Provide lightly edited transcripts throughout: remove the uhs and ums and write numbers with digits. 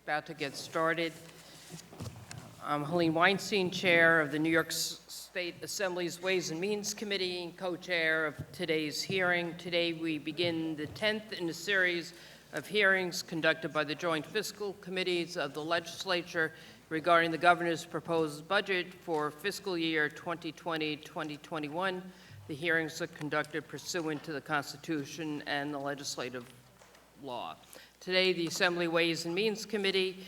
About to get started. I'm Helene Weinstein, Chair of the New York State Assembly's Ways and Means Committee and co-chair of today's hearing. Today we begin the 10th in a series of hearings conducted by the Joint Fiscal Committees of the Legislature regarding the Governor's proposed budget for fiscal year 2020-2021. The hearings are conducted pursuant to the Constitution and the legislative law. Today, the Assembly Ways and Means Committee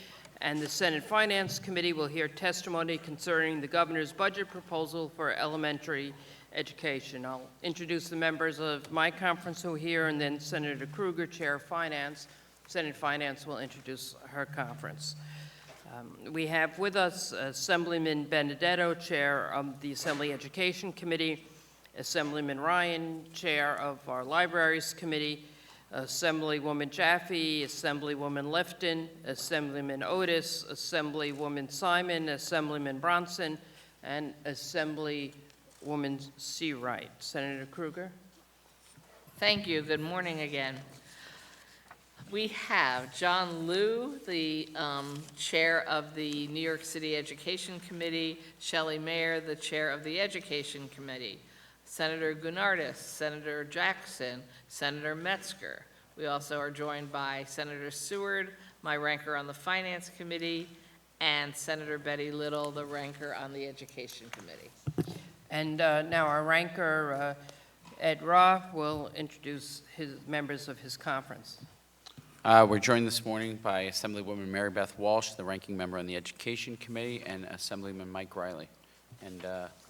and the Senate Finance Committee will hear testimony concerning the Governor's budget proposal for elementary education. I'll introduce the members of my conference who are here, and then Senator Krueger, Chair of Finance. Senate Finance will introduce her conference. We have with us Assemblyman Benedetto, Chair of the Assembly Education Committee, Assemblyman Ryan, Chair of our Libraries Committee, Assemblywoman Jaffe, Assemblywoman Lifton, Assemblyman Otis, Assemblywoman Simon, Assemblyman Bronson, and Assemblywoman Seawright. Senator Krueger. Thank you. Good morning again. We have John Liu, the chair of the New York City Education Committee, Shelley Mayer, the chair of the Education Committee, Senator Gounardes, Senator Jackson, Senator Metzger. We also are joined by Senator Seward, my ranker on the Finance Committee, and Senator Betty Little, the ranker on the Education Committee. And now our ranker, Ed Roth, will introduce his members of his conference. We're joined this morning by Assemblywoman Mary Beth Walsh, the ranking member on the Education Committee, and Assemblyman Mike Riley, and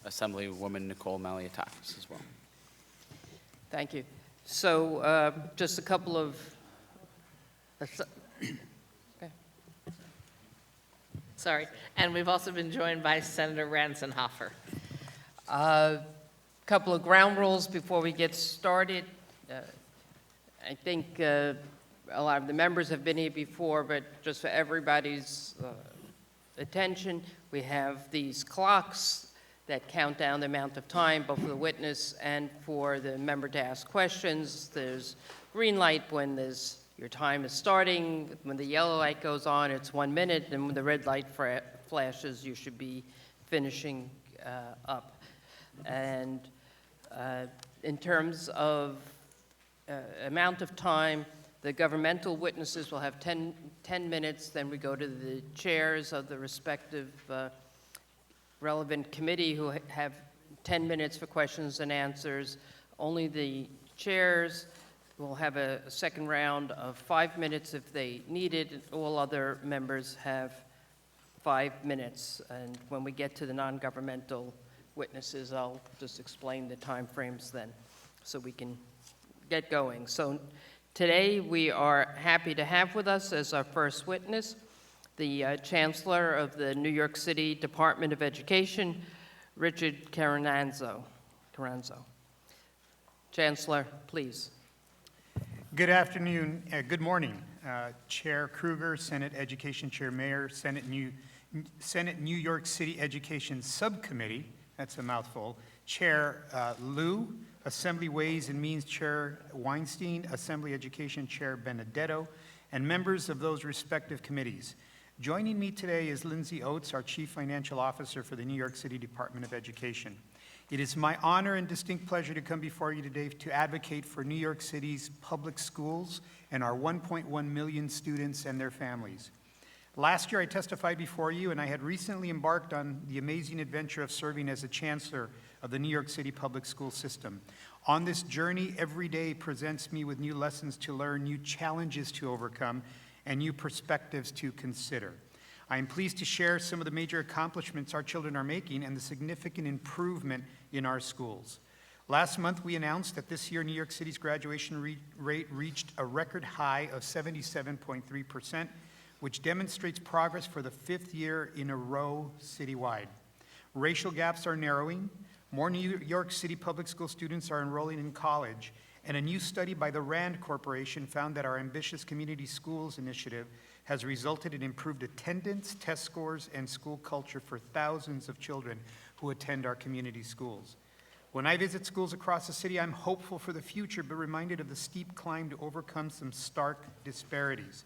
Assemblywoman Nicole Maliotakis as well. Thank you. So just a couple of... Okay. Sorry. And we've also been joined by Senator Ransenhofer. A couple of ground rules before we get started. I think a lot of the members have been here before, but just for everybody's attention, we have these clocks that count down the amount of time, both for the witness and for the member to ask questions. There's green light when your time is starting. When the yellow light goes on, it's 1 minute, and when the red light flashes, you should be finishing up. And in terms of amount of time, the governmental witnesses will have 10 minutes, then we go to the chairs of the respective relevant committee who have 10 minutes for questions and answers. Only the chairs will have a second round of 5 minutes if they need it. All other members have 5 minutes. And when we get to the non-governmental witnesses, I'll just explain the time frames then so we can get going. So today we are happy to have with us as our first witness the Chancellor of the New York City Department of Education, Richard Carranzo. Chancellor, please. Good afternoon, good morning. Chair Krueger, Senate Education Chair Mayer, Senate New York City Education Subcommittee, that's a mouthful, Chair Liu, Assembly Ways and Means Chair Weinstein, Assembly Education Chair Benedetto, and members of those respective committees. Joining me today is Lindsay Oates, our Chief Financial Officer for the New York City Department of Education. It is my honor and distinct pleasure to come before you today to advocate for New York City's public schools and our 1.1 million students and their families. Last year I testified before you, and I had recently embarked on the amazing adventure of serving as a Chancellor of the New York City public school system. On this journey, every day presents me with new lessons to learn, new challenges to overcome, and new perspectives to consider. I am pleased to share some of the major accomplishments our children are making and the significant improvement in our schools. Last month, we announced that this year New York City's graduation rate reached a record high of 77.3%, which demonstrates progress for the 5th year in a row citywide. Racial gaps are narrowing, more New York City public school students are enrolling in college, and a new study by the RAND Corporation found that our ambitious Community Schools initiative has resulted in improved attendance, test scores, and school culture for thousands of children who attend our community schools. When I visit schools across the city, I'm hopeful for the future, but reminded of the steep climb to overcome some stark disparities.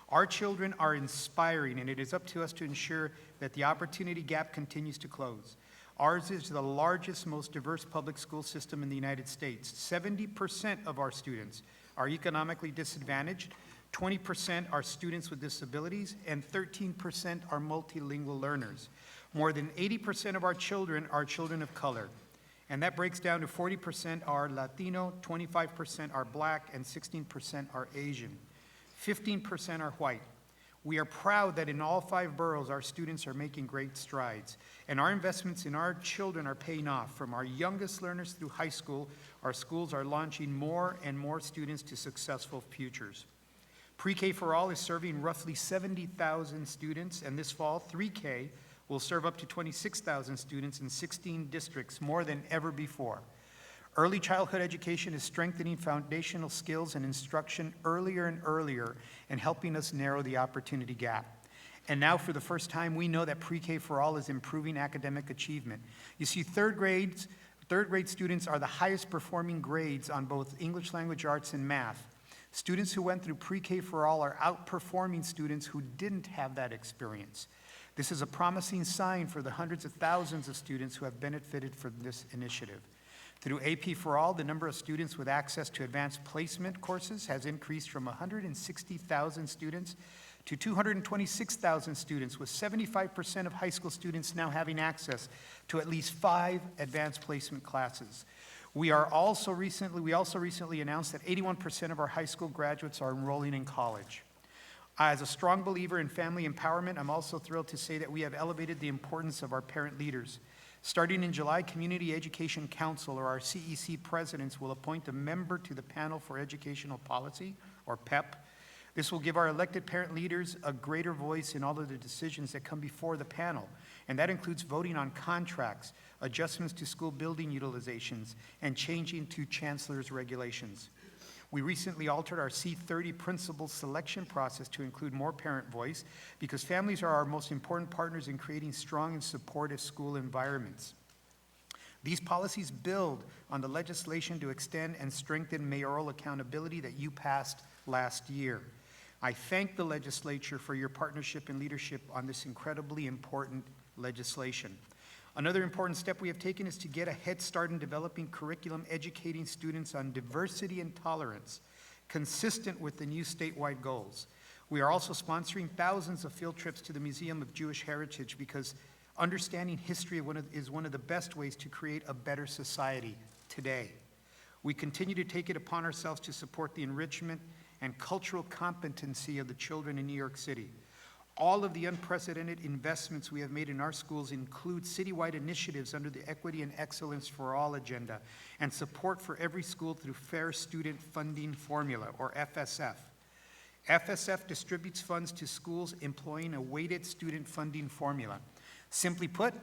Our children are inspiring, and it is up to us to ensure that the opportunity gap continues to close. Ours is the largest, most diverse public school system in the United States. 70% of our students are economically disadvantaged, 20% are students with disabilities, and 13% are multilingual learners. More than 80% of our children are children of color. And that breaks down to 40% are Latino, 25% are Black, and 16% are Asian. 15% are white. We are proud that in all 5 boroughs, our students are making great strides. And our investments in our children are paying off. From our youngest learners through high school, our schools are launching more and more students to successful futures. Pre-K for All is serving roughly 70,000 students, and this fall, 3K will serve up to 26,000 students in 16 districts, more than ever before. Early childhood education is strengthening foundational skills and instruction earlier and earlier and helping us narrow the opportunity gap. And now, for the first time, we know that Pre-K for All is improving academic achievement. You see, third grade students are the highest performing grades on both English language arts and math. Students who went through Pre-K for All are outperforming students who didn't have that experience. This is a promising sign for the hundreds of thousands of students who have benefited from this initiative. Through AP for All, the number of students with access to advanced placement courses has increased from 160,000 students to 226,000 students, with 75% of high school students now having access to at least 5 advanced placement classes. We also recently announced that 81% of our high school graduates are enrolling in college. As a strong believer in family empowerment, I'm also thrilled to say that we have elevated the importance of our parent leaders. Starting in July, Community Education Council, or our CEC presidents, will appoint a member to the Panel for Educational Policy, or PEP. This will give our elected parent leaders a greater voice in all of the decisions that come before the panel, and that includes voting on contracts, adjustments to school building utilizations, and changing to chancellor's regulations. We recently altered our C30 principal selection process to include more parent voice because families are our most important partners in creating strong and supportive school environments. These policies build on the legislation to extend and strengthen mayoral accountability that you passed last year. I thank the legislature for your partnership and leadership on this incredibly important legislation. Another important step we have taken is to get a head start in developing curriculum educating students on diversity and tolerance, consistent with the new statewide goals. We are also sponsoring thousands of field trips to the Museum of Jewish Heritage because understanding history is one of the best ways to create a better society today. We continue to take it upon ourselves to support the enrichment and cultural competency of the children in New York City. All of the unprecedented investments we have made in our schools include citywide initiatives under the Equity and Excellence for All agenda and support for every school through Fair Student Funding Formula, or FSF. FSF distributes funds to schools employing a weighted student funding formula. Simply put,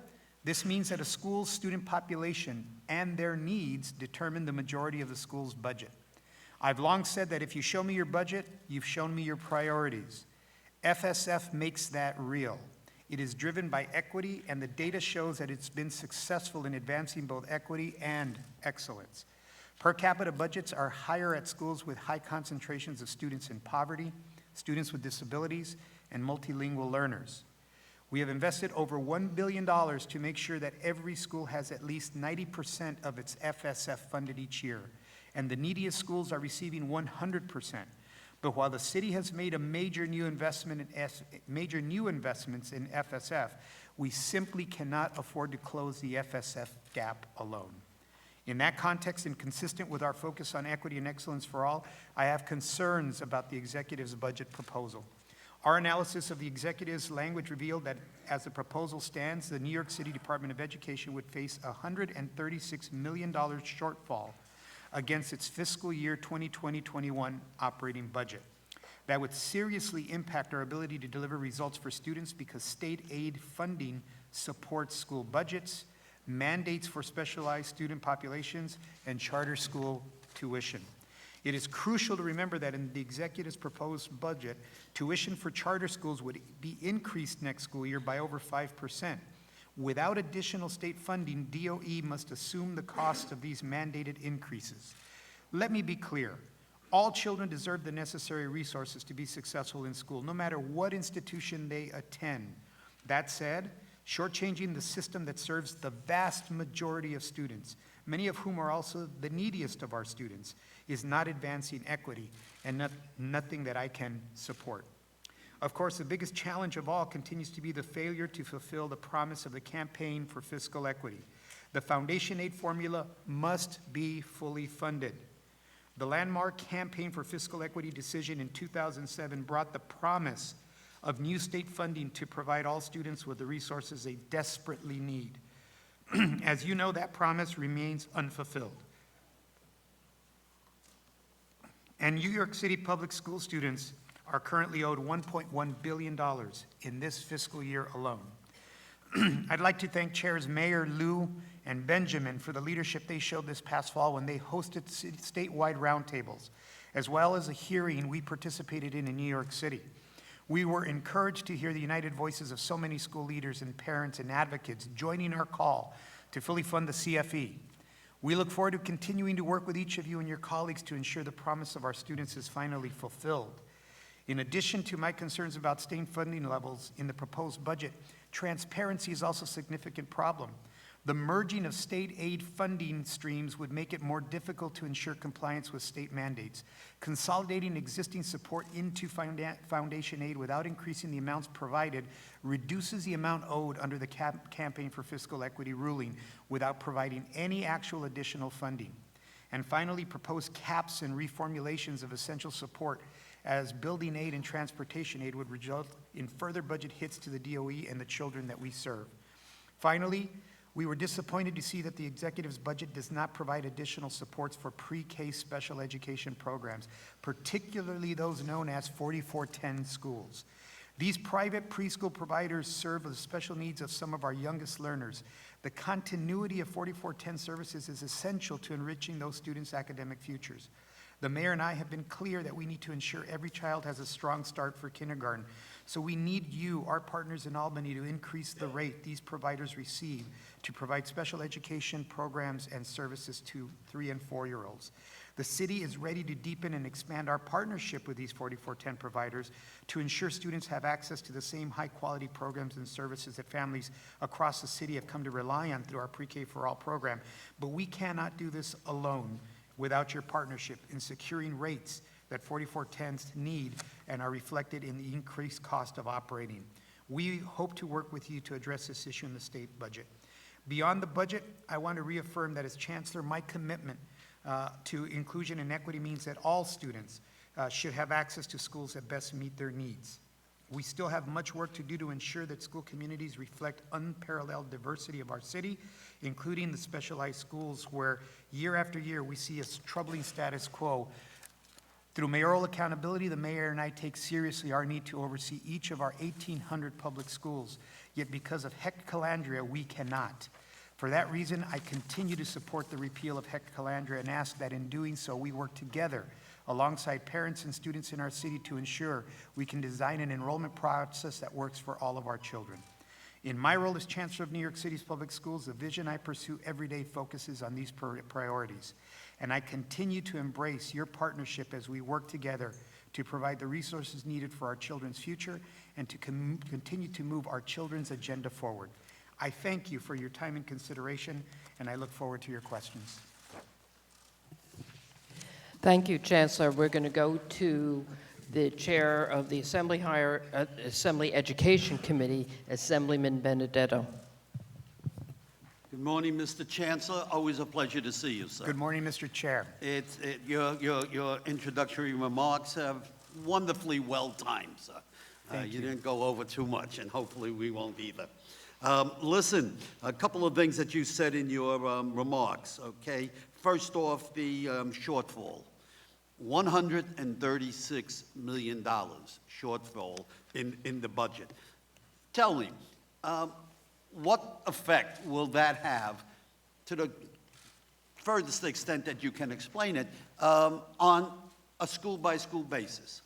this means that a school's student population and their needs determine the majority of the school's budget. I've long said that if you show me your budget, you've shown me your priorities. FSF makes that real. It is driven by equity, and the data shows that it's been successful in advancing both equity and excellence. Per capita budgets are higher at schools with high concentrations of students in poverty, students with disabilities, and multilingual learners. We have invested over $1 billion to make sure that every school has at least 90% of its FSF funded each year, and the neediest schools are receiving 100%. But while the city has made major new investments in FSF, we simply cannot afford to close the FSF gap alone. In that context, and consistent with our focus on equity and excellence for all, I have concerns about the executive's budget proposal. Our analysis of the executive's language revealed that as the proposal stands, the New York City Department of Education would face a $136 million shortfall against its fiscal year 2020-21 operating budget. That would seriously impact our ability to deliver results for students because state aid funding supports school budgets, mandates for specialized student populations, and charter school tuition. It is crucial to remember that in the executive's proposed budget, tuition for charter schools would be increased next school year by over 5%, Without additional state funding, DOE must assume the cost of these mandated increases. Let me be clear. All children deserve the necessary resources to be successful in school, no matter what institution they attend. That said, shortchanging the system that serves the vast majority of students, many of whom are also the neediest of our students, is not advancing equity and nothing that I can support. Of course, the biggest challenge of all continues to be the failure to fulfill the promise of the Campaign for Fiscal Equity. The foundation aid formula must be fully funded. The landmark Campaign for Fiscal Equity decision in 2007 brought the promise of new state funding to provide all students with the resources they desperately need. As you know, that promise remains unfulfilled. And New York City public school students are currently owed $1.1 billion in this fiscal year alone. I'd like to thank Chairs Mayor Liu and Benjamin for the leadership they showed this past fall when they hosted statewide roundtables, as well as a hearing we participated in New York City. We were encouraged to hear the united voices of so many school leaders and parents and advocates joining our call to fully fund the CFE. We look forward to continuing to work with each of you and your colleagues to ensure the promise of our students is finally fulfilled. In addition to my concerns about state funding levels in the proposed budget, transparency is also a significant problem. The merging of state aid funding streams would make it more difficult to ensure compliance with state mandates. Consolidating existing support into foundation aid without increasing the amounts provided reduces the amount owed under the Campaign for Fiscal Equity ruling without providing any actual additional funding. And finally, proposed caps and reformulations of essential support as building aid and transportation aid would result in further budget hits to the DOE and the children that we serve. Finally, we were disappointed to see that the executive's budget does not provide additional supports for pre-K special education programs, particularly those known as 4410 schools. These private preschool providers serve the special needs of some of our youngest learners. The continuity of 4410 services is essential to enriching those students' academic futures. The mayor and I have been clear that we need to ensure every child has a strong start for kindergarten. So we need you, our partners in Albany, to increase the rate these providers receive to provide special education programs and services to 3- and 4-year-olds. The city is ready to deepen and expand our partnership with these 4410 providers to ensure students have access to the same high-quality programs and services that families across the city have come to rely on through our Pre-K for All program. But we cannot do this alone without your partnership in securing rates that 4410s need and are reflected in the increased cost of operating. We hope to work with you to address this issue in the state budget. Beyond the budget, I want to reaffirm that as Chancellor, my commitment to inclusion and equity means that all students should have access to schools that best meet their needs. We still have much work to do to ensure that school communities reflect unparalleled diversity of our city, including the specialized schools where year after year we see a troubling status quo. Through mayoral accountability, the mayor and I take seriously our need to oversee each of our 1,800 public schools, yet because of Heck Calandria, we cannot. For that reason, I continue to support the repeal of Heck Calandria and ask that in doing so, we work together alongside parents and students in our city to ensure we can design an enrollment process that works for all of our children. In my role as Chancellor of New York City's public schools, the vision I pursue every day focuses on these priorities. And I continue to embrace your partnership as we work together to provide the resources needed for our children's future and to continue to move our children's agenda forward. I thank you for your time and consideration, and I look forward to your questions. Thank you, Chancellor. We're going to go to the chair of the Assembly Education Committee, Assemblyman Benedetto. Good morning, Mr. Chancellor. Always a pleasure to see you, sir. Good morning, Mr. Chair. Your introductory remarks have wonderfully well timed, sir. Thank You you. didn't go over too much, and hopefully we won't either. Listen, a couple of things that you said in your remarks, okay? First off, the shortfall. $136 million shortfall in the budget. Tell me, what effect will that have, to the furthest extent that you can explain it, on a school-by-school basis?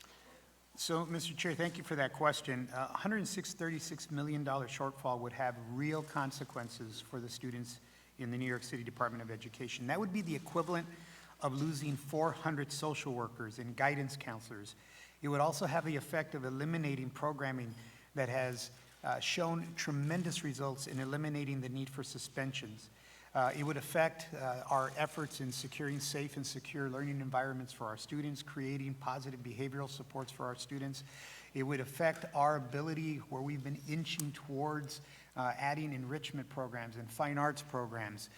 So, Mr. Chair, thank you for that question. $136 million shortfall would have real consequences for the students in the New York City Department of Education. That would be the equivalent of losing 400 social workers and guidance counselors. It would also have the effect of eliminating programming that has shown tremendous results in eliminating the need for suspensions. It would affect our efforts in securing safe and secure learning environments for our students, creating positive behavioral supports for our students. It would affect our ability where we've been inching towards adding enrichment programs and fine arts programs.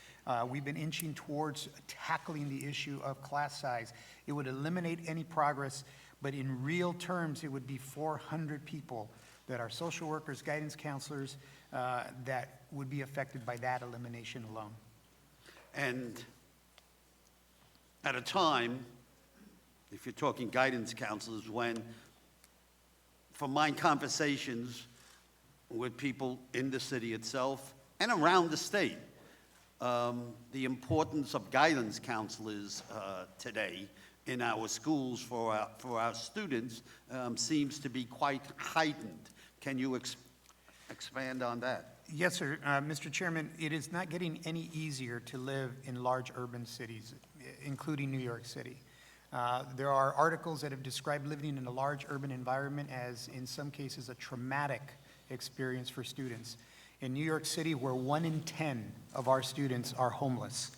We've been inching towards tackling the issue of class size. It would eliminate any progress, but in real terms, it would be 400 people that are social workers, guidance counselors, that would be affected by that elimination alone. And at a time, if you're talking guidance counselors, when, from my conversations with people in the city itself and around the state, the importance of guidance counselors today in our schools for our students seems to be quite heightened. Can you expand on that? Yes, sir. Mr. Chairman, it is not getting any easier to live in large urban cities, including New York City. There are articles that have described living in a large urban environment as, in some cases, a traumatic experience for students. In New York City, where 1 in 10 of our students are homeless,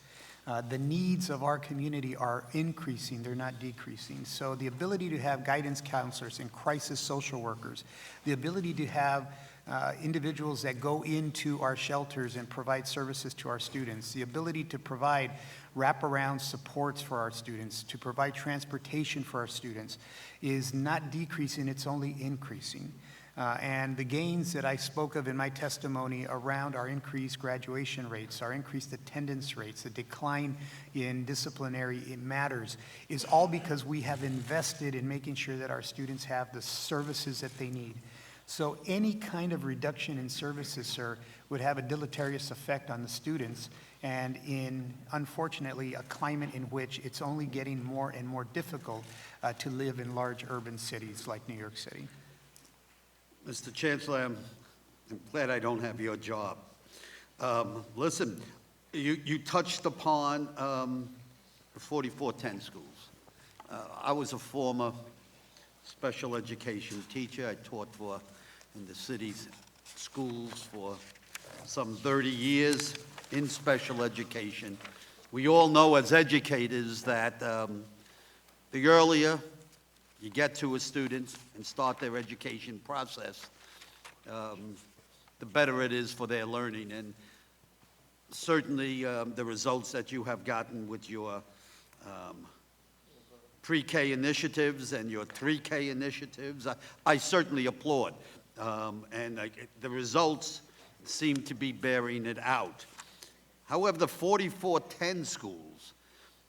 the needs of our community are increasing, they're not decreasing. So the ability to have guidance counselors and crisis social workers, the ability to have individuals that go into our shelters and provide services to our students, the ability to provide wraparound supports for our students, to provide transportation for our students is not decreasing, it's only increasing. And the gains that I spoke of in my testimony around our increased graduation rates, our increased attendance rates, the decline in disciplinary matters, is all because we have invested in making sure that our students have the services that they need. So any kind of reduction in services, sir, would have a deleterious effect on the students, and in, unfortunately, a climate in which it's only getting more and more difficult to live in large urban cities like New York City. Mr. Chancellor, I'm glad I don't have your job. Listen, you touched upon the 4410 schools. I was a former special education teacher. I taught in the city's schools for some 30 years in special education. We all know as educators that the earlier you get to a student and start their education process, the better it is for their learning. And certainly the results that you have gotten with your pre-K initiatives and your 3K initiatives, I certainly applaud. And the results seem to be bearing it out. However, the 4410 schools,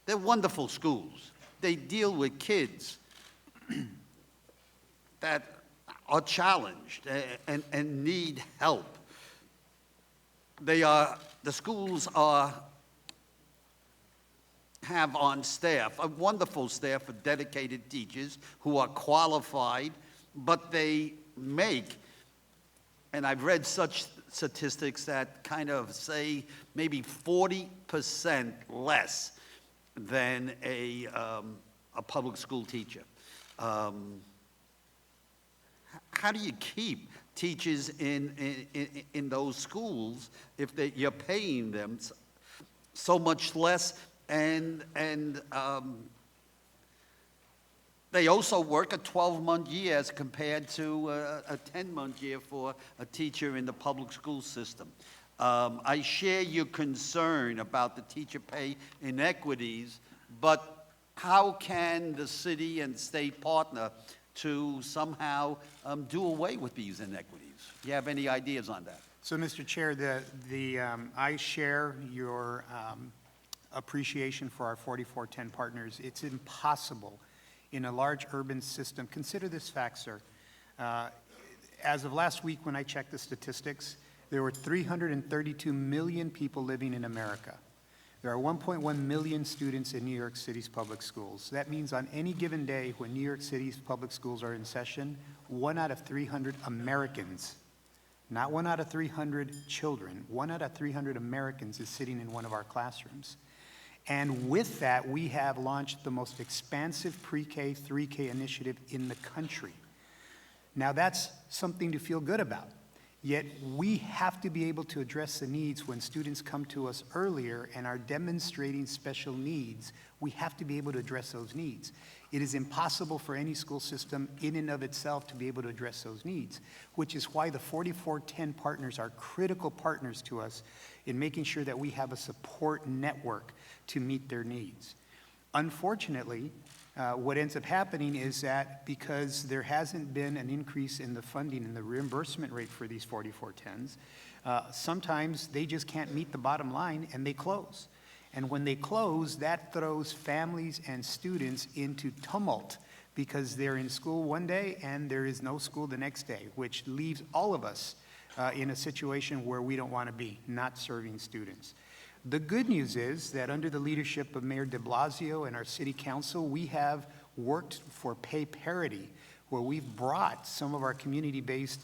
they're wonderful schools. They deal with kids that are challenged and need help. The schools have on staff, a wonderful staff of dedicated teachers who are qualified, but they make, and I've read such statistics that kind of say maybe 40% less than a public school teacher. How do you keep teachers in those schools if you're paying them so much less, and they also work a 12-month year as compared to a 10-month year for a teacher in the public school system? I share your concern about the teacher pay inequities, but how can the city and state partner to somehow do away with these inequities? Do you have any ideas on that? So, Mr. Chair, I share your appreciation for our 4410 partners. It's impossible in a large urban system. Consider this fact, sir. As of last week when I checked the statistics, there were 332 million people living in America. There are 1.1 million students in New York City's public schools. That means on any given day when New York City's public schools are in session, 1 out of 300 Americans, not 1 out of 300 children, 1 out of 300 Americans is sitting in one of our classrooms. And with that, we have launched the most expansive pre-K, 3K initiative in the country. Now, that's something to feel good about. Yet, we have to be able to address the needs when students come to us earlier and are demonstrating special needs. We have to be able to address those needs. It is impossible for any school system in and of itself to be able to address those needs, which is why the 4410 partners are critical partners to us in making sure that we have a support network to meet their needs. Unfortunately, what ends up happening is that because there hasn't been an increase in the funding and the reimbursement rate for these 4410s, sometimes they just can't meet the bottom line and they close. And when they close, that throws families and students into tumult because they're in school one day and there is no school the next day, which leaves all of us in a situation where we don't want to be, not serving students. The good news is that under the leadership of Mayor de Blasio and our city council, we have worked for pay parity, where we've brought some of our community-based,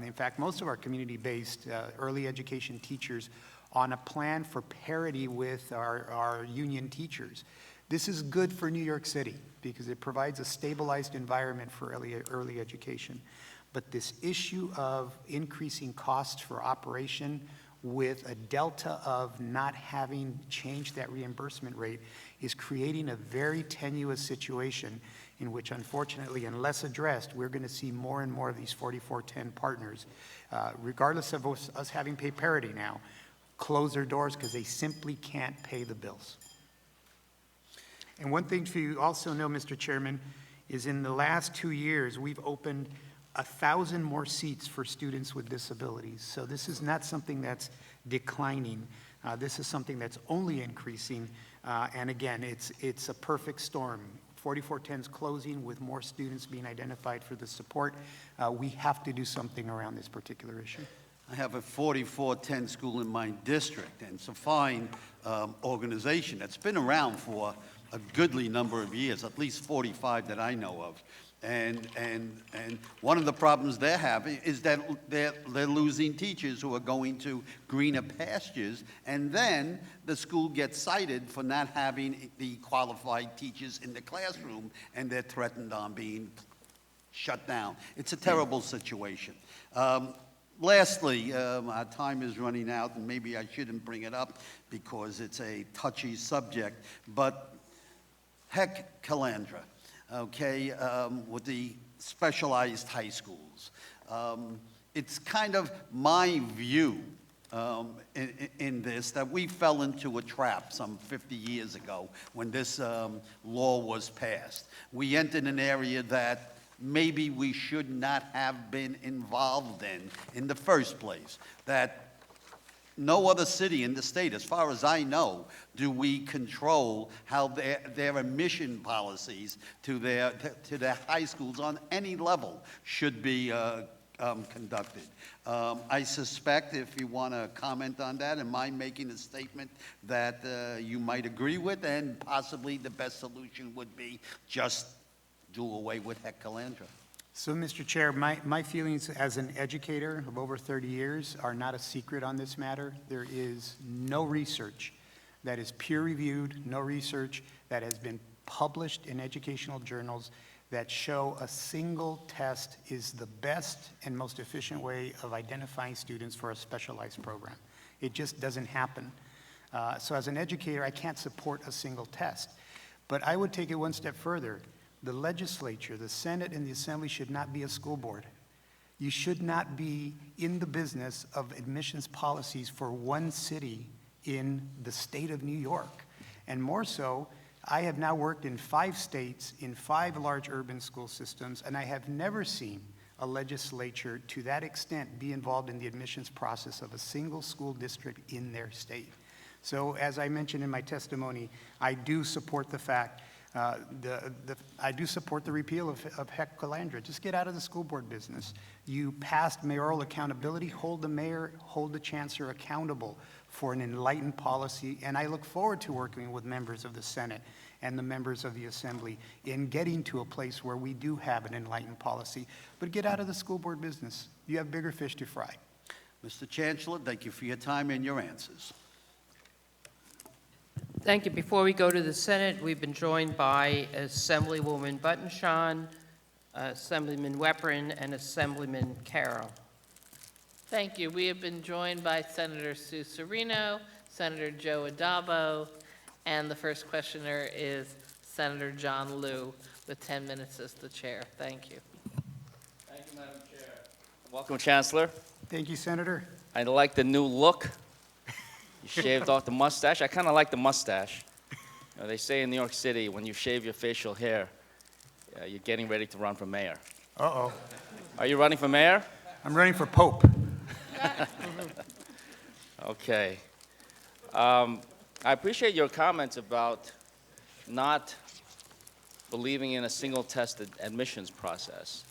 in fact, most of our community-based early education teachers on a plan for parity with our union teachers. This is good for New York City because it provides a stabilized environment for early education. But this issue of increasing costs for operation with a delta of not having changed that reimbursement rate is creating a very tenuous situation in which, unfortunately, unless addressed, we're going to see more and more of these 4410 partners, regardless of us having pay parity now, close their doors because they simply can't pay the bills. And one thing for you also know, Mr. Chairman, is in the last 2 years, we've opened 1,000 more seats for students with disabilities. So this is not something that's declining. This is something that's only increasing. And again, it's a perfect storm. 4410's closing with more students being identified for the support. We have to do something around this particular issue. I have a 4410 school in my district, and it's a fine organization that's been around for a goodly number of years, at least 45 that I know of. And one of the problems they're having is that they're losing teachers who are going to greener pastures, and then the school gets cited for not having the qualified teachers in the classroom, and they're threatened on being shut down. It's a terrible situation. Lastly, our time is running out, and maybe I shouldn't bring it up because it's a touchy subject, but Heck Calandra. Okay, with the specialized high schools. It's kind of my view in this that we fell into a trap some 50 years ago when this law was passed. We entered an area that maybe we should not have been involved in the first place, that no other city in the state, as far as I know, do we control how their admission policies to their high schools on any level should be conducted. I suspect, if you want to comment on that, am I making a statement that you might agree with, and possibly the best solution would be just do away with Heck Calandra? So, Mr. Chair, my feelings as an educator of over 30 years are not a secret on this matter. There is no research that is peer-reviewed, no research that has been published in educational journals that show a single test is the best and most efficient way of identifying students for a specialized program. It just doesn't happen. So as an educator, I can't support a single test. But I would take it one step further. The legislature, the Senate, and the Assembly should not be a school board. You should not be in the business of admissions policies for one city in the state of New York. And more so, I have now worked in 5 states, in 5 large urban school systems, and I have never seen a legislature to that extent be involved in the admissions process of a single school district in their state. So as I mentioned in my testimony, I do support the fact I do support the repeal of Heck Calandra. Just get out of the school board business. You passed mayoral accountability, hold the mayor, hold the chancellor accountable for an enlightened policy, and I look forward to working with members of the Senate and the members of the Assembly in getting to a place where we do have an enlightened policy. But get out of the school board business. You have bigger fish to fry. Mr. Chancellor, thank you for your time and your answers. Thank you. Before we go to the Senate, we've been joined by Assemblywoman Buttonshaw, Assemblyman Weprin, and Assemblyman Carroll. Thank you. We have been joined by Senator Sue Serino, Senator Joe Adabo, and the first questioner is Senator John Liu, with 10 minutes as the chair. Thank you. Thank you, Madam Chair. Welcome, Chancellor. Thank you, Senator. I like the new look. You shaved off the mustache. I kind of like the mustache. You know, they say in New York City, when you shave your facial hair, you're getting ready to run for mayor. Uh-oh. Are you running for mayor? I'm running for Pope. Okay. I appreciate your comments about not believing in a single-tested admissions process.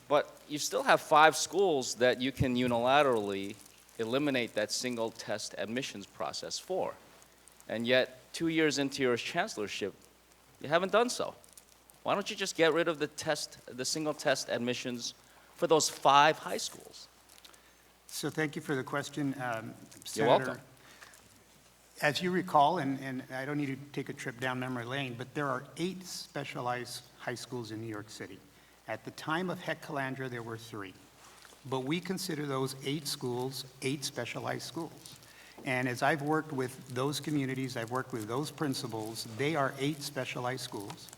But you still have 5 schools that you can unilaterally eliminate that single-test admissions process for. And yet, 2 years into your chancellorship, you haven't done so. Why don't you just get rid of the single-test admissions for those 5 high schools? So thank you for the question, You're Senator. welcome. As you recall, and I don't need to take a trip down memory lane, but there are 8 specialized high schools in New York City. At the time of Heck Calandra, there were 3. But we consider those 8 schools 8 specialized schools. And as I've worked with those communities, I've worked with those principals, they are 8 specialized schools.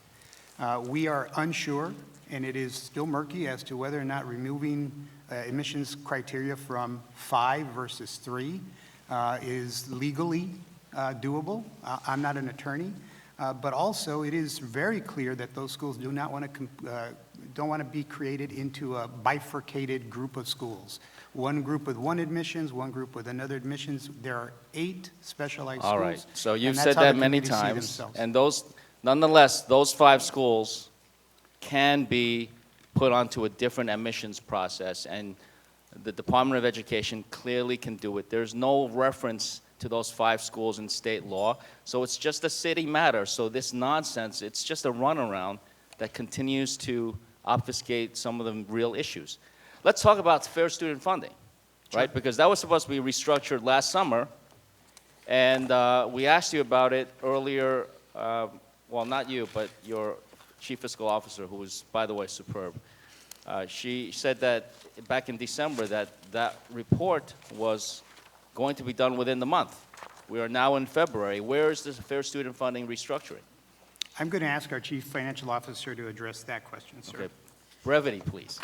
We are unsure, and it is still murky as to whether or not removing admissions criteria from 5 versus 3 is legally doable. I'm not an attorney, but also it is very clear that those schools do not want to don't want to be created into a bifurcated group of schools. One group with one admissions, one group with another admissions. There are 8 specialized schools. All right, so you've and that's said how that the many communities see times, themselves. and those, nonetheless, those 5 schools can be put onto a different admissions process, and the Department of Education clearly can do it. There's no reference to those 5 schools in state law, so it's just a city matter. So this nonsense, it's just a runaround that continues to obfuscate some of the real issues. Let's talk about fair student funding, right? Because that was supposed to be restructured last summer, and we asked you about it earlier, well, not you, but your chief fiscal officer, who was, by the way, superb. She said that back in December that report was going to be done within the month. We are now in February. Where is this fair student funding restructuring? I'm going to ask our chief financial officer to address that question, sir. Okay. Brevity, please.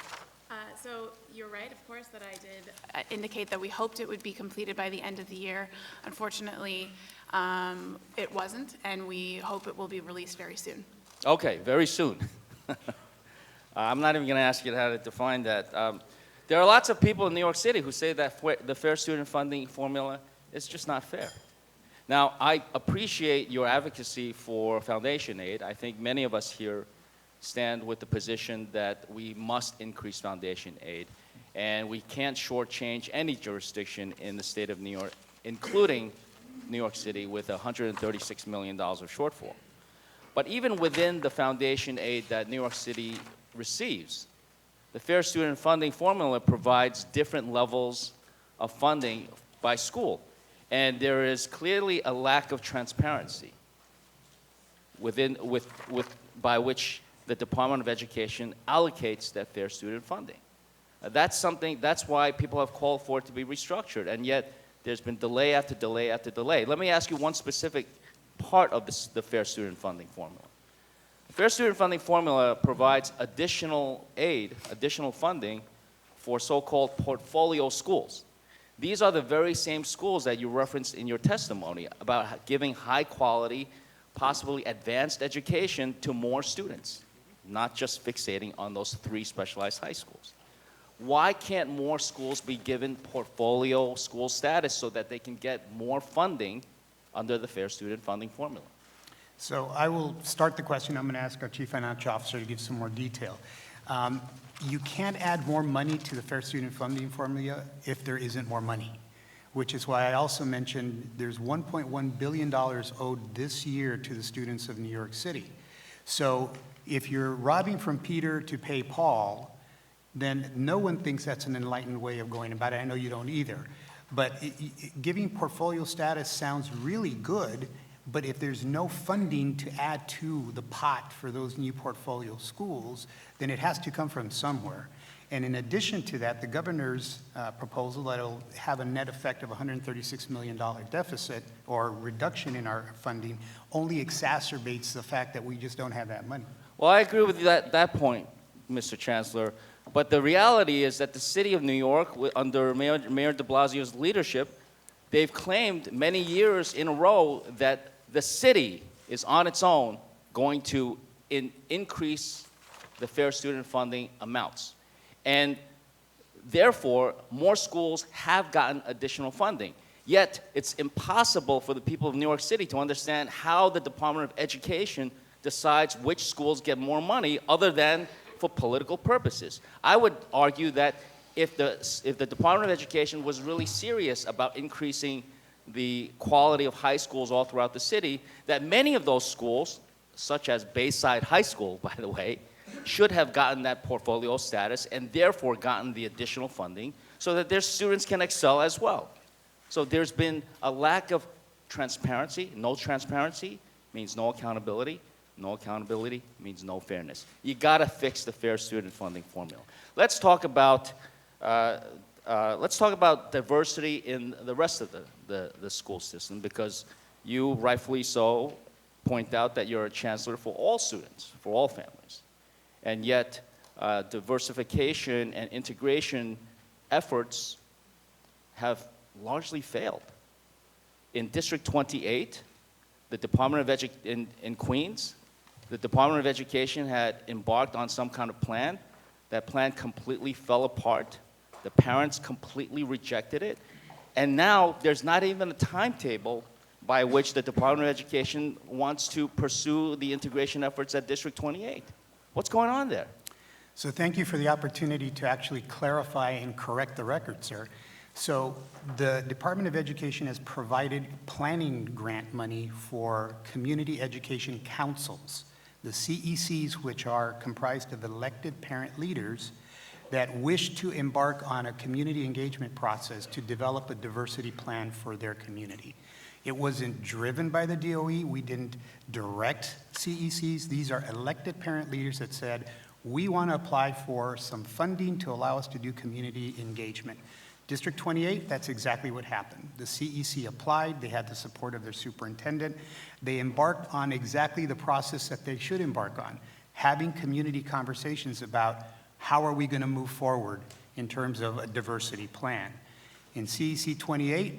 So you're right, of course, that I did indicate that we hoped it would be completed by the end of the year. Unfortunately, it wasn't, and we hope it will be released very soon. Okay, very soon. I'm not even going to ask you how to define that. There are lots of people in New York City who say that the fair student funding formula is just not fair. Now, I appreciate your advocacy for foundation aid. I think many of us here stand with the position that we must increase foundation aid, and we can't shortchange any jurisdiction in the state of New York, including New York City, with $136 million of shortfall. But even within the foundation aid that New York City receives, the Fair Student Funding Formula provides different levels of funding by school. And there is clearly a lack of transparency by which the Department of Education allocates that fair student funding. That's why people have called for it to be restructured, and yet there's been delay after delay after delay. Let me ask you one specific part of the Fair Student Funding Formula. The Fair Student Funding Formula provides additional aid, additional funding for so-called portfolio schools. These are the very same schools that you referenced in your testimony about giving high-quality, possibly advanced education to more students, not just fixating on those 3 specialized high schools. Why can't more schools be given portfolio school status so that they can get more funding under the Fair Student Funding Formula? So I will start the question. I'm going to ask our Chief Financial Officer to give some more detail. You can't add more money to the Fair Student Funding formula if there isn't more money, which is why I also mentioned there's $1.1 billion owed this year to the students of New York City. So if you're robbing from Peter to pay Paul, then no one thinks that's an enlightened way of going about it. I know you don't either. But giving portfolio status sounds really good, but if there's no funding to add to the pot for those new portfolio schools, then it has to come from somewhere. And in addition to that, the governor's proposal that will have a net effect of $136 million deficit or reduction in our funding only exacerbates the fact that we just don't have that money. Well, I agree with that point, Mr. Chancellor. But the reality is that the city of New York, under Mayor de Blasio's leadership, they've claimed many years in a row that the city is on its own going to increase the Fair Student Funding amounts. And therefore, more schools have gotten additional funding. Yet, it's impossible for the people of New York City to understand how the Department of Education decides which schools get more money other than for political purposes. I would argue that if the Department of Education was really serious about increasing the quality of high schools all throughout the city, that many of those schools, such as Bayside High School, by the way, should have gotten that portfolio status and therefore gotten the additional funding so that their students can excel as well. So there's been a lack of transparency. No transparency means no accountability. No accountability means no fairness. You got to fix the Fair Student Funding formula. Let's talk about diversity in the rest of the school system, because you rightfully so point out that you're a chancellor for all students, for all families. And yet, diversification and integration efforts have largely failed. In District 28, the Department of in Queens, the Department of Education had embarked on some kind of plan. That plan completely fell apart. The parents completely rejected it. And now there's not even a timetable by which the Department of Education wants to pursue the integration efforts at District 28. What's going on there? So thank you for the opportunity to actually clarify and correct the record, sir. So the Department of Education has provided planning grant money for community education councils, the CECs, which are comprised of elected parent leaders that wish to embark on a community engagement process to develop a diversity plan for their community. It wasn't driven by the DOE. We didn't direct CECs. These are elected parent leaders that said, we want to apply for some funding to allow us to do community engagement. District 28, that's exactly what happened. The CEC applied. They had the support of their superintendent. They embarked on exactly the process that they should embark on, having community conversations about how are we going to move forward in terms of a diversity plan. In CEC 28,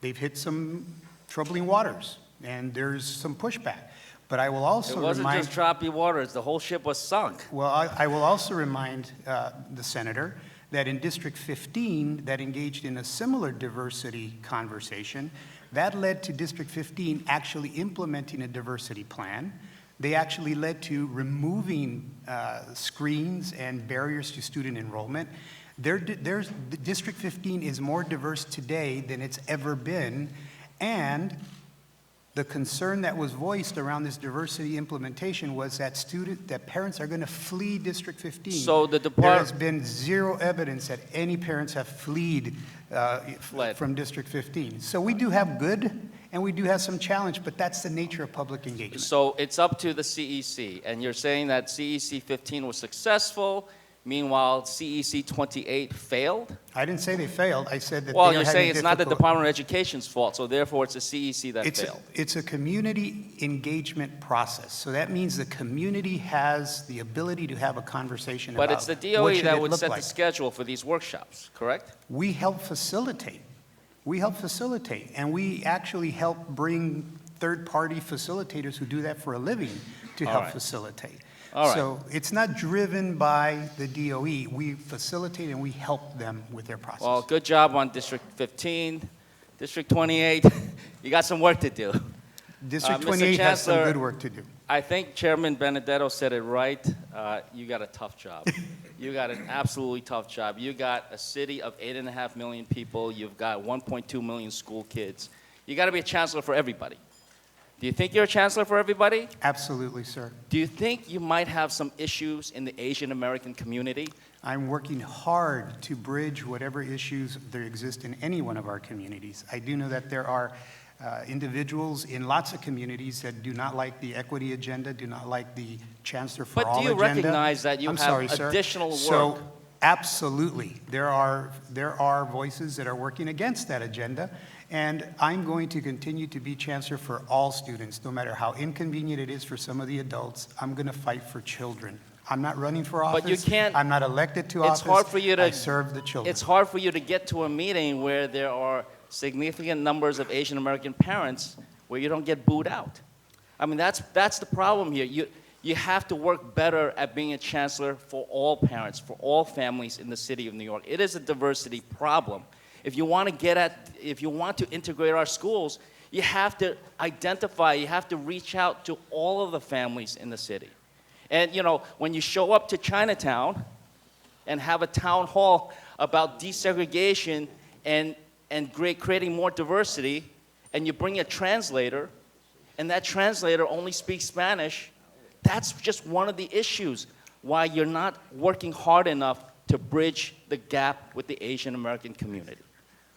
they've hit some troubling waters, and there's some pushback. But I will also It wasn't remind... just choppy waters. The whole ship was sunk. Well, I will also remind the senator that in District 15, that engaged in a similar diversity conversation, that led to District 15 actually implementing a diversity plan. They actually led to removing screens and barriers to student enrollment. District 15 is more diverse today than it's ever been, and the concern that was voiced around this diversity implementation was that parents are going to flee District 15. So the There has been zero evidence that any parents have fled from District 15. So we do have good and we do have some challenge, but that's the nature of public engagement. So it's up to the CEC, and you're saying that CEC 15 was successful, meanwhile CEC 28 failed? I didn't say they failed. I said that Well, they are you're saying having it's not the difficult- Department of Education's fault, so therefore it's the CEC that failed. It's a community engagement process. So that means the community has the ability to have a conversation But about it's the what DOE should that it would look set like. the schedule for these workshops, correct? We help facilitate. We help facilitate, and we actually help bring third-party facilitators who do that for a living to All help right. facilitate. All right. So it's not driven by the DOE. We facilitate and we help them with their process. Well, good job on District 15. District 28, you got some work to do. District Mr. 28 has some Chancellor, good work to do. I think Chairman Benedetto said it right. You got a tough job. You got an absolutely tough job. You got a city of 8.5 million people. You've got 1.2 million school kids. You got to be a chancellor for everybody. Do you think you're a chancellor for everybody? Absolutely, sir. Do you think you might have some issues in the Asian American community? I'm working hard to bridge whatever issues there exist in any one of our communities. I do know that there are individuals in lots of communities that do not like the equity agenda, do not like the Chancellor for But All do you agenda. recognize that you I'm have sorry, sir. additional So, work? absolutely, there are voices that are working against that agenda, and I'm going to continue to be Chancellor for all students, no matter how inconvenient it is for some of the adults. I'm going to fight for children. I'm not running for office. But you can't- I'm not elected to It's office. hard for you to- I serve the children. It's hard for you to get to a meeting where there are significant numbers of Asian American parents where you don't get booed out. I mean, that's the problem here. You have to work better at being a chancellor for all parents, for all families in the city of New York. It is a diversity problem. If you want to integrate our schools, you have to identify, you have to reach out to all of the families in the city. And, you know, when you show up to Chinatown and have a town hall about desegregation and creating more diversity, and you bring a translator, and that translator only speaks Spanish, that's just one of the issues why you're not working hard enough to bridge the gap with the Asian American community.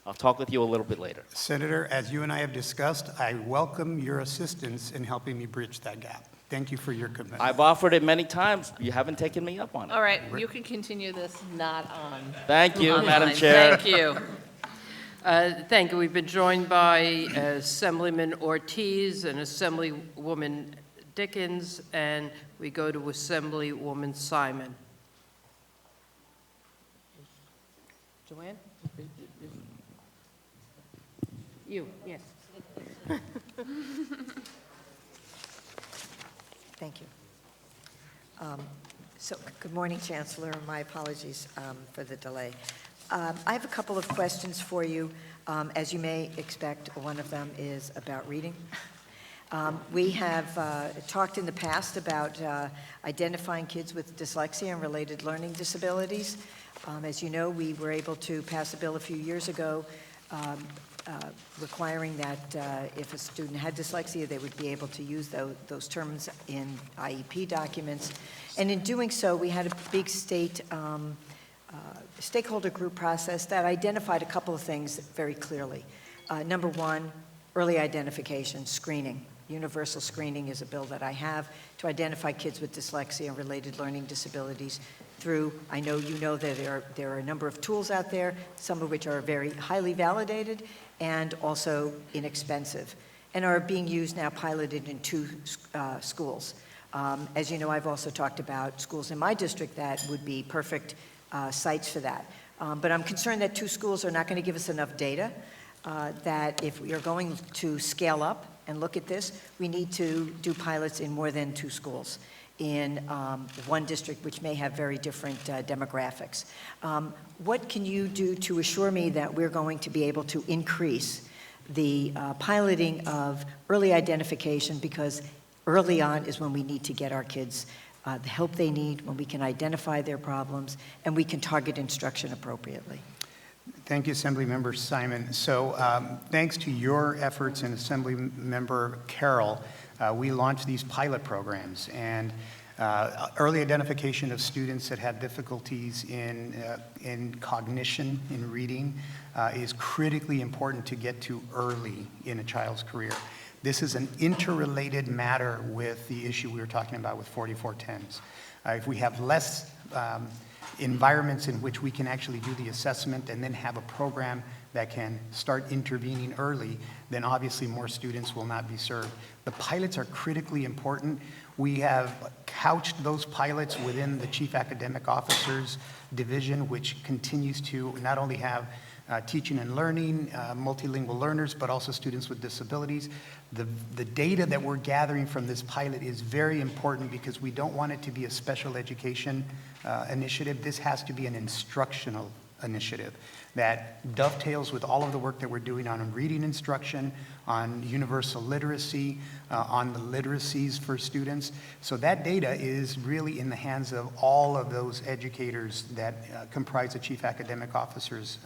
I'll talk with you a little bit later. Senator, as you and I have discussed, I welcome your assistance in helping me bridge that gap. Thank you for your commitment. I've offered it many times. You haven't taken me up on it. All right, you can continue this not on. Thank you, online. Madam Chair. Thank you. Thank you. We've been joined by Assemblyman Ortiz and Assemblywoman Dickens, and we go to Assemblywoman Simon. Joanne? You, yes. Thank you. So, good morning, Chancellor. My apologies for the delay. I have a couple of questions for you. As you may expect, one of them is about reading. We have talked in the past about identifying kids with dyslexia and related learning disabilities. As you know, we were able to pass a bill a few years ago requiring that if a student had dyslexia, they would be able to use those terms in IEP documents. And in doing so, we had a big stakeholder group process that identified a couple of things very clearly. Number one, early identification, screening. Universal screening is a bill that I have to identify kids with dyslexia and related learning disabilities through, I know you know that there are a number of tools out there, some of which are very highly validated and also inexpensive, and are being used now, piloted in 2 schools. As you know, I've also talked about schools in my district that would be perfect sites for that. But I'm concerned that 2 schools are not going to give us enough data, that if we are going to scale up and look at this, we need to do pilots in more than 2 schools in one district, which may have very different demographics. What can you do to assure me that we're going to be able to increase the piloting of early identification, because early on is when we need to get our kids the help they need, when we can identify their problems, and we can target instruction appropriately? Thank you, Assemblymember Simon. So thanks to your efforts and Assemblymember Carroll, we launched these pilot programs, and early identification of students that have difficulties in cognition, in reading, is critically important to get to early in a child's career. This is an interrelated matter with the issue we were talking about with 4410s. If we have less environments in which we can actually do the assessment and then have a program that can start intervening early, then obviously more students will not be served. The pilots are critically important. We have couched those pilots within the Chief Academic Officer's division, which continues to not only have teaching and learning, multilingual learners, but also students with disabilities. The data that we're gathering from this pilot is very important because we don't want it to be a special education initiative. This has to be an instructional initiative that dovetails with all of the work that we're doing on reading instruction, on universal literacy, on the literacies for students. So that data is really in the hands of all of those educators that comprise the Chief Academic Officer's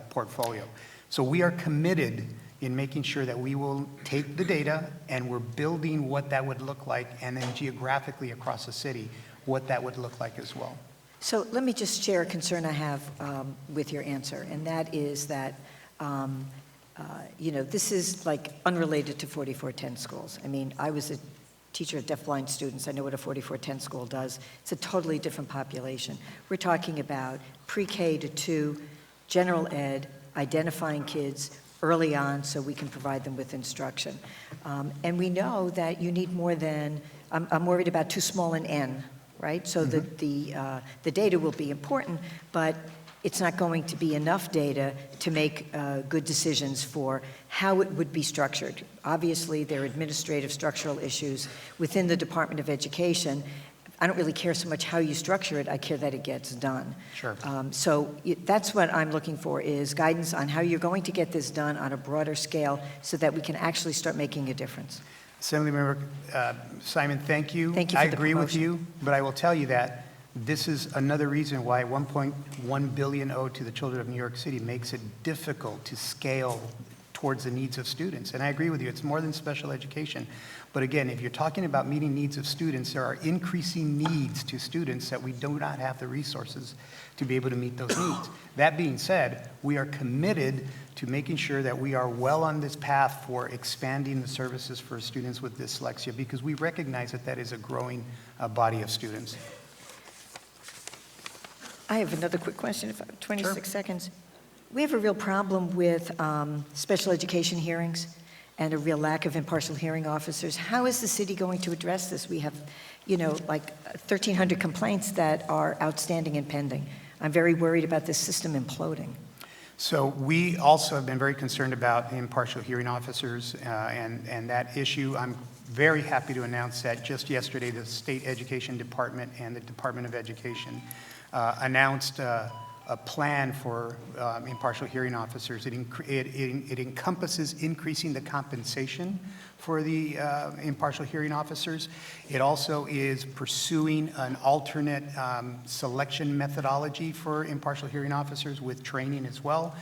portfolio. So we are committed in making sure that we will take the data and we're building what that would look like, and then geographically across the city, what that would look like as well. So let me just share a concern I have with your answer, and that is that, this is like unrelated to 4410 schools. I mean, I was a teacher of deafblind students. I know what a 4410 school does. It's a totally different population. We're talking about pre-K to 2, general ed, identifying kids early on so we can provide them with instruction. And we know that you need more than, I'm worried about too small an N, right? So the data will be important, but it's not going to be enough data to make good decisions for how it would be structured. Obviously, there are administrative structural issues within the Department of Education. I don't really care so much how you structure it, I care that it gets done. Sure. That's what I'm looking for, is guidance on how you're going to get this done on a broader scale so that we can actually start making a difference. Assemblymember Simon, thank you. Thank you for the I agree with promotion. you, but I will tell you that this is another reason why 1.1 billion owed to the children of New York City makes it difficult to scale towards the needs of students. And I agree with you, it's more than special education. But again, if you're talking about meeting needs of students, there are increasing needs to students that we do not have the resources to be able to meet those needs. That being said, we are committed to making sure that we are well on this path for expanding the services for students with dyslexia, because we recognize that that is a growing body of students. I have another quick question, if I have 26 Sure. seconds. We have a real problem with special education hearings and a real lack of impartial hearing officers. How is the city going to address this? We have, like 1,300 complaints that are outstanding and pending. I'm very worried about this system imploding. So we also have been very concerned about impartial hearing officers and that issue. I'm very happy to announce that just yesterday, the State Education Department and the Department of Education announced a plan for impartial hearing officers. It encompasses increasing the compensation for the impartial hearing officers. It also is pursuing an alternate selection methodology for impartial hearing officers with training as well.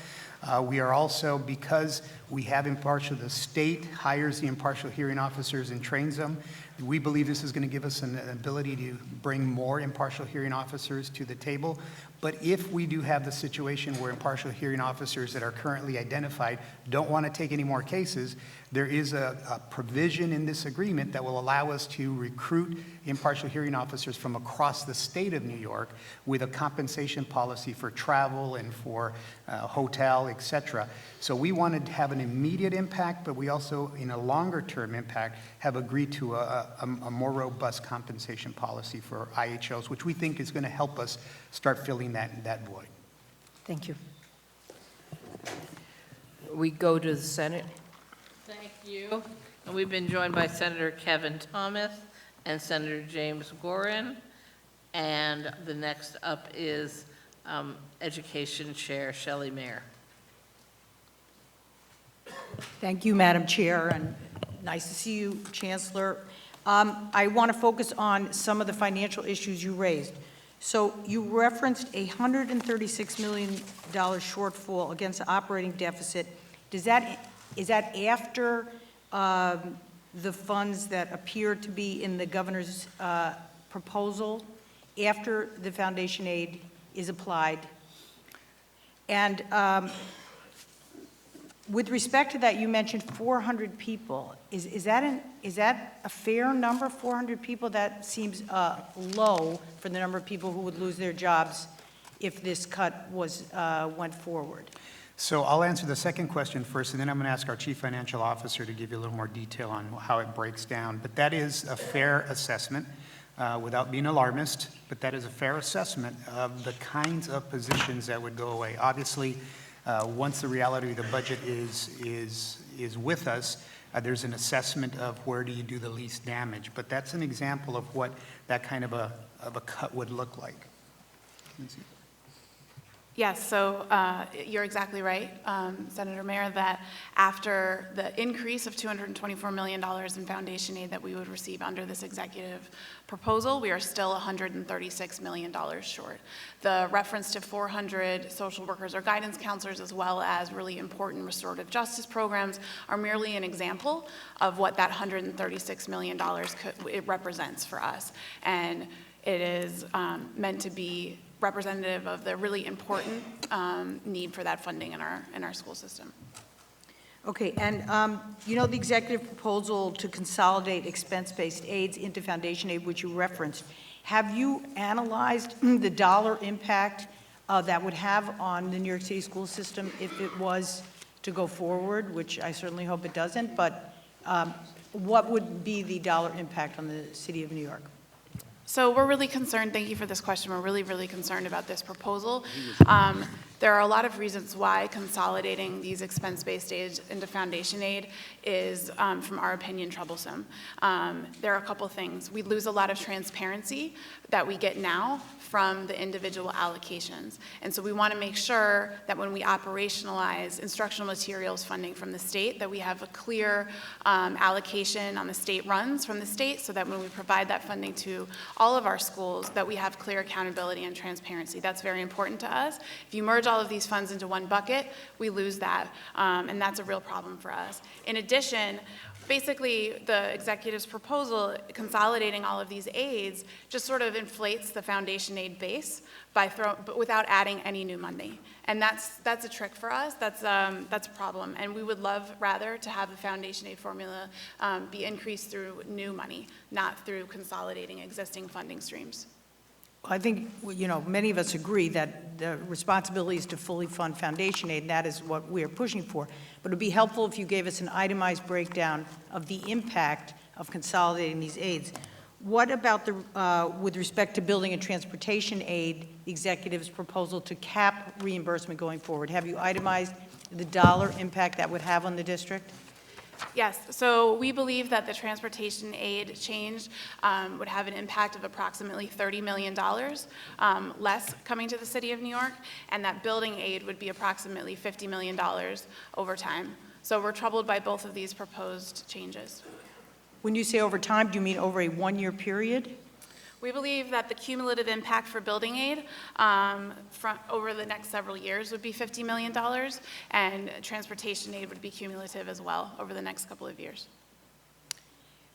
We are also, because we have the state hires the impartial hearing officers and trains them. We believe this is going to give us an ability to bring more impartial hearing officers to the table. But if we do have the situation where impartial hearing officers that are currently identified don't want to take any more cases, there is a provision in this agreement that will allow us to recruit impartial hearing officers from across the state of New York with a compensation policy for travel and for hotel, et cetera. So we wanted to have an immediate impact, but we also, in a longer-term impact, have agreed to a more robust compensation policy for IHOs, which we think is going to help us start filling that void. Thank you. We go to the Senate. Thank you. And we've been joined by Senator Kevin Thomas and Senator James Gorin. And the next up is Education Chair Shelley Mayer. Thank you, Madam Chair, and nice to see you, Chancellor. I want to focus on some of the financial issues you raised. So you referenced a $136 million shortfall against the operating deficit. Is that after the funds that appear to be in the governor's proposal, after the foundation aid is applied? And with respect to that, you mentioned 400 people. Is that a fair number, 400 people? That seems low for the number of people who would lose their jobs if this cut went forward. So I'll answer the second question first, and then I'm going to ask our Chief Financial Officer to give you a little more detail on how it breaks down. But that is a fair assessment, without being alarmist, but that is a fair assessment of the kinds of positions that would go away. Obviously, once the reality of the budget is with us, there's an assessment of where do you do the least damage. But that's an example of what that kind of a cut would look like. Yes, so you're exactly right, Senator Mayer, that after the increase of $224 million in foundation aid that we would receive under this executive proposal, we are still $136 million short. The reference to 400 social workers or guidance counselors, as well as really important restorative justice programs, are merely an example of what that $136 million it represents for us. And it is meant to be representative of the really important need for that funding in our school system. Okay, and you know the executive proposal to consolidate expense-based aids into foundation aid, which you referenced, have you analyzed the dollar impact that would have on the New York City school system if it was to go forward, which I certainly hope it doesn't, but what would be the dollar impact on the city of New York? So we're really concerned, thank you for this question, we're really, really concerned about this proposal. There are a lot of reasons why consolidating these expense-based aids into foundation aid is, from our opinion, troublesome. There are a couple things. We lose a lot of transparency that we get now from the individual allocations. And so we want to make sure that when we operationalize instructional materials funding from the state, that we have a clear allocation on the state runs from the state, so that when we provide that funding to all of our schools, that we have clear accountability and transparency. That's very important to us. If you merge all of these funds into one bucket, we lose that, and that's a real problem for us. In addition, basically, the executive's proposal, consolidating all of these aids, just sort of inflates the foundation aid base but without adding any new money. And that's a trick for us. That's a problem. And we would love rather to have the foundation aid formula be increased through new money, not through consolidating existing funding streams. I think, you know, many of us agree that the responsibility is to fully fund foundation aid, and that is what we are pushing for. But it would be helpful if you gave us an itemized breakdown of the impact of consolidating these aids. What about with respect to building and transportation aid, the executive's proposal to cap reimbursement going forward? Have you itemized the dollar impact that would have on the district? Yes, so we believe that the transportation aid change would have an impact of approximately $30 million less coming to the city of New York, and that building aid would be approximately $50 million over time. So we're troubled by both of these proposed changes. When you say over time, do you mean over a one-year period? We believe that the cumulative impact for building aid over the next several years would be $50 million, and transportation aid would be cumulative as well over the next couple of years.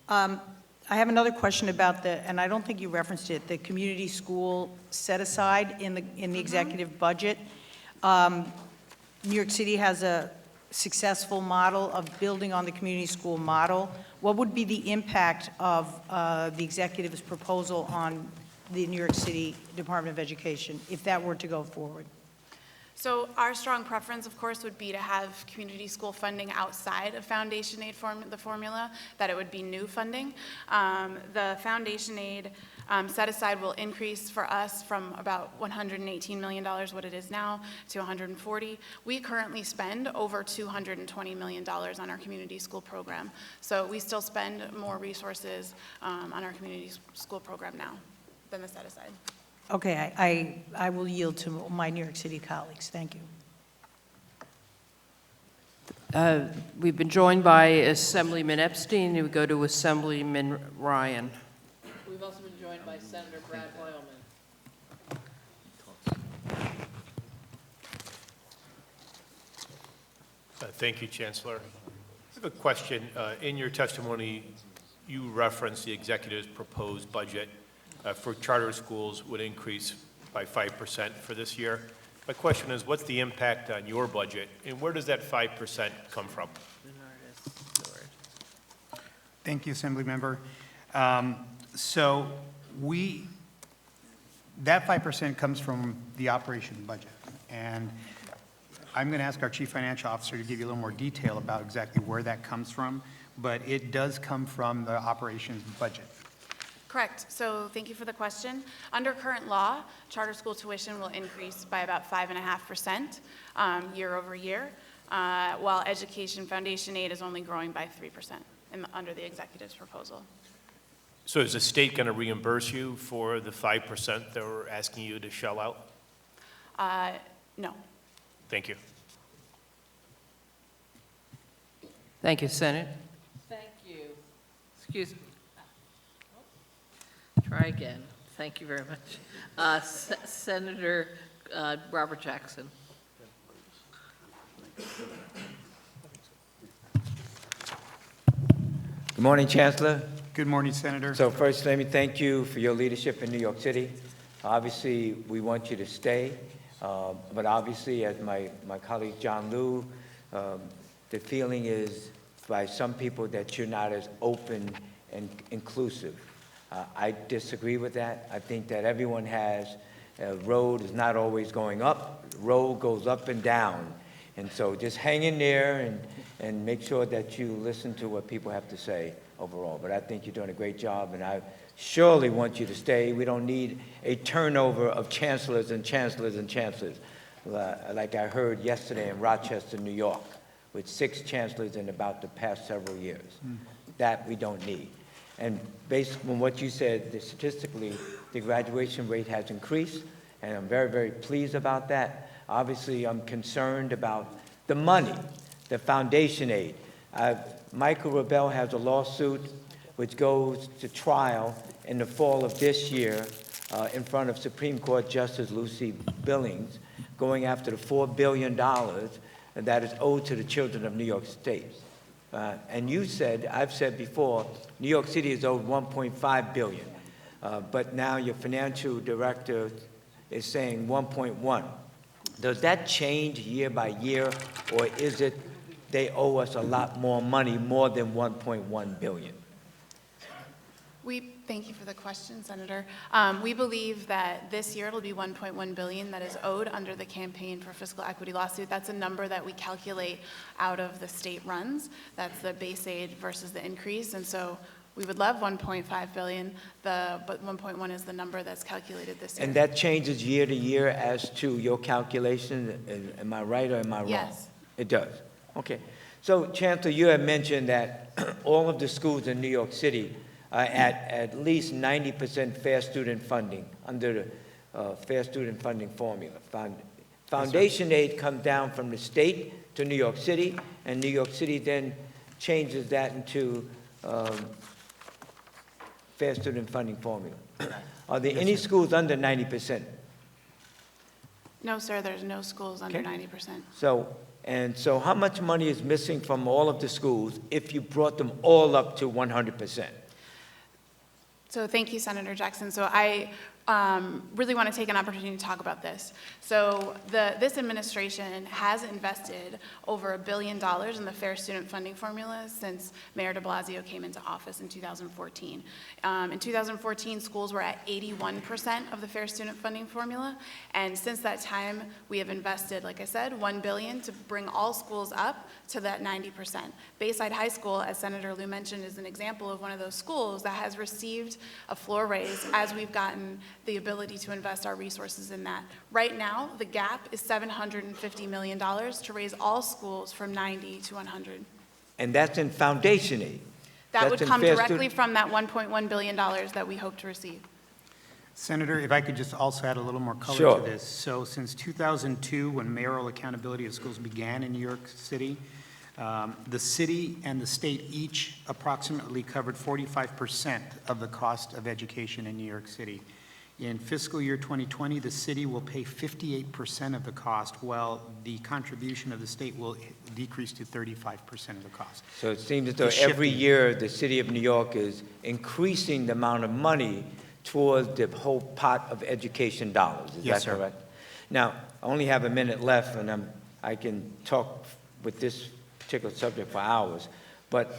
I have another question about and I don't think you referenced it, the community school set-aside in the executive budget. New York City has a successful model of building on the community school model. What would be the impact of the executive's proposal on the New York City Department of Education if that were to go forward? So our strong preference, of course, would be to have community school funding outside of foundation aid the formula, that it would be new funding. The foundation aid set aside will increase for us from about $118 million, what it is now, to $140. We currently spend over $220 million on our community school program. So we still spend more resources on our community school program now than the set aside. Okay, I will yield to my New York City colleagues. Thank you. We've been joined by Assemblyman Epstein, and we go to Assemblyman Ryan. We've also been joined by Senator Brad Hoylman. Thank you, Chancellor. I have a question. In your testimony, you referenced the executive's proposed budget for charter schools would increase by 5% for this year. My question is, what's the impact on your budget, and where does that 5% come from? Thank you, Assemblymember. So that 5% comes from the operation budget. And I'm going to ask our Chief Financial Officer to give you a little more detail about exactly where that comes from, but it does come from the operations budget. Correct. So thank you for the question. Under current law, charter school tuition will increase by about 5.5% year over year, while education foundation aid is only growing by 3% under the executive's proposal. So is the state going to reimburse you for the 5% that we're asking you to shell out? No. Thank you. Thank you, Senate. Thank you. Excuse me. Try again. Thank you very much. Senator Robert Jackson. Good morning, Chancellor. Good morning, Senator. So first, let me thank you for your leadership in New York City. Obviously, we want you to stay, but obviously, as my colleague John Liu, the feeling is by some people that you're not as open and inclusive. I disagree with that. I think that everyone has, a road is not always going up, the road goes up and down. And so just hang in there and make sure that you listen to what people have to say overall. But I think you're doing a great job, and I surely want you to stay. We don't need a turnover of chancellors and chancellors and chancellors, like I heard yesterday in Rochester, New York, with 6 chancellors in about the past several years. That we don't need. And based on what you said, statistically, the graduation rate has increased, and I'm very, very pleased about that. Obviously, I'm concerned about the money, the foundation aid. Michael Rebell has a lawsuit which goes to trial in the fall of this year in front of Supreme Court Justice Lucy Billings, going after the $4 billion that is owed to the children of New York State. And you said, I've said before, New York City is owed $1.5 billion, but now your financial director is saying 1.1. Does that change year by year, or is it they owe us a lot more money, more than 1.1 billion? Thank you for the question, Senator. We believe that this year it'll be $1.1 billion that is owed under the Campaign for Fiscal Equity lawsuit. That's a number that we calculate out of the state runs. That's the base aid versus the increase, and so we would love 1.5 billion, but 1.1 is the number that's calculated this year. And that changes year to year as to your calculation? Am I right or am I wrong? Yes. It does. Okay. So, Chancellor, you have mentioned that all of the schools in New York City are at least 90% fair student funding under the fair student funding formula. Foundation aid comes down from the state to New York City, and New York City then changes that into fair student funding formula. Are there any schools under 90%? No, sir, there's no schools under Okay. 90%. So how much money is missing from all of the schools if you brought them all up to 100%? So thank you, Senator Jackson. So I really want to take an opportunity to talk about this. So this administration has invested over $1 billion in the Fair Student Funding Formula since Mayor de Blasio came into office in 2014. In 2014, schools were at 81% of the Fair Student Funding Formula, and since that time, we have invested, like I said, $1 billion to bring all schools up to that 90%. Bayside High School, as Senator Liu mentioned, is an example of one of those schools that has received a floor raise as we've gotten the ability to invest our resources in that. Right now, the gap is $750 million to raise all schools from 90 to 100. And that's in foundation aid? That would That's in come fair directly from that $1.1 billion that we hope to receive. Senator, if I could just also add a little more color Sure. to this. So since 2002, when mayoral accountability of schools began in New York City, the city and the state each approximately covered 45% of the cost of education in New York City. In fiscal year 2020, the city will pay 58% of the cost, while the contribution of the state will decrease to 35% of the cost. So it seems as though It's every shifting. year the city of New York is increasing the amount of money towards the whole pot of education dollars. Is Yes, that sir. correct? Now, I only have a minute left, and I can talk with this particular subject for hours, but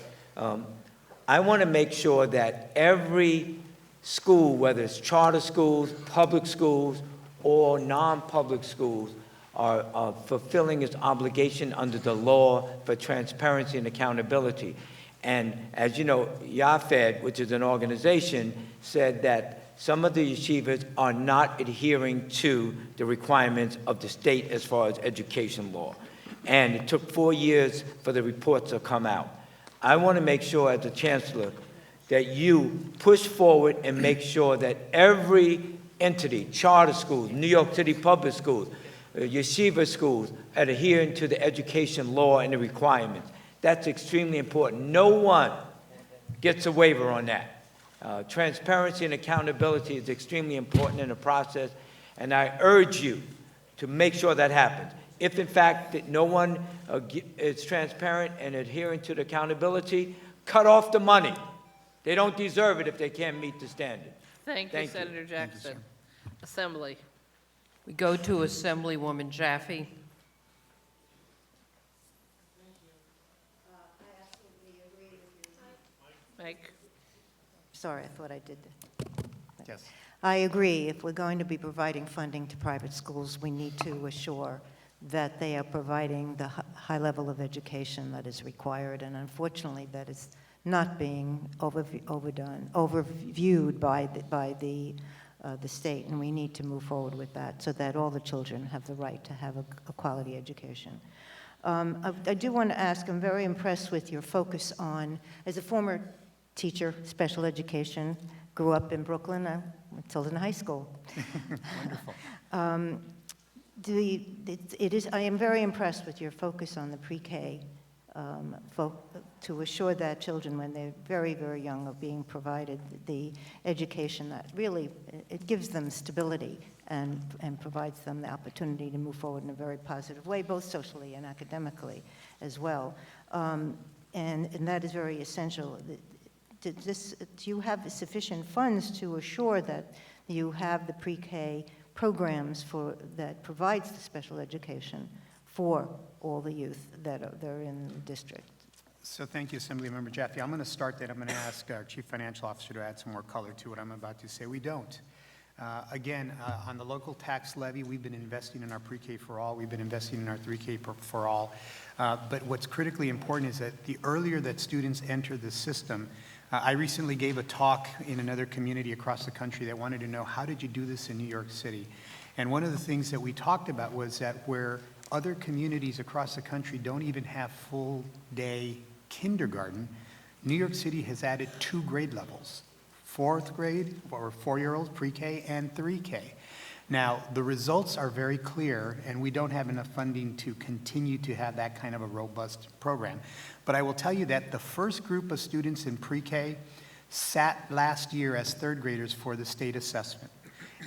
I want to make sure that every school, whether it's charter schools, public schools, or non-public schools, are fulfilling its obligation under the law for transparency and accountability. And as you know, YAFED, which is an organization, said that some of the yeshivas are not adhering to the requirements of the state as far as education law. And it took 4 years for the reports to come out. I want to make sure, as the chancellor, that you push forward and make sure that every entity, charter schools, New York City public schools, yeshiva schools are adhering to the education law and the requirements. That's extremely important. No one gets a waiver on that. Transparency and accountability is extremely important in the process, and I urge you to make sure that happens. If in fact that no one is transparent and adhering to the accountability, cut off the money. They don't deserve it if they can't meet the standard. Thank you, Thank you. Senator Jackson. Assembly. We go to Assemblywoman Jaffe. Mike? Sorry, I thought I did that. Yes. I agree. If we're going to be providing funding to private schools, we need to assure that they are providing the high level of education that is required. And unfortunately, that is not being overviewed by the state. And we need to move forward with that so that all the children have the right to have a quality education. I do want to ask, I'm very impressed with your focus on, as a former teacher, special education, grew up in Brooklyn, I went to Tilden High School. Wonderful. I am very impressed with your focus on the pre-K, to assure that children, when they're very, very young, are being provided the education that really, it gives them stability and provides them the opportunity to move forward in a very positive way, both socially and academically as well. And that is very essential. Do you have sufficient funds to assure that you have the pre-K programs that provides the special education for all the youth that are in the district? So thank you, Assemblymember Jaffe. I'm going to start that. I'm going to ask our Chief Financial Officer to add some more color to what I'm about to say. We don't. Again, on the local tax levy, we've been investing in our pre-K for all. We've been investing in our 3K for all. But what's critically important is that the earlier that students enter the system, I recently gave a talk in another community across the country that wanted to know, how did you do this in New York City? And one of the things that we talked about was that where other communities across the country don't even have full-day kindergarten, New York City has added 2 grade levels, 4th grade, or 4-year-olds, pre-K, and 3K. Now, the results are very clear, and we don't have enough funding to continue to have that kind of a robust program. But I will tell you that the first group of students in pre-K sat last year as 3rd graders for the state assessment.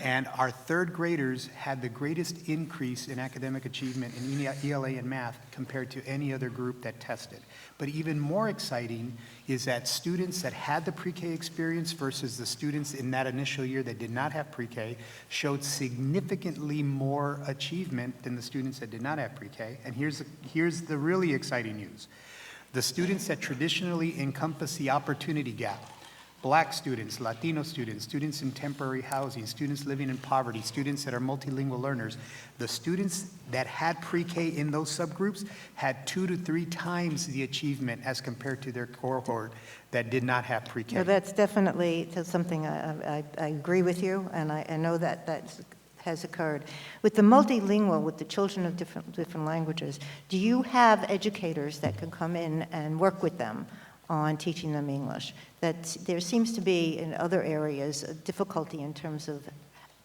And our 3rd graders had the greatest increase in academic achievement in ELA and math compared to any other group that tested. But even more exciting is that students that had the pre-K experience versus the students in that initial year that did not have pre-K showed significantly more achievement than the students that did not have pre-K. And here's the really exciting news. The students that traditionally encompass the opportunity gap, Black students, Latino students, students in temporary housing, students living in poverty, students that are multilingual learners, the students that had pre-K in those subgroups had 2 to 3 times the achievement as compared to their cohort that did not have pre-K. No, that's definitely something I agree with you, and I know that has occurred. With the multilingual, with the children of different languages, do you have educators that can come in and work with them on teaching them English? That there seems to be in other areas a difficulty in terms of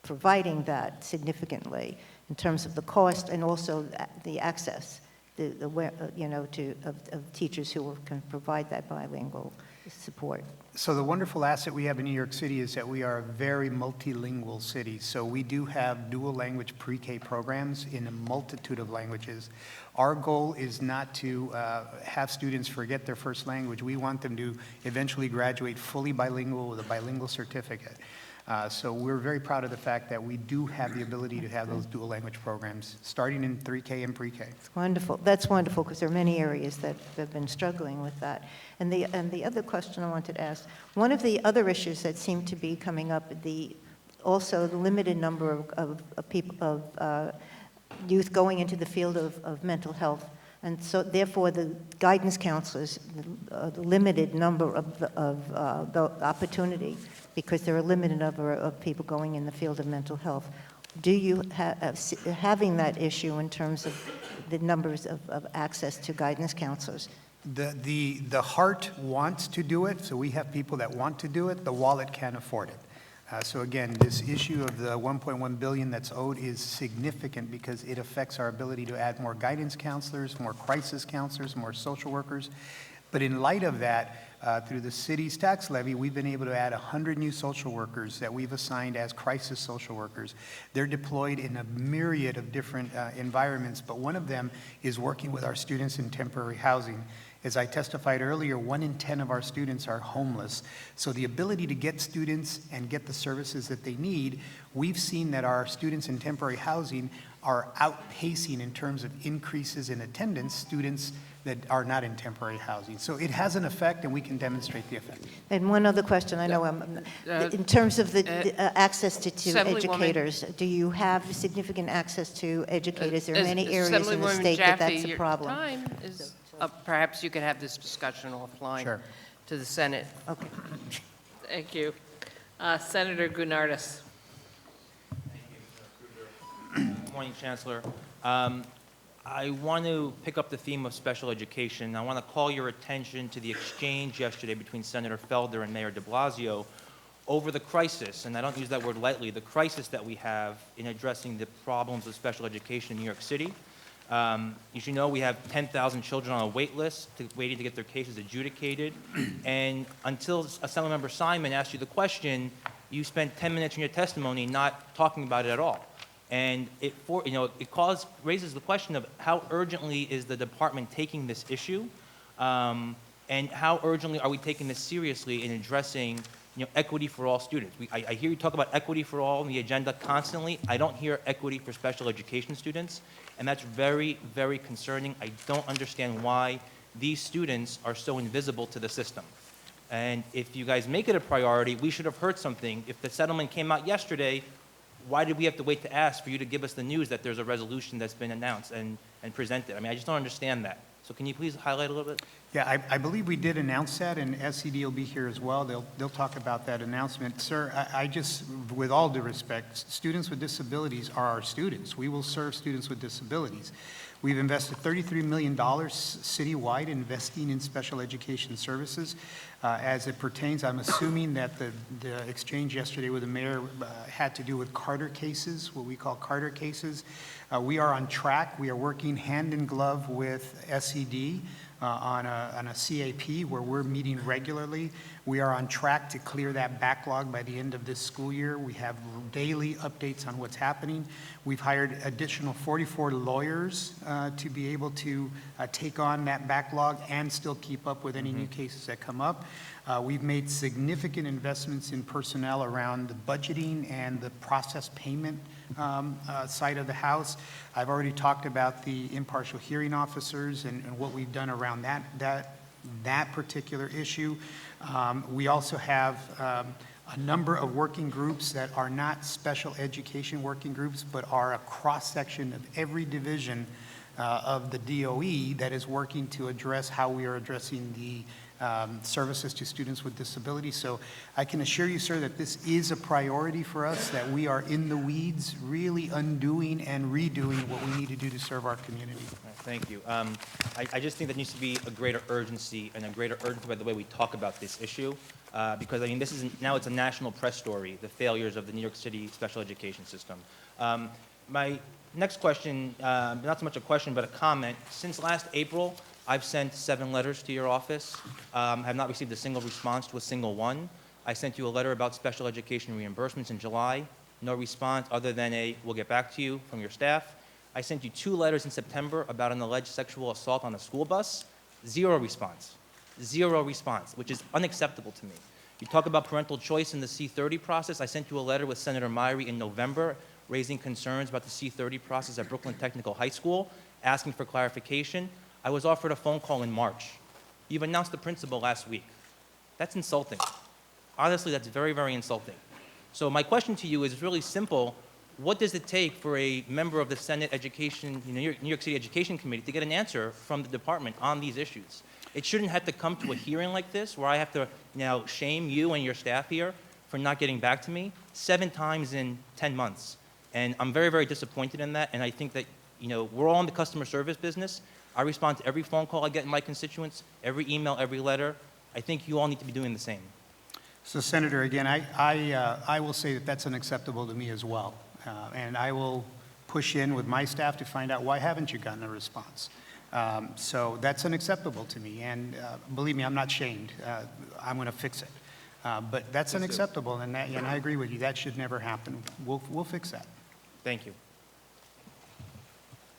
providing that significantly, in terms of the cost and also the access, of teachers who can provide that bilingual support. So the wonderful asset we have in New York City is that we are a very multilingual city. So we do have dual language pre-K programs in a multitude of languages. Our goal is not to have students forget their first language. We want them to eventually graduate fully bilingual with a bilingual certificate. So we're very proud of the fact that we do have the ability to have those dual language programs starting in 3K and pre-K. Wonderful. That's wonderful, because there are many areas that have been struggling with that. And the other question I wanted to ask, one of the other issues that seem to be coming up, also the limited number of youth going into the field of mental health. And so therefore the guidance counselors, the limited number of the opportunity, because there are a limited number of people going in the field of mental health. Do you having that issue in terms of the numbers of access to guidance counselors? The heart wants to do it, so we have people that want to do it. The wallet can't afford it. So again, this issue of the 1.1 billion that's owed is significant because it affects our ability to add more guidance counselors, more crisis counselors, more social workers. But in light of that, through the city's tax levy, we've been able to add 100 new social workers that we've assigned as crisis social workers. They're deployed in a myriad of different environments, but one of them is working with our students in temporary housing. As I testified earlier, 1 in 10 of our students are homeless. So the ability to get students and get the services that they need, we've seen that our students in temporary housing are outpacing in terms of increases in attendance students that are not in temporary housing. So it has an effect, and we can demonstrate the effect. And one other question, I know, in terms of the access to Assemblywoman- educators, do you have significant access to educators? There are many areas in the Assemblywoman state that Jaffe, that's a your problem. time is up. Perhaps you could have this discussion offline Sure. to the Senate. Okay. Thank you. Senator Gurnardis. Good morning, Chancellor. I want to pick up the theme of special education. I want to call your attention to the exchange yesterday between Senator Felder and Mayor de Blasio over the crisis, and I don't use that word lightly, the crisis that we have in addressing the problems of special education in New York City. As you know, we have 10,000 children on a wait list waiting to get their cases adjudicated, and until Assemblymember Simon asked you the question, you spent 10 minutes in your testimony not talking about it at all. And it raises the question of how urgently is the department taking this issue, and how urgently are we taking this seriously in addressing equity for all students. I hear you talk about equity for all in the agenda constantly. I don't hear equity for special education students, and that's very, very concerning. I don't understand why these students are so invisible to the system. And if you guys make it a priority, we should have heard something. If the settlement came out yesterday, why did we have to wait to ask for you to give us the news that there's a resolution that's been announced and presented? I mean, I just don't understand that. So can you please highlight a little bit? Yeah, I believe we did announce that, and SED will be here as well. They'll talk about that announcement. Sir, I just, with all due respect, students with disabilities are our students. We will serve students with disabilities. We've invested $33 million citywide investing in special education services. As it pertains, I'm assuming that the exchange yesterday with the mayor had to do with Carter cases, what we call Carter cases. We are on track. We are working hand in glove with SED on a CAP where we're meeting regularly. We are on track to clear that backlog by the end of this school year. We have daily updates on what's happening. We've hired additional 44 lawyers to be able to take on that backlog and still keep up with any new cases that come up. We've made significant investments in personnel around the budgeting and the process payment side of the house. I've already talked about the impartial hearing officers and what we've done around that particular issue. We also have a number of working groups that are not special education working groups, but are a cross-section of every division of the DOE that is working to address how we are addressing the services to students with disabilities. So I can assure you, sir, that this is a priority for us, that we are in the weeds, really undoing and redoing what we need to do to serve our community. Thank you. I just think there needs to be a greater urgency and a greater urgency by the way we talk about this issue, because I mean, now it's a national press story, the failures of the New York City special education system. My next question, not so much a question, but a comment. Since last April, I've sent 7 letters to your office. Have not received a single response to a single one. I sent you a letter about special education reimbursements in July. No response other than a, we'll get back to you from your staff. I sent you 2 letters in September about an alleged sexual assault on a school bus. 0 response. 0 response, which is unacceptable to me. You talk about parental choice in the C-30 process. I sent you a letter with Senator Myrie in November raising concerns about the C-30 process at Brooklyn Technical High School, asking for clarification. I was offered a phone call in March. You've announced the principal last week. That's insulting. Honestly, that's very, very insulting. So my question to you is really simple. What does it take for a member of the Senate Education, New York City Education Committee to get an answer from the department on these issues? It shouldn't have to come to a hearing like this where I have to now shame you and your staff here for not getting back to me 7 times in 10 months. And I'm very, very disappointed in that. And I think that, we're all in the customer service business. I respond to every phone call I get in my constituents, every email, every letter. I think you all need to be doing the same. So Senator, again, I will say that that's unacceptable to me as well. And I will push in with my staff to find out why haven't you gotten a response. So that's unacceptable to me. And believe me, I'm not shamed. I'm going to fix it. But that's unacceptable, and I agree with you. That should never happen. We'll fix that. Thank you.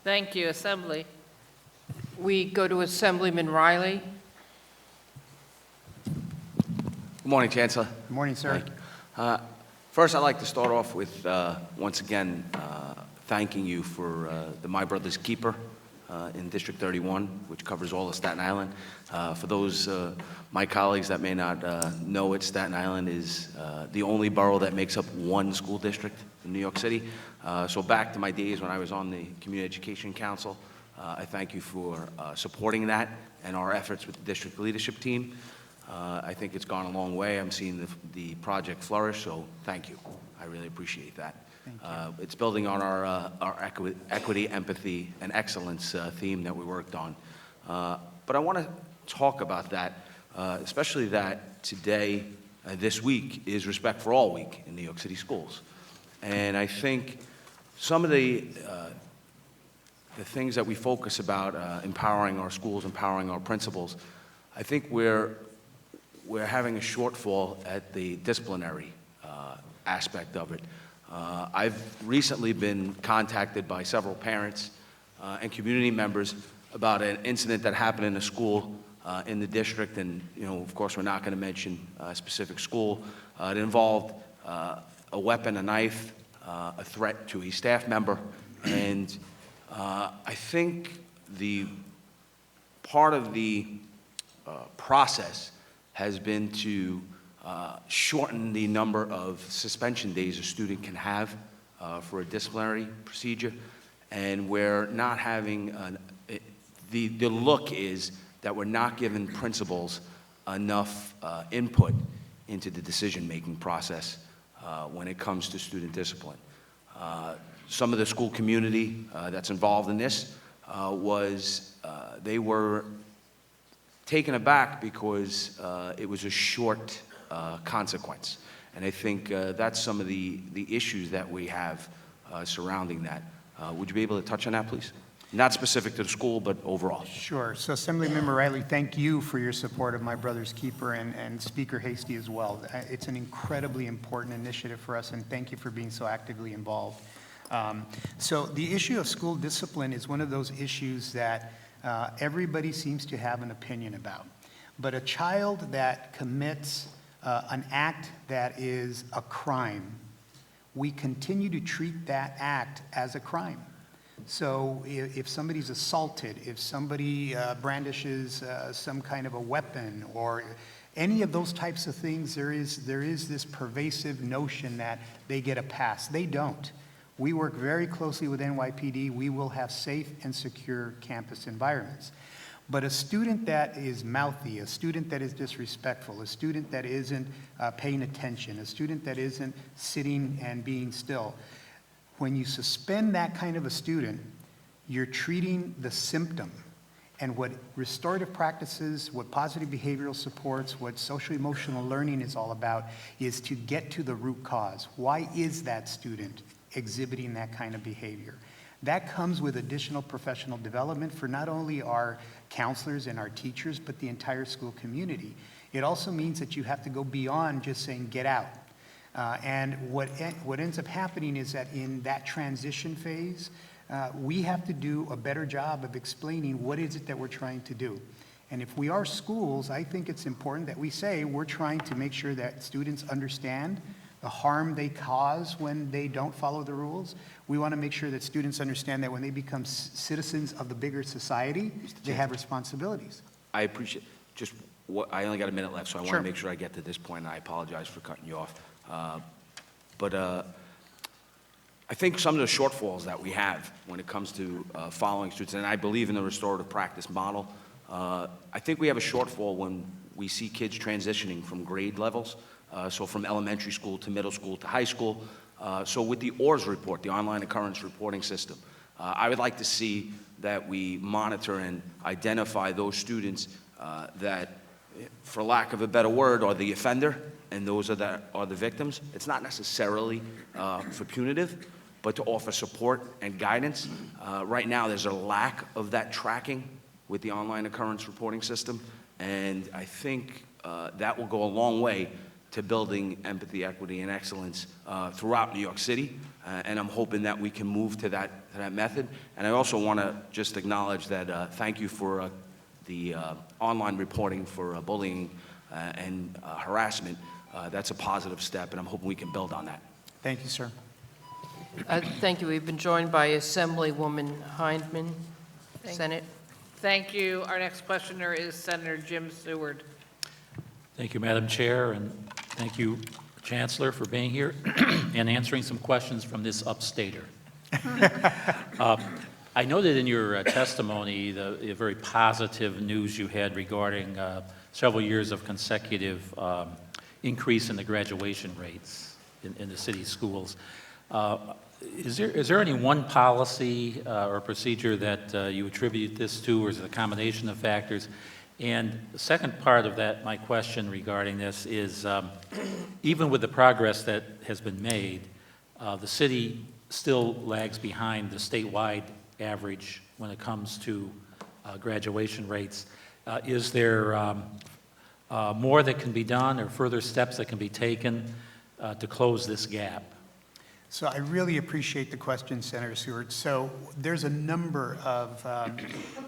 Thank you. Assembly. We go to Assemblyman Riley. Good morning, Chancellor. Good morning, sir. First, I'd like to start off with, once again, thanking you for the My Brother's Keeper in District 31, which covers all of Staten Island. For those my colleagues that may not know it, Staten Island is the only borough that makes up one school district in New York City. So back to my days when I was on the Community Education Council, I thank you for supporting that and our efforts with the district leadership team. I think it's gone a long way. I'm seeing the project flourish, so thank you. I really appreciate that. It's building on our equity, empathy, and excellence theme that we worked on. But I want to talk about that, especially that today, this week, is Respect for All Week in New York City schools. And I think some of the things that we focus about, empowering our schools, empowering our principals, I think we're having a shortfall at the disciplinary aspect of it. I've recently been contacted by several parents and community members about an incident that happened in a school in the district, and of course, we're not going to mention a specific school. It involved a weapon, a knife, a threat to a staff member, and I think the part of the process has been to shorten the number of suspension days a student can have for a disciplinary procedure, and we're not having the look is that we're not giving principals enough input into the decision-making process when it comes to student discipline. Some of the school community that's involved in this they were taken aback because it was a short consequence. And I think that's some of the issues that we have surrounding that. Would you be able to touch on that, please? Not specific to the school, but overall. Sure. So Assemblymember Riley, thank you for your support of My Brother's Keeper and Speaker Hasty as well. It's an incredibly important initiative for us, and thank you for being so actively involved. So the issue of school discipline is one of those issues that everybody seems to have an opinion about. But a child that commits an act that is a crime, we continue to treat that act as a crime. So if somebody's assaulted, if somebody brandishes some kind of a weapon or any of those types of things, there is this pervasive notion that they get a pass. They don't. We work very closely with NYPD. We will have safe and secure campus environments. But a student that is mouthy, a student that is disrespectful, a student that isn't paying attention, a student that isn't sitting and being still, when you suspend that kind of a student, you're treating the symptom. And what restorative practices, what positive behavioral supports, what social emotional learning is all about is to get to the root cause. Why is that student exhibiting that kind of behavior? That comes with additional professional development for not only our counselors and our teachers, but the entire school community. It also means that you have to go beyond just saying, get out. And what ends up happening is that in that transition phase, we have to do a better job of explaining what is it that we're trying to do. And if we are schools, I think it's important that we say we're trying to make sure that students understand the harm they cause when they don't follow the rules. We want to make sure that students understand that when they become citizens of the bigger society, they have responsibilities. I appreciate, I only got a minute left, so I want Sure. to make sure I get to this point, and I apologize for cutting you off. But I think some of the shortfalls that we have when it comes to following students, and I believe in the restorative practice model, I think we have a shortfall when we see kids transitioning from grade levels, so from elementary school to middle school to high school. So with the ORS report, the Online Occurrence Reporting System, I would like to see that we monitor and identify those students that for lack of a better word, are the offender, and those are the victims. It's not necessarily for punitive, but to offer support and guidance. Right now, there's a lack of that tracking with the online occurrence reporting system, and I think that will go a long way to building empathy, equity, and excellence throughout New York City, and I'm hoping that we can move to that method. And I also want to just acknowledge that thank you for the online reporting for bullying and harassment. That's a positive step, and I'm hoping we can build on that. Thank you, sir. Thank you. We've been joined by Assemblywoman Hindman, Senate. Thank you. Our next questioner is Senator Jim Seward. Thank you, Madam Chair, and thank you, Chancellor, for being here and answering some questions from this upstater. I noted in your testimony the very positive news you had regarding several years of consecutive increase in the graduation rates in the city schools. Is there any one policy or procedure that you attribute this to, or is it a combination of factors? And the second part of that, my question regarding this is, even with the progress that has been made, the city still lags behind the statewide average when it comes to graduation rates. Is there more that can be done or further steps that can be taken to close this gap? So I really appreciate the question, Senator Seward. So there's a number of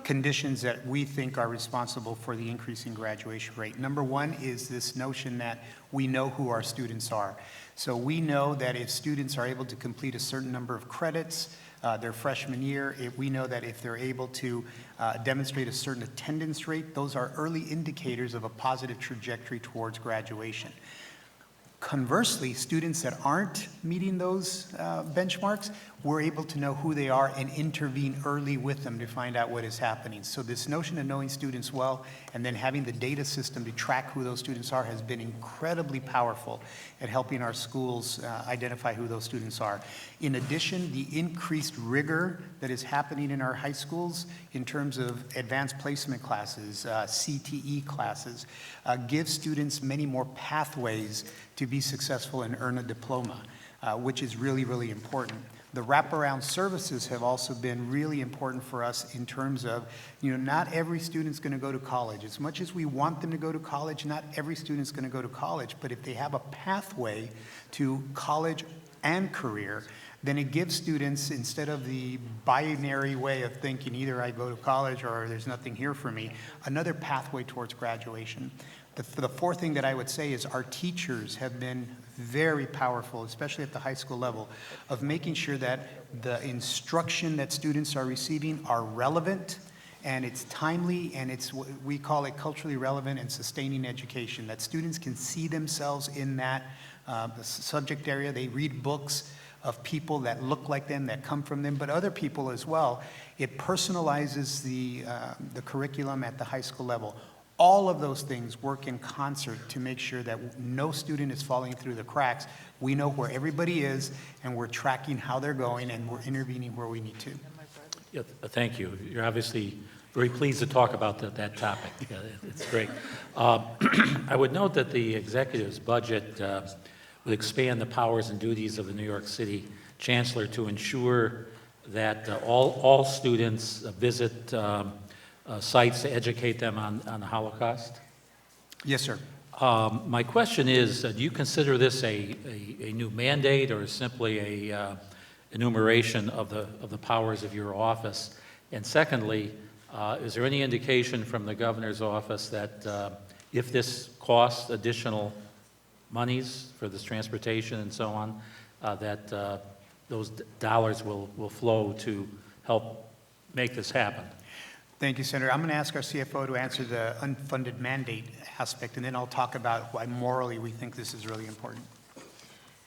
conditions that we think are responsible for the increase in graduation rate. Number one is this notion that we know who our students are. So we know that if students are able to complete a certain number of credits their freshman year, we know that if they're able to demonstrate a certain attendance rate, those are early indicators of a positive trajectory towards graduation. Conversely, students that aren't meeting those benchmarks, we're able to know who they are and intervene early with them to find out what is happening. So this notion of knowing students well and then having the data system to track who those students are has been incredibly powerful at helping our schools identify who those students are. In addition, the increased rigor that is happening in our high schools in terms of advanced placement classes, CTE classes, gives students many more pathways to be successful and earn a diploma, which is really, really important. The wraparound services have also been really important for us in terms of, not every student's going to go to college. As much as we want them to go to college, not every student's going to go to college, but if they have a pathway to college and career, then it gives students, instead of the binary way of thinking either I go to college or there's nothing here for me, another pathway towards graduation. The fourth thing that I would say is our teachers have been very powerful, especially at the high school level, of making sure that the instruction that students are receiving are relevant and it's timely and we call it culturally relevant and sustaining education, that students can see themselves in that subject area. They read books of people that look like them, that come from them, but other people as well. It personalizes the curriculum at the high school level. All of those things work in concert to make sure that no student is falling through the cracks. We know where everybody is, and we're tracking how they're going, and we're intervening where we need to. Yeah, thank you. You're obviously very pleased to talk about that topic. It's great. I would note that the executive's budget would expand the powers and duties of the New York City Chancellor to ensure that all students visit sites to educate them on the Holocaust? Yes, sir. My question is, do you consider this a new mandate or simply a enumeration of the powers of your office? And secondly, is there any indication from the governor's office that if this costs additional monies for this transportation and so on, that those dollars will flow to help make this happen? Thank you, Senator. I'm going to ask our CFO to answer the unfunded mandate aspect, and then I'll talk about why morally we think this is really important.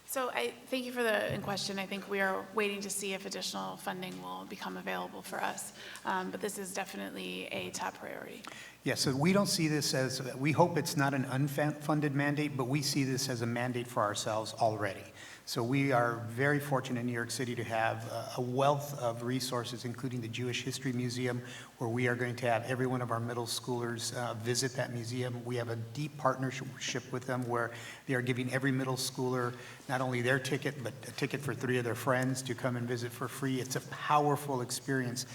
So I thank you for the question. I think we are waiting to see if additional funding will become available for us, but this is definitely a top priority. Yeah, so we don't see this as, we hope it's not an unfunded mandate, but we see this as a mandate for ourselves already. So we are very fortunate in New York City to have a wealth of resources, including the Jewish History Museum, where we are going to have every one of our middle schoolers visit that museum. We have a deep partnership with them where they are giving every middle schooler not only their ticket, but a ticket for 3 of their friends to come and visit for free. It's a powerful experience.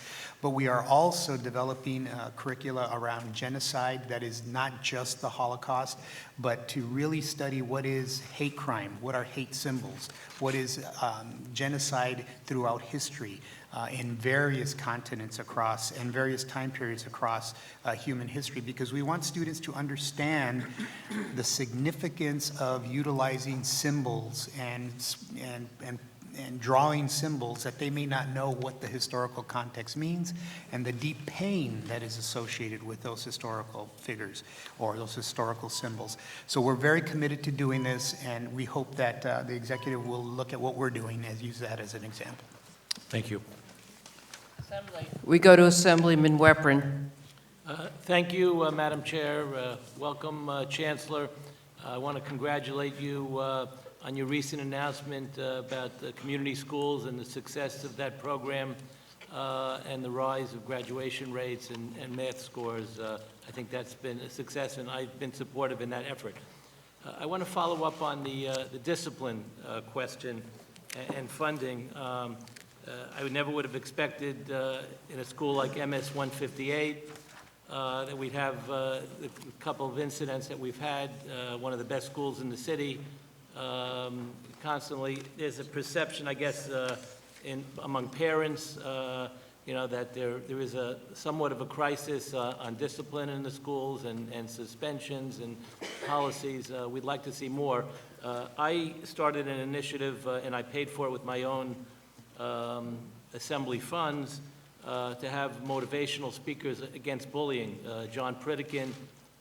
But we are also developing curricula around genocide that is not just the Holocaust, but to really study what is hate crime, what are hate symbols, what is genocide throughout history in various continents across and various time periods across human history, because we want students to understand the significance of utilizing symbols and drawing symbols that they may not know what the historical context means, and the deep pain that is associated with those historical figures or those historical symbols. So we're very committed to doing this, and we hope that the executive will look at what we're doing and use that as an example. Thank you. Assembly. We go to Assemblyman Weprin. Thank you, Madam Chair. Welcome, Chancellor. I want to congratulate you on your recent announcement about the community schools and the success of that program and the rise of graduation rates and math scores. I think that's been a success, and I've been supportive in that effort. I want to follow up on the discipline question and funding. I never would have expected in a school like MS 158 that we'd have a couple of incidents that we've had, one of the best schools in the city. Constantly, there's a perception, I guess, among parents, that there is somewhat of a crisis on discipline in the schools and suspensions and policies. We'd like to see more. I started an initiative, and I paid for it with my own assembly funds, to have motivational speakers against bullying. John Pritikin,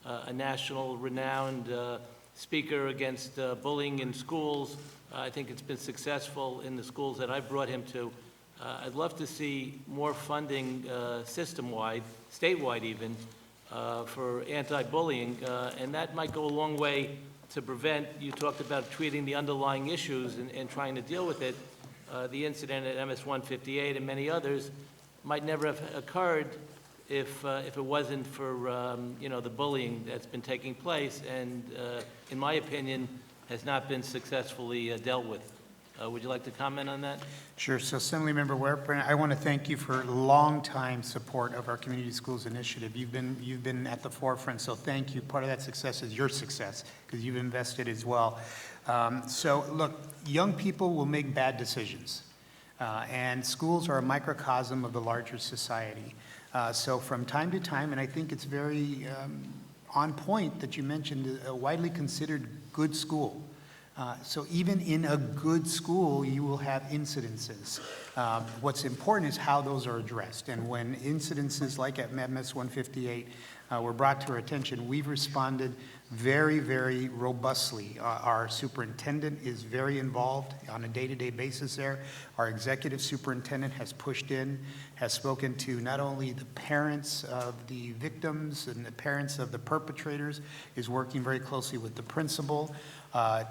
a national renowned speaker against bullying in schools. I think it's been successful in the schools that I've brought him to. I'd love to see more funding system-wide, statewide even, for anti-bullying, and that might go a long way to prevent, you talked about treating the underlying issues and trying to deal with it. The incident at MS 158 and many others might never have occurred if it wasn't for the bullying that's been taking place, and in my opinion, has not been successfully dealt with. Would you like to comment on that? Sure. So, Assemblymember Weprin, I want to thank you for long-time support of our Community Schools Initiative. You've been at the forefront, so thank you. Part of that success is your success, because you've invested as well. So, look, young people will make bad decisions, and schools are a microcosm of the larger society. So from time to time, and I think it's very on point that you mentioned a widely considered good school. So even in a good school, you will have incidences. What's important is how those are addressed. And when incidences like at MS 158 were brought to our attention, we've responded very, very robustly. Our superintendent is very involved on a day-to-day basis there. Our executive superintendent has pushed in, has spoken to not only the parents of the victims and the parents of the perpetrators, is working very closely with the principal.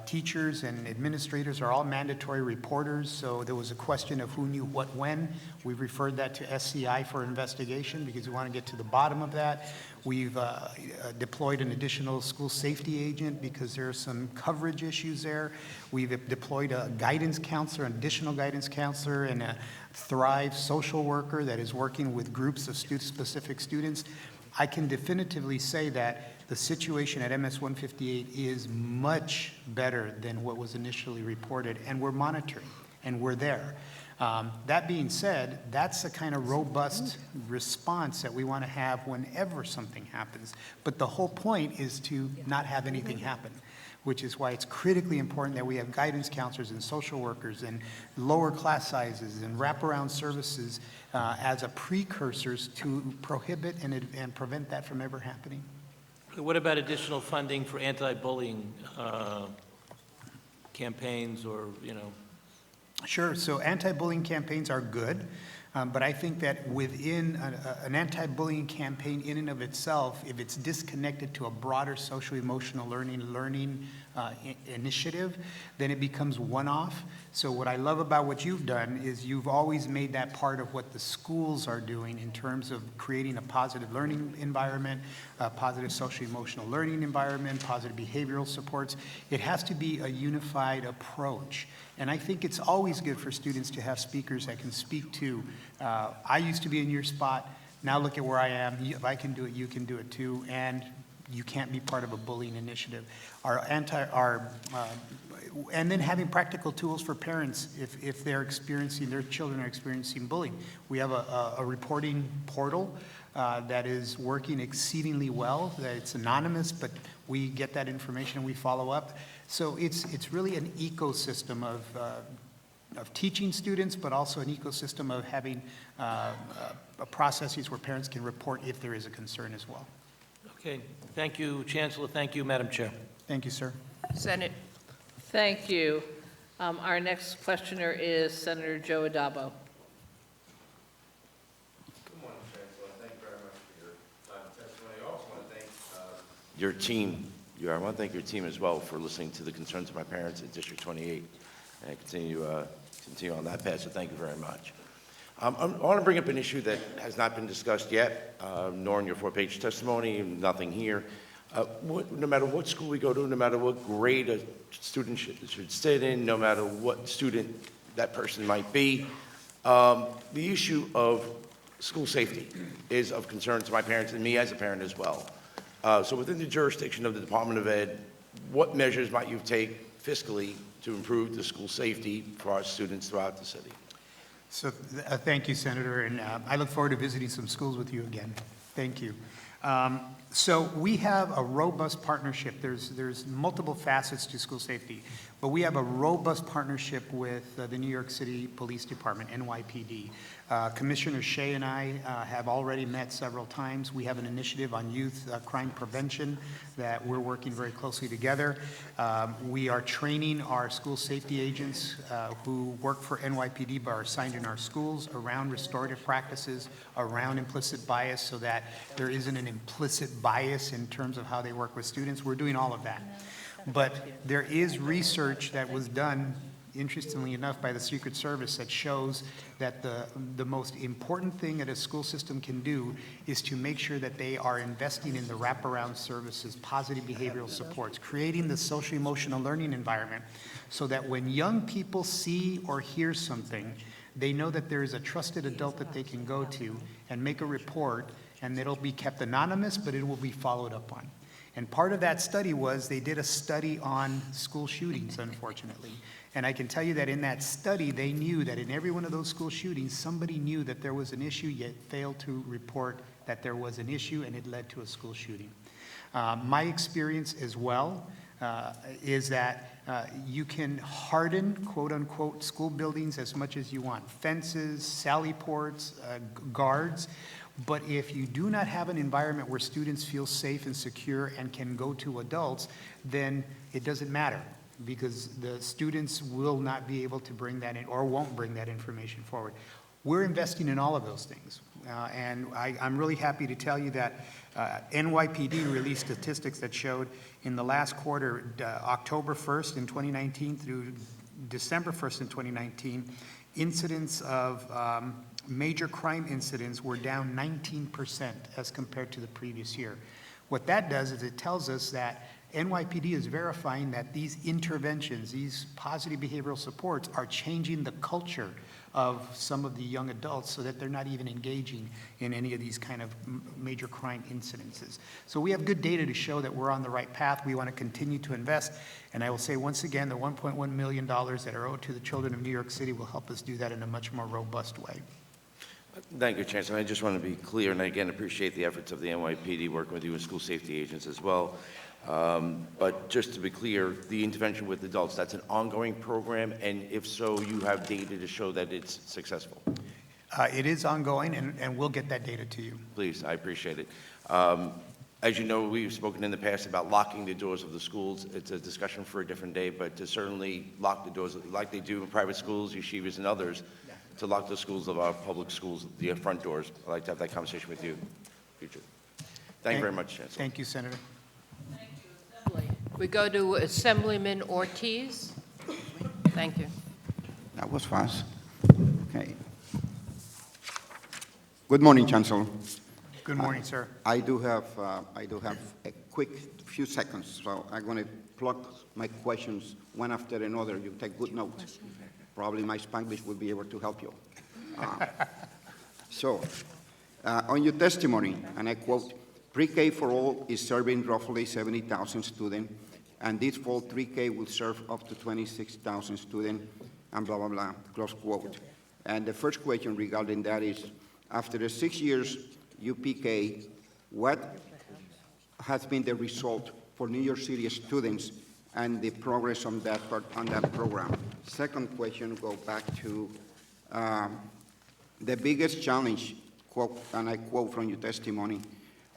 Teachers and administrators are all mandatory reporters, so there was a question of who knew what when. We've referred that to SCI for investigation because we want to get to the bottom of that. We've deployed an additional school safety agent because there are some coverage issues there. We've deployed a guidance counselor, an additional guidance counselor, and a Thrive social worker that is working with groups of specific students. I can definitively say that the situation at MS 158 is much better than what was initially reported, and we're monitoring, and we're there. That being said, that's the kind of robust response that we want to have whenever something happens. But the whole point is to not have anything happen, which is why it's critically important that we have guidance counselors and social workers and lower class sizes and wraparound services as a precursors to prohibit and prevent that from ever happening. What about additional funding for anti-bullying campaigns or, Sure. So anti-bullying campaigns are good, but I think that within an anti-bullying campaign in and of itself, if it's disconnected to a broader social-emotional learning initiative, then it becomes one-off. So what I love about what you've done is you've always made that part of what the schools are doing in terms of creating a positive learning environment, a positive social-emotional learning environment, positive behavioral supports. It has to be a unified approach. And I think it's always good for students to have speakers that can speak to, I used to be in your spot, now look at where I am. If I can do it, you can do it too. And you can't be part of a bullying initiative. And then having practical tools for parents if they're experiencing, their children are experiencing bullying. We have a reporting portal that is working exceedingly well. That it's anonymous, but we get that information and we follow up. So it's really an ecosystem of teaching students, but also an ecosystem of having processes where parents can report if there is a concern as well. Okay, thank you, Chancellor. Thank you, Madam Chair. Thank you, sir. Senate. Thank you. Our next questioner is Senator Joe Adabo. Good morning, Chancellor. Thank you very much for your testimony. I also want to thank your team. I want to thank your team as well for listening to the concerns of my parents in District 28 and continue on that path, so thank you very much. I want to bring up an issue that has not been discussed yet, nor in your 4-page testimony, nothing here. No matter what school we go to, no matter what grade a student should sit in, no matter what student that person might be, the issue of school safety is of concern to my parents and me as a parent as well. So within the jurisdiction of the Department of Ed, what measures might you take fiscally to improve the school safety for our students throughout the city? So thank you, Senator, and I look forward to visiting some schools with you again. Thank you. So we have a robust partnership. There's multiple facets to school safety, but we have a robust partnership with the New York City Police Department, NYPD. Commissioner Shea and I have already met several times. We have an initiative on youth crime prevention that we're working very closely together. We are training our school safety agents who work for NYPD but are assigned in our schools around restorative practices, around implicit bias, so that there isn't an implicit bias in terms of how they work with students. We're doing all of that. But there is research that was done, interestingly enough, by the Secret Service that shows that the most important thing that a school system can do is to make sure that they are investing in the wraparound services, positive behavioral supports, creating the social-emotional learning environment so that when young people see or hear something, they know that there is a trusted adult that they can go to and make a report, and it'll be kept anonymous, but it will be followed up on. And part of that study was they did a study on school shootings, unfortunately. And I can tell you that in that study, they knew that in every one of those school shootings, somebody knew that there was an issue, yet failed to report that there was an issue, and it led to a school shooting. My experience as well is that you can harden, quote-unquote, school buildings as much as you want. Fences, sally ports, guards. But if you do not have an environment where students feel safe and secure and can go to adults, then it doesn't matter, because the students will not be able to bring that in or won't bring that information forward. We're investing in all of those things. And I'm really happy to tell you that NYPD released statistics that showed in the last quarter, October 1st in 2019 through December 1st in 2019, incidents of major crime incidents were down 19% as compared to the previous year. What that does is it tells us that NYPD is verifying that these interventions, these positive behavioral supports, are changing the culture of some of the young adults so that they're not even engaging in any of these kind of major crime incidences. So we have good data to show that we're on the right path. We want to continue to invest. And I will say once again, the $1.1 million that are owed to the children of New York City will help us do that in a much more robust way. Thank you, Chancellor. I just want to be clear, and I again appreciate the efforts of the NYPD working with you and school safety agents as well. But just to be clear, the intervention with adults, that's an ongoing program, and if so, you have data to show that it's successful? It is ongoing, and we'll get that data to you. Please, I appreciate it. As you know, we've spoken in the past about locking the doors of the schools. It's a discussion for a different day, but to certainly lock the doors like they do in private schools, yeshivas, and others, to lock the schools of our public schools, the front doors. I'd like to have that conversation with you in the future. Thank you very much, Chancellor. Thank you, Senator. Thank you, Assembly. We go to Assemblyman Ortiz. Thank you. That was fast. Okay. Good morning, Chancellor. Good morning, sir. I do have a quick few seconds, so I'm going to plug my questions one after another. You take good notes. Probably my Spanglish will be able to help you. On your testimony, and I quote, "Pre-K for all is serving roughly 70,000 students, and this fall 3K will serve up to 26,000 students, and blah, blah, blah," close quote. And the first question regarding that is, after the 6 years UPK, what has been the result for New York City students and the progress on that program? Second question, go back to the biggest challenge, quote, and I quote from your testimony,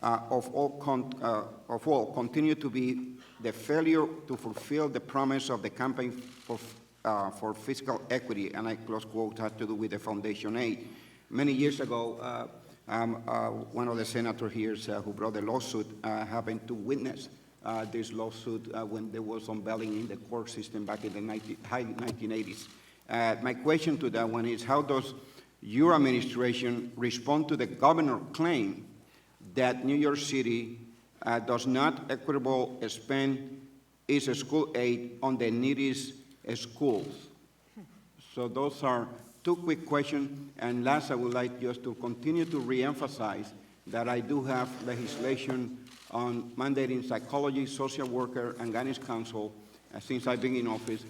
of all continue to be the failure to fulfill the promise of the campaign for fiscal equity, and I close quote, had to do with the Foundation aid. Many years ago, one of the senators here who brought the lawsuit happened to witness this lawsuit when there was unveiling in the court system back in the high 1980s. My question to that one is, how does your administration respond to the governor's claim that New York City does not equitably spend its school aid on the neediest schools? So those are two quick questions. And last, I would like just to continue to reemphasize that I do have legislation on mandating psychology, social worker, and guidance counsel since I've been in office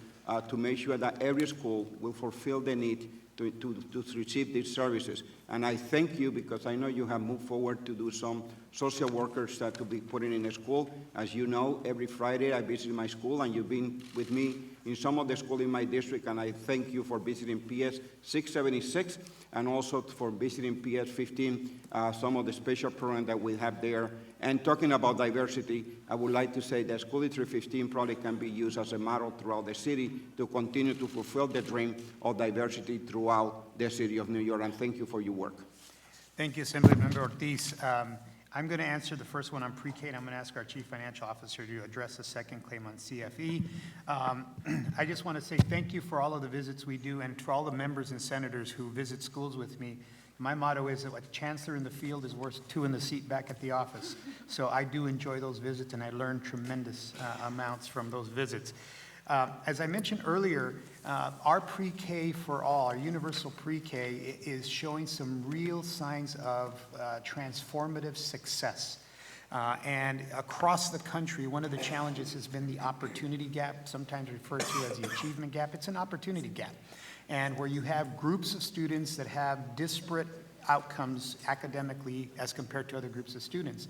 to make sure that every school will fulfill the need to receive these services. And I thank you because I know you have moved forward to do some social workers to be put in a school. As you know, every Friday I visit my school, and you've been with me in some of the schools in my district, and I thank you for visiting PS 676 and also for visiting PS 15, some of the special programs that we have there. And talking about diversity, I would like to say that School District 15 probably can be used as a model throughout the city to continue to fulfill the dream of diversity throughout the city of New York, and thank you for your work. Thank you, Assemblymember Ortiz. I'm going to answer the first one on pre-K, and I'm going to ask our Chief Financial Officer to address the second claim on CFE. I just want to say thank you for all of the visits we do, and for all the members and senators who visit schools with me. My motto is that a chancellor in the field is worth two in the seat back at the office. So I do enjoy those visits, and I learn tremendous amounts from those visits. As I mentioned earlier, our pre-K for all, our universal pre-K, is showing some real signs of transformative success. And across the country, one of the challenges has been the opportunity gap, sometimes referred to as the achievement gap. It's an opportunity gap, and where you have groups of students that have disparate outcomes academically as compared to other groups of students.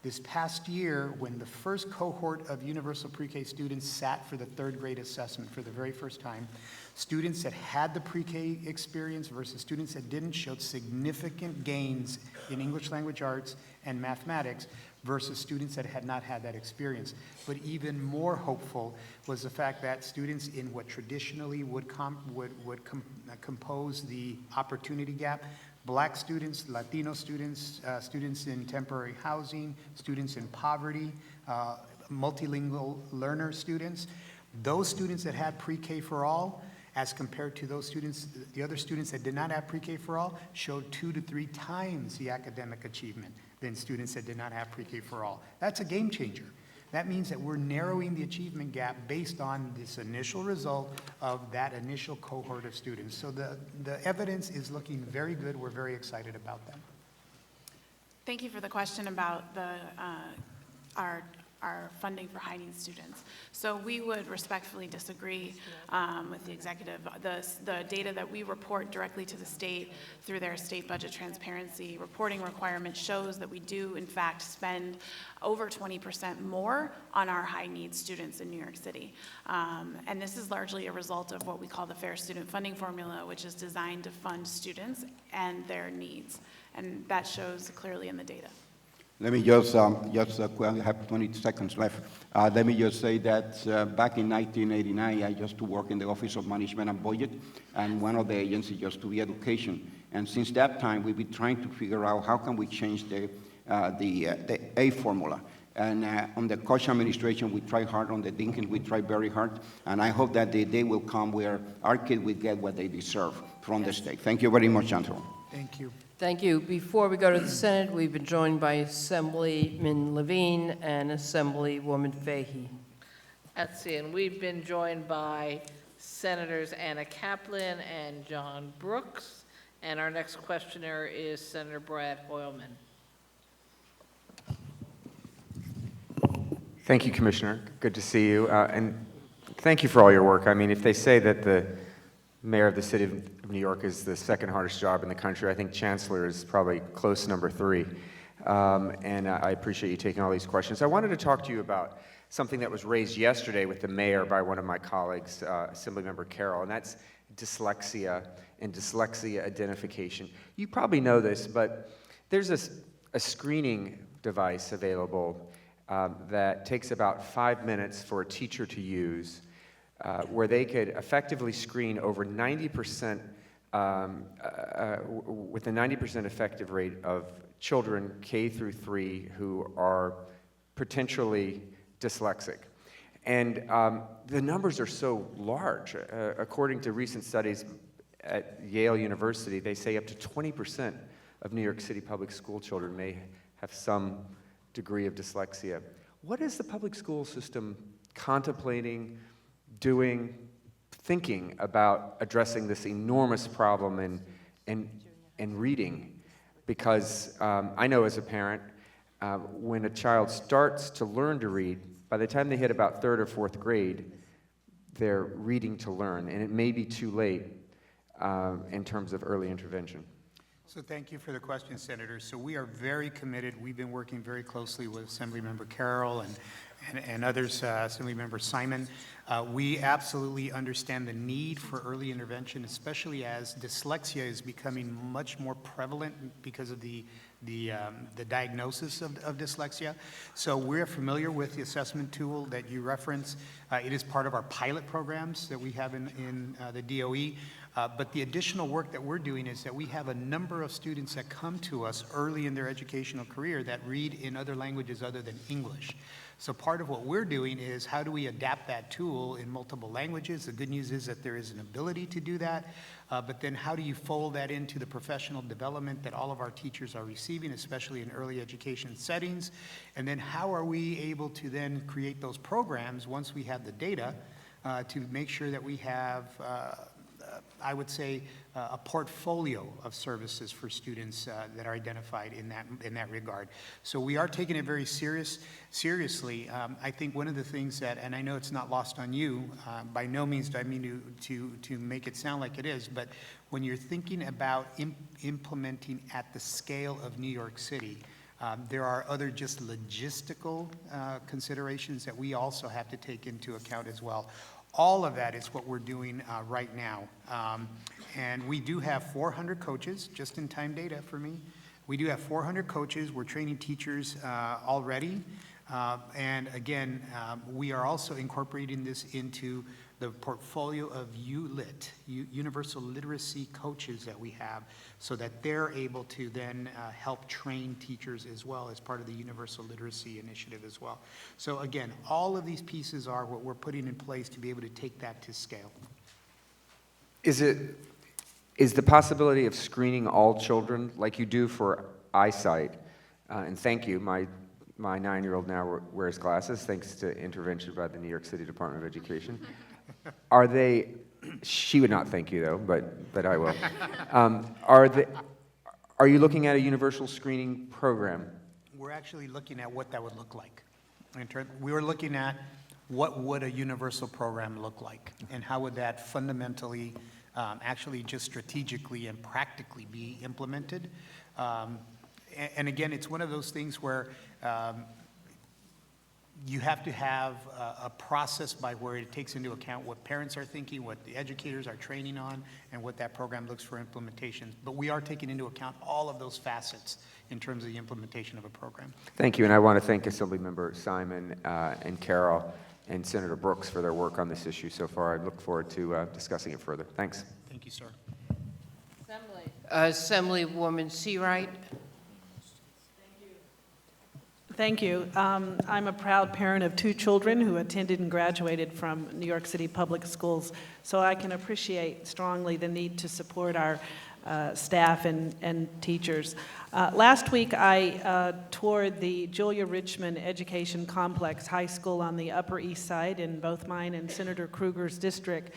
This past year, when the first cohort of universal pre-K students sat for the third grade assessment for the very first time, students that had the pre-K experience versus students that didn't showed significant gains in English language arts and mathematics versus students that had not had that experience. But even more hopeful was the fact that students in what traditionally would compose the opportunity gap, Black students, Latino students, students in temporary housing, students in poverty, multilingual learner students, those students that had pre-K for all, as compared to those students, the other students that did not have pre-K for all, showed 2 to 3 times the academic achievement than students that did not have pre-K for all. That's a game changer. That means that we're narrowing the achievement gap based on this initial result of that initial cohort of students. So the evidence is looking very good. We're very excited about that. Thank you for the question about the, our funding for high needs students. So we would respectfully disagree with the executive. The data that we report directly to the state through their state budget transparency reporting requirement shows that we do in fact spend over 20% more on our high needs students in New York City. And this is largely a result of what we call the Fair Student Funding Formula, which is designed to fund students and their needs. And that shows clearly in the data. Let me just I have 20 seconds left. Let me just say that back in 1989, I used to work in the Office of Management and Budget, and one of the agencies used to be education. And since that time, we've been trying to figure out how can we change the A formula. And on the Koch administration, we try hard. On the Dinkins, we try very hard. And I hope that the day will come where our kids will get what they deserve from the state. Thank you very much, Chancellor. Thank you. Thank you. Before we go to the Senate, we've been joined by Assemblyman Levine and Assemblywoman Fahey. Let's see, and we've been joined by Senators Anna Kaplan and John Brooks. And our next questioner is Senator Brad Hoylman. Thank you, Commissioner. Good to see you. And thank you for all your work. I mean, if they say that the mayor of the city of New York is the second hardest job in the country, I think Chancellor is probably close number 3. And I appreciate you taking all these questions. I wanted to talk to you about something that was raised yesterday with the mayor by one of my colleagues, Assemblymember Carroll, and that's dyslexia and dyslexia identification. You probably know this, but there's a screening device available that takes about 5 minutes for a teacher to use, where they could effectively screen over 90%, with a 90% effective rate of children K through 3 who are potentially dyslexic. And the numbers are so large. According to recent studies at Yale University, they say up to 20% of New York City public school children may have some degree of dyslexia. What is the public school system contemplating, doing, thinking about addressing this enormous problem in reading? Because I know as a parent, when a child starts to learn to read, by the time they hit about 3rd or 4th grade, they're reading to learn, and it may be too late in terms of early intervention. So thank you for the question, Senator. So we are very committed. We've been working very closely with Assemblymember Carroll and others, Assemblymember Simon. We absolutely understand the need for early intervention, especially as dyslexia is becoming much more prevalent because of the diagnosis of dyslexia. So we're familiar with the assessment tool that you reference. It is part of our pilot programs that we have in the DOE. But the additional work that we're doing is that we have a number of students that come to us early in their educational career that read in other languages other than English. So part of what we're doing is how do we adapt that tool in multiple languages? The good news is that there is an ability to do that, but then how do you fold that into the professional development that all of our teachers are receiving, especially in early education settings? And then how are we able to then create those programs once we have the data to make sure that we have I would say, a portfolio of services for students that are identified in that regard. So we are taking it very seriously. I think one of the things that, and I know it's not lost on you, by no means do I mean to make it sound like it is, but when you're thinking about implementing at the scale of New York City, there are other just logistical considerations that we also have to take into account as well. All of that is what we're doing right now. And we do have 400 coaches, just-in-time data for me. We do have 400 coaches. We're training teachers already. And again, we are also incorporating this into the portfolio of ULIT, Universal Literacy Coaches that we have, so that they're able to then help train teachers as well as part of the Universal Literacy Initiative as well. So again, all of these pieces are what we're putting in place to be able to take that to scale. Is the possibility of screening all children like you do for eyesight, and thank you, my 9-year-old now wears glasses thanks to intervention by the New York City Department of Education. Are they, she would not thank you though, but I will. Are you looking at a universal screening program? We're actually looking at what that would look like. We were looking at what would a universal program look like, and how would that fundamentally, actually just strategically and practically be implemented. And again, it's one of those things where you have to have a process by where it takes into account what parents are thinking, what the educators are training on, and what that program looks for implementation. But we are taking into account all of those facets in terms of the implementation of a program. Thank you, and I want to thank Assemblymember Simon and Carroll and Senator Brooks for their work on this issue so far. I look forward to discussing it further. Thanks. Thank you, sir. Assembly. Assemblywoman Seawright. Thank you. I'm a proud parent of 2 children who attended and graduated from New York City Public Schools, so I can appreciate strongly the need to support our staff and teachers. Last week, I toured the Julia Richmond Education Complex High School on the Upper East Side in both mine and Senator Kruger's district.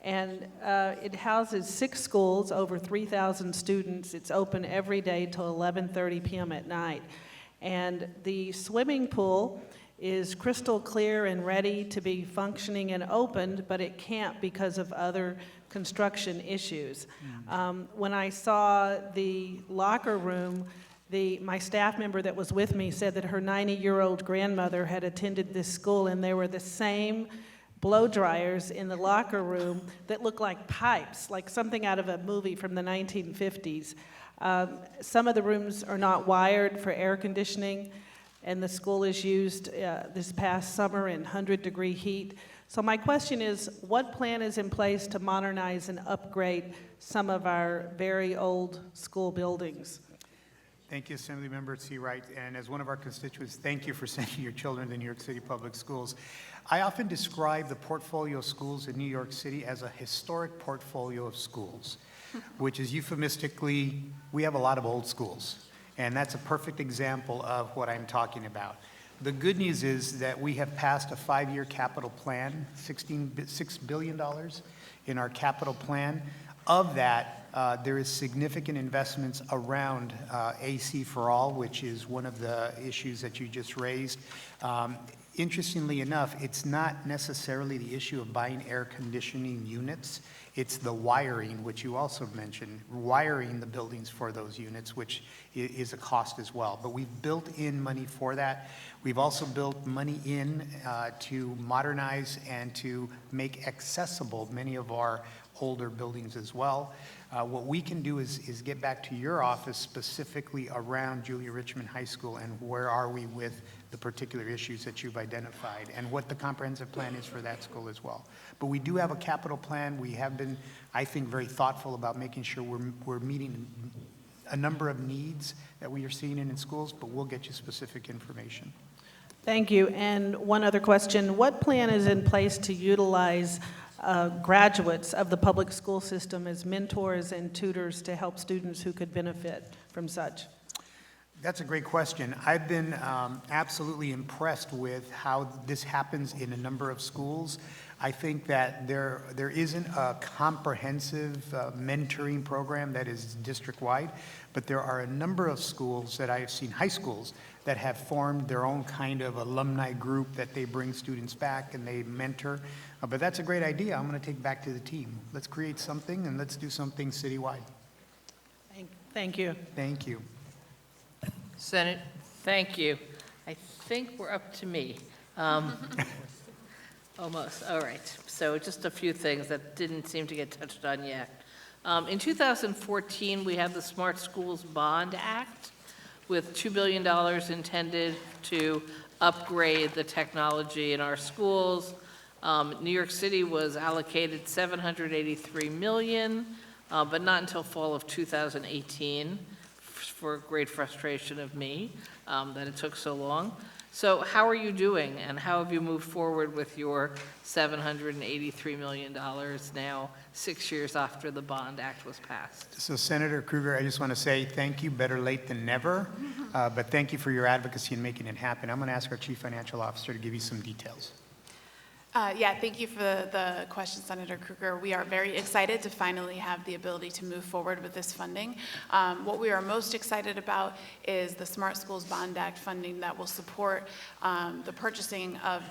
And it houses 6 schools, over 3,000 students. It's open every day till 11:30 p.m. at night. And the swimming pool is crystal clear and ready to be functioning and opened, but it can't because of other construction issues. When I saw the locker room, my staff member that was with me said that her 90-year-old grandmother had attended this school, and there were the same blow dryers in the locker room that looked like pipes, like something out of a movie from the 1950s. Some of the rooms are not wired for air conditioning, and the school is used this past summer in 100-degree heat. So my question is, what plan is in place to modernize and upgrade some of our very old school buildings? Thank you, Assemblymember Seawright. And as one of our constituents, thank you for sending your children to New York City Public Schools. I often describe the portfolio of schools in New York City as a historic portfolio of schools, which is euphemistically, we have a lot of old schools. And that's a perfect example of what I'm talking about. The good news is that we have passed a 5-year capital plan, $6 billion in our capital plan. Of that, there is significant investments around AC for All, which is one of the issues that you just raised. Interestingly enough, it's not necessarily the issue of buying air conditioning units. It's the wiring, which you also mentioned, wiring the buildings for those units, which is a cost as well. But we've built in money for that. We've also built money in to modernize and to make accessible many of our older buildings as well. What we can do is get back to your office specifically around Julia Richmond High School and where are we with the particular issues that you've identified and what the comprehensive plan is for that school as well. But we do have a capital plan. We have been, I think, very thoughtful about making sure we're meeting a number of needs that we are seeing in schools, but we'll get you specific information. Thank you. And one other question. What plan is in place to utilize graduates of the public school system as mentors and tutors to help students who could benefit from such? That's a great question. I've been absolutely impressed with how this happens in a number of schools. I think that there isn't a comprehensive mentoring program that is district-wide, but there are a number of schools that I have seen, high schools, that have formed their own kind of alumni group that they bring students back and they mentor. But that's a great idea. I'm going to take back to the team. Let's create something and let's do something citywide. Thank you. Thank you. Senate. Thank you. I think we're up to me. Almost, all right. So just a few things that didn't seem to get touched on yet. In 2014, we had the Smart Schools Bond Act with $2 billion intended to upgrade the technology in our schools. New York City was allocated $783 million, but not until fall of 2018, for great frustration of me that it took so long. So how are you doing, and how have you moved forward with your $783 million now, 6 years after the Bond Act was passed? So Senator Kruger, I just want to say thank you, better late than never, but thank you for your advocacy in making it happen. I'm going to ask our Chief Financial Officer to give you some details. Yeah, thank you for the question, Senator Kruger. We are very excited to finally have the ability to move forward with this funding. What we are most excited about is the Smart Schools Bond Act funding that will support the purchasing of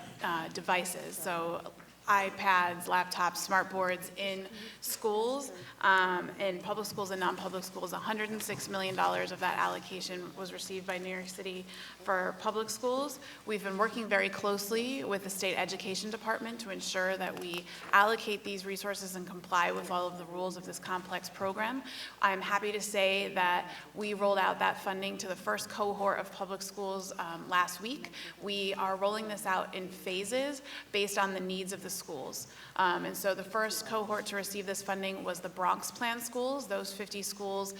devices. So iPads, laptops, smart boards in schools, in public schools and non-public schools. $106 million of that allocation was received by New York City for public schools. We've been working very closely with the State Education Department to ensure that we allocate these resources and comply with all of the rules of this complex program. I'm happy to say that we rolled out that funding to the first cohort of public schools last week. We are rolling this out in phases based on the needs of the schools. And so the first cohort to receive this funding was the Bronx Plan schools. Those 50 schools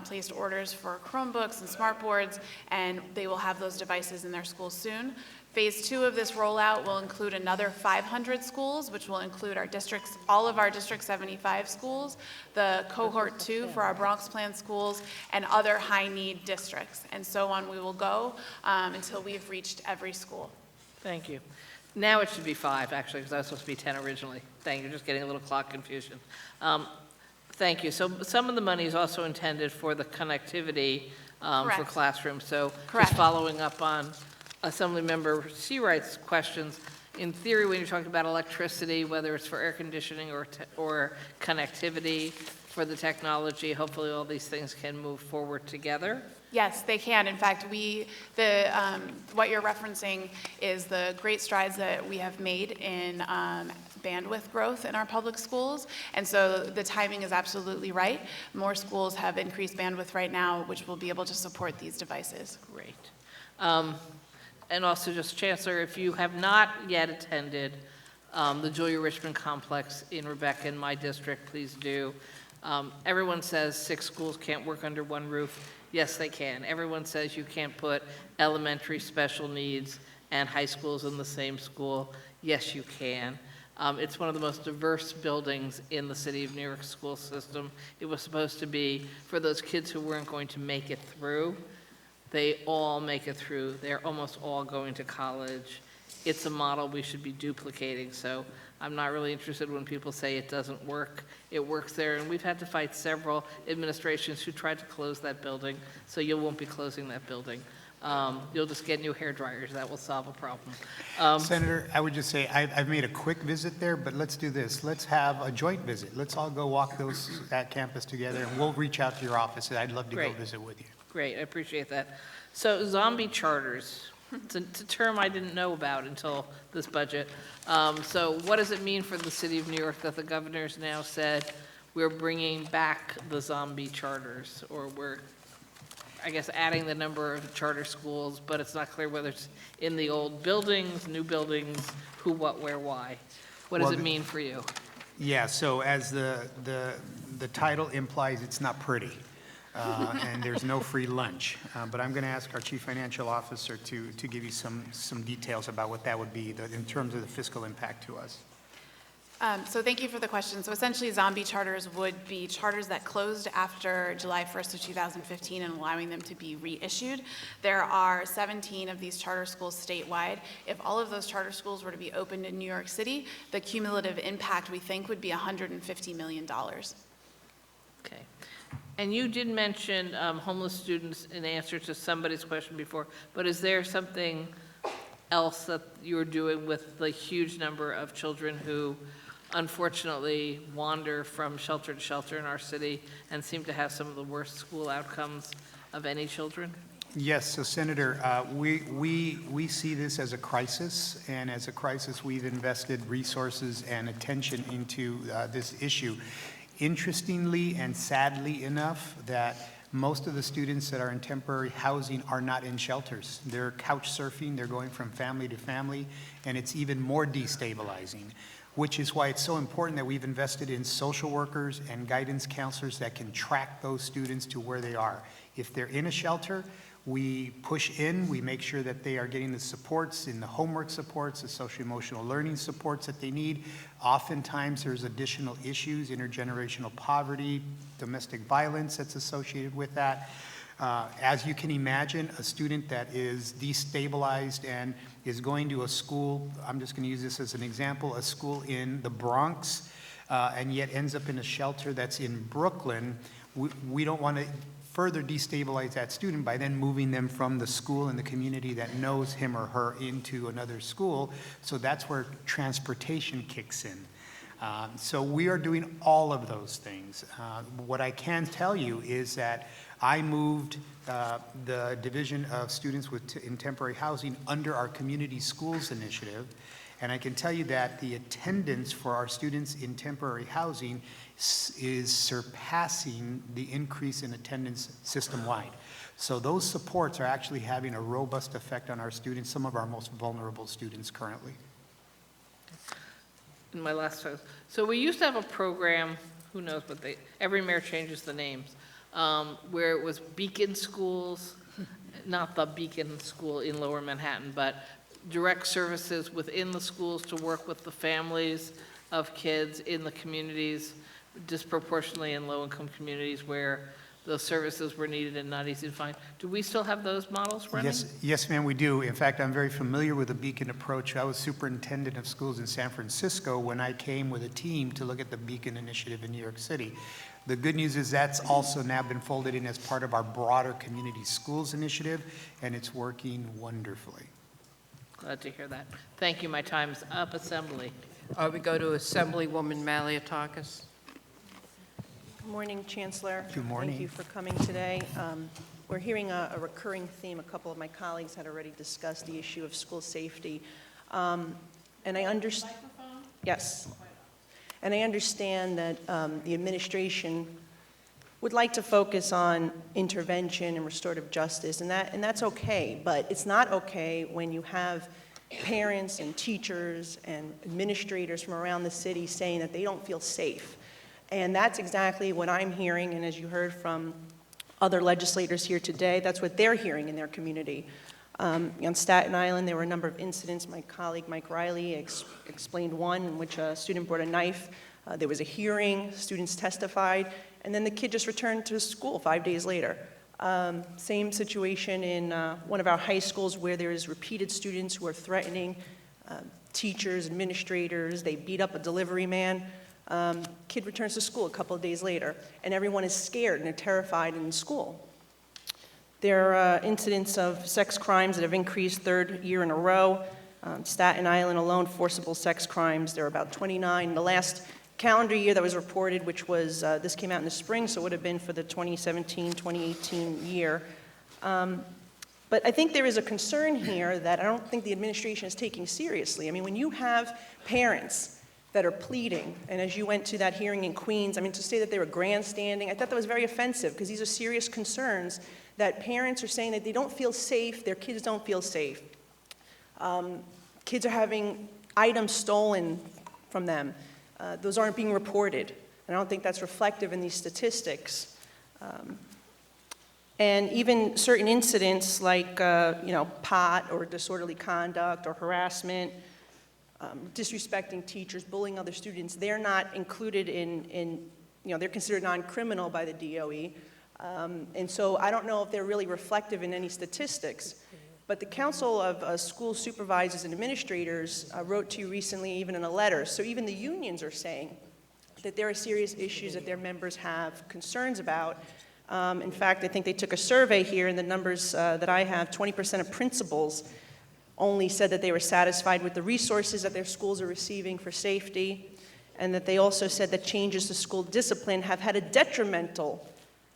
placed orders for Chromebooks and smartboards, and they will have those devices in their schools soon. Phase 2 of this rollout will include another 500 schools, which will include our districts, all of our District 75 schools, the cohort 2 for our Bronx Plan schools, and other high-need districts. And so on we will go until we've reached every school. Thank you. Now it should be 5, actually, because I was supposed to be 10 originally. Thank you, just getting a little clock confusion. Thank you. So some of the money is also intended for the connectivity for Correct. classrooms. So Correct. just following up on Assemblymember Seawright's questions, in theory, when you're talking about electricity, whether it's for air conditioning or connectivity for the technology, hopefully all these things can move forward together. Yes, they can. In fact, what you're referencing is the great strides that we have made in bandwidth growth in our public schools. And so the timing is absolutely right. More schools have increased bandwidth right now, which will be able to support these devices. Great. And also, just Chancellor, if you have not yet attended the Julia Richmond Complex in Rebecca, in my district, please do. Everyone says 6 schools can't work under one roof. Yes, they can. Everyone says you can't put elementary special needs and high schools in the same school. Yes, you can. It's one of the most diverse buildings in the City of New York school system. It was supposed to be for those kids who weren't going to make it through. They all make it through. They're almost all going to college. It's a model we should be duplicating, so I'm not really interested when people say it doesn't work. It works there, and we've had to fight several administrations who tried to close that building, so you won't be closing that building. You'll just get new hair dryers. That will solve a problem. Senator, I would just say, I've made a quick visit there, but let's do this. Let's have a joint visit. Let's all go walk that campus together, and we'll reach out to your office. I'd love to go Great. visit with you. Great, I appreciate that. So zombie charters, it's a term I didn't know about until this budget. So what does it mean for the City of New York that the governor's now said we're bringing back the zombie charters, or we're, I guess, adding the number of charter schools, but it's not clear whether it's in the old buildings, new buildings, who, what, where, why? What does it mean for you? Yeah, so as the title implies, it's not pretty. And there's no free lunch. But I'm going to ask our Chief Financial Officer to give you some details about what that would be in terms of the fiscal impact to us. So thank you for the question. So essentially, zombie charters would be charters that closed after July 1st of 2015 and allowing them to be reissued. There are 17 of these charter schools statewide. If all of those charter schools were to be opened in New York City, the cumulative impact, we think, would be $150 million. Okay. And you did mention homeless students in answer to somebody's question before, but is there something else that you're doing with the huge number of children who unfortunately wander from shelter to shelter in our city and seem to have some of the worst school outcomes of any children? Yes, so Senator, we see this as a crisis, and as a crisis, we've invested resources and attention into this issue. Interestingly and sadly enough, that most of the students that are in temporary housing are not in shelters. They're couch surfing, they're going from family to family, and it's even more destabilizing, which is why it's so important that we've invested in social workers and guidance counselors that can track those students to where they are. If they're in a shelter, we push in, we make sure that they are getting the supports, in the homework supports, the social-emotional learning supports that they need. Oftentimes, there's additional issues, intergenerational poverty, domestic violence that's associated with that. As you can imagine, a student that is destabilized and is going to a school, I'm just going to use this as an example, a school in the Bronx, and yet ends up in a shelter that's in Brooklyn, we don't want to further destabilize that student by then moving them from the school and the community that knows him or her into another school. So that's where transportation kicks in. So we are doing all of those things. What I can tell you is that I moved the Division of Students in Temporary Housing under our Community Schools Initiative, and I can tell you that the attendance for our students in temporary housing is surpassing the increase in attendance system-wide. So those supports are actually having a robust effect on our students, some of our most vulnerable students currently. in my last, so we used to have a program, who knows, but every mayor changes the names, where it was Beacon Schools, not the Beacon School in Lower Manhattan, but direct services within the schools to work with the families of kids in the communities, disproportionately in low-income communities where those services were needed and not easy to find. Do we still have those models running? Yes, ma'am, we do. In fact, I'm very familiar with the Beacon approach. I was superintendent of schools in San Francisco when I came with a team to look at the Beacon initiative in New York City. The good news is that's also now been folded in as part of our broader community schools initiative, and it's working wonderfully. Glad to hear that. Thank you. My time's up. Assembly. We go to Assemblywoman Malliotakis. Good morning, Chancellor. Good morning. Thank you for coming today. We're hearing a recurring theme. A couple of my colleagues had already discussed the issue of school safety. And I understand. Yes. And I understand that the administration would like to focus on intervention and restorative justice, and that's okay, but it's not okay when you have parents and teachers and administrators from around the city saying that they don't feel safe. And that's exactly what I'm hearing, and as you heard from other legislators here today, that's what they're hearing in their community. On Staten Island, there were a number of incidents. My colleague Mike Riley explained one in which a student brought a knife. There was a hearing, students testified, and then the kid just returned to school 5 days later. Same situation in one of our high schools where there is repeated students who are threatening teachers, administrators. They beat up a delivery man. Kid returns to school a couple of days later, and everyone is scared and they're terrified in school. There are incidents of sex crimes that have increased third year in a row. Staten Island alone, forcible sex crimes, there are about 29. The last calendar year that was reported, which was, this came out in the spring, so it would have been for the 2017-2018 year. But I think there is a concern here that I don't think the administration is taking seriously. I mean, when you have parents that are pleading, and as you went to that hearing in Queens, I mean, to say that they were grandstanding, I thought that was very offensive, because these are serious concerns that parents are saying that they don't feel safe, their kids don't feel safe. Kids are having items stolen from them. Those aren't being reported, and I don't think that's reflective in these statistics. And even certain incidents like, pot or disorderly conduct or harassment, disrespecting teachers, bullying other students, they're not included in they're considered non-criminal by the DOE. And so I don't know if they're really reflective in any statistics. But the Council of School Supervisors and Administrators wrote to you recently, even in a letter. So even the unions are saying that there are serious issues that their members have concerns about. In fact, I think they took a survey here, and the numbers that I have, 20% of principals only said that they were satisfied with the resources that their schools are receiving for safety, and that they also said that changes to school discipline have had a detrimental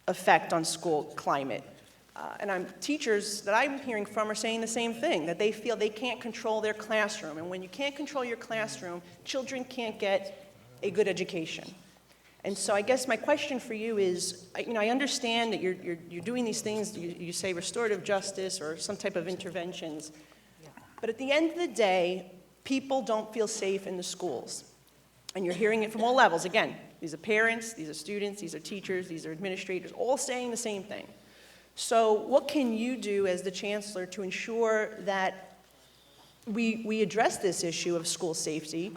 effect on school climate. And teachers that I'm hearing from are saying the same thing, that they feel they can't control their classroom. And when you can't control your classroom, children can't get a good education. And so I guess my question for you is, I understand that you're doing these things, you say restorative justice or some type of interventions. But at the end of the day, people don't feel safe in the schools. And you're hearing it from all levels. Again, these are parents, these are students, these are teachers, these are administrators, all saying the same thing. So what can you do as the chancellor to ensure that we address this issue of school safety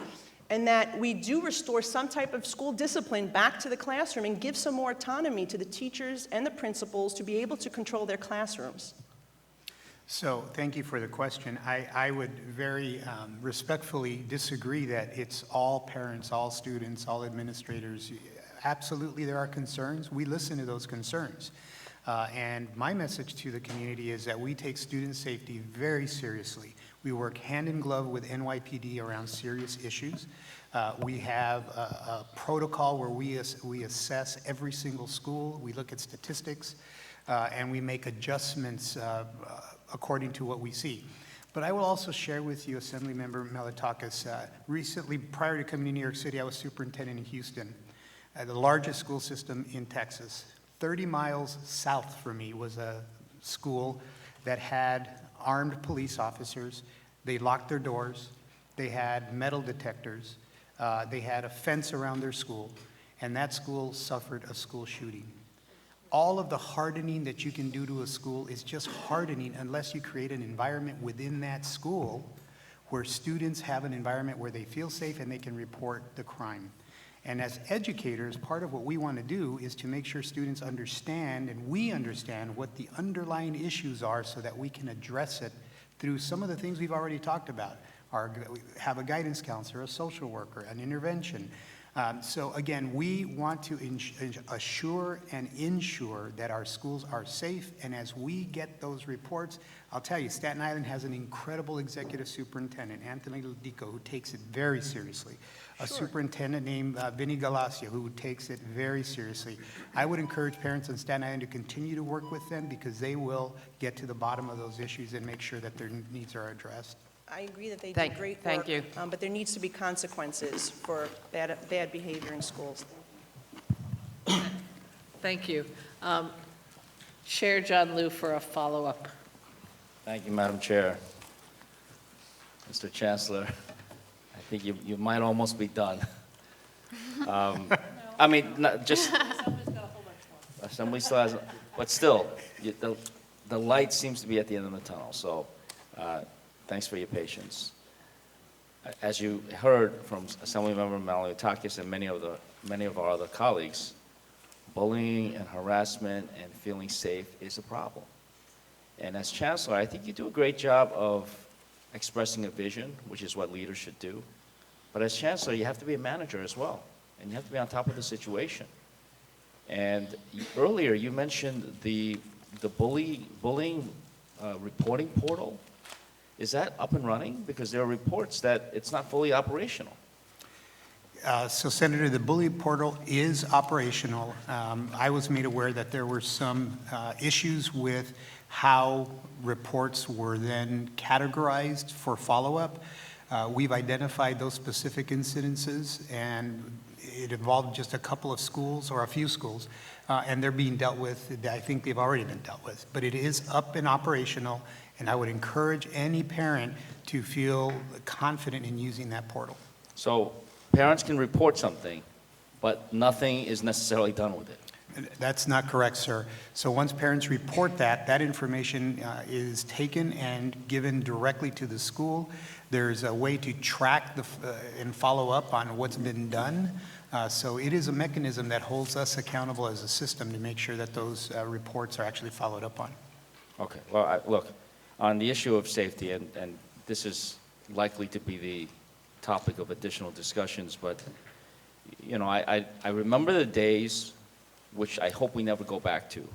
and that we do restore some type of school discipline back to the classroom and give some more autonomy to the teachers and the principals to be able to control their classrooms? So thank you for the question. I would very respectfully disagree that it's all parents, all students, all administrators. Absolutely, there are concerns. We listen to those concerns. And my message to the community is that we take student safety very seriously. We work hand in glove with NYPD around serious issues. We have a protocol where we assess every single school. We look at statistics, and we make adjustments according to what we see. But I will also share with you, Assemblymember Malliotakis, recently, prior to coming to New York City, I was superintendent in Houston, the largest school system in Texas. 30 miles south from me was a school that had armed police officers. They locked their doors. They had metal detectors. They had a fence around their school, and that school suffered a school shooting. All of the hardening that you can do to a school is just hardening unless you create an environment within that school where students have an environment where they feel safe and they can report the crime. And as educators, part of what we want to do is to make sure students understand and we understand what the underlying issues are so that we can address it through some of the things we've already talked about. We have a guidance counselor, a social worker, an intervention. So again, we want to assure and ensure that our schools are safe, and as we get those reports, I'll tell you, Staten Island has an incredible executive superintendent, Anthony Lodico, who takes it very seriously. A superintendent named Vinny Galacio, who takes it very seriously. I would encourage parents in Staten Island to continue to work with them because they will get to the bottom of those issues and make sure that their needs are addressed. I agree that they do great work. Thank you. But there needs to be consequences for bad behavior in schools. Thank you. Chair John Liu for a follow-up. Thank you, Madam Chair. Mr. Chancellor, I think you might almost be done. I mean, just, Assembly still has, but still, the light seems to be at the end of the tunnel, so thanks for your patience. As you heard from Assemblymember Malliotakis and many of our other colleagues, bullying and harassment and feeling safe is a problem. And as Chancellor, I think you do a great job of expressing a vision, which is what leaders should do. But as Chancellor, you have to be a manager as well, and you have to be on top of the situation. And earlier, you mentioned the bullying reporting portal. Is that up and running? Because there are reports that it's not fully operational. So Senator, the bully portal is operational. I was made aware that there were some issues with how reports were then categorized for follow-up. We've identified those specific incidences, and it involved just a couple of schools or a few schools, and they're being dealt with. I think they've already been dealt with, but it is up and operational, and I would encourage any parent to feel confident in using that portal. So parents can report something, but nothing is necessarily done with it. That's not correct, sir. So once parents report that information is taken and given directly to the school. There's a way to track and follow up on what's been done. So it is a mechanism that holds us accountable as a system to make sure that those reports are actually followed up on. Okay, well, look, on the issue of safety, and this is likely to be the topic of additional discussions, but, you know, I remember the days, which I hope we never go back to,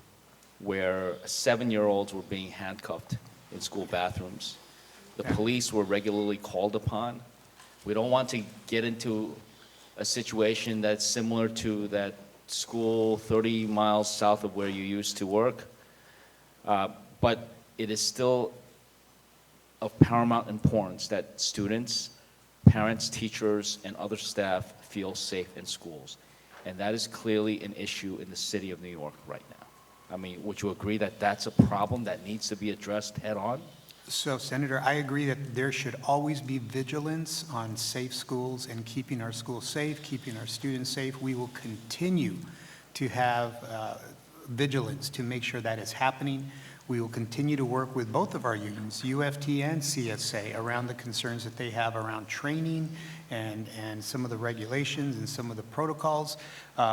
where 7-year-olds were being handcuffed in school bathrooms. The police were regularly called upon. We don't want to get into a situation that's similar to that school 30 miles south of where you used to work. But it is still of paramount importance that students, parents, teachers, and other staff feel safe in schools. And that is clearly an issue in the city of New York right now. I mean, would you agree that that's a problem that needs to be addressed head on? So, Senator, I agree that there should always be vigilance on safe schools and keeping our schools safe, keeping our students safe. We will continue to have vigilance to make sure that is happening. We will continue to work with both of our unions, UFT and CSA, around the concerns that they have around training and some of the regulations and some of the protocols.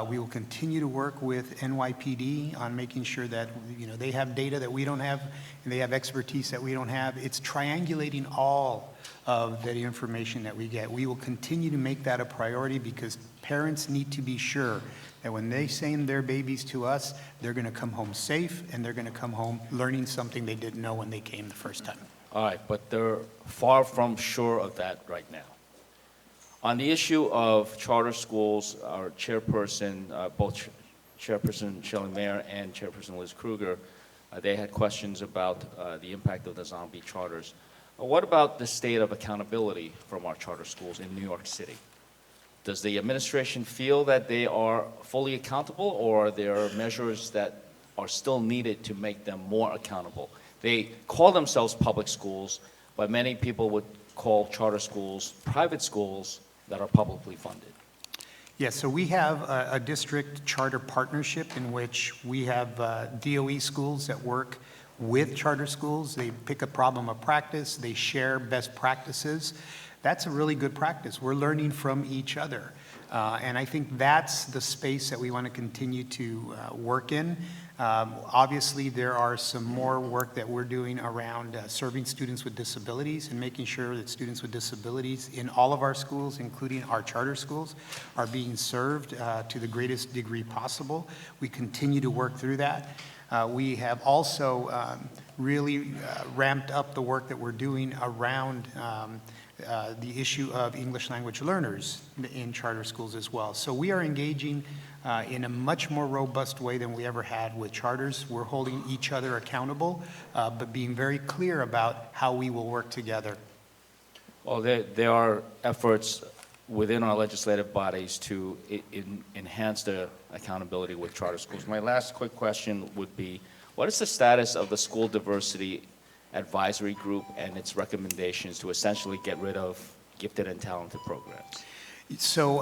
We will continue to work with NYPD on making sure that, you know, they have data that we don't have and they have expertise that we don't have. It's triangulating all of the information that we get. We will continue to make that a priority because parents need to be sure that when they send their babies to us, they're going to come home safe and they're going to come home learning something they didn't know when they came the first time. All right, but they're far from sure of that right now. On the issue of charter schools, our chairperson, both Chairperson Shelley Mayer and Chairperson Liz Kruger, they had questions about the impact of the zombie charters. What about the state of accountability from our charter schools in New York City? Does the administration feel that they are fully accountable, or are there measures that are still needed to make them more accountable? They call themselves public schools, but many people would call charter schools private schools that are publicly funded? Yes, so we have a district charter partnership in which we have DOE schools that work with charter schools. They pick a problem of practice, they share best practices. That's a really good practice. We're learning from each other. And I think that's the space that we want to continue to work in. Obviously, there are some more work that we're doing around serving students with disabilities and making sure that students with disabilities in all of our schools, including our charter schools, are being served to the greatest degree possible. We continue to work through that. We have also really ramped up the work that we're doing around the issue of English language learners in charter schools as well. So we are engaging in a much more robust way than we ever had with charters. We're holding each other accountable, but being very clear about how we will work together. Well, there are efforts within our legislative bodies to enhance the accountability with charter schools. My last quick question would be, what is the status of the School Diversity Advisory Group and its recommendations to essentially get rid of gifted and talented programs? So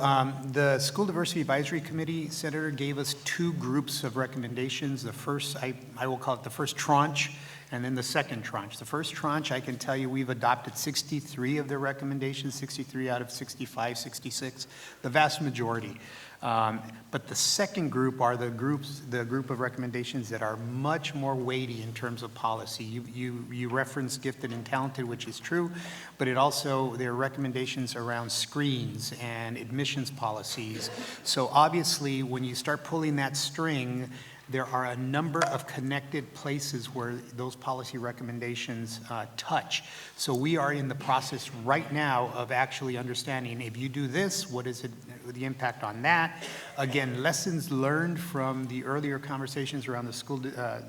the School Diversity Advisory Committee, Senator, gave us two groups of recommendations. The first, I will call it the first tranche, and then the second tranche. The first tranche, I can tell you we've adopted 63 of their recommendations, 63 out of 65, 66, the vast majority. But the second group are the group of recommendations that are much more weighty in terms of policy. You referenced gifted and talented, which is true, but it also, there are recommendations around screens and admissions policies. So obviously, when you start pulling that string, there are a number of connected places where those policy recommendations touch. So we are in the process right now of actually understanding, if you do this, what is the impact on that? Again, lessons learned from the earlier conversations around the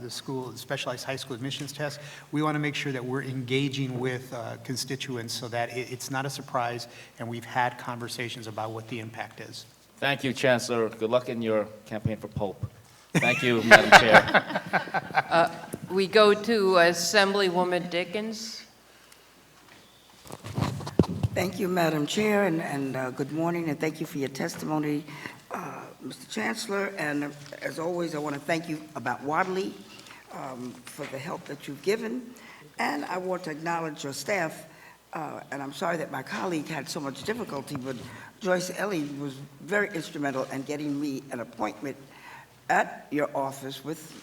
school specialized high school admissions test. We want to make sure that we're engaging with constituents so that it's not a surprise, and we've had conversations about what the impact is. Thank you, Chancellor. Good luck in your campaign for Pope. Thank you, Madam Chair. We go to Assemblywoman Dickens. Thank you, Madam Chair, and good morning, and thank you for your testimony, Mr. Chancellor. And as always, I want to thank you about Wadley for the help that you've given. And I want to acknowledge your staff, and I'm sorry that my colleague had so much difficulty, but Joyce Ellie was very instrumental in getting me an appointment at your office with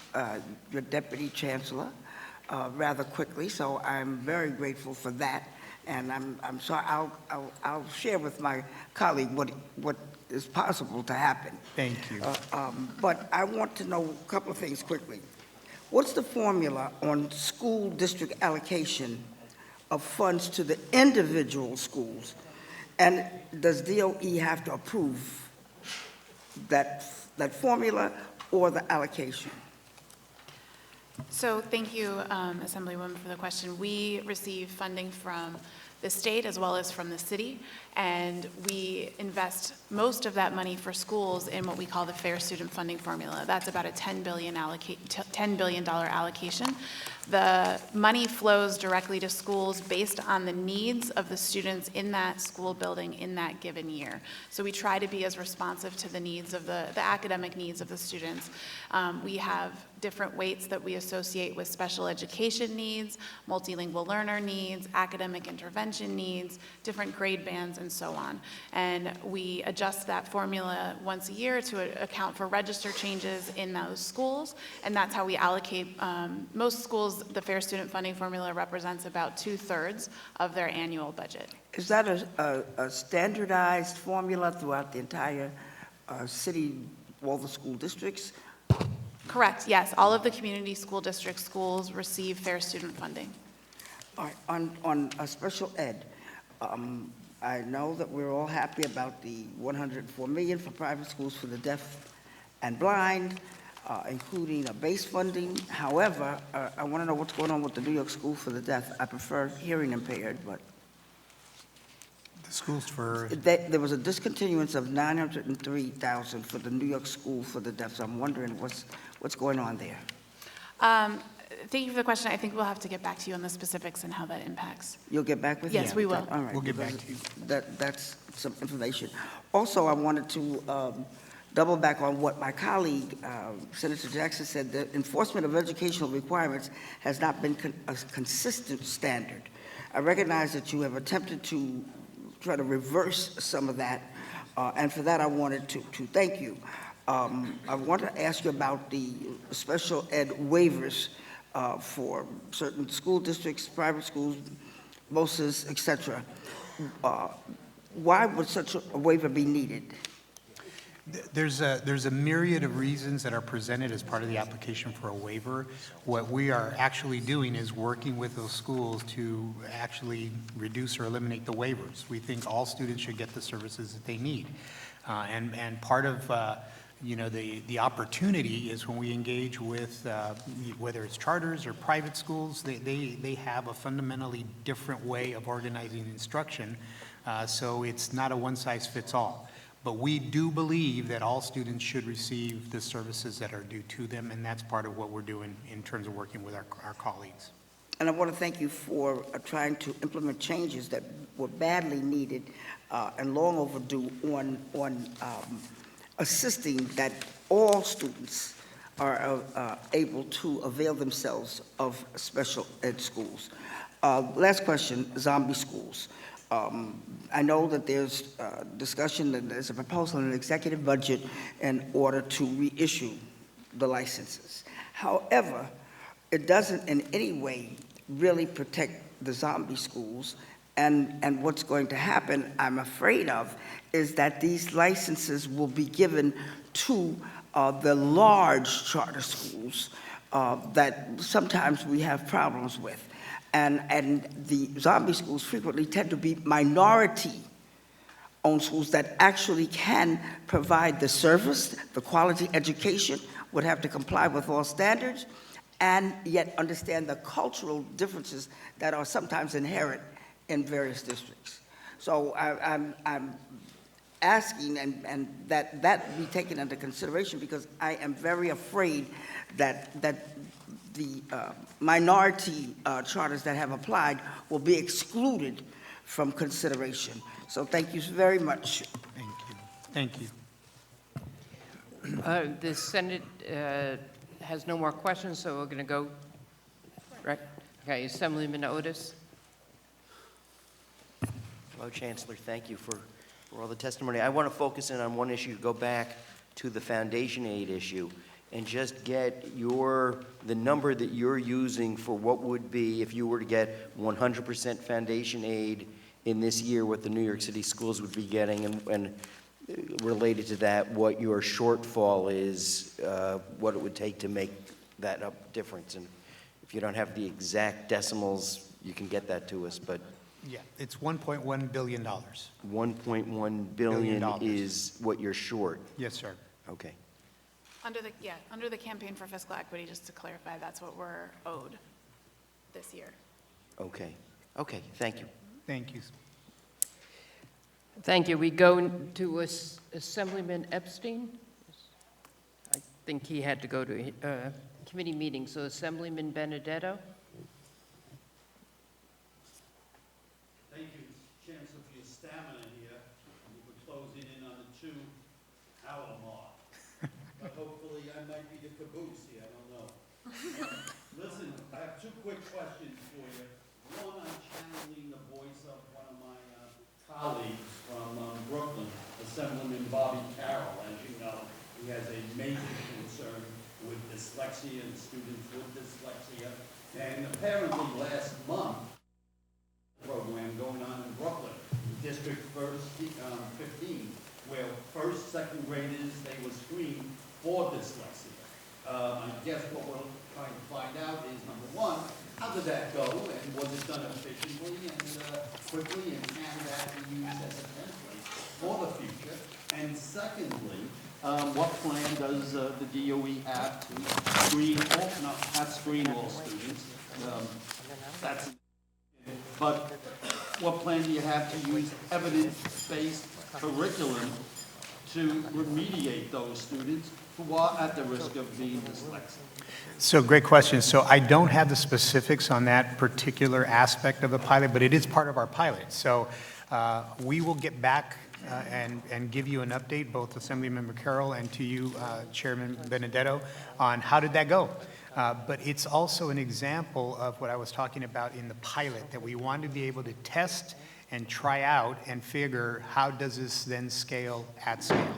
your Deputy Chancellor rather quickly, so I'm very grateful for that. And I'm sorry, I'll share with my colleague what is possible to happen. Thank you. But I want to know a couple of things quickly. What's the formula on school district allocation of funds to the individual schools? And does DOE have to approve that formula or the allocation? So thank you, Assemblywoman, for the question. We receive funding from the state as well as from the city, and we invest most of that money for schools in what we call the Fair Student Funding Formula. That's about a $10 billion allocation. The money flows directly to schools based on the needs of the students in that school building in that given year. So we try to be as responsive to the needs of the academic needs of the students. We have different weights that we associate with special education needs, multilingual learner needs, academic intervention needs, different grade bands, and so on. And we adjust that formula once a year to account for register changes in those schools, and that's how we allocate. Most schools, the Fair Student Funding Formula represents about 2/3 of their annual budget. Is that a standardized formula throughout the entire city, all the school districts? Correct, yes. All of the community school district schools receive Fair Student Funding. All right, on special ed, I know that we're all happy about the $104 million for private schools for the deaf and blind, including a base funding. However, I want to know what's going on with the New York School for the Deaf. I prefer hearing impaired, but The schools for... there was a discontinuance of $903,000 for the New York School for the Deaf. So I'm wondering what's going on there. Thank you for the question. I think we'll have to get back to you on the specifics and how that impacts. You'll get back with me? Yes, we will. All right. We'll get back because to you. That's some information. Also, I wanted to double back on what my colleague, Senator Jackson, said. The enforcement of educational requirements has not been a consistent standard. I recognize that you have attempted to try to reverse some of that, and for that I wanted to thank you. I want to ask you about the special ed waivers for certain school districts, private schools, MOSAs, et cetera. Why would such a waiver be needed? There's a myriad of reasons that are presented as part of the application for a waiver. What we are actually doing is working with those schools to actually reduce or eliminate the waivers. We think all students should get the services that they need. And part of the opportunity is when we engage with, whether it's charters or private schools, they have a fundamentally different way of organizing instruction, so it's not a one-size-fits-all. But we do believe that all students should receive the services that are due to them, and that's part of what we're doing in terms of working with our colleagues. And I want to thank you for trying to implement changes that were badly needed and long overdue on assisting that all students are able to avail themselves of special ed schools. Last question, zombie schools. I know that there's discussion that there's a proposal in an executive budget in order to reissue the licenses. However, it doesn't in any way really protect the zombie schools, and what's going to happen, I'm afraid of, is that these licenses will be given to the large charter schools that sometimes we have problems with. And the zombie schools frequently tend to be minority-owned schools that actually can provide the service, the quality education, would have to comply with all standards, and yet understand the cultural differences that are sometimes inherent in various districts. So I'm asking and that be taken into consideration, because I am very afraid that the minority charters that have applied will be excluded from consideration. So thank you very much. Thank you. Thank you. The Senate has no more questions, so we're going to go, right? Okay, Assemblyman Otis. Hello, Chancellor. Thank you for all the testimony. I want to focus in on one issue, go back to the foundation aid issue, and just get the number that you're using for what would be, if you were to get 100% foundation aid in this year, what the New York City schools would be getting, and related to that, what your shortfall is, what it would take to make that up difference. And if you don't have the exact decimals, you can get that to us, but. Yeah, it's $1.1 billion. $1.1 billion is what you're short? Yes, sir. Okay. Under the Campaign for Fiscal Equity, just to clarify, that's what we're owed this year. Okay. Okay, thank you. Thank you. Thank you. We go to Assemblyman Epstein. I think he had to go to a committee meeting, so Assemblyman Benedetto. Thank you, Chancellor, for your stamina here. We're closing in on the 2-hour mark. But hopefully I might be the caboose here, I don't know. Listen, I have 2 quick questions for you. One, I'm channeling the voice of one of my colleagues from Brooklyn, Assemblyman Bobby Carroll. As you know, he has a major concern with dyslexia and students with dyslexia. And apparently last month, program going on in Brooklyn, District 15, where first, second graders, they were screened for dyslexia. I guess what we're trying to find out is, number one, how did that go, and was it done efficiently and quickly, and can that be used as a template for the future? And secondly, what plan does the DOE have to screen all students? But what plan do you have to use evidence-based curriculum to remediate those students While at the risk of being dyslexic. So great question. So I don't have the specifics on that particular aspect of the pilot, but it is part of our pilot. So we will get back and give you an update, both Assemblymember Carroll and to you, Chairman Benedetto, on how did that go. But it's also an example of what I was talking about in the pilot, that we want to be able to test and try out and figure how does this then scale at scale.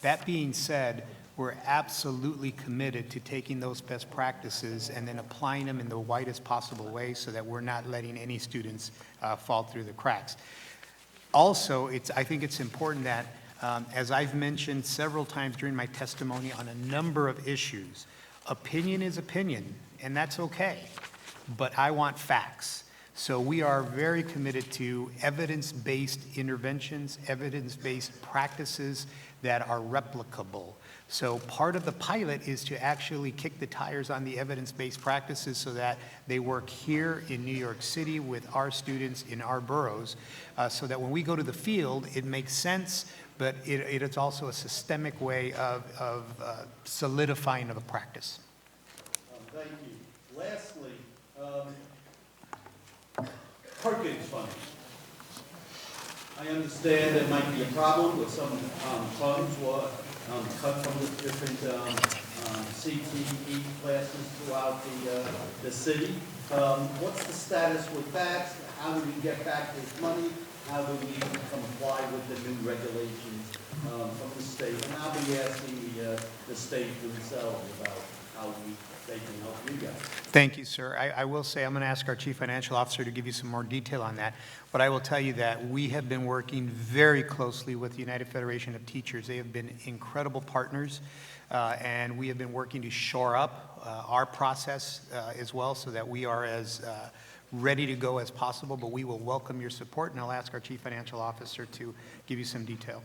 That being said, we're absolutely committed to taking those best practices and then applying them in the widest possible way so that we're not letting any students fall through the cracks. Also, I think it's important that, as I've mentioned several times during my testimony on a number of issues, opinion is opinion, and that's okay, but I want facts. So we are very committed to evidence-based interventions, evidence-based practices that are replicable. So part of the pilot is to actually kick the tires on the evidence-based practices so that they work here in New York City with our students in our boroughs, so that when we go to the field, it makes sense, but it's also a systemic way of solidifying of a practice. Thank you. Lastly, Perkins funding. I understand there might be a problem with some funds were cut from the different CTE classes throughout the city. What's the status with that? How do we get back this money? How do we comply with the new regulations from the state? And I'll be asking the state themselves about how they can help you guys. Thank you, sir. I will say I'm going to ask our Chief Financial Officer to give you some more detail on that. But I will tell you that we have been working very closely with the United Federation of Teachers. They have been incredible partners, and we have been working to shore up our process as well so that we are as ready to go as possible. But we will welcome your support, and I'll ask our Chief Financial Officer to give you some detail.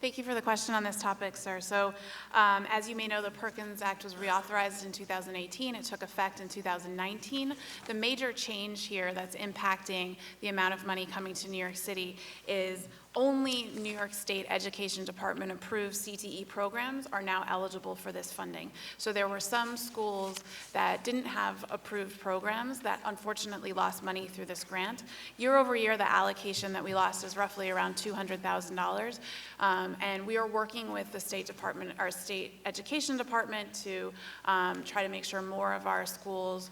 Thank you for the question on this topic, sir. So, as you may know, the Perkins Act was reauthorized in 2018. It took effect in 2019. The major change here that's impacting the amount of money coming to New York City is only New York State Education Department approved CTE programs are now eligible for this funding. So there were some schools that didn't have approved programs that unfortunately lost money through this grant. Year over year, the allocation that we lost is roughly around $200,000. And we are working with the State Department, our State Education Department, to try to make sure more of our schools'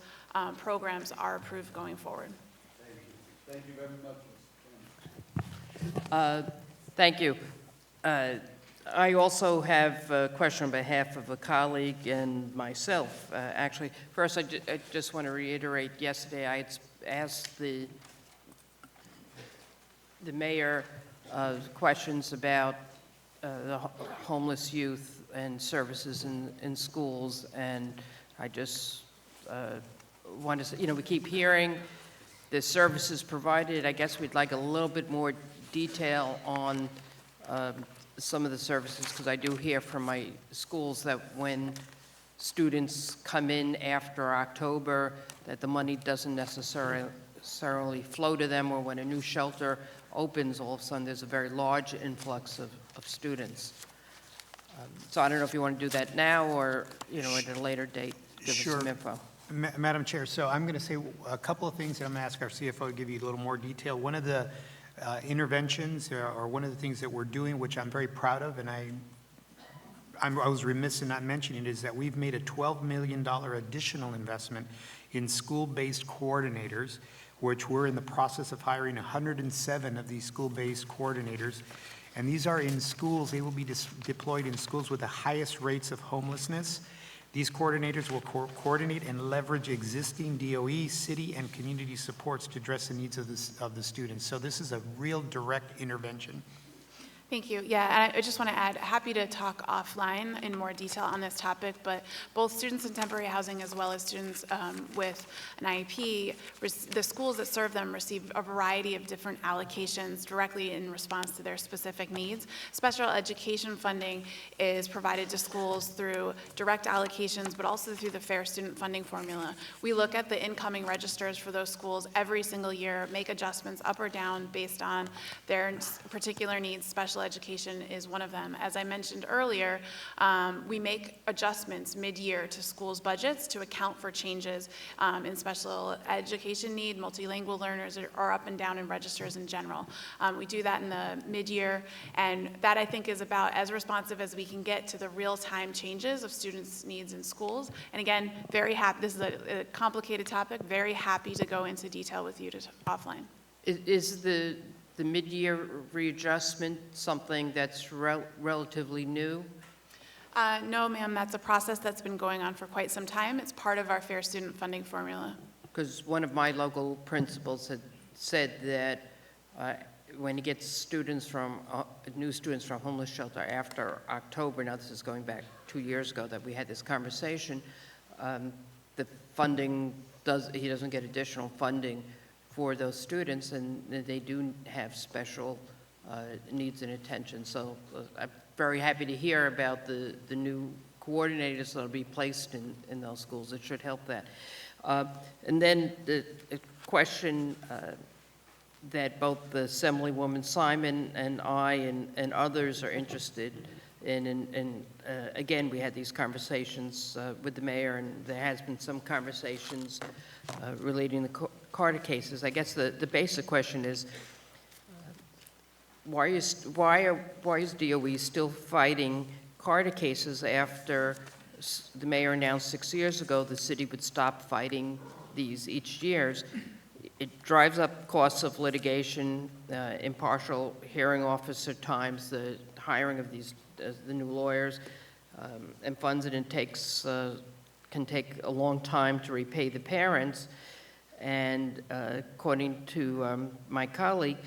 programs are approved going forward. Thank you. Thank you very much. Thank you. I also have a question on behalf of a colleague and myself. Actually, first, I just want to reiterate, yesterday I had asked the mayor questions about the homeless youth and services in schools, and I just want to say, we keep hearing the services provided. I guess we'd like a little bit more detail on some of the services, because I do hear from my schools that when students come in after October, that the money doesn't necessarily flow to them, or when a new shelter opens, all of a sudden there's a very large influx of students. So I don't know if you want to do that now or, at a later date, give us some info. Madam Chair, so I'm going to say a couple of things, and I'm going to ask our CFO to give you a little more detail. One of the interventions, or one of the things that we're doing, which I'm very proud of, and I was remiss in not mentioning, is that we've made a $12 million additional investment in school-based coordinators, which we're in the process of hiring 107 of these school-based coordinators. And these are in schools, they will be deployed in schools with the highest rates of homelessness. These coordinators will coordinate and leverage existing DOE, city, and community supports to address the needs of the students. So this is a real direct intervention. Thank you. Yeah, and I just want to add, happy to talk offline in more detail on this topic, but both students in temporary housing as well as students with an IEP, the schools that serve them receive a variety of different allocations directly in response to their specific needs. Special education funding is provided to schools through direct allocations, but also through the Fair Student Funding Formula. We look at the incoming registers for those schools every single year, make adjustments up or down based on their particular needs, special education is one of them. As I mentioned earlier, we make adjustments mid-year to schools' budgets to account for changes in special education need, multilingual learners are up and down in registers in general. We do that in the mid-year, and that I think is about as responsive as we can get to the real-time changes of students' needs in schools. And again, very happy, this is a complicated topic, very happy to go into detail with you offline. Is the mid-year readjustment something that's relatively new? No, ma'am, that's a process that's been going on for quite some time. It's part of our Fair Student Funding formula. Because one of my local principals had said that when he gets students from, new students from homeless shelter after October, now this is going back 2 years ago that we had this conversation, the funding he doesn't get additional funding for those students, and they do have special needs and attention. So I'm very happy to hear about the new coordinators that will be placed in those schools. It should help that. And then the question that both the Assemblywoman Simon and I and others are interested in, and again, we had these conversations with the mayor, and there has been some conversations relating to Carter cases. I guess the basic question is, why is DOE still fighting Carter cases after the mayor announced 6 years ago the city would stop fighting these each year? It drives up costs of litigation, impartial hearing officer times, the hiring of the new lawyers, and funds, and it can take a long time to repay the parents. And according to my colleague,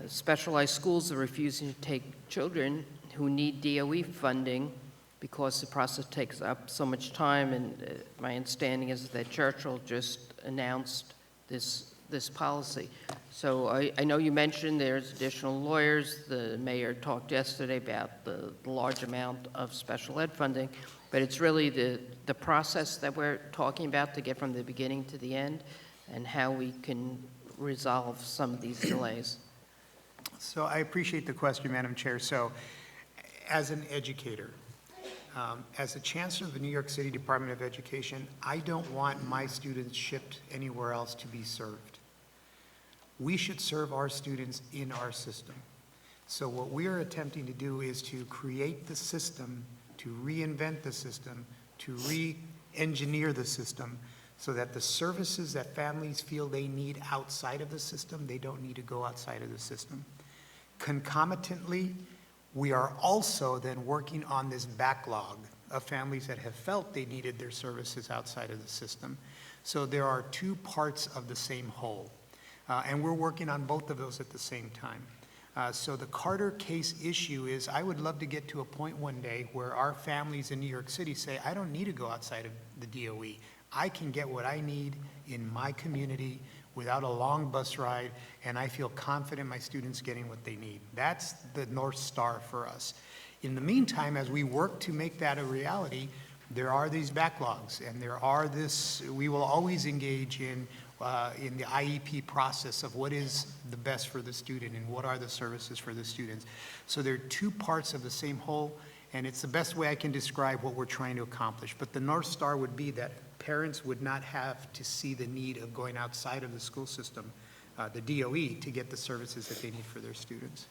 specialized schools are refusing to take children who need DOE funding because the process takes up so much time. And my understanding is that Churchill just announced this policy. So I know you mentioned there's additional lawyers. The mayor talked yesterday about the large amount of special ed funding, but it's really the process that we're talking about to get from the beginning to the end and how we can resolve some of these delays. So I appreciate the question, Madam Chair. So as an educator, as the chancellor of the New York City Department of Education, I don't want my students shipped anywhere else to be served. We should serve our students in our system. So what we are attempting to do is to create the system, to reinvent the system, to re-engineer the system so that the services that families feel they need outside of the system, they don't need to go outside of the system. Concomitantly, we are also then working on this backlog of families that have felt they needed their services outside of the system. So there are two parts of the same whole, and we're working on both of those at the same time. So the Carter case issue is, I would love to get to a point one day where our families in New York City say, I don't need to go outside of the DOE. I can get what I need in my community without a long bus ride, and I feel confident my students getting what they need. That's the North Star for us. In the meantime, as we work to make that a reality, there are these backlogs, and we will always engage in the IEP process of what is the best for the student and what are the services for the students. So there are two parts of the same whole, and it's the best way I can describe what we're trying to accomplish. But the North Star would be that parents would not have to see the need of going outside of the school system, the DOE, to get the services that they need for their students.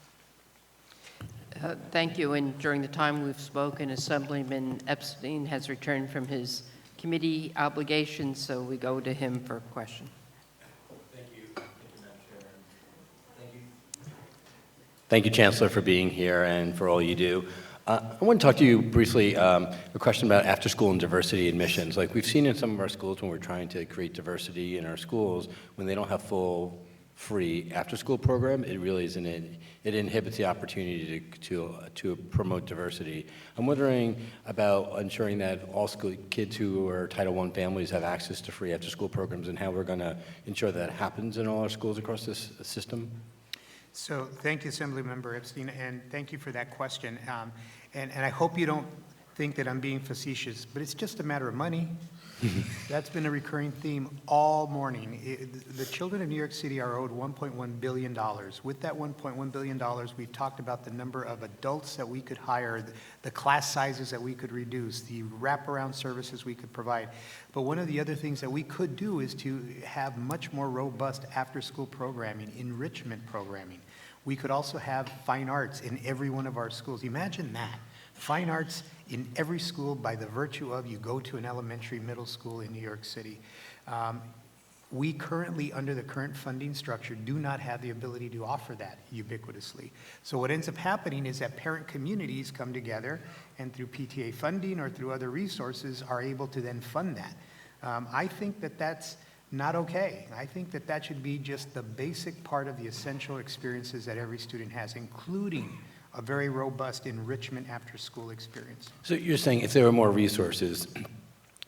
Thank you. And during the time we've spoken, Assemblyman Epstein has returned from his committee obligations, so we go to him for a question. Thank you, Madam Chair. Thank you, Chancellor, for being here and for all you do. I want to talk to you briefly, a question about after-school and diversity admissions. Like we've seen in some of our schools when we're trying to create diversity in our schools, when they don't have full, free after-school program, it really isn't, it inhibits the opportunity to promote diversity. I'm wondering about ensuring that all school kids who are Title I families have access to free after-school programs and how we're going to ensure that happens in all our schools across this system. So thank you, Assemblymember Epstein, and thank you for that question. And I hope you don't think that I'm being facetious, but it's just a matter of money. That's been a recurring theme all morning. The children of New York City are owed $1.1 billion. With that $1.1 billion, we've talked about the number of adults that we could hire, the class sizes that we could reduce, the wraparound services we could provide. But one of the other things that we could do is to have much more robust after-school programming, enrichment programming. We could also have fine arts in every one of our schools. Imagine that. Fine arts in every school by the virtue of you go to an elementary, middle school in New York City. We currently, under the current funding structure, do not have the ability to offer that ubiquitously. So what ends up happening is that parent communities come together and through PTA funding or through other resources are able to then fund that. I think that that's not okay. I think that that should be just the basic part of the essential experiences that every student has, including a very robust enrichment after-school experience. So you're saying if there were more resources,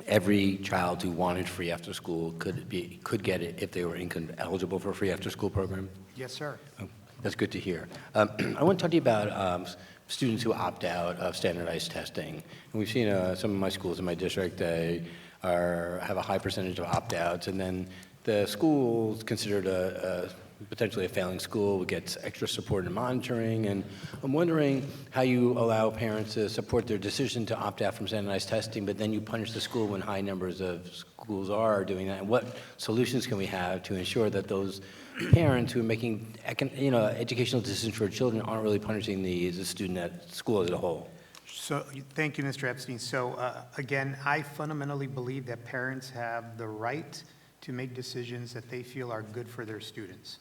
every child who wanted free after-school could get it if they were income eligible for a free after-school program? Yes, sir. Oh, that's good to hear. I want to talk to you about students who opt out of standardized testing. And we've seen some of my schools in my district, they have a high percentage of opt-outs, and then the school's considered potentially a failing school, gets extra support and monitoring, and I'm wondering how you allow parents to support their decision to opt out from standardized testing, but then you punish the school when high numbers of schools are doing that, and what solutions can we have to ensure that those parents who are making educational decisions for children aren't really punishing the student at school as a whole? So, thank you, Mr. Epstein. So, again, I fundamentally believe that parents have the right to make decisions that they feel are good for their students,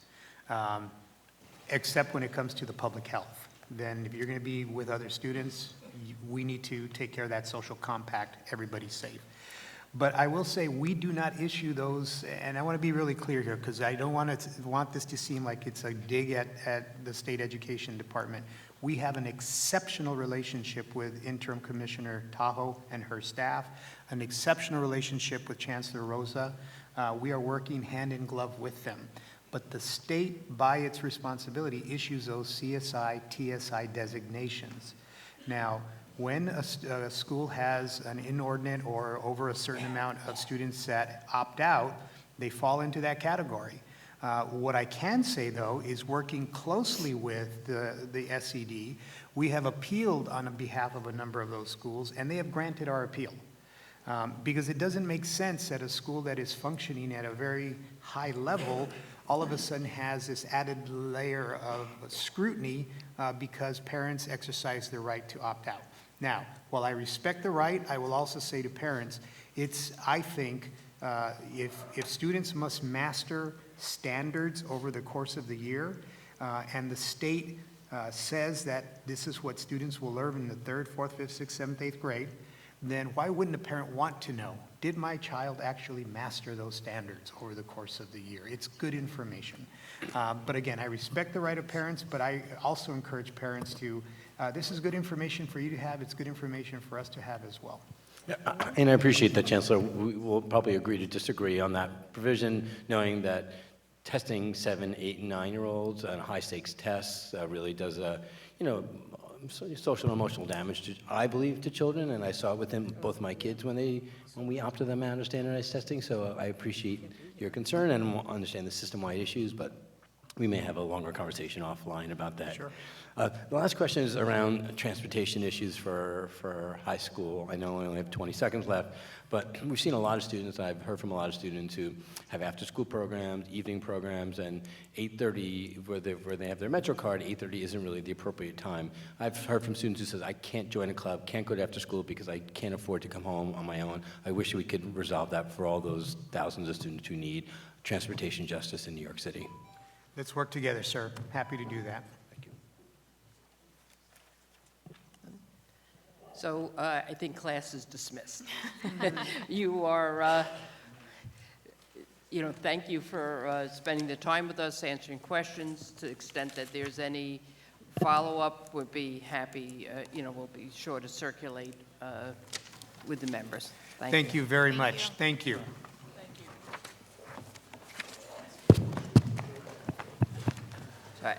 except when it comes to the public health. Then if you're going to be with other students, we need to take care of that social compact, everybody's safe. But I will say we do not issue those, and I want to be really clear here because I don't want this to seem like it's a dig at the State Education Department. We have an exceptional relationship with Interim Commissioner Tahoe and her staff, an exceptional relationship with Chancellor Rosa. We are working hand in glove with them. But the state, by its responsibility, issues those CSI, TSI designations. Now, when a school has an inordinate or over a certain amount of students that opt out, they fall into that category. What I can say, though, is working closely with the SED, we have appealed on behalf of a number of those schools, and they have granted our appeal. Because it doesn't make sense that a school that is functioning at a very high level all of a sudden has this added layer of scrutiny because parents exercise their right to opt out. Now, while I respect the right, I will also say to parents, I think, if students must master standards over the course of the year, and the state says that this is what students will learn in the 3rd, 4th, 5th, 6th, 7th, 8th grade, then why wouldn't a parent want to know, did my child actually master those standards over the course of the year? It's good information. But again, I respect the right of parents, but I also encourage parents to, this is good information for you to have, it's good information for us to have as well. Yeah, and I appreciate that, Chancellor. We will probably agree to disagree on that provision, knowing that testing 7, 8, and 9-year-olds on high-stakes tests really does, social and emotional damage, I believe, to children, and I saw it within both my kids when we opted them out of standardized testing, so I appreciate your concern and understand the system-wide issues, but we may have a longer conversation offline about that. Sure. The last question is around transportation issues for high school. I know I only have 20 seconds left, but we've seen a lot of students, I've heard from a lot of students who have after-school programs, evening programs, and 8:30, where they have their Metro card, 8:30 isn't really the appropriate time. I've heard from students who says, I can't join a club, can't go to after school because I can't afford to come home on my own. I wish we could resolve that for all those thousands of students who need transportation justice in New York City. Let's work together, sir. Happy to do that. So I think class is dismissed. You are, thank you for spending the time with us, answering questions. To the extent that there's any follow-up, we'd be happy, we'll be sure to circulate with the members. Thank you very much. Thank you.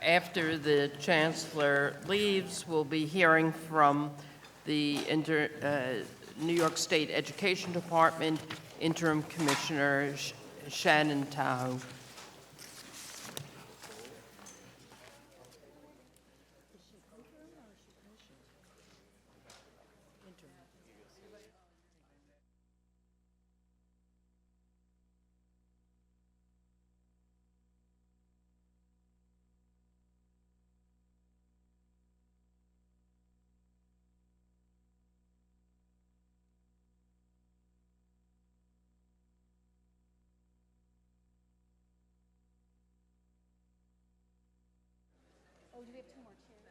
After the Chancellor leaves, we'll be hearing from the New York State Education Department Interim Commissioner Shannon Tahoe. Oh, do we have two more chairs?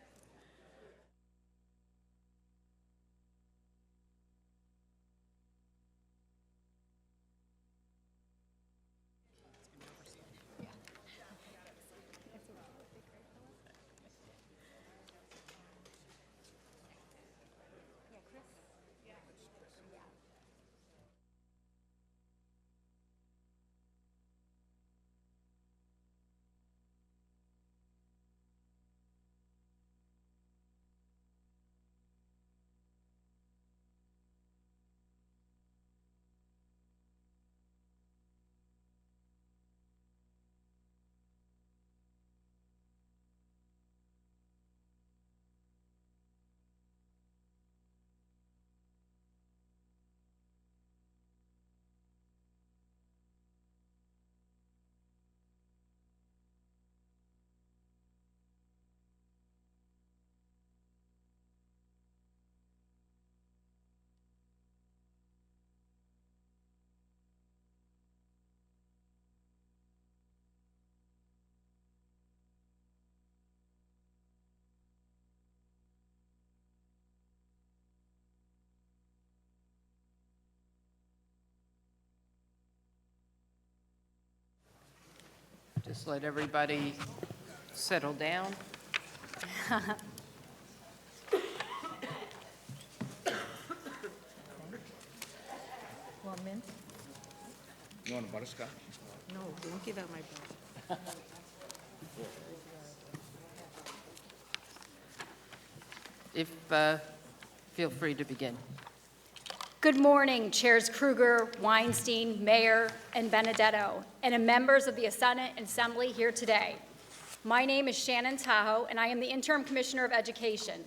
Just let everybody settle down. Want mint? You want a butterscotch? No, don't give out my breath. Feel free to begin. Good morning, Chairs Kruger, Weinstein, Mayor, and Benedetto, and members of the Senate and Assembly here today. My name is Shannon Tahoe, and I am the Interim Commissioner of Education.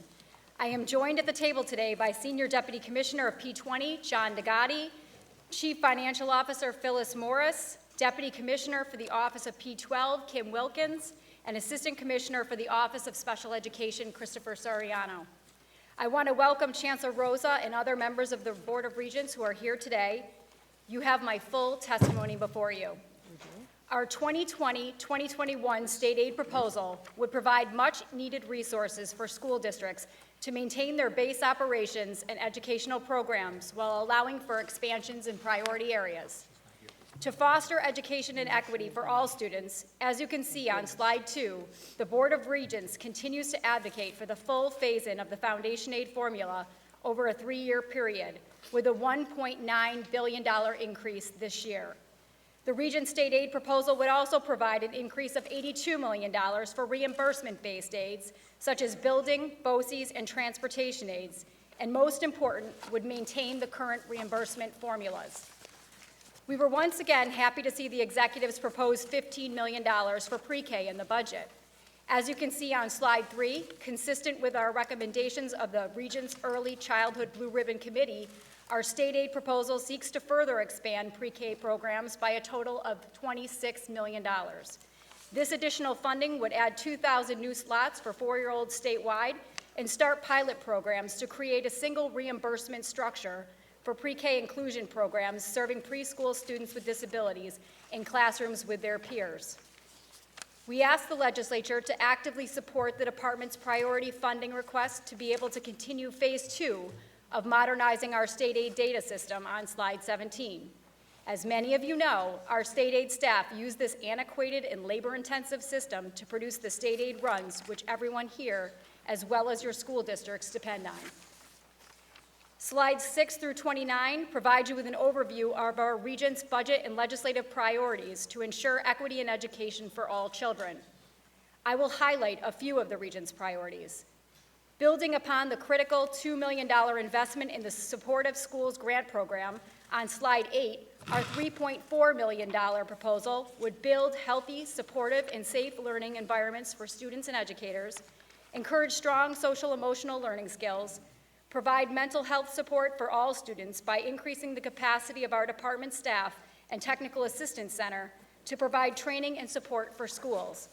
I am joined at the table today by Senior Deputy Commissioner of P20, John Degatti, Chief Financial Officer Phyllis Morris, Deputy Commissioner for the Office of P12, Kim Wilkins, and Assistant Commissioner for the Office of Special Education, Christopher Soriano. I want to welcome Chancellor Rosa and other members of the Board of Regents who are here today. You have my full testimony before you. Our 2020-2021 state aid proposal would provide much-needed resources for school districts to maintain their base operations and educational programs while allowing for expansions in priority areas. To foster education and equity for all students, as you can see on slide 2, the Board of Regents continues to advocate for the full phase-in of the foundation aid formula over a 3-year period, with a $1.9 billion increase this year. The Regents state aid proposal would also provide an increase of $82 million for reimbursement-based aids, such as building, BOCES, and transportation aids, and most important, would maintain the current reimbursement formulas. We were once again happy to see the executives propose $15 million for pre-K in the budget. As you can see on slide 3, consistent with our recommendations of the Regents Early Childhood Blue Ribbon Committee, our state aid proposal seeks to further expand pre-K programs by a total of $26 million. This additional funding would add 2,000 new slots for 4-year-olds statewide and start pilot programs to create a single reimbursement structure for pre-K inclusion programs serving preschool students with disabilities in classrooms with their peers. We ask the legislature to actively support the department's priority funding request to be able to continue phase 2 of modernizing our state aid data system on slide 17. As many of you know, our state aid staff use this antiquated and labor-intensive system to produce the state aid runs which everyone here, as well as your school districts, depend on. Slides 6 through 29 provide you with an overview of our Regents' budget and legislative priorities to ensure equity in education for all children. I will highlight a few of the Regents' priorities. Building upon the critical $2 million investment in the Supportive Schools Grant Program, On slide 8, our $3.4 million proposal would build healthy, supportive, and safe learning environments for students and educators, encourage strong social emotional learning skills, provide mental health support for all students by increasing the capacity of our department staff and technical assistance center to provide training and support for schools,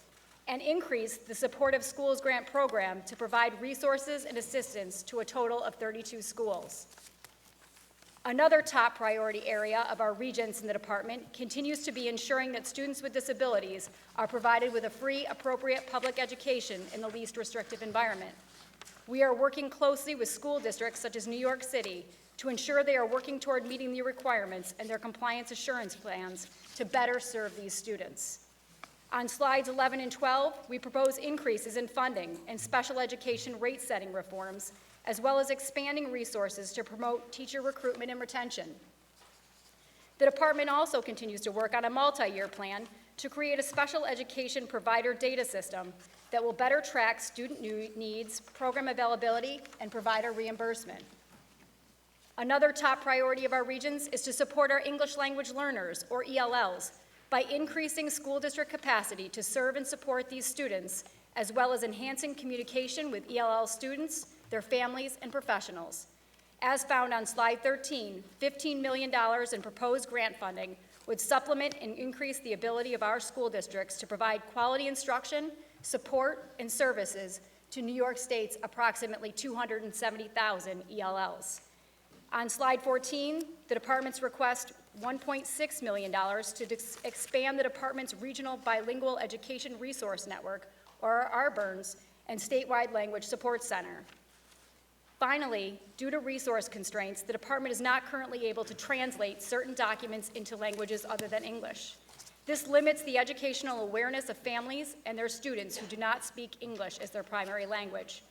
and increase the Supportive Schools Grant Program to provide resources and assistance to a total of 32 schools. Another top priority area of our regents in the department continues to be ensuring that students with disabilities are provided with a free, appropriate public education in the least restrictive environment. We are working closely with school districts such as New York City to ensure they are working toward meeting the requirements and their compliance assurance plans to better serve these students. On slides 11 and 12, we propose increases in funding and special education rate setting reforms, as well as expanding resources to promote teacher recruitment and retention. The department also continues to work on a multi-year plan to create a special education provider data system that will better track student needs, program availability, and provider reimbursement. Another top priority of our regions is to support our English language learners, or ELLs, by increasing school district capacity to serve and support these students, as well as enhancing communication with ELL students, their families, and professionals. As found on slide 13, $15 million in proposed grant funding would supplement and increase the ability of our school districts to provide quality instruction, support, and services to New York State's approximately 270,000 ELLs. On slide 14, the department's request $1.6 million to expand the department's regional bilingual education resource network, or RBERNS, and statewide language support center. Finally, due to resource constraints, the department is not currently able to translate certain documents into languages other than English. This limits the educational awareness of families and their students who do not speak English as their primary language.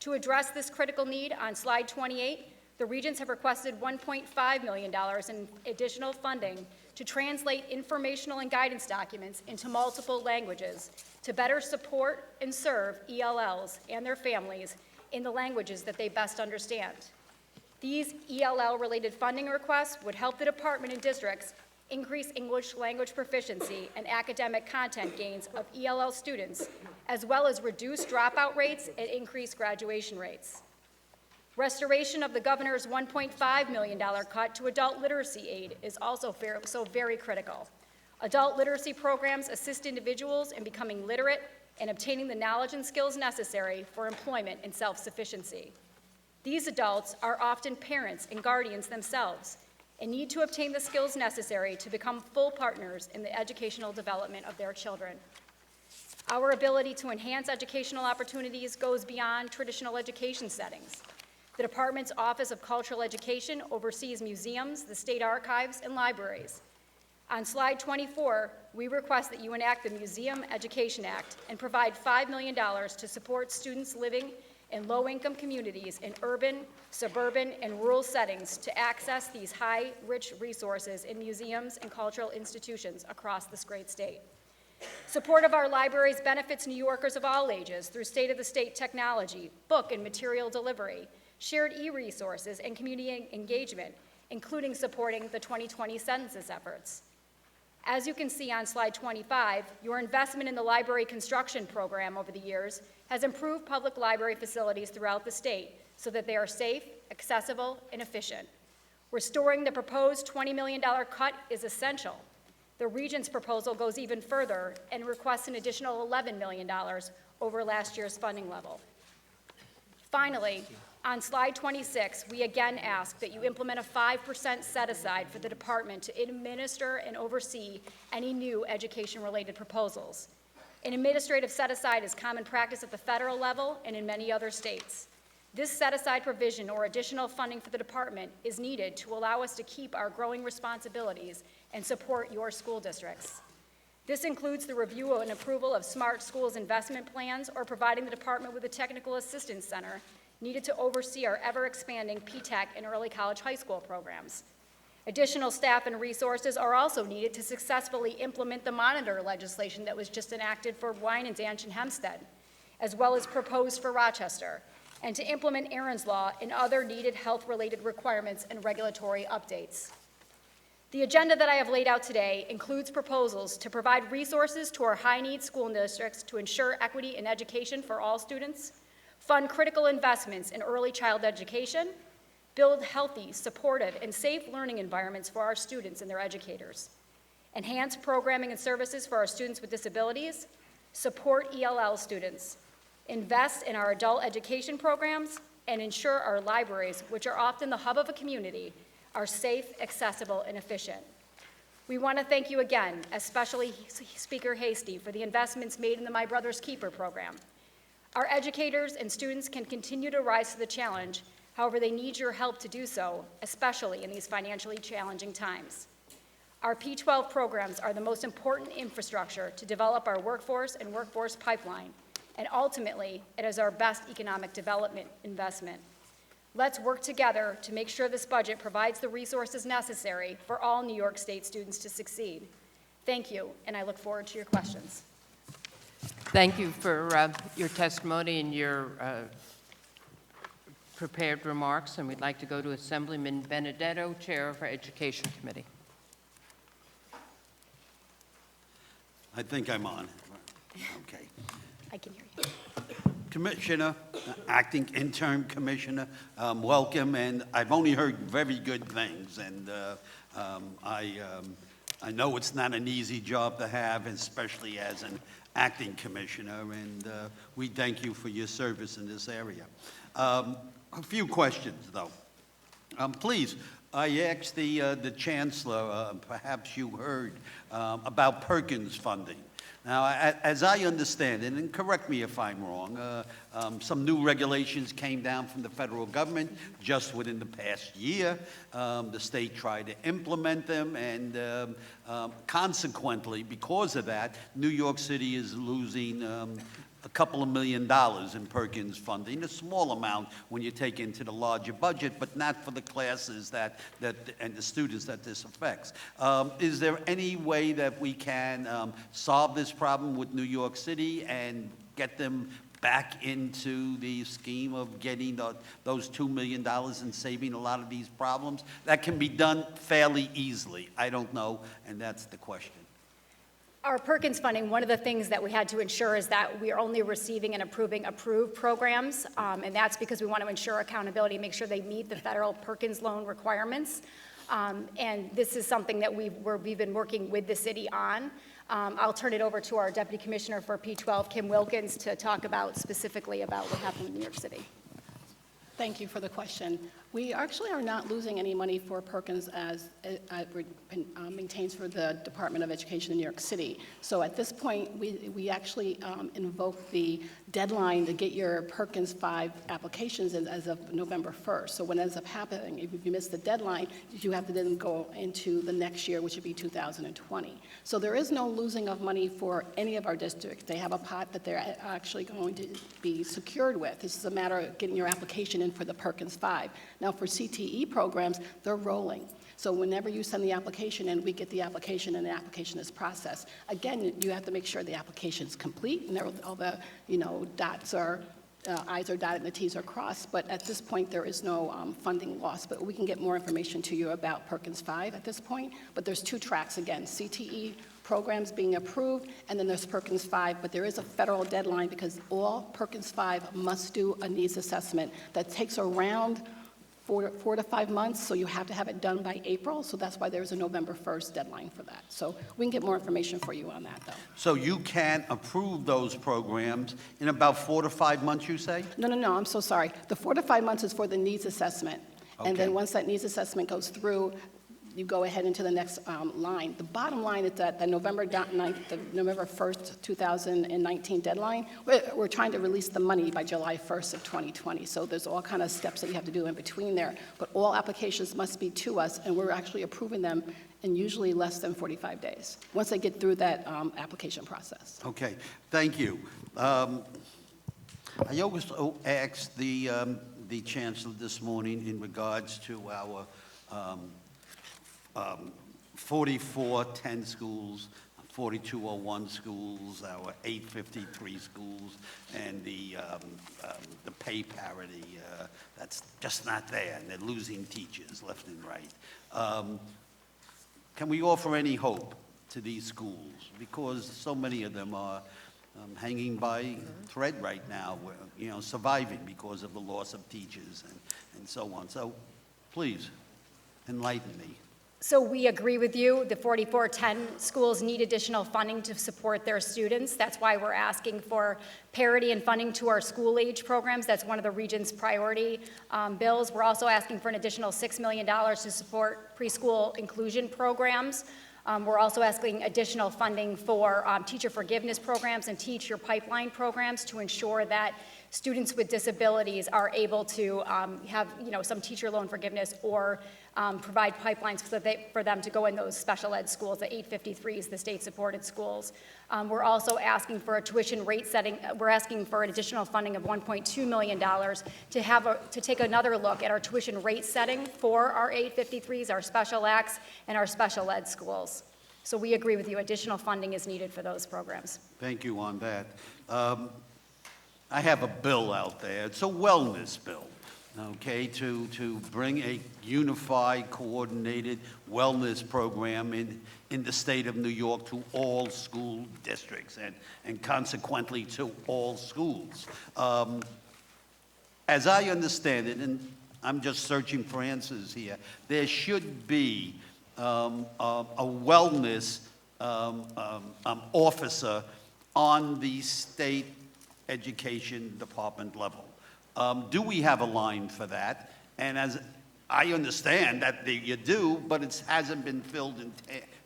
To address this critical need, on slide 28, the regents have requested $1.5 million in additional funding to translate informational and guidance documents into multiple languages to better support and serve ELLs and their families in the languages that they best understand. These ELL-related funding requests would help the department and districts increase English language proficiency and academic content gains of ELL students, as well as reduce dropout rates and increase graduation rates. Restoration of the governor's $1.5 million cut to adult literacy aid is also very critical. Adult literacy programs assist individuals in becoming literate and obtaining the knowledge and skills necessary for employment and self-sufficiency. These adults are often parents and guardians themselves and need to obtain the skills necessary to become full partners in the educational development of their children. Our ability to enhance educational opportunities goes beyond traditional education settings. The department's Office of Cultural Education oversees museums, the state archives, and libraries. On slide 24, we request that you enact the Museum Education Act and provide $5 million to support students living in low-income communities in urban, suburban, and rural settings to access these high-rich resources in museums and cultural institutions across this great state. Support of our libraries benefits New Yorkers of all ages through state-of-the-state technology, book and material delivery, shared e-resources, and community engagement, including supporting the 2020 census efforts. As you can see on slide 25, your investment in the library construction program over the years has improved public library facilities throughout the state so that they are safe, accessible, and efficient. Restoring the proposed $20 million cut is essential. The Regent's proposal goes even further and requests an additional $11 million over last year's funding level. Finally, on slide 26, we again ask that you implement a 5% set-aside for the department to administer and oversee any new education-related proposals. An administrative set-aside is common practice at the federal level and in many other states. This set-aside provision or additional funding for the department is needed to allow us to keep our growing responsibilities and support your school districts. This includes the review and approval of Smart Schools investment plans or providing the department with a technical assistance center needed to oversee our ever-expanding P-TECH and early college high school programs. Additional staff and resources are also needed to successfully implement the monitor legislation that was just enacted for Wynandance and Hempstead, as well as proposed for Rochester, and to implement Aaron's Law and other needed health-related requirements and regulatory updates. The agenda that I have laid out today includes proposals to provide resources to our high-need school districts to ensure equity in education for all students, fund critical investments in early child education, build healthy, supportive, and safe learning environments for our students and their educators, enhance programming and services for our students with disabilities, support ELL students, invest in our adult education programs, and ensure our libraries, which are often the hub of a community, are safe, accessible, and efficient. We want to thank you again, especially Speaker Hasty, for the investments made in the My Brother's Keeper program. Our educators and students can continue to rise to the challenge. However, they need your help to do so, especially in these financially challenging times. Our P-12 programs are the most important infrastructure to develop our workforce and workforce pipeline, and ultimately, it is our best economic development investment. Let's work together to make sure this budget provides the resources necessary for all New York State students to succeed. Thank you, and I look forward to your questions. Thank you for your testimony and your prepared remarks, and we'd like to go to Assemblyman Benedetto, Chair of our Education Committee. I think I'm on. Okay. I can hear you. Commissioner, acting interim commissioner, welcome, and I've only heard very good things, and I know it's not an easy job to have, especially as an acting commissioner, and we thank you for your service in this area. A few questions, though. Please, I asked the Chancellor, perhaps you heard, about Perkins funding. Now, as I understand it, and correct me if I'm wrong, some new regulations came down from the federal government just within the past year. The state tried to implement them, and consequently, because of that, New York City is losing a couple of $1 million in Perkins funding, a small amount when you take into the larger budget, but not for the classes and the students that this affects. Is there any way that we can solve this problem with New York City and get them back into the scheme of getting those $2 million and saving a lot of these problems? That can be done fairly easily. I don't know, and that's the question. Our Perkins funding, one of the things that we had to ensure is that we are only receiving and approving approved programs, and that's because we want to ensure accountability, make sure they meet the federal Perkins loan requirements. And this is something that we've been working with the city on. I'll turn it over to our Deputy Commissioner for P-12, Kim Wilkins, to talk specifically about what happened in New York City. Thank you for the question. We actually are not losing any money for Perkins as it maintains for the Department of Education in New York City. So at this point, we actually invoke the deadline to get your Perkins 5 applications as of November 1st. So what ends up happening, if you miss the deadline, you have to then go into the next year, which would be 2020. So there is no losing of money for any of our districts. They have a pot that they're actually going to be secured with. This is a matter of getting your application in for the Perkins 5. Now, for CTE programs, they're rolling. So whenever you send the application in, we get the application and the application is processed. Again, you have to make sure the application is complete and all the dots are, I's are dotted and the T's are crossed. But at this point, there is no funding loss. But we can get more information to you about Perkins 5 at this point. But there's two tracks, again, CTE programs being approved, and then there's Perkins 5, but there is a federal deadline because all Perkins 5 must do a needs assessment that takes around 4 to 5 months, so you have to have it done by April, so that's why there's a November 1st deadline for that. So we can get more information for you on that, though. So you can approve those programs in about 4 to 5 months, you say? No, I'm so sorry. The 4 to 5 months is for the needs assessment, and Okay. then once that needs assessment goes through, you go ahead into the next line. The bottom line is that the November 1st, 2019 deadline, we're trying to release the money by July 1st of 2020. So there's all kind of steps that you have to do in between there. But all applications must be to us, and we're actually approving them in usually less than 45 days, once they get through that application process. Okay, thank you. I also asked the Chancellor this morning in regards to our 4410 schools, 4201 schools, our 853 schools, and the pay parity, that's just not there, and they're losing teachers left and right. can we offer any hope to these schools? Because so many of them are hanging by thread right now, surviving because of the loss of teachers and so on. So please, enlighten me. So we agree with you. The 4410 schools need additional funding to support their students. That's why we're asking for parity and funding to our school age programs. That's one of the region's priority bills. We're also asking for an additional $6 million to support preschool inclusion programs. We're also asking additional funding for teacher forgiveness programs and teacher pipeline programs to ensure that students with disabilities are able to have, some teacher loan forgiveness or provide pipelines for them to go in those special ed schools, the 853s, the state-supported schools. We're also asking for a tuition rate setting. We're asking for an additional funding of $1.2 million to take another look at our tuition rate setting for our 853s, our special acts, and our special ed schools. So we agree with you. Additional funding is needed for those programs. Thank you on that. I have a bill out there. It's a wellness bill, okay, to bring a unified, coordinated wellness program in the state of New York to all school districts and consequently to all schools. As I understand it, and I'm just searching for answers here, there should be a wellness officer on the state education department level. Do we have a line for that? And as I understand that you do, but it hasn't been filled in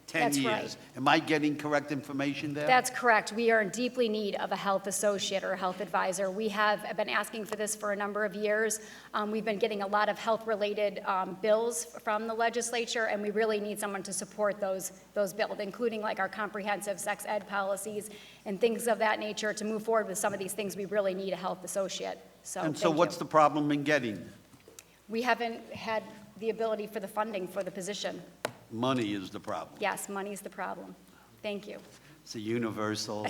10 That's years. right. Am I getting correct information there? That's correct. We are in deeply need of a health associate or a health advisor. We have been asking for this for a number of years. We've been getting a lot of health-related bills from the legislature, and we really need someone to support those bills, including like our comprehensive sex ed policies and things of that nature. To move forward with some of these things, we really need a health associate. And so what's the problem in getting? We haven't had the ability for the funding for the position. Money is the problem. Yes, money's the problem. Thank you. It's a universal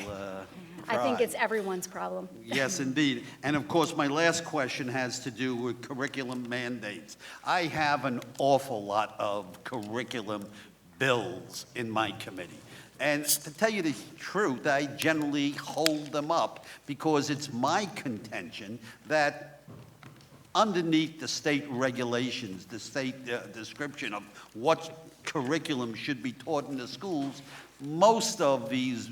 I think cry. it's everyone's problem. Yes, indeed. And of course, my last question has to do with curriculum mandates. I have an awful lot of curriculum bills in my committee. And to tell you the truth, I generally hold them up because it's my contention that underneath the state regulations, the state description of what curriculum should be taught in the schools, most of these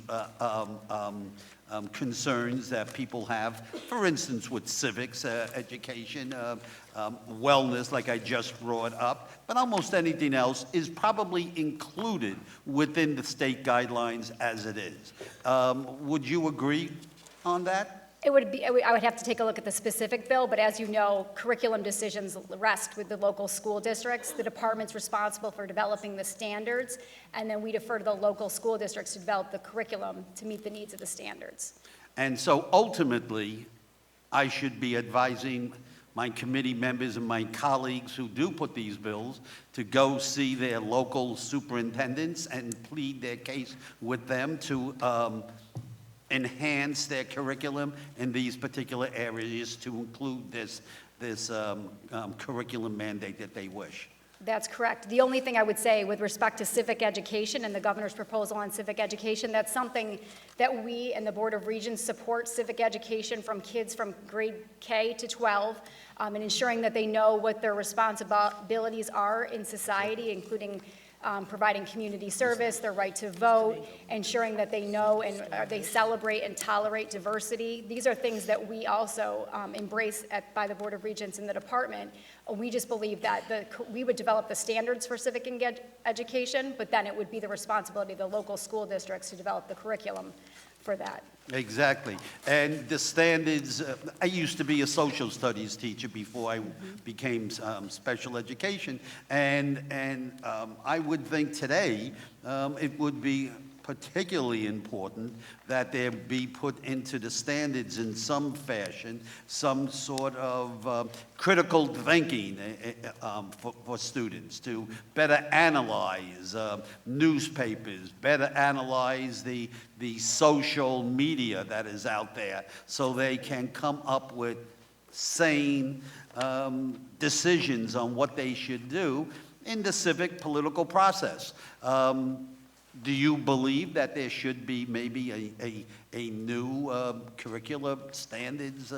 concerns that people have, for instance, with civics education, wellness, like I just brought up, but almost anything else is probably included within the state guidelines as it is. Would you agree on that? It would be, I would have to take a look at the specific bill, but as you know, curriculum decisions rest with the local school districts. The department's responsible for developing the standards, and then we defer to the local school districts to develop the curriculum to meet the needs of the standards. And so ultimately, I should be advising my committee members and my colleagues who do put these bills to go see their local superintendents and plead their case with them to enhance their curriculum in these particular areas to include this curriculum mandate that they wish. That's correct. The only thing I would say with respect to civic education and the governor's proposal on civic education, that's something that we and the Board of Regents support civic education from kids from grade K to 12, and ensuring that they know what their responsibilities are in society, including providing community service, their right to vote, ensuring that they know and they celebrate and tolerate diversity. These are things that we also embrace by the Board of Regents in the department. We just believe that we would develop the standards for civic education, but then it would be the responsibility of the local school districts to develop the curriculum for that. Exactly. And the standards, I used to be a social studies teacher before I became special education, and I would think today it would be particularly important that there be put into the standards in some fashion, some sort of critical thinking for students to better analyze newspapers, better analyze the social media that is out there so they can come up with sane decisions on what they should do. in the civic political process. Do you believe that there should be maybe a new curriculum standards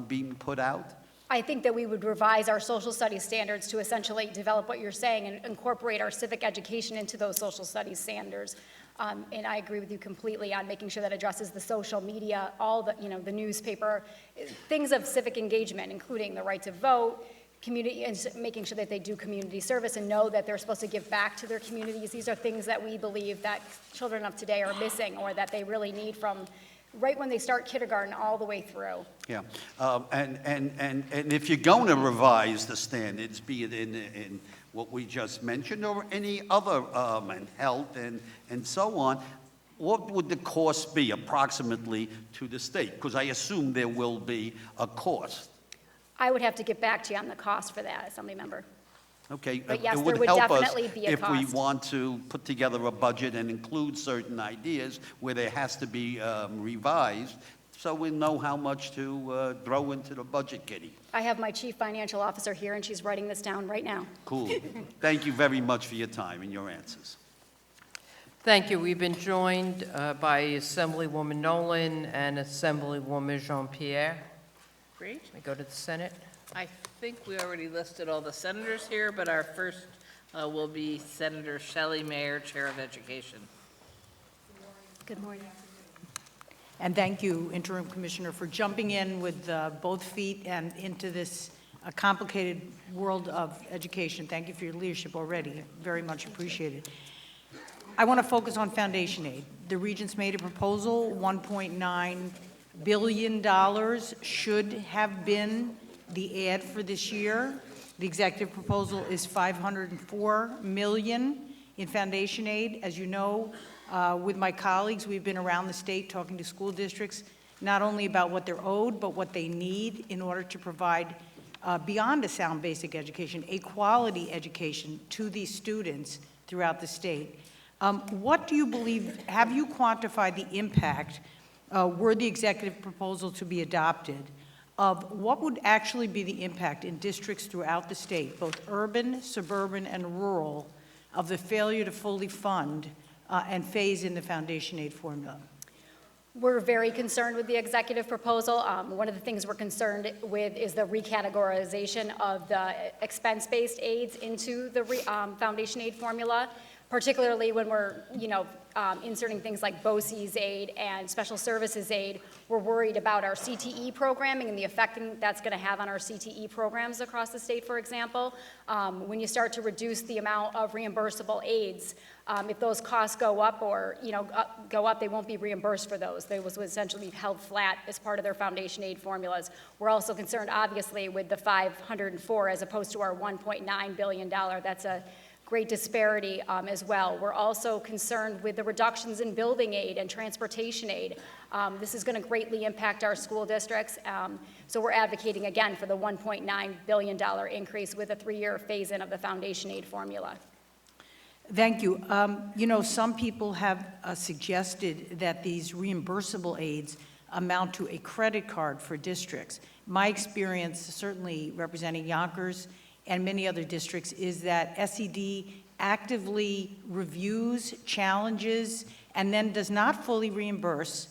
being put out? I think that we would revise our social studies standards to essentially develop what you're saying and incorporate our civic education into those social studies standards. And I agree with you completely on making sure that addresses the social media, all the, the newspaper, things of civic engagement, including the right to vote, community, and making sure that they do community service and know that they're supposed to give back to their communities. These are things that we believe that children of today are missing or that they really need from right when they start kindergarten all the way through. Yeah, and if you're going to revise the standards, be it in what we just mentioned or any other, and health and so on, what would the cost be approximately to the state? Because I assume there will be a cost. I would have to get back to you on the cost for that, Assembly Member. Okay, But yes, it there would would help us definitely be a if we cost. want to put together a budget and include certain ideas where there has to be revised, so we know how much to throw into the budget kitty. I have my Chief Financial Officer here, and she's writing this down right now. Cool. Thank you very much for your time and your answers. Thank you. We've been joined by Assemblywoman Nolan and Assemblywoman Jean-Pierre. Great. We go to the Senate. I think we already listed all the senators here, but our first will be Senator Shelley Mayer, Chair of Education. Good morning. And thank you, Interim Commissioner, for jumping in with both feet and into this complicated world of education. Thank you for your leadership already. Very much appreciated. I want to focus on foundation aid. The Regents made a proposal, $1.9 billion should have been the add for this year. The executive proposal is $504 million in foundation aid. As you know, with my colleagues, we've been around the state talking to school districts, not only about what they're owed, but what they need in order to provide, beyond a sound basic education, a quality education to these students throughout the state. What do you believe, have you quantified the impact, were the executive proposal to be adopted, of what would actually be the impact in districts throughout the state, both urban, suburban, and rural, of the failure to fully fund and phase in the foundation aid formula? We're very concerned with the executive proposal. One of the things we're concerned with is the recategorization of the expense-based aids into the foundation aid formula, particularly when we're, inserting things like BOCES aid and special services aid. We're worried about our CTE programming and the effect that's going to have on our CTE programs across the state, for example. When you start to reduce the amount of reimbursable aids, if those costs go up or, go up, they won't be reimbursed for those. They will essentially be held flat as part of their foundation aid formulas. We're also concerned, obviously, with the 504 as opposed to our $1.9 billion. That's a great disparity as well. We're also concerned with the reductions in building aid and transportation aid. This is going to greatly impact our school districts. So we're advocating, again, for the $1.9 billion increase with a 3-year phase-in of the foundation aid formula. Thank you. Some people have suggested that these reimbursable aids amount to a credit card for districts. My experience, certainly representing Yonkers and many other districts, is that SED actively reviews, challenges, and then does not fully reimburse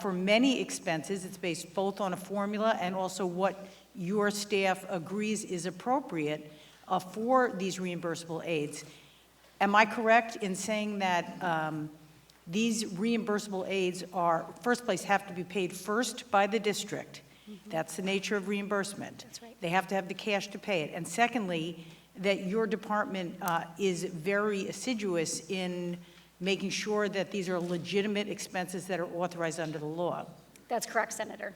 for many expenses. It's based both on a formula and also what your staff agrees is appropriate for these reimbursable aids. Am I correct in saying that these reimbursable aids are, first place, have to be paid first by the district? That's the nature of reimbursement. That's right. They have to have the cash to pay it. And secondly, that your department is very assiduous in making sure that these are legitimate expenses that are authorized under the law. That's correct, Senator.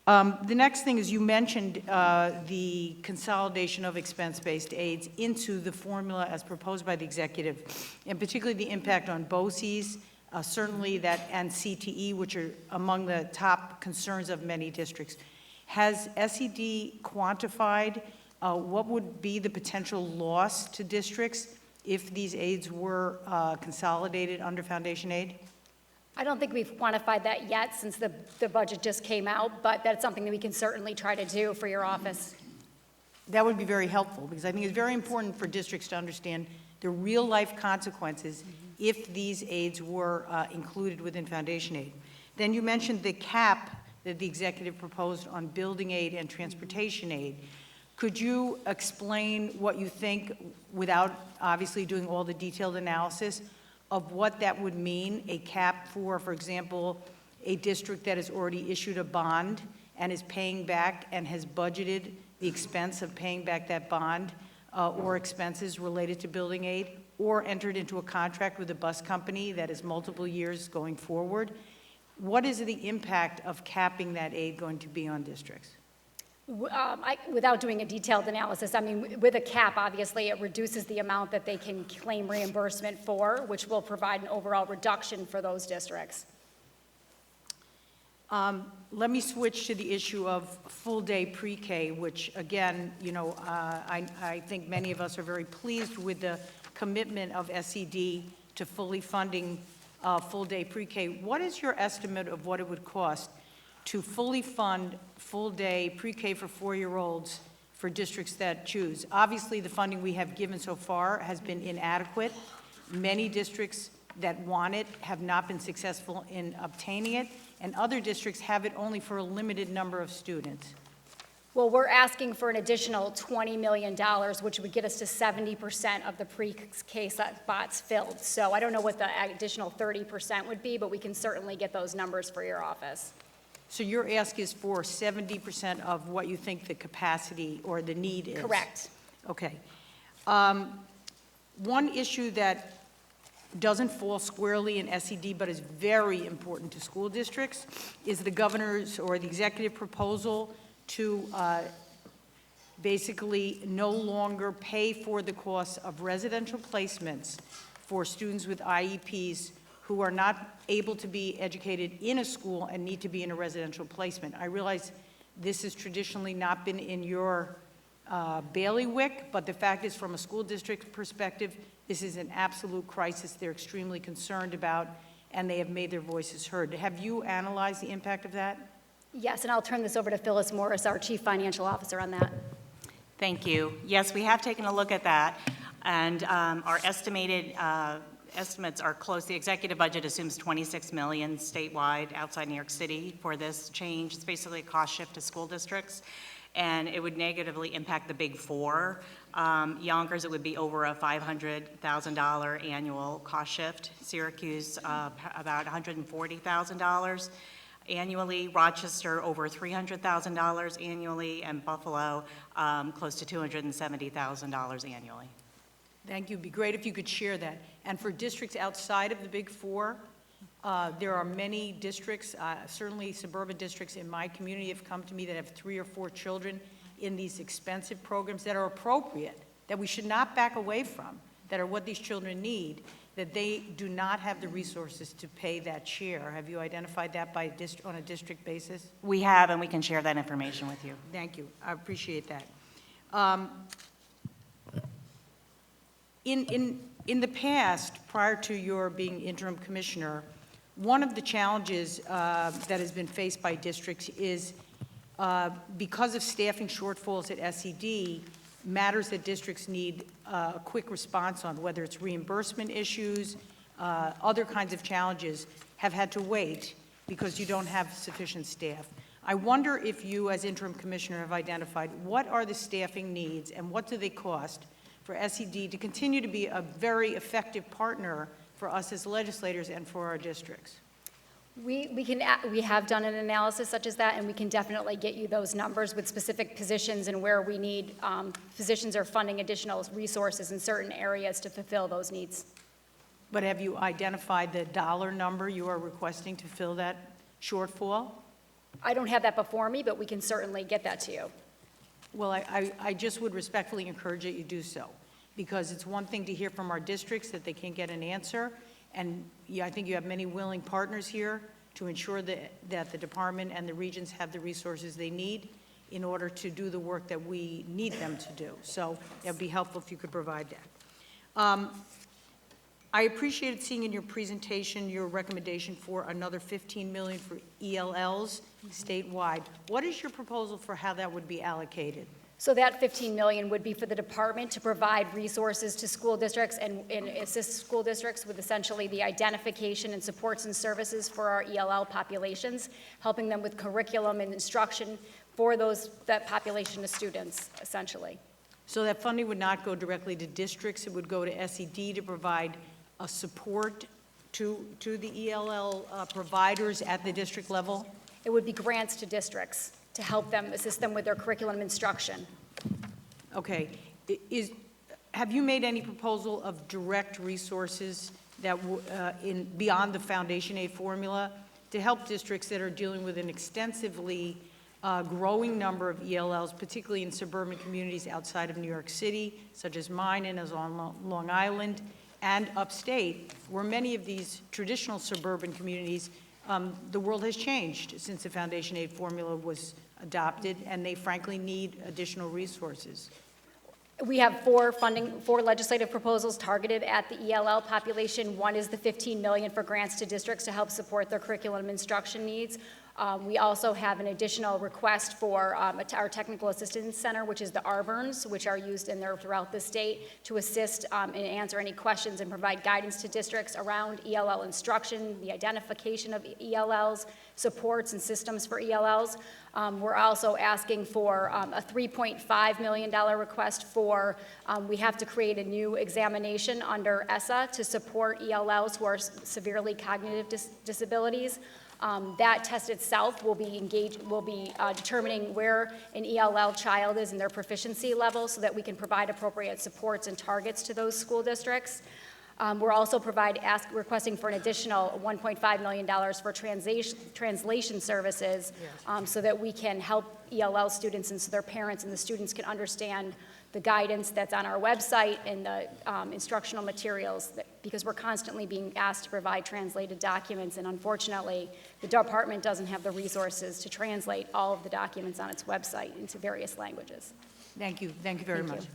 The next thing is you mentioned the consolidation of expense-based aids into the formula as proposed by the executive, and particularly the impact on BOCES, certainly that, and CTE, which are among the top concerns of many districts. Has SED quantified what would be the potential loss to districts if these aids were consolidated under foundation aid? I don't think we've quantified that yet since the budget just came out, but that's something that we can certainly try to do for your office. That would be very helpful, because I think it's very important for districts to understand the real-life consequences if these aids were included within foundation aid. Then you mentioned the cap that the executive proposed on building aid and transportation aid. Could you explain what you think, without obviously doing all the detailed analysis, of what that would mean, a cap for example, a district that has already issued a bond and is paying back and has budgeted the expense of paying back that bond or expenses related to building aid, or entered into a contract with a bus company that is multiple years going forward? What is the impact of capping that aid going to be on districts? Without doing a detailed analysis, I mean, with a cap, obviously, it reduces the amount that they can claim reimbursement for, which will provide an overall reduction for those districts. Let me switch to the issue of full-day pre-K, which, again, you know, I think many of us are very pleased with the commitment of SED to fully funding full-day pre-K. What is your estimate of what it would cost to fully fund full-day pre-K for 4-year-olds for districts that choose? Obviously, the funding we have given so far has been inadequate. Many districts that want it have not been successful in obtaining it, and other districts have it only for a limited number of students. Well, we're asking for an additional $20 million, which would get us to 70% of the pre-K spots filled. So I don't know what the additional 30% would be, but we can certainly get those numbers for your office. So your ask is for 70% of what you think the capacity or the need is? Correct. Okay. One issue that doesn't fall squarely in SED but is very important to school districts is the governor's or the executive proposal to basically no longer pay for the cost of residential placements for students with IEPs who are not able to be educated in a school and need to be in a residential placement. I realize this has traditionally not been in your bailiwick, but the fact is, from a school district perspective, this is an absolute crisis they're extremely concerned about, and they have made their voices heard. Have you analyzed the impact of that? Yes, and I'll turn this over to Phyllis Morris, our Chief Financial Officer, on that. Thank you. Yes, we have taken a look at that, and our estimates are close. The executive budget assumes $26 million statewide outside New York City for this change. It's basically a cost shift to school districts, and it would negatively impact the Big Four. Yonkers, it would be over a $500,000 annual cost shift. Syracuse, about $140,000 annually. Rochester, over $300,000 annually, and Buffalo, close to $270,000 annually. Thank you. It'd be great if you could share that. And for districts outside of the Big Four, there are many districts, certainly suburban districts in my community have come to me that have 3 or 4 children in these expensive programs that are appropriate, that we should not back away from, that are what these children need, that they do not have the resources to pay that share. Have you identified that by on a district basis? We have, and we can share that information with you. Thank you. I appreciate that. In the past, prior to your being interim commissioner, one of the challenges that has been faced by districts is because of staffing shortfalls at SED, matters that districts need a quick response on, whether it's reimbursement issues, other kinds of challenges, have had to wait because you don't have sufficient staff. I wonder if you, as interim commissioner, have identified what are the staffing needs and what do they cost for SED to continue to be a very effective partner for us as legislators and for our districts? We have done an analysis such as that, and we can definitely get you those numbers with specific positions and where we need physicians or funding additional resources in certain areas to fulfill those needs. But have you identified the dollar number you are requesting to fill that shortfall? I don't have that before me, but we can certainly get that to you. Well, I just would respectfully encourage that you do so, because it's one thing to hear from our districts that they can't get an answer, and yeah, I think you have many willing partners here to ensure that the department and the regions have the resources they need in order to do the work that we need them to do. So it would be helpful if you could provide that. I appreciated seeing in your presentation your recommendation for another $15 million for ELLs statewide. What is your proposal for how that would be allocated? So that 15 million would be for the department to provide resources to school districts and assist school districts with essentially the identification and supports and services for our ELL populations, helping them with curriculum and instruction for that population of students, essentially. So that funding would not go directly to districts, it would go to SED to provide a support to the ELL providers at the district level? It would be grants to districts to help them, assist them with their curriculum instruction. Okay. Have you made any proposal of direct resources that beyond the foundation aid formula to help districts that are dealing with an extensively growing number of ELLs, particularly in suburban communities outside of New York City, such as mine and as on Long Island, and upstate, where many of these traditional suburban communities, the world has changed since the foundation aid formula was adopted, and they frankly need additional resources. We have four legislative proposals targeted at the ELL population. One is the 15 million for grants to districts to help support their curriculum instruction needs. We also have an additional request for our Technical Assistance Center, which is the ARBRNs, which are used in there throughout the state to assist and answer any questions and provide guidance to districts around ELL instruction, the identification of ELLs, supports and systems for ELLs. We're also asking for a $3.5 million request for, we have to create a new examination under ESSA to support ELLs who are severely cognitive disabilities. That test itself will be determining where an ELL child is in their proficiency level so that we can provide appropriate supports and targets to those school districts. We're also requesting for an additional $1.5 million for translation services so that we can help ELL students and so their parents and the students can understand the guidance that's on our website and the instructional materials, because we're constantly being asked to provide translated documents, and unfortunately, the department doesn't have the resources to translate all of the documents on its website into various languages. Thank you. Thank you very much.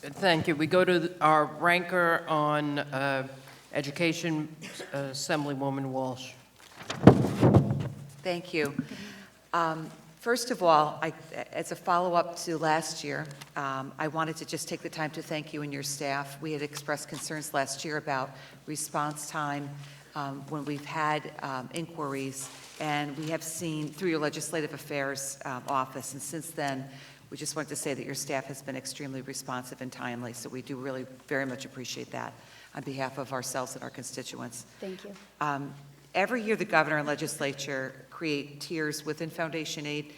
Thank you. We go to our ranker on education, Assemblywoman Walsh. Thank you. First of all, as a follow-up to last year, I wanted to just take the time to thank you and your staff. We had expressed concerns last year about response time when we've had inquiries, and we have seen through your Legislative Affairs Office, and since then, we just wanted to say that your staff has been extremely responsive and timely, so we do really very much appreciate that on behalf of ourselves and our constituents. Thank you. Every year, the governor and legislature create tiers within foundation aid,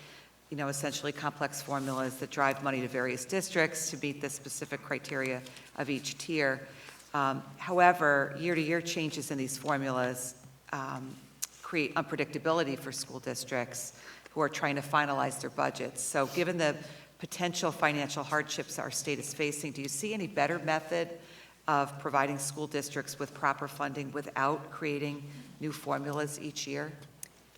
essentially complex formulas that drive money to various districts to meet the specific criteria of each tier. However, year-to-year changes in these formulas create unpredictability for school districts who are trying to finalize their budgets. So given the potential financial hardships our state is facing, do you see any better method of providing school districts with proper funding without creating new formulas each year?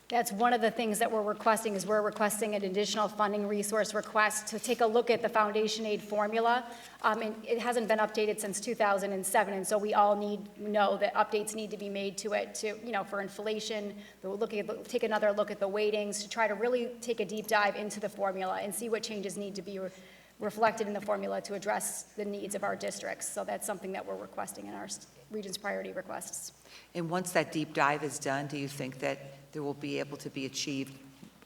That's one of the things that we're requesting, is we're requesting an additional funding resource request to take a look at the foundation aid formula. And it hasn't been updated since 2007, and so we all know that updates need to be made to it for inflation. Take another look at the weightings to try to really take a deep dive into the formula and see what changes need to be reflected in the formula to address the needs of our districts. So that's something that we're requesting in our Regents priority requests. And once that deep dive is done, do you think that there will be able to be achieved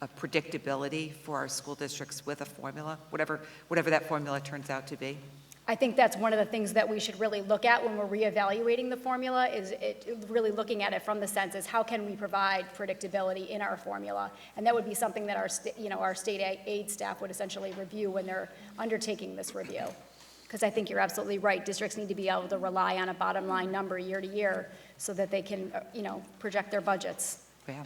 a predictability for our school districts with a formula, whatever that formula turns out to be? I think that's one of the things that we should really look at when we're reevaluating the formula, is really looking at it from the sense is how can we provide predictability in our formula? And that would be something that our state aid staff would essentially review when they're undertaking this review. Because I think you're absolutely right. Districts need to be able to rely on a bottom line number year to year so that they can, project their budgets. Yeah.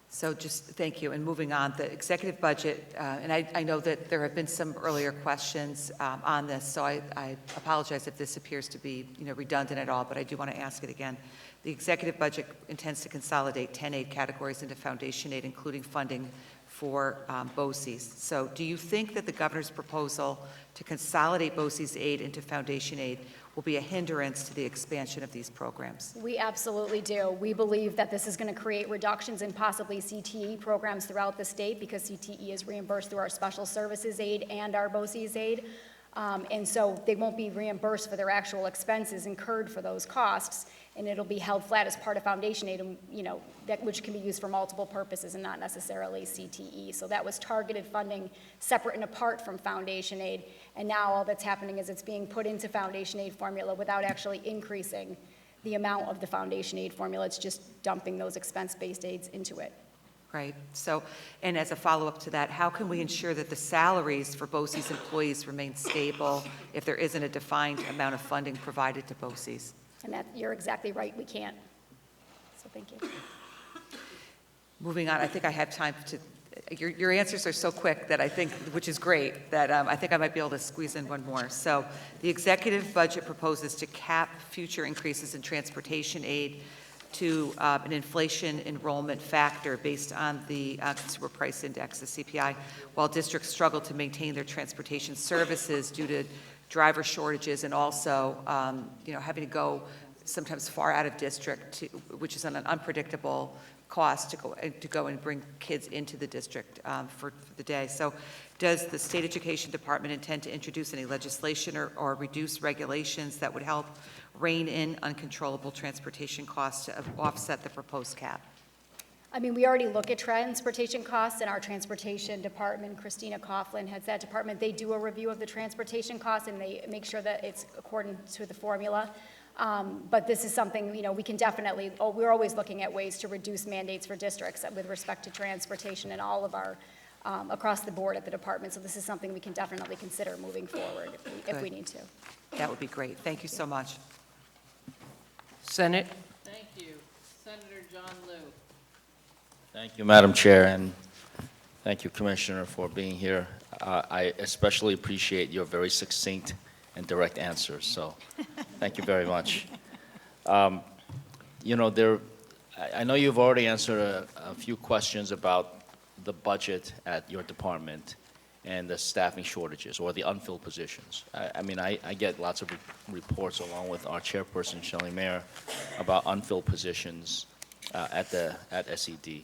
So just thank you. And moving on, the executive budget, and I know that there have been some earlier questions on this, so I apologize if this appears to be redundant at all, but I do want to ask it again. The executive budget intends to consolidate 10 aid categories into foundation aid, including funding for BOCES. So do you think that the governor's proposal to consolidate BOCES aid into foundation aid will be a hindrance to the expansion of these programs? We absolutely do. We believe that this is going to create reductions in possibly CTE programs throughout the state because CTE is reimbursed through our special services aid and our BOCES aid. And so they won't be reimbursed for their actual expenses incurred for those costs, and it'll be held flat as part of foundation aid, which can be used for multiple purposes and not necessarily CTE. So that was targeted funding separate and apart from foundation aid, and now all that's happening is it's being put into foundation aid formula without actually increasing the amount of the foundation aid formula. It's just dumping those expense-based aids into it. Right. So, and as a follow-up to that, how can we ensure that the salaries for BOCES employees remain stable if there isn't a defined amount of funding provided to BOCES? And that, you're exactly right, we can't. So thank you. Moving on, I think I have time to, your answers are so quick that I think, which is great, that I think I might be able to squeeze in one more. So the executive budget proposes to cap future increases in transportation aid to an inflation enrollment factor based on the Consumer Price Index, the CPI, while districts struggle to maintain their transportation services due to driver shortages and also, having to go sometimes far out of district, which is an unpredictable cost to go and bring kids into the district for the day. So does the State Education Department intend to introduce any legislation or reduce regulations that would help rein in uncontrollable transportation costs to offset the proposed cap? I mean, we already look at transportation costs in our transportation department. Christina Coughlin heads that department. They do a review of the transportation costs and they make sure that it's according to the formula. But this is something, we can definitely, we're always looking at ways to reduce mandates for districts with respect to transportation and all of our, across the board at the department. So this is something we can definitely consider moving forward if we need to. That would be great. Thank you so much. Senate. Thank you. Senator John Liu. Thank you, Madam Chair, and thank you, Commissioner, for being here. I especially appreciate your very succinct and direct answers, so thank you very much. I know you've already answered a few questions about the budget at your department and the staffing shortages or the unfilled positions. I get lots of reports along with our chairperson, Shelley Mayer, about unfilled positions at SED.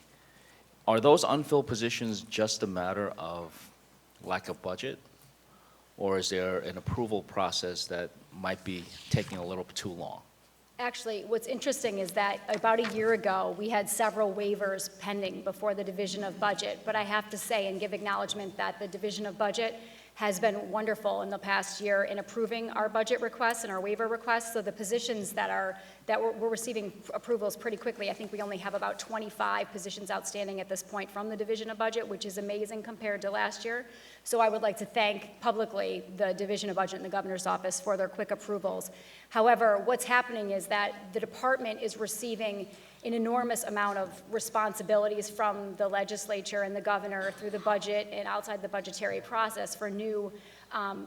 Are those unfilled positions just a matter of lack of budget? Or is there an approval process that might be taking a little too long? Actually, what's interesting is that about a year ago, we had several waivers pending before the Division of Budget. But I have to say and give acknowledgement that the Division of Budget has been wonderful in the past year in approving our budget requests and our waiver requests. So the positions that we're receiving approvals pretty quickly. I think we only have about 25 positions outstanding at this point from the Division of Budget, which is amazing compared to last year. So I would like to thank publicly the Division of Budget and the Governor's Office for their quick approvals. However, what's happening is that the department is receiving an enormous amount of responsibilities from the legislature and the governor through the budget and outside the budgetary process for new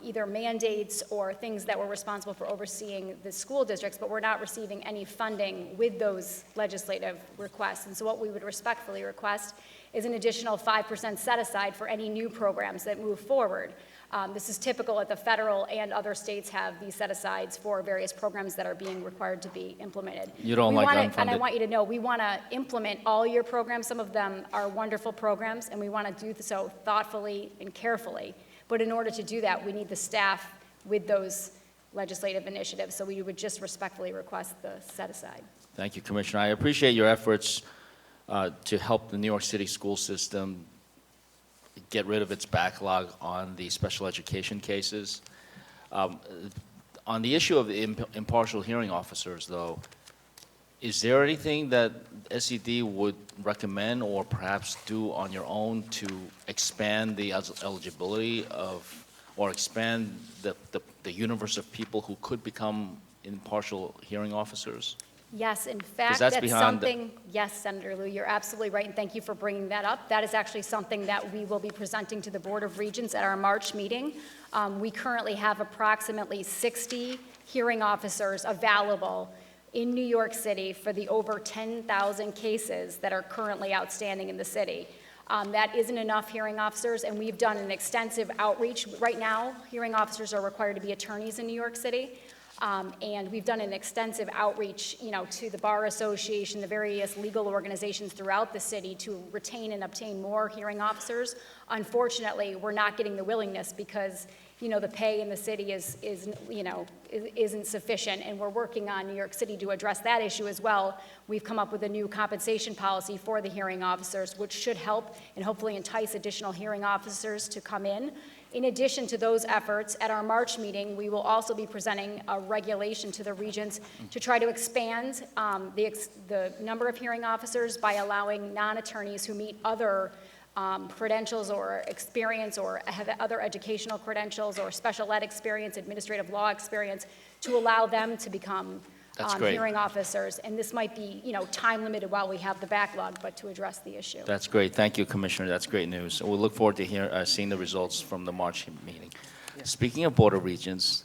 either mandates or things that we're responsible for overseeing the school districts, but we're not receiving any funding with those legislative requests. And so what we would respectfully request is an additional 5% set aside for any new programs that move forward. This is typical at the federal and other states have these set-asides for various programs that are being required to be implemented. You don't like unfunded? And I want you to know, we want to implement all your programs. Some of them are wonderful programs, and we want to do so thoughtfully and carefully. But in order to do that, we need the staff with those legislative initiatives. So we would just respectfully request the set-aside. Thank you, Commissioner. I appreciate your efforts to help the New York City school system get rid of its backlog on the special education cases. On the issue of the impartial hearing officers, though, is there anything that SED would recommend or perhaps do on your own to expand the eligibility of, or expand the universe of people who could become impartial hearing officers? Yes, in fact, that's that's beyond something, yes, Senator Liu, you're absolutely right, and thank you for bringing that up. That is actually something that we will be presenting to the Board of Regents at our March meeting. We currently have approximately 60 hearing officers available in New York City for the over 10,000 cases that are currently outstanding in the city. That isn't enough hearing officers, and we've done an extensive outreach. Right now, hearing officers are required to be attorneys in New York City. And we've done an extensive outreach, to the Bar Association, the various legal organizations throughout the city to retain and obtain more hearing officers. Unfortunately, we're not getting the willingness because, the pay in the city isn't sufficient, and we're working on New York City to address that issue as well. We've come up with a new compensation policy for the hearing officers, which should help and hopefully entice additional hearing officers to come in. In addition to those efforts, at our March meeting, we will also be presenting a regulation to the regents to try to expand the number of hearing officers by allowing non-attorneys who meet other credentials or experience or have other educational credentials or special ed experience, administrative law experience, to allow them to become hearing officers. And this might be, time limited while we have the backlog, but to address the issue. That's great. Thank you, Commissioner. That's great news. We'll look forward to seeing the results from the March meeting. Speaking of Board of Regents,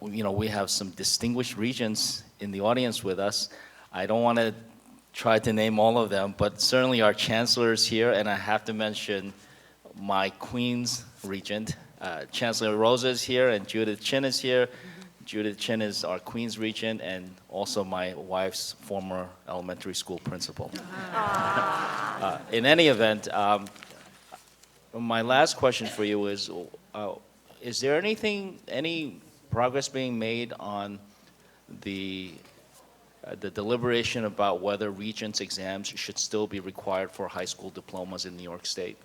we have some distinguished regents in the audience with us. I don't want to try to name all of them, but certainly our chancellor is here, and I have to mention my Queens regent. Chancellor Rosa is here, and Judith Chin is here. Judith Chin is our Queens regent, and also my wife's former elementary school principal. In any event, my last question for you is there any progress being made on the deliberation about whether regents exams should still be required for high school diplomas in New York State?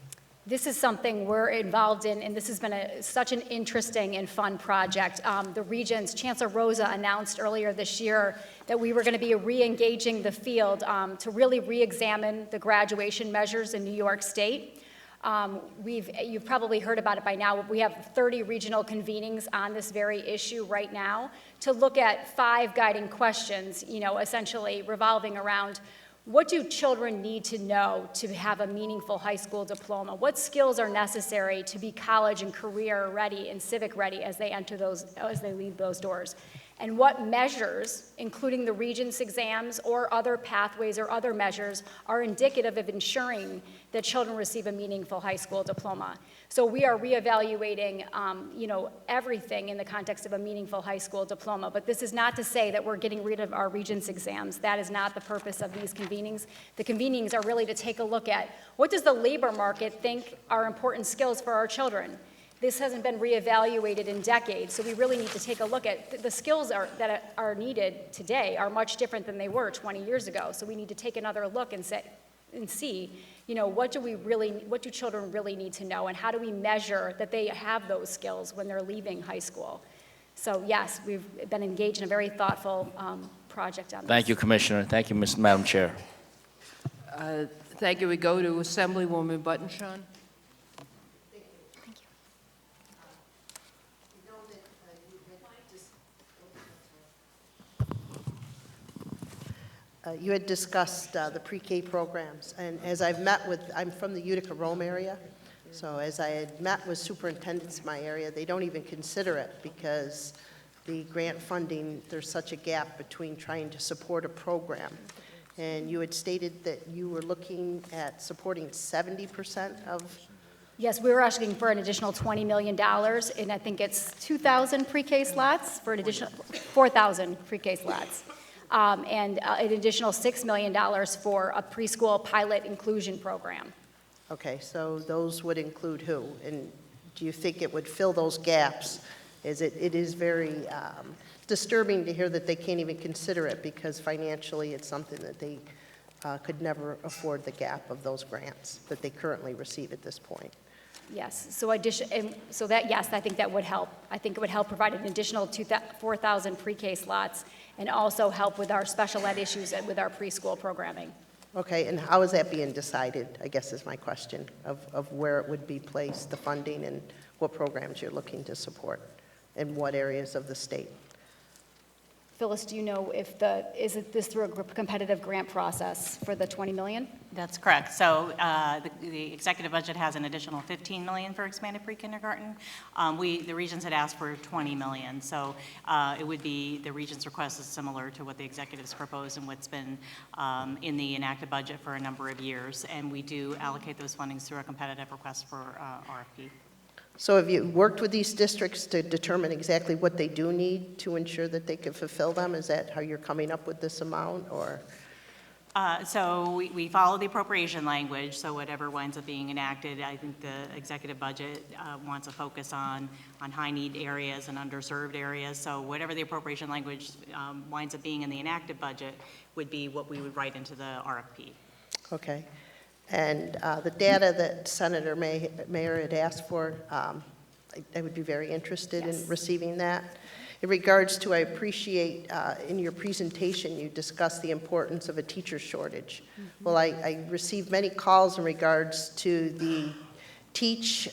This is something we're involved in, and this has been such an interesting and fun project. The Regents, Chancellor Rosa announced earlier this year that we were going to be re-engaging the field to really re-examine the graduation measures in New York State. You've probably heard about it by now. We have 30 regional convenings on this very issue right now to look at 5 guiding questions, essentially revolving around what do children need to know to have a meaningful high school diploma? What skills are necessary to be college and career ready and civic ready as they leave those doors? And what measures, including the Regents exams or other pathways or other measures, are indicative of ensuring that children receive a meaningful high school diploma? So we are reevaluating, everything in the context of a meaningful high school diploma. But this is not to say that we're getting rid of our Regents exams. That is not the purpose of these convenings. The convenings are really to take a look at what does the labor market think are important skills for our children. This hasn't been reevaluated in decades, so we really need to take a look at the skills that are needed today are much different than they were 20 years ago. So we need to take another look and see, what do children really need to know, and how do we measure that they have those skills when they're leaving high school? So yes, we've been engaged in a very thoughtful project on this. Thank you, Commissioner. Thank you, Madam Chair. Thank you. We go to Assemblywoman Buttonshaw. You had discussed the pre-K programs, and as I'm from the Utica Rome area, so as I had met with superintendents in my area, they don't even consider it because the grant funding, there's such a gap between trying to support a program. And you had stated that you were looking at supporting 70% of... Yes, we were asking for an additional $20 million, and I think it's 2,000 pre-K slots for an additional 4,000 pre-K slots. And an additional $6 million for a preschool pilot inclusion program. Okay, so those would include who? And do you think it would fill those gaps? It is very disturbing to hear that they can't even consider it because financially it's something that they could never afford the gap of those grants that they currently receive at this point. Yes, yes, I think that would help. I think it would help provide an additional 4,000 pre-K slots and also help with our special ed issues and with our preschool programming. Okay, and how is that being decided, I guess is my question, of where it would be placed, the funding, and what programs you're looking to support, and what areas of the state? Phyllis, do you know is this through a competitive grant process for the $20 million? That's correct. So the executive budget has an additional $15 million for expanded pre-kindergarten. The Regents had asked for $20 million. So it would be, the Regents' request is similar to what the executives proposed and what's been in the enacted budget for a number of years. And we do allocate those fundings through a competitive request for RFP. So have you worked with these districts to determine exactly what they do need to ensure that they can fulfill them? Is that how you're coming up with this amount, or? So we follow the appropriation language, so whatever winds up being enacted, I think the executive budget wants a focus on high-need areas and underserved areas. So whatever the appropriation language winds up being in the enacted budget would be what we would write into the RFP. Okay. And the data that Senator Mayer had asked for, I would be very interested in receiving that. In regards to, I appreciate in your presentation, you discussed the importance of a teacher shortage. Well, I received many calls in regards to the teach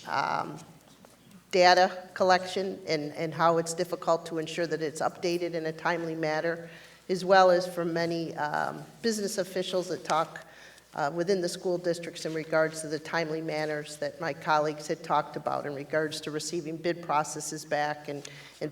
data collection and how it's difficult to ensure that it's updated in a timely manner, as well as from many business officials that talk within the school districts in regards to the timely manners that my colleagues had talked about in regards to receiving bid processes back and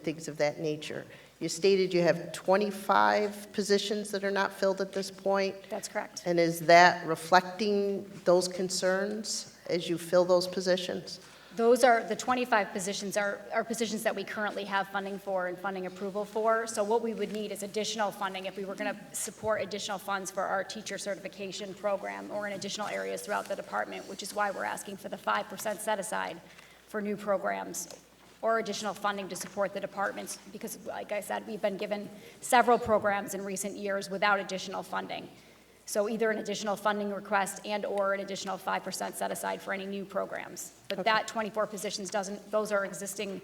things of that nature. You stated you have 25 positions that are not filled at this point. That's correct. And is that reflecting those concerns as you fill those positions? Those are, the 25 positions are positions that we currently have funding for and funding approval for. So what we would need is additional funding if we were going to support additional funds for our teacher certification program or in additional areas throughout the department, which is why we're asking for the 5% set aside for new programs or additional funding to support the departments, because like I said, we've been given several programs in recent years without additional funding. So either an additional funding request and or an additional 5% set aside for any new programs. But that 24 positions doesn't, those are existing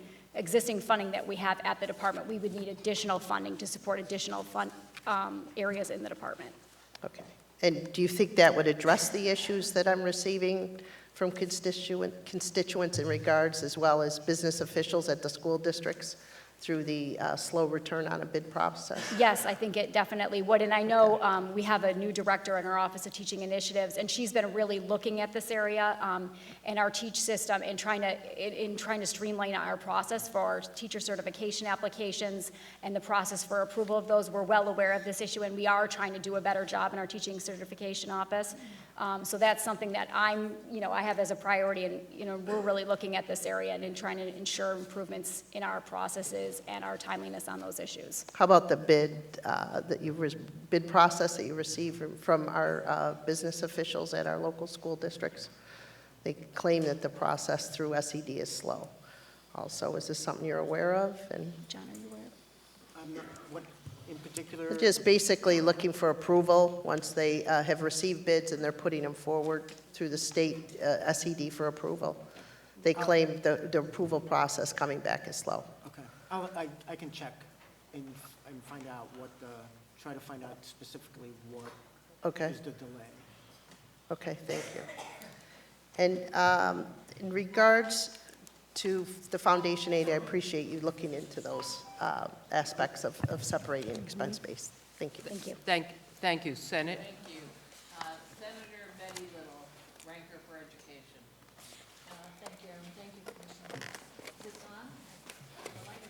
funding that we have at the department. We would need additional funding to support additional areas in the department. Okay. And do you think that would address the issues that I'm receiving from constituents in regards, as well as business officials at the school districts, through the slow return on a bid process? Yes, I think it definitely would. And I know we have a new director in our Office of Teaching Initiatives, and she's been really looking at this area and our teach system and trying to streamline our process for our teacher certification applications and the process for approval of those. We're well aware of this issue, and we are trying to do a better job in our teaching certification office. So that's something that I have as a priority, and we're really looking at this area and trying to ensure improvements in our processes and our timeliness on those issues. How about the bid bid process that you receive from our business officials at our local school districts? They claim that the process through SED is slow. Also, is this something you're aware of? And John, are you aware? I'm not, what in particular? just basically looking for approval once they have received bids and they're putting them forward through the state SED for approval. They claim the approval process coming back is slow. Okay, I can check and find out try to find out specifically what is the delay. Okay, thank you. And in regards to the foundation aid, I appreciate you looking into those aspects of separating expense base. Thank you. Thank you. Thank you. Senate? Thank you. Senator Betty Little, Ranker for Education. Thank you. Thank you, Commissioner. Is this on? The light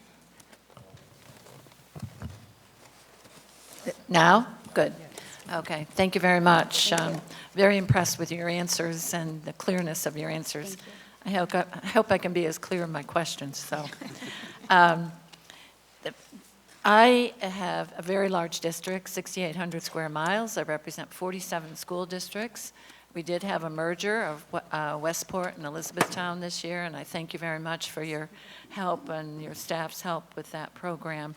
is on. Now? Good. Okay, thank you very much. Very impressed with your answers and the clearness of your answers. I hope I can be as clear in my questions. So, I have a very large district, 6,800 square miles. I represent 47 school districts. We did have a merger of Westport and Elizabethtown this year, and I thank you very much for your help and your staff's help with that program.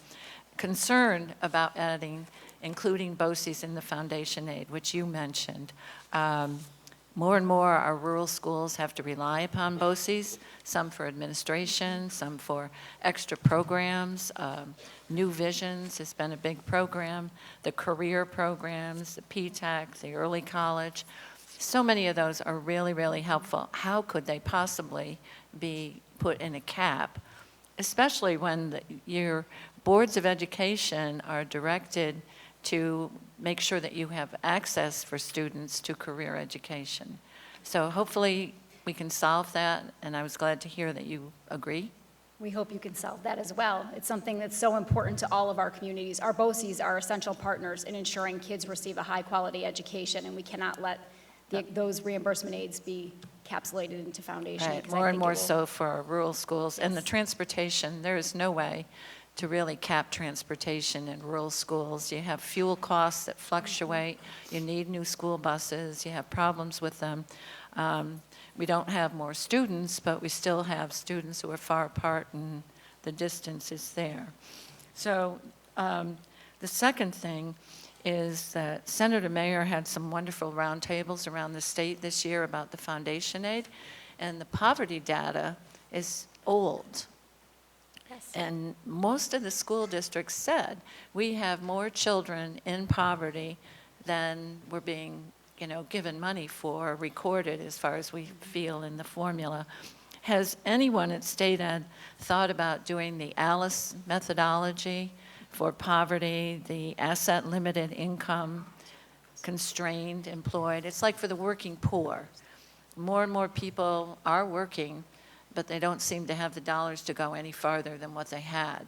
Concerned about including BOCES in the foundation aid, which you mentioned. More and more our rural schools have to rely upon BOCES, some for administration, some for extra programs. New Visions has been a big program, the career programs, the PTAC, the early college. So many of those are really, really helpful. How could they possibly be put in a cap, especially when your boards of education are directed to make sure that you have access for students to career education. So hopefully we can solve that, and I was glad to hear that you agree. We hope you can solve that as well. It's something that's so important to all of our communities. Our BOCES are essential partners in ensuring kids receive a high-quality education, and we cannot let those reimbursement aids be capsulated into foundation. Right, 'cause I more and think it more will- so for our rural schools. And the transportation, there is no way to really cap transportation in rural schools. You have fuel costs that fluctuate, you need new school buses, you have problems with them. We don't have more students, but we still have students who are far apart and the distance is there. So the second thing is that Senator Mayer had some wonderful roundtables around the state this year about the foundation aid, and the poverty data is old. And most of the school districts said, we have more children in poverty than we're being, given money for, recorded as far as we feel in the formula. Has anyone at State Ed thought about doing the ALICE methodology for poverty, the asset limited income, constrained, employed? It's like for the working poor. More and more people are working, but they don't seem to have the dollars to go any farther than what they had.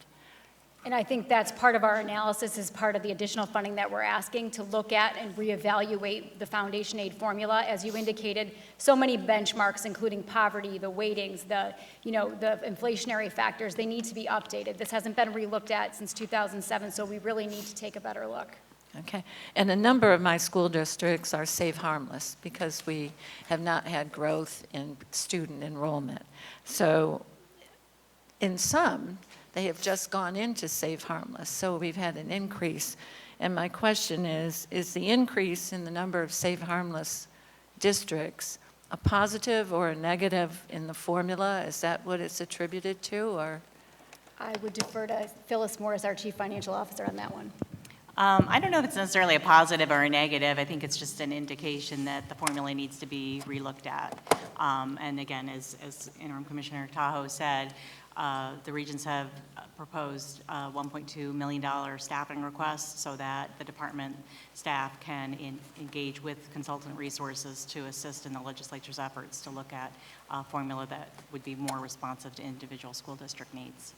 And I think that's part of our analysis, is part of the additional funding that we're asking to look at and reevaluate the foundation aid formula. As you indicated, so many benchmarks, including poverty, the weightings, the inflationary factors, they need to be updated. This hasn't been relooked at since 2007, so we really need to take a better look. Okay, and a number of my school districts are Save Harmless because we have not had growth in student enrollment. So in some, they have just gone into Save Harmless, so we've had an increase. And my question is the increase in the number of Save Harmless districts a positive or a negative in the formula? Is that what it's attributed to, or? I would defer to Phyllis Morris, our Chief Financial Officer, on that one. I don't know if it's necessarily a positive or a negative. I think it's just an indication that the formula needs to be relooked at. And again, as Interim Commissioner Tahoe said, the regions have proposed a $1.2 million staffing request so that the department staff can engage with consultant resources to assist in the legislature's efforts to look at a formula that would be more responsive to individual school district needs.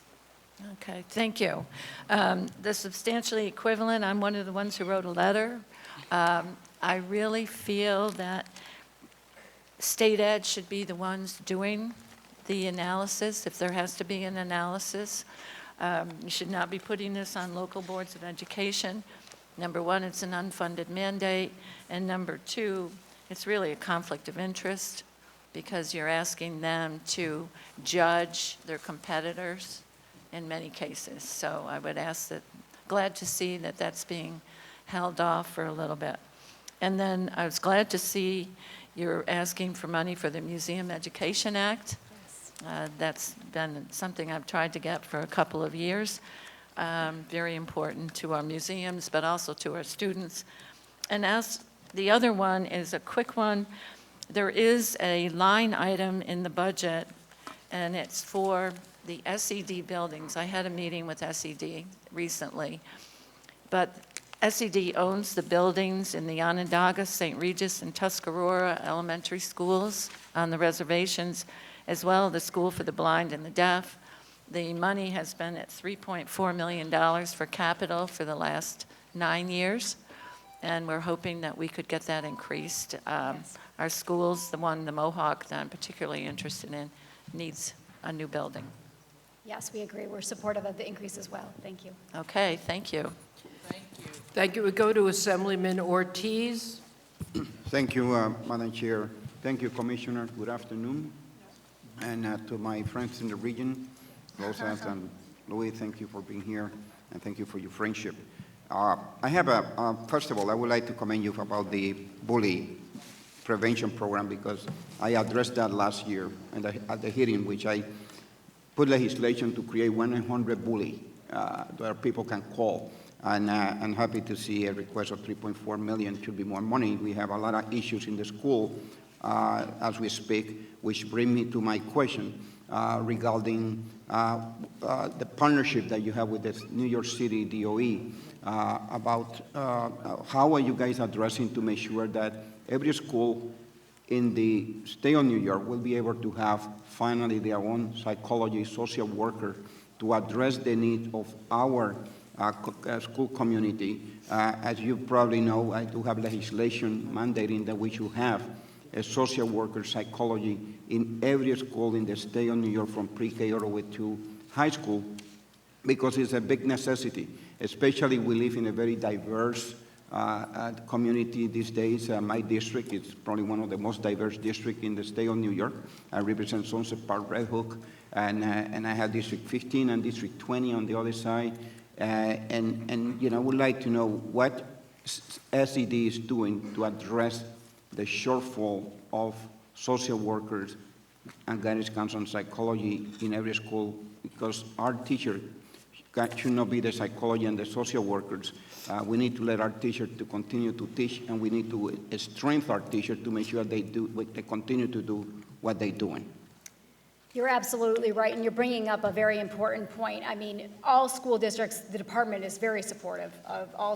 Okay, thank you. The substantially equivalent, I'm one of the ones who wrote a letter. I really feel that State Ed should be the ones doing the analysis, if there has to be an analysis. You should not be putting this on local boards of education. Number one, it's an unfunded mandate, and number two, it's really a conflict of interest because you're asking them to judge their competitors in many cases. So I would ask that, glad to see that that's being held off for a little bit. And then I was glad to see you're asking for money for the Museum Education Act. That's been something I've tried to get for a couple of years. Very important to our museums, but also to our students. And as the other one is a quick one, there is a line item in the budget, and it's for the SED buildings. I had a meeting with SED recently, but SED owns the buildings in the Onondaga, St. Regis, and Tuscarora elementary schools on the reservations, as well as the School for the Blind and the Deaf. The money has been at $3.4 million for capital for the last 9 years, and we're hoping that we could get that increased. Our schools, the Mohawk that I'm particularly interested in, needs a new building. Yes, we agree. We're supportive of the increase as well. Thank you. Okay, thank you. Thank you. We go to Assemblyman Ortiz. Thank you, Madam Chair. Thank you, Commissioner. Good afternoon. And to my friends in the region, Rosas and Louis, thank you for being here, and thank you for your friendship. I have first of all, I would like to commend you about the bully prevention program, because I addressed that last year at the hearing, which I put legislation to create 100 bully that people can call. And I'm happy to see a request of $3.4 million. Should be more money. We have a lot of issues in the school as we speak, which bring me to my question regarding the partnership that you have with the New York City DOE about how are you guys addressing to make sure that every school in the state of New York will be able to have finally their own psychologist, social worker to address the needs of our school community. As you probably know, I do have legislation mandating that we should have social worker psychology in every school in the state of New York from pre-K all the way to high school, because it's a big necessity, especially we live in a very diverse community these days. My district is probably one of the most diverse districts in the state of New York. I represent Sunset Park, Red Hook, and I have District 15 and District 20 on the other side. And you know, I would like to know what SED is doing to address the shortfall of social workers and guidance counselors and psychology in every school, because our teacher should not be the psychology and the social workers. We need to let our teachers to continue to teach, and we need to strengthen our teachers to make sure they continue to do what they're doing. You're absolutely right, and you're bringing up a very important point. I mean, all school districts, the department is very supportive of all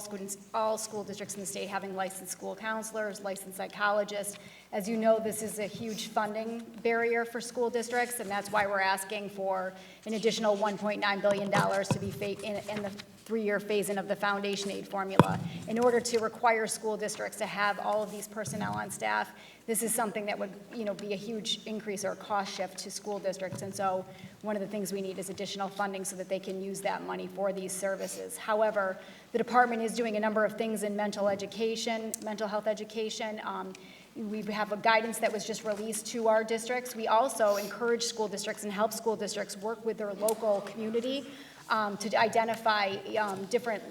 school districts in the state having licensed school counselors, licensed psychologists. As you know, this is a huge funding barrier for school districts, and that's why we're asking for an additional $1.9 billion to be in the 3-year phase-in of the foundation aid formula in order to require school districts to have all of these personnel on staff. This is something that would, be a huge increase or cost shift to school districts. And so one of the things we need is additional funding so that they can use that money for these services. However, the department is doing a number of things in mental health education. We have a guidance that was just released to our districts. We also encourage school districts and help school districts work with their local community to identify different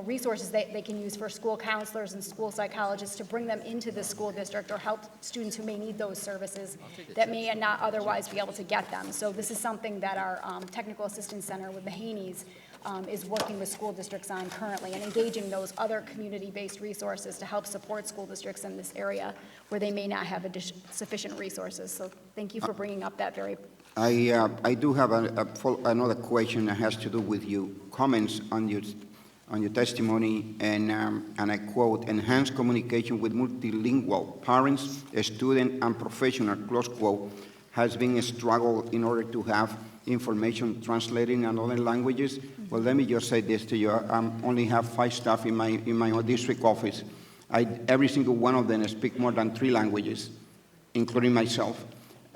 resources that they can use for school counselors and school psychologists to bring them into the school district or help students who may need those services that may not otherwise be able to get them. So this is something that our Technical Assistance Center with the Haney's is working with school districts on currently and engaging those other community-based resources to help support school districts in this area where they may not have sufficient resources. So thank you for bringing up that very. I do have another question that has to do with your comments on your testimony, and I quote, "Enhanced communication with multilingual parents, students, and professionals," close quote, "has been a struggle in order to have information translated in other languages." Well, let me just say this to you. I only have 5 staff in my district office. Every single one of them speak more than 3 languages, including myself.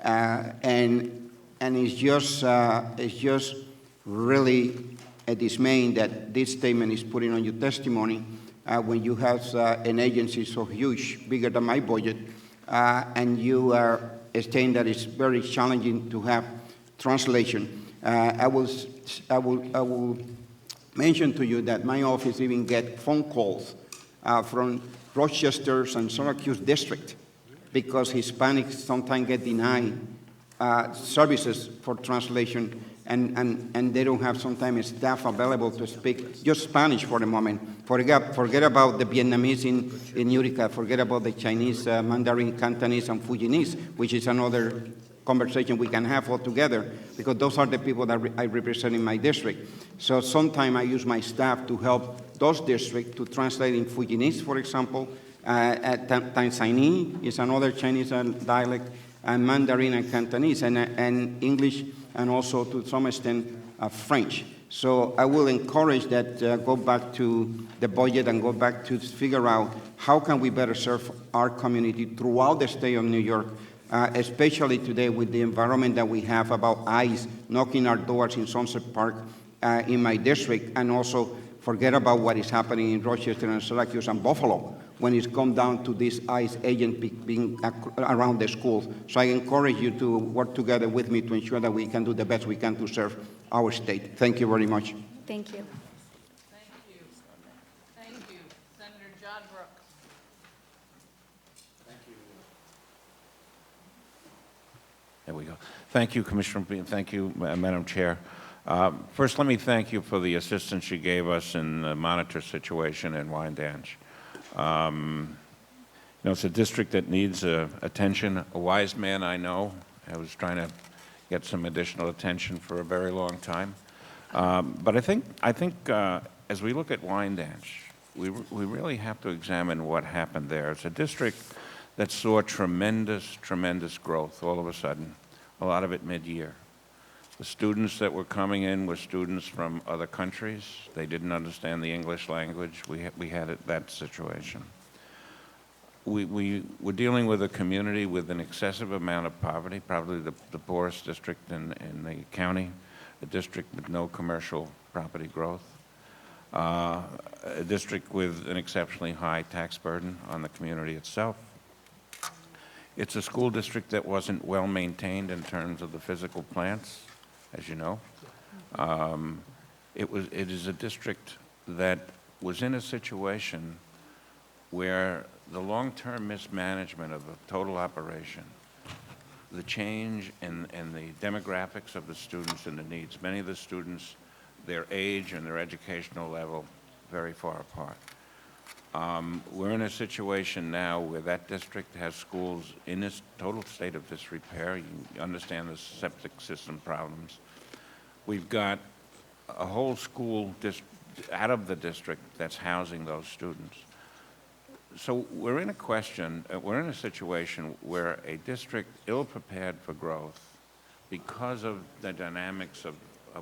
And it's just really dismaying that this statement is putting on your testimony when you have an agency so huge, bigger than my budget, and you are saying that it's very challenging to have translation. I will mention to you that my office even get phone calls from Rochester and Syracuse district because Hispanics sometimes get denied services for translation, and they don't have sometimes staff available to speak just Spanish for the moment. Forget about the Vietnamese in Utica, forget about the Chinese, Mandarin, Cantonese, and Fujianese, which is another conversation we can have all together, because those are the people that I represent in my district. So sometimes I use my staff to help those districts to translate in Fujianese, for example. Tanzania is another Chinese dialect, and Mandarin and Cantonese, and English, and also to some extent French. So I will encourage that go back to the budget and go back to figure out how can we better serve our community throughout the state of New York, especially today with the environment that we have about ICE knocking our doors in Sunset Park in my district, and also forget about what is happening in Rochester and Syracuse and Buffalo when it's come down to this ICE agent being around the schools. So I encourage you to work together with me to ensure that we can do the best we can to serve our state. Thank you very much. Thank you. Thank you. Thank you. Senator John Brooks. There we go. Thank you, Commissioner Bean. Thank you, Madam Chair. First, let me thank you for the assistance you gave us in the monitor situation in Wyandanch. It's a district that needs attention. A wise man I know. I was trying to get some additional attention for a very long time. But I think as we look at Wyandanch, we really have to examine what happened there. It's a district that saw tremendous growth all of a sudden, a lot of it mid-year. The students that were coming in were students from other countries. They didn't understand the English language. We had that situation. we're dealing with a community with an excessive amount of poverty, probably the poorest district in the county, a district with no commercial property growth, a district with an exceptionally high tax burden on the community itself. It's a school district that wasn't well maintained in terms of the physical plants, as you know. It is a district that was in a situation where the long-term mismanagement of the total operation, the change in the demographics of the students and the needs, many of the students, their age and their educational level, very far apart. We're in a situation now where that district has schools in this total state of disrepair. You understand the septic system problems. We've got a whole school out of the district that's housing those students. So we're in a situation where a district ill-prepared for growth because of the dynamics of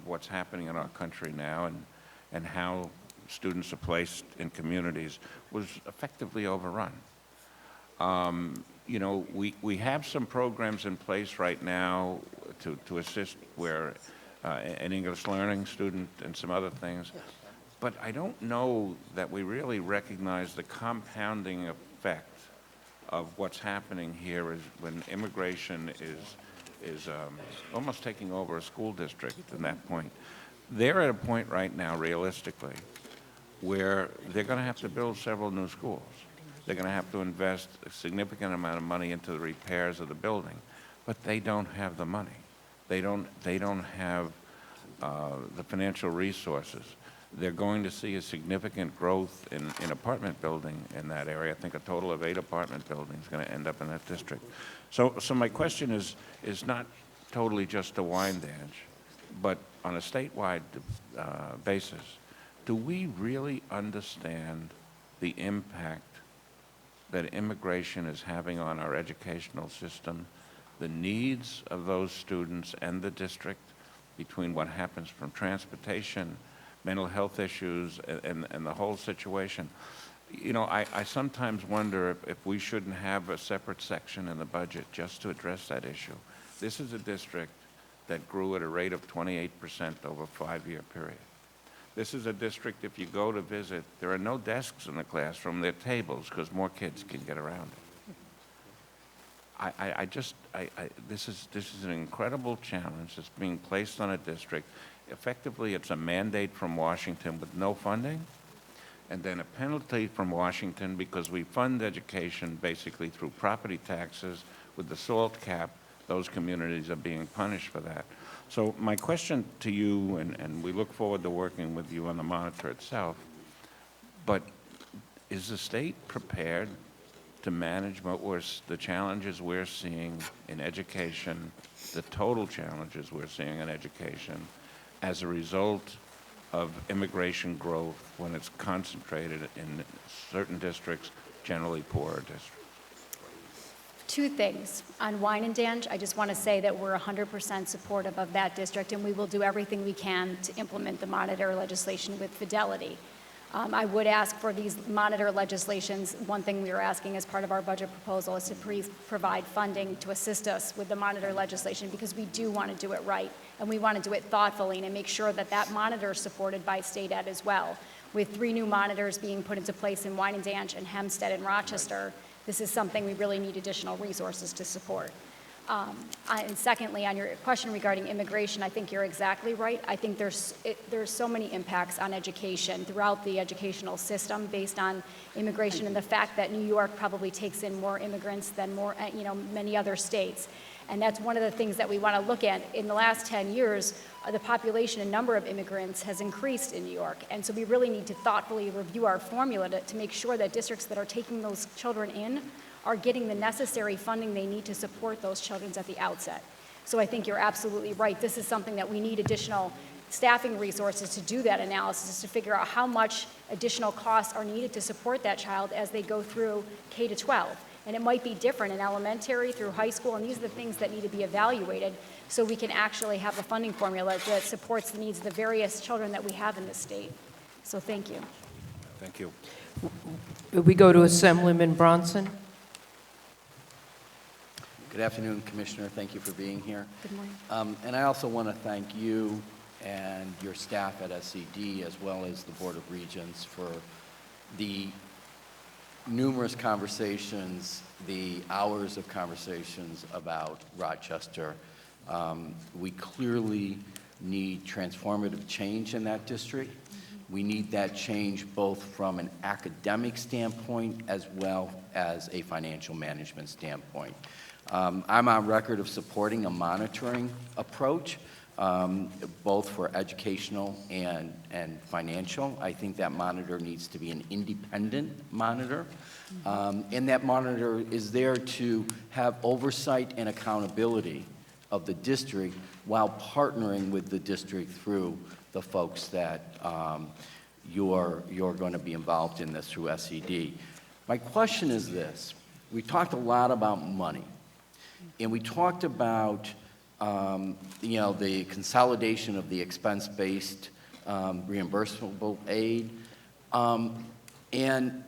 what's happening in our country now and how students are placed in communities was effectively overrun. You know, we have some programs in place right now to assist where an English learning student and some other things. But I don't know that we really recognize the compounding effect of what's happening here is when immigration is almost taking over a school district at that point. They're at a point right now, realistically, where they're going to have to build several new schools. They're going to have to invest a significant amount of money into the repairs of the building, but they don't have the money. They don't have the financial resources. They're going to see a significant growth in apartment building in that area. I think a total of 8 apartment buildings is going to end up in that district. So my question is not totally just a Wyandanch, but on a statewide basis, do we really understand the impact that immigration is having on our educational system, the needs of those students and the district, between what happens from transportation, mental health issues, and the whole situation? You know, I sometimes wonder if we shouldn't have a separate section in the budget just to address that issue. This is a district that grew at a rate of 28% over a 5-year period. This is a district, if you go to visit, there are no desks in the classroom, there are tables because more kids can get around it. This is an incredible challenge that's being placed on a district. Effectively, it's a mandate from Washington with no funding, and then a penalty from Washington because we fund education basically through property taxes. With the SALT cap, those communities are being punished for that. So my question to you, and we look forward to working with you on the monitor itself, but is the state prepared to manage the challenges we're seeing in education, the total challenges we're seeing in education, as a result of immigration growth when it's concentrated in certain districts, generally poorer districts? 2 things. On Wyandanch, I just want to say that we're 100% supportive of that district, and we will do everything we can to implement the monitor legislation with fidelity. I would ask for these monitor legislations. One thing we are asking as part of our budget proposal is to provide funding to assist us with the monitor legislation, because we do want to do it right, and we want to do it thoughtfully and make sure that that monitor is supported by state ed as well. With 3 new monitors being put into place in Wyandanch and Hempstead and Rochester, this is something we really need additional resources to support. And secondly, on your question regarding immigration, I think you're exactly right. I think there's so many impacts on education throughout the educational system based on immigration and the fact that New York probably takes in more immigrants than many other states. And that's one of the things that we want to look at. In the last 10 years, the population and number of immigrants has increased in New York. And so we really need to thoughtfully review our formula to make sure that districts that are taking those children in are getting the necessary funding they need to support those children at the outset. So I think you're absolutely right. This is something that we need additional staffing resources to do that analysis, to figure out how much additional costs are needed to support that child as they go through K to 12. And it might be different in elementary through high school, and these are the things that need to be evaluated so we can actually have a funding formula that supports the needs of the various children that we have in this state. So thank you. Thank you. We go to Assemblyman Bronson. Good afternoon, Commissioner. Thank you for being here. Good morning. And I also want to thank you and your staff at SED, as well as the Board of Regents, for the numerous conversations, the hours of conversations about Rochester. We clearly need transformative change in that district. We need that change both from an academic standpoint as well as a financial management standpoint. I'm on record of supporting a monitoring approach, both for educational and financial. I think that monitor needs to be an independent monitor. And that monitor is there to have oversight and accountability of the district while partnering with the district through the folks that you're going to be involved in this through SED. My question is this. We talked a lot about money, and we talked about the consolidation of the expense-based reimbursable aid. And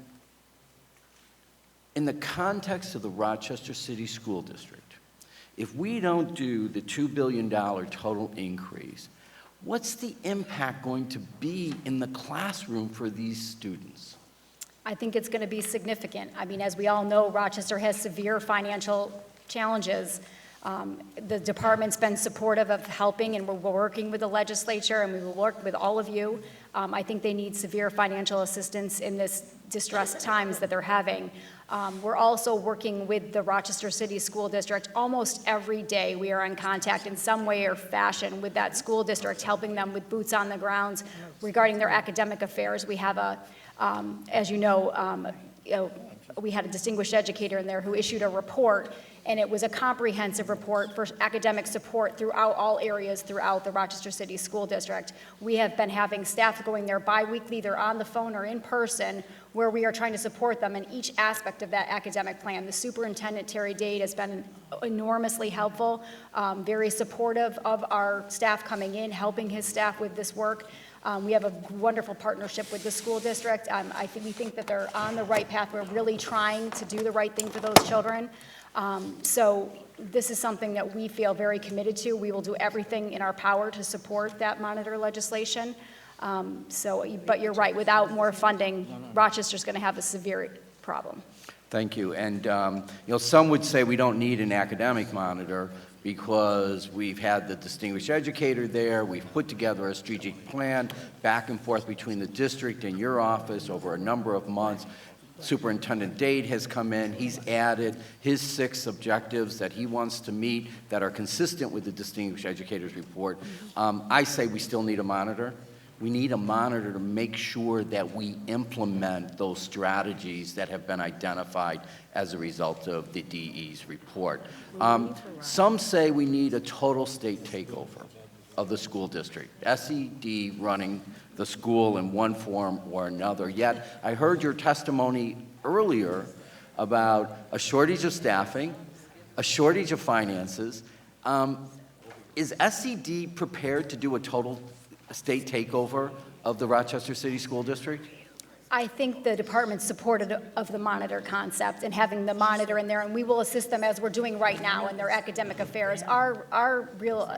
in the context of the Rochester City School District, if we don't do the $2 billion total increase, what's the impact going to be in the classroom for these students? I think it's going to be significant. I mean, as we all know, Rochester has severe financial challenges. The department's been supportive of helping, and we're working with the legislature, and we will work with all of you. I think they need severe financial assistance in this distressed times that they're having. We're also working with the Rochester City School District. Almost every day we are in contact in some way or fashion with that school district, helping them with boots on the ground regarding their academic affairs. We have as you know, we had a distinguished educator in there who issued a report, and it was a comprehensive report for academic support throughout all areas throughout the Rochester City School District. We have been having staff going there bi-weekly, either on the phone or in person, where we are trying to support them in each aspect of that academic plan. The superintendent, Terry Dade, has been enormously helpful, very supportive of our staff coming in, helping his staff with this work. We have a wonderful partnership with the school district. We think that they're on the right path. We're really trying to do the right thing for those children. So this is something that we feel very committed to. We will do everything in our power to support that monitor legislation. But you're right, without more funding, Rochester's going to have a severe problem. Thank you. And some would say we don't need an academic monitor because we've had the distinguished educator there, we've put together a strategic plan back and forth between the district and your office over a number of months. Superintendent Dade has come in, he's added his 6 objectives that he wants to meet that are consistent with the distinguished educator's report. I say we still need a monitor. We need a monitor to make sure that we implement those strategies that have been identified as a result of the DE's report. Some say we need a total state takeover of the school district, SED running the school in one form or another. Yet, I heard your testimony earlier about a shortage of staffing, a shortage of finances. Is SED prepared to do a total state takeover of the Rochester City School District? I think the department's supportive of the monitor concept and having the monitor in there, and we will assist them as we're doing right now in their academic affairs. Our real,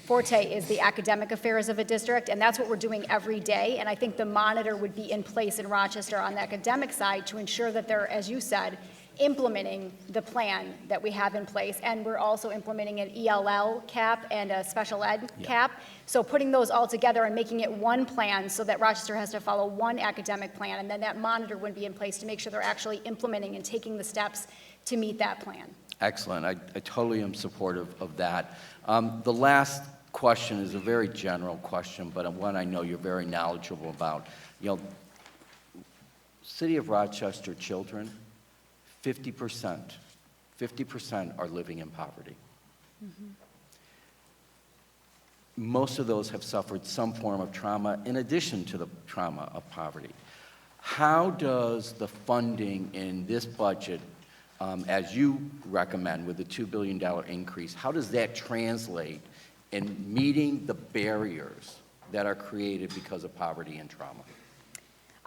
forte is the academic affairs of a district, and that's what we're doing every day. And I think the monitor would be in place in Rochester on the academic side to ensure that they're, as you said, implementing the plan that we have in place. And we're also implementing an ELL cap and a special ed cap. So putting those all together and making it one plan so that Rochester has to follow one academic plan, and then that monitor would be in place to make sure they're actually implementing and taking the steps to meet that plan. Excellent. I totally am supportive of that. The last question is a very general question, but one I know you're very knowledgeable about. City of Rochester children, 50% are living in poverty. Mm-hmm. Most of those have suffered some form of trauma in addition to the trauma of poverty. How does the funding in this budget, as you recommend with the $2 billion increase, how does that translate in meeting the barriers that are created because of poverty and trauma?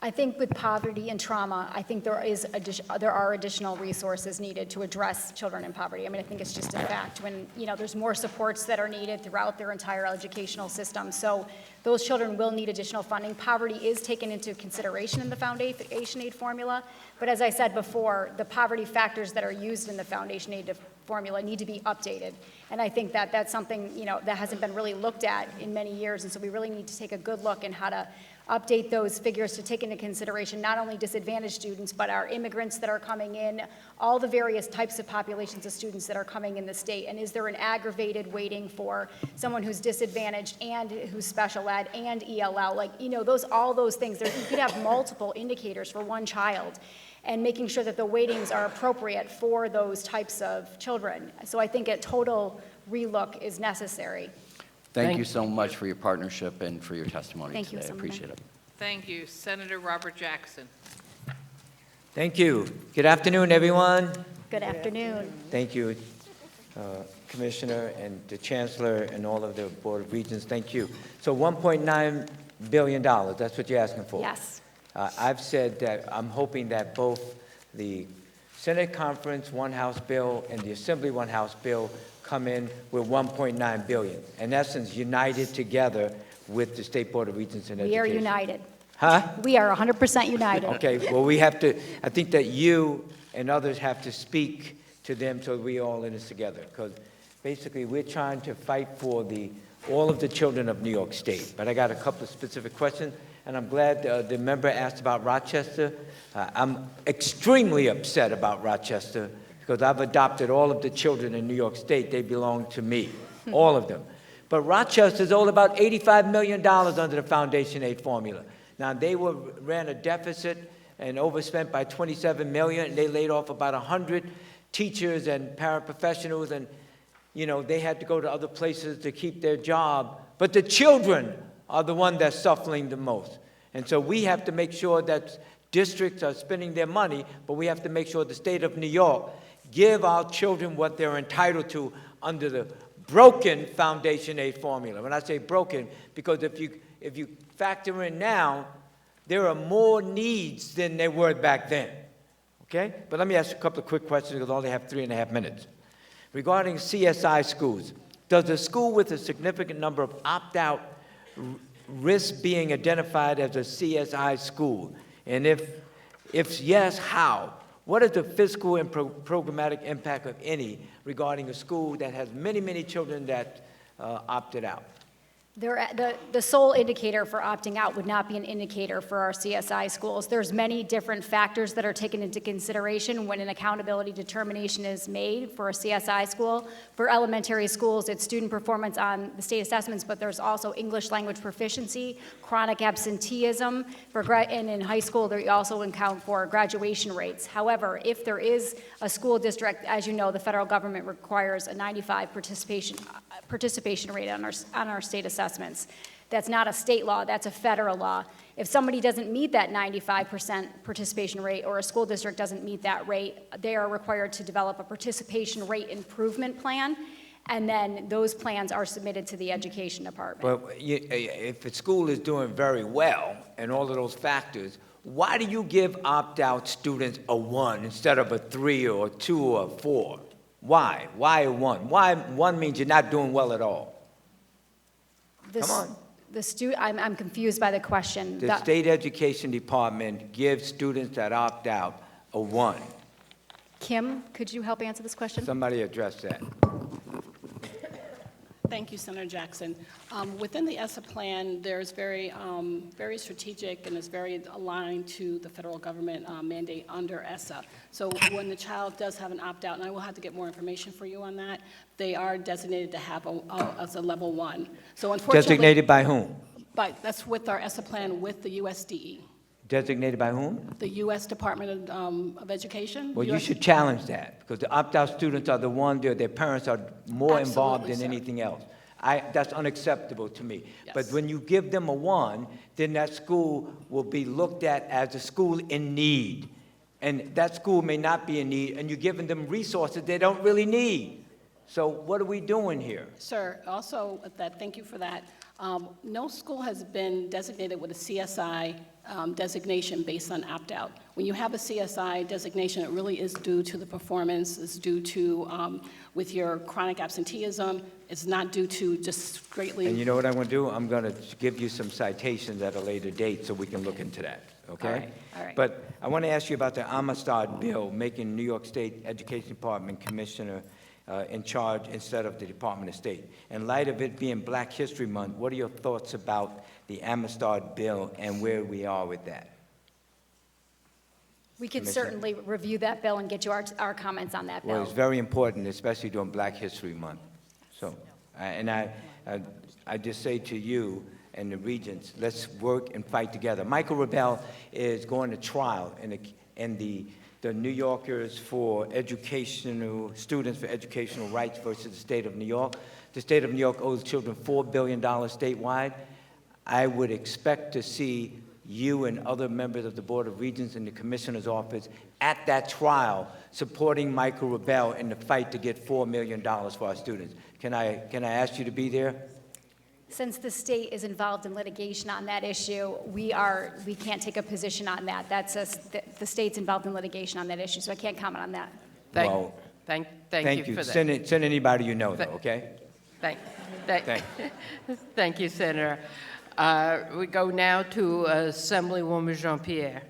I think with poverty and trauma, I think there are additional resources needed to address children in poverty. I mean, I think it's just a fact when, there's more supports that are needed throughout their entire educational system. So those children will need additional funding. Poverty is taken into consideration in the foundation aid formula. But as I said before, the poverty factors that are used in the foundation aid formula need to be updated. And I think that that's something, that hasn't been really looked at in many years. And so we really need to take a good look in how to update those figures to take into consideration not only disadvantaged students, but our immigrants that are coming in, all the various types of populations of students that are coming in the state. And is there an aggravated weighting for someone who's disadvantaged and who's special ed and ELL? Like, all those things. You could have multiple indicators for one child, and making sure that the weightings are appropriate for those types of children. So I think a total relook is necessary. Thank you so much for your partnership and for your testimony Thank you, today. I Assemblyman. appreciate it. Thank you. Senator Robert Jackson. Thank you. Good afternoon, everyone. Good afternoon. Thank you, Commissioner and the Chancellor and all of the Board of Regents. Thank you. So $1.9 billion, that's what you're asking for? Yes. I've said that I'm hoping that both the Senate Conference One House bill and the Assembly One House bill come in with $1.9 billion. In essence, united together with the State Board of Regents and Education. We are united. Huh? We are 100% united. Okay, well, we have to, I think that you and others have to speak to them so we all in this together. Because basically, we're trying to fight for all of the children of New York State. But I got a couple of specific questions, and I'm glad the member asked about Rochester. I'm extremely upset about Rochester because I've adopted all of the children in New York State. They belong to me, all of them. But Rochester's owed about $85 million under the foundation aid formula. Now, they ran a deficit and overspent by $27 million, and they laid off about 100 teachers and paraprofessionals, and, they had to go to other places to keep their job. But the children are the one that's suffering the most. And so we have to make sure that districts are spending their money, but we have to make sure the state of New York give our children what they're entitled to under the broken foundation aid formula. When I say broken, because if you factor in now, there are more needs than there were back then. Okay? But let me ask you a couple of quick questions because I only have 3.5 minutes. Regarding CSI schools, does a school with a significant number of opt-out risk being identified as a CSI school? And if yes, how? What is the fiscal and programmatic impact, of any, regarding a school that has many, many children that opted out? The sole indicator for opting out would not be an indicator for our CSI schools. There's many different factors that are taken into consideration when an accountability determination is made for a CSI school. For elementary schools, it's student performance on the state assessments, but there's also English language proficiency, chronic absenteeism, and in high school, they also account for graduation rates. However, if there is a school district, as you know, the federal government requires a 95% participation rate on our state assessments. That's not a state law, that's a federal law. If somebody doesn't meet that 95% participation rate, or a school district doesn't meet that rate, they are required to develop a participation rate improvement plan, and then those plans are submitted to the education department. But if a school is doing very well and all of those factors, why do you give opt-out students a 1 instead of a 3 or a 2 or a 4? Why? Why a 1? Why 1 means you're not doing well at all? Come on. I'm confused by the question. The State Education Department gives students that opt out a 1. Kim, could you help answer this question? Somebody address that. Thank you, Senator Jackson. Within the ESSA plan, there's very strategic and is very aligned to the federal government mandate under ESSA. So when the child does have an opt-out, and I will have to get more information for you on that, they are designated to have as a level 1. So unfortunately, Designated by whom? That's with our ESSA plan with the USDE. Designated by whom? The U.S. Department of Education. Well, you should challenge that, because the opt-out students are the ones, their parents are more involved than anything else. That's unacceptable to me. Yes. But when you give them a 1, then that school will be looked at as a school in need. And that school may not be in need, and you're giving them resources they don't really need. So what are we doing here? Sir, also, thank you for that. No school has been designated with a CSI designation based on opt-out. When you have a CSI designation, it really is due to the performance, it's due to, with your chronic absenteeism, it's not due to just greatly. And you know what I'm going to do? I'm going to give you some citations at a later date so we can look into that, okay? All right. But I want to ask you about the Amistad bill, making New York State Education Department Commissioner in charge instead of the Department of State. In light of it being Black History Month, what are your thoughts about the Amistad bill and where we are with that? We can Commissioner. certainly review that bill and get you our comments on that Well, bill. it's very important, especially during Black History Month. So, I just say to you and the regents, let's work and fight together. Michael Rebell is going to trial in the New Yorkers for educational, Students for Educational Rights versus the state of New York. The state of New York owes children $4 billion statewide. I would expect to see you and other members of the Board of Regents and the Commissioner's office at that trial supporting Michael Rebell in the fight to get $4 million for our students. Can I ask you to be there? Since the state is involved in litigation on that issue, we can't take a position on that. The state's involved in litigation on that issue, so I can't comment on that. Thank you for that. Send anybody you know, though, okay? Thank you, Senator. We go now to Assemblywoman Jean-Pierre.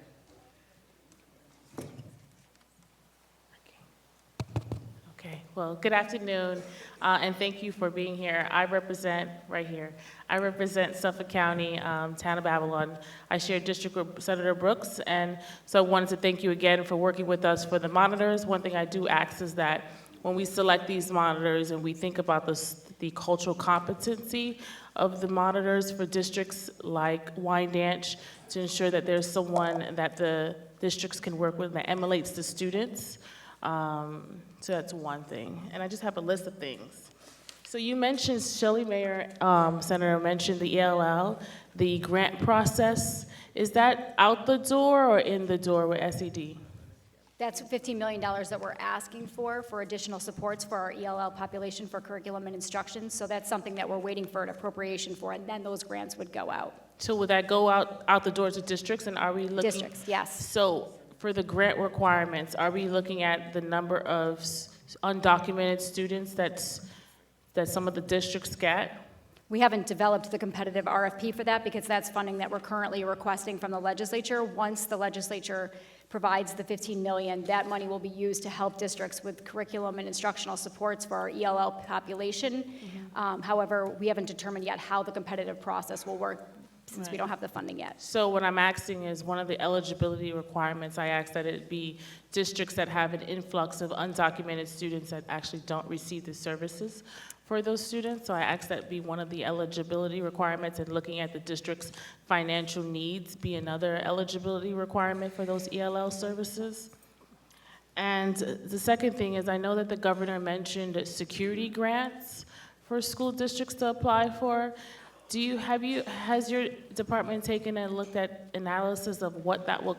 Okay, well, good afternoon, and thank you for being here. I represent Suffolk County, Town of Babylon. I share district with Senator Brooks, and so I wanted to thank you again for working with us for the monitors. One thing I do ask is that when we select these monitors and we think about the cultural competency of the monitors for districts like Wyandanch, to ensure that there's someone that the districts can work with that emulates the students. So that's one thing. And I just have a list of things. So you mentioned, Shelley Mayer, Senator, mentioned the ELL, the grant process. Is that out the door or in the door with SED? That's $15 million that we're asking for additional supports for our ELL population for curriculum and instruction. So that's something that we're waiting for an appropriation for, and then those grants would go out. So would that go out the door to districts, and are we looking? Districts, yes. So for the grant requirements, are we looking at the number of undocumented students that some of the districts get? We haven't developed the competitive RFP for that because that's funding that we're currently requesting from the legislature. Once the legislature provides the $15 million, that money will be used to help districts with curriculum and instructional supports for our ELL population. However, we haven't determined yet how the competitive process will work since we don't have the funding yet. So what I'm asking is, one of the eligibility requirements, I ask that it be districts that have an influx of undocumented students that actually don't receive the services for those students. So I ask that be one of the eligibility requirements, and looking at the district's financial needs be another eligibility requirement for those ELL services. And the second thing is, I know that the governor mentioned security grants for school districts to apply for. Has your department taken and looked at analysis of what that will,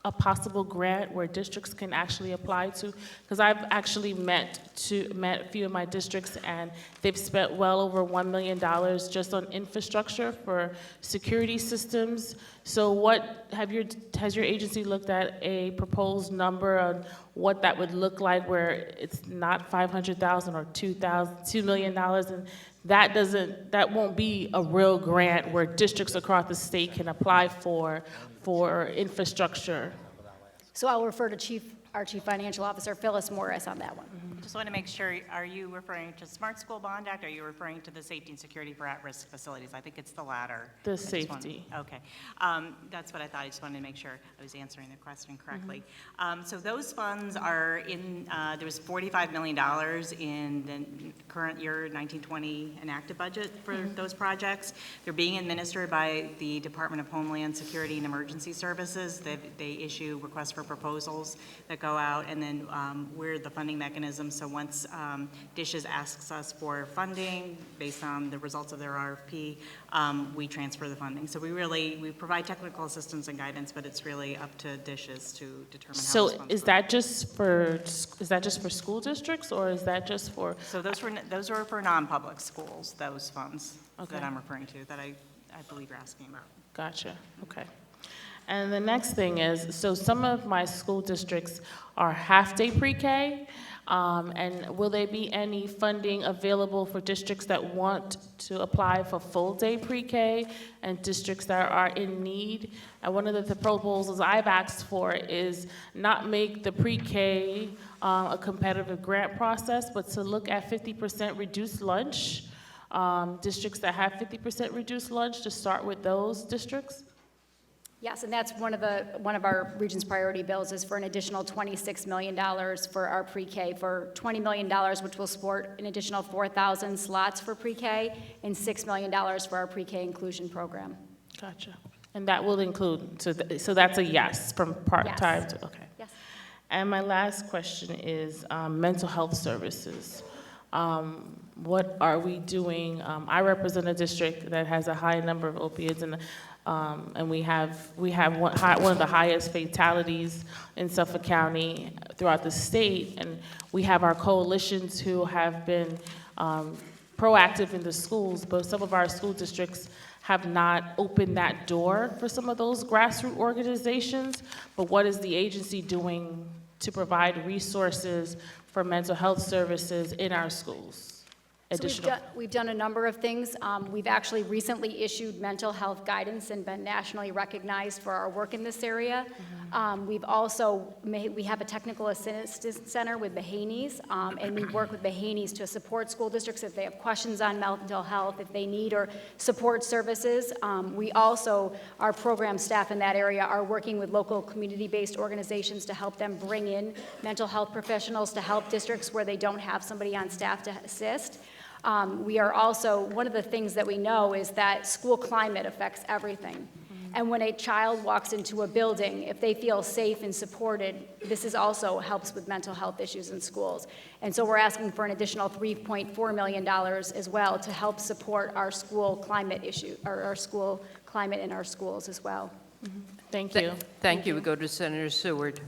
a possible grant where districts can actually apply to? Because I've actually met a few of my districts, and they've spent well over $1 million just on infrastructure for security systems. So has your agency looked at a proposed number on what that would look like, where it's not $500,000 or $2 million, and that won't be a real grant where districts across the state can apply for infrastructure? So I'll refer to our Chief Financial Officer, Phyllis Morris, on that one. Just want to make sure, are you referring to Smart School Bond Act, or are you referring to the safety and security for at-risk facilities? I think it's the latter. The safety. Okay. That's what I thought. I just wanted to make sure I was answering the question correctly. So those funds are in, there was $45 million in the current year 1920 enacted budget for those projects. They're being administered by the Department of Homeland Security and Emergency Services. They issue requests for proposals that go go out, and then we're the funding mechanism. So once DISHES asks us for funding based on the results of their RFP, we transfer the funding. So we provide technical assistance and guidance, but it's really up to DISHES to determine how So those funds is that just for school districts, or is that just for? So those are for non-public schools, those funds Okay. that I'm referring to, that I believe you're asking about. Gotcha, okay. And the next thing is, so some of my school districts are half-day pre-K, and will there be any funding available for districts that want to apply for full-day pre-K and districts that are in need? And one of the proposals I've asked for is not make the pre-K a competitive grant process, but to look at 50% reduced lunch, districts that have 50% reduced lunch, to start with those districts? Yes, and that's one of our region's priority bills is for an additional $26 million for our pre-K, for $20 million, which will support an additional 4,000 slots for pre-K, and $6 million for our pre-K inclusion program. Gotcha. And that will include, so that's a yes, from part-time to, okay. Yes. And my last question is mental health services. What are we doing? I represent a district that has a high number of opiates, and we have one of the highest fatalities in Suffolk County throughout the state, and we have our coalitions who have been proactive in the schools, but some of our school districts have not opened that door for some of those grassroots organizations. But what is the agency doing to provide resources for mental health services in our schools? So we've done a number of things. We've actually recently issued mental health guidance and been nationally recognized for our work in this area. We've also, we have a technical assistance center with Mahaney's, and we work with Mahaney's to support school districts if they have questions on mental health, if they need or support services. We also, our program staff in that area are working with local community-based organizations to help them bring in mental health professionals to help districts where they don't have somebody on staff to assist. We are also, one of the things that we know is that school climate affects everything. And when a child walks into a building, if they feel safe and supported, this is also helps with mental health issues in schools. And so we're asking for an additional $3.4 million as well to help support our school climate issue, or our school climate in our schools as well. Thank you. Thank you. We go to Senator Seward.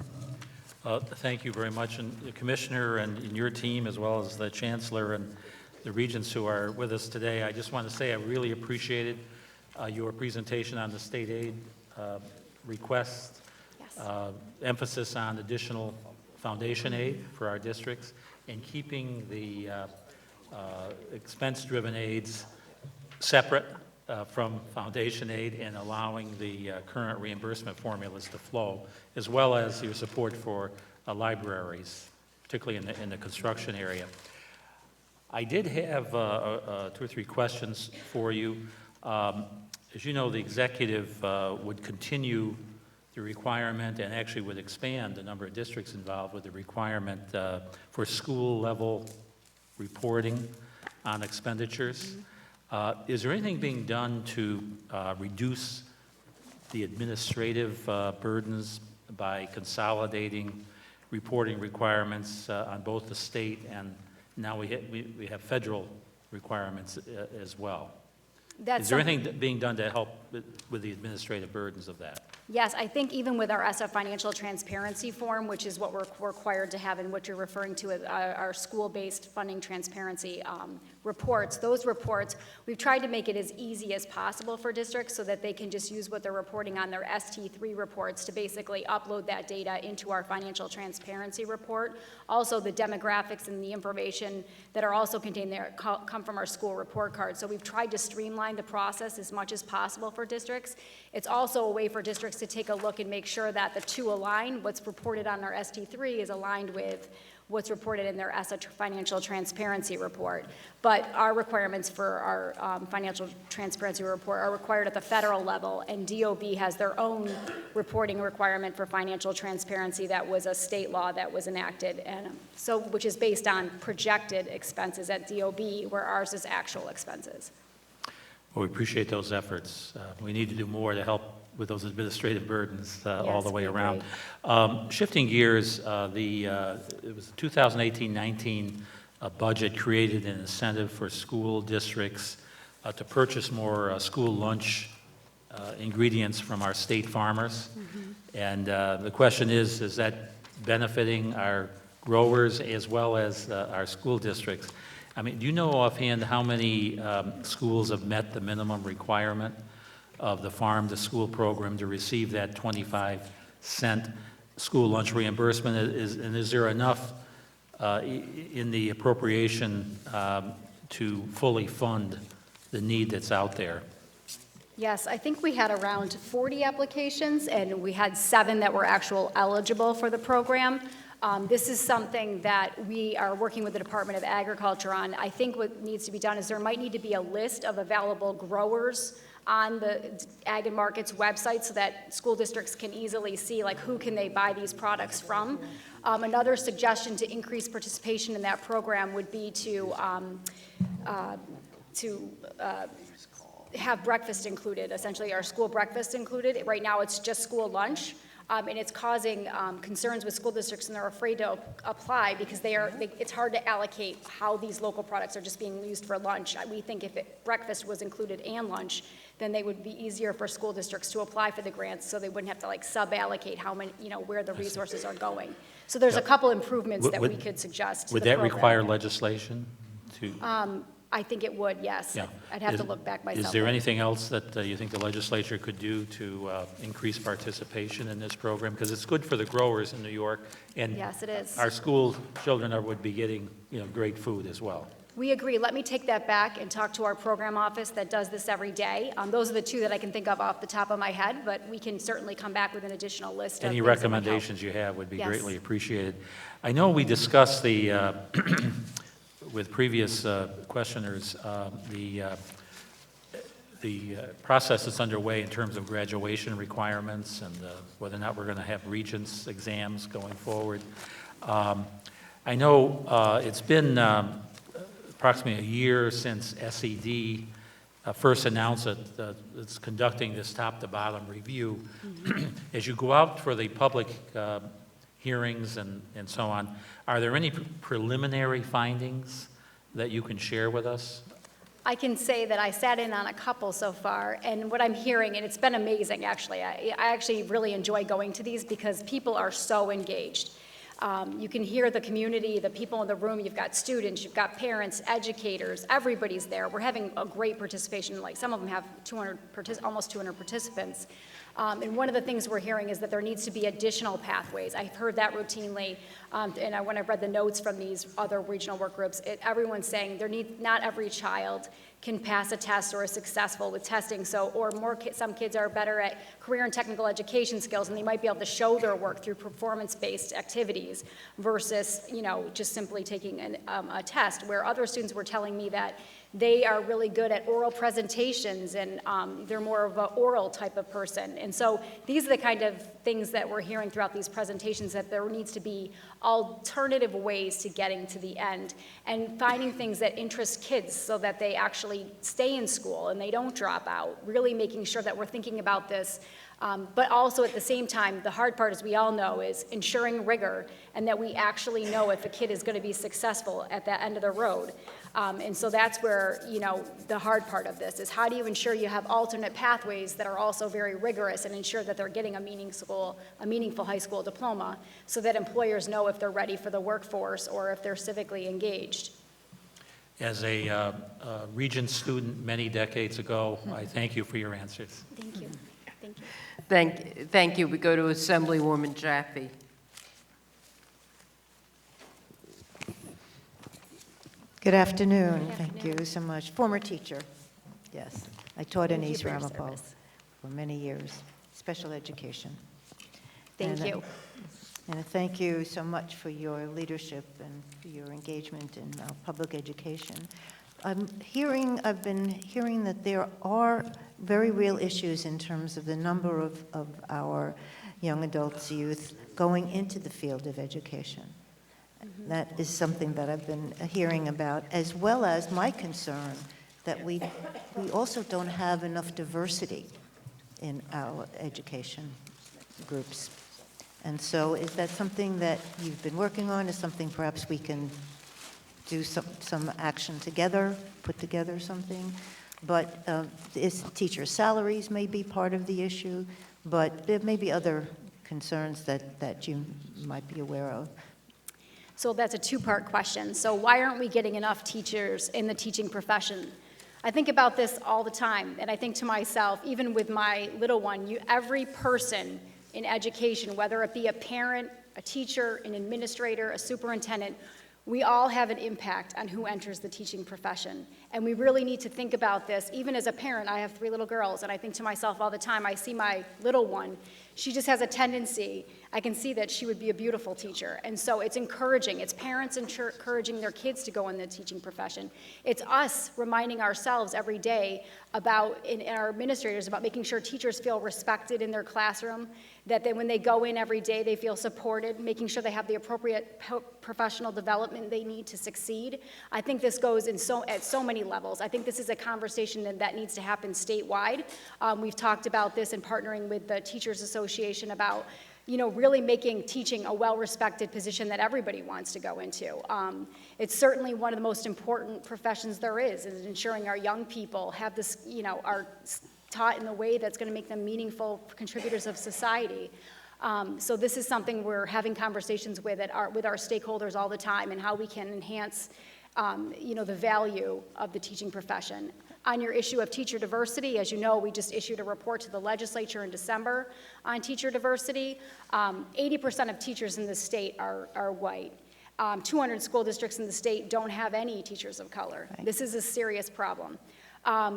Thank you very much, and the Commissioner and your team, as well as the Chancellor and the regents who are with us today. I just want to say I really appreciated your presentation on the state aid request, emphasis on additional foundation aid for our districts, and keeping the expense-driven aids separate from foundation aid and allowing the current reimbursement formulas to flow, as well as your support for libraries, particularly in the construction area. I did have 2 or 3 questions for you. As you know, the executive would continue the requirement and actually would expand the number of districts involved with the requirement for school-level reporting on expenditures. Is there anything being done to reduce the administrative burdens by consolidating reporting requirements on both the state and now we have federal requirements as well? Is there anything being done to help with the administrative burdens of that? Yes, I think even with our ESSA financial transparency form, which is what we're required to have and what you're referring to as our school-based funding transparency reports, those reports, we've tried to make it as easy as possible for districts so that they can just use what they're reporting on their ST3 reports to basically upload that data into our financial transparency report. Also, the demographics and the information that are also contained there come from our school report card. So we've tried to streamline the process as much as possible for districts. It's also a way for districts to take a look and make sure that the two align. What's reported on our ST3 is aligned with what's reported in their ESSA financial transparency report. But our requirements for our financial transparency report are required at the federal level, and DOB has their own reporting requirement for financial transparency that was a state law that was enacted, and so which is based on projected expenses at DOB, where ours is actual expenses. Well, we appreciate those efforts. We need to do more to help with those administrative burdens all Yes, the way we around. Shifting gears, it was the 2018-19 budget created an incentive for school districts to purchase more school lunch ingredients from our state farmers. And the question is that benefiting our growers as well as our school districts? I mean, do you know offhand how many schools have met the minimum requirement of the Farm to School program to receive that 25-cent school lunch reimbursement? And is there enough in the appropriation to fully fund the need that's out there? Yes, I think we had around 40 applications, and we had 7 that were actual eligible for the program. This is something that we are working with the Department of Agriculture on. I think what needs to be done is there might need to be a list of available growers on the Ag and Markets website so that school districts can easily see like who can they buy these products from. Another suggestion to increase participation in that program would be to have breakfast included, essentially our school breakfast included. Right now it's just school lunch. And it's causing concerns with school districts, and they're afraid to apply because it's hard to allocate how these local products are just being used for lunch. We think if breakfast was included and lunch, then they would be easier for school districts to apply for the grants, so they wouldn't have to like sub-allocate how many, where the resources are going. So there's a couple improvements that we could suggest to Would the that program. require legislation to? I think it would, yes. Yeah. I'd have to look back myself. Is there anything else that you think the legislature could do to increase participation in this program? Because it's good for the growers in New York, and Yes, it is. our school children would be getting, great food as well. We agree. Let me take that back and talk to our program office that does this every day. Those are the 2 that I can think of off the top of my head, but we can certainly come back with an additional list of Any things that might help. recommendations you have would be Yes. greatly appreciated. I know we discussed the, with previous questioners, the process that's underway in terms of graduation requirements and whether or not we're going to have Regents exams going forward. I know it's been approximately a year since SED first announced that it's conducting this top-to-bottom review. As you go out for the public hearings and so on, are there any preliminary findings that you can share with us? I can say that I sat in on a couple so far, and what I'm hearing, and it's been amazing, actually. I actually really enjoy going to these because people are so engaged. You can hear the community, the people in the room. You've got students, you've got parents, educators, everybody's there. We're having a great participation. Like some of them have almost 200 participants. And one of the things we're hearing is that there needs to be additional pathways. I've heard that routinely, and when I've read the notes from these other regional work groups, everyone's saying not every child can pass a test or is successful with testing. Some kids are better at career and technical education skills, and they might be able to show their work through performance-based activities versus, just simply taking a test. Where other students were telling me that they are really good at oral presentations, and they're more of an oral type of person. And so these are the kind of things that we're hearing throughout these presentations, that there needs to be alternative ways to getting to the end and finding things that interest kids so that they actually stay in school and they don't drop out, really making sure that we're thinking about this. But also at the same time, the hard part, as we all know, is ensuring rigor and that we actually know if a kid is going to be successful at that end of the road. And so that's where, the hard part of this is how do you ensure you have alternate pathways that are also very rigorous and ensure that they're getting a meaningful high school diploma so that employers know if they're ready for the workforce or if they're civically engaged. As a Regent student many decades ago, I thank you for your answers. Thank you. Thank you. Thank you. We go to Assemblywoman Jaffe. Good afternoon. Thank you so much. Former teacher, yes. I taught in Thank you East for your Ramapo service. for many years, special education. Thank you. And thank you so much for your leadership and for your engagement in public education. I've been hearing that there are very real issues in terms of the number of our young adults, youth, going into the field of education. That is something that I've been hearing about, as well as my concern that we also don't have enough diversity in our education groups. And so is that something that you've been working on? Is something perhaps we can do some action together, put together something? But teacher salaries may be part of the issue, but there may be other concerns that you might be aware of. So that's a two-part question. So why aren't we getting enough teachers in the teaching profession? I think about this all the time, and I think to myself, even with my little one, every person in education, whether it be a parent, a teacher, an administrator, a superintendent, we all have an impact on who enters the teaching profession. And we really need to think about this. Even as a parent, I have 3 little girls, and I think to myself all the time, I see my little one, she just has a tendency, I can see that she would be a beautiful teacher. And so it's encouraging. It's parents encouraging their kids to go in the teaching profession. It's us reminding ourselves every day about, and our administrators, about making sure teachers feel respected in their classroom, that when they go in every day, they feel supported, making sure they have the appropriate professional development they need to succeed. I think this goes at so many levels. I think this is a conversation that needs to happen statewide. We've talked about this in partnering with the Teachers Association about really making teaching a well-respected position that everybody wants to go into. It's certainly one of the most important professions there is ensuring our young people have this, are taught in a way that's going to make them meaningful contributors of society. So this is something we're having conversations with our stakeholders all the time, and how we can enhance, the value of the teaching profession. On your issue of teacher diversity, as you know, we just issued a report to the legislature in December on teacher diversity. 80% of teachers in the state are white. 200 school districts in the state don't have any teachers of color. Right. This is a serious problem.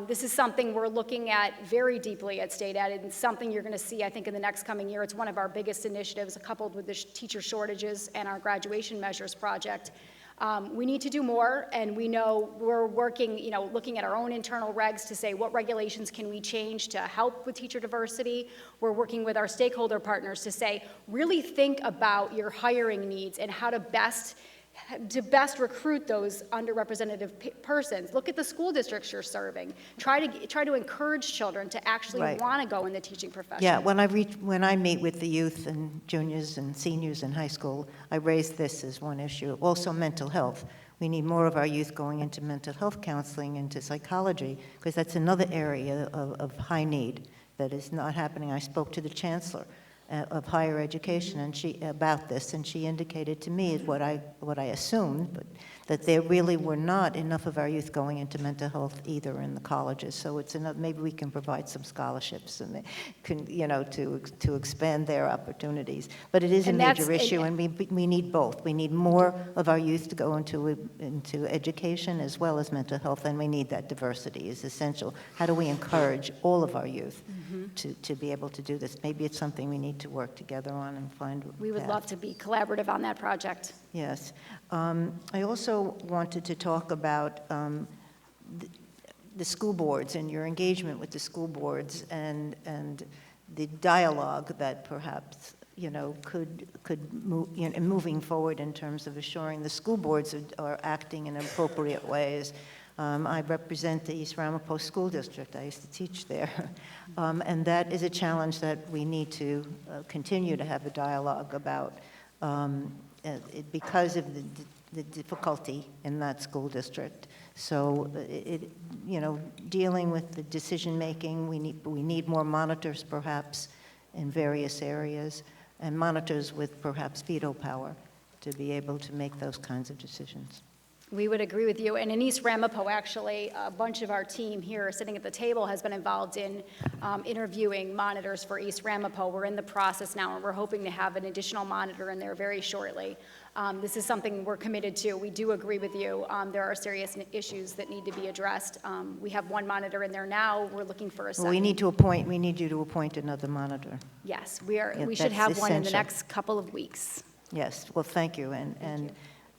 This is something we're looking at very deeply at State Ed, and something you're going to see, I think, in the next coming year. It's one of our biggest initiatives, coupled with the teacher shortages and our graduation measures project. We need to do more, and we know we're working, looking at our own internal regs to say what regulations can we change to help with teacher diversity. We're working with our stakeholder partners to say, really think about your hiring needs and how to best recruit those underrepresented persons. Look at the school districts you're serving. Try to encourage children to actually want to go in the teaching profession. Yeah, when I meet with the youth and juniors and seniors in high school, I raise this as one issue. Also, mental health. We need more of our youth going into mental health counseling, into psychology, because that's another area of high need that is not happening. I spoke to the chancellor of higher education about this, and she indicated to me what I assumed, but that there really were not enough of our youth going into mental health either in the colleges. So it's maybe we can provide some scholarships and to expand their opportunities. But it is a major issue, and we need both. We need more of our youth to go into education as well as mental health, and we need that diversity is essential. How do we encourage all of our youth to be able to do this? Maybe it's something we need to work together on and find. We would love to be collaborative on that project. Yes. I also wanted to talk about the school boards and your engagement with the school boards and the dialogue that perhaps could move, moving forward in terms of assuring the school boards are acting in appropriate ways. I represent the East Ramapo School District. I used to teach there. And that is a challenge that we need to continue to have a dialogue about because of the difficulty in that school district. So dealing with the decision-making, we need more monitors perhaps in various areas, and monitors with perhaps veto power to be able to make those kinds of decisions. We would agree with you. And in East Ramapo, actually, a bunch of our team here sitting at the table has been involved in interviewing monitors for East Ramapo. We're in the process now, and we're hoping to have an additional monitor in there very shortly. This is something we're committed to. We do agree with you. There are serious issues that need to be addressed. We have one monitor in there now. We're looking for a second. Well, we need you to appoint another monitor. Yes, we are. Yeah, we should have that's one in the essential. next couple of weeks. Yes, well, thank you, and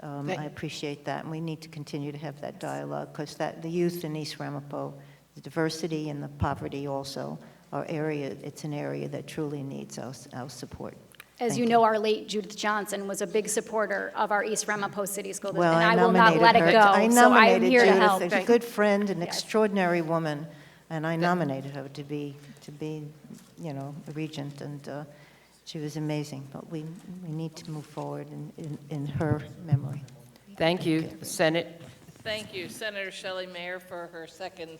I appreciate that, and we need to continue to have that dialogue, because the youth in East Ramapo, the diversity and the poverty also, it's an area that truly needs our support. As you know, our late Judith Johnson was a big supporter of our East Ramapo City School District, Well, and I will not let it go, I so I am nominated here to Judith. help. She's a good friend, an extraordinary woman, and I nominated her to be regent, and she was amazing. But we need to move forward in her memory. Thank you. The Senate. Thank you, Senator Shelley Mayer, for her second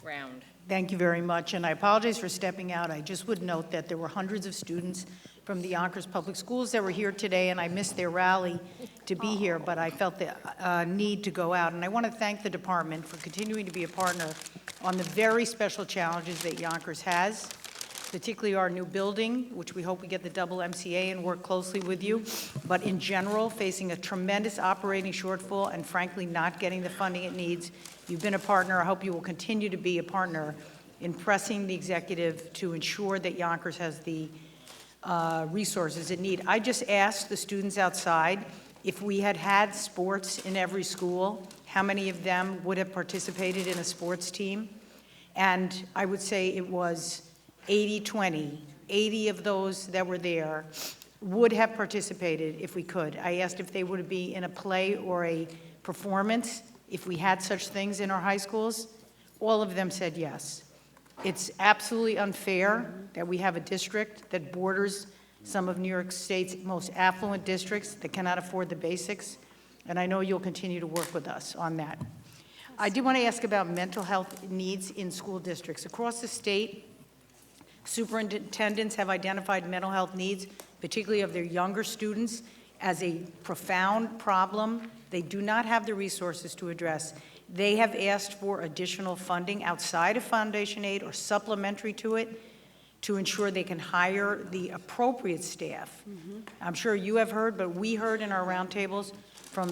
round. Thank you very much, and I apologize for stepping out. I just would note that there were hundreds of students from the Yonkers Public Schools that were here today, and I missed their rally to be here, but I felt the need to go out. And I want to thank the department for continuing to be a partner on the very special challenges that Yonkers has, particularly our new building, which we hope we get the double MCA and work closely with you, but in general, facing a tremendous operating shortfall and frankly not getting the funding it needs. You've been a partner. I hope you will continue to be a partner in pressing the executive to ensure that Yonkers has the resources it needs. I just asked the students outside if we had had sports in every school, how many of them would have participated in a sports team? And I would say it was 80-20. 80 of those that were there would have participated if we could. I asked if they would be in a play or a performance if we had such things in our high schools. All of them said yes. It's absolutely unfair that we have a district that borders some of New York State's most affluent districts that cannot afford the basics, and I know you'll continue to work with us on that. I do want to ask about mental health needs in school districts. Across the state, superintendents have identified mental health needs, particularly of their younger students, as a profound problem they do not have the resources to address. They have asked for additional funding outside of Foundation Aid or supplementary to it to ensure they can hire the appropriate staff. I'm sure you have heard, but we heard in our roundtables from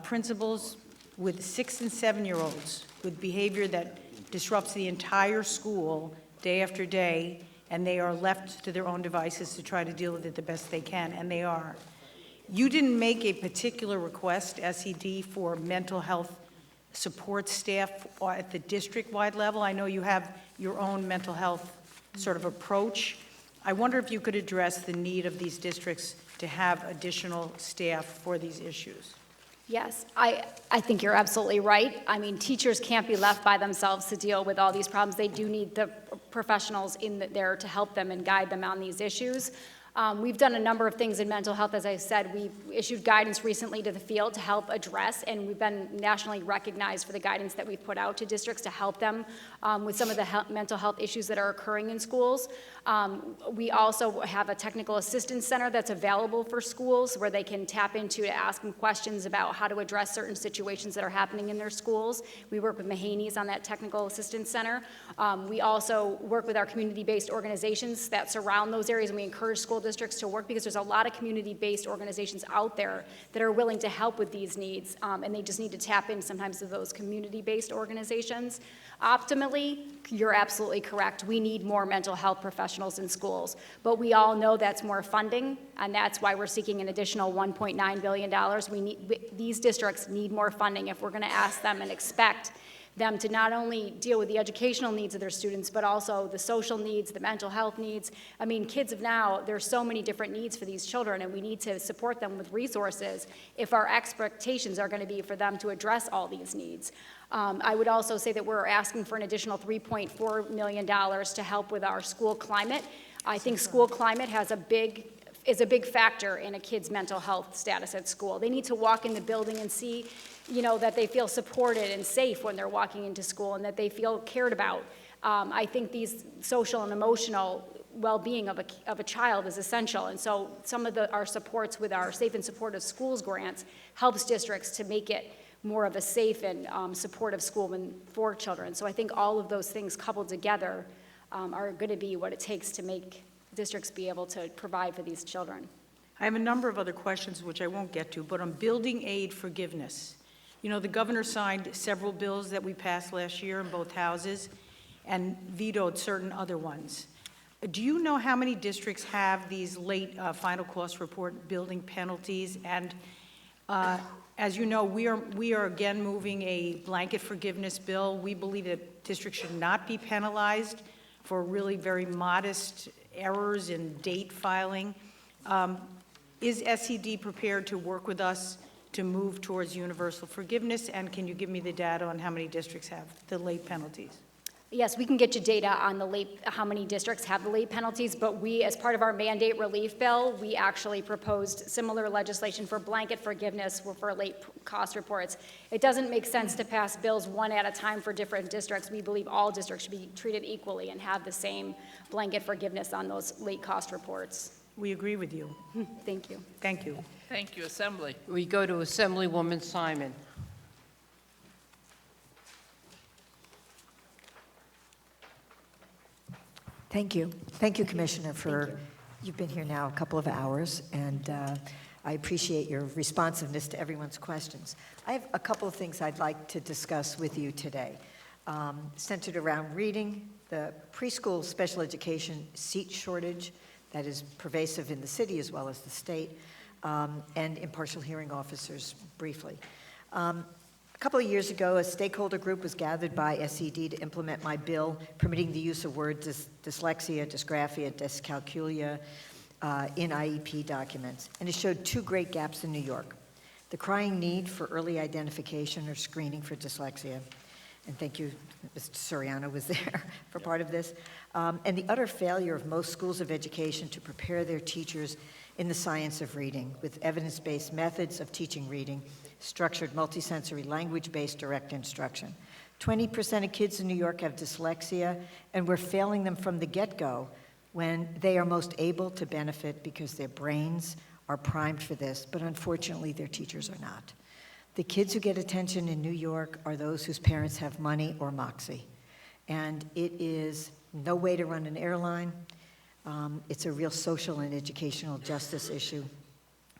principals with 6- and 7-year-olds with behavior that disrupts the entire school day after day, and they are left to their own devices to try to deal with it the best they can, and they are. You didn't make a particular request, SED, for mental health support staff at the district-wide level. I know you have your own mental health sort of approach. I wonder if you could address the need of these districts to have additional staff for these issues. Yes, I think you're absolutely right. I mean, teachers can't be left by themselves to deal with all these problems. They do need the professionals there to help them and guide them on these issues. We've done a number of things in mental health. As I said, we issued guidance recently to the field to help address, and we've been nationally recognized for the guidance that we've put out to districts to help them with some of the mental health issues that are occurring in schools. We also have a technical assistance center that's available for schools where they can tap into to ask them questions about how to address certain situations that are happening in their schools. We work with Mahaney's on that technical assistance center. We also work with our community-based organizations that surround those areas, and we encourage school districts to work because there's a lot of community-based organizations out there that are willing to help with these needs, and they just need to tap in sometimes to those community-based organizations. Optimally, you're absolutely correct. We need more mental health professionals in schools, but we all know that's more funding, and that's why we're seeking an additional $1.9 billion. These districts need more funding if we're going to ask them and expect them to not only deal with the educational needs of their students, but also the social needs, the mental health needs. I mean, kids of now, there's so many different needs for these children, and we need to support them with resources if our expectations are going to be for them to address all these needs. I would also say that we're asking for an additional $3.4 million to help with our school climate. I think school climate is a big factor in a kid's mental health status at school. They need to walk in the building and see, that they feel supported and safe when they're walking into school and that they feel cared about. I think these social and emotional well-being of a child is essential, and so some of our supports with our Safe and Supportive Schools grants helps districts to make it more of a safe and supportive school for children. So I think all of those things coupled together are going to be what it takes to make districts be able to provide for these children. I have a number of other questions which I won't get to, but on building aid forgiveness. The governor signed several bills that we passed last year in both houses and vetoed certain other ones. Do you know how many districts have these late final cost report building penalties? And as you know, we are again moving a blanket forgiveness bill. We believe that districts should not be penalized for really very modest errors in date filing. Is SED prepared to work with us to move towards universal forgiveness? And can you give me the data on how many districts have the late penalties? Yes, we can get you data on the late, how many districts have the late penalties, but we, as part of our mandate relief bill, we actually proposed similar legislation for blanket forgiveness for late cost reports. It doesn't make sense to pass bills one at a time for different districts. We believe all districts should be treated equally and have the same blanket forgiveness on those late cost reports. We agree with you. Thank you. Thank you. Thank you, Assembly. We go to Assemblywoman Simon. Thank you. Thank you, Commissioner, for, you've been here now a couple of hours, and I appreciate your responsiveness to everyone's questions. I have a couple of things I'd like to discuss with you today, centered around reading, the preschool special education seat shortage that is pervasive in the city as well as the state, and impartial hearing officers briefly. A couple of years ago, a stakeholder group was gathered by SED to implement my bill permitting the use of words dyslexia, dysgraphia, dyscalculia in IEP documents, and it showed two great gaps in New York: the crying need for early identification or screening for dyslexia, and thank you, Mr. Soriano was there for part of this, and the utter failure of most schools of education to prepare their teachers in the science of reading with evidence-based methods of teaching reading, structured multisensory language-based direct instruction. 20% of kids in New York have dyslexia, and we're failing them from the get-go when they are most able to benefit because their brains are primed for this, but unfortunately their teachers are not. The kids who get attention in New York are those whose parents have money or moxie, and it is no way to run an airline. It's a real social and educational justice issue.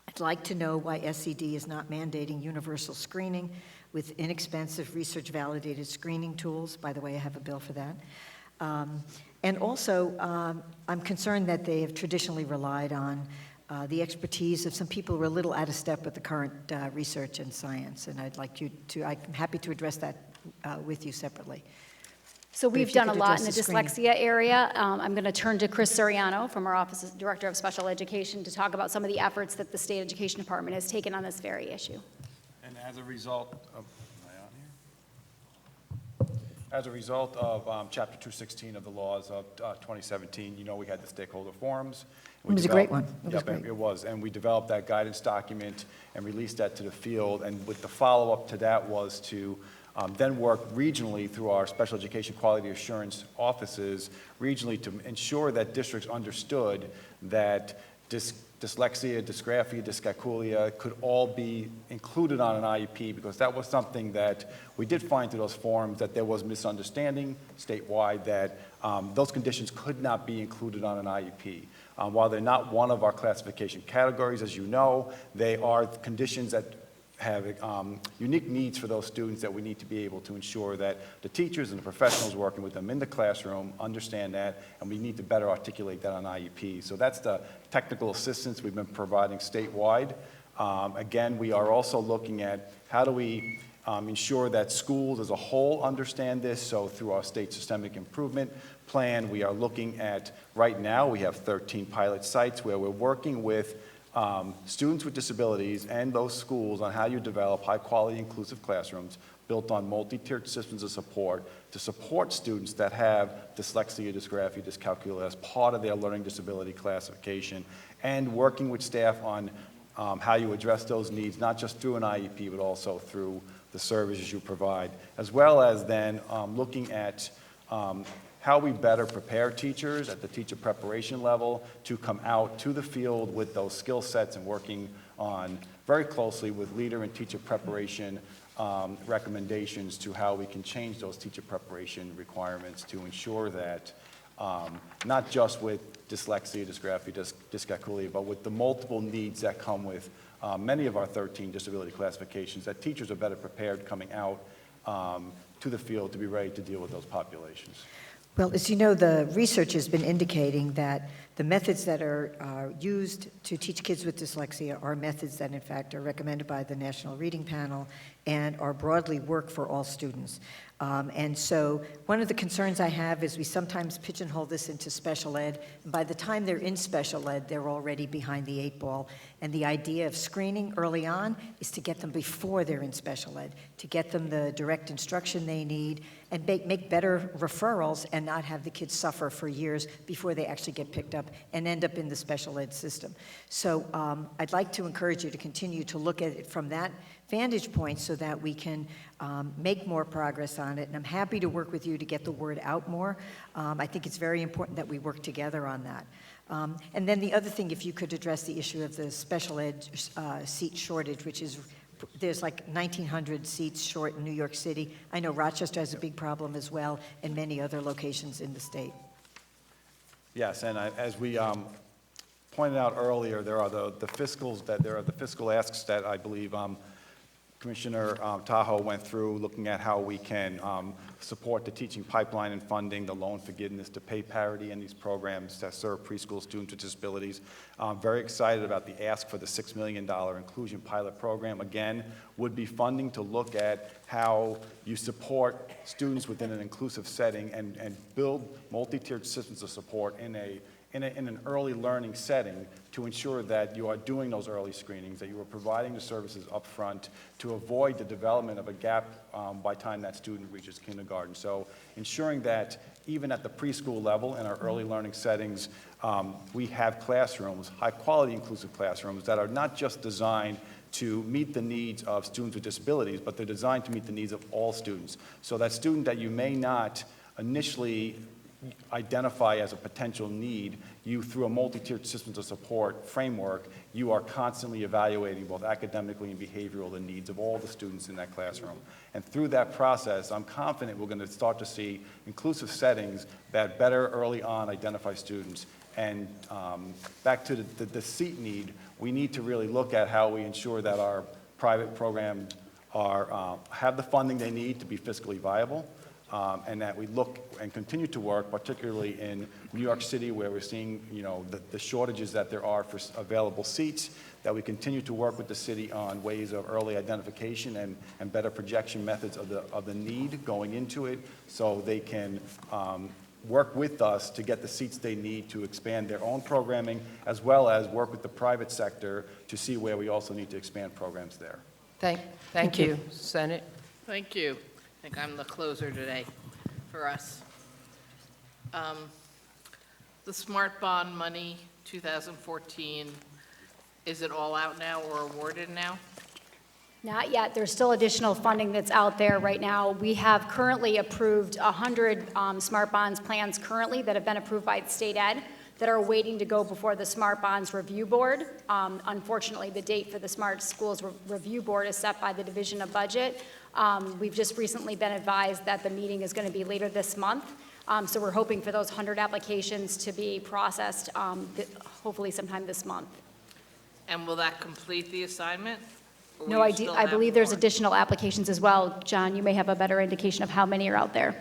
I'd like to know why SED is not mandating universal screening with inexpensive research-validated screening tools. By the way, I have a bill for that. And also, I'm concerned that they have traditionally relied on the expertise of some people who are a little out of step with the current research and science, and I'd like you to, I'm happy to address that with you separately. So But if we've you done a could lot in the address the screening. dyslexia area. I'm going to turn to Chris Soriano from our Office of Director of Special Education to talk about some of the efforts that the State Education Department has taken on this very issue. And as a result of, am I on here? As a result of Chapter 216 of the laws of 2017, you know, we had the stakeholder forums. It was a great one. It was Yep, great. it was. And we developed that guidance document and released that to the field. And with the follow-up to that was to then work regionally through our special education quality assurance offices regionally to ensure that districts understood that dyslexia, dysgraphia, dyscalculia could all be included on an IEP, because that was something that we did find through those forums, that there was misunderstanding statewide that those conditions could not be included on an IEP. While they're not one of our classification categories, as you know, they are conditions that have unique needs for those students that we need to be able to ensure that the teachers and the professionals working with them in the classroom understand that, and we need to better articulate that on IEP. So that's the technical assistance we've been providing statewide. Again, we are also looking at how do we ensure that schools as a whole understand this. So through our state systemic improvement plan, we are looking at, right now, we have 13 pilot sites where we're working with students with disabilities and those schools on how you develop high-quality inclusive classrooms built on multi-tiered systems of support to support students that have dyslexia, dysgraphia, dyscalculia as part of their learning disability classification, and working with staff on how you address those needs, not just through an IEP, but also through the services you provide, as well as then looking at how we better prepare teachers at the teacher preparation level to come out to the field with those skill sets, and working on very closely with leader and teacher preparation recommendations to how we can change those teacher preparation requirements to ensure that not just with dyslexia, dysgraphia, dyscalculia, but with the multiple needs that come with many of our 13 disability classifications, that teachers are better prepared coming out to the field to be ready to deal with those populations. Well, as you know, the research has been indicating that the methods that are used to teach kids with dyslexia are methods that, in fact, are recommended by the National Reading Panel and are broadly work for all students. And so one of the concerns I have is we sometimes pigeonhole this into special ed. And by the time they're in special ed, they're already behind the 8 ball. And the idea of screening early on is to get them before they're in special ed, to get them the direct instruction they need and make better referrals and not have the kids suffer for years before they actually get picked up and end up in the special ed system. So I'd like to encourage you to continue to look at it from that vantage point so that we can make more progress on it. And I'm happy to work with you to get the word out more. I think it's very important that we work together on that. And then the other thing, if you could address the issue of the special ed seat shortage, which is there's like 1,900 seats short in New York City. I know Rochester has a big problem as well, and many other locations in the state. Yes, and as we pointed out earlier, there are the fiscal asks that I believe Commissioner Tahoe went through, looking at how we can support the teaching pipeline and funding, the loan forgiveness to pay parity in these programs that serve preschool students with disabilities. I'm very excited about the ask for the $6 million inclusion pilot program. Again, would be funding to look at how you support students within an inclusive setting and build multi-tiered systems of support in an early learning setting to ensure that you are doing those early screenings, that you are providing the services up front to avoid the development of a gap by the time that student reaches kindergarten. So ensuring that even at the preschool level in our early learning settings, we have classrooms, high-quality inclusive classrooms that are not just designed to meet the needs of students with disabilities, but they're designed to meet the needs of all students. So that student that you may not initially identify as a potential need, you, through a multi-tiered systems of support framework, you are constantly evaluating both academically and behavioral the needs of all the students in that classroom. And through that process, I'm confident we're going to start to see inclusive settings that better early on identify students. And back to the seat need, we need to really look at how we ensure that our private programs have the funding they need to be fiscally viable. And that we look and continue to work, particularly in New York City, where we're seeing, the shortages that there are for available seats, that we continue to work with the city on ways of early identification and better projection methods of the need going into it, so they can work with us to get the seats they need to expand their own programming, as well as work with the private sector to see where we also need to expand programs there. Thank you, Senate. Thank you. I think I'm the closer today for us. The Smart Bond money, 2014, is it all out now or awarded now? Not yet. There's still additional funding that's out there right now. We have currently approved 100 Smart Bonds plans currently that have been approved by State Ed that are waiting to go before the Smart Bonds Review Board. Unfortunately, the date for the Smart Schools Review Board is set by the Division of Budget. We've just recently been advised that the meeting is going to be later this month. So we're hoping for those 100 applications to be processed hopefully sometime this month. And will that complete the assignment? Or No, will I you still I have believe there's more? additional applications as well. John, you may have a better indication of how many are out there.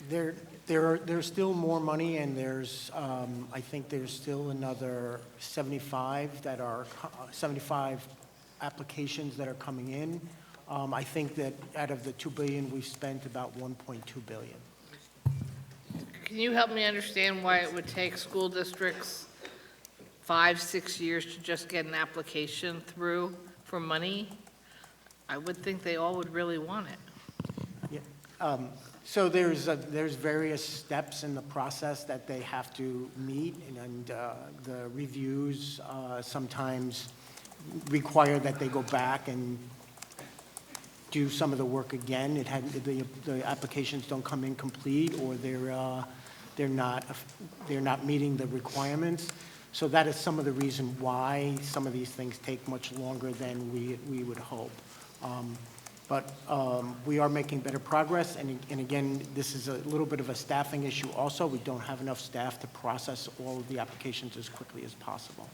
There's still more money, and I think there's still another 75 applications that are coming in. I think that out of the $2 billion, we've spent about $1.2 billion. Can you help me understand why it would take school districts 5-6 years to just get an application through for money? I would think they all would really want it. Yeah. So there's various steps in the process that they have to meet, and the reviews sometimes require that they go back and do some of the work again. The applications don't come in complete, or they're not meeting the requirements. So that is some of the reason why some of these things take much longer than we would hope. But we are making better progress, and again, this is a little bit of a staffing issue also. We don't have enough staff to process all of the applications as quickly as possible.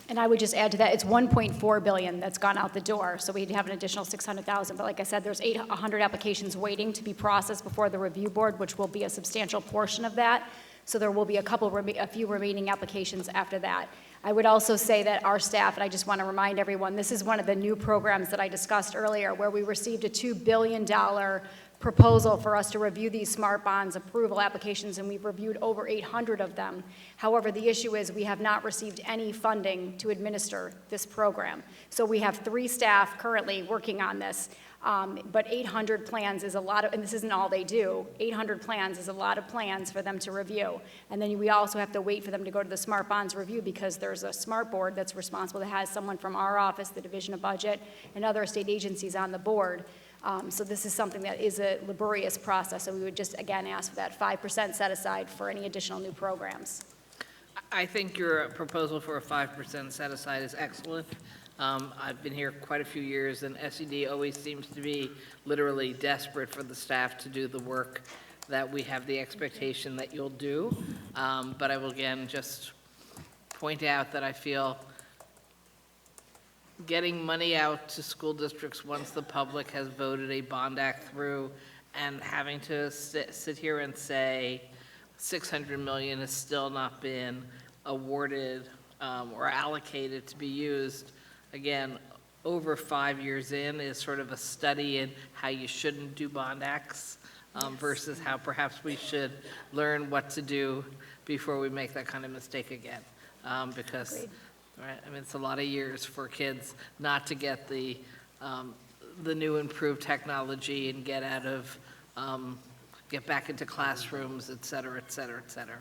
And I would just add to that, it's $1.4 billion that's gone out the door, so we'd have an additional $600,000. But like I said, there's 100 applications waiting to be processed before the review board, which will be a substantial portion of that. So there will be a few remaining applications after that. I would also say that our staff, and I just want to remind everyone, this is one of the new programs that I discussed earlier, where we received a $2 billion proposal for us to review these smart bonds approval applications, and we've reviewed over 800 of them. However, the issue is we have not received any funding to administer this program. So we have 3 staff currently working on this. But 800 plans is a lot of, and this isn't all they do, 800 plans is a lot of plans for them to review. And then we also have to wait for them to go to the Smart Bonds review because there's a Smart Board that's responsible that has someone from our office, the Division of Budget, and other state agencies on the board. So this is something that is a laborious process, so we would just, again, ask for that 5% set aside for any additional new programs. I think your proposal for a 5% set aside is excellent. I've been here quite a few years, and SED always seems to be literally desperate for the staff to do the work that we have the expectation that you'll do. But I will again just point out that I feel getting money out to school districts once the public has voted a bond act through and having to sit here and say $600 million has still not been awarded or allocated to be used, again, over 5 years in is sort of a study in how you shouldn't do bond acts versus how perhaps we should learn what to do before we make that kind of mistake again. Because, right, I mean, it's a lot of years for kids not to get the new improved technology and get out of, get back into classrooms, et cetera, et cetera, et cetera.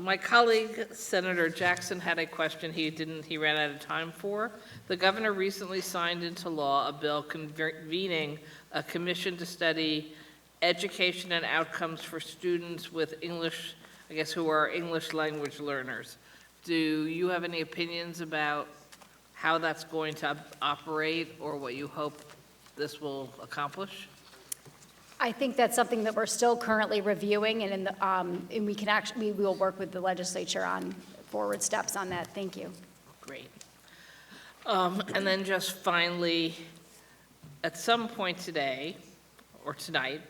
My colleague, Senator Jackson, had a question he ran out of time for. The governor recently signed into law a bill convening a commission to study education and outcomes for students with English, I guess, who are English language learners. Do you have any opinions about how that's going to operate or what you hope this will accomplish? I think that's something that we're still currently reviewing, and and we will work with the legislature on forward steps on that. Thank you. Great. And then just finally, at some point today or tonight,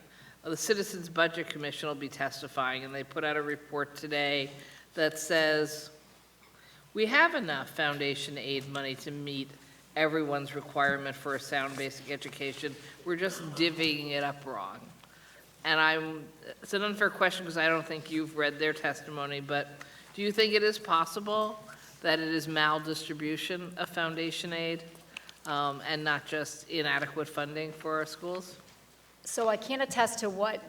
the Citizens Budget Commission will be testifying, and they put out a report today that says we have enough foundation aid money to meet everyone's requirement for a sound basic education. We're just divvying it up wrong. And it's an unfair question because I don't think you've read their testimony, but do you think it is possible that it is maldistribution of foundation aid and not just inadequate funding for our schools? So I can't attest to what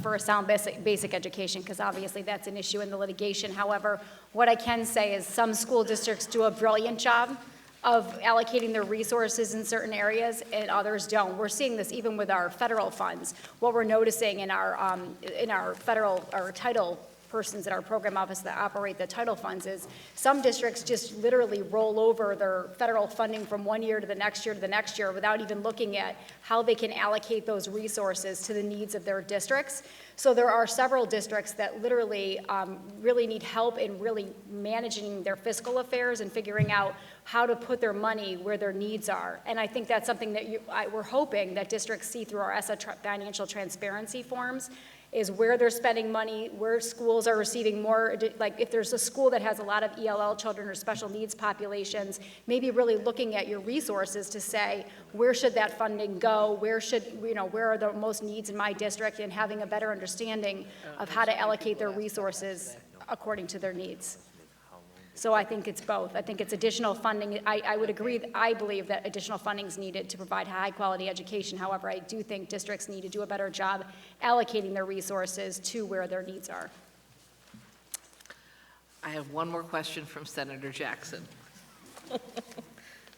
for a sound basic education, because obviously that's an issue in the litigation. However, what I can say is some school districts do a brilliant job of allocating their resources in certain areas, and others don't. We're seeing this even with our federal funds. What we're noticing in our federal or title persons at our program office that operate the title funds is some districts just literally roll over their federal funding from one year to the next year to the next year without even looking at how they can allocate those resources to the needs of their districts. So there are several districts that literally really need help in really managing their fiscal affairs and figuring out how to put their money where their needs are. And I think that's something that we're hoping that districts see through our ESSA financial transparency forms, is where they're spending money, where schools are receiving more, like if there's a school that has a lot of ELL children or special needs populations, maybe really looking at your resources to say, where should that funding go? Where are the most needs in my district, and having a better understanding of how to allocate their resources according to their needs. So I think it's both. I think it's additional funding. I would agree, I believe that additional funding is needed to provide high-quality education. However, I do think districts need to do a better job allocating their resources to where their needs are. I have one more question from Senator Jackson.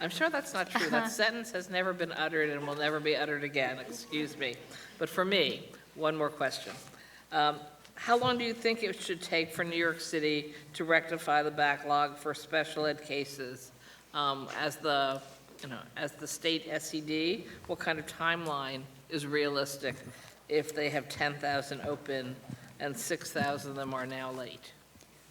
I'm sure that's not true. That sentence has never been uttered and will never be uttered again, excuse me. But for me, one more question. How long do you think it should take for New York City to rectify the backlog for special ed cases as the state SED? What kind of timeline is realistic if they have 10,000 open and 6,000 of them are now late?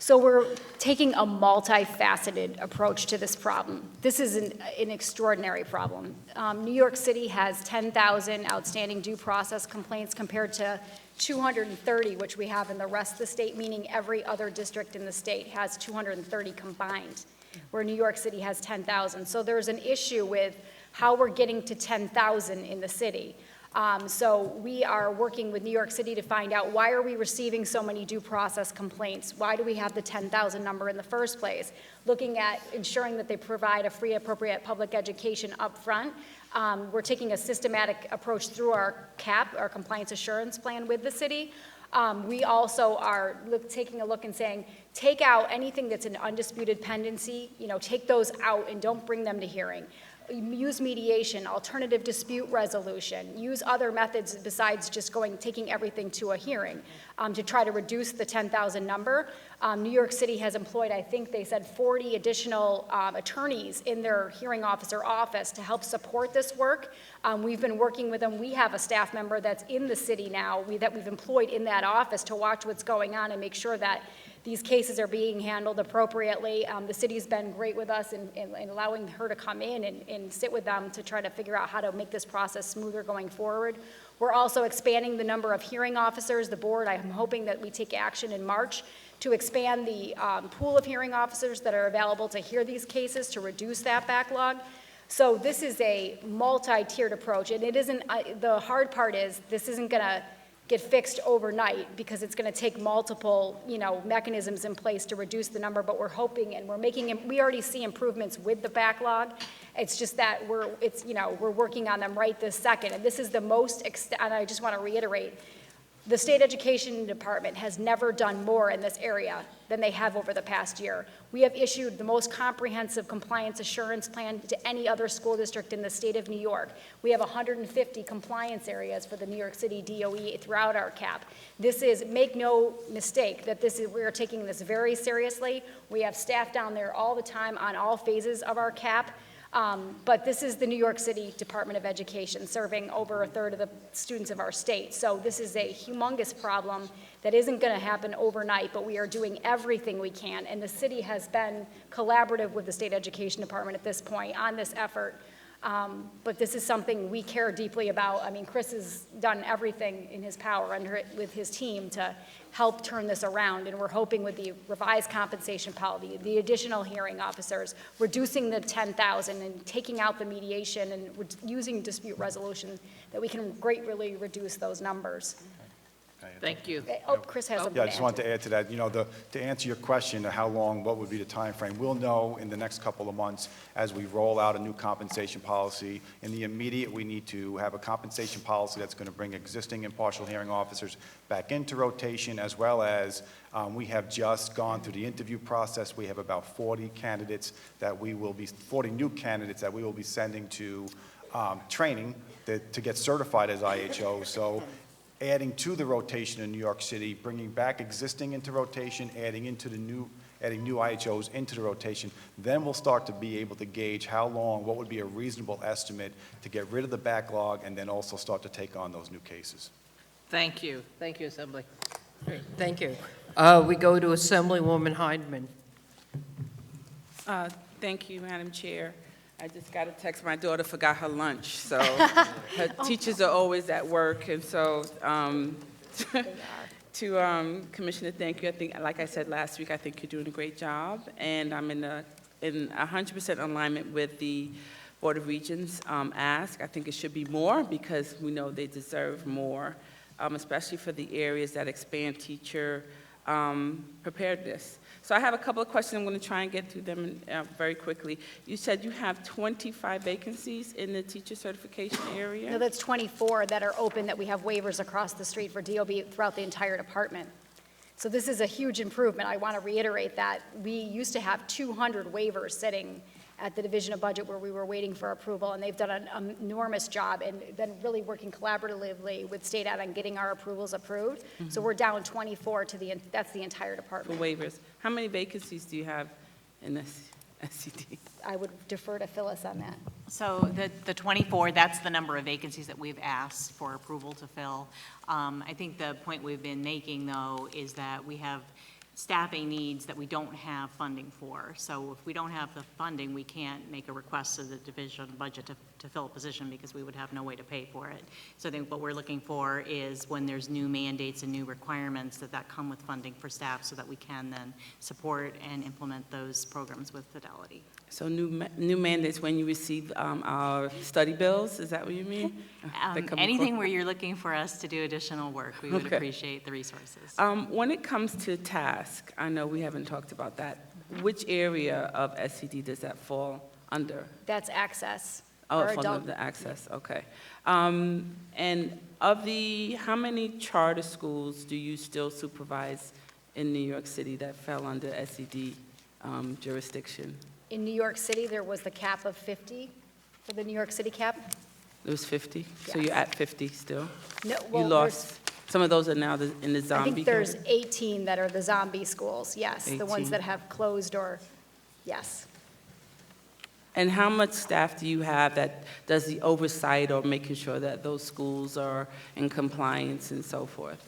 So we're taking a multifaceted approach to this problem. This is an extraordinary problem. New York City has 10,000 outstanding due process complaints compared to 230, which we have in the rest of the state, meaning every other district in the state has 230 combined, where New York City has 10,000. So there's an issue with how we're getting to 10,000 in the city. So we are working with New York City to find out, why are we receiving so many due process complaints? Why do we have the 10,000 number in the first place? Looking at ensuring that they provide a free, appropriate public education up front. We're taking a systematic approach through our CAP, our Compliance Assurance Plan with the city. We also are taking a look and saying, take out anything that's an undisputed pendency, take those out and don't bring them to hearing. Use mediation, alternative dispute resolution, use other methods besides just taking everything to a hearing to try to reduce the 10,000 number. New York City has employed, I think they said, 40 additional attorneys in their hearing officer office to help support this work. We've been working with them. We have a staff member that's in the city now that we've employed in that office to watch what's going on and make sure that these cases are being handled appropriately. The city's been great with us in allowing her to come in and sit with them to try to figure out how to make this process smoother going forward. We're also expanding the number of hearing officers. The board, I'm hoping that we take action in March to expand the pool of hearing officers that are available to hear these cases to reduce that backlog. So this is a multi-tiered approach, and it isn't, the hard part is this isn't going to get fixed overnight because it's going to take multiple, mechanisms in place to reduce the number, but we're hoping and we already see improvements with the backlog. It's just that we're working on them right this second. And this is the most, and I just want to reiterate, the State Education Department has never done more in this area than they have over the past year. We have issued the most comprehensive compliance assurance plan to any other school district in the state of New York. We have 150 compliance areas for the New York City DOE throughout our CAP. This is, make no mistake, that we are taking this very seriously. We have staff down there all the time on all phases of our CAP. But this is the New York City Department of Education, serving over a third of the students of our state. So this is a humongous problem that isn't going to happen overnight, but we are doing everything we can. And the city has been collaborative with the State Education Department at this point on this effort. But this is something we care deeply about. I mean, Chris has done everything in his power with his team to help turn this around, and we're hoping with the revised compensation policy, the additional hearing officers, reducing the 10,000 and taking out the mediation and using dispute resolution, that we can greatly reduce those numbers. Thank you. Oh, Chris has something Yeah, I to just add wanted to add to that. To answer your question, how long, what would be the time frame? We'll know in the next couple of months as we roll out a new compensation policy. In the immediate, we need to have a compensation policy that's going to bring existing impartial hearing officers back into rotation, as well as we have just gone through the interview process. We have about 40 candidates that 40 new candidates that we will be sending to training to get certified as IHO. So adding to the rotation in New York City, bringing back existing into rotation, adding new IHOs into the rotation, then we'll start to be able to gauge how long, what would be a reasonable estimate to get rid of the backlog and then also start to take on those new cases. Thank you. Thank you, Assembly. Great, thank you. We go to Assemblywoman Hyndman. Thank you, Madam Chair. I just got a text, my daughter forgot her lunch, so her teachers are always at work, and so to Commissioner, thank you. I think, like I said last week, I think you're doing a great job, and I'm in 100% alignment with the Board of Regents ask. I think it should be more because we know they deserve more, especially for the areas that expand teacher preparedness. So I have a couple of questions. I'm going to try and get through them very quickly. You said you have 25 vacancies in the teacher certification area? No, that's 24 that are open, that we have waivers across the street for DOB throughout the entire department. So this is a huge improvement. I want to reiterate that. We used to have 200 waivers sitting at the Division of Budget where we were waiting for approval, and they've done an enormous job and been really working collaboratively with State Ed on getting our approvals approved. Mm-hmm. So we're down 24 that's the entire department. For waivers. How many vacancies do you have in this SCD? I would defer to Phyllis on that. So the 24, that's the number of vacancies that we've asked for approval to fill. I think the point we've been making, though, is that we have staffing needs that we don't have funding for. So if we don't have the funding, we can't make a request to the Division of Budget to fill a position because we would have no way to pay for it. So I think what we're looking for is when there's new mandates and new requirements that come with funding for staff so that we can then support and implement those programs with Fidelity. So new mandates when you receive our study bills, is that what you mean? They come Anything across- where you're looking for us to do additional work, we would Okay. appreciate the resources. When it comes to task, I know we haven't talked about that. Which area of SED does that fall under? That's access. Oh, for it falls adult- under access, okay. And how many charter schools do you still supervise in New York City that fell under SED jurisdiction? In New York City, there was the cap of 50 for the New York City cap. It was 50? So Yes. you're at 50 still? No, You well, lost, some of those are now in the I zombie think there's category? 18 that are the zombie schools, yes, the ones 18. that have closed or, yes. And how much staff do you have that does the oversight or making sure that those schools are in compliance and so forth?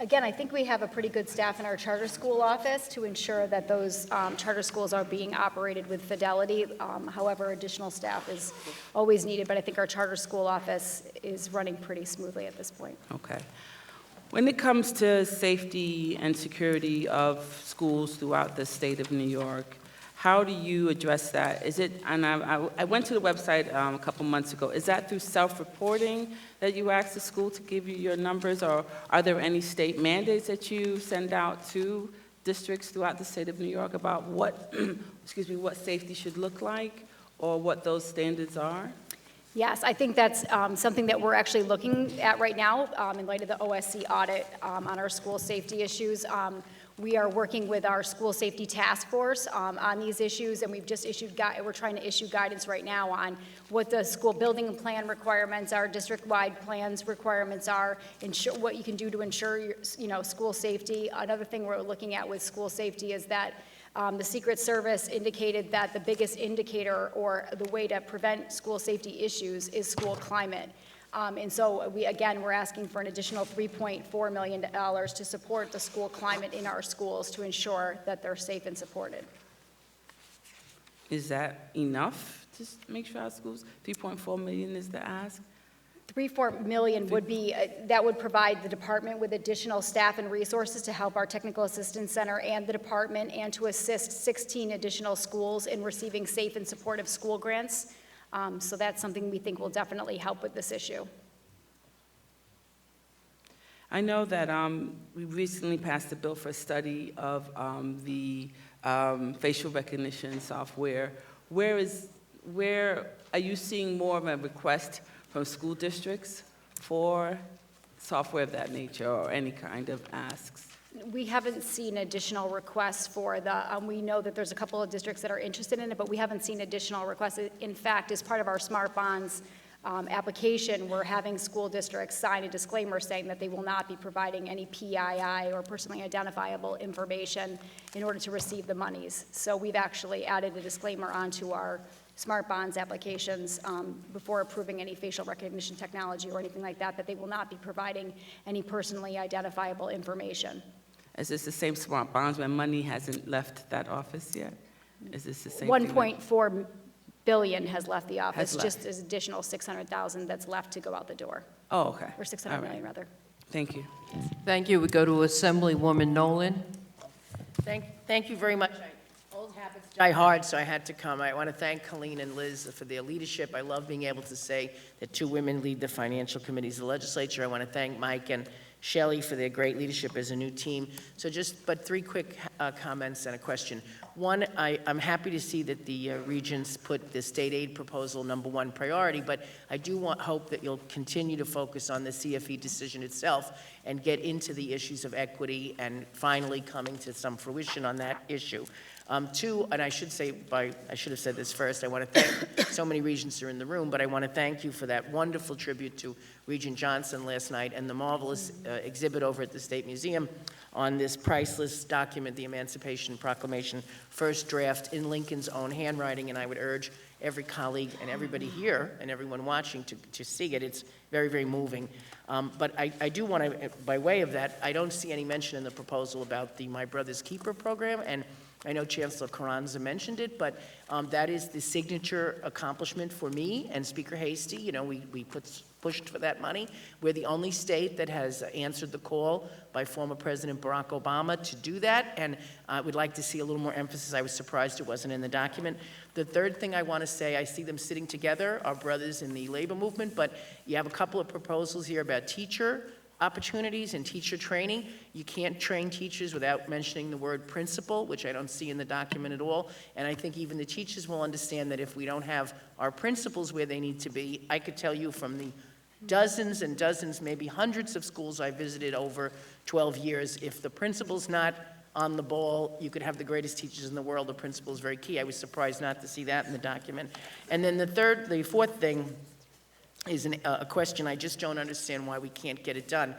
Again, I think we have a pretty good staff in our charter school office to ensure that those charter schools are being operated with fidelity. However, additional staff is always needed, but I think our charter school office is running pretty smoothly at this point. Okay. When it comes to safety and security of schools throughout the state of New York, how do you address that? Is it, and I went to the website a couple months ago, is that through self-reporting that you ask the school to give you your numbers, or are there any state mandates that you send out to districts throughout the state of New York about what, excuse me, what safety should look like, or what those standards are? Yes, I think that's something that we're actually looking at right now in light of the OSC audit on our school safety issues. We are working with our school safety task force on these issues, and we've just issued, we're trying to issue guidance right now on what the school building plan requirements are, district-wide plans requirements are, what you can do to ensure your, school safety. Another thing we're looking at with school safety is that the Secret Service indicated that the biggest indicator or the way to prevent school safety issues is school climate. And so we're asking for an additional $3.4 million to support the school climate in our schools to ensure that they're safe and supported. Is that enough to make sure our schools, 3.4 million is the ask? 3-4 million would be, that would provide the department with additional staff and resources to help our technical assistance center and the department, and to assist 16 additional schools in receiving safe and supportive school grants. So that's something we think will definitely help with this issue. I know that we recently passed a bill for a study of the facial recognition software. Where are you seeing more of a request from school districts for software of that nature, or any kind of asks? We haven't seen additional requests for the, we know that there's a couple of districts that are interested in it, but we haven't seen additional requests. In fact, as part of our Smart Bonds application, we're having school districts sign a disclaimer saying that they will not be providing any PII or personally identifiable information in order to receive the monies. So we've actually added a disclaimer onto our Smart Bonds applications before approving any facial recognition technology or anything like that, that they will not be providing any personally identifiable information. Is this the same Smart Bonds when money hasn't left that office yet? Is this the same thing? 1.4 billion has left the office, left. just as additional 600,000 that's left to go out the door. Oh, okay. Or 600 All right. million, rather. Thank you. Thank you. We go to Assemblywoman Nolan. Thank you very much. Old habits die hard, so I had to come. I want to thank Colleen and Liz for their leadership. I love being able to say that two women lead the financial committees of the legislature. I want to thank Mike and Shelley for their great leadership as a new team. So but three quick comments and a question. One, I'm happy to see that the Regents put the state aid proposal #1 priority, but I do hope that you'll continue to focus on the CFE decision itself and get into the issues of equity and finally coming to some fruition on that issue. Two, and I should have said this first, I want to thank, so many Regents are in the room, but I want to thank you for that wonderful tribute to Regent Johnson last night and the marvelous exhibit over at the State Museum on this priceless document, the Emancipation Proclamation, first draft in Lincoln's own handwriting, and I would urge every colleague and everybody here and everyone watching to see it. It's very, very moving. But I do want to, by way of that, I don't see any mention in the proposal about the My Brother's Keeper program, and I know Chancellor Carranza mentioned it, but that is the signature accomplishment for me and Speaker Hasty. You know, we pushed for that money. We're the only state that has answered the call by former President Barack Obama to do that, and I would like to see a little more emphasis. I was surprised it wasn't in the document. The third thing I want to say, I see them sitting together, our brothers in the labor movement, but you have a couple of proposals here about teacher opportunities and teacher training. You can't train teachers without mentioning the word principal, which I don't see in the document at all. And I think even the teachers will understand that if we don't have our principals where they need to be, I could tell you from the dozens and dozens, maybe hundreds of schools I visited over 12 years, if the principal's not on the ball, you could have the greatest teachers in the world. The principal is very key. I was surprised not to see that in the document. And then the fourth thing is a question I just don't understand why we can't get it done.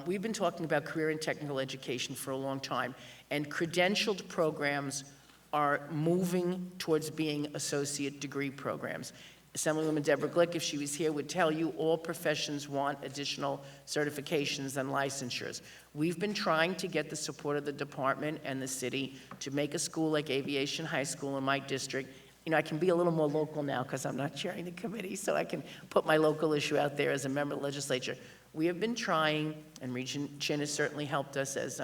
We've been talking about career and technical education for a long time, and credentialed programs are moving towards being associate degree programs. Assemblywoman Deborah Glick, if she was here, would tell you all professions want additional certifications and licensures. We've been trying to get the support of the department and the city to make a school like Aviation High School in my district. You know, I can be a little more local now because I'm not chairing the committee, so I can put my local issue out there as a member of the legislature. We have been trying, and Regent Chin has certainly helped us, as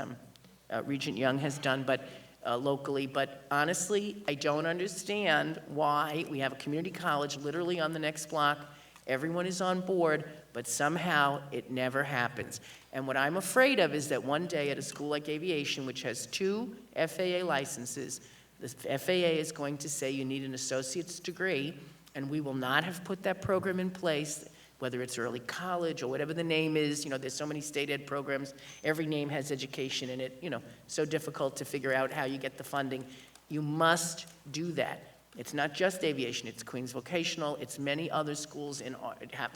Regent Young has done, but locally. But honestly, I don't understand why we have a community college literally on the next block. Everyone is on board, but somehow it never happens. And what I'm afraid of is that one day at a school like Aviation, which has 2 FAA licenses, the FAA is going to say you need an associate's degree, and we will not have put that program in place, whether it's early college or whatever the name is. You know, there's so many state ed programs. Every name has education in it. You know, so difficult to figure out how you get the funding. You must do that. It's not just Aviation. It's Queens Vocational. It's many other schools.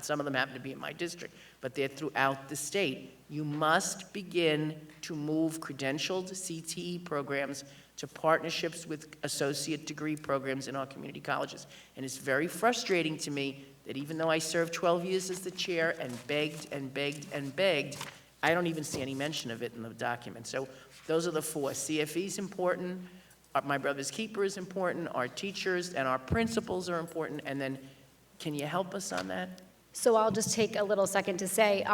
Some of them happen to be in my district, but they're throughout the state. You must begin to move credentialed CTE programs to partnerships with associate degree programs in our community colleges. And it's very frustrating to me that even though I served 12 years as the chair and begged and begged and begged, I don't even see any mention of it in the document. So those are the 4. CFE is important, my brother's keeper is important, our teachers and our principals are important, and then can you help us on that? So I'll just take a little second to say,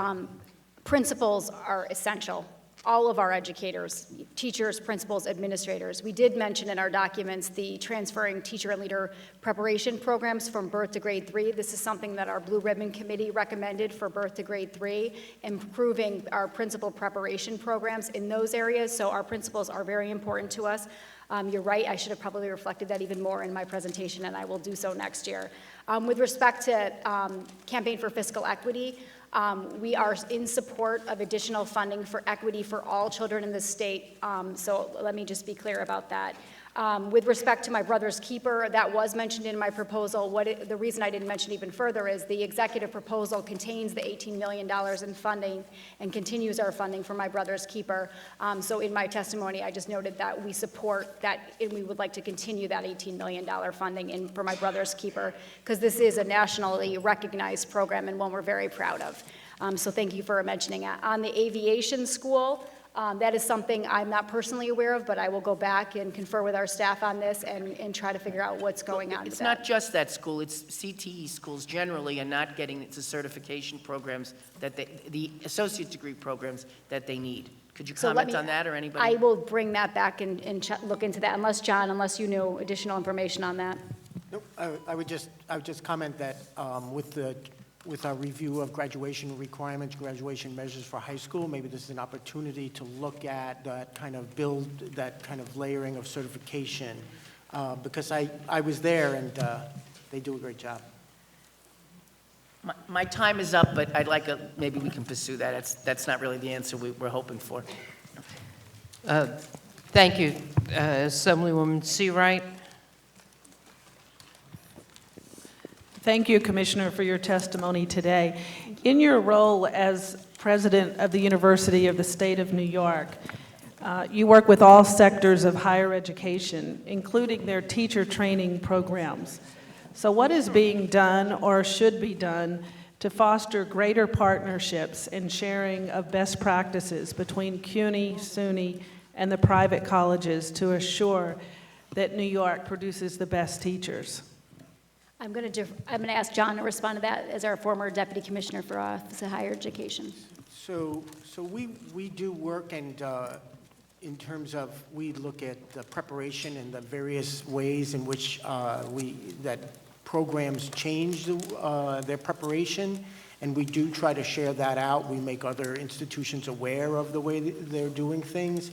principals are essential. All of our educators, teachers, principals, administrators. We did mention in our documents the transferring teacher and leader preparation programs from birth to grade 3. This is something that our Blue Ribbon Committee recommended for birth to grade 3, improving our principal preparation programs in those areas. So our principals are very important to us. You're right, I should have probably reflected that even more in my presentation, and I will do so next year. With respect to Campaign for Fiscal Equity, we are in support of additional funding for equity for all children in the state, so let me just be clear about that. With respect to my brother's keeper, that was mentioned in my proposal. The reason I didn't mention even further is the executive proposal contains the $18 million in funding and continues our funding for my brother's keeper. So in my testimony, I just noted that we support that, and we would like to continue that $18 million funding for my brother's keeper, because this is a nationally recognized program and one we're very proud of. So thank you for mentioning it. On the aviation school, that is something I'm not personally aware of, but I will go back and confer with our staff on this and try to figure out what's going on with It's that. not just that school, it's CTE schools generally are not getting the certification programs that the associate degree programs that they need. Could you So let comment me- on that, or anybody? I will bring that back and look into that, unless you know additional information on that. Nope, I would just comment that with our review of graduation requirements, graduation measures for high school, maybe this is an opportunity to look at that kind of layering of certification, because I was there and they do a great job. My time is up, but I'd like maybe we can pursue that. That's not really the answer we're hoping for. Thank you, Assemblywoman Seawright. Thank you, Commissioner, for your testimony today. In your role as president of the University of the State of New York, you work with all sectors of higher education, including their teacher training programs. So what is being done or should be done to foster greater partnerships and sharing of best practices between CUNY, SUNY, and the private colleges to assure that New York produces the best teachers? I'm going to ask John to respond to that as our former Deputy Commissioner for Office of Higher Education. So we do work, and in terms of, we look at the preparation and the various ways in which that programs change their preparation, and we do try to share that out. We make other institutions aware of the way that they're doing things.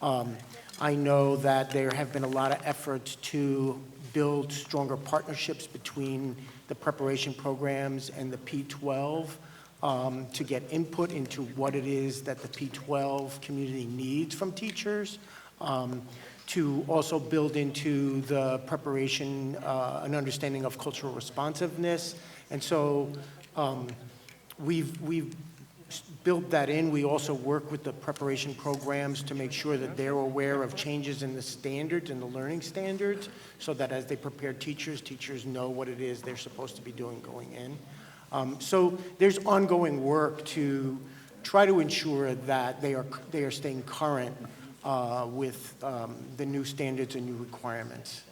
I know that there have been a lot of efforts to build stronger partnerships between the preparation programs and the P12 to get input into what it is that the P12 community needs from teachers, to also build into the preparation an understanding of cultural responsiveness. And so we've built that in. We also work with the preparation programs to make sure that they're aware of changes in the standards and the learning standards, so that as they prepare teachers, teachers know what it is they're supposed to be doing going in. So there's ongoing work to try to ensure that they are staying current with the new standards and new requirements.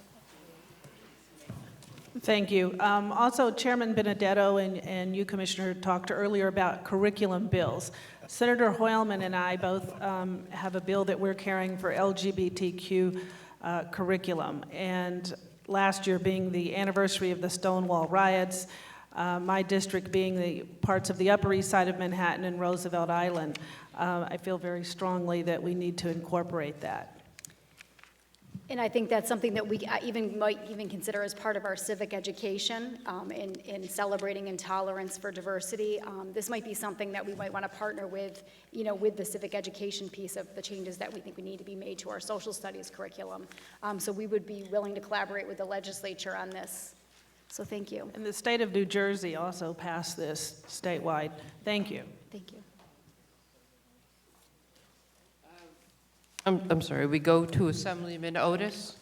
Thank you. Also, Chairman Benedetto and you, Commissioner, talked earlier about curriculum bills. Senator Hoylman and I both have a bill that we're carrying for LGBTQ curriculum. And last year being the anniversary of the Stonewall riots, my district being the parts of the Upper East Side of Manhattan and Roosevelt Island, I feel very strongly that we need to incorporate that. And I think that's something that we might even consider as part of our civic education in celebrating intolerance for diversity. This might be something that we might want to partner with, with the civic education piece of the changes that we think we need to be made to our social studies curriculum. So we would be willing to collaborate with the legislature on this. So thank you. And the state of New Jersey also passed this statewide. Thank you. Thank you. I'm sorry, we go to Assemblyman Otis.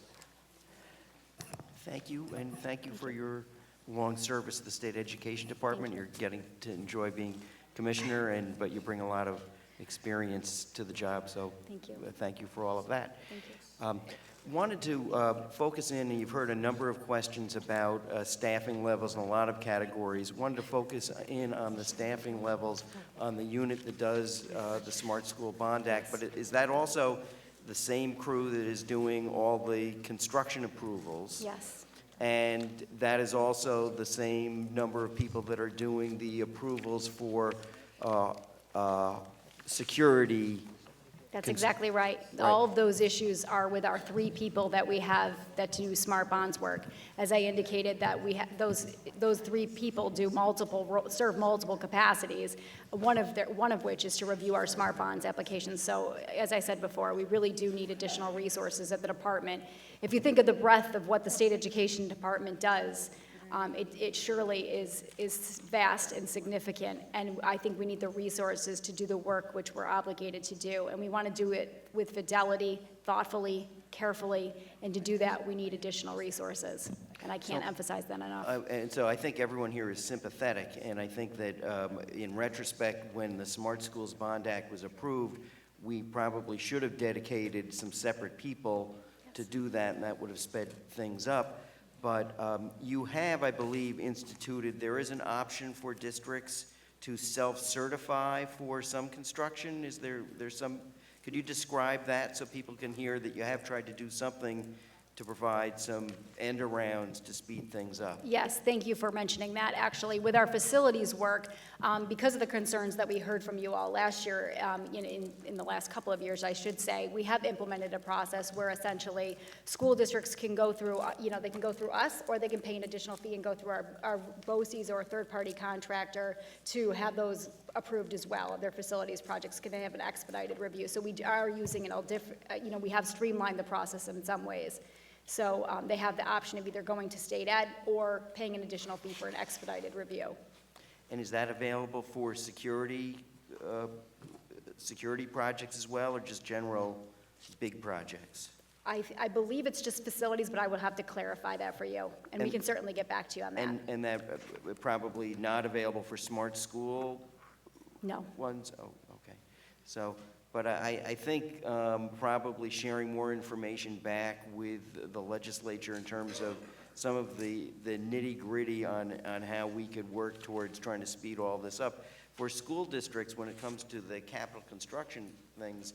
Thank you, and thank you for your long service to the State Education Department. You're getting to enjoy being commissioner, but you bring a lot of experience to the job, so thank you for all of that. Thank you. Wanted to focus in, and you've heard a number of questions about staffing levels in a lot of categories. Wanted to focus in on the staffing levels on the unit that does the Smart School Bond Act, but is that also the same crew that is doing all the construction approvals? Yes. And that is also the same number of people that are doing the approvals for security? That's exactly right. All of those issues are with our 3 people that we have that do smart bonds work. As I indicated, that we have those 3 people do serve multiple capacities. One of which is to review our smart bonds applications. So, as I said before, we really do need additional resources at the department. If you think of the breadth of what the State Education Department does, it surely is vast and significant, and I think we need the resources to do the work which we're obligated to do, and we want to do it with fidelity, thoughtfully, carefully, and to do that, we need additional resources, and I can't emphasize that enough. And so I think everyone here is sympathetic, and I think that in retrospect, when the Smart Schools Bond Act was approved, we probably should have dedicated some separate people to do that, and that would have sped things up. But you have, I believe, instituted, there is an option for districts to self-certify for some construction. Is there's some, could you describe that so people can hear that you have tried to do something to provide some end arounds to speed things up? Yes, thank you for mentioning that. Actually, with our facilities work, because of the concerns that we heard from you all last year, in the last couple of years, I should say, we have implemented a process where essentially school districts can go through, they can go through us, or they can pay an additional fee and go through our BOCES or a third-party contractor to have those approved as well. Their facilities projects can have an expedited review. So we are using we have streamlined the process in some ways. So they have the option of either going to state ed or paying an additional fee for an expedited review. And is that available for security projects as well, or just general big projects? I believe it's just facilities, but I would have to clarify that for you, and we can certainly get back to you on that. And that probably not available for smart school? No. Ones? Oh, okay. So, But I think probably sharing more information back with the legislature in terms of some of the nitty-gritty on how we could work towards trying to speed all this up. For school districts, when it comes to the capital construction things,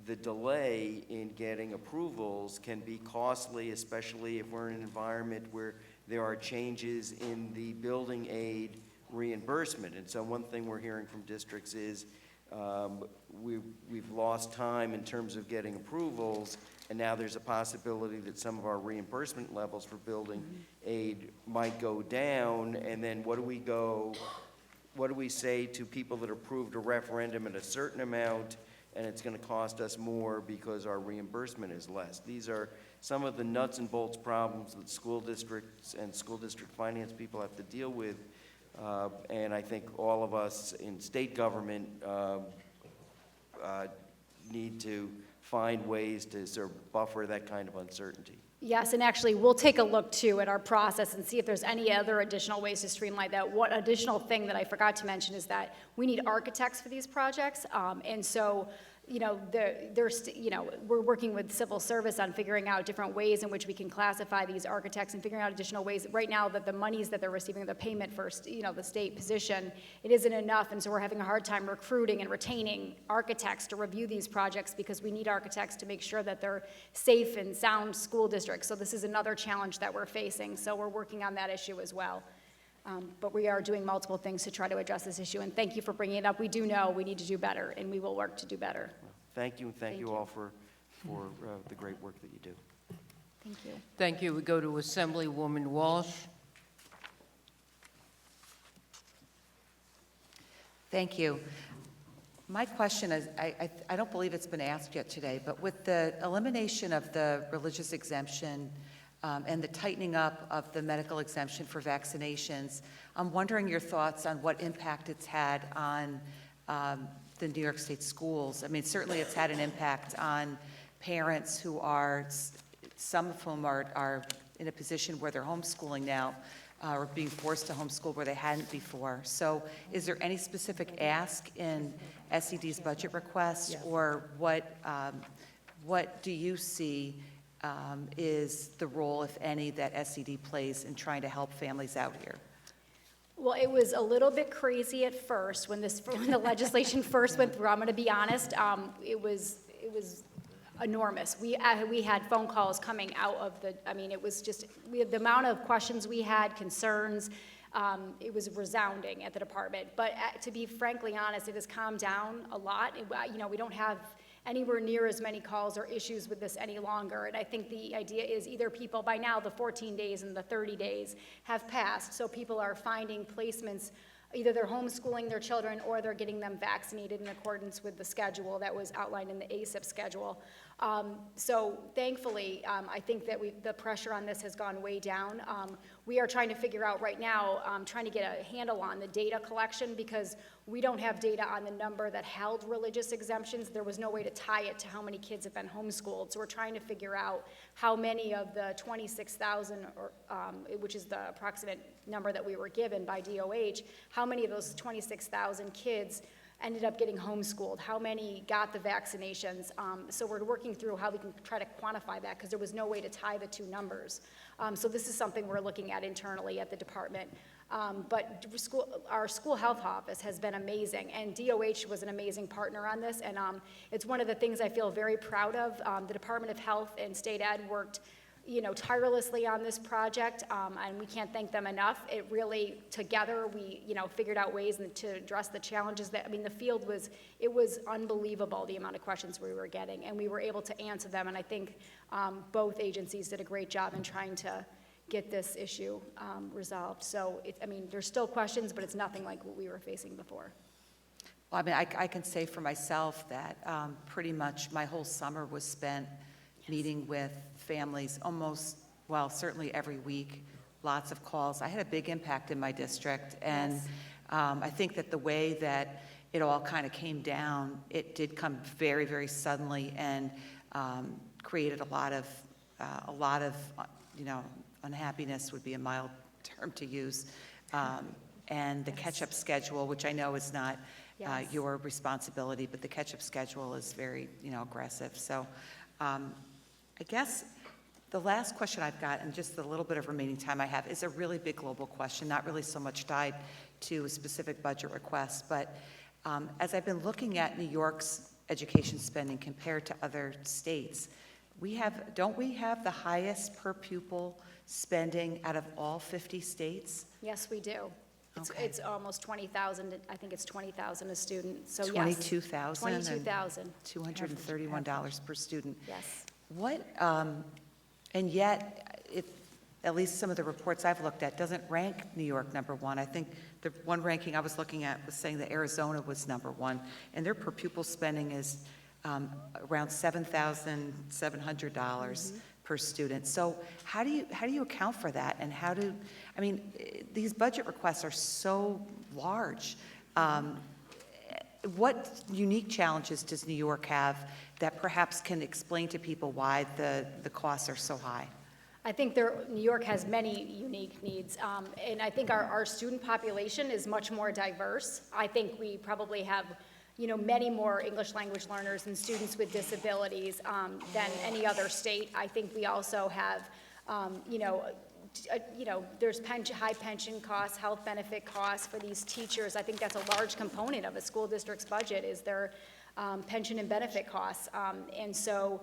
the delay in getting approvals can be costly, especially if we're in an environment where there are changes in the building aid reimbursement. And so one thing we're hearing from districts is we've lost time in terms of getting approvals, and now there's a possibility that some of our reimbursement levels for building aid might go down, and then what do we say to people that approved a referendum at a certain amount, and it's going to cost us more because our reimbursement is less? These are some of the nuts and bolts problems that school districts and school district finance people have to deal with. And I think all of us in state government need to find ways to sort of buffer that kind of uncertainty. Yes, and actually, we'll take a look, too, at our process and see if there's any other additional ways to streamline that. One additional thing that I forgot to mention is that we need architects for these projects, and so, you know, we're working with civil service on figuring out different ways in which we can classify these architects and figuring out additional ways. Right now, that the monies that they're receiving, the payment for, the state position, it isn't enough, and so we're having a hard time recruiting and retaining architects to review these projects because we need architects to make sure that they're safe and sound school districts. So this is another challenge that we're facing. So we're working on that issue as well. But we are doing multiple things to try to address this issue, and thank you for bringing it up. We do know we need to do better, and we will work to do better. Thank you, and thank you all for the great work that you do. Thank you. Thank you. We go to Assemblywoman Walsh. Thank you. My question is, I don't believe it's been asked yet today, but with the elimination of the religious exemption and the tightening up of the medical exemption for vaccinations, I'm wondering your thoughts on what impact it's had on the New York State schools. I mean, certainly it's had an impact on parents who are, some of whom are in a position where they're homeschooling now, or being forced to homeschool where they hadn't before. So is there any specific ask in SED's budget request, or what do you see is the role, if any, that SED plays in trying to help families out here? Well, it was a little bit crazy at first when the legislation first went through. I'm going to be honest. It was enormous. We had phone calls coming out of the. I mean, it was just the amount of questions we had, concerns. It was resounding at the department. But to be frankly honest, it has calmed down a lot. We don't have anywhere near as many calls or issues with this any longer. And I think the idea is either people, by now the 14 days and the 30 days have passed, so people are finding placements, either they're homeschooling their children or they're getting them vaccinated in accordance with the schedule that was outlined in the ACIP schedule. So thankfully, I think that the pressure on this has gone way down. We are trying to figure out right now, trying to get a handle on the data collection, because we don't have data on the number that held religious exemptions. There was no way to tie it to how many kids have been homeschooled. So we're trying to figure out how many of the 26,000, which is the approximate number that we were given by DOH, how many of those 26,000 kids ended up getting homeschooled, how many got the vaccinations. So we're working through how we can try to quantify that, because there was no way to tie the two numbers. So this is something we're looking at internally at the department. But our school health office has been amazing, and DOH was an amazing partner on this, and it's one of the things I feel very proud of. The Department of Health and State Ed worked tirelessly on this project, and we can't thank them enough. It really, together, we, figured out ways to address the challenges that, the field it was unbelievable, the amount of questions we were getting, and we were able to answer them, and I think both agencies did a great job in trying to get this issue resolved. So, there's still questions, but it's nothing like what we were facing before. Well, I can say for myself that pretty much my whole summer was spent meeting with families certainly every week, lots of calls. I had a big impact in my district, and I think that the way that it all kind of came down, it did come very, very suddenly, and created a lot of unhappiness would be a mild term to use. And the catch-up schedule, which I know is not Yes. Your responsibility, but the catch-up schedule is very, aggressive. So I guess the last question I've got, and just the little bit of remaining time I have, is a really big global question, not really so much tied to a specific budget request, but as I've been looking at New York's education spending compared to other states, don't we have the highest per pupil spending out of all 50 states? Yes, we do. It's almost 20,000, I think it's 20,000 a student, so yes. 22,000? 22,000. $231 per student. Yes. And yet, at least some of the reports I've looked at, doesn't rank New York number one. I think the one ranking I was looking at was saying that Arizona was number one, and their per pupil spending is around $7,700 per student. So how do you account for that? And these budget requests are so large. What unique challenges does New York have that perhaps can explain to people why the costs are so high? I think New York has many unique needs, and I think our student population is much more diverse. I think we probably have, many more English language learners and students with disabilities than any other state. I think we also have, there's high pension costs, health benefit costs for these teachers. I think that's a large component of a school district's budget is their pension and benefit costs, and so.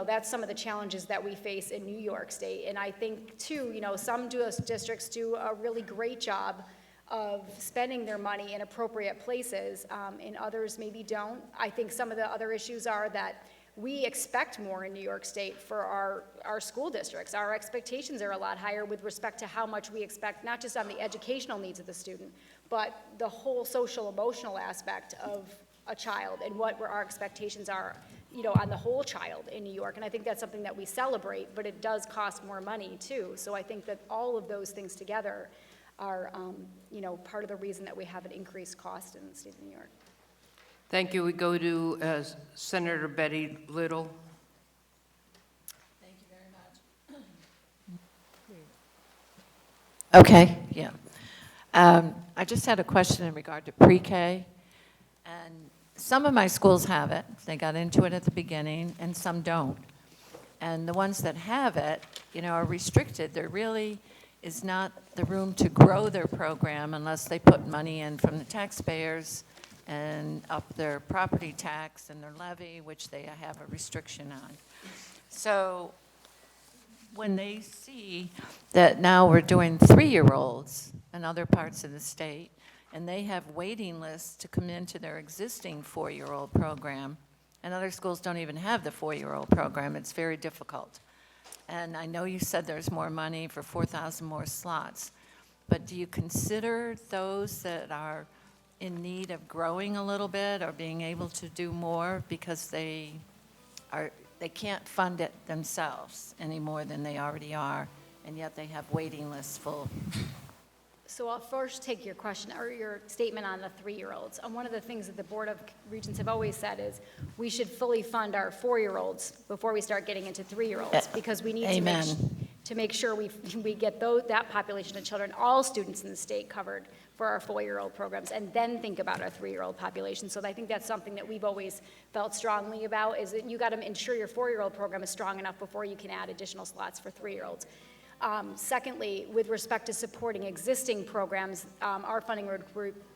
That's some of the challenges that we face in New York State. And I think, too, some districts do a really great job of spending their money in appropriate places, and others maybe don't. I think some of the other issues are that we expect more in New York State for our school districts. Our expectations are a lot higher with respect to how much we expect, not just on the educational needs of the student, but the whole social emotional aspect of a child and what our expectations are on the whole child in New York. And I think that's something that we celebrate, but it does cost more money too. So I think that all of those things together are, part of the reason that we have an increased cost in the state of New York. Thank you. We go to Senator Betty Little. Thank you very much. Okay, yeah. I just had a question in regard to pre-K. And some of my schools have it. They got into it at the beginning, and some don't. And the ones that have it, are restricted. There really is not the room to grow their program unless they put money in from the taxpayers and up their property tax and their levy, which they have a restriction on. So when they see that now we're doing 3-year-olds in other parts of the state, and they have waiting lists to come into their existing 4-year-old program, and other schools don't even have the 4-year-old program. It's very difficult. And I know you said there's more money for 4,000 more slots, but do you consider those that are in need of growing a little bit or being able to do more because they can't fund it themselves any more than they already are, and yet they have waiting lists full? So I'll first take your question or your statement on the 3-year-olds. And one of the things that the Board of Regents have always said is we should fully fund our 4-year-olds before we start getting into 3-year-olds because we need to make sure we get that population of children, all students in the state covered for our 4-year-old programs, and then think about our 3-year-old population. So I think that's something that we've always felt strongly about is that you got to ensure your 4-year-old program is strong enough before you can add additional slots for 3-year-olds. Secondly, with respect to supporting existing programs, our funding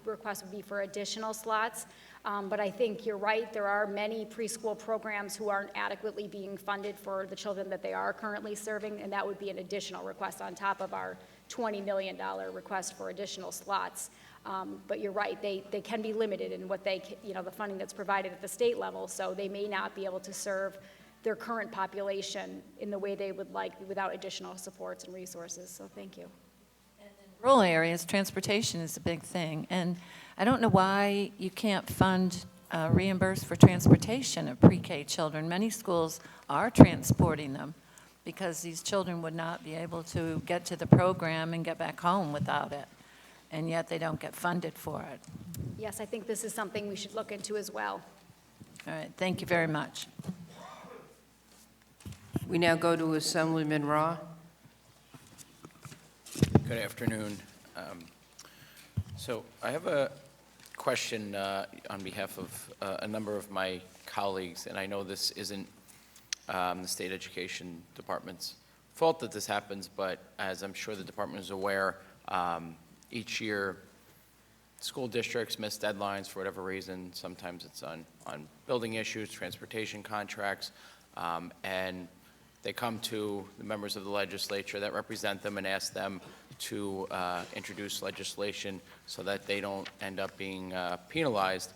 request would be for additional slots. But I think you're right, there are many preschool programs who aren't adequately being funded for the children that they are currently serving, and that would be an additional request on top of our $20 million request for additional slots. But you're right, they can be limited in what the funding that's provided at the state level, so they may not be able to serve their current population in the way they would like without additional supports and resources. So thank you. And in rural areas, transportation is a big thing. And I don't know why you can't fund reimburse for transportation of pre-K children. Many schools are transporting them because these children would not be able to get to the program and get back home without it. And yet they don't get funded for it. Yes, I think this is something we should look into as well. All right, thank you very much. We now go to Assemblyman Rah. Good afternoon. So I have a question on behalf of a number of my colleagues, and I know this isn't the State Education Department's fault that this happens, but as I'm sure the department is aware, each year school districts miss deadlines for whatever reason. Sometimes it's on building issues, transportation contracts, and they come to the members of the legislature that represent them and ask them to introduce legislation so that they don't end up being penalized.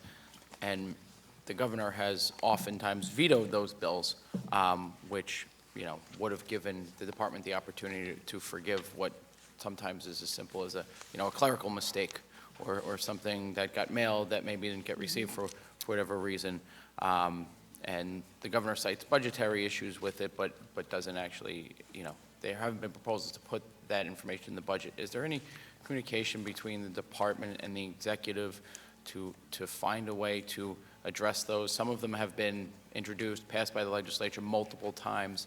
And the governor has oftentimes vetoed those bills, which, would have given the department the opportunity to forgive what sometimes is as simple as a clerical mistake or something that got mailed that maybe didn't get received for whatever reason. And the governor cites budgetary issues with it, but doesn't actually, there haven't been proposals to put that information in the budget. Is there any communication between the department and the executive to find a way to address those? Some of them have been introduced, passed by the legislature multiple times,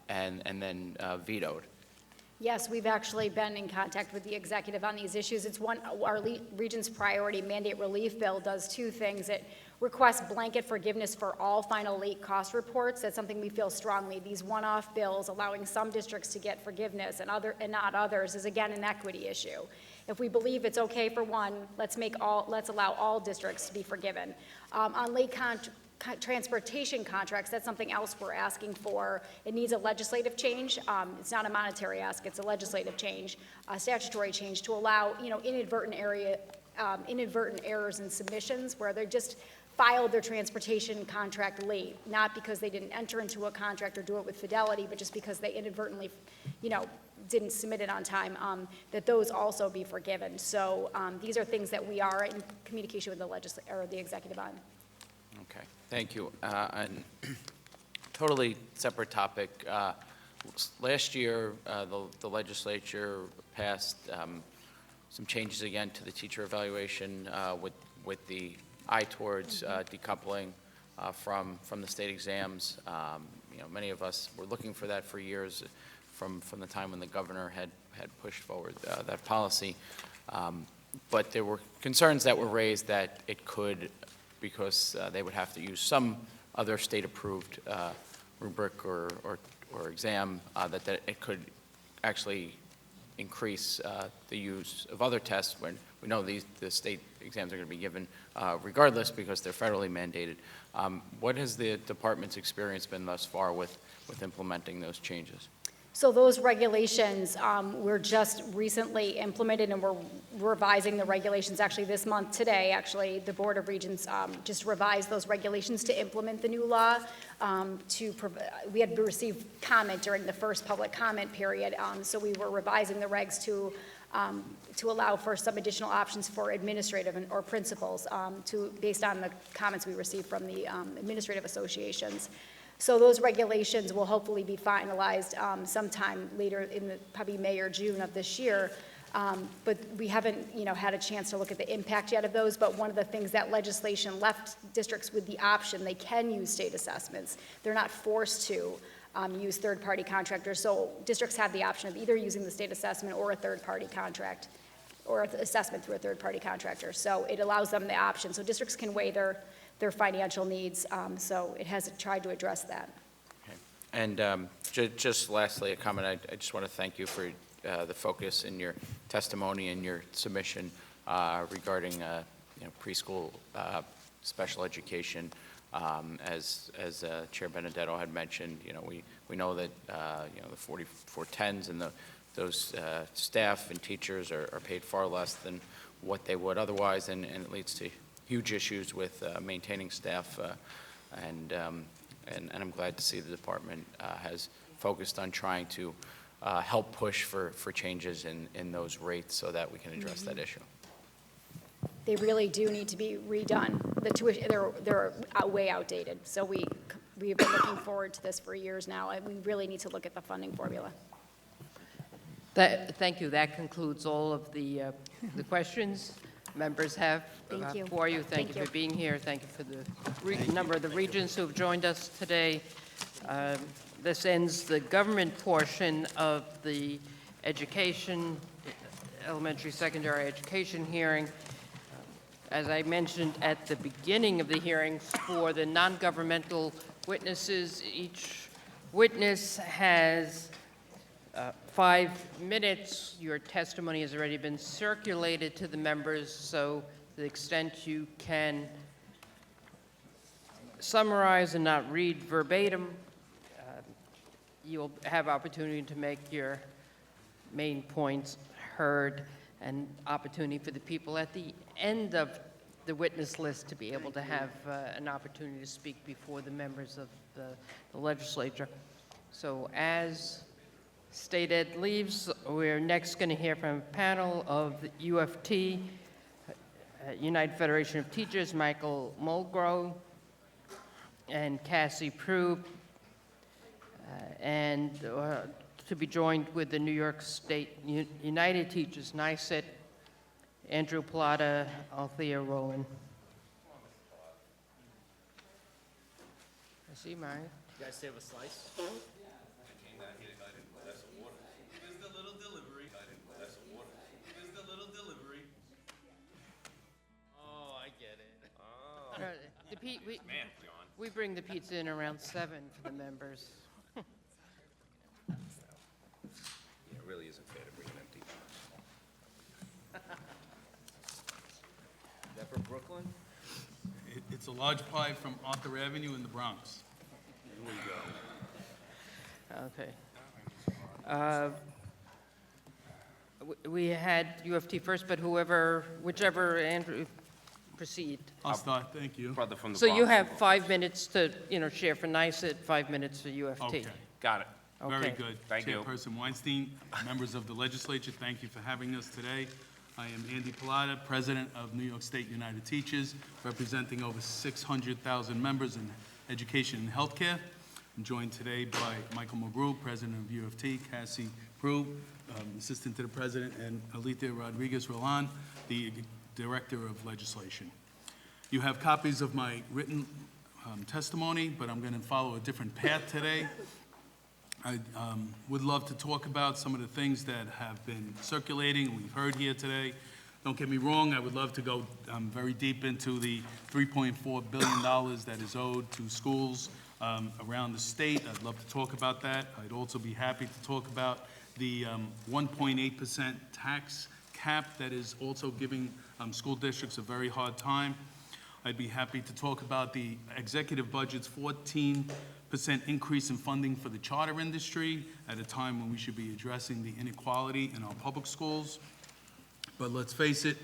and then vetoed. Yes, we've actually been in contact with the executive on these issues. It's our Region's priority mandate relief bill does two things. It requests blanket forgiveness for all final late cost reports. That's something we feel strongly. These one-off bills allowing some districts to get forgiveness and not others is again an equity issue. If we believe it's okay for one, let's allow all districts to be forgiven. On late transportation contracts, that's something else we're asking for. It needs a legislative change. It's not a monetary ask, it's a legislative change, a statutory change to allow, inadvertent errors in submissions where they just filed their transportation contract late, not because they didn't enter into a contract or do it with fidelity, but just because they inadvertently, didn't submit it on time, that those also be forgiven. So these are things that we are in communication with the executive on. Okay, thank you. And totally separate topic. Last year, the legislature passed some changes again to the teacher evaluation with the eye towards decoupling from the state exams. Many of us were looking for that for years from the time when the governor had pushed forward that policy. But there were concerns that were raised that it could, because they would have to use some other state-approved rubric or exam, that it could actually increase the use of other tests when we know the state exams are going to be given regardless because they're federally mandated. What has the department's experience been thus far with implementing those changes? So those regulations were just recently implemented, and we're revising the regulations actually this month today. Actually, the Board of Regents just revised those regulations to implement the new law. We had received comment during the first public comment period, so we were revising the regs to allow for some additional options for administrative or principals based on the comments we received from the administrative associations. So those regulations will hopefully be finalized sometime later in probably May or June of this year. But we haven't, had a chance to look at the impact yet of those. But one of the things that legislation left districts with the option, they can use state assessments. They're not forced to use third-party contractors. So districts have the option of either using the state assessment or a third-party contract, or assessment through a third-party contractor. So it allows them the option. So districts can weigh their financial needs, so it has tried to address that. Okay. And just lastly, a comment. I just want to thank you for the focus in your testimony and your submission regarding preschool special education. As Chair Benedetto had mentioned, we know that the 4410s and those staff and teachers are paid far less than what they would otherwise, and it leads to huge issues with maintaining staff, and I'm glad to see the department has focused on trying to help push for changes in those rates so that we can address that issue. They really do need to be redone. The tuition, they're way outdated. So we've been looking forward to this for years now, and we really need to look at the funding formula. Thank you. That concludes all of the questions members have for you. Thank you for being here. Thank you for the number of the regents who have joined us today. This ends the government portion of the elementary, secondary education hearing. as I mentioned at the beginning of the hearings, for the non-governmental witnesses, each witness has 5 minutes. Your testimony has already been circulated to the members, so to the extent you can summarize and not read verbatim, you'll have opportunity to make your main points heard, and opportunity for the people at the end of the witness list to be able to have an opportunity to speak before the members of the legislature. So as State Ed leaves, we're next going to hear from a panel of the UFT, United Federation of Teachers, Michael Mulgrew and Cassie Prue, and to be joined with the New York State United Teachers, NYSET, Andrew Plata, Althea Rowan. I see, Mary. You guys save a slice? Oh, I get it. Oh. We bring the pizza in around 7 for the members. Yeah, it really isn't fair to bring it empty. Is that for Brooklyn? It's a large pie from Arthur Avenue in the Bronx. Here we go. Okay. We had UFT first, but whichever, Andrew, proceed. I'll start, thank you. Brother from the So Bronx. you have 5 minutes to, share for NYSET, 5 minutes for UFT. Okay. Got it. Very Okay. good. Thank you. Chairperson Weinstein, members of the legislature, thank you for having us today. I am Andy Plata, President of New York State United Teachers, representing over 600,000 members in education and healthcare. I'm joined today by Michael Mulgrew, President of UFT, Cassie Prue, Assistant to the President, and Alethea Rodriguez-Roland, the Director of Legislation. You have copies of my written testimony, but I'm going to follow a different path today. I would love to talk about some of the things that have been circulating, we've heard here today. Don't get me wrong, I would love to go very deep into the $3.4 billion that is owed to schools around the state. I'd love to talk about that. I'd also be happy to talk about the 1.8% tax cap that is also giving school districts a very hard time. I'd be happy to talk about the executive budget's 14% increase in funding for the charter industry at a time when we should be addressing the inequality in our public schools. But let's face it,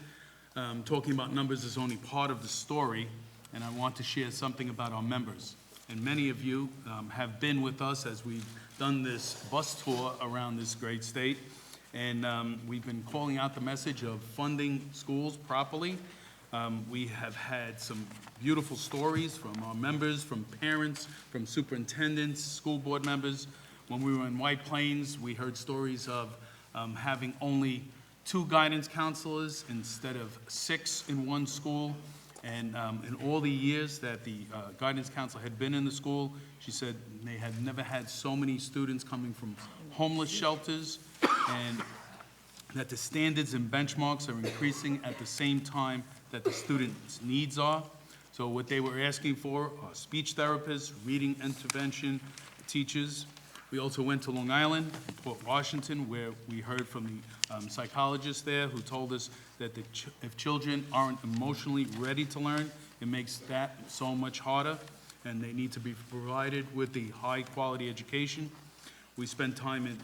talking about numbers is only part of the story, and I want to share something about our members. And many of you have been with us as we've done this bus tour around this great state, and we've been calling out the message of funding schools properly. We have had some beautiful stories from our members, from parents, from superintendents, school board members. When we were in White Plains, we heard stories of having only 2 guidance counselors instead of 6 in one school. And in all the years that the guidance counselor had been in the school, she said they had never had so many students coming from homeless shelters, and that the standards and benchmarks are increasing at the same time that the students' needs are. So what they were asking for are speech therapists, reading intervention teachers. We also went to Long Island, Port Washington, where we heard from the psychologist there who told us that if children aren't emotionally ready to learn, it makes that so much harder, and they need to be provided with the high-quality education. We spent time in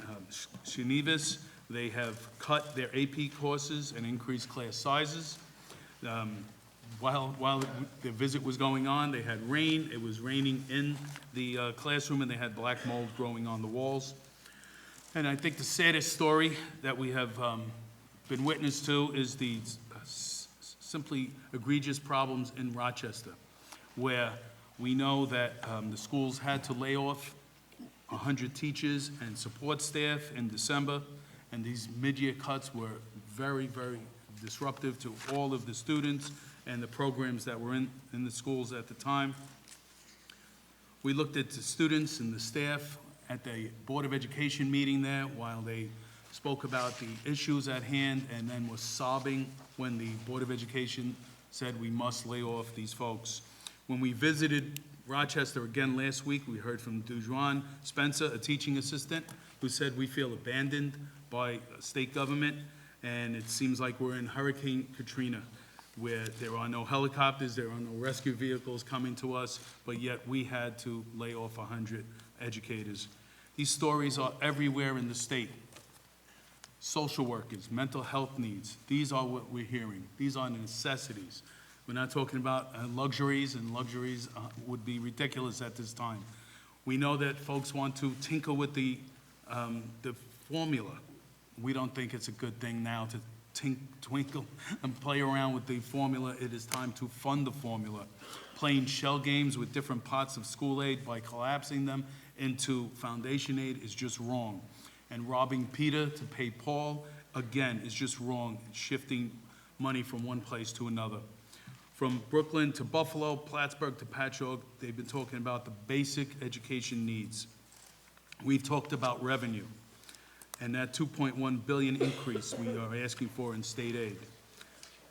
Chenevis. They have cut their AP courses and increased class sizes. While the visit was going on, they had rain. It was raining in the classroom, and they had black mold growing on the walls. And I think the saddest story that we have been witness to is the simply egregious problems in Rochester, where we know that the schools had to lay off 100 teachers and support staff in December, and these mid-year cuts were very, very disruptive to all of the students and the programs that were in the schools at the time. We looked at the students and the staff at the Board of Education meeting there while they spoke about the issues at hand, and then was sobbing when the Board of Education said we must lay off these folks. When we visited Rochester again last week, we heard from Dujuan Spencer, a teaching assistant, who said we feel abandoned by state government, and it seems like we're in Hurricane Katrina, where there are no helicopters, there are no rescue vehicles coming to us, but yet we had to lay off 100 educators. These stories are everywhere in the state. Social workers, mental health needs, these are what we're hearing. These are necessities. We're not talking about luxuries, and luxuries would be ridiculous at this time. We know that folks want to tinker with the formula. We don't think it's a good thing now to twinkle and play around with the formula. It is time to fund the formula. Playing shell games with different pots of school aid by collapsing them into foundation aid is just wrong. And robbing Peter to pay Paul, again, is just wrong, shifting money from one place to another. From Brooklyn to Buffalo, Plattsburgh to Patchogue, they've been talking about the basic education needs. We've talked about revenue and that $2.1 billion increase we are asking for in state aid.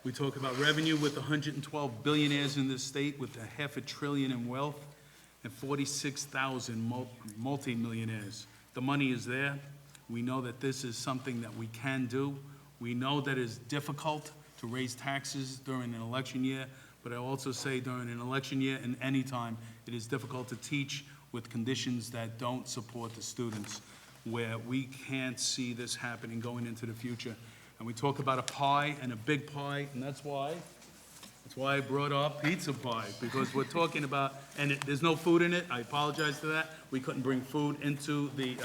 We talk about revenue with 112 billionaires in this state with a $500 billion in wealth and 46,000 multi-millionaires. The money is there. We know that this is something that we can do. We know that it's difficult to raise taxes during an election year, but I also say during an election year and any time, it is difficult to teach with conditions that don't support the students, where we can't see this happening going into the future. And we talk about a pie and a big pie, and that's why I brought up pizza pie, because we're talking about, and there's no food in it. I apologize for that. We couldn't bring food into the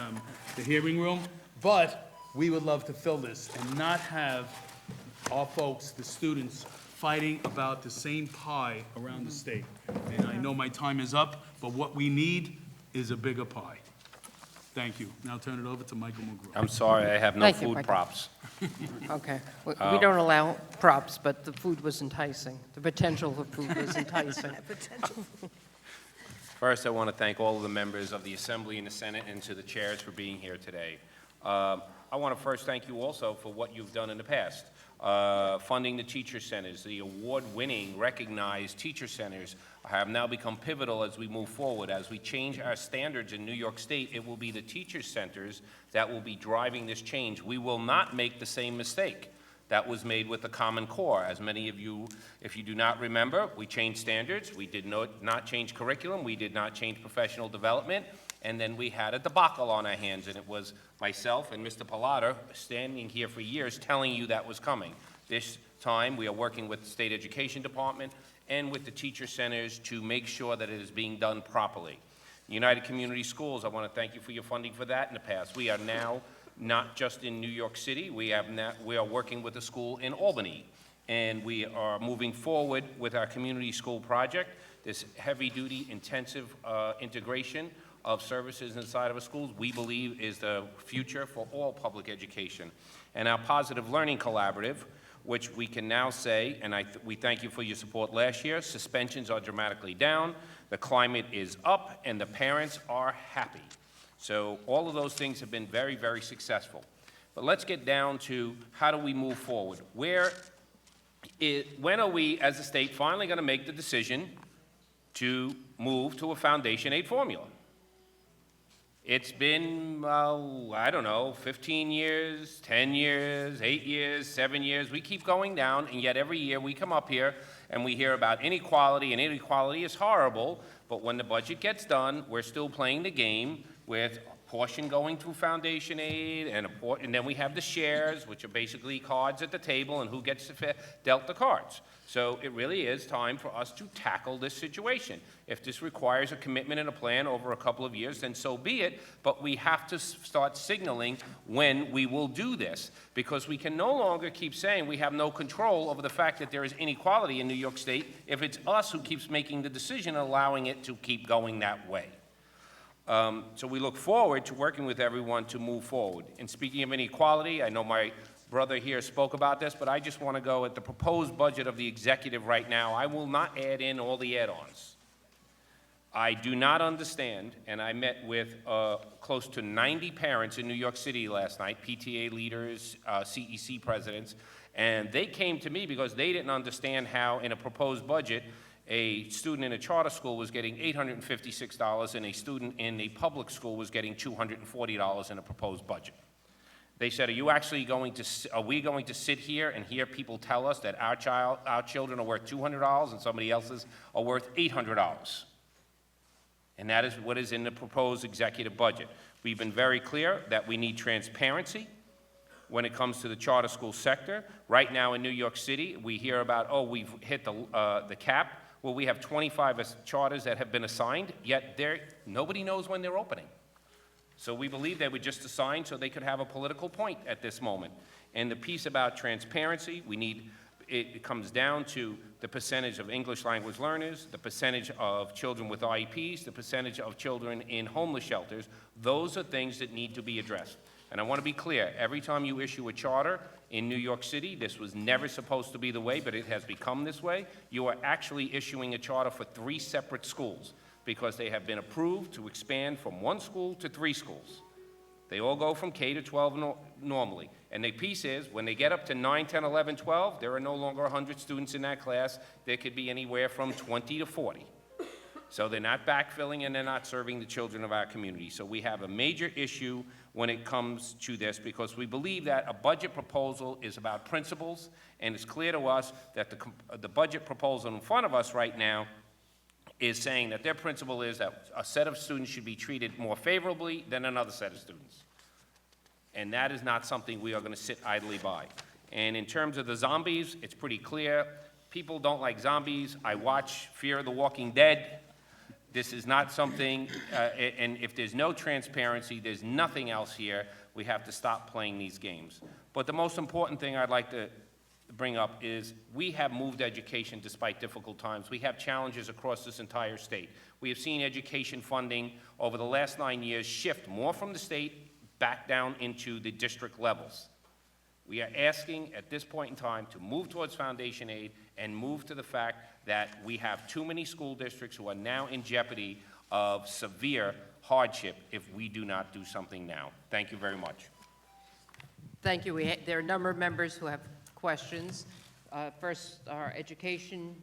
hearing room, but we would love to fill this and not have our folks, the students, fighting about the same pie around the state. And I know my time is up, but what we need is a bigger pie. Thank you. Now turn it over to Michael McGraw. I'm sorry, I have no Thank you, food Michael. props. Okay. We don't allow props, but the food was enticing. The potential for food was enticing. First, I want to thank all of the members of the Assembly and the Senate and to the chairs for being here today. I want to first thank you also for what you've done in the past. Funding the teacher centers, the award-winning, recognized teacher centers have now become pivotal as we move forward. As we change our standards in New York State, it will be the teacher centers that will be driving this change. We will not make the same mistake that was made with the Common Core. As many of you, if you do not remember, we changed standards, we did not change curriculum, we did not change professional development, and then we had a debacle on our hands, and it was myself and Mr. Pallotta standing here for years telling you that was coming. This time, we are working with the State Education Department and with the teacher centers to make sure that it is being done properly. United Community Schools, I want to thank you for your funding for that in the past. We are now not just in New York City, we are working with a school in Albany, and we are moving forward with our community school project, this heavy-duty, intensive integration of services inside of our schools, we believe is the future for all public education. And our Positive Learning Collaborative, which we can now say, and we thank you for your support last year, suspensions are dramatically down, the climate is up, and the parents are happy. So all of those things have been very, very successful. But let's get down to how do we move forward? When are we, as a state, finally going to make the decision to move to a foundation aid formula? It's been, I don't know, 15 years, 10 years, 8 years, 7 years. We keep going down, and yet every year we come up here and we hear about inequality, and inequality is horrible, but when the budget gets done, we're still playing the game with a portion going through foundation aid, and then we have the shares, which are basically cards at the table, and who gets dealt the cards. So it really is time for us to tackle this situation. If this requires a commitment and a plan over a couple of years, then so be it, but we have to start signaling when we will do this, because we can no longer keep saying we have no control over the fact that there is inequality in New York State if it's us who keeps making the decision and allowing it to keep going that way. So we look forward to working with everyone to move forward. And speaking of inequality, I know my brother here spoke about this, but I just want to go at the proposed budget of the executive right now. I will not add in all the add-ons. I do not understand, and I met with close to 90 parents in New York City last night, PTA leaders, CEC presidents, And they came to me because they didn't understand how, in a proposed budget, a student in a charter school was getting $856 and a student in a public school was getting $240 in a proposed budget. They said, are we going to sit here and hear people tell us that our children are worth $200 and somebody else's are worth $800? And that is what is in the proposed executive budget. We've been very clear that we need transparency when it comes to the charter school sector. Right now in New York City, we hear about, oh, we've hit the cap. Well, we have 25 charters that have been assigned, yet nobody knows when they're opening. So we believe they were just assigned so they could have a political point at this moment. And the piece about transparency, it comes down to the percentage of English language learners, the percentage of children with IEPs, the percentage of children in homeless shelters. Those are things that need to be addressed. And I want to be clear, every time you issue a charter in New York City, this was never supposed to be the way, but it has become this way, you are actually issuing a charter for 3 separate schools because they have been approved to expand from 1 school to 3 schools. They all go from K to 12 normally. And the piece is, when they get up to 9, 10, 11, 12, there are no longer 100 students in that class. There could be anywhere from 20 to 40. So they're not backfilling and they're not serving the children of our community. So we have a major issue when it comes to this because we believe that a budget proposal is about principles, and it's clear to us that the budget proposal in front of us right now is saying that their principle is that a set of students should be treated more favorably than another set of students. And that is not something we are going to sit idly by. And in terms of the zombies, it's pretty clear. People don't like zombies. I watch Fear of the Walking Dead. This is not something, and if there's no transparency, there's nothing else here. We have to stop playing these games. But the most important thing I'd like to bring up is we have moved education despite difficult times. We have challenges across this entire state. We have seen education funding over the last 9 years shift more from the state back down into the district levels. We are asking at this point in time to move towards foundation aid and move to the fact that we have too many school districts who are now in jeopardy of severe hardship if we do not do something now. Thank you very much. Thank you. There are a number of members who have questions. First, our Education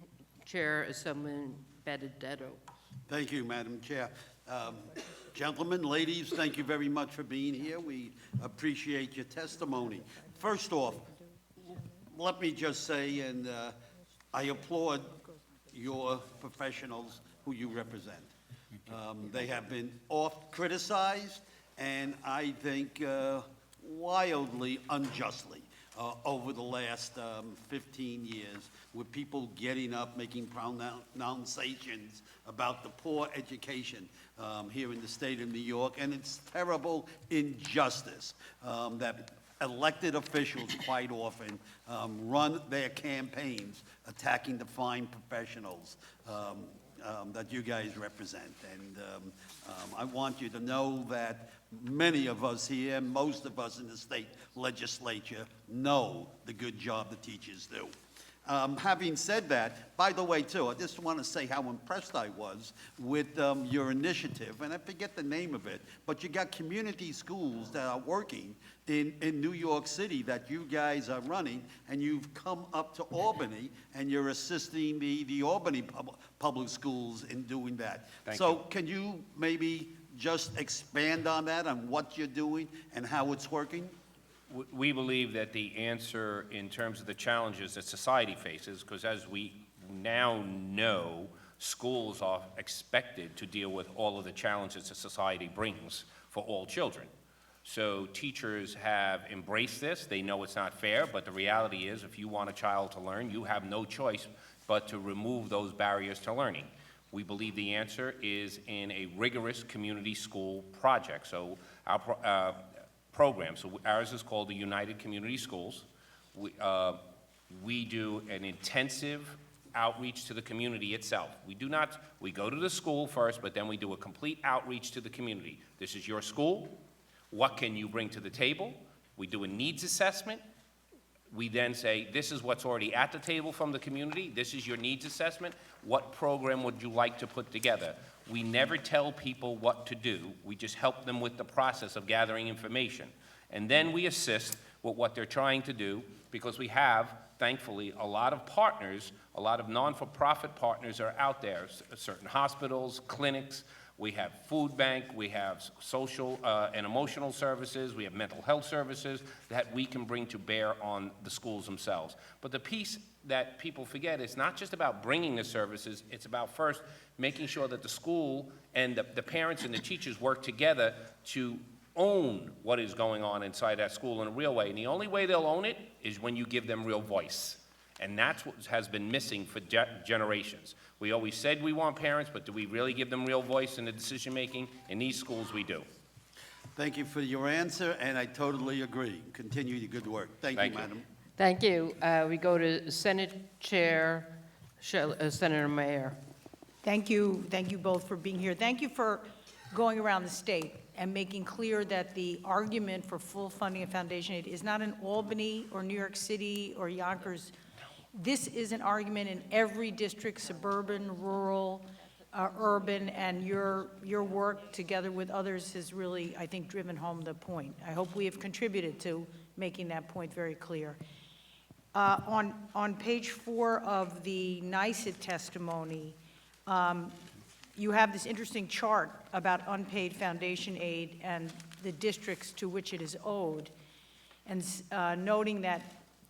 Chair, Assemblyman Benedetto. Thank you, Madam Chair. Gentlemen, ladies, thank you very much for being here. We appreciate your testimony. First off, let me just say, and I applaud your professionals who you represent. They have been oft criticized, and I think wildly unjustly over the last 15 years, with people getting up, making pronunciations about the poor education here in the state of New York, and it's terrible injustice that elected officials quite often run their campaigns attacking the fine professionals that you guys represent. And I want you to know that many of us here, most of us in the state legislature, know the good job the teachers do. Having said that, by the way, too, I just want to say how impressed I was with your initiative, and I forget the name of it, but you got community schools that are working in New York City that you guys are running, and you've come up to Albany, and you're assisting the Albany public schools in doing that. So can you maybe just expand on that, on what you're doing and how it's working? We believe that the answer in terms of the challenges that society faces, because as we now know, schools are expected to deal with all of the challenges that society brings for all children. So teachers have embraced this. They know it's not fair, but the reality is if you want a child to learn, you have no choice but to remove those barriers to learning. We believe the answer is in a rigorous community school project. So our program, so ours is called the United Community Schools. We do an intensive outreach to the community itself. We go to the school first, but then we do a complete outreach to the community. This is your school. What can you bring to the table? We do a needs assessment. We then say, this is what's already at the table from the community. This is your needs assessment. What program would you like to put together? We never tell people what to do. We just help them with the process of gathering information. And then we assist with what they're trying to do, because we have, thankfully, a lot of partners, a lot of non-for-profit partners are out there, certain hospitals, clinics. We have food bank, we have social and emotional services, we have mental health services that we can bring to bear on the schools themselves. But the piece that people forget is not just about bringing the services, it's about first making sure that the school and the parents and the teachers work together to own what is going on inside that school in a real way. And the only way they'll own it is when you give them real voice. And that's what has been missing for generations. We always said we want parents, but do we really give them real voice in the decision-making? In these schools, we do. Thank you for your answer, and I totally agree. Continue your good work. Thank you, madam. Thank you. We go to Senate Chair Senator Mayer. Thank you both for being here. Thank you for going around the state and making clear that the argument for full funding of foundation aid is not in Albany or New York City or Yonkers. This is an argument in every district, suburban, rural, urban, and your work together with others has really, I think, driven home the point. I hope we have contributed to making that point very clear. On page 4 of the NYSET testimony, you have this interesting chart about unpaid foundation aid and the districts to which it is owed, and noting that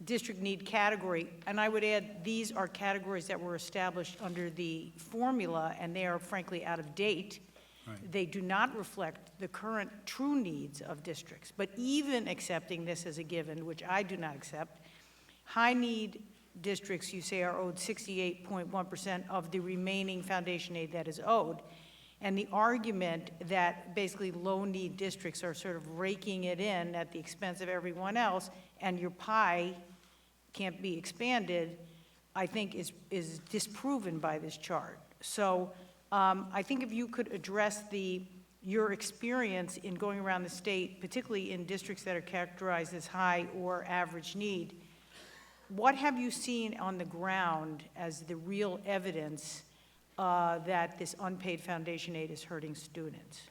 district need category, and I would add these are categories that were established under the formula, and they are frankly out of date. Right. They do not reflect the current true needs of districts. But even accepting this as a given, which I do not accept, high need districts, you say, are owed 68.1% of the remaining foundation aid that is owed. And the argument that basically low-need districts are sort of raking it in at the expense of everyone else, and your pie can't be expanded, I think is disproven by this chart. So I think if you could address your experience in going around the state, particularly in districts that are characterized as high or average need, what have you seen on the ground as the real evidence that this unpaid foundation aid is hurting students?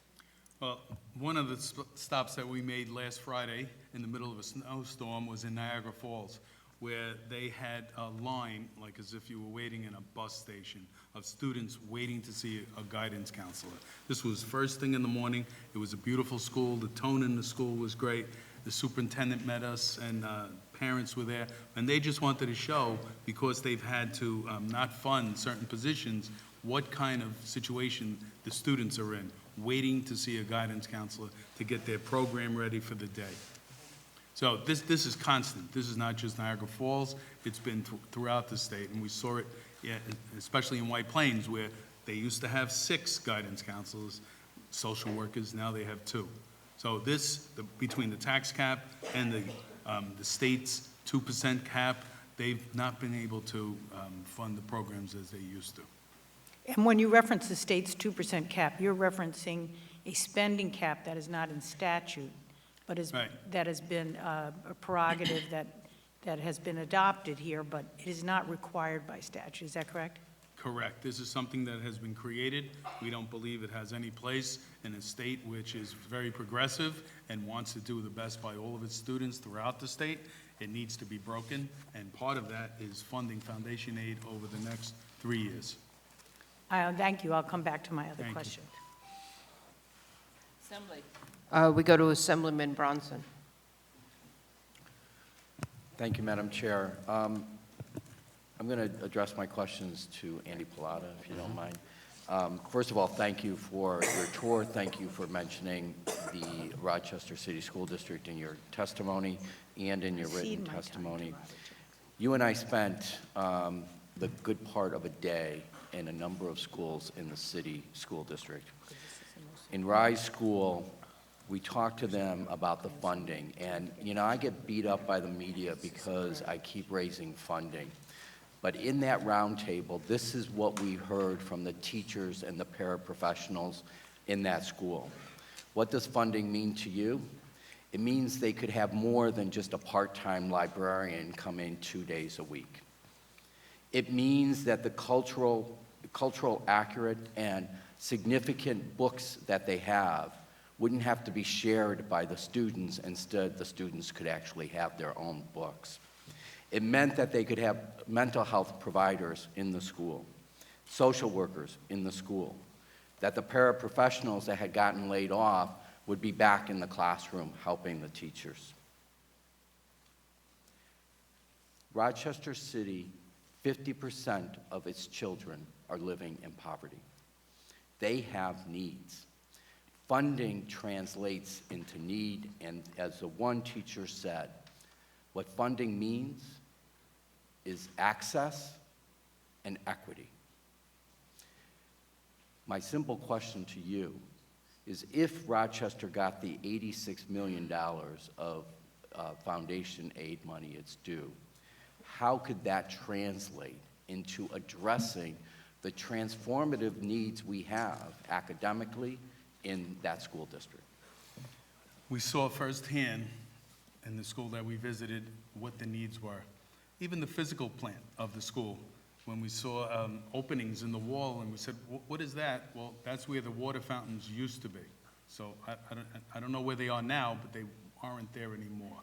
Well, one of the stops that we made last Friday in the middle of a snowstorm was in Niagara Falls, where they had a line, like as if you were waiting in a bus station, of students waiting to see a guidance counselor. This was first thing in the morning. It was a beautiful school. The tone in the school was great. The superintendent met us, and parents were there, and they just wanted to show, because they've had to not fund certain positions, what kind of situation the students are in, waiting to see a guidance counselor to get their program ready for the day. So this is constant. This is not just Niagara Falls. It's been throughout the state, and we saw it, especially in White Plains, where they used to have 6 guidance counselors, social workers. Now they have 2. So between the tax cap and the state's 2% cap, they've not been able to fund the programs as they used to. And when you reference the state's 2% cap, you're referencing a spending cap that is not in statute, but that has been a prerogative that has been adopted here, but it is not required by statute. Is that correct? Correct. This is something that has been created. We don't believe it has any place in a state which is very progressive and wants to do the best by all of its students throughout the state. It needs to be broken, and part of that is funding foundation aid over the next 3 years. Thank you. I'll come back to my other question. Assembly. We go to Assemblyman Bronson. Thank you, Madam Chair. I'm going to address my questions to Andy Pallotta, if you don't mind. First of all, thank you for your tour. Thank you for mentioning the Rochester City School District in your testimony and in your written testimony. You and I spent the good part of a day in a number of schools in the city school district. In Rise School, we talked to them about the funding, and I get beat up by the media because I keep raising funding. But in that roundtable, this is what we heard from the teachers and the paraprofessionals in that school. What does funding mean to you? It means they could have more than just a part-time librarian come in 2 days a week. It means that the cultural accurate and significant books that they have wouldn't have to be shared by the students. Instead, the students could actually have their own books. It meant that they could have mental health providers in the school, social workers in the school, that the paraprofessionals that had gotten laid off would be back in the classroom helping the teachers. Rochester City, 50% of its children are living in poverty. They have needs. Funding translates into need, and as the one teacher said, what funding means is access and equity. My simple question to you is, if Rochester got the $86 million of foundation aid money it's due, how could that translate into addressing the transformative needs we have academically in that school district? We saw firsthand in the school that we visited what the needs were. Even the physical plant of the school, when we saw openings in the wall and we said, what is that? Well, that's where the water fountains used to be. So I don't know where they are now, but they aren't there anymore.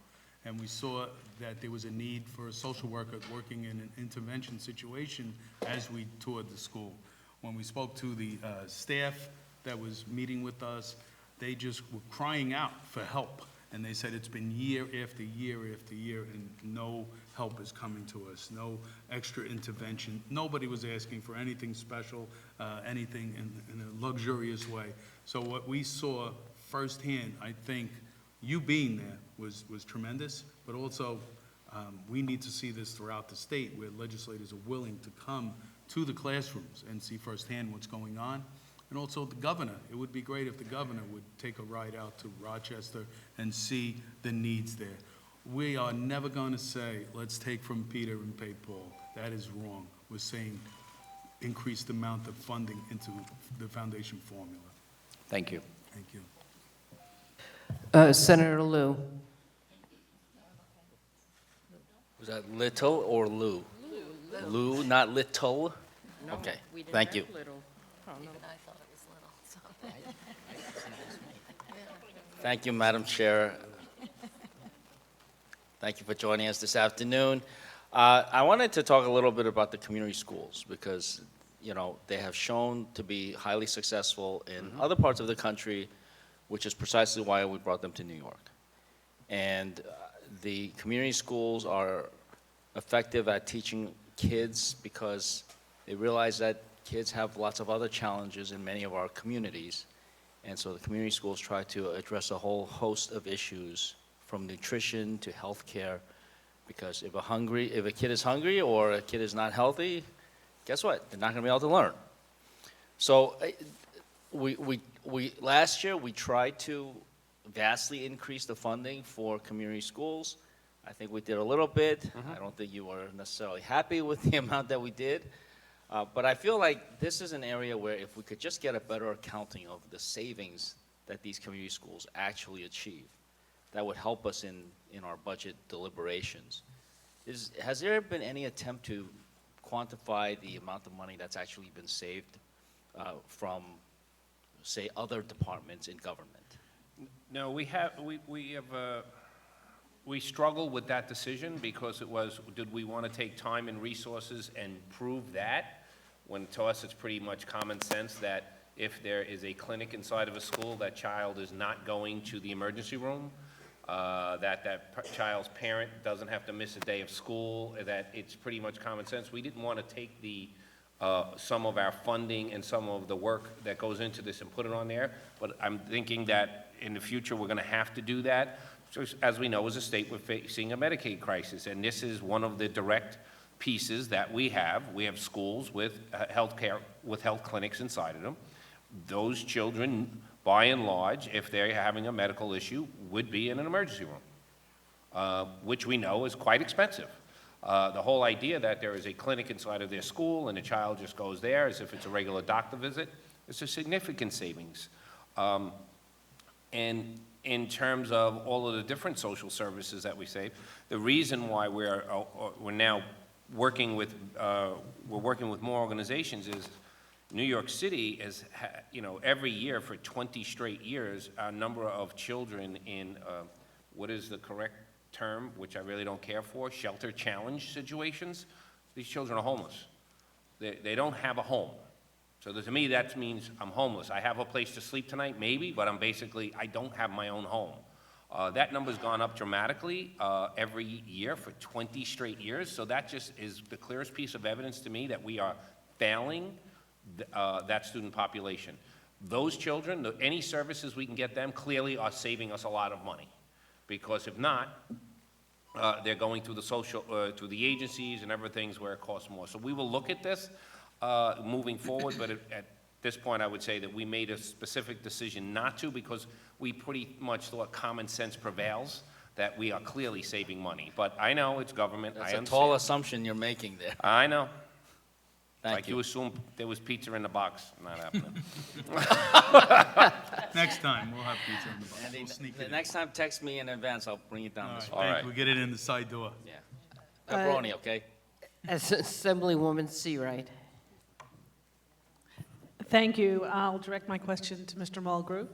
And we saw that there was a need for a social worker working in an intervention situation as we toured the school. When we spoke to the staff that was meeting with us, they just were crying out for help. And they said it's been year after year after year, and no help is coming to us, no extra intervention. Nobody was asking for anything special, anything in a luxurious way. So what we saw firsthand, I think, you being there was tremendous, but also we need to see this throughout the state, where legislators are willing to come to the classrooms and see firsthand what's going on. And also the governor. It would be great if the governor would take a ride out to Rochester and see the needs there. We are never going to say, let's take from Peter and pay Paul. That is wrong. We're saying increase the amount of funding into the foundation formula. Thank you. Thank you. Senator Lou. Was that little or Lou? Lou, not little? No, Okay, we didn't thank have you. little. Oh, no. Thank you, Madam Chair. Thank you for joining us this afternoon. I wanted to talk a little bit about the community schools because, you know, they have shown to be highly successful in other parts of the country, which is precisely why we brought them to New York. And the community schools are effective at teaching kids because they realize that kids have lots of other challenges in many of our communities. And so the community schools try to address a whole host of issues, from nutrition to healthcare, because if a kid is hungry or a kid is not healthy, guess what? They're not going to be able to learn. So last year we tried to vastly increase the funding for community schools. I think we did a little bit. I don't think you were necessarily happy with the amount that we did. But I feel like this is an area where if we could just get a better accounting of the savings that these community schools actually achieve, that would help us in our budget deliberations. Has there been any attempt to quantify the amount of money that's actually been saved from, say, other departments in government? No, we struggled with that decision because it was, did we want to take time and resources and prove that? When to us it's pretty much common sense that if there is a clinic inside of a school, that child is not going to the emergency room, that child's parent doesn't have to miss a day of school, that it's pretty much common sense. We didn't want to take some of our funding and some of the work that goes into this and put it on there, but I'm thinking that in the future we're going to have to do that. So, as we know, as a state, we're facing a Medicaid crisis, and this is one of the direct pieces that we have. We have schools with health clinics inside of them. Those children, by and large, if they're having a medical issue, would be in an emergency room, which we know is quite expensive. The whole idea that there is a clinic inside of their school and the child just goes there as if it's a regular doctor visit, it's a significant savings. And in terms of all of the different social services that we save, the reason why we're now working with more organizations is New York City has, every year for 20 straight years, a number of children in, what is the correct term, which I really don't care for, shelter challenge situations. These children are homeless. They don't have a home. So to me, that means I'm homeless. I have a place to sleep tonight, maybe, but I don't have my own home. That number's gone up dramatically every year for 20 straight years. So that just is the clearest piece of evidence to me that we are failing that student population. Those children, any services we can get them, clearly are saving us a lot of money. Because if not, they're going through through the agencies and everything where it costs more. So we will look at this moving forward, but at this point, I would say that we made a specific decision not to, because we pretty much thought common sense prevails, that we are clearly saving money. But I know it's government, That's I a understand. tall assumption you're making there. I know. Thank Like you. you assume there was pizza in the box, not happening. Next time, we'll have pizza in the box. Andy, We'll sneak the it in. next time, text me in advance, I'll bring it down this way. Thank you. We'll get it in the side door. Yeah. Pepperoni, okay? Assemblywoman Seawright. Thank you. I'll direct my question to Mr. Mulgrew.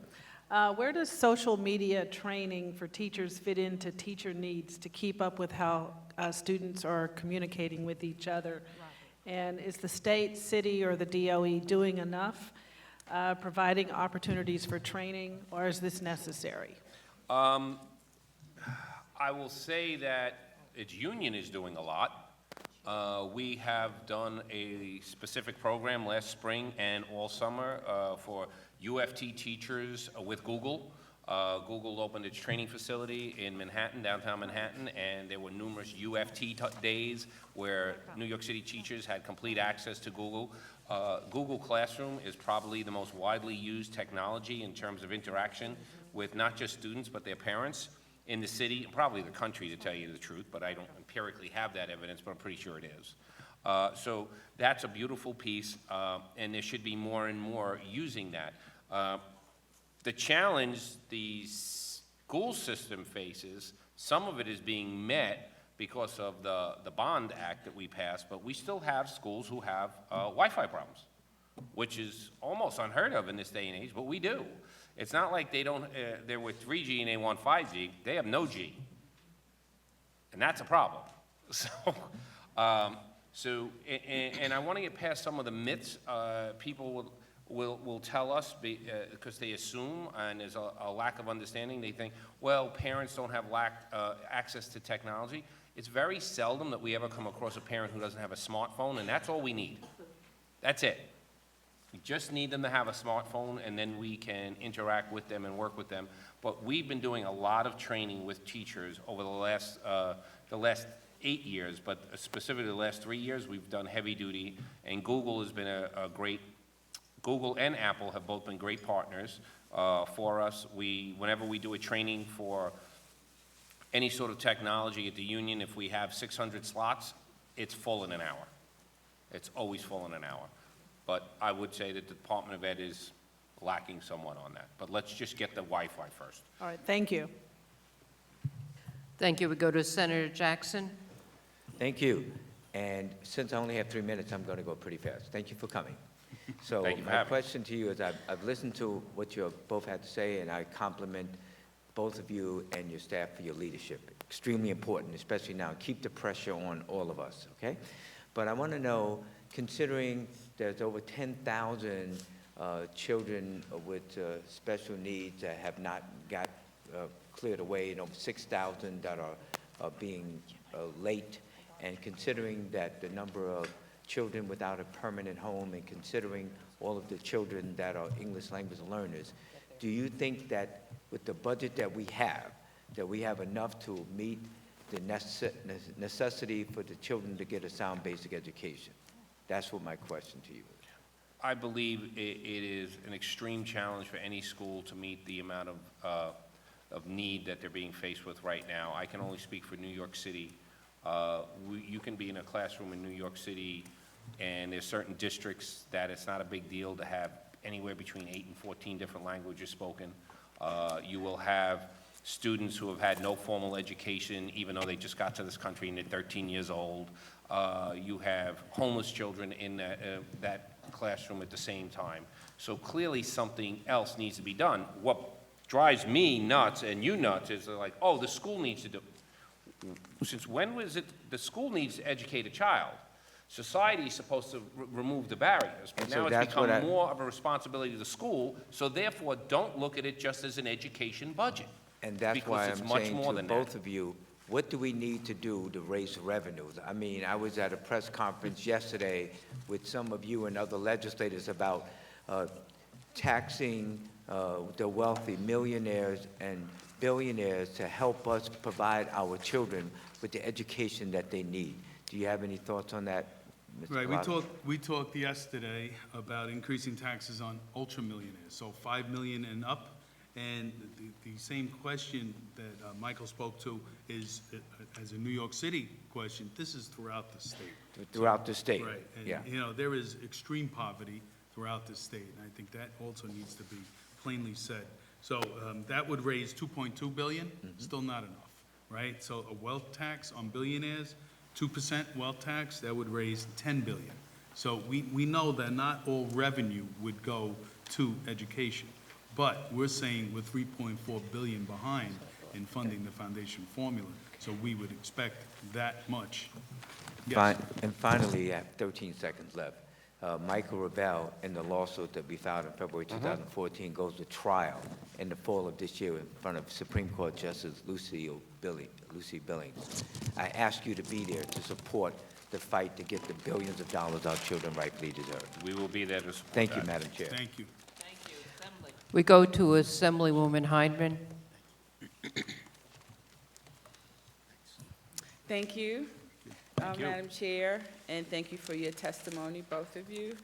Where does social media training for teachers fit into teacher needs to keep up with how students are communicating with each other? And is the state, city, or the DOE doing enough, providing opportunities for training, or is this necessary? I will say that its union is doing a lot. We have done a specific program last spring and all summer for UFT teachers with Google. Google opened its training facility in Manhattan, downtown Manhattan, and there were numerous UFT days where New York City teachers had complete access to Google. Google Classroom is probably the most widely used technology in terms of interaction with not just students, but their parents in the city, and probably the country, to tell you the truth, but I don't empirically have that evidence, but I'm pretty sure it is. So that's a beautiful piece, and there should be more and more using that. The challenge the school system faces, some of it is being met because of the Bond Act that we passed, but we still have schools who have Wi-Fi problems, which is almost unheard of in this day and age, but we do. It's not like they don't, they're with 3G and they want 5G, they have no G. And that's a problem. And I want to get past some of the myths people will tell us because they assume, and there's a lack of understanding. They think, well, parents don't have access to technology. It's very seldom that we ever come across a parent who doesn't have a smartphone, and that's all we need. That's it. We just need them to have a smartphone, and then we can interact with them and work with them. But we've been doing a lot of training with teachers over the last 8 years, but specifically the last 3 years, we've done heavy duty, and Google has been a great, Google and Apple have both been great partners for us. Whenever we do a training for any sort of technology at the union, if we have 600 slots, it's full in an hour. It's always full in an hour. But I would say that the Department of Ed is lacking somewhat on that. But let's just get the Wi-Fi first. All right, thank you. Thank you. We go to Senator Jackson. Thank you. And since I only have 3 minutes, I'm going to go pretty fast. Thank you for coming. So Thank you for my having me. question to you is, I've listened to what you both had to say, and I compliment both of you and your staff for your leadership. Extremely important, especially now. Keep the pressure on all of us, okay? But I want to know, considering there's over 10,000 children with special needs that have not got cleared away, and over 6,000 that are being late, and considering that the number of children without a permanent home, and considering all of the children that are English language learners, do you think that with the budget that we have enough to meet the necessity for the children to get a sound basic education? That's what my question to you is. I believe it is an extreme challenge for any school to meet the amount of need that they're being faced with right now. I can only speak for New York City. You can be in a classroom in New York City, and there's certain districts that it's not a big deal to have anywhere between 8 and 14 different languages spoken. You will have students who have had no formal education, even though they just got to this country and they're 13 years old. You have homeless children in that classroom at the same time. So clearly, something else needs to be done. What drives me nuts and you nuts is they're like, oh, the school needs to do. Since when was it the school needs to educate a child? Society is supposed to remove the barriers, but And so now it's that's what become I- more of a responsibility of the school, so therefore, don't look at it just as an education budget. And that's Because why it's I'm much saying more to than both of you, what do we need to do to raise revenues? I mean, I was at a press conference yesterday with some of you and other legislators about taxing the wealthy millionaires and billionaires to help us provide our children with the education that they need. Do you have any thoughts on that, Mr. Right, Collado? we talked yesterday about increasing taxes on ultra-millionaires, so 5 million and up. And the same question that Michael spoke to is, as a New York City question, this is throughout the state. Throughout the state, Right, and, yeah. you know, there is extreme poverty throughout the state, and I think that also needs to be plainly said. So that would raise 2.2 billion, still not enough, right? So a wealth tax on billionaires, 2% wealth tax, that would raise 10 billion. So we know that not all revenue would go to education, but we're saying we're 3.4 billion behind in funding the foundation formula, so we would expect that much. Yes. And finally, I have 13 seconds left. Michael Revelle, in the lawsuit that we filed in February 2014, goes to trial in the fall of this year in front of Supreme Court Justice Lucy Billings. I ask you to be there to support the fight to get the billions of dollars our children rightfully deserve. We will be there to support Thank you, that. Madam Chair. Thank you. We go to Assemblywoman Hindman. Thank you, Thank you. Madam Chair, and thank you for your testimony, both of you.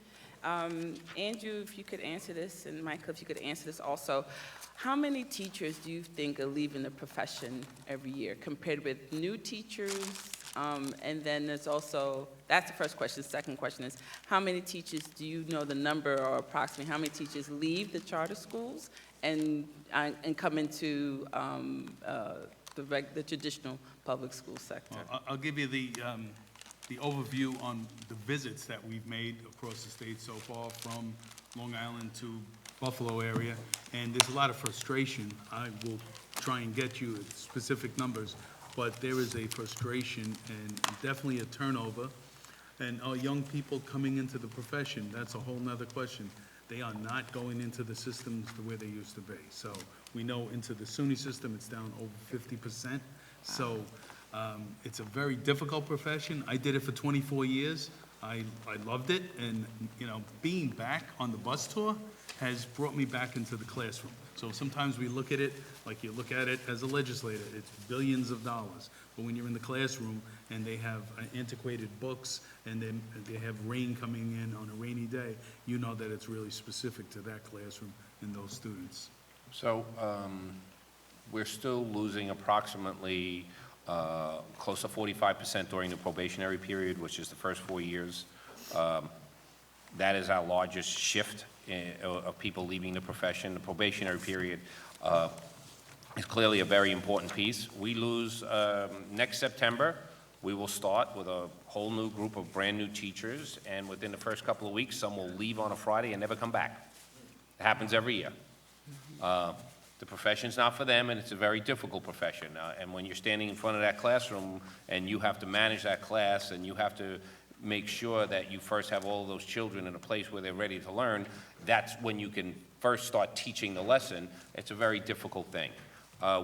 Andrew, if you could answer this, and Michael, if you could answer this also. How many teachers do you think are leaving the profession every year compared with new teachers? And then there's also, that's the first question. The second question is, how many teachers, do you know the number or approximately how many teachers leave the charter schools and come into the traditional public school sector? Well, I'll give you the overview on the visits that we've made across the state so far, from Long Island to Buffalo area, and there's a lot of frustration. I will try and get you specific numbers, but there is a frustration and definitely a turnover. And our young people coming into the profession, that's a whole nother question. They are not going into the systems the way they used to be. So we know into the SUNY system, it's down over 50%. So it's a very difficult profession. I did it for 24 years. I loved it, and, you know, being back on the bus tour has brought me back into the classroom. So sometimes we look at it like you look at it as a legislator, it's billions of dollars. But when you're in the classroom and they have antiquated books and then they have rain coming in on a rainy day, you know that it's really specific to that classroom and those students. So we're still losing approximately close to 45% during the probationary period, which is the first 4 years. That is our largest shift of people leaving the profession. The probationary period is clearly a very important piece. We lose, next September, we will start with a whole new group of brand-new teachers, and within the first couple of weeks, some will leave on a Friday and never come back. It happens every year. The profession's not for them, and it's a very difficult profession. And when you're standing in front of that classroom and you have to manage that class and you have to make sure that you first have all those children in a place where they're ready to learn, that's when you can first start teaching the lesson. It's a very difficult thing.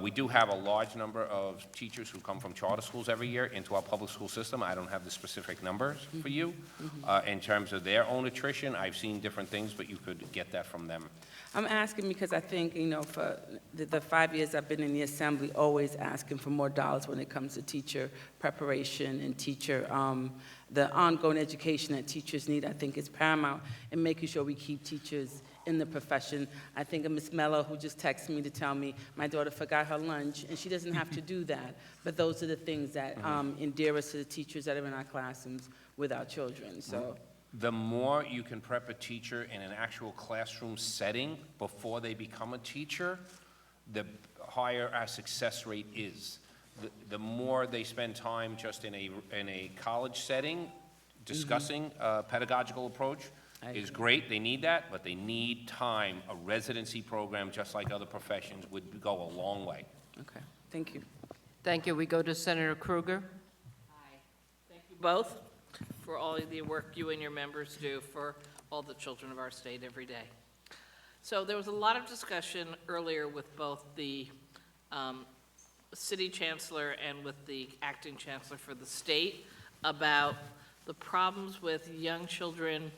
We do have a large number of teachers who come from charter schools every year into our public school system. I don't have the specific numbers for you. In terms of their own attrition, I've seen different things, but you could get that from them. I'm asking because I think, you know, for the 5 years I've been in the Assembly, always asking for more dollars when it comes to teacher preparation and teacher, the ongoing education that teachers need, I think is paramount in making sure we keep teachers in the profession. I think of Ms. Mello, who just texted me to tell me my daughter forgot her lunch, and she doesn't have to do that. But those are the things that endear us to the teachers that are in our classrooms with our children, so. The more you can prep a teacher in an actual classroom setting before they become a teacher, the higher our success rate is. The more they spend time just in a college setting discussing a pedagogical approach, is great, they need that, but they need time. A residency program, just like other professions, would go a long way. Okay, thank you. Thank you. We go to Senator Krueger. Thank you both for all of the work you and your members do for all the children of our state every day. So there was a lot of discussion earlier with both the city chancellor and with the acting chancellor for the state about the problems with young children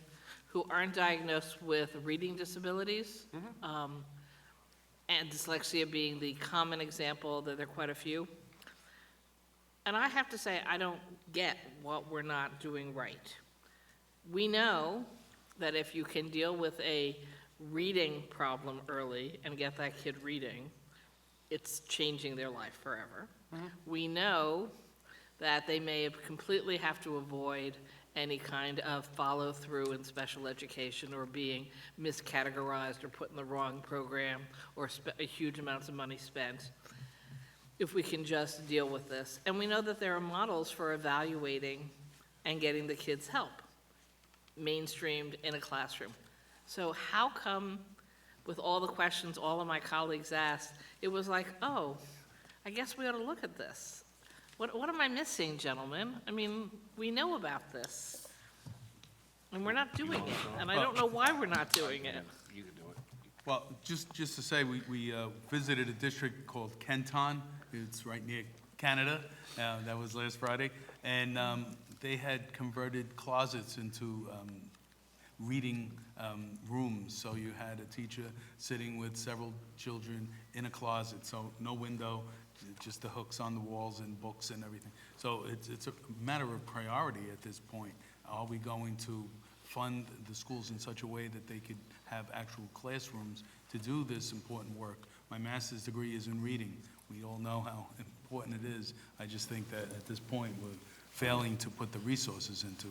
who aren't diagnosed with reading disabilities, and dyslexia being the common example, that there are quite a few. And I have to say, I don't get what we're not doing right. We know that if you can deal with a reading problem early and get that kid reading, it's changing their life forever. We know that they may completely have to avoid any kind of follow-through in special education or being miscategorized or put in the wrong program or a huge amounts of money spent if we can just deal with this. And we know that there are models for evaluating and getting the kids help mainstreamed in a classroom. So how come, with all the questions all of my colleagues asked, it was like, oh, I guess we ought to look at this. What am I missing, gentlemen? I mean, we know about this, and we're not doing it, and I don't know why we're not doing it. You can do it. Well, just to say, we visited a district called Kenton. It's right near Canada. That was last Friday. And they had converted closets into reading rooms. So you had a teacher sitting with several children in a closet, so no window, just the hooks on the walls and books and everything. So it's a matter of priority at this point. Are we going to fund the schools in such a way that they could have actual classrooms to do this important work? My master's degree is in reading. We all know how important it is. I just think that at this point, we're failing to put the resources into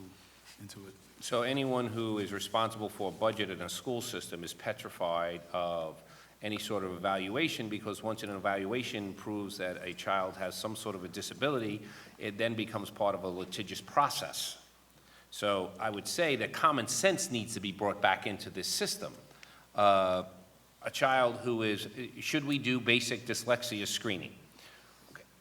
it. So anyone who is responsible for a budget in a school system is petrified of any sort of evaluation, because once an evaluation proves that a child has some sort of a disability, it then becomes part of a litigious process. So I would say that common sense needs to be brought back into this system. A child who is, should we do basic dyslexia screening?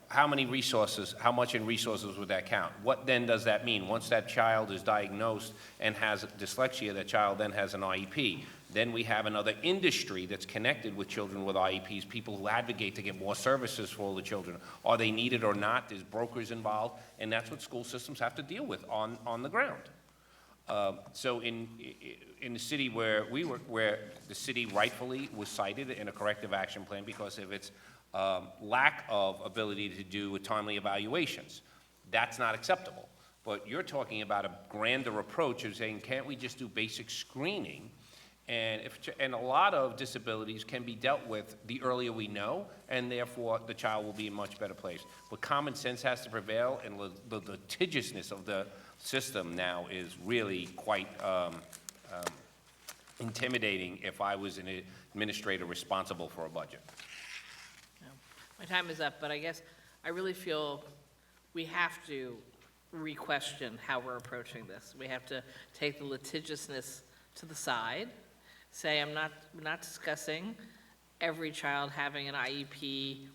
How many resources, how much in resources would that count? What then does that mean? Once that child is diagnosed and has dyslexia, that child then has an IEP. Then we have another industry that's connected with children with IEPs, people who advocate to get more services for all the children. Are they needed or not? There's brokers involved, and that's what school systems have to deal with on the ground. So in the city where we work, where the city rightfully was cited in a corrective action plan because of its lack of ability to do timely evaluations, that's not acceptable. But you're talking about a grander approach of saying, can't we just do basic screening? And a lot of disabilities can be dealt with the earlier we know, and therefore the child will be in a much better place. But common sense has to prevail, and the litigiousness of the system now is really quite intimidating if I was an administrator responsible for a budget. My time is up, but I guess I really feel we have to re-question how we're approaching this. We have to take the litigiousness to the side, say we're not discussing every child having an IEP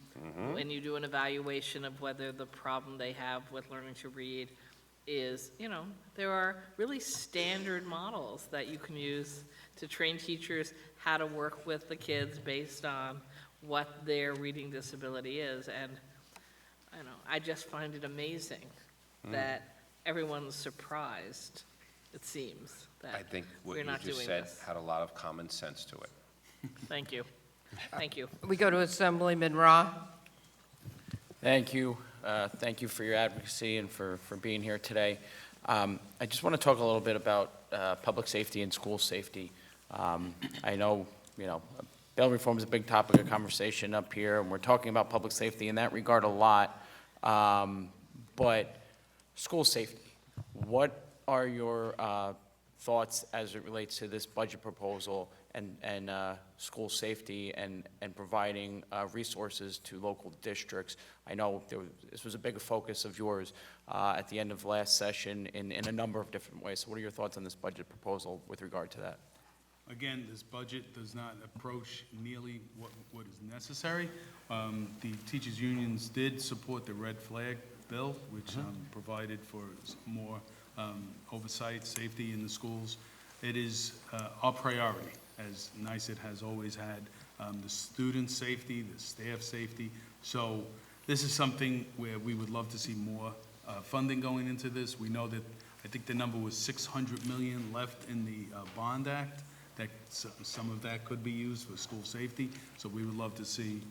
when you do an evaluation of whether the problem they have with learning to read is, there are really standard models that you can use to train teachers how to work with the kids based on what their reading disability is. And I just find it amazing that everyone's surprised, it seems, that I think what we're you not just doing said this. had a lot of common sense to it. Thank you. Thank you. We go to Assemblyman Ra. Thank you. Thank you for your advocacy and for being here today. I just want to talk a little bit about public safety and school safety. I know, bail reform is a big topic of conversation up here, and we're talking about public safety in that regard a lot. But school safety, what are your thoughts as it relates to this budget proposal and school safety and providing resources to local districts. I know this was a big focus of yours at the end of last session in a number of different ways. So what are your thoughts on this budget proposal with regard to that? Again, this budget does not approach nearly what is necessary. The teachers' unions did support the red flag bill, which provided for more oversight, safety in the schools. It is our priority, as NYSET has always had, the student safety, the staff safety. So this is something where we would love to see more funding going into this. We know that, I think the number was $600 million left in the Bond Act, that some of that could be used for school safety. So we would love to see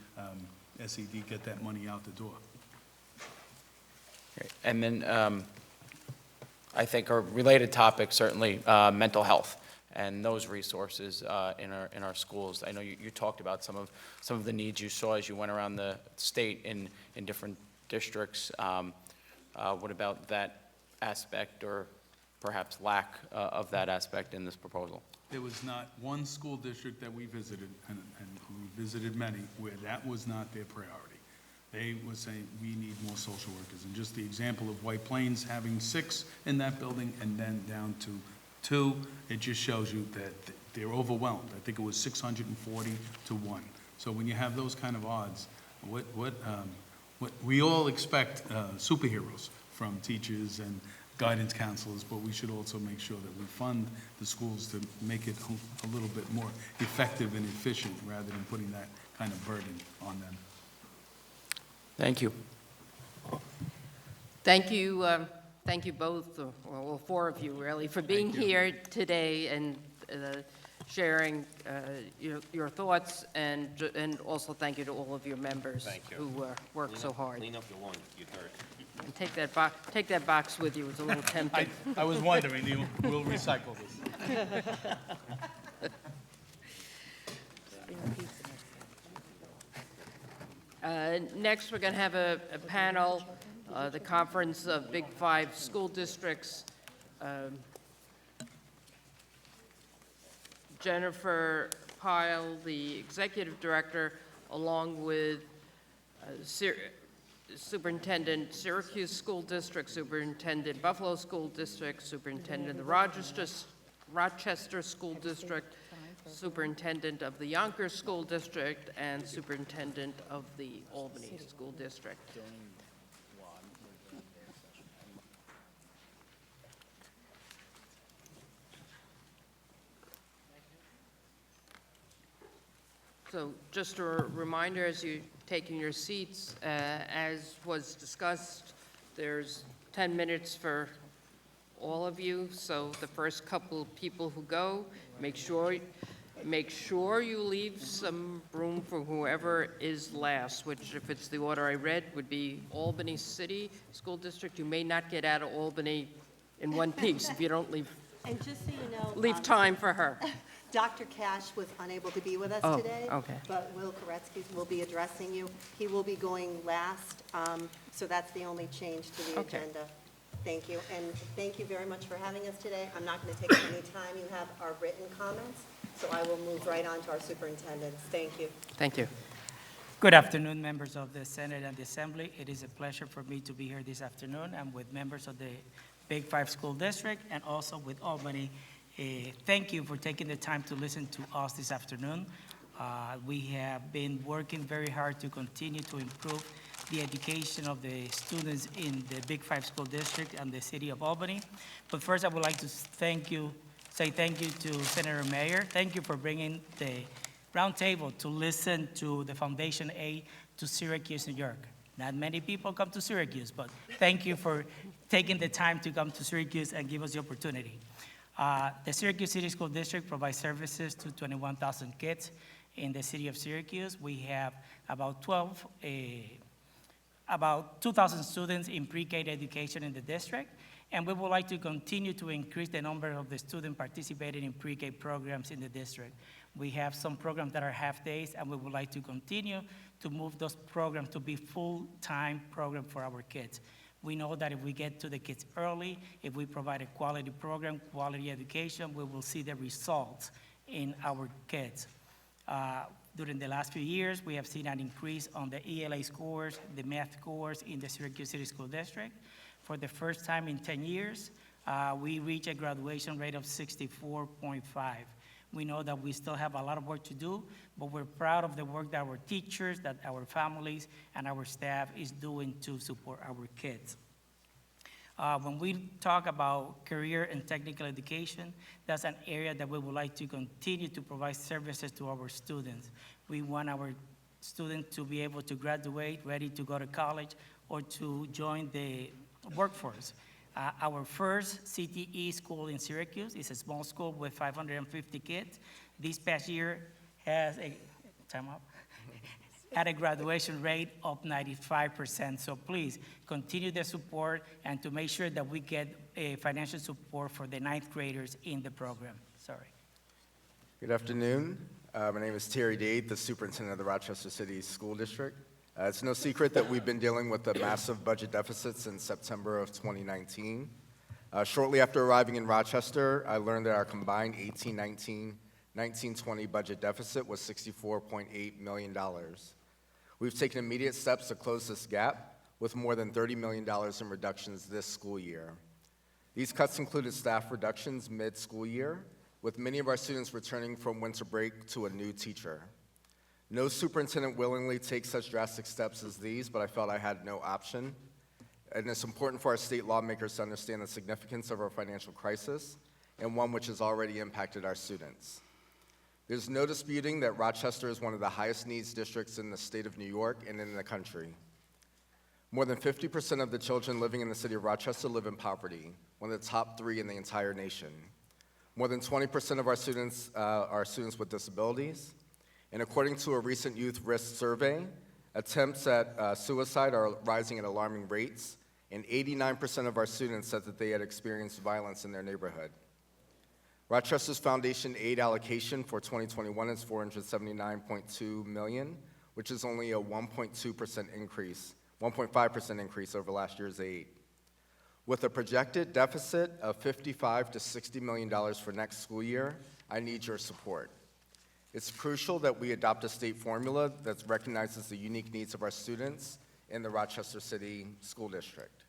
SED get that money out the door. Great. And then I think a related topic, certainly mental health and those resources in our schools. I know you talked about some of the needs you saw as you went around the state in different districts. What about that aspect, or perhaps lack of that aspect in this proposal? There was not one school district that we visited, and we visited many, where that was not their priority. They were saying, we need more social workers. And just the example of White Plains having 6 in that building and then down to 2, it just shows you that they're overwhelmed. I think it was 640 to 1. So when you have those kind of odds, what we all expect superheroes from teachers and guidance counselors, but we should also make sure that we fund the schools to make it a little bit more effective and efficient rather than putting that kind of burden on them. Thank you. Thank you both, or all 4 of you really, for being here today and sharing your thoughts, and also thank you to all of your members who worked so hard. Clean up your lawn, you dirt. And take that box with you, it's a little tempting. I was wondering, we'll recycle this. Next, we're going to have a panel, the Conference of Big 5 School Districts. Jennifer Pyle, the Executive Director, along with Superintendent Syracuse School District, Superintendent Buffalo School District, Superintendent of the Rochester School District, Superintendent of the Yonkers School District, and Superintendent of the Albany School District. So just a reminder, as you're taking your seats, as was discussed, there's 10 minutes for all of you. So the first couple of people who go, make sure you leave some room for whoever is last, which, if it's the order I read, would be Albany City School District. You may not get out of Albany in one piece if you don't leave, And just so you know. leave time for her. Dr. Cash was unable to be with us Oh, today. okay. But Will Koretsky will be addressing you. He will be going last, so that's the only change to the Okay. agenda. Thank you, and thank you very much for having us today. I'm not going to take up any time. You have our written comments, so I will move right on to our superintendents. Thank you. Thank you. Good afternoon, members of the Senate and the Assembly. It is a pleasure for me to be here this afternoon. I'm with members of the Big 5 School District and also with Albany. Thank you for taking the time to listen to us this afternoon. We have been working very hard to continue to improve the education of the students in the Big 5 School District and the city of Albany. But first, I would like to say thank you to Senator Mayer. Thank you for bringing the roundtable to listen to the Foundation A to Syracuse, New York. Not many people come to Syracuse, but thank you for taking the time to come to Syracuse and give us the opportunity. The Syracuse City School District provides services to 21,000 kids in the city of Syracuse. We have about 2,000 students in pre-K education in the district, and we would like to continue to increase the number of the students participating in pre-K programs in the district. We have some programs that are half-days, and we would like to continue to move those programs to be full-time program for our kids. We know that if we get to the kids early, if we provide a quality program, quality education, we will see the results in our kids. During the last few years, we have seen an increase on the ELA scores, the math scores in the Syracuse City School District. For the first time in 10 years, we reached a graduation rate of 64.5. We know that we still have a lot of work to do, but we're proud of the work that our teachers, that our families, and our staff is doing to support our kids. When we talk about career and technical education, that's an area that we would like to continue to provide services to our students. We want our students to be able to graduate, ready to go to college, or to join the workforce. Our first CTE school in Syracuse is a small school with 550 kids. This past year has had a graduation rate of 95%. So please continue the support and to make sure that we get financial support for the ninth graders in the program. Sorry. Good afternoon. My name is Terry Dade, the superintendent of the Rochester City School District. It's no secret that we've been dealing with a massive budget deficit since September of 2019. Shortly after arriving in Rochester, I learned that our combined 18-19, 19-20 budget deficit was $64.8 million. We've taken immediate steps to close this gap with more than $30 million in reductions this school year. These cuts included staff reductions mid-school year, with many of our students returning from winter break to a new teacher. No superintendent willingly takes such drastic steps as these, but I felt I had no option. And it's important for our state lawmakers to understand the significance of our financial crisis and one which has already impacted our students. There's no disputing that Rochester is one of the highest needs districts in the state of New York and in the country. More than 50% of the children living in the city of Rochester live in poverty, one of the top 3 in the entire nation. More than 20% of our students are students with disabilities. And according to a recent youth risk survey, attempts at suicide are rising at alarming rates, and 89% of our students said that they had experienced violence in their neighborhood. Rochester's foundation aid allocation for 2021 is $479.2 million, which is only a 1.2% increase, 1.5% increase over last year's aid. With a projected deficit of $55 to $60 million for next school year, I need your support. It's crucial that we adopt a state formula that recognizes the unique needs of our students in the Rochester City School District.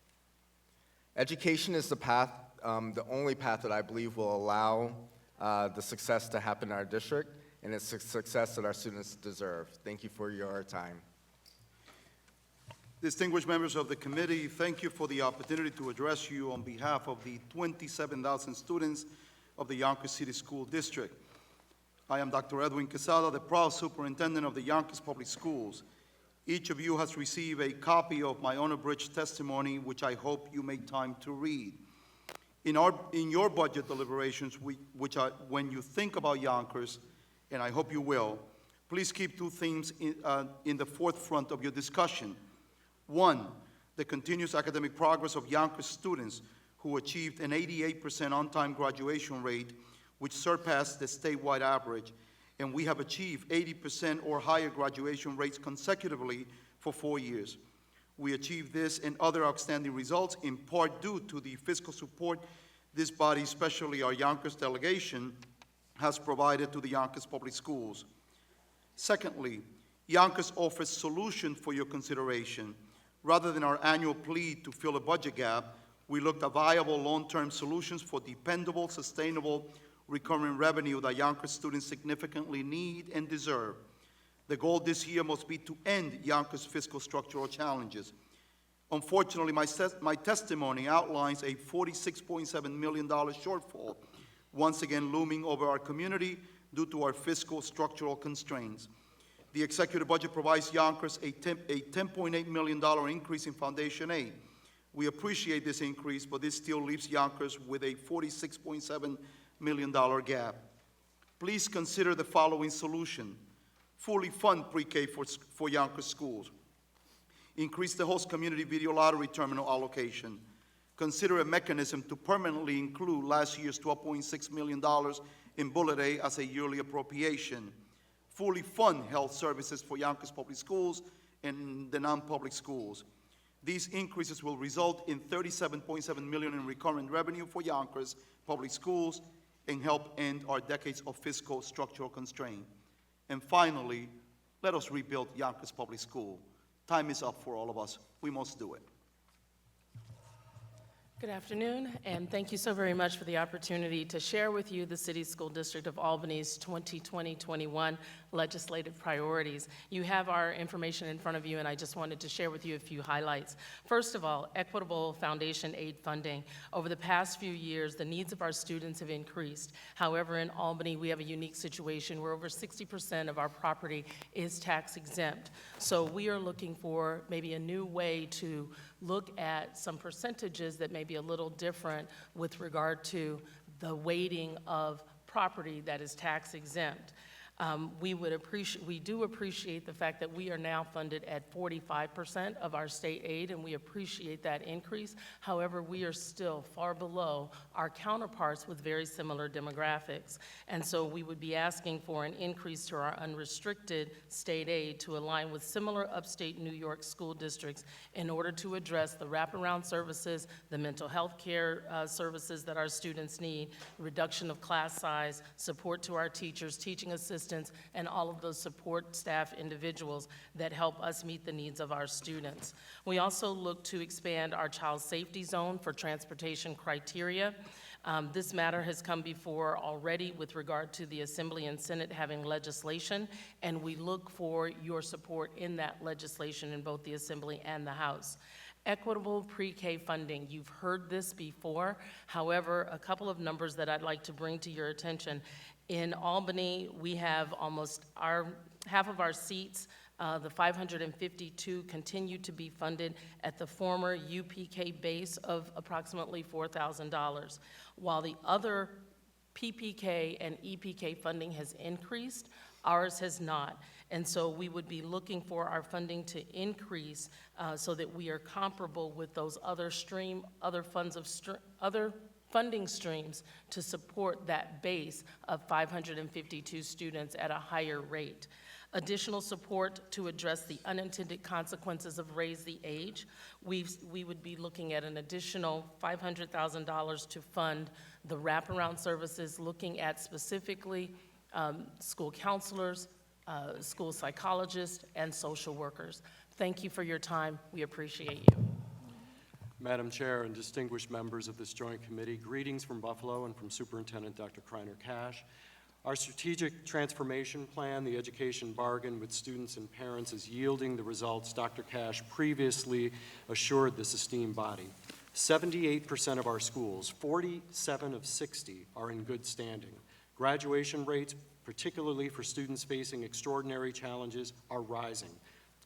Education is the path, the only path that I believe will allow the success to happen in our district, and it's a success that our students deserve. Thank you for your time. Distinguished members of the committee, thank you for the opportunity to address you on behalf of the 27,000 students of the Yonkers City School District. I am Dr. Edwin Quesada, the proud superintendent of the Yonkers Public Schools. Each of you has received a copy of my unabridged testimony, which I hope you make time to read. In your budget deliberations, when you think about Yonkers, and I hope you will, please keep 2 themes in the forefront of your discussion. 1, the continuous academic progress of Yonkers students who achieved an 88% on-time graduation rate, which surpassed the statewide average, and we have achieved 80% or higher graduation rates consecutively for 4 years. We achieved this and other outstanding results in part due to the fiscal support this body, especially our Yonkers delegation, has provided to the Yonkers Public Schools. Secondly, Yonkers offers solutions for your consideration. Rather than our annual plea to fill a budget gap, we looked at viable long-term solutions for dependable, sustainable, recurring revenue that Yonkers students significantly need and deserve. The goal this year must be to end Yonkers' fiscal structural challenges. Unfortunately, my testimony outlines a $46.7 million shortfall, once again looming over our community due to our fiscal structural constraints. The executive budget provides Yonkers a $10.8 million increase in foundation aid. We appreciate this increase, but this still leaves Yonkers with a $46.7 million gap. Please consider the following solution. Fully fund pre-K for Yonkers schools. Increase the host community video lottery terminal allocation. Consider a mechanism to permanently include last year's $12.6 million in Bullet A as a yearly appropriation. Fully fund health services for Yonkers Public Schools and the non-public schools. These increases will result in $37.7 million in recurrent revenue for Yonkers Public Schools and help end our decades of fiscal structural constraint. And finally, let us rebuild Yonkers Public School. Time is up for all of us. We must do it. Good afternoon, and thank you so very much for the opportunity to share with you the City School District of Albany's 2020-21 legislative priorities. You have our information in front of you, and I just wanted to share with you a few highlights. First of all, equitable foundation aid funding. Over the past few years, the needs of our students have increased. However, in Albany, we have a unique situation where over 60% of our property is tax exempt. So we are looking for maybe a new way to look at some percentages that may be a little different with regard to the weighting of property that is tax exempt. We do appreciate the fact that we are now funded at 45% of our state aid, and we appreciate that increase. However, we are still far below our counterparts with very similar demographics. And so we would be asking for an increase to our unrestricted state aid to align with similar upstate New York school districts in order to address the wraparound services, the mental health care services that our students need, reduction of class size, support to our teachers, teaching assistants, and all of those support staff individuals that help us meet the needs of our students. We also look to expand our child safety zone for transportation criteria. This matter has come before already with regard to the Assembly and Senate having legislation, and we look for your support in that legislation in both the Assembly and the House. Equitable pre-K funding, you've heard this before. However, a couple of numbers that I'd like to bring to your attention. In Albany, we have almost half of our seats, the 552, continue to be funded at the former UPK base of approximately $4,000. While the other PPK and EPK funding has increased, ours has not. And so we would be looking for our funding to increase so that we are comparable with those other funding streams to support that base of 552 students at a higher rate. Additional support to address the unintended consequences of Raise the Age. We would be looking at an additional $500,000 to fund the wraparound services, looking at specifically school counselors, school psychologists, and social workers. Thank you for your time. We appreciate you. Madam Chair and distinguished members of this joint committee, greetings from Buffalo and from Superintendent Dr. Kreiner Cash. Our strategic transformation plan, the education bargain with students and parents, is yielding the results Dr. Cash previously assured this esteemed body. 78% of our schools, 47 of 60, are in good standing. Graduation rates, particularly for students facing extraordinary challenges, are rising.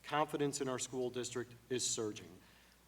Confidence in our school district is surging.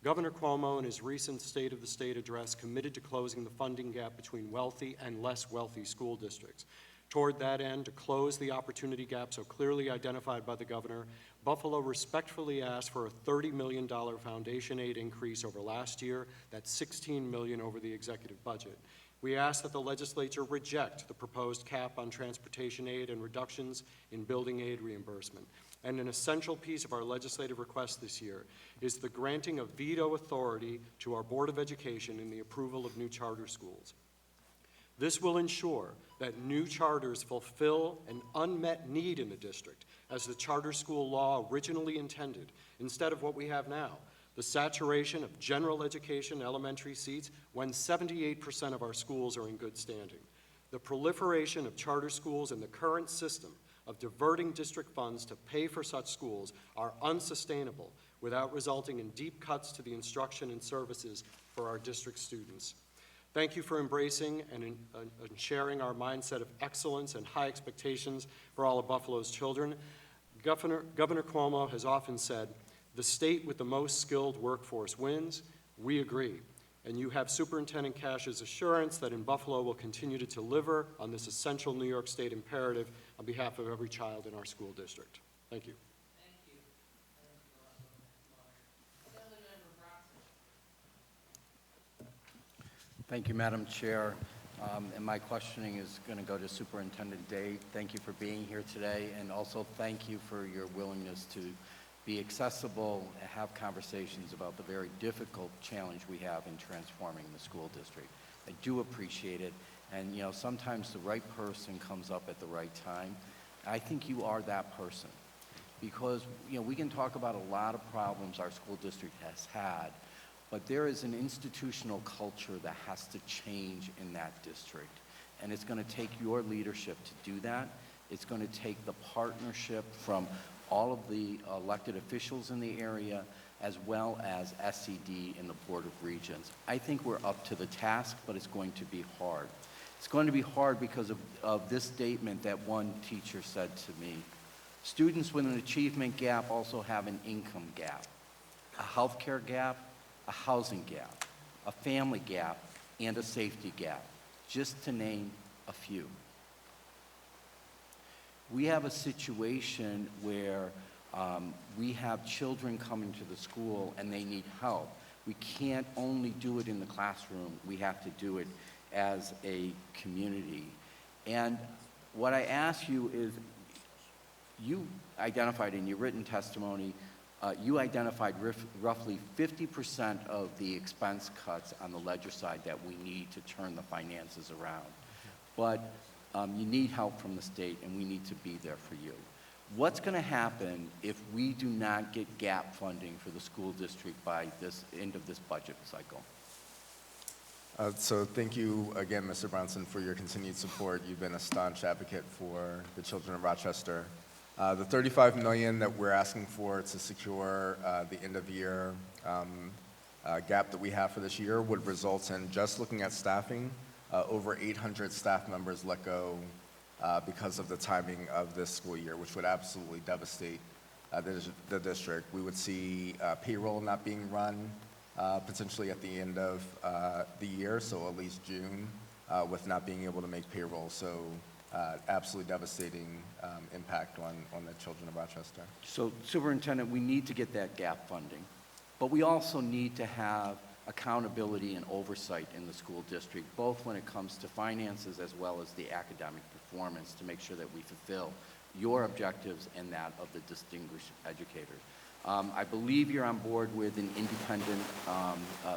Governor Cuomo, in his recent State of the State address, committed to closing the funding gap between wealthy and less wealthy school districts. Toward that end, to close the opportunity gap so clearly identified by the governor, Buffalo respectfully asked for a $30 million foundation aid increase over last year. That's $16 million over the executive budget. We ask that the legislature reject the proposed cap on transportation aid and reductions in building aid reimbursement. And an essential piece of our legislative request this year is the granting of veto authority to our Board of Education in the approval of new charter schools. This will ensure that new charters fulfill an unmet need in the district, as the charter school law originally intended, instead of what we have now, the saturation of general education elementary seats when 78% of our schools are in good standing. The proliferation of charter schools and the current system of diverting district funds to pay for such schools are unsustainable without resulting in deep cuts to the instruction and services for our district students. Thank you for embracing and sharing our mindset of excellence and high expectations for all of Buffalo's children. Governor Cuomo has often said, "The state with the most skilled workforce wins." We agree. And you have Superintendent Cash's assurance that in Buffalo we'll continue to deliver on this essential New York State imperative on behalf of every child in our school district. Thank you. Thank you, Madam Chair. And my questioning is going to go to Superintendent Day. Thank you for being here today, and also thank you for your willingness to be accessible and have conversations about the very difficult challenge we have in transforming the school district. I do appreciate it, And, you know, sometimes the right person comes up at the right time. I think you are that person. Because, you know, we can talk about a lot of problems our school district has had, but there is an institutional culture that has to change in that district. And it's going to take your leadership to do that. It's going to take the partnership from all of the elected officials in the area, as well as SED and the Board of Regents. I think we're up to the task, but it's going to be hard. It's going to be hard because of this statement that one teacher said to me. Students with an achievement gap also have an income gap, a healthcare gap, a housing gap, a family gap, and a safety gap, just to name a few. We have a situation where we have children coming to the school and they need help. We can't only do it in the classroom, we have to do it as a community. And what I ask you is, you identified in your written testimony, you identified roughly 50% of the expense cuts on the ledger side that we need to turn the finances around. But you need help from the state, and we need to be there for you. What's going to happen if we do not get gap funding for the school district by this end of this budget cycle? So thank you again, Mr. Bronson, for your continued support. You've been a staunch advocate for the children of Rochester. The $35 million that we're asking for to secure the end-of-year gap that we have for this year would result in, just looking at staffing, over 800 staff members let go because of the timing of this school year, which would absolutely devastate the district. We would see payroll not being run potentially at the end of the year, so at least June, with not being able to make payroll. So absolutely devastating impact on the children of Rochester. So, Superintendent, we need to get that gap funding, but we also need to have accountability and oversight in the school district, both when it comes to finances as well as the academic performance, to make sure that we fulfill your objectives and that of the distinguished educators. I believe you're on board with an independent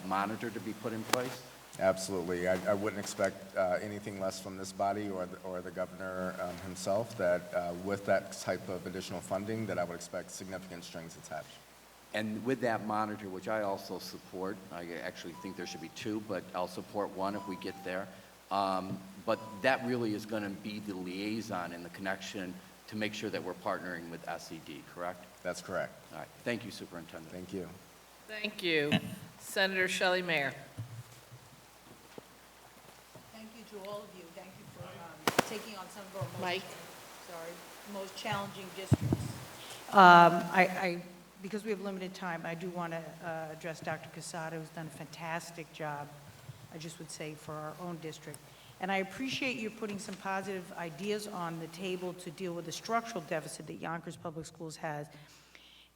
monitor to be put in place. Absolutely. I wouldn't expect anything less from this body or the governor himself, that with that type of additional funding, that I would expect significant strings attached. And with that monitor, which I also support, I actually think there should be two, but I'll support one if we get there. But that really is going to be the liaison and the connection to make sure that we're partnering with SED, correct? That's correct. All right. Thank you, Superintendent. Thank you. Thank you. Senator Shelley Mayer. Thank you to all of you. Thank you for taking on some of our most challenging districts. Because we have limited time, I do want to address Dr. Quesada, who's done a fantastic job, I just would say, for our own district. And I appreciate you putting some positive ideas on the table to deal with the structural deficit that Yonkers Public Schools has.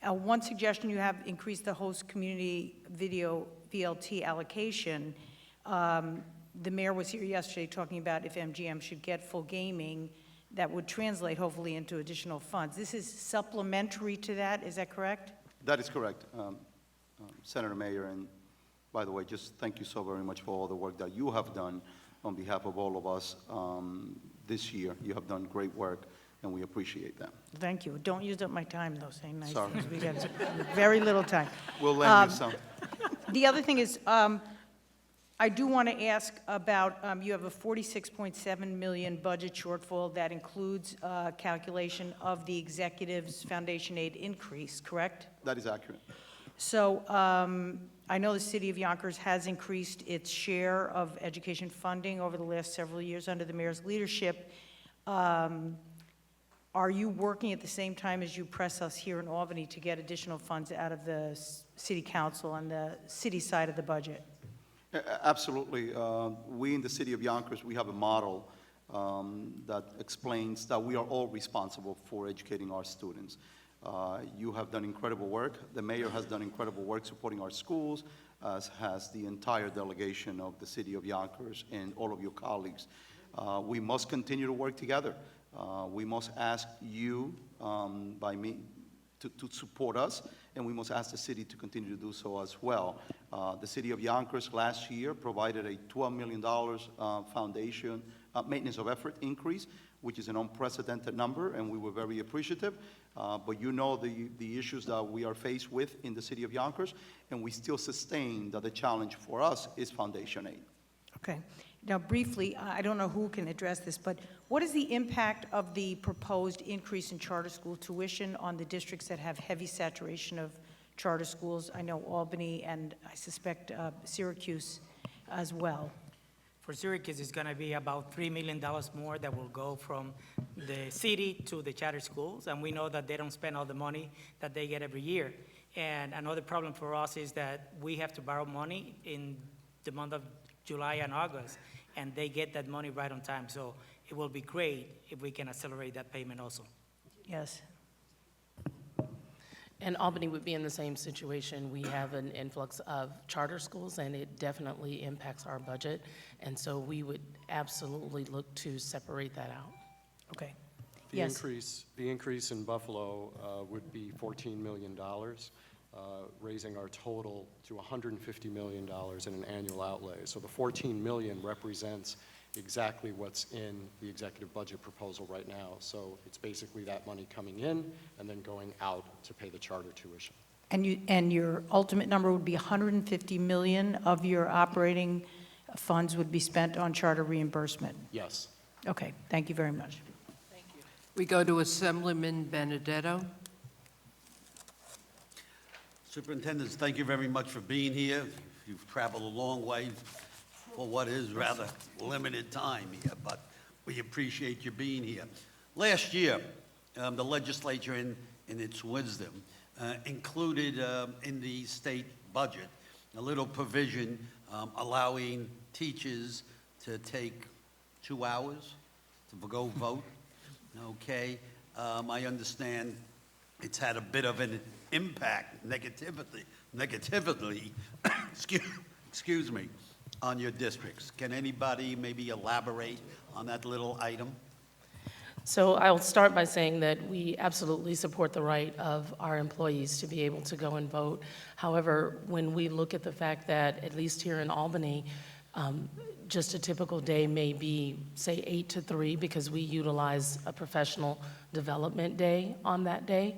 One suggestion, you have increased the host community video VLT allocation. The mayor was here yesterday talking about if MGM should get full gaming, that would translate hopefully into additional funds. This is supplementary to that, is that correct? That is correct, Senator Mayer, and by the way, just thank you so very much for all the work that you have done on behalf of all of us this year. You have done great work, and we appreciate that. Thank you. Don't use up my time, though, saying nice Sorry. things. We got very little time. We'll lend you some. The other thing is, I do want to ask about, you have a $46.7 million budget shortfall that includes calculation of the executive's foundation aid increase, correct? That is accurate. So I know the city of Yonkers has increased its share of education funding over the last several years under the mayor's leadership. Are you working at the same time as you press us here in Albany to get additional funds out of the city council on the city side of the budget? Absolutely. We in the city of Yonkers, we have a model that explains that we are all responsible for educating our students. You have done incredible work. The mayor has done incredible work supporting our schools, as has the entire delegation of the city of Yonkers and all of your colleagues. We must continue to work together. We must ask you, by me, to support us, and we must ask the city to continue to do so as well. The city of Yonkers last year provided a $12 million foundation maintenance of effort increase, which is an unprecedented number, and we were very appreciative. But you know the issues that we are faced with in the city of Yonkers, and we still sustain that the challenge for us is foundation aid. Okay. Now, briefly, I don't know who can address this, but what is the impact of the proposed increase in charter school tuition on the districts that have heavy saturation of charter schools? I know Albany and I suspect Syracuse as well. For Syracuse, it's going to be about $3 million more that will go from the city to the charter schools, and we know that they don't spend all the money that they get every year. And another problem for us is that we have to borrow money in the month of July and August, and they get that money right on time. So it will be great if we can accelerate that payment also. Yes. And Albany would be in the same situation. We have an influx of charter schools, and it definitely impacts our budget. And so we would absolutely look to separate that out. Okay. The Yes. increase in Buffalo would be $14 million, raising our total to $150 million in an annual outlay. So the $14 million represents exactly what's in the executive budget proposal right now. So it's basically that money coming in and then going out to pay the charter tuition. And your ultimate number would be 150 million of your operating funds would be spent on charter reimbursement? Yes. Okay, thank you very much. We go to Assemblyman Benedetto. Superintendents, thank you very much for being here. You've traveled a long way for what is rather limited time here, but we appreciate you being here. Last year, the legislature, in its wisdom, included in the state budget a little provision allowing teachers to take 2 hours to go vote. Okay, I understand it's had a bit of an impact negatively, excuse me, on your districts. Can anybody maybe elaborate on that little item? So I'll start by saying that we absolutely support the right of our employees to be able to go and vote. However, when we look at the fact that, at least here in Albany, just a typical day may be, say, 8 to 3, because we utilize a professional development day on that day.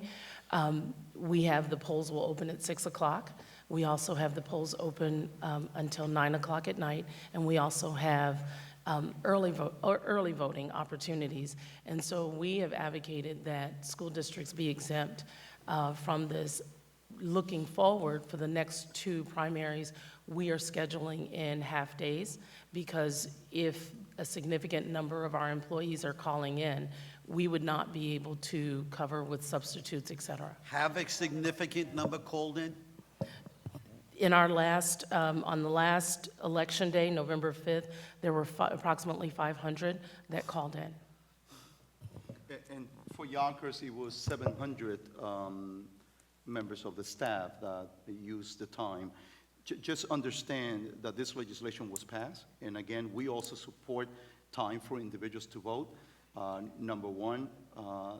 We have the polls will open at 6 o'clock. We also have the polls open until 9 o'clock at night, and we also have early voting opportunities. And so we have advocated that school districts be exempt from this. Looking forward for the next 2 primaries, we are scheduling in half days, because if a significant number of our employees are calling in, we would not be able to cover with substitutes, et cetera. Have a significant number called in? In our last, on the last election day, November 5th, there were approximately 500 that called in. And for Yonkers, it was 700 members of the staff that used the time. Just understand that this legislation was passed, and again, we also support time for individuals to vote. Number one,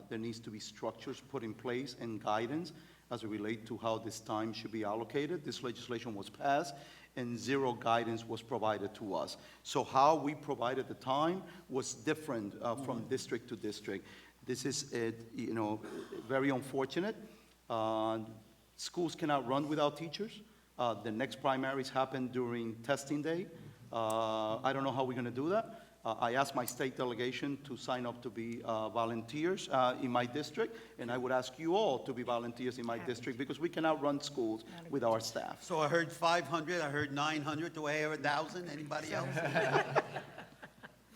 there needs to be structures put in place and guidance as it relates to how this time should be allocated. This legislation was passed, and 0 guidance was provided to us. So how we provided the time was different from district to district. This is, very unfortunate. Schools cannot run without teachers. The next primaries happen during testing day. I don't know how we're going to do that. I asked my state delegation to sign up to be volunteers in my district, and I would ask you all to be volunteers in my district, because we cannot run schools with our staff. So I heard 500, I heard 900, do I hear 1,000? Anybody else?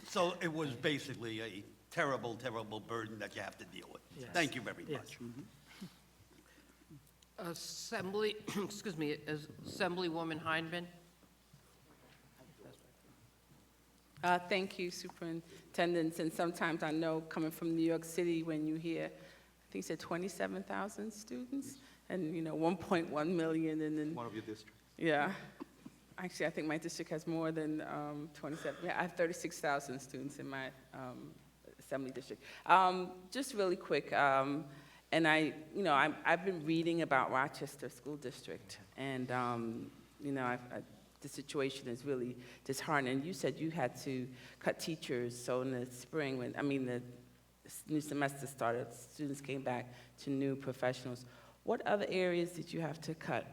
So it was basically a terrible, terrible burden that you have to deal with. Yes. Thank you very Yes. much. Assemblywoman Hindman. Thank you, superintendents. And sometimes I know, coming from New York City, when you hear, I think you said 27,000 students, and 1.1 million, and then One of your districts. yeah. Actually, I think my district has more than 27. Yeah, I have 36,000 students in my assembly district. Just really quick, and I've been reading about Rochester School District, and the situation is really disheartening. You said you had to cut teachers, so in the spring, the new semester started, students came back to new professionals. What other areas did you have to cut?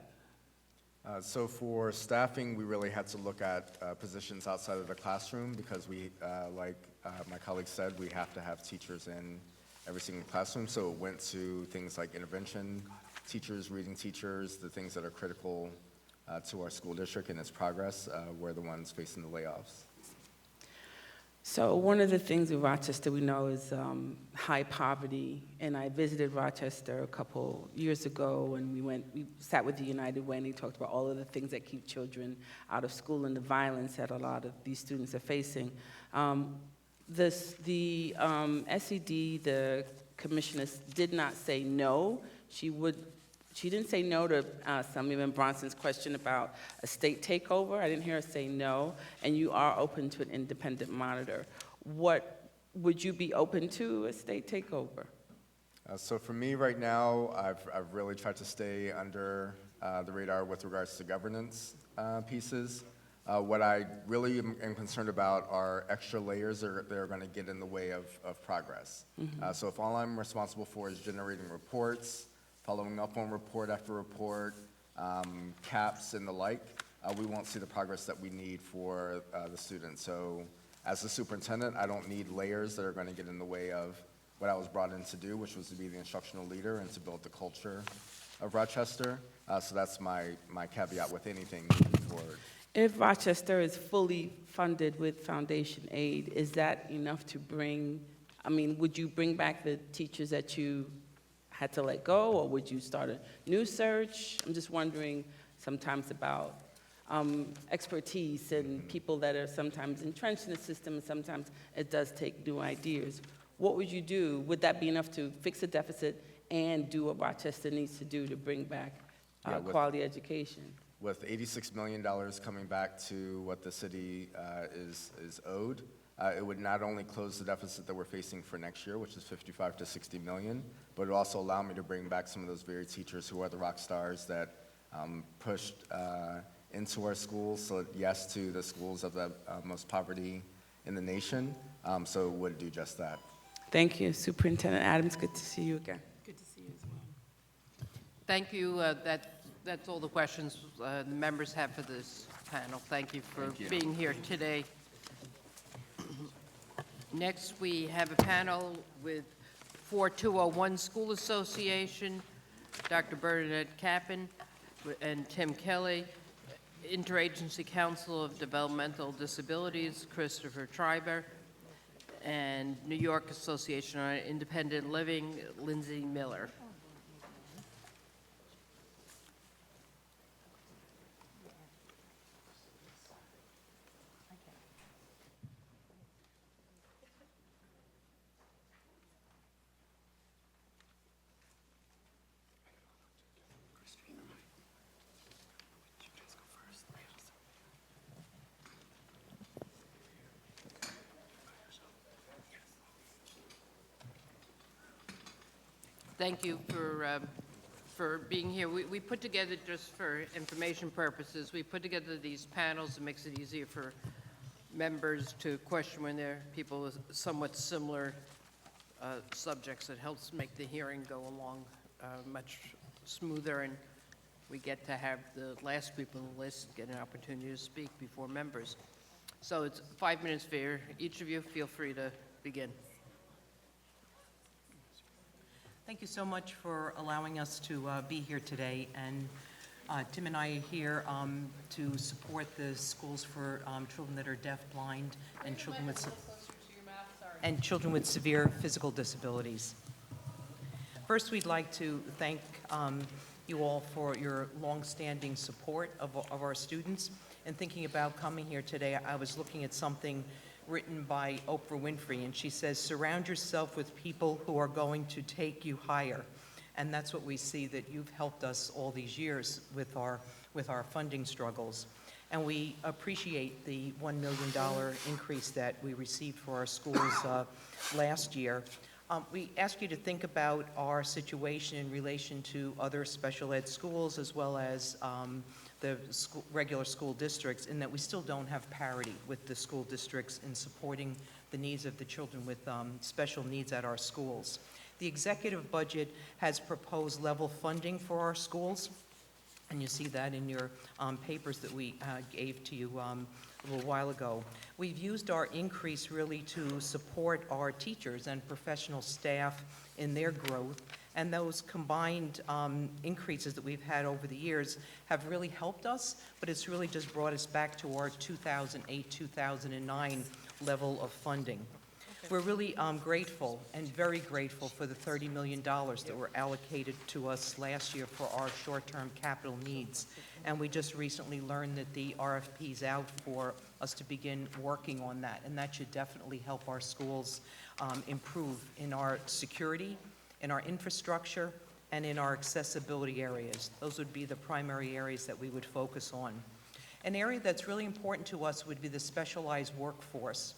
So for staffing, we really had to look at positions outside of the classroom because we, like my colleague said, we have to have teachers in every single classroom. So it went to things like intervention teachers, reading teachers, the things that are critical to our school district and its progress. We're the ones facing the layoffs. So one of the things in Rochester we know is high poverty, and I visited Rochester a couple years ago, and we sat with the United Way, and they talked about all of the things that keep children out of school and the violence that a lot of these students are facing. The SED, the commissioner, did not say no. She didn't say no to Assemblyman Bronson's question about a state takeover. I didn't hear her say no, and you are open to an independent monitor. What would you be open to, a state takeover? So for me right now, I've really tried to stay under the radar with regards to governance pieces. What I really am concerned about are extra layers that are going to get in the way of progress. Mm-hmm. So if all I'm responsible for is generating reports, following up on report after report, caps and the like, we won't see the progress that we need for the students. So as the superintendent, I don't need layers that are going to get in the way of what I was brought in to do, which was to be the instructional leader and to build the culture of Rochester. So that's my caveat with anything moving forward. If Rochester is fully funded with foundation aid, is that enough to would you bring back the teachers that you had to let go, or would you start a new search? I'm just wondering sometimes about expertise and people that are sometimes entrenched in the system, and sometimes it does take new ideas. What would you do? Would that be enough to fix a deficit and do what Rochester needs to do to bring back quality education? With $86 million coming back to what the city is owed, it would not only close the deficit that we're facing for next year, which is $55 to $60 million, but it would also allow me to bring back some of those very teachers who are the rock stars that pushed into our schools, so yes to the schools of the most poverty in the nation, so it would do just that. Thank you, Superintendent Adams. Good to see you again. Good to see you as well. Thank you. That's all the questions the members have for this panel. Thank you for being here today. Next, we have a panel with 4201 School Association, Dr. Bernadette Cappan and Tim Kelly, Interagency Council of Developmental Disabilities, Christopher Treiber, and New York Association on Independent Living, Lindsay Miller. Thank you for being here. We put together, just for information purposes, we put together these panels. It makes it easier for members to question when there are people with somewhat similar subjects. It helps make the hearing go along much smoother, and we get to have the last people on the list get an opportunity to speak before members. So it's 5 minutes for each of you. Feel free to begin. Thank you so much for allowing us to be here today. And Tim and I are here to support the schools for children that are deaf, blind, and children with severe physical disabilities. First, we'd like to thank you all for your longstanding support of our students. And thinking about coming here today, I was looking at something written by Oprah Winfrey, and she says, surround yourself with people who are going to take you higher. And that's what we see that you've helped us all these years with our funding struggles. And we appreciate the $1 million increase that we received for our schools last year. We ask you to think about our situation in relation to other special ed schools as well as the regular school districts, in that we still don't have parity with the school districts in supporting the needs of the children with special needs at our schools. The executive budget has proposed level funding for our schools, and you see that in your papers that we gave to you a little while ago. We've used our increase really to support our teachers and professional staff in their growth, and those combined increases that we've had over the years have really helped us, but it's really just brought us back to our 2008-2009 level of funding. We're really grateful and very grateful for the $30 million that were allocated to us last year for our short-term capital needs. And we just recently learned that the RFP is out for us to begin working on that, and that should definitely help our schools improve in our security, in our infrastructure, and in our accessibility areas. Those would be the primary areas that we would focus on. An area that's really important to us would be the specialized workforce.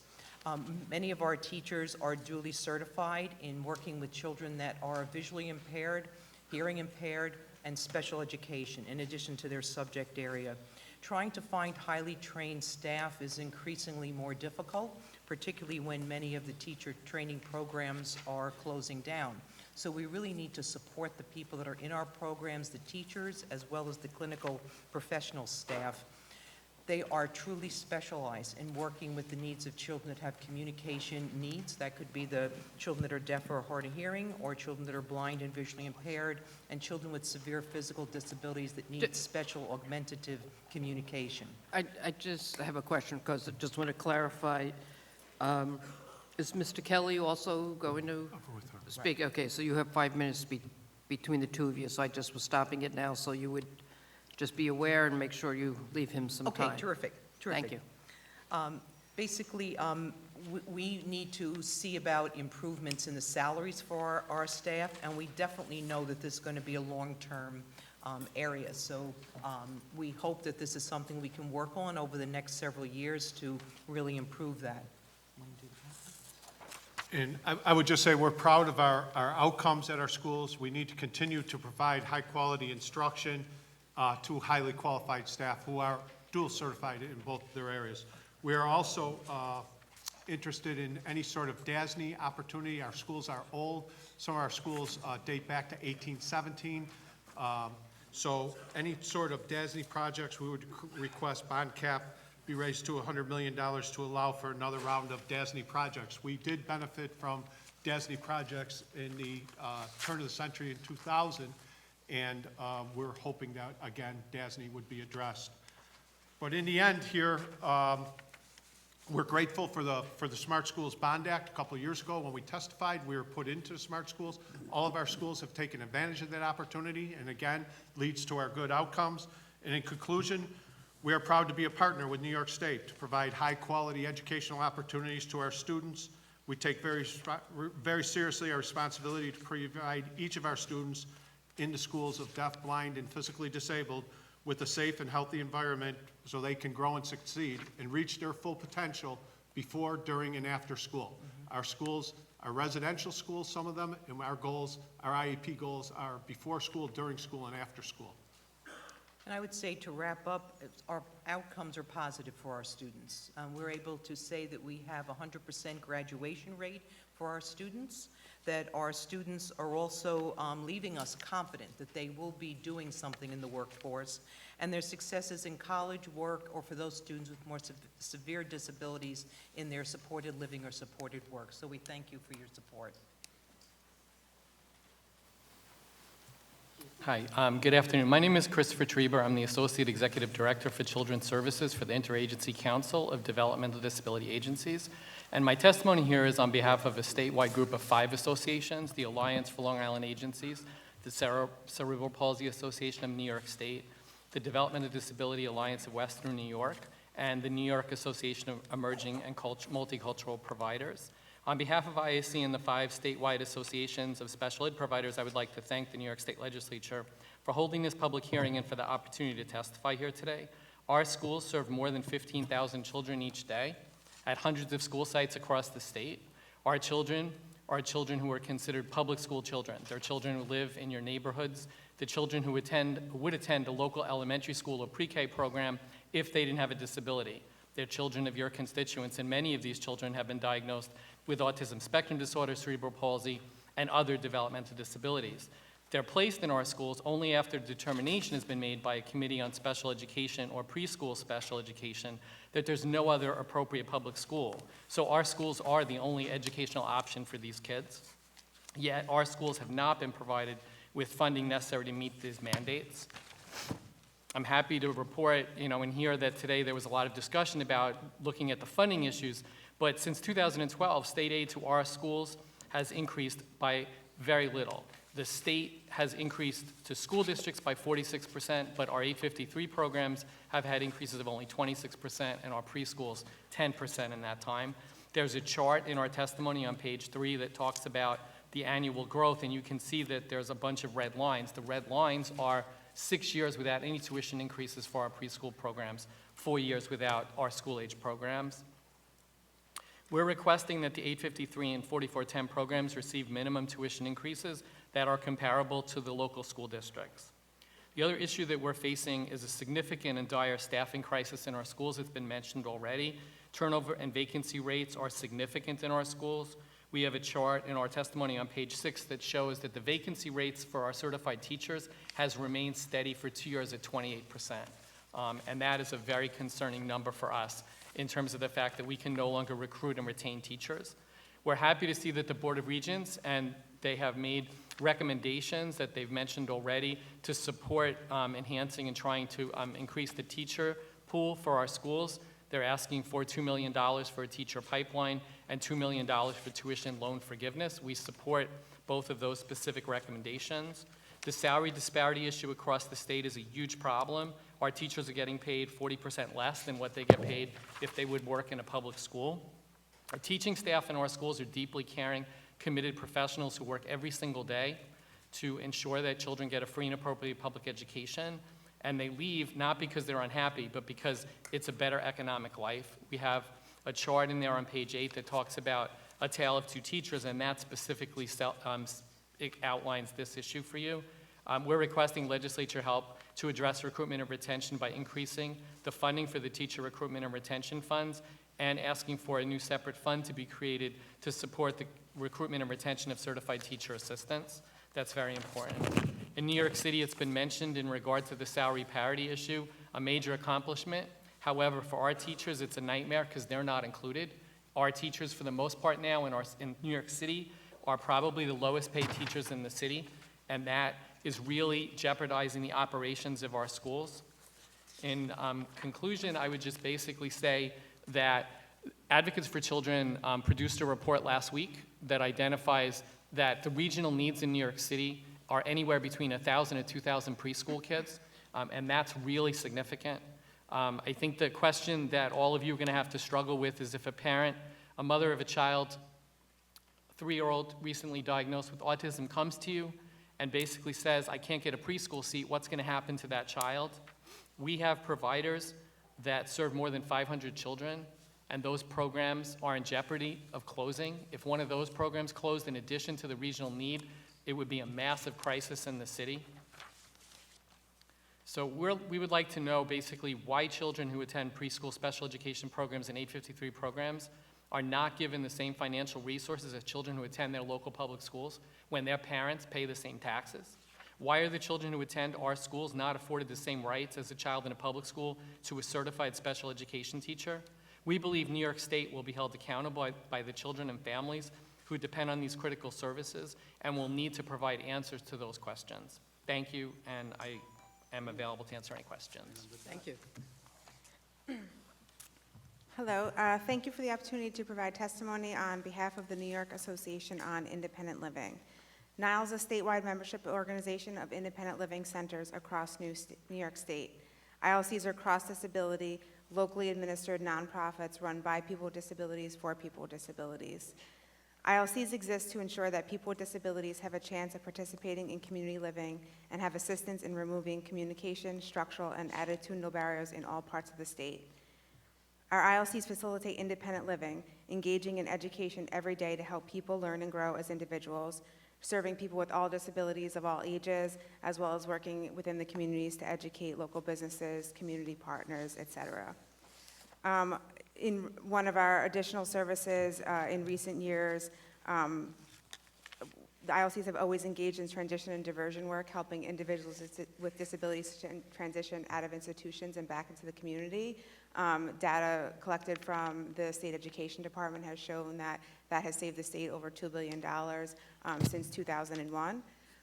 Many of our teachers are duly certified in working with children that are visually impaired, hearing impaired, and special education, in addition to their subject area. Trying to find highly trained staff is increasingly more difficult, particularly when many of the teacher training programs are closing down. So we really need to support the people that are in our programs, the teachers, as well as the clinical professional staff. They are truly specialized in working with the needs of children that have communication needs. That could be the children that are deaf or hard of hearing, or children that are blind and visually impaired, and children with severe physical disabilities that need special augmentative communication. I just have a question, because I just want to clarify. Is Mr. Kelly also going to speak? Okay, so you have 5 minutes between the two of you, so I just was stopping it now so you would just be aware and make sure you leave him some time. Okay, terrific, terrific. Thank you. Basically, we need to see about improvements in the salaries for our staff, and we definitely know that this is going to be a long-term area. So we hope that this is something we can work on over the next several years to really improve that. And I would just say we're proud of our outcomes at our schools. We need to continue to provide high-quality instruction to highly qualified staff who are dual certified in both their areas. We are also interested in any sort of DASNY opportunity. Our schools are old. Some of our schools date back to 1817. So any sort of DASNY projects, we would request bond cap be raised to $100 million to allow for another round of DASNY projects. We did benefit from DASNY projects in the turn of the century in 2000, and we're hoping that, again, DASNY would be addressed. But in the end here, we're grateful for the Smart Schools Bond Act. A couple of years ago when we testified, we were put into Smart Schools. All of our schools have taken advantage of that opportunity, and again, leads to our good outcomes. And in conclusion, we are proud to be a partner with New York State to provide high-quality educational opportunities to our students. We take very seriously our responsibility to provide each of our students in the schools of deaf, blind, and physically disabled with a safe and healthy environment so they can grow and succeed and reach their full potential before, during, and after school. Our schools are residential schools, some of them, and our goals, our IEP goals, are before school, during school, and after school. And I would say, to wrap up, our outcomes are positive for our students. We're able to say that we have a 100% graduation rate for our students, that our students are also leaving us confident that they will be doing something in the workforce, and their successes in college, work, or for those students with more severe disabilities in their supported living or supported work. So we thank you for your support. Hi, good afternoon. My name is Christopher Trieber. I'm the Associate Executive Director for Children's Services for the Interagency Council of Developmental Disability Agencies. And my testimony here is on behalf of a statewide group of 5 associations: the Alliance for Long Island Agencies, the Cerebral Palsy Association of New York State, the Developmental Disability Alliance of Western New York, and the New York Association of Emerging and Multicultural Providers. On behalf of IAC and the 5 statewide associations of special ed providers, I would like to thank the New York State Legislature for holding this public hearing and for the opportunity to testify here today. Our schools serve more than 15,000 children each day at hundreds of school sites across the state. Our children are children who are considered public school children. They're children who live in your neighborhoods, the children who would attend a local elementary school or pre-K program if they didn't have a disability. They're children of your constituents, and many of these children have been diagnosed with autism spectrum disorder, cerebral palsy, and other developmental disabilities. They're placed in our schools only after determination has been made by a committee on special education or preschool special education that there's no other appropriate public school. So our schools are the only educational option for these kids. Yet our schools have not been provided with funding necessary to meet these mandates. I'm happy to report, and hear that today there was a lot of discussion about looking at the funding issues, but since 2012, state aid to our schools has increased by very little. The state has increased to school districts by 46%, but our 853 programs have had increases of only 26%, and our preschools 10% in that time. There's a chart in our testimony on page 3 that talks about the annual growth, and you can see that there's a bunch of red lines. The red lines are 6 years without any tuition increases for our preschool programs, 4 years without our school-age programs. We're requesting that the 853 and 4410 programs receive minimum tuition increases that are comparable to the local school districts. The other issue that we're facing is a significant and dire staffing crisis in our schools. It's been mentioned already. Turnover and vacancy rates are significant in our schools. We have a chart in our testimony on page 6 that shows that the vacancy rates for our certified teachers has remained steady for 2 years at 28%. And that is a very concerning number for us in terms of the fact that we can no longer recruit and retain teachers. We're happy to see that the Board of Regents, and they have made recommendations that they've mentioned already to support enhancing and trying to increase the teacher pool for our schools. They're asking for $2 million for a teacher pipeline and $2 million for tuition loan forgiveness. We support both of those specific recommendations. The salary disparity issue across the state is a huge problem. Our teachers are getting paid 40% less than what they get paid if they would work in a public school. Our teaching staff in our schools are deeply caring, committed professionals who work every single day to ensure that children get a free and appropriate public education. And they leave not because they're unhappy, but because it's a better economic life. We have a chart in there on page 8 that talks about a tale of two teachers, and that specifically it outlines this issue for you. We're requesting legislature help to address recruitment and retention by increasing the funding for the teacher recruitment and retention funds and asking for a new separate fund to be created to support the recruitment and retention of certified teacher assistants. That's very important. In New York City, it's been mentioned in regard to the salary parity issue, a major accomplishment. However, for our teachers, it's a nightmare because they're not included. Our teachers, for the most part now in New York City, are probably the lowest paid teachers in the city, and that is really jeopardizing the operations of our schools. In conclusion, I would just basically say that Advocates for Children produced a report last week that identifies that the regional needs in New York City are anywhere between 1,000 and 2,000 preschool kids, and that's really significant. I think the question that all of you are going to have to struggle with is if a mother of a child, 3-year-old recently diagnosed with autism, comes to you and basically says, I can't get a preschool seat, what's going to happen to that child? We have providers that serve more than 500 children, and those programs are in jeopardy of closing. If one of those programs closed in addition to the regional need, it would be a massive crisis in the city. So we would like to know basically why children who attend preschool special education programs and 853 programs are not given the same financial resources as children who attend their local public schools when their parents pay the same taxes. Why are the children who attend our schools not afforded the same rights as a child in a public school to a certified special education teacher? We believe New York State will be held accountable by the children and families who depend on these critical services and will need to provide answers to those questions. Thank you, and I am available to answer any questions. Thank you. Hello. Thank you for the opportunity to provide testimony on behalf of the New York Association on Independent Living. NILES is a statewide membership organization of independent living centers across New York State. ILCs are cross-disability, locally administered nonprofits run by people with disabilities for people with disabilities. ILCs exist to ensure that people with disabilities have a chance of participating in community living and have assistance in removing communication, structural, and attitudinal barriers in all parts of the state. Our ILCs facilitate independent living, engaging in education every day to help people learn and grow as individuals, serving people with all disabilities of all ages, as well as working within the communities to educate local businesses, community partners, et cetera. In one of our additional services in recent years, the ILCs have always engaged in transition and diversion work, helping individuals with disabilities to transition out of institutions and back into the community. Data collected from the State Education Department has shown that that has saved the state over $2 billion since 2001.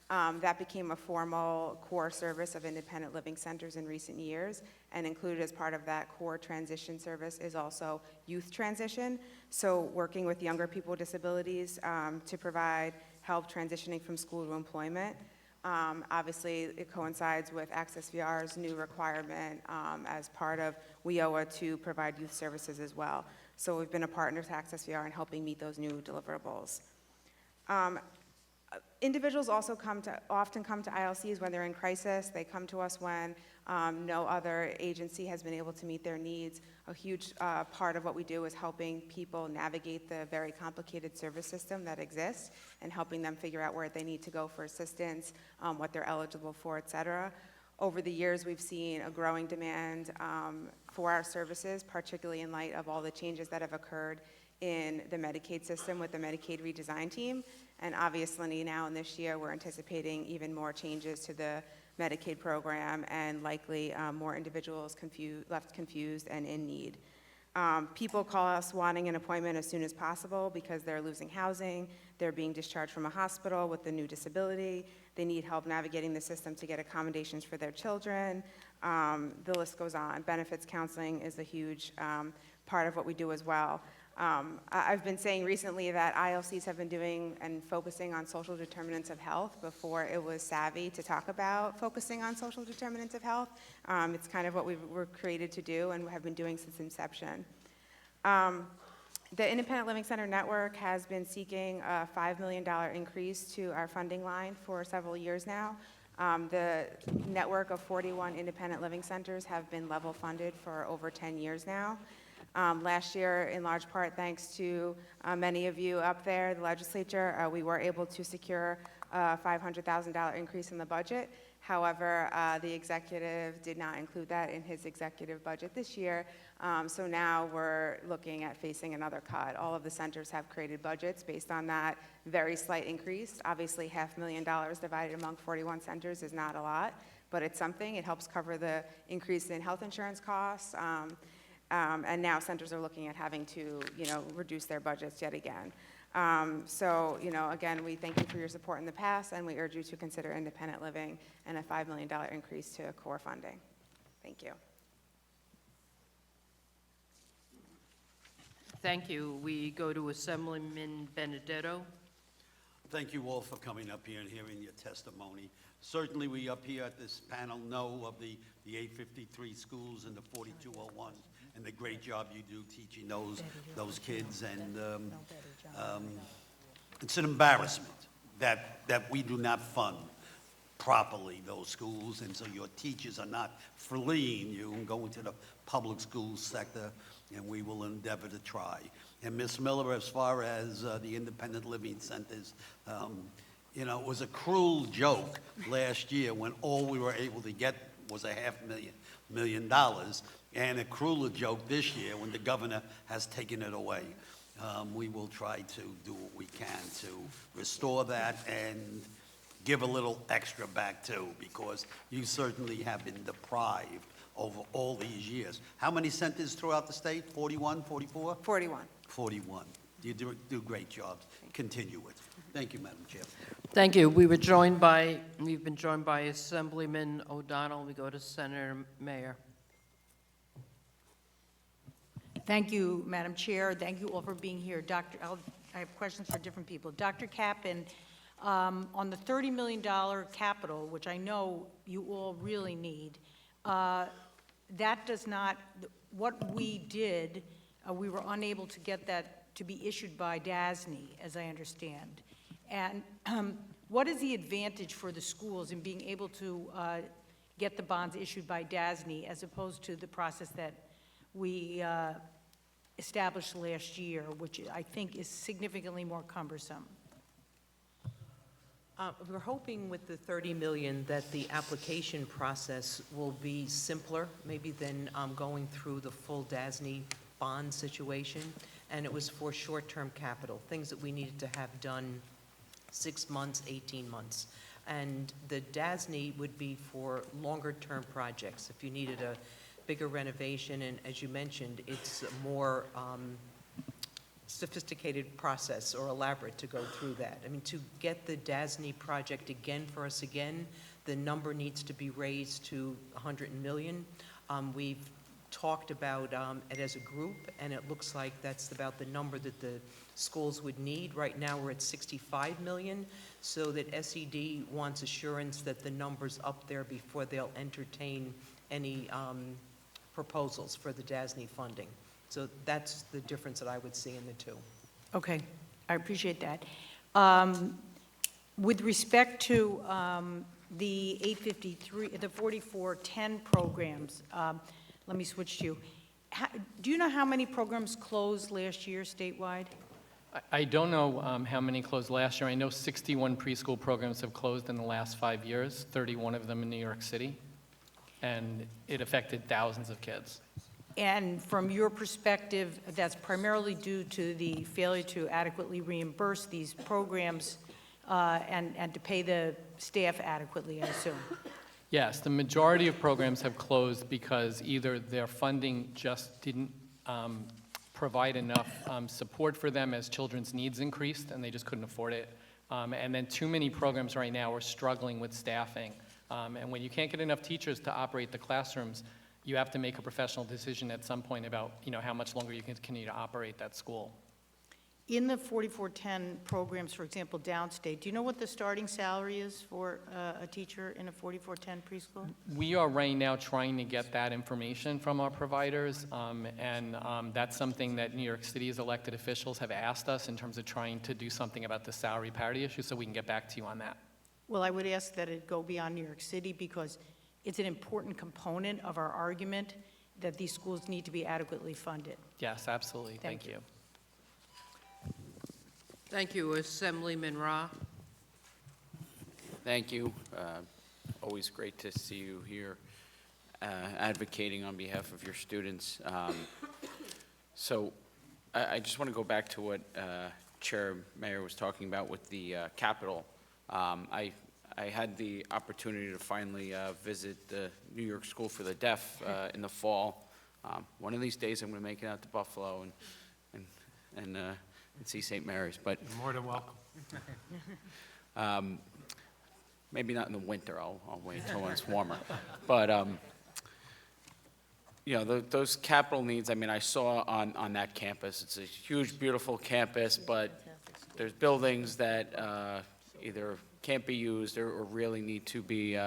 That became a formal core service of independent living centers in recent years, and included as part of that core transition service is also youth transition. So working with younger people with disabilities to provide help transitioning from school to employment. Obviously, it coincides with Access VR's new requirement as part of WIOA to provide youth services as well. So we've been a partner to Access VR in helping meet those new deliverables. Individuals also often come to ILCs when they're in crisis. They come to us when no other agency has been able to meet their needs. A huge part of what we do is helping people navigate the very complicated service system that exists and helping them figure out where they need to go for assistance, what they're eligible for, et cetera. Over the years, we've seen a growing demand for our services, particularly in light of all the changes that have occurred in the Medicaid system with the Medicaid redesign team. And obviously now in this year, we're anticipating even more changes to the Medicaid program and likely more individuals left confused and in need. People call us wanting an appointment as soon as possible because they're losing housing, they're being discharged from a hospital with a new disability, they need help navigating the system to get accommodations for their children. The list goes on. Benefits counseling is a huge part of what we do as well. I've been saying recently that ILCs have been doing and focusing on social determinants of health before it was savvy to talk about focusing on social determinants of health. It's kind of what we were created to do and have been doing since inception. The Independent Living Center Network has been seeking a $5 million increase to our funding line for several years now. The network of 41 independent living centers have been level funded for over 10 years now. Last year, in large part thanks to many of you up there, the legislature, we were able to secure a $500,000 increase in the budget. However, the executive did not include that in his executive budget this year, so now we're looking at facing another cut. All of the centers have created budgets based on that very slight increase. Obviously, $500,000 divided among 41 centers is not a lot, but it's something. It helps cover the increase in health insurance costs. And now centers are looking at having to, reduce their budgets yet again. So, again, we thank you for your support in the past, and we urge you to consider independent living and a $5 million increase to core funding. Thank you. Thank you. We go to Assemblyman Benedetto. Thank you all for coming up here and hearing your testimony. Certainly, we up here at this panel know of the 853 schools and the 4201s and the great job you do teaching those kids. And it's an embarrassment that we do not fund properly those schools, and so your teachers are not fleeing you and going to the public school sector, and we will endeavor to try. And Ms. Miller, as far as the independent living centers, it was a cruel joke last year when all we were able to get was a $500,000, and a crueler joke this year when the governor has taken it away. We will try to do what we can to restore that and give a little extra back too, because you certainly have been deprived over all these years. How many centers throughout the state? 41, 44? 41. 41. You do great jobs. Continue it. Thank you, Madam Chair. Thank you. We've been joined by Assemblyman O'Donnell. We go to Senator Mayer. Thank you, Madam Chair. Thank you all for being here. I have questions for different people. Dr. Kaplan, on the $30 million capital, which I know you all really need, that does not, what we did, we were unable to get that to be issued by DASNY, as I understand. And what is the advantage for the schools in being able to get the bonds issued by DASNY as opposed to the process that we established last year, which I think is significantly more cumbersome. We're hoping with the 30 million that the application process will be simpler, maybe than going through the full DASNY bond situation. And it was for short-term capital, things that we needed to have done 6 months, 18 months. And the DASNY would be for longer-term projects. If you needed a bigger renovation, and as you mentioned, it's a more sophisticated process or elaborate to go through that. I mean, to get the DASNY project again for us again, the number needs to be raised to 100 million. We've talked about it as a group, and it looks like that's about the number that the schools would need. Right now, we're at 65 million, so that SED wants assurance that the number's up there before they'll entertain any proposals for the DASNY funding. So that's the difference that I would see in the two. Okay, I appreciate that. With respect to the 853, the 4410 programs, let me switch to you. Do you know how many programs closed last year statewide? I don't know how many closed last year. I know 61 preschool programs have closed in the last 5 years, 31 of them in New York City, and it affected thousands of kids. And from your perspective, that's primarily due to the failure to adequately reimburse these programs and to pay the staff adequately, I assume? Yes, the majority of programs have closed because either their funding just didn't provide enough support for them as children's needs increased and they just couldn't afford it. And then too many programs right now are struggling with staffing. And when you can't get enough teachers to operate the classrooms, you have to make a professional decision at some point about, how much longer you can continue to operate that school. In the 4410 programs, for example, downstate, do you know what the starting salary is for a teacher in a 4410 preschool? We are right now trying to get that information from our providers, and that's something that New York City's elected officials have asked us in terms of trying to do something about the salary parity issue, so we can get back to you on that. Well, I would ask that it go beyond New York City because it's an important component of our argument that these schools need to be adequately funded. Yes, absolutely. Thank you. Thank you, Assemblyman Ra. Thank you. Always great to see you here advocating on behalf of your students. So I just want to go back to what Chair Mayor was talking about with the capital. I had the opportunity to finally visit the New York School for the Deaf in the fall. One of these days, I'm going to make it out to Buffalo and see St. Mary's. But You're more than welcome. maybe not in the winter. I'll wait until when it's warmer. But those capital needs. I mean, I saw on that campus. It's a huge, beautiful campus, but there's buildings that either can't be used or really need to be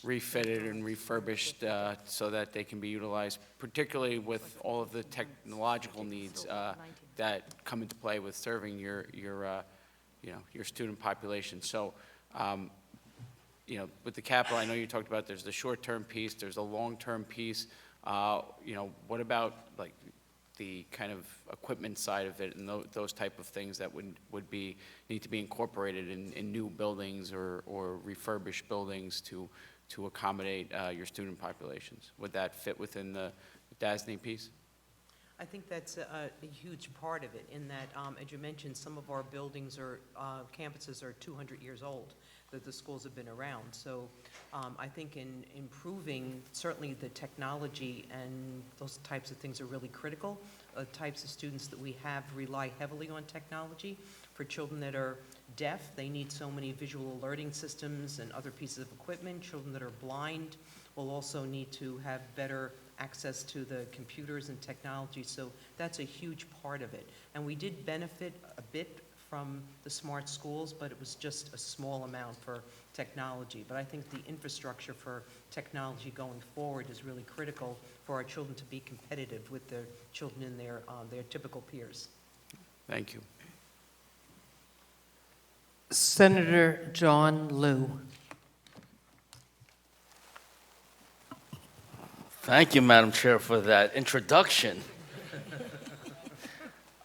refitted and refurbished so that they can be utilized, particularly with all of the technological needs that come into play with serving your student population. So, with the capital, I know you talked about there's the short-term piece, there's a long-term piece. What about like the kind of equipment side of it and those type of things that would need to be incorporated in new buildings or refurbished buildings to accommodate your student populations? Would that fit within the DASNY piece? I think that's a huge part of it, in that, as you mentioned, some of our buildings or campuses are 200 years old, that the schools have been around. So I think in improving, certainly the technology and those types of things are really critical. Types of students that we have rely heavily on technology. For children that are deaf, they need so many visual alerting systems and other pieces of equipment. Children that are blind will also need to have better access to the computers and technology, so that's a huge part of it. And we did benefit a bit from the smart schools, but it was just a small amount for technology. But I think the infrastructure for technology going forward is really critical for our children to be competitive with the children in their typical peers. Thank you. Senator John Liu. Thank you, Madam Chair, for that introduction.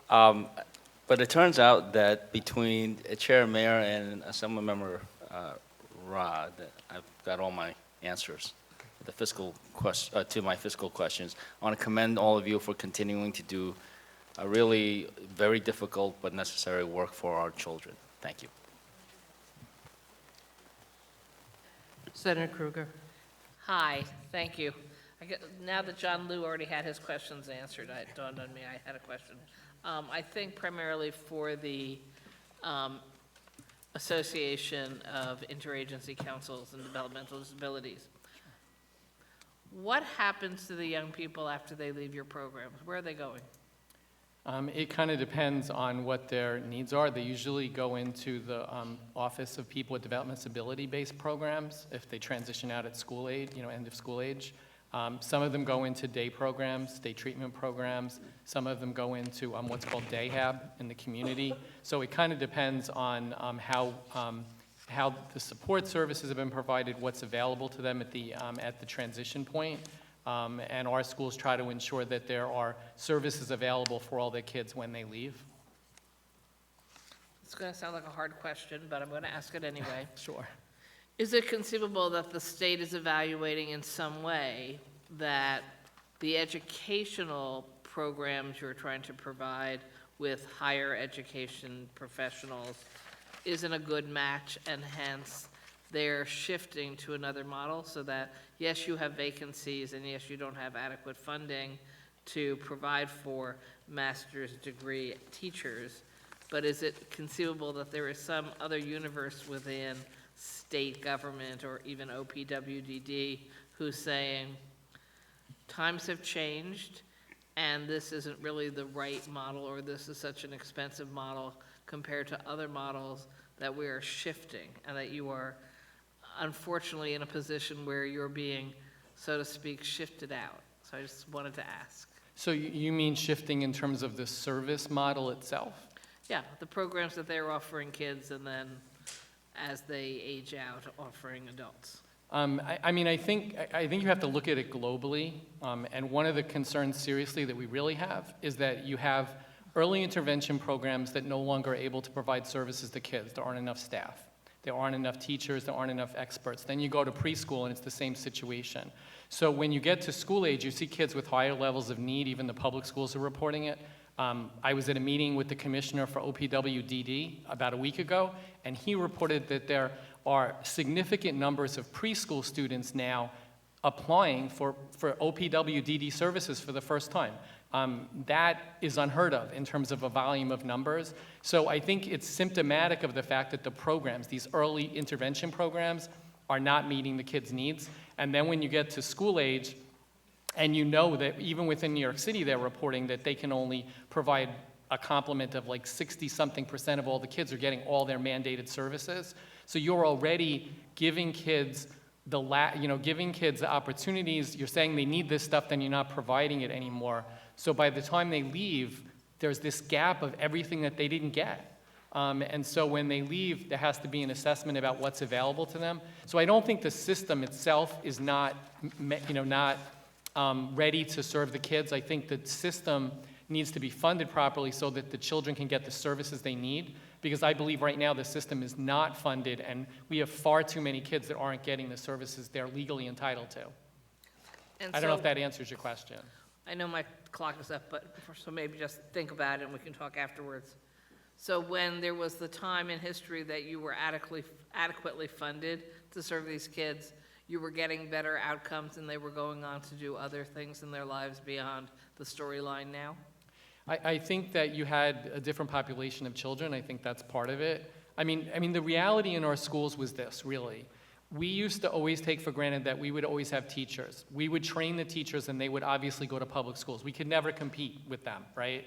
But it turns out that between Chair Mayor and Assembly Member Rod, that I've got all my answers to my fiscal questions. I want to commend all of you for continuing to do a really very difficult but necessary work for our children. Thank you. Senator Krueger. Hi, thank you. Now that John Liu already had his questions answered, it dawned on me I had a question. I think primarily for the Association of Interagency Councils and Developmental Disabilities. What happens to the young people after they leave your programs? Where are they going? It kind of depends on what their needs are. They usually go into the Office of People with Developmental Disability-based programs if they transition out at school age, end of school age. Some of them go into day programs, day treatment programs. Some of them go into what's called Dayhab in the community. So it kind of depends on how the support services have been provided, what's available to them at the transition point. And our schools try to ensure that there are services available for all their kids when they leave. It's going to sound like a hard question, but I'm going to ask it anyway. Sure. Is it conceivable that the state is evaluating in some way that the educational programs you're trying to provide with higher education professionals isn't a good match, and hence they're shifting to another model so that, yes, you have vacancies, and yes, you don't have adequate funding to provide for master's degree teachers, but is it conceivable that there is some other universe within state government or even OPWDD who's saying, times have changed, and this isn't really the right model, or this is such an expensive model compared to other models that we are shifting, and that you are unfortunately in a position where you're being, so to speak, shifted out. So I just wanted to ask. So you mean shifting in terms of the service model itself? Yeah, the programs that they're offering kids, and then as they age out, offering adults. I think you have to look at it globally, and one of the concerns seriously that we really have is that you have early intervention programs that no longer are able to provide services to kids. There aren't enough staff. There aren't enough teachers. There aren't enough experts. Then you go to preschool, and it's the same situation. So when you get to school age, you see kids with higher levels of need. Even the public schools are reporting it. I was at a meeting with the commissioner for OPWDD about a week ago, and he reported that there are significant numbers of preschool students now applying for OPWDD services for the first time. That is unheard of in terms of a volume of numbers. So I think it's symptomatic of the fact that the programs, these early intervention programs, are not meeting the kids' needs. And then when you get to school age, and you know that even within New York City, they're reporting that they can only provide a complement of like 60-something% of all the kids are getting all their mandated services. So you're already giving kids giving kids the opportunities. You're saying they need this stuff, then you're not providing it anymore. So by the time they leave, there's this gap of everything that they didn't get. And so when they leave, there has to be an assessment about what's available to them. So I don't think the system itself is not ready to serve the kids. I think the system needs to be funded properly so that the children can get the services they need, because I believe right now the system is not funded, and we have far too many kids that aren't getting the services they're legally entitled to. And I don't know if that answers your question. I know my clock is up, but so maybe just think about it and we can talk afterwards. So when there was the time in history that you were adequately funded to serve these kids, you were getting better outcomes and they were going on to do other things in their lives beyond the storyline now? I think that you had a different population of children. I think that's part of it. I mean, the reality in our schools was this, really. We used to always take for granted that we would always have teachers. We would train the teachers and they would obviously go to public schools. We could never compete with them, right?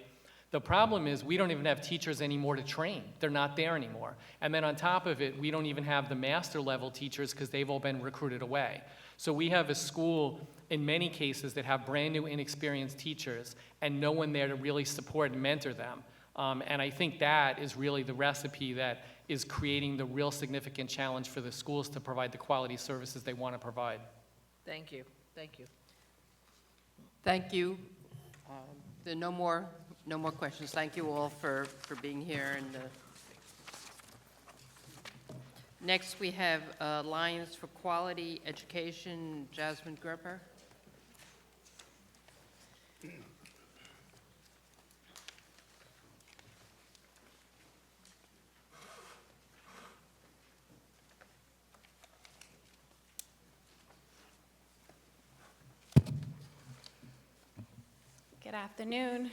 The problem is we don't even have teachers anymore to train. They're not there anymore. And then on top of it, we don't even have the master level teachers because they've all been recruited away. So we have a school in many cases that have brand new inexperienced teachers and no one there to really support and mentor them. And I think that is really the recipe that is creating the real significant challenge for the schools to provide the quality services they want to provide. Thank you. Thank you. Thank you. There are no more No more questions. Thank you all for being here. And next, we have Alliance for Quality Education, Jasmine Gripper. Good afternoon.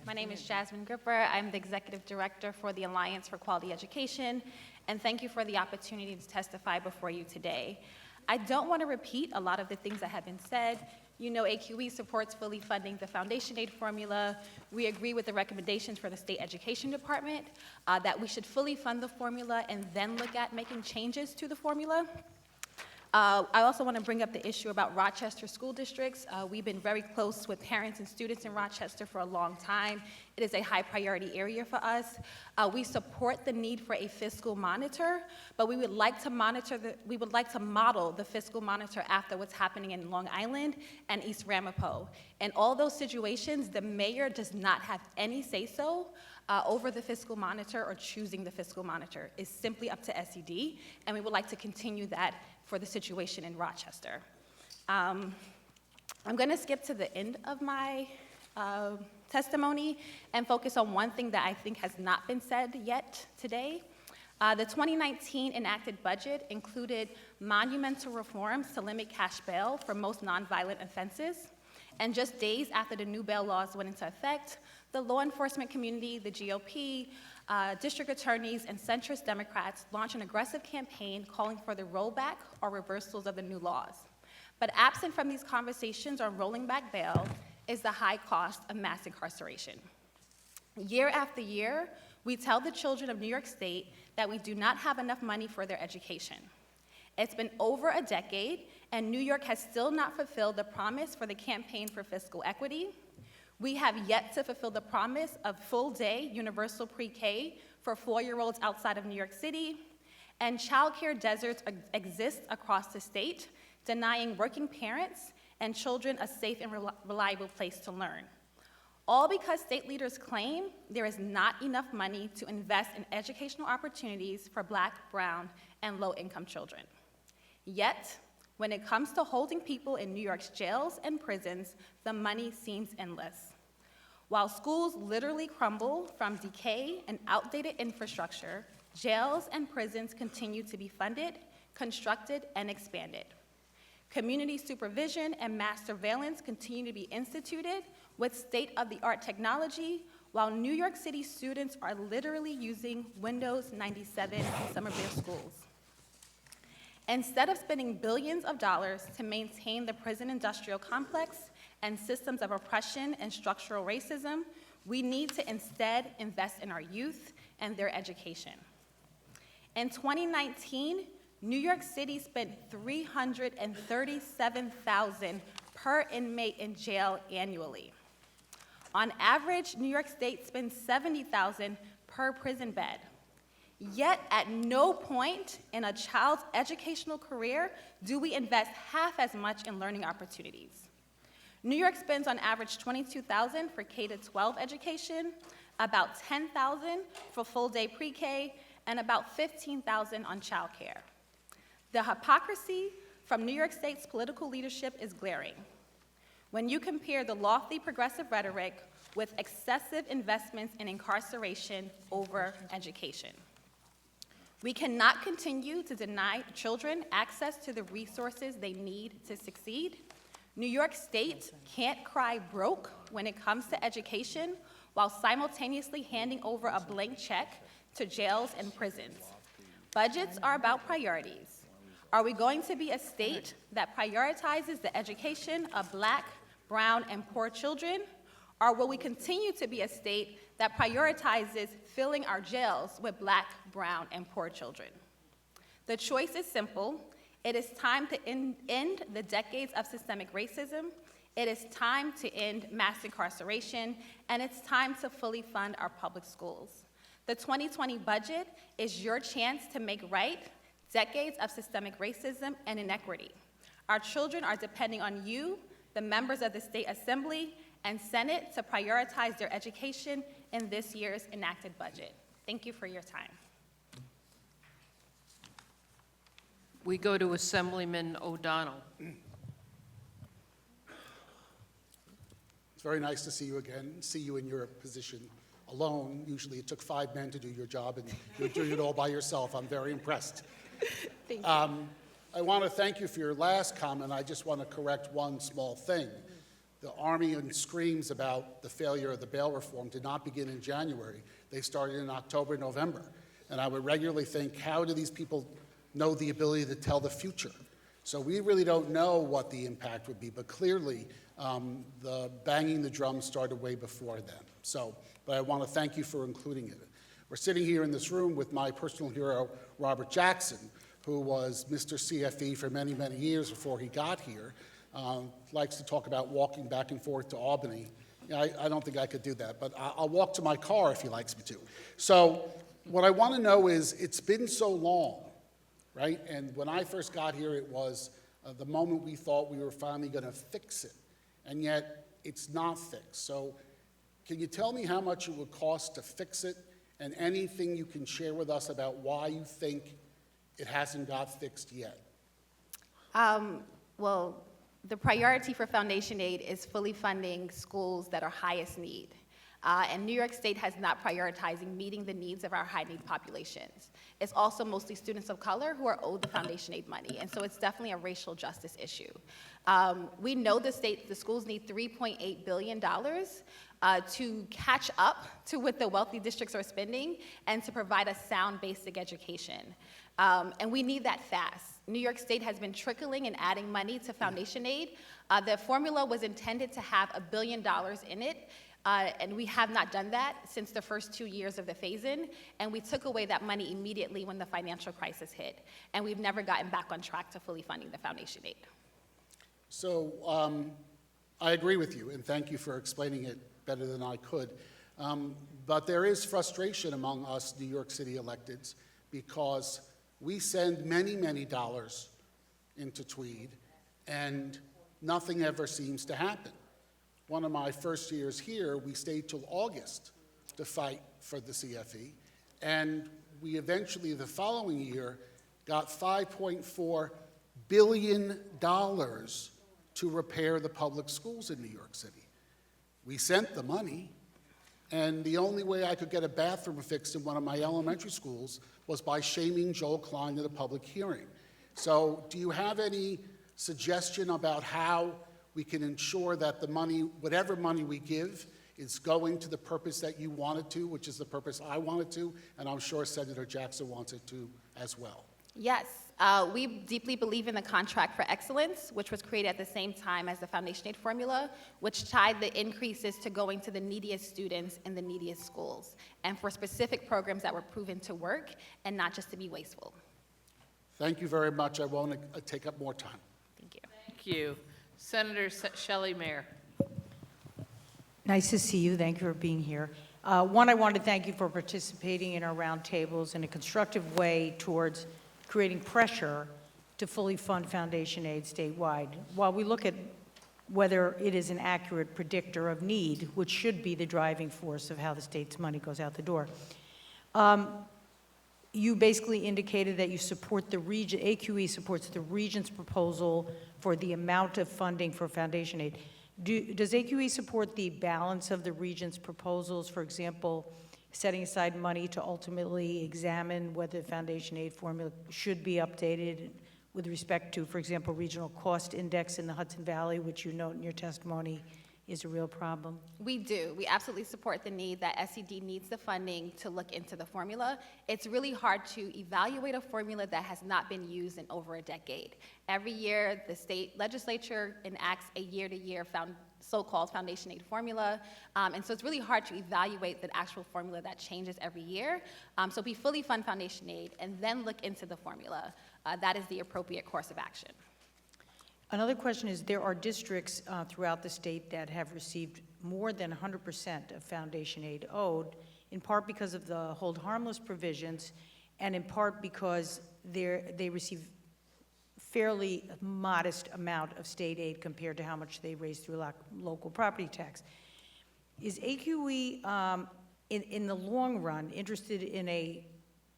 My name is Jasmine Gripper. I'm the Executive Director for the Alliance for Quality Education, and thank you for the opportunity to testify before you today. I don't want to repeat a lot of the things that have been said. You know AQE supports fully funding the foundation aid formula. We agree with the recommendations for the State Education Department that we should fully fund the formula and then look at making changes to the formula. I also want to bring up the issue about Rochester school districts. We've been very close with parents and students in Rochester for a long time. It is a high priority area for us. We support the need for a fiscal monitor, but we would like to model the fiscal monitor after what's happening in Long Island and East Ramapo. In all those situations, the mayor does not have any say-so over the fiscal monitor or choosing the fiscal monitor. It's simply up to SED, and we would like to continue that for the situation in Rochester. I'm going to skip to the end of my testimony and focus on one thing that I think has not been said yet today. The 2019 enacted budget included monumental reforms to limit cash bail for most nonviolent offenses. And just days after the new bail laws went into effect, the law enforcement community, the GOP, district attorneys, and centrist Democrats launched an aggressive campaign calling for the rollback or reversals of the new laws. But absent from these conversations on rolling back bail is the high cost of mass incarceration. Year after year, we tell the children of New York State that we do not have enough money for their education. It's been over a decade, and New York has still not fulfilled the promise for the Campaign for Fiscal Equity. We have yet to fulfill the promise of full-day universal pre-K for 4-year-olds outside of New York City, and childcare deserts exist across the state, denying working parents and children a safe and reliable place to learn. All because state leaders claim there is not enough money to invest in educational opportunities for Black, brown, and low-income children. Yet, when it comes to holding people in New York's jails and prisons, the money seems endless. While schools literally crumble from decay and outdated infrastructure, jails and prisons continue to be funded, constructed, and expanded. Community supervision and mass surveillance continue to be instituted with state-of-the-art technology, while New York City students are literally using Windows 97 in some of their schools. Instead of spending billions of dollars to maintain the prison industrial complex and systems of oppression and structural racism, we need to instead invest in our youth and their education. In 2019, New York City spent $337,000 per inmate in jail annually. On average, New York State spends $70,000 per prison bed. Yet, at no point in a child's educational career do we invest half as much in learning opportunities. New York spends on average $22,000 for K-12 education, about $10,000 for full-day pre-K, and about $15,000 on childcare. The hypocrisy from New York State's political leadership is glaring. When you compare the lofty progressive rhetoric with excessive investments in incarceration over education. We cannot continue to deny children access to the resources they need to succeed. New York State can't cry broke when it comes to education while simultaneously handing over a blank check to jails and prisons. Budgets are about priorities. Are we going to be a state that prioritizes the education of Black, brown, and poor children? Or will we continue to be a state that prioritizes filling our jails with Black, brown, and poor children? The choice is simple. It is time to end the decades of systemic racism. It is time to end mass incarceration, and it's time to fully fund our public schools. The 2020 budget is your chance to make right decades of systemic racism and inequity. Our children are depending on you, the members of the State Assembly, and Senate to prioritize their education in this year's enacted budget. Thank you for your time. We go to Assemblyman O'Donnell. It's very nice to see you again, see you in your position alone. Usually it took 5 men to do your job, and you're doing it all by yourself. I'm very impressed. Thank you. I want to thank you for your last comment. I just want to correct one small thing. The Army and screams about the failure of the bail reform did not begin in January. They started in October, November. And I would regularly think, how do these people know the ability to tell the future? So we really don't know what the impact would be, but clearly the banging the drum started way before then. But I want to thank you for including it. We're sitting here in this room with my personal hero, Robert Jackson, who was Mr. CFE for many, many years before he got here. Likes to talk about walking back and forth to Albany. I don't think I could do that, but I'll walk to my car if he likes me to. So what I want to know is, it's been so long, right? And when I first got here, it was the moment we thought we were finally going to fix it, and yet it's not fixed. So can you tell me how much it would cost to fix it, and anything you can share with us about why you think it hasn't got fixed yet? Well, the priority for Foundation Aid is fully funding schools that are highest need. And New York State has not prioritizing meeting the needs of our high-need populations. It's also mostly students of color who are owed the Foundation Aid money, and so it's definitely a racial justice issue. We know the schools need $3.8 billion to catch up to what the wealthy districts are spending and to provide a sound basic education. And we need that fast. New York State has been trickling and adding money to Foundation Aid. The formula was intended to have $1 billion in it, and we have not done that since the first 2 years of the phase-in, and we took away that money immediately when the financial crisis hit, and we've never gotten back on track to fully funding the Foundation Aid. So I agree with you, and thank you for explaining it better than I could. But there is frustration among us New York City electeds because we send many, many dollars into Tweed, and nothing ever seems to happen. One of my first years here, we stayed till August to fight for the CFE, and we eventually, the following year, got $5.4 billion to repair the public schools in New York City. We sent the money, and the only way I could get a bathroom fixed in one of my elementary schools was by shaming Joel Klein at a public hearing. So do you have any suggestion about how we can ensure that the money, whatever money we give, is going to the purpose that you want it to, which is the purpose I want it to, and I'm sure Senator Jackson wants it to as well? Yes, we deeply believe in the Contract for Excellence, which was created at the same time as the Foundation Aid formula, which tied the increases to going to the neediest students in the neediest schools, and for specific programs that were proven to work and not just to be wasteful. Thank you very much. I won't take up more time. Thank you. Thank you. Senator Shelley Mayer. Nice to see you. Thank you for being here. One, I want to thank you for participating in our roundtables in a constructive way towards creating pressure to fully fund Foundation Aid statewide. While we look at whether it is an accurate predictor of need, which should be the driving force of how the state's money goes out the door, you basically indicated that you support the region, AQE supports the region's proposal for the amount of funding for Foundation Aid. Does AQE support the balance of the region's proposals, for example, setting aside money to ultimately examine whether the Foundation Aid formula should be updated with respect to, for example, regional cost index in the Hudson Valley, which you note in your testimony is a real problem? We do. We absolutely support the need that SED needs the funding to look into the formula. It's really hard to evaluate a formula that has not been used in over a decade. Every year, the state legislature enacts a year-to-year so-called Foundation Aid formula, and so it's really hard to evaluate the actual formula that changes every year. So we fully fund Foundation Aid and then look into the formula. That is the appropriate course of action. Another question is, there are districts throughout the state that have received more than 100% of Foundation Aid owed, in part because of the hold harmless provisions, and in part because they receive fairly modest amount of state aid compared to how much they raise through local property tax. Is AQE, in the long run, interested in a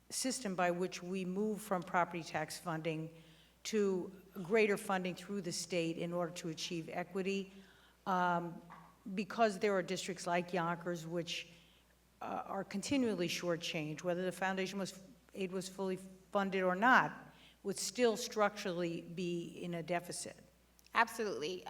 system by which we move from property tax funding to greater funding through the state in order to achieve equity? Because there are districts like Yonkers which are continually shortchanged, whether the foundation aid was fully funded or not, would still structurally be in a deficit. Absolutely.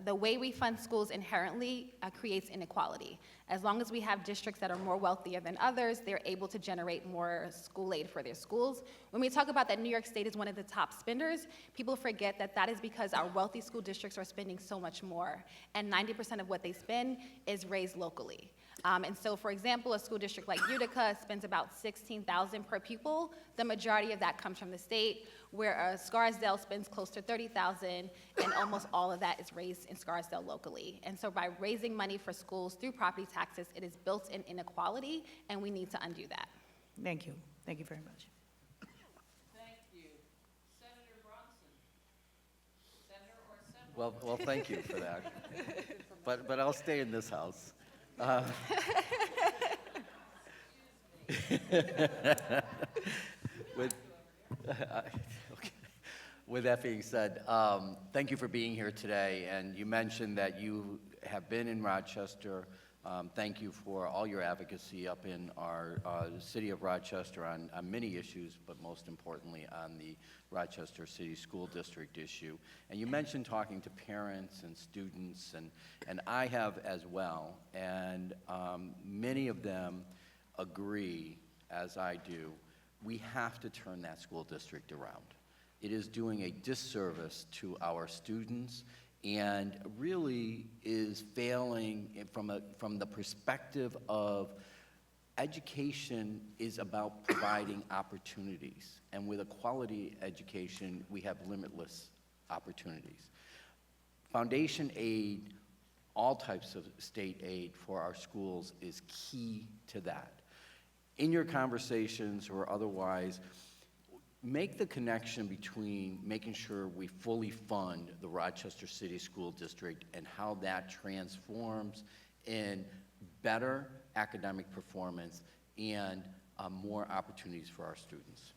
The way we fund schools inherently creates inequality. As long as we have districts that are more wealthier than others, they're able to generate more school aid for their schools. When we talk about that New York State is one of the top spenders, people forget that that is because our wealthy school districts are spending so much more, and 90% of what they spend is raised locally. And so, for example, a school district like Utica spends about $16,000 per pupil. The majority of that comes from the state, where Scarsdale spends close to $30,000, and almost all of that is raised in Scarsdale locally. And so by raising money for schools through property taxes, it is built-in inequality, and we need to undo that. Thank you. Thank you very much. Thank you. Senator Bronson? Senator or Assembly? Well, thank you for that. But I'll stay in this house. With that being said, thank you for being here today. And you mentioned that you have been in Rochester. Thank you for all your advocacy up in our city of Rochester on many issues, but most importantly on the Rochester City School District issue. And you mentioned talking to parents and students, and I have as well. And many of them agree, as I do, we have to turn that school district around. It is doing a disservice to our students and really is failing from the perspective of education is about providing opportunities. And with a quality education, we have limitless opportunities. Foundation aid, all types of state aid for our schools is key to that. In your conversations or otherwise, make the connection between making sure we fully fund the Rochester City School District and how that transforms in better academic performance and more opportunities for our students.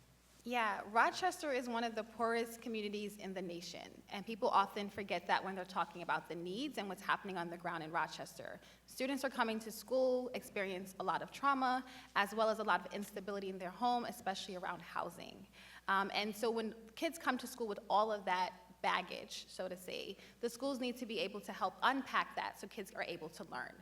Yeah, Rochester is one of the poorest communities in the nation, and people often forget that when they're talking about the needs and what's happening on the ground in Rochester. Students are coming to school, experience a lot of trauma, as well as a lot of instability in their home, especially around housing. And so when kids come to school with all of that baggage, so to say, the schools need to be able to help unpack that so kids are able to learn.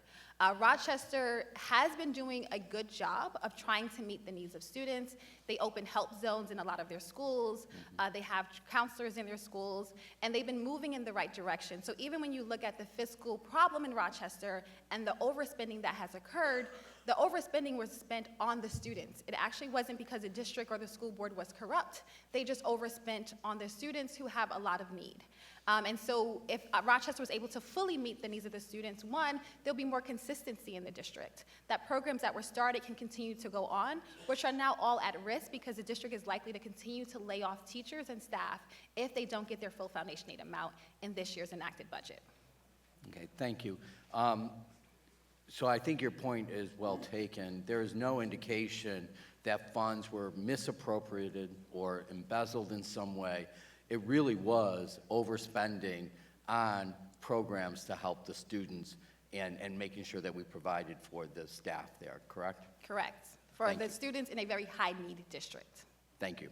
Rochester has been doing a good job of trying to meet the needs of students. They open help zones in a lot of their schools. They have counselors in their schools, and they've been moving in the right direction. So even when you look at the fiscal problem in Rochester and the overspending that has occurred, the overspending was spent on the students. It actually wasn't because the district or the school board was corrupt. They just overspent on the students who have a lot of need. And so if Rochester was able to fully meet the needs of the students, one, there'll be more consistency in the district. That programs that were started can continue to go on, which are now all at risk because the district is likely to continue to lay off teachers and staff if they don't get their full foundation aid amount in this year's enacted budget. Okay, thank you. So I think your point is well taken. There is no indication that funds were misappropriated or embezzled in some way. It really was overspending on programs to help the students and making sure that we provided for the staff there, correct? Correct. For the students in a very high-need district. Thank you.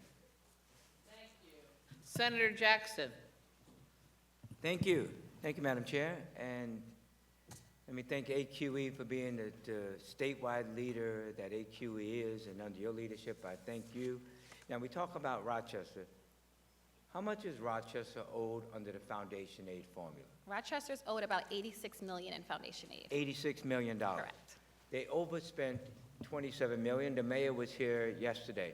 Thank you. Senator Jackson. Thank you. Thank you, Madam Chair. And let me thank AQE for being the statewide leader that AQE is, and under your leadership, I thank you. Now, we talk about Rochester. How much is Rochester owed under the foundation aid formula? Rochester's owed about $86 million in foundation aid. $86 million. Correct. They overspent $27 million. The mayor was here yesterday.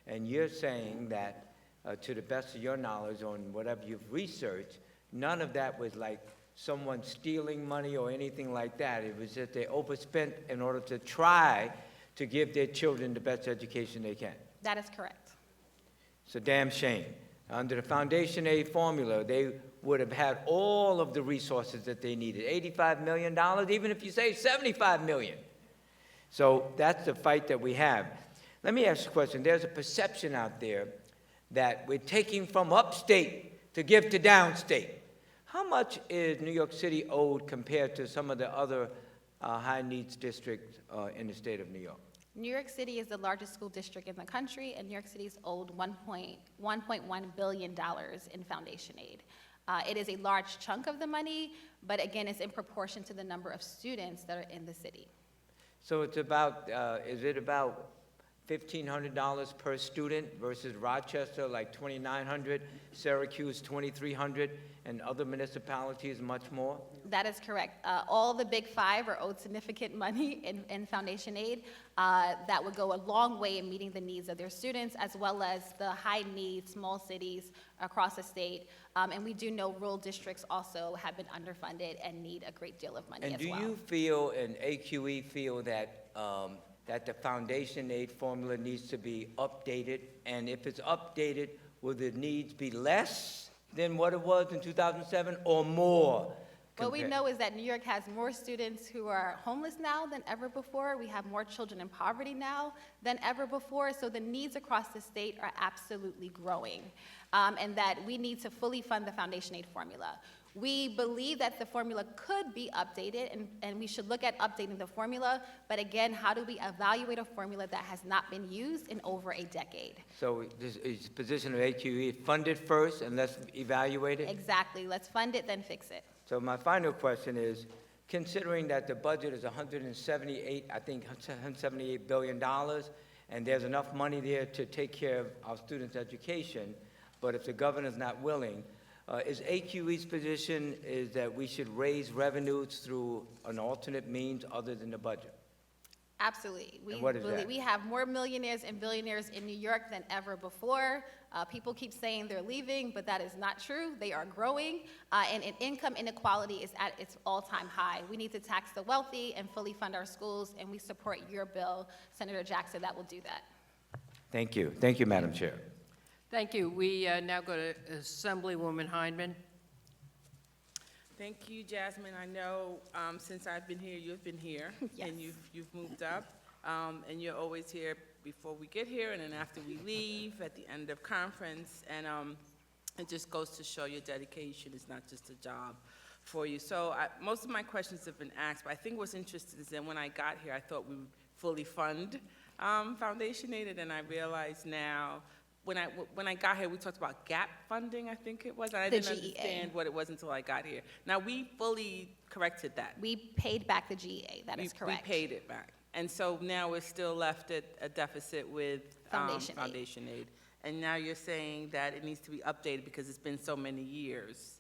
And you're saying that, to the best of your knowledge on whatever you've researched, none of that was like someone stealing money or anything like that. It was that they overspent in order to try to give their children the best education they can. That is correct. It's a damn shame. Under the foundation aid formula, they would have had all of the resources that they needed, $85 million, even if you say $75 million. So that's the fight that we have. Let me ask you a question. There's a perception out there that we're taking from upstate to give to downstate. How much is New York City owed compared to some of the other high-needs districts in the state of New York? New York City is the largest school district in the country, and New York City is owed $1.1 billion in foundation aid. It is a large chunk of the money, but again, it's in proportion to the number of students that are in the city. So it's about, is it about $1,500 per student versus Rochester, like $2,900, Syracuse, $2,300, and other municipalities much more? That is correct. All the big five are owed significant money in foundation aid. That would go a long way in meeting the needs of their students, as well as the high-need small cities across the state. And we do know rural districts also have been underfunded and need a great deal of money as well. And do you feel, and AQE feel that, that the foundation aid formula needs to be updated? And if it's updated, will the needs be less than what it was in 2007 or more? What we know is that New York has more students who are homeless now than ever before. We have more children in poverty now than ever before. So the needs across the state are absolutely growing, and that we need to fully fund the foundation aid formula. We believe that the formula could be updated, and we should look at updating the formula. But again, how do we evaluate a formula that has not been used in over a decade? So this is position of AQE, fund it first and let's evaluate it? Exactly. Let's fund it, then fix it. So my final question is, considering that the budget is $178 billion, and there's enough money there to take care of our students' education, but if the governor's not willing, is AQE's position is that we should raise revenues through an alternate means other than the budget? Absolutely. And what is that? We have more millionaires and billionaires in New York than ever before. People keep saying they're leaving, but that is not true. They are growing, and income inequality is at its all-time high. We need to tax the wealthy and fully fund our schools, and we support your bill, Senator Jackson, that will do that. Thank you. Thank you, Madam Chair. Thank you. We now go to Assemblywoman Hindman. Thank you, Jasmine. I know since I've been here, you've been here, Yes. and you've moved up, and you're always here before we get here, and then after we leave, at the end of conference, and it just goes to show your dedication is not just a job for you. So most of my questions have been asked, but I think what's interesting is that when I got here, I thought we would fully fund foundation aid, and I realize now, when I got here, we talked about gap funding, I think it was. And I didn't understand what it was until I got here. Now, we fully corrected that. We paid back the GEA, that is correct. We paid it back. And so now we're still left at a deficit with foundation aid. And now you're saying that it needs to be updated because it's been so many years.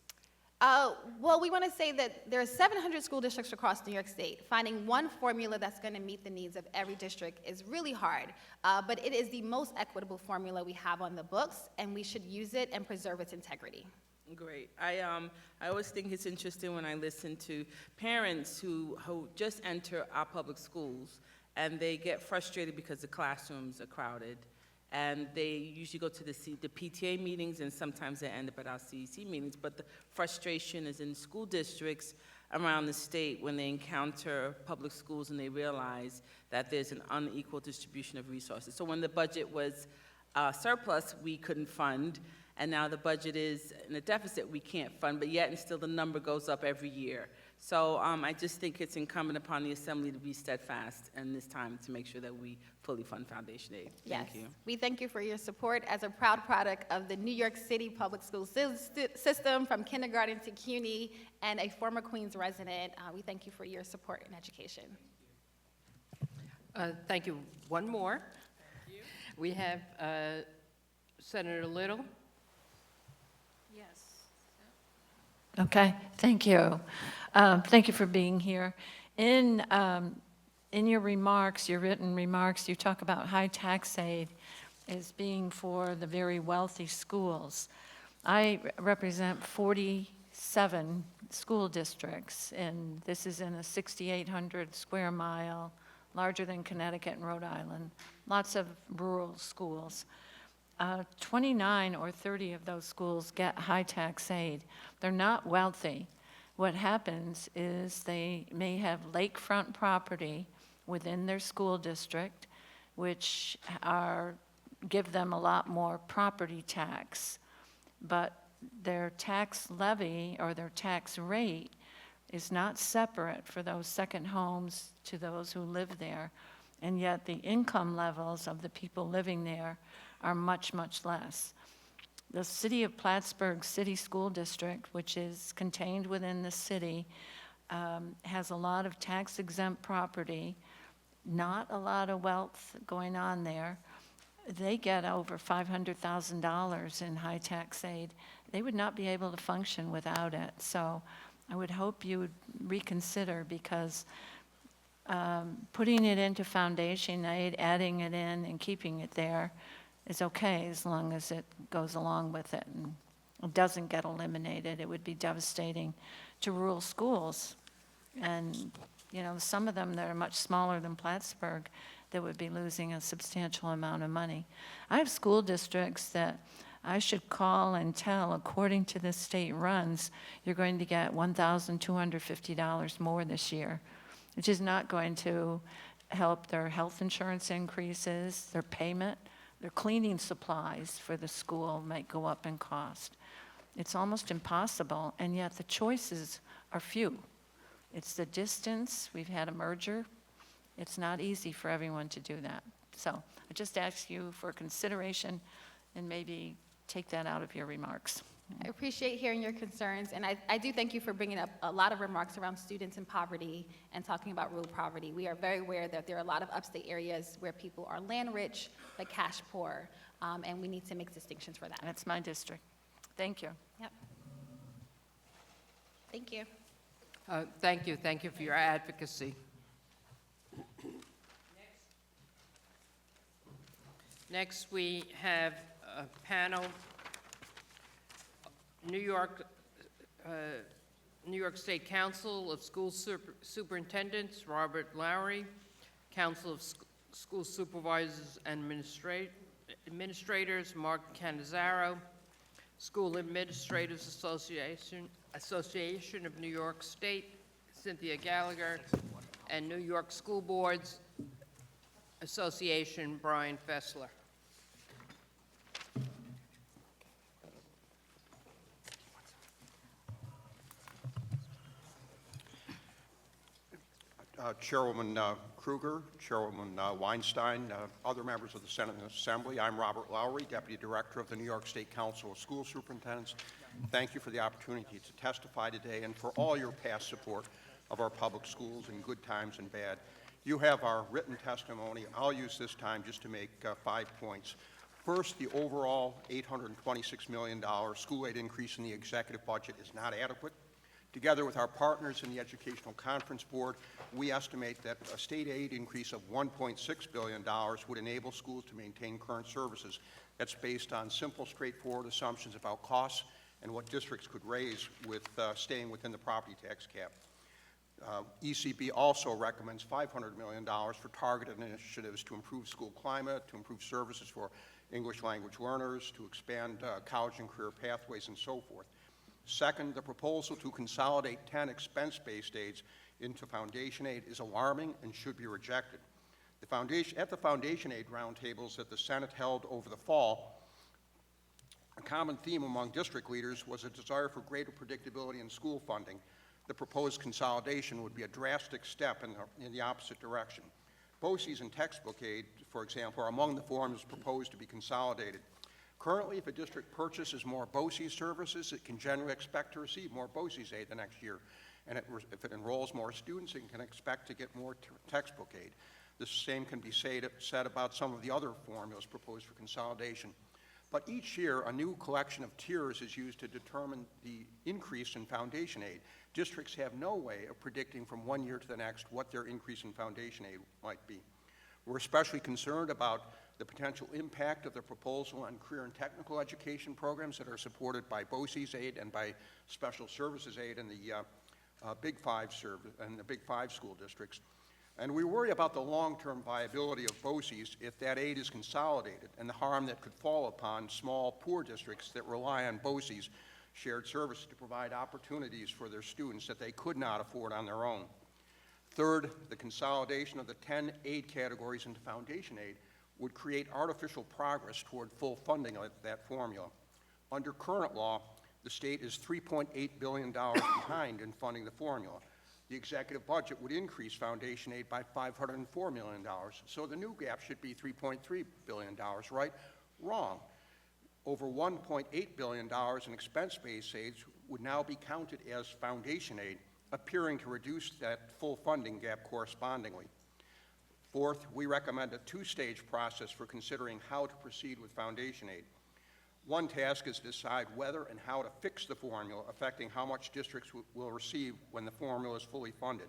Well, we want to say that there are 700 school districts across New York State. Finding one formula that's going to meet the needs of every district is really hard, but it is the most equitable formula we have on the books, and we should use it and preserve its integrity. Great. I always think it's interesting when I listen to parents who just enter our public schools, and they get frustrated because the classrooms are crowded. And they usually go to the PTA meetings, and sometimes they end up at our CEC meetings. But the frustration is in school districts around the state when they encounter public schools and they realize that there's an unequal distribution of resources. So when the budget was surplus, we couldn't fund, and now the budget is in a deficit, we can't fund, but yet and still the number goes up every year. So I just think it's incumbent upon the Assembly to be steadfast in this time to make sure that we fully fund foundation aid. Thank you. We thank you for your support as a proud product of the New York City public school system from kindergarten to CUNY, and a former Queens resident. We thank you for your support in education. Thank you. One more. We have Senator Little. Okay, thank you. Thank you for being here. In your remarks, your written remarks, you talk about high tax aid as being for the very wealthy schools. I represent 47 school districts, and this is in a 6,800 square mile, larger than Connecticut and Rhode Island, lots of rural schools. 29 or 30 of those schools get high tax aid. They're not wealthy. What happens is they may have lakefront property within their school district, which give them a lot more property tax. But their tax levy or their tax rate is not separate for those second homes to those who live there. And yet the income levels of the people living there are much, much less. The City of Plattsburgh City School District, which is contained within the city, has a lot of tax-exempt property, not a lot of wealth going on there. They get over $500,000 in high tax aid. They would not be able to function without it. So I would hope you would reconsider, because putting it into foundation aid, adding it in and keeping it there is okay as long as it goes along with it and it doesn't get eliminated. It would be devastating to rural schools. And, you know, some of them that are much smaller than Plattsburgh that would be losing a substantial amount of money. I have school districts that I should call and tell, according to the state runs, you're going to get $1,250 more this year, which is not going to help their health insurance increases, their payment, their cleaning supplies for the school might go up in cost. It's almost impossible, and yet the choices are few. It's the distance. We've had a merger. It's not easy for everyone to do that. So I just ask you for consideration and maybe take that out of your remarks. I appreciate hearing your concerns, and I do thank you for bringing up a lot of remarks around students in poverty and talking about rural poverty. We are very aware that there are a lot of upstate areas where people are land rich but cash poor, and we need to make distinctions for that. That's my district. Thank you. Yep. Thank you. Thank you. Thank you for your advocacy. Next, we have a panel. New York State Council of School Superintendents, Robert Lowry, Council of School Supervisors and Administrators, Mark Canizaro, School Administrators Association of New York State, Cynthia Gallagher, and New York School Boards Association, Brian Fessler. Chairwoman Kruger, Chairwoman Weinstein, other members of the Senate and Assembly, I'm Robert Lowry, Deputy Director of the New York State Council of School Superintendents. Thank you for the opportunity to testify today and for all your past support of our public schools in good times and bad. You have our written testimony. I'll use this time just to make 5 points. First, the overall $826 million school aid increase in the executive budget is not adequate. Together with our partners in the Educational Conference Board, we estimate that a state aid increase of $1.6 billion would enable schools to maintain current services. That's based on simple, straightforward assumptions about costs and what districts could raise with staying within the property tax cap. ECB also recommends $500 million for targeted initiatives to improve school climate, to improve services for English language learners, to expand college and career pathways, and so forth. Second, the proposal to consolidate 10 expense-based aids into foundation aid is alarming and should be rejected. At the foundation aid roundtables that the Senate held over the fall, a common theme among district leaders was a desire for greater predictability in school funding. The proposed consolidation would be a drastic step in the opposite direction. BOCES and textbook aid, for example, are among the forms proposed to be consolidated. Currently, if a district purchases more BOCES services, it can generally expect to receive more BOCES aid the next year. And if it enrolls more students, it can expect to get more textbook aid. The same can be said about some of the other formulas proposed for consolidation. But each year, a new collection of tiers is used to determine the increase in foundation aid. Districts have no way of predicting from one year to the next what their increase in foundation aid might be. We're especially concerned about the potential impact of the proposal on career and technical education programs that are supported by BOCES aid and by special services aid in the Big Five school districts. And we worry about the long-term viability of BOCES if that aid is consolidated and the harm that could fall upon small, poor districts that rely on BOCES shared services to provide opportunities for their students that they could not afford on their own. Third, the consolidation of the 10 aid categories into foundation aid would create artificial progress toward full funding of that formula. Under current law, the state is $3.8 billion behind in funding the formula. The executive budget would increase foundation aid by $504 million, so the new gap should be $3.3 billion, right? Wrong. Over $1.8 billion in expense-based aids would now be counted as foundation aid, appearing to reduce that full funding gap correspondingly. Fourth, we recommend a two-stage process for considering how to proceed with foundation aid. One task is to decide whether and how to fix the formula, affecting how much districts will receive when the formula is fully funded.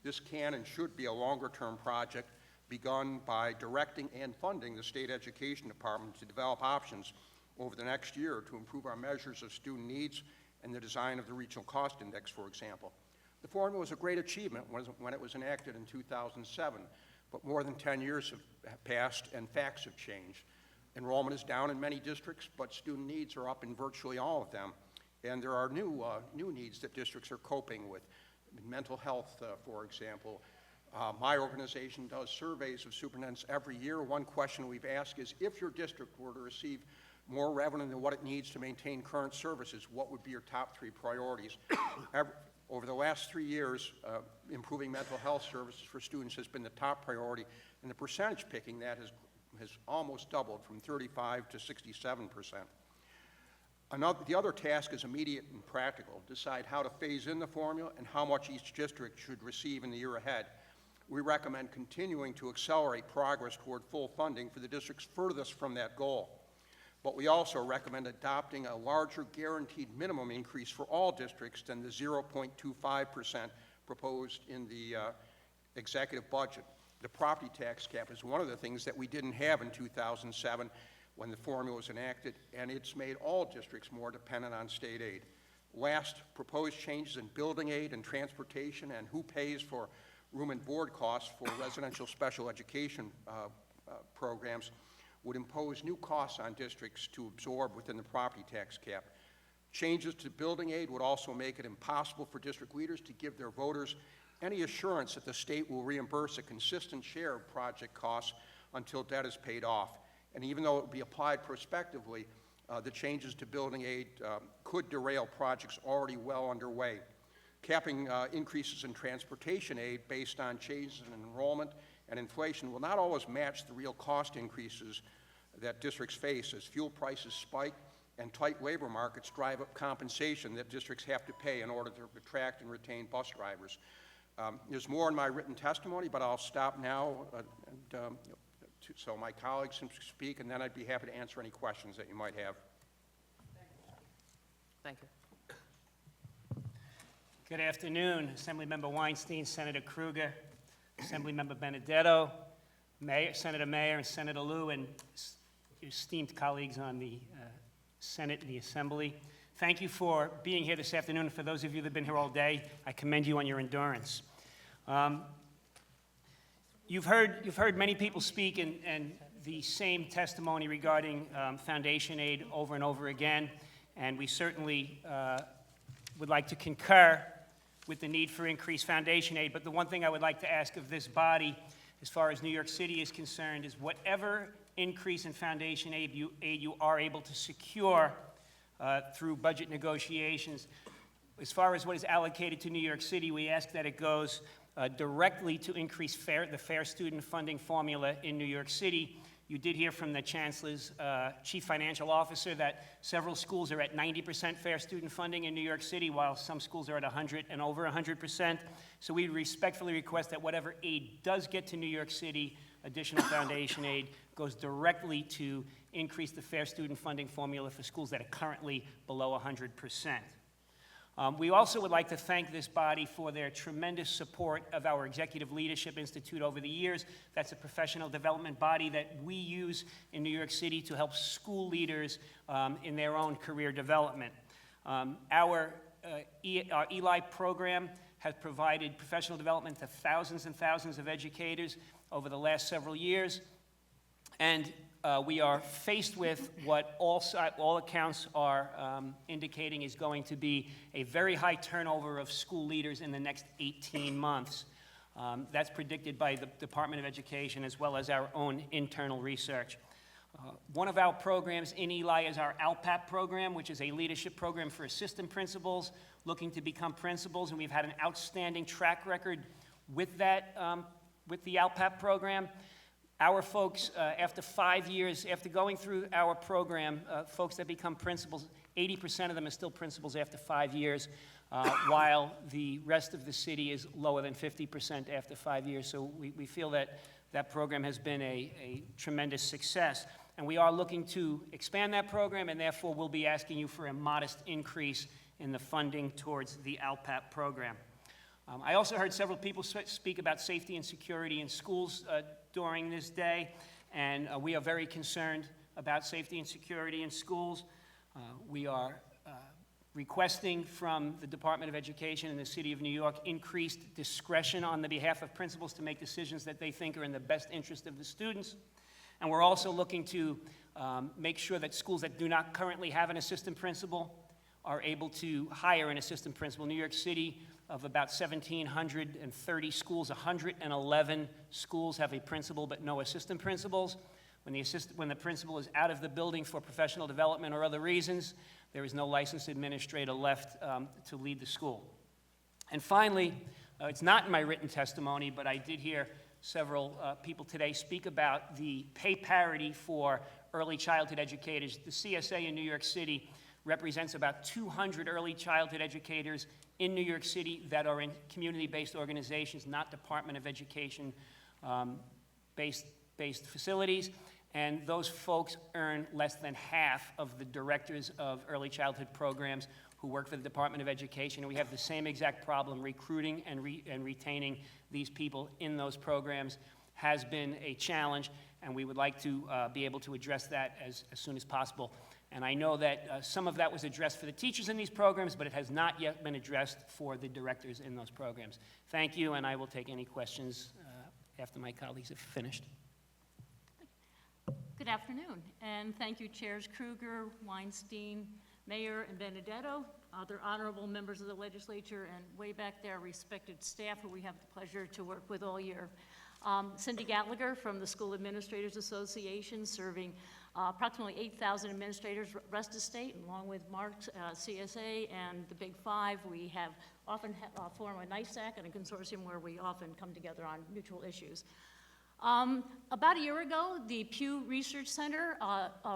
This can and should be a longer-term project begun by directing and funding the State Education Department to develop options over the next year to improve our measures of student needs and the design of the Regional Cost Index, for example. The formula was a great achievement when it was enacted in 2007, but more than 10 years have passed and facts have changed. Enrollment is down in many districts, but student needs are up in virtually all of them. And there are new needs that districts are coping with. Mental health, for example. My organization does surveys of superintendents every year. One question we've asked is, if your district were to receive more revenue than what it needs to maintain current services, what would be your top 3 priorities? Over the last 3 years, improving mental health services for students has been the top priority, and the percentage picking that has almost doubled from 35% to 67%. The other task is immediate and practical. Decide how to phase in the formula and how much each district should receive in the year ahead. We recommend continuing to accelerate progress toward full funding for the districts furthest from that goal. But we also recommend adopting a larger guaranteed minimum increase for all districts than the 0.25% proposed in the executive budget. The property tax cap is one of the things that we didn't have in 2007 when the formula was enacted, and it's made all districts more dependent on state aid. Last, proposed changes in building aid and transportation and who pays for room and board costs for residential special education programs would impose new costs on districts to absorb within the property tax cap. Changes to building aid would also make it impossible for district leaders to give their voters any assurance that the state will reimburse a consistent share of project costs until debt is paid off. And even though it would be applied prospectively, the changes to building aid could derail projects already well underway. Capping increases in transportation aid based on changes in enrollment and inflation will not always match the real cost increases that districts face as fuel prices spike and tight labor markets drive up compensation that districts have to pay in order to attract and retain bus drivers. There's more in my written testimony, but I'll stop now so my colleagues can speak, and then I'd be happy to answer any questions that you might have. Thank you. Good afternoon, Assemblymember Weinstein, Senator Krueger, Assemblymember Benedetto, Senator Mayer, and Senator Lieu, and esteemed colleagues on the Senate and the Assembly. Thank you for being here this afternoon. For those of you that have been here all day, I commend you on your endurance. You've heard many people speak and the same testimony regarding foundation aid over and over again, and we certainly would like to concur with the need for increased foundation aid. But the one thing I would like to ask of this body, as far as New York City is concerned, is whatever increase in foundation aid you are able to secure through budget negotiations, as far as what is allocated to New York City, we ask that it goes directly to increase the Fair Student Funding formula in New York City. You did hear from the Chancellor's Chief Financial Officer that several schools are at 90% fair student funding in New York City, while some schools are at 100 and over 100%. So we respectfully request that whatever aid does get to New York City, additional foundation aid, goes directly to increase the fair student funding formula for schools that are currently below 100%. We also would like to thank this body for their tremendous support of our Executive Leadership Institute over the years. That's a professional development body that we use in New York City to help school leaders in their own career development. Our ELI program has provided professional development to thousands and thousands of educators over the last several years. And we are faced with what all accounts are indicating is going to be a very high turnover of school leaders in the next 18 months. That's predicted by the Department of Education as well as our own internal research. One of our programs in Eli is our ALPAP program, which is a leadership program for assistant principals looking to become principals, and we've had an outstanding track record with that, with the ALPAP program. Our folks, after 5 years, after going through our program, folks that become principals, 80% of them are still principals after 5 years, while the rest of the city is lower than 50% after 5 years. So we feel that that program has been a tremendous success. And we are looking to expand that program, and therefore we'll be asking you for a modest increase in the funding towards the ALPAP program. I also heard several people speak about safety and security in schools during this day, and we are very concerned about safety and security in schools. We are requesting from the Department of Education and the City of New York increased discretion on the behalf of principals to make decisions that they think are in the best interest of the students. And we're also looking to make sure that schools that do not currently have an assistant principal are able to hire an assistant principal. New York City, of about 1,730 schools, 111 schools have a principal but no assistant principals. When the principal is out of the building for professional development or other reasons, there is no licensed administrator left to lead the school. And finally, it's not in my written testimony, but I did hear several people today speak about the pay parity for early childhood educators. The CSA in New York City represents about 200 early childhood educators in New York City that are in community-based organizations, not Department of Education based facilities. And those folks earn less than half of the directors of early childhood programs who work for the Department of Education. And we have the same exact problem. Recruiting and retaining these people in those programs has been a challenge, and we would like to be able to address that as soon as possible. And I know that some of that was addressed for the teachers in these programs, but it has not yet been addressed for the directors in those programs. Thank you, and I will take any questions after my colleagues have finished. Good afternoon, and thank you, Chairs Kruger, Weinstein, Mayor, and Benedetto, other honorable members of the legislature, and way back there, respected staff who we have the pleasure to work with all year. Cindy Gallagher from the School Administrators Association, serving approximately 8,000 administrators rest of state, along with Mark's CSA and the Big Five. We have often formed a NISAC and a consortium where we often come together on mutual issues. About a year ago, the Pew Research Center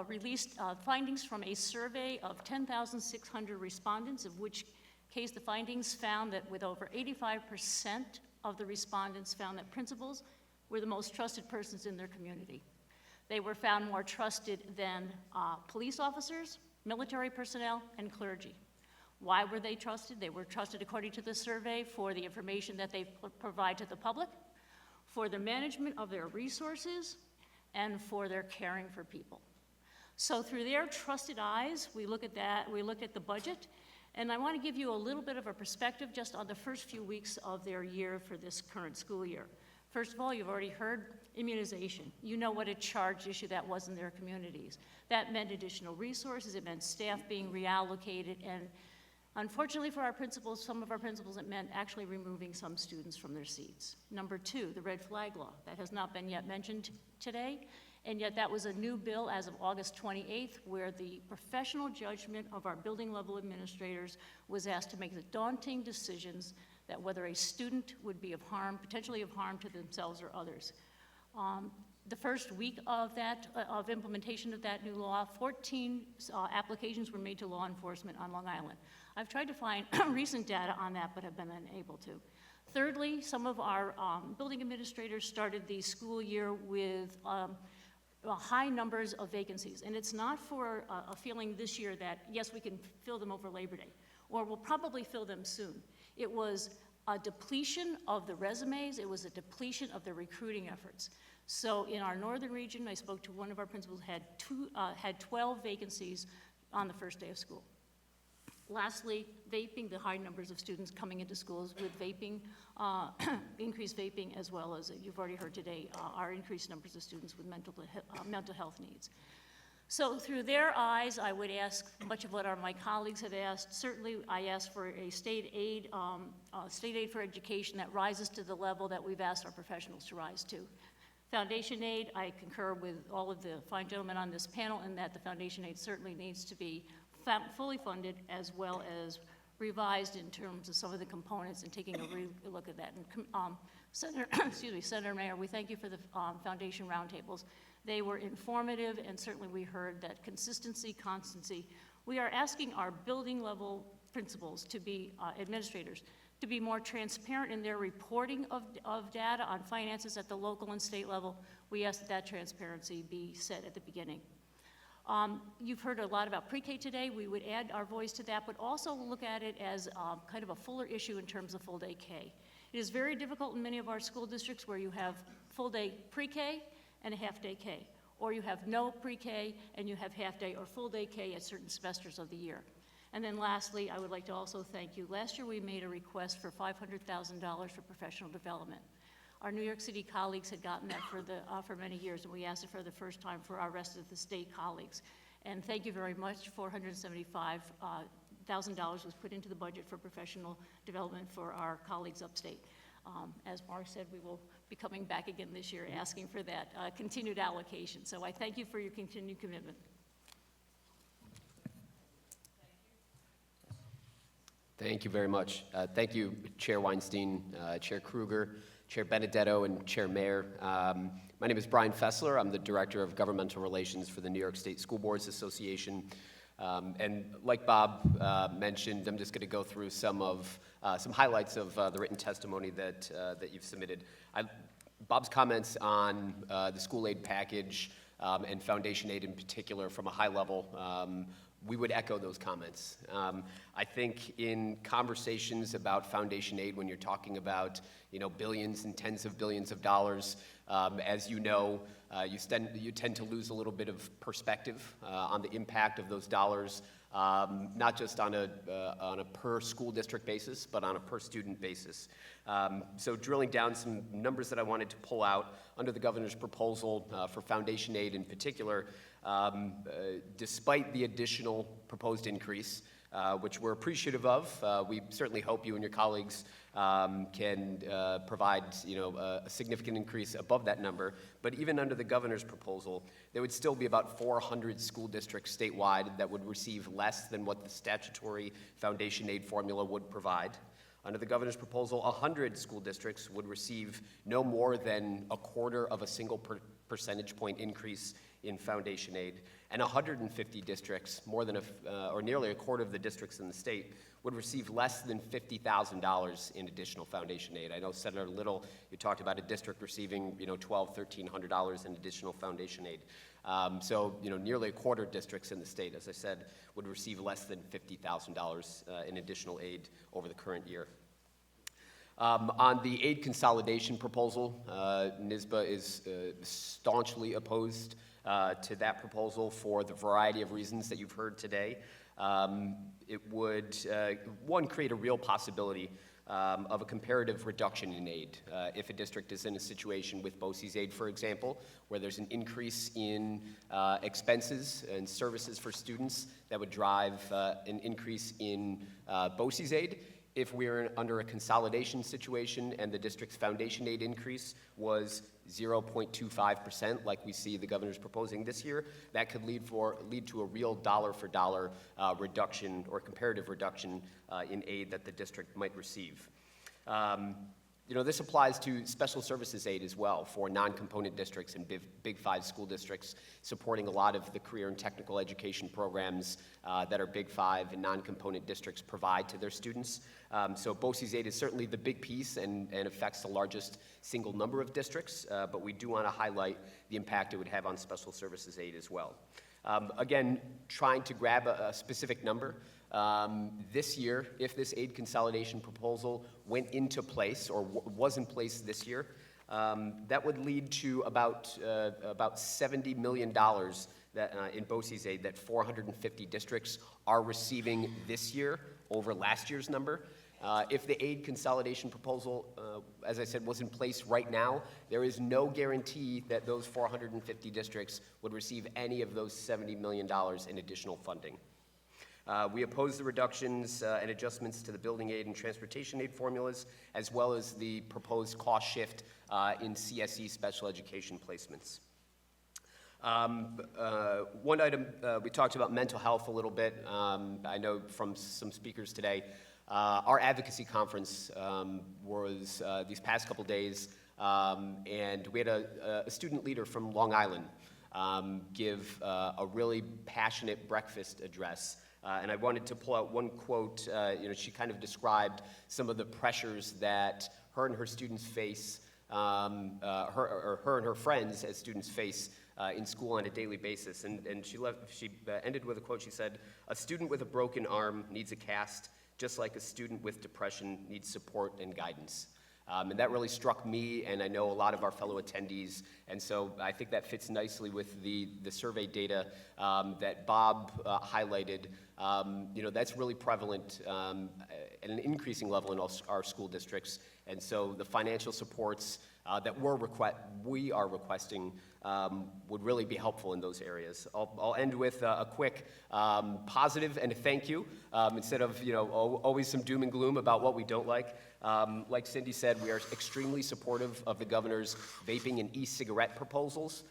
released findings from a survey of 10,600 respondents, of which case the findings found that with over 85% of the respondents found that principals were the most trusted persons in their community. They were found more trusted than police officers, military personnel, and clergy. Why were they trusted? They were trusted, according to the survey, for the information that they provide to the public, for the management of their resources, and for their caring for people. So through their trusted eyes, we look at that, we look at the budget, and I want to give you a little bit of a perspective just on the first few weeks of their year for this current school year. First of all, you've already heard immunization. You know what a charged issue that was in their communities. That meant additional resources, it meant staff being reallocated, and unfortunately for our principals, some of our principals, it meant actually removing some students from their seats. Number two, the red flag law. That has not been yet mentioned today, and yet that was a new bill as of August 28th, where the professional judgment of our building level administrators was asked to make the daunting decisions that whether a student would be of harm, potentially of harm to themselves or others. The first week of that, of implementation of that new law, 14 applications were made to law enforcement on Long Island. I've tried to find recent data on that, but have been unable to. Thirdly, some of our building administrators started the school year with high numbers of vacancies. And it's not for a feeling this year that, yes, we can fill them over Labor Day, or we'll probably fill them soon. It was a depletion of the resumes. It was a depletion of the recruiting efforts. So in our northern region, I spoke to one of our principals, had 12 vacancies on the first day of school. Lastly, vaping, the high numbers of students coming into schools with vaping, increased vaping, as well as, you've already heard today, our increased numbers of students with mental health needs. So through their eyes, I would ask much of what my colleagues have asked. Certainly, I ask for a state aid for education that rises to the level that we've asked our professionals to rise to. Foundation aid, I concur with all of the fine gentlemen on this panel in that the foundation aid certainly needs to be fully funded as well as revised in terms of some of the components and taking a look at that. And Senator Mayer, we thank you for the foundation roundtables. They were informative, and certainly we heard that consistency, constancy. We are asking our building level principals to be administrators to be more transparent in their reporting of data on finances at the local and state level. We ask that transparency be set at the beginning. You've heard a lot about pre-K today. We would add our voice to that, but also look at it as kind of a fuller issue in terms of full-day K. It is very difficult in many of our school districts where you have full-day pre-K and a half-day K, or you have no pre-K and you have half-day or full-day K at certain semesters of the year. And then lastly, I would like to also thank you. Last year we made a request for $500,000 for professional development. Our New York City colleagues had gotten that for many years, and we asked it for the first time for our rest of the state colleagues. And thank you very much. $475,000 was put into the budget for professional development for our colleagues upstate. As Mark said, we will be coming back again this year asking for that continued allocation. So I thank you for your continued commitment. Thank you very much. Thank you, Chair Weinstein, Chair Kruger, Chair Benedetto, and Chair Mayer. My name is Brian Fessler. I'm the Director of Governmental Relations for the New York State School Boards Association. And like Bob mentioned, I'm just going to go through some highlights of the written testimony that you've submitted. Bob's comments on the school aid package and foundation aid in particular from a high level, we would echo those comments. I think in conversations about foundation aid, when you're talking about billions and tens of billions of dollars, as you know, you tend to lose a little bit of perspective on the impact of those dollars, not just on a per school district basis, but on a per student basis. So drilling down some numbers that I wanted to pull out under the governor's proposal for foundation aid in particular, despite the additional proposed increase, which we're appreciative of, we certainly hope you and your colleagues can provide a significant increase above that number. But even under the governor's proposal, there would still be about 400 school districts statewide that would receive less than what the statutory foundation aid formula would provide. Under the governor's proposal, 100 school districts would receive no more than a quarter of a single percentage point increase in foundation aid, and 150 districts, more than or nearly a quarter of the districts in the state, would receive less than $50,000 in additional foundation aid. I know Senator Little, you talked about a district receiving $1,200, $1,300 in additional foundation aid. So nearly a quarter of districts in the state, as I said, would receive less than $50,000 in additional aid over the current year. On the aid consolidation proposal, NYSBA is staunchly opposed to that proposal for the variety of reasons that you've heard today. It would, one, create a real possibility of a comparative reduction in aid. If a district is in a situation with BOCES aid, for example, where there's an increase in expenses and services for students that would drive an increase in BOCES aid. If we're under a consolidation situation and the district's foundation aid increase was 0.25%, like we see the governor's proposing this year, that could lead to a real dollar-for-dollar reduction or comparative reduction in aid that the district might receive. This applies to special services aid as well for non-component districts and Big Five school districts supporting a lot of the career and technical education programs that are Big Five and non-component districts provide to their students. So BOCES aid is certainly the big piece and affects the largest single number of districts, but we do want to highlight the impact it would have on special services aid as well. Again, trying to grab a specific number. This year, if this aid consolidation proposal went into place or was in place this year, That would lead to about $70 million that, in BOCES aid that 450 districts are receiving this year over last year's number. If the aid consolidation proposal, as I said, was in place right now, there is no guarantee that those 450 districts would receive any of those $70 million in additional funding. We oppose the reductions and adjustments to the building aid and transportation aid formulas, as well as the proposed cost shift in CSE special education placements. One item, we talked about mental health a little bit. I know from some speakers today. Our advocacy conference was these past couple days, and we had a student leader from Long Island give a really passionate breakfast address. And I wanted to pull out one quote. She kind of described some of the pressures that her and her students face, her and her friends as students face in school on a daily basis. And she ended with a quote. She said, "A student with a broken arm needs a cast, just like a student with depression needs support and guidance." And that really struck me, and I know a lot of our fellow attendees. And so I think that fits nicely with the survey data that Bob highlighted. That's really prevalent at an increasing level in our school districts. And so the financial supports that we are requesting would really be helpful in those areas. I'll end with a quick positive and a thank you, instead of always some doom and gloom about what we don't like. Like Cindy said, we are extremely supportive of the governor's vaping and e-cigarette proposals.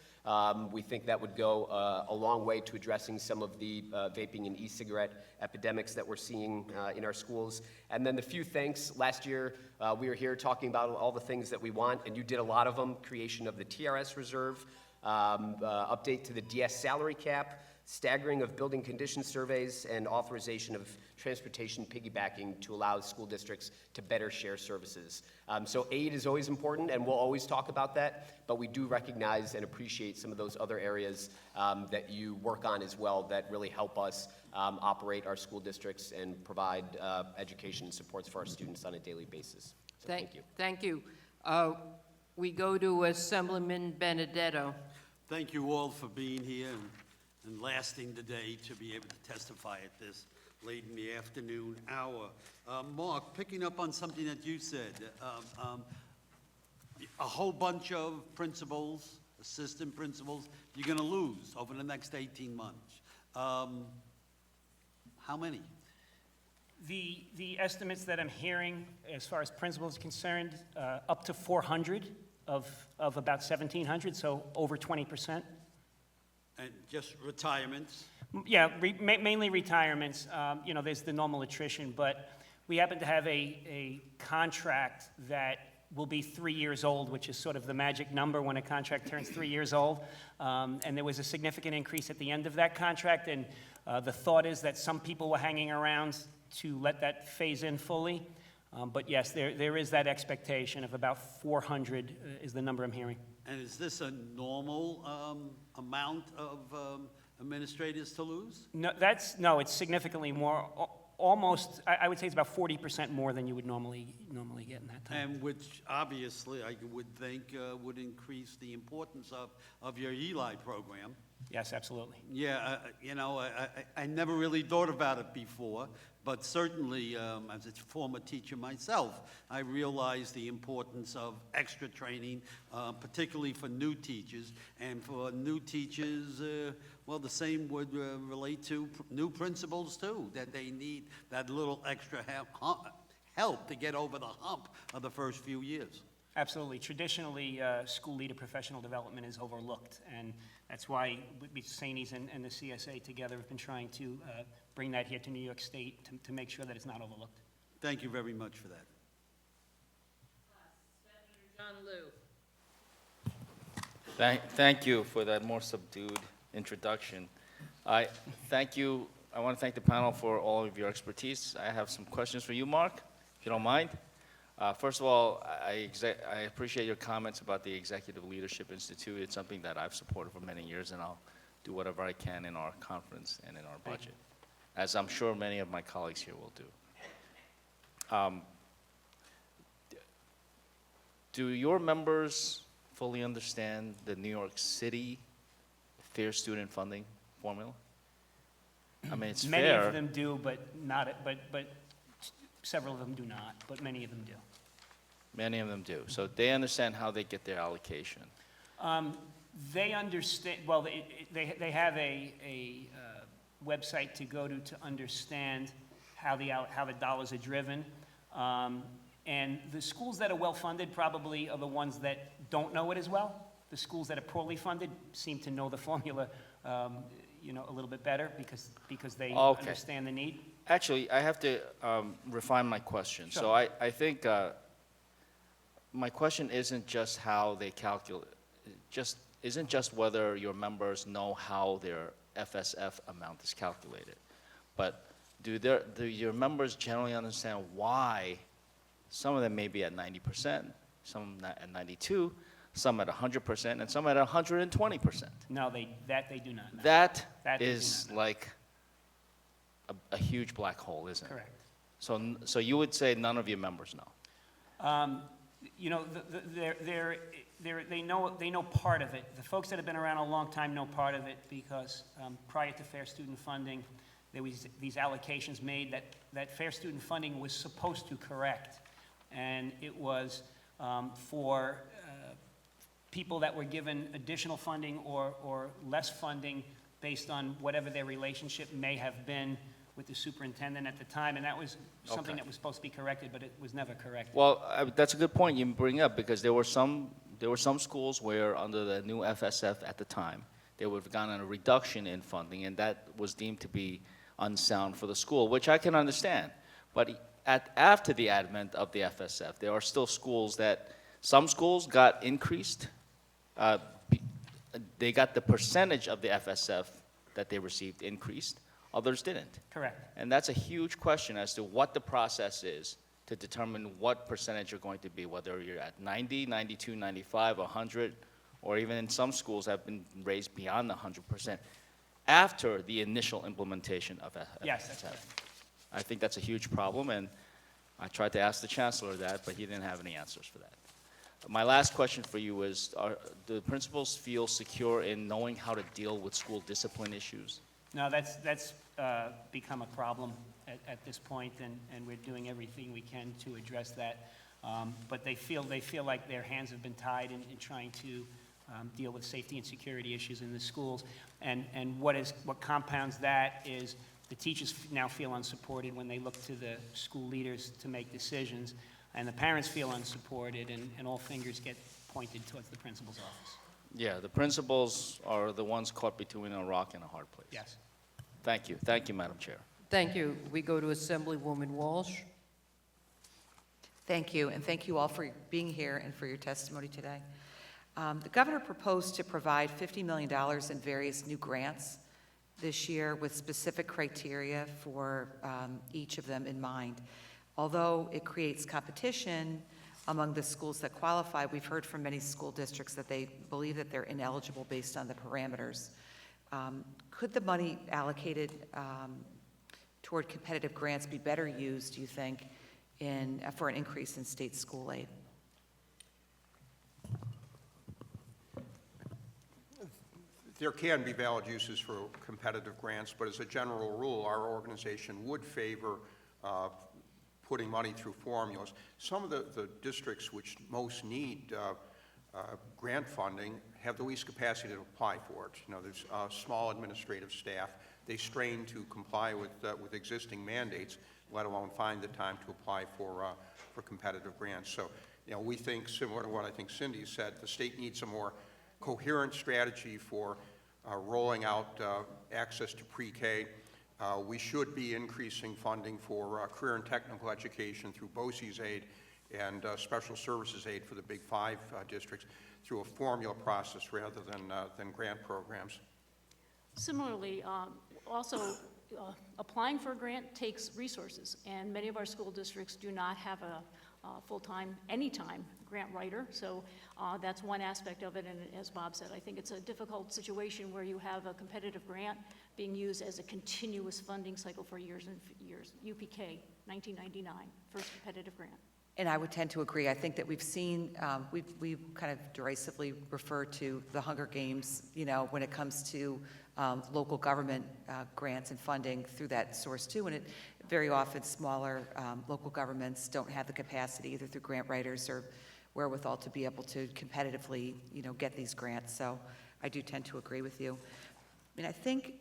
We think that would go a long way to addressing some of the vaping and e-cigarette epidemics that we're seeing in our schools. And then the few thanks. Last year, we were here talking about all the things that we want, and you did a lot of them. Creation of the TRS reserve, update to the DS salary cap, staggering of building condition surveys, and authorization of transportation piggybacking to allow school districts to better share services. So aid is always important, and we'll always talk about that, but we do recognize and appreciate some of those other areas that you work on as well that really help us operate our school districts and provide education and supports for our students on a daily basis. So thank you. Thank you. We go to Assemblyman Benedetto. Thank you all for being here and lasting the day to be able to testify at this late in the afternoon hour. Mark, picking up on something that you said, a whole bunch of principals, assistant principals, you're going to lose over the next 18 months. How many? The estimates that I'm hearing, as far as principals are concerned, up to 400 of about 1,700, so over 20%. And just retirements? Yeah, mainly retirements. There's the normal attrition, but we happen to have a contract that will be 3 years old, which is sort of the magic number when a contract turns 3 years old. And there was a significant increase at the end of that contract, and the thought is that some people were hanging around to let that phase in fully. But yes, there is that expectation of about 400 is the number I'm hearing. And is this a normal amount of administrators to lose? No, it's significantly more. Almost, I would say it's about 40% more than you would normally get in that time. And which obviously I would think would increase the importance of your Eli program. Yes, absolutely. Yeah, I never really thought about it before, but certainly as a former teacher myself, I realize the importance of extra training, particularly for new teachers. And for new teachers, well, the same would relate to new principals too, that they need that little extra help to get over the hump of the first few years. Absolutely. Traditionally, school leader professional development is overlooked, and that's why SANES and the CSA together have been trying to bring that here to New York State to make sure that it's not overlooked. Thank you very much for that. Senator John Liu. Thank you for that more subdued introduction. I want to thank the panel for all of your expertise. I have some questions for you, Mark, if you don't mind. First of all, I appreciate your comments about the Executive Leadership Institute. It's something that I've supported for many years, and I'll do whatever I can in our conference and in our budget, as I'm sure many of my colleagues here will do. Do your members fully understand the New York City Fair Student Funding formula? I mean, it's Many fair. of them do, but but several of them do not, but many of them do. Many of them do. So they understand how they get their allocation. They understand, well, they have a website to go to understand how the dollars are driven. And the schools that are well-funded probably are the ones that don't know it as well. The schools that are poorly funded seem to know the formula, you know, a little bit better because they Okay. understand the need. Actually, I have to refine my question. So Sure. I think my question isn't just how they calculate, isn't just whether your members know how their FSF amount is calculated, but do your members generally understand why some of them may be at 90%, some at 92%, some at 100%, and some at 120%? No, they do not know. That That they do is not know. like a huge black hole, isn't it? Correct. So you would say none of your members know? You know, they know part of it. The folks that have been around a long time know part of it because prior to fair student funding, there was these allocations made that fair student funding was supposed to correct. And it was for people that were given additional funding or less funding based on whatever their relationship may have been with the superintendent at the time, and that was something Okay. that was supposed to be corrected, but it was never corrected. Well, that's a good point you bring up, because there were some schools where, under the new FSF at the time, they would have gotten a reduction in funding, and that was deemed to be unsound for the school, which I can understand. But after the advent of the FSF, there are still schools that, some schools got increased. They got the percentage of the FSF that they received increased. Others didn't. Correct. And that's a huge question as to what the process is to determine what percentage you're going to be, whether you're at 90, 92, 95, 100, or even in some schools have been raised beyond 100% after the initial implementation of FSF. Yes, that's correct. I think that's a huge problem, and I tried to ask the chancellor that, but he didn't have any answers for that. My last question for you is, do the principals feel secure in knowing how to deal with school discipline issues? No, that's become a problem at this point, and we're doing everything we can to address that. But they feel like their hands have been tied in trying to deal with safety and security issues in the schools. And what compounds that is the teachers now feel unsupported when they look to the school leaders to make decisions, and the parents feel unsupported, and all fingers get pointed towards the principal's office. Yeah, the principals are the ones caught between a rock and a hard place. Yes. Thank you. Thank you, Madam Chair. Thank you. We go to Assemblywoman Walsh. Thank you, and thank you all for being here and for your testimony today. The governor proposed to provide $50 million in various new grants this year with specific criteria for each of them in mind. Although it creates competition among the schools that qualify, we've heard from many school districts that they believe that they're ineligible based on the parameters. Could the money allocated toward competitive grants be better used, do you think, for an increase in state school aid? There can be valid uses for competitive grants, but as a general rule, our organization would favor putting money through formulas. Some of the districts which most need grant funding have the least capacity to apply for it. You know, there's small administrative staff. They strain to comply with existing mandates, let alone find the time to apply for competitive grants. So, you know, we think, similar to what I think Cindy said, the state needs a more coherent strategy for rolling out access to pre-K. We should be increasing funding for career and technical education through BOCES aid and special services aid for the Big Five districts through a formula process rather than grant programs. Similarly, also, applying for a grant takes resources, and many of our school districts do not have a full-time, anytime grant writer, so that's one aspect of it, and as Bob said, I think it's a difficult situation where you have a competitive grant being used as a continuous funding cycle for years and years. UPK, 1999, first competitive grant. And I would tend to agree. I think that we've seen, we've kind of derisively referred to the Hunger Games, when it comes to local government grants and funding through that source too. And very often smaller local governments don't have the capacity, either through grant writers or wherewithal, to be able to competitively, get these grants. So I do tend to agree with you. I mean, I think,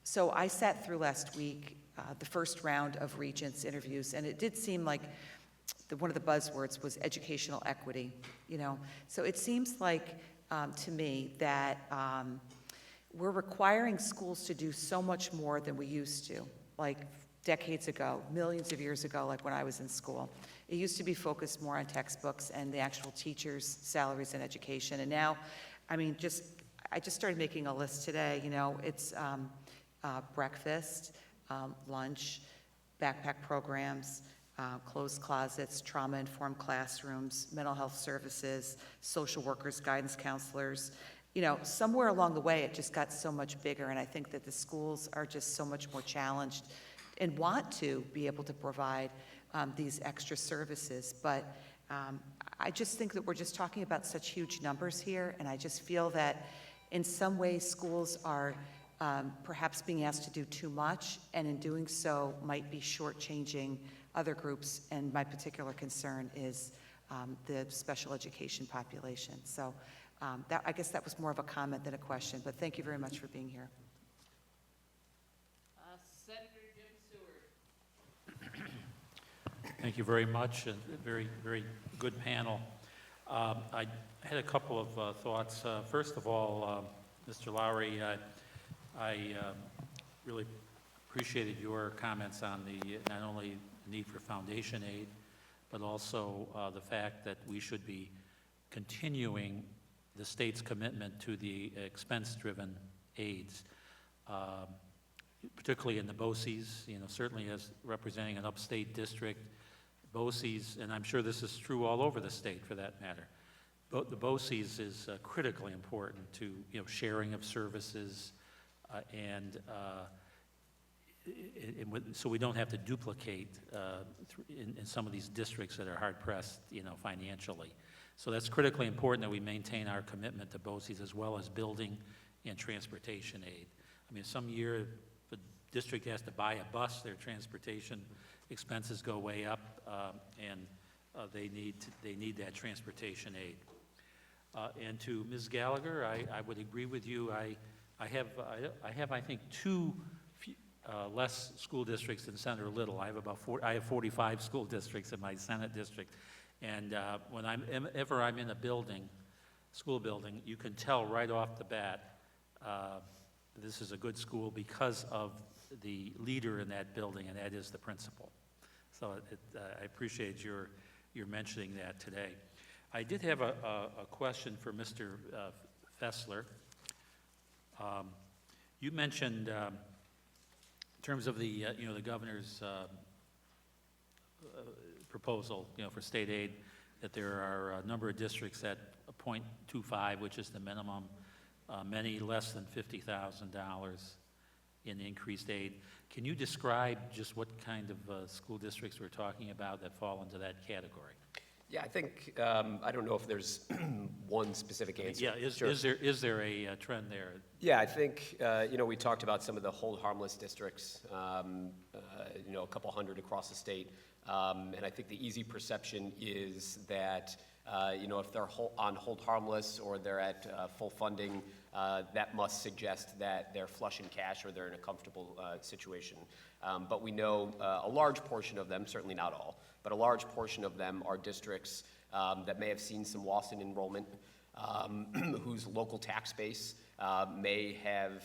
so I sat through last week the first round of Regents interviews, and it did seem like one of the buzzwords was educational equity, So it seems like, to me, that we're requiring schools to do so much more than we used to, like decades ago, millions of years ago, like when I was in school. It used to be focused more on textbooks and the actual teachers' salaries and education. And now, I mean, I just started making a list today, it's breakfast, lunch, backpack programs, closed closets, trauma-informed classrooms, mental health services, social workers, guidance counselors. Somewhere along the way, it just got so much bigger, and I think that the schools are just so much more challenged and want to be able to provide these extra services. But I just think that we're just talking about such huge numbers here, and I just feel that in some ways schools are perhaps being asked to do too much, and in doing so might be shortchanging other groups, and my particular concern is the special education population. So I guess that was more of a comment than a question, but thank you very much for being here. Senator Jim Seward. Thank you very much, and very, very good panel. I had a couple of thoughts. First of all, Mr. Lowry, I really appreciated your comments on not only the need for foundation aid, but also the fact that we should be continuing the state's commitment to the expense-driven aids, particularly in the BOCES, certainly as representing an upstate district, BOCES, and I'm sure this is true all over the state for that matter. The BOCES is critically important to sharing of services, and so we don't have to duplicate in some of these districts that are hard pressed, financially. So that's critically important that we maintain our commitment to BOCES as well as building and transportation aid. I mean, some year the district has to buy a bus, their transportation expenses go way up, and they need that transportation aid. And to Ms. Gallagher, I would agree with you. I have I think two less school districts than Senator Little. I have 45 school districts in my Senate district, and whenever I'm in a school building, you can tell right off the bat this is a good school because of the leader in that building, and that is the principal. So I appreciate your mentioning that today. I did have a question for Mr. Fessler. You mentioned in terms of the the governor's proposal for state aid that there are a number of districts at 0.25, which is the minimum, many less than $50,000 in increased aid. Can you describe just what kind of school districts we're talking about that fall into that category? Yeah, I think, I don't know if there's one specific answer. Yeah, Sure. is there a trend there? Yeah, I think, we talked about some of the hold harmless districts, a couple hundred across the state. And I think the easy perception is that, if they're on hold harmless or they're at full funding, that must suggest that they're flush in cash or they're in a comfortable situation. But we know a large portion of them, certainly not all, but a large portion of them are districts that may have seen some loss in enrollment, whose local tax base may have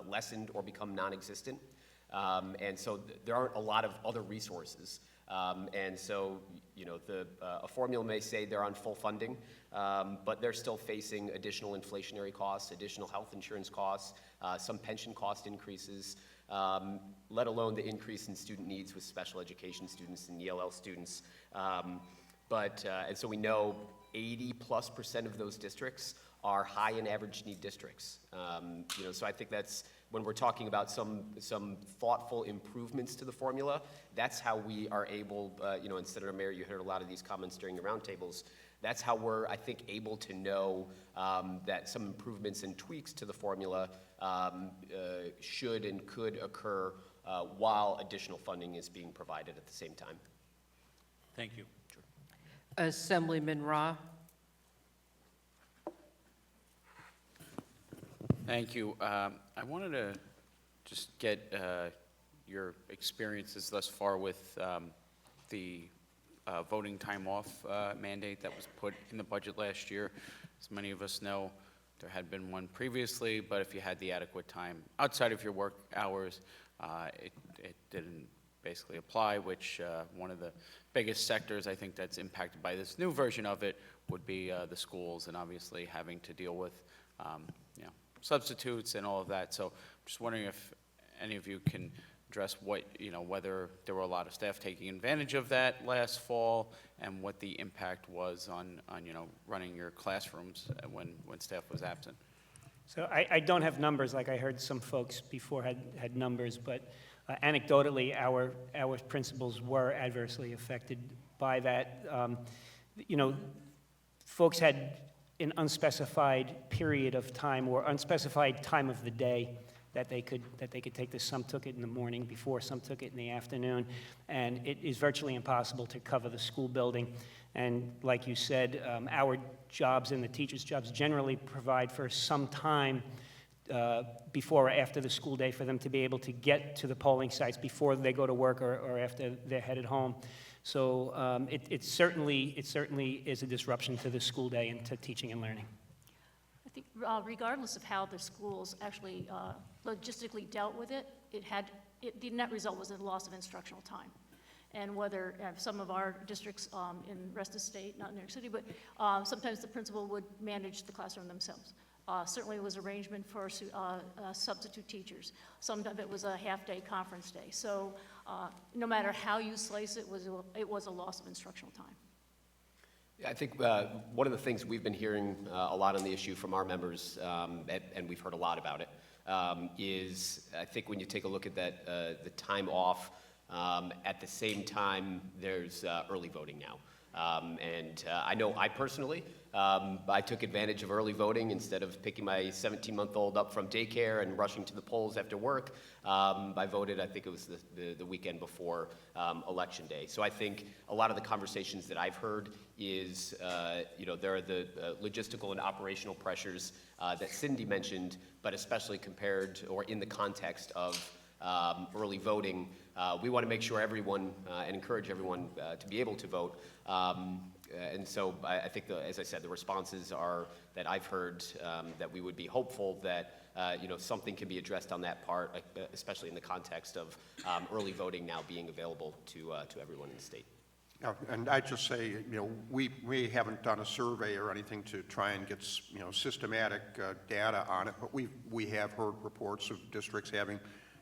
lessened or become non-existent. And so there aren't a lot of other resources. And so, a formula may say they're on full funding, but they're still facing additional inflationary costs, additional health insurance costs, some pension cost increases, let alone the increase in student needs with special education students and ELL students. And so we know 80+% of those districts are high and average need districts. So I think that's when we're talking about some thoughtful improvements to the formula, that's how we are able, and Senator Mayer, you heard a lot of these comments during the roundtables, that's how we're, I think, able to know that some improvements and tweaks to the formula should and could occur while additional funding is being provided at the same time. Thank you. Assemblyman Ra. Thank you. I wanted to just get your experiences thus far with the voting time off mandate that was put in the budget last year. As many of us know, there had been one previously, but if you had the adequate time outside of your work hours, it didn't basically apply, which one of the biggest sectors I think that's impacted by this new version of it would be the schools, and obviously having to deal with substitutes and all of that. So I'm just wondering if any of you can address what, whether there were a lot of staff taking advantage of that last fall, and what the impact was on running your classrooms when staff was absent. So I don't have numbers, like I heard some folks before had numbers, but anecdotally, our principals were adversely affected by that. Folks had an unspecified period of time or unspecified time of the day that they could take this. Some took it in the morning before, some took it in the afternoon, and it is virtually impossible to cover the school building. And like you said, our jobs and the teachers' jobs generally provide for some time before or after the school day for them to be able to get to the polling sites before they go to work or after they're headed home. So it certainly is a disruption to the school day and to teaching and learning. I think regardless of how the schools actually logistically dealt with it, the net result was a loss of instructional time. And whether some of our districts in the rest of the state, not in New York City, but sometimes the principal would manage the classroom themselves. Certainly it was arrangement for substitute teachers. Sometimes it was a half-day conference day. So no matter how you slice it, it was a loss of instructional time. I think one of the things we've been hearing a lot on the issue from our members, and we've heard a lot about it, is I think when you take a look at that, the time off, at the same time, there's early voting now. And I know I personally, I took advantage of early voting instead of picking my 17-month-old up from daycare and rushing to the polls after work. I voted, I think it was the weekend before Election Day. So I think a lot of the conversations that I've heard is, there are the logistical and operational pressures that Cindy mentioned, but especially compared or in the context of early voting, we want to make sure everyone and encourage everyone to be able to vote. And so I think, as I said, the responses are that I've heard that we would be hopeful that something can be addressed on that part, especially in the context of early voting now being available to everyone in the state. And I'd just say, we haven't done a survey or anything to try and get, systematic data on it, but we have heard reports of districts having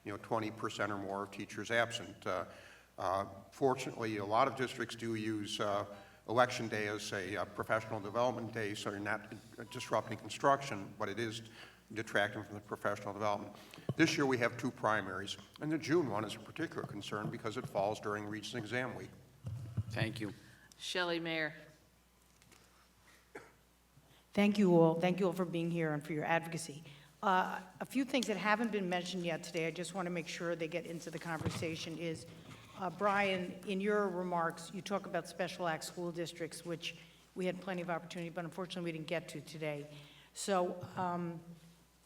20% or more of teachers absent. Fortunately, a lot of districts do use Election Day as a professional development day, so you're not disrupting construction, but it is detracting from the professional development. This year we have 2 primaries, and the June one is a particular concern because it falls during Regents exam week. Thank you. Shelley Mayer. Thank you all. Thank you all for being here and for your advocacy. A few things that haven't been mentioned yet today, I just want to make sure they get into the conversation is, Brian, in your remarks, you talk about special act school districts, which we had plenty of opportunity, but unfortunately we didn't get to today. So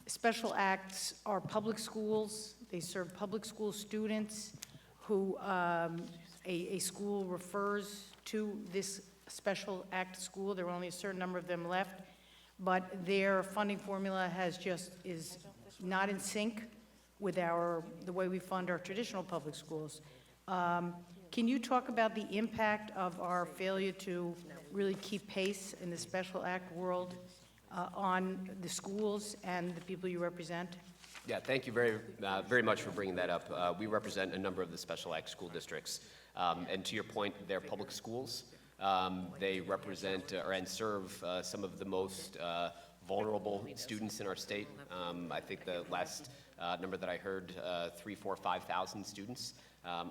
special acts are public schools. They serve public school students who a school refers to this special act school. There are only a certain number of them left, but their funding formula is not in sync with the way we fund our traditional public schools. Can you talk about the impact of our failure to really keep pace in the special act world on the schools and the people you represent? Yeah, thank you very much for bringing that up. We represent a number of the special act school districts. And to your point, they're public schools. They represent and serve some of the most vulnerable students in our state. I think the last number that I heard, 3, 4, 5,000 students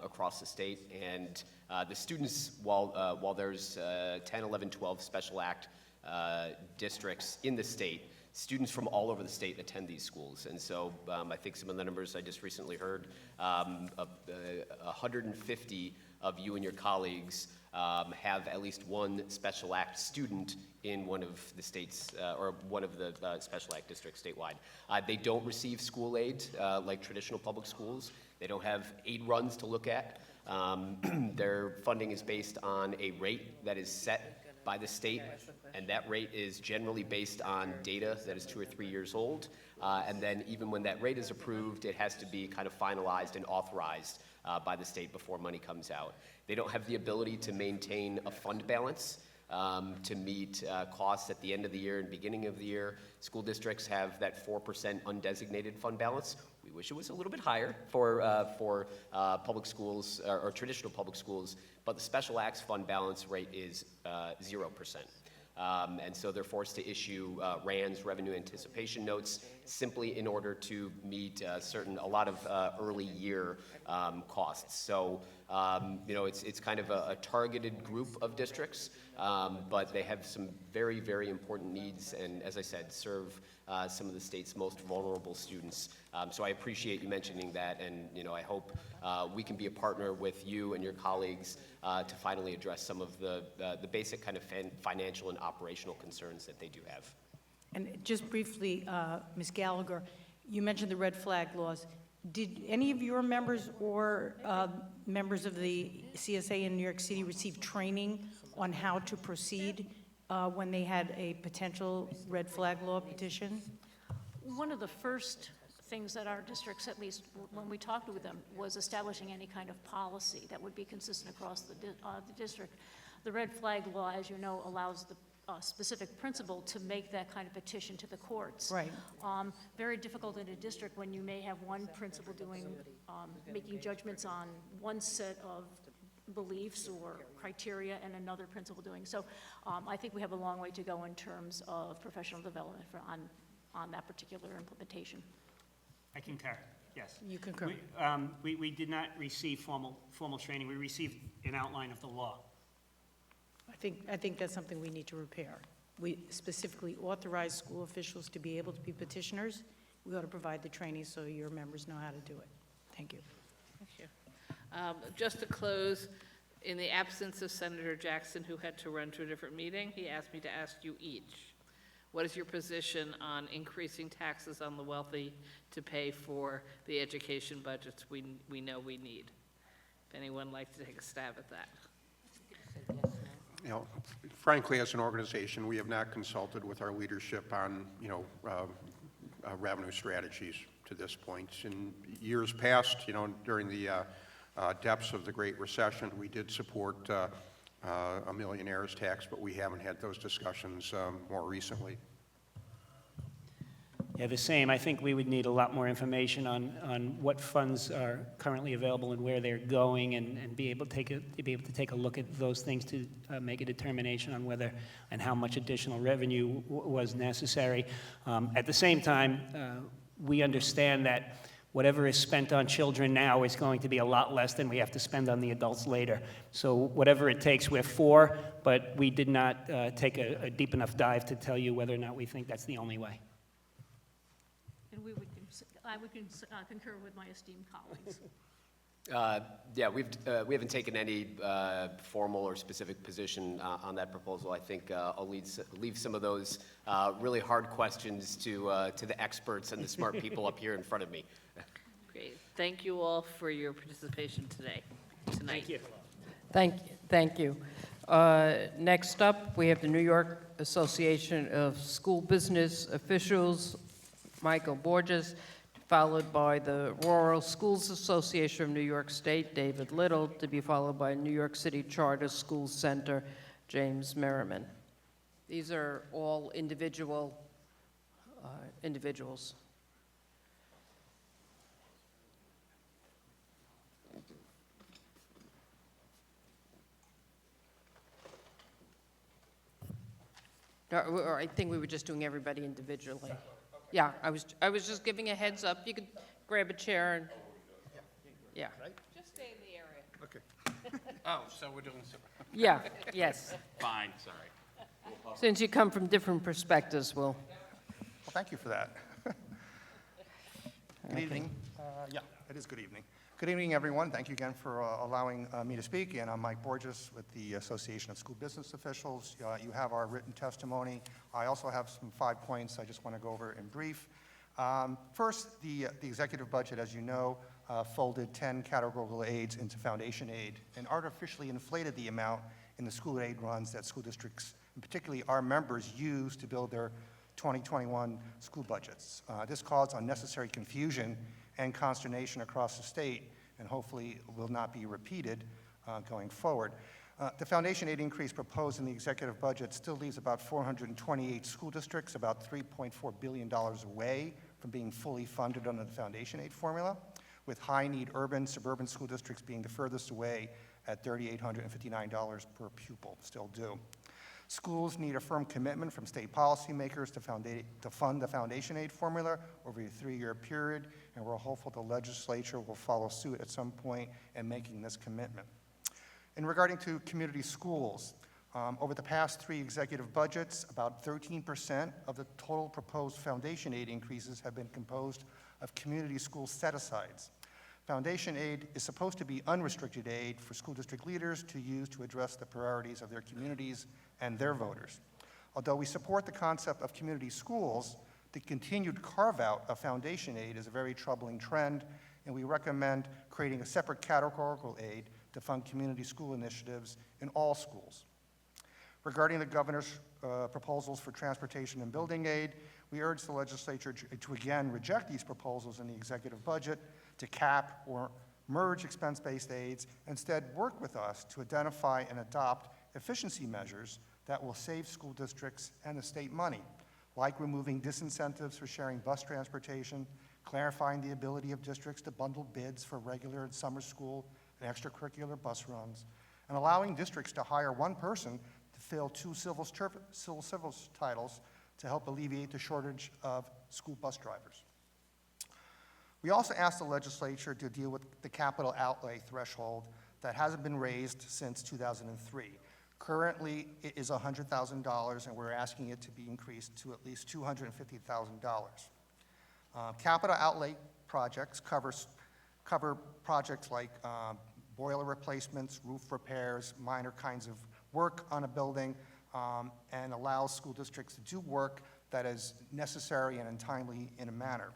across the state. And the students, while there's 10, 11, 12 special act districts in the state, students from all over the state attend these schools. And so I think some of the numbers I just recently heard, 150 of you and your colleagues have at least one special act student in one of the states, or one of the special act districts statewide. They don't receive school aid like traditional public schools. They don't have aid runs to look at. Their funding is based on a rate that is set by the state, and that rate is generally based on data that is 2 or 3 years old. And then even when that rate is approved, it has to be kind of finalized and authorized by the state before money comes out. They don't have the ability to maintain a fund balance to meet costs at the end of the year and beginning of the year. School districts have that 4% undesignated fund balance. We wish it was a little bit higher for public schools or traditional public schools, but the special acts fund balance rate is 0%. And so they're forced to issue RANs, revenue anticipation notes, simply in order to meet a lot of early year costs. So, it's kind of a targeted group of districts, but they have some very, very important needs, and as I said, serve some of the state's most vulnerable students. So I appreciate you mentioning that, and I hope we can be a partner with you and your colleagues to finally address some of the basic kind of financial and operational concerns that they do have. And just briefly, Ms. Gallagher, you mentioned the red flag laws. Did any of your members or members of the CSA in New York City receive training on how to proceed when they had a potential red flag law petition? One of the first things that our districts, at least when we talked with them, was establishing any kind of policy that would be consistent across the district. The red flag law, as you know, allows the specific principal to make that kind of petition to the courts. Right. Very difficult in a district when you may have one principal making judgments on one set of beliefs or criteria and another principal doing. So I think we have a long way to go in terms of professional development on that particular implementation. I concur, yes. You concur. We did not receive formal training. We received an outline of the law. I think that's something we need to repair. We specifically authorize school officials to be able to be petitioners. We ought to provide the training so your members know how to do it. Thank you. Thank you. Just to close, in the absence of Senator Jackson, who had to run to a different meeting, he asked me to ask you each, what is your position on increasing taxes on the wealthy to pay for the education budgets we know we need? If anyone would like to take a stab at that. Frankly, as an organization, we have not consulted with our leadership on, revenue strategies to this point. In years past, during the depths of the Great Recession, we did support a millionaire's tax, but we haven't had those discussions more recently. Yeah, the same. I think we would need a lot more information on what funds are currently available and where they're going, and be able to take a look at those things to make a determination on whether and how much additional revenue was necessary. At the same time, we understand that whatever is spent on children now is going to be a lot less than we have to spend on the adults later. So whatever it takes, we're for, but we did not take a deep enough dive to tell you whether or not we think that's the only way. And I would concur with my esteemed colleagues. We haven't taken any formal or specific position on that proposal. I think I'll leave some of those really hard questions to the experts and the smart people up here in front of me. Great. Thank you all for your participation tonight. Thank you. Thank you. Next up, we have the New York Association of School Business Officials, Michael Borges, followed by the Rural Schools Association of New York State, David Little, to be followed by New York City Charter School Center, James Merriman. These are all individuals. Or I think we were just doing everybody individually. Yeah, I was just giving a heads up. You could grab a chair and, yeah. Just stay in the area. Okay. Oh, so we're doing... Yeah, yes. Fine, sorry. Since you come from different perspectives, we'll. Well, thank you for that. Good evening. Yeah, it is good evening. Good evening, everyone. Thank you again for allowing me to speak. And I'm Mike Borges with the Association of School Business Officials. You have our written testimony. I also have some 5 points I just want to go over in brief. First, the executive budget, as you know, folded 10 categorical aids into foundation aid and artificially inflated the amount in the school aid runs that school districts, and particularly our members, use to build their 2021 school budgets. This caused unnecessary confusion and consternation across the state, and hopefully will not be repeated going forward. The foundation aid increase proposed in the executive budget still leaves about 428 school districts, about $3.4 billion away from being fully funded under the foundation aid formula, with high-need urban, suburban school districts being the furthest away at $3,859 per pupil, still due. Schools need a firm commitment from state policymakers to fund the foundation aid formula over a 3-year period, and we're hopeful the legislature will follow suit at some point in making this commitment. In regarding to community schools, over the past 3 executive budgets, about 13% of the total proposed foundation aid increases have been composed of community school set-asides. Foundation aid is supposed to be unrestricted aid for school district leaders to use to address the priorities of their communities and their voters. Although we support the concept of community schools, the continued carve-out of foundation aid is a very troubling trend, and we recommend creating a separate categorical aid to fund community school initiatives in all schools. Regarding the governor's proposals for transportation and building aid, we urge the legislature to again reject these proposals in the executive budget, to cap or merge expense-based aids, instead work with us to identify and adopt efficiency measures that will save school districts and the state money, like removing disincentives for sharing bus transportation, clarifying the ability of districts to bundle bids for regular and summer school and extracurricular bus runs, and allowing districts to hire one person to fill 2 civil service titles to help alleviate the shortage of school bus drivers. We also asked the legislature to deal with the capital outlay threshold that hasn't been raised since 2003. Currently, it is $100,000, and we're asking it to be increased to at least $250,000. Capital outlay projects cover projects like boiler replacements, roof repairs, minor kinds of work on a building, and allows school districts to do work that is necessary and timely in a manner.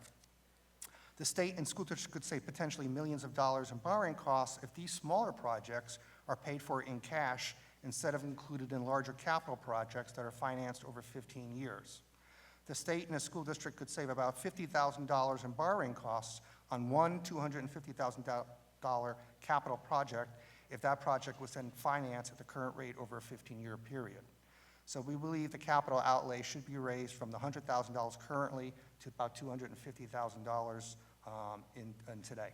The state and school districts could save potentially millions of dollars in borrowing costs if these smaller projects are paid for in cash instead of included in larger capital projects that are financed over 15 years. The state and the school district could save about $50,000 in borrowing costs on one $250,000 capital project if that project was then financed at the current rate over a 15-year period. So we believe the capital outlay should be raised from the $100,000 currently to about $250,000 in today.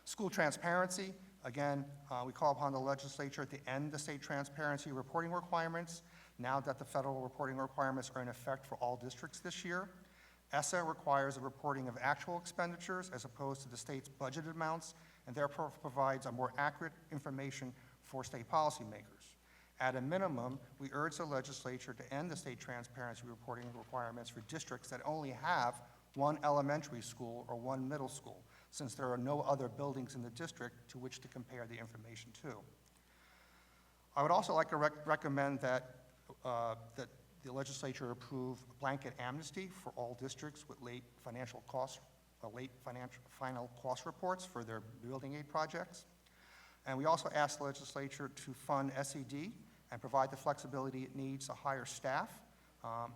School transparency, again, we call upon the legislature to end the state transparency reporting requirements now that the federal reporting requirements are in effect for all districts this year. ESSA requires a reporting of actual expenditures as opposed to the state's budgeted amounts, and therefore provides a more accurate information for state policymakers. At a minimum, we urge the legislature to end the state transparency reporting requirements for districts that only have one elementary school or one middle school, since there are no other buildings in the district to which to compare the information to. I would also like to recommend that the legislature approve a blanket amnesty for all districts with late final cost reports for their building aid projects. And we also ask the legislature to fund SED and provide the flexibility it needs to hire staff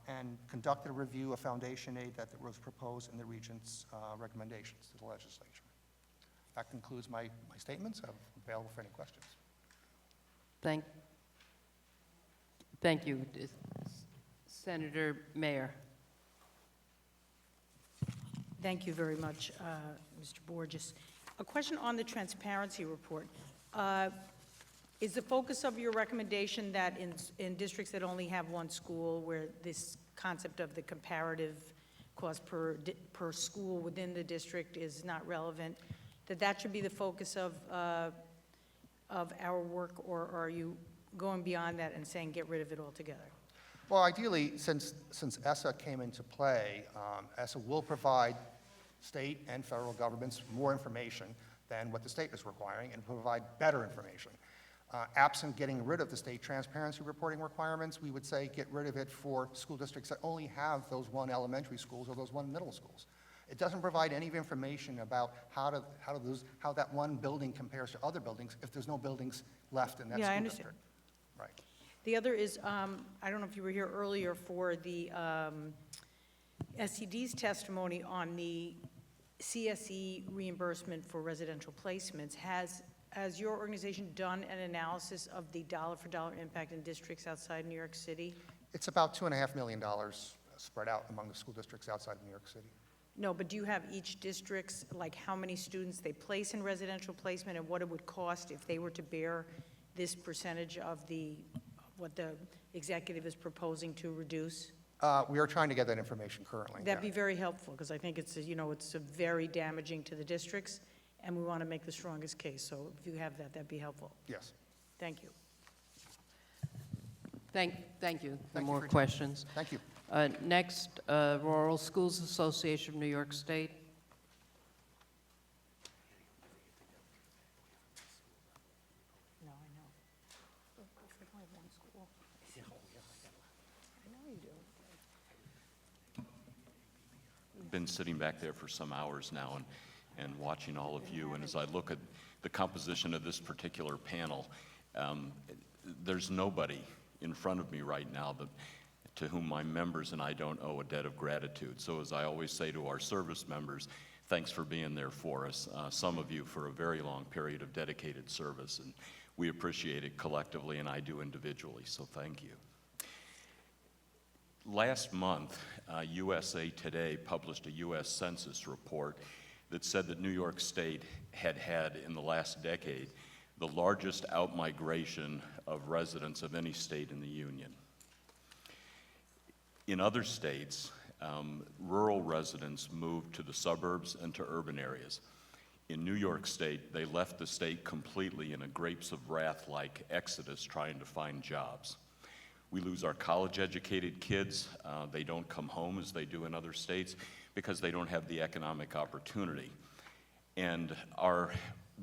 and conduct a review of foundation aid that was proposed in the Regent's recommendations to the legislature. That concludes my statements. I'm available for any questions. Thank you. Senator Mayer. Thank you very much, Mr. Borges. A question on the transparency report. Is the focus of your recommendation that in districts that only have one school, where this concept of the comparative cost per school within the district is not relevant, that should be the focus of our work, or are you going beyond that and saying get rid of it altogether? Well, ideally, since ESSA came into play, ESSA will provide state and federal governments more information than what the state is requiring and provide better information. Absent getting rid of the state transparency reporting requirements, we would say get rid of it for school districts that only have those one elementary schools or those one middle schools. It doesn't provide any information about how that one building compares to other buildings if there's no buildings left in that Yeah, I school understand. district. Right. The other is, I don't know if you were here earlier for the SCD's testimony on the CSE reimbursement for residential placements. Has your organization done an analysis of the dollar-for-dollar impact in districts outside New York City? It's about $2.5 million spread out among the school districts outside of New York City. No, but do you have each district's, like how many students they place in residential placement and what it would cost if they were to bear this percentage of what the executive is proposing to reduce? We are trying to get that information currently. That'd yeah. be very helpful, because I think it's very damaging to the districts, and we want to make the strongest case. So if you have that, that'd be helpful. Yes. Thank you. Thank you. Thank you No for more your time. questions. Thank you. Next, Rural Schools Association of New York State. No, I know. If we only have one school. I know you do. Been sitting back there for some hours now and watching all of you, and as I look at the composition of this particular panel, there's nobody in front of me right now to whom my members and I don't owe a debt of gratitude. So as I always say to our service members, thanks for being there for us, some of you for a very long period of dedicated service, and we appreciate it collectively, and I do individually, so thank you. Last month, USA Today published a U.S. Census report that said that New York State had in the last decade the largest outmigration of residents of any state in the Union. In other states, rural residents moved to the suburbs and to urban areas. In New York State, they left the state completely in a grapes of wrath-like exodus trying to find jobs. We lose our college-educated kids. They don't come home as they do in other states because they don't have the economic opportunity. And our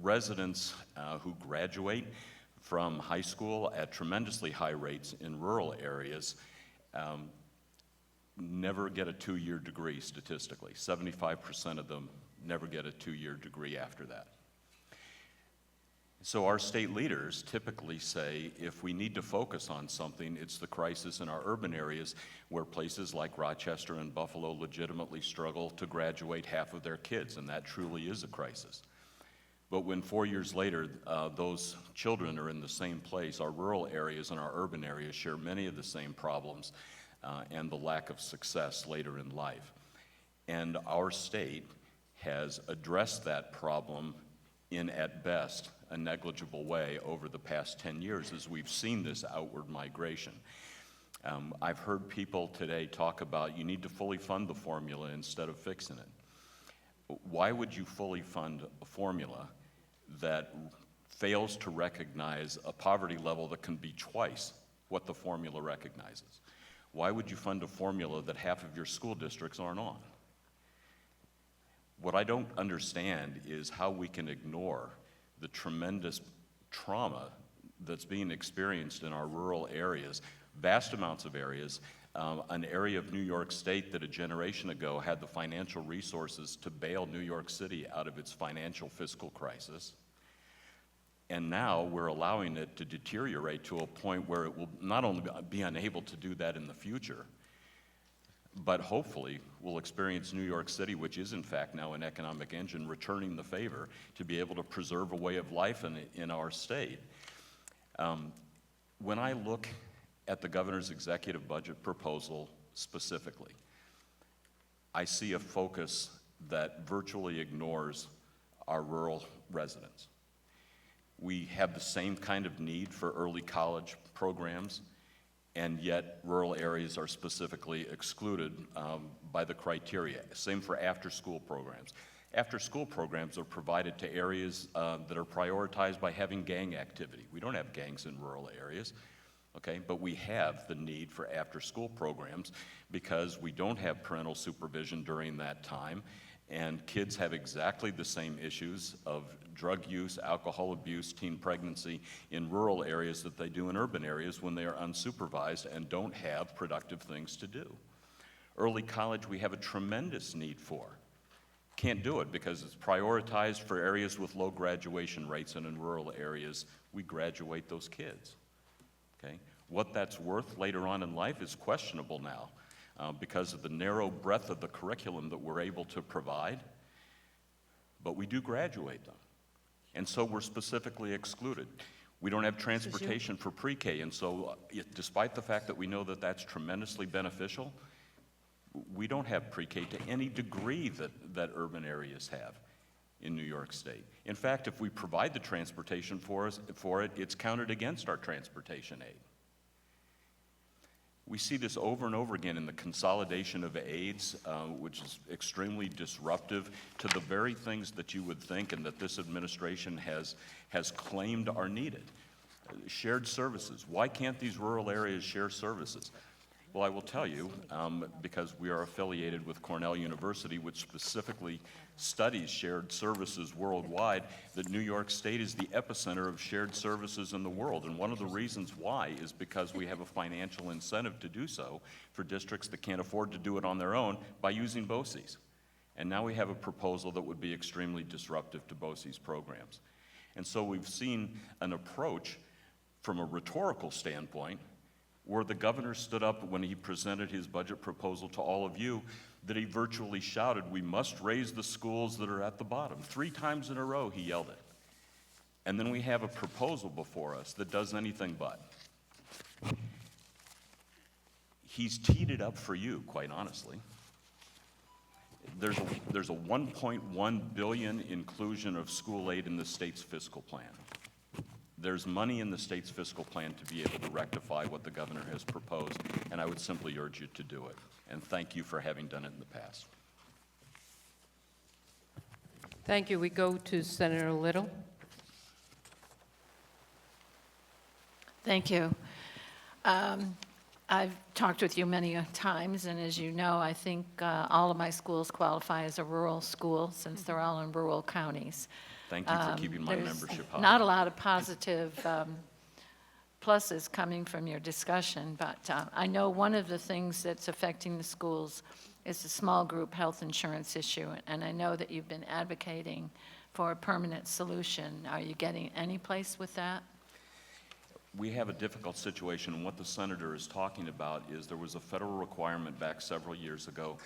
residents who graduate from high school at tremendously high rates in rural areas never get a two-year degree statistically. 75% of them never get a two-year degree after that. So our state leaders typically say, if we need to focus on something, it's the crisis in our urban areas where places like Rochester and Buffalo legitimately struggle to graduate half of their kids, and that truly is a crisis. But when 4 years later, those children are in the same place, our rural areas and our urban areas share many of the same problems and the lack of success later in life. And our state has addressed that problem in, at best, a negligible way over the past 10 years as we've seen this outward migration. I've heard people today talk about you need to fully fund the formula instead of fixing it. Why would you fully fund a formula that fails to recognize a poverty level that can be twice what the formula recognizes? Why would you fund a formula that half of your school districts aren't on? What I don't understand is how we can ignore the tremendous trauma that's being experienced in our rural areas, vast amounts of areas, an area of New York State that a generation ago had the financial resources to bail New York City out of its financial fiscal crisis. And now we're allowing it to deteriorate to a point where it will not only be unable to do that in the future, but hopefully we'll experience New York City, which is in fact now an economic engine, returning the favor to be able to preserve a way of life in our state. When I look at the governor's executive budget proposal specifically, I see a focus that virtually ignores our rural residents. We have the same kind of need for early college programs and yet rural areas are specifically excluded by the criteria. Same for after-school programs. After-school programs are provided to areas that are prioritized by having gang activity. We don't have gangs in rural areas, okay? But we have the need for after-school programs because we don't have parental supervision during that time, and kids have exactly the same issues of drug use, alcohol abuse, teen pregnancy in rural areas that they do in urban areas when they are unsupervised and don't have productive things to do. Early college we have a tremendous need for. Can't do it because it's prioritized for areas with low graduation rates, and in rural areas we graduate those kids. Okay? What that's worth later on in life is questionable now because of the narrow breadth of the curriculum that we're able to provide, but we do graduate them. And so we're specifically excluded. We don't have transportation for pre-K, and so despite the fact that we know that that's tremendously beneficial, we don't have pre-K to any degree that urban areas have in New York State. In fact, if we provide the transportation for it, it's counted against our transportation aid. We see this over and over again in the consolidation of aids, which is extremely disruptive to the very things that you would think and that this administration has claimed are needed. Shared services. Why can't these rural areas share services? Well, I will tell you, because we are affiliated with Cornell University, which specifically studies shared services worldwide, that New York State is the epicenter of shared services in the world. And one of the reasons why is because we have a financial incentive to do so for districts that can't afford to do it on their own by using BOCES. And now we have a proposal that would be extremely disruptive to BOCES programs. And so we've seen an approach from a rhetorical standpoint where the governor stood up when he presented his budget proposal to all of you, that he virtually shouted, "We must raise the schools that are at the bottom." 3 times in a row he yelled it. And then we have a proposal before us that does anything but. He's teed it up for you, quite honestly. There's a $1.1 billion inclusion of school aid in the state's fiscal plan. There's money in the state's fiscal plan to be able to rectify what the governor has proposed, and I would simply urge you to do it. And thank you for having done it in the past. Thank you. We go to Senator Little. Thank you. I've talked with you many times, and as you know, I think all of my schools qualify as a rural school since they're all in rural counties. Thank you for keeping my There's membership high. not a lot of positive pluses coming from your discussion, but I know one of the things that's affecting the schools is the small group health insurance issue, and I know that you've been advocating for a permanent solution. Are you getting any place with that? We have a difficult situation, and what the senator is talking about is there was a federal requirement back several years ago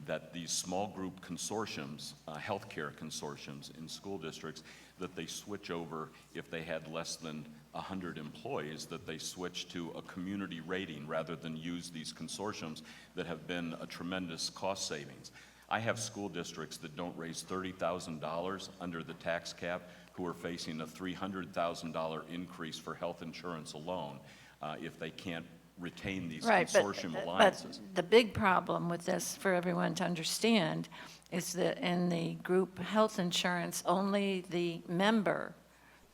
that these small group consortiums, healthcare consortiums in school districts, that they switch over if they had less than 100 employees, that they switch to a community rating rather than use these consortiums that have been a tremendous cost savings. I have school districts that don't raise $30,000 under the tax cap who are facing a $300,000 increase for health insurance alone if they can't retain these consortium alliances. But the big problem with this, for everyone to understand, is that in the group health insurance, only the member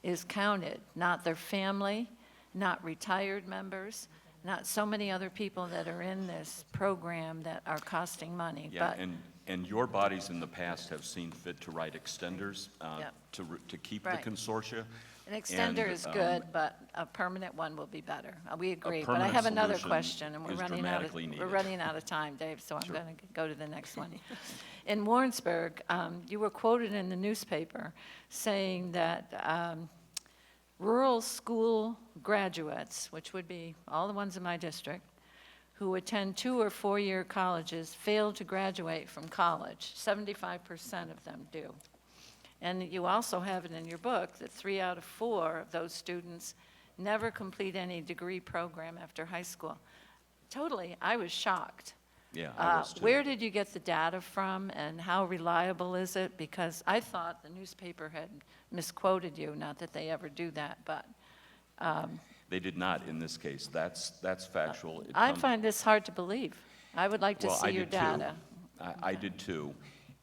is counted, not their family, not retired members, not so many other people that are in this program that are costing money. Yeah, But and your bodies in the past have seen fit to write extenders to keep Right. the consortia. an extender is good, but a permanent one will be better. We agree. But I permanent have another solution question, and is dramatically we're needed. running out of time, Dave, so I'm going to go to the next one. In Warrensburg, you were quoted in the newspaper saying that rural school graduates, which would be all the ones in my district, who attend 2- or 4-year colleges fail to graduate from college. 75% of them do. And you also have it in your book that 3 out of 4 of those students never complete any degree program after high school. Totally, I was shocked. Yeah, I was too. Where did you get the data from, and how reliable is it? Because I thought the newspaper had misquoted you, not that they ever do that, but They did not in this case. That's factual. It I comes- find this hard to believe. I would like to Well, see I your did too. data. I did too,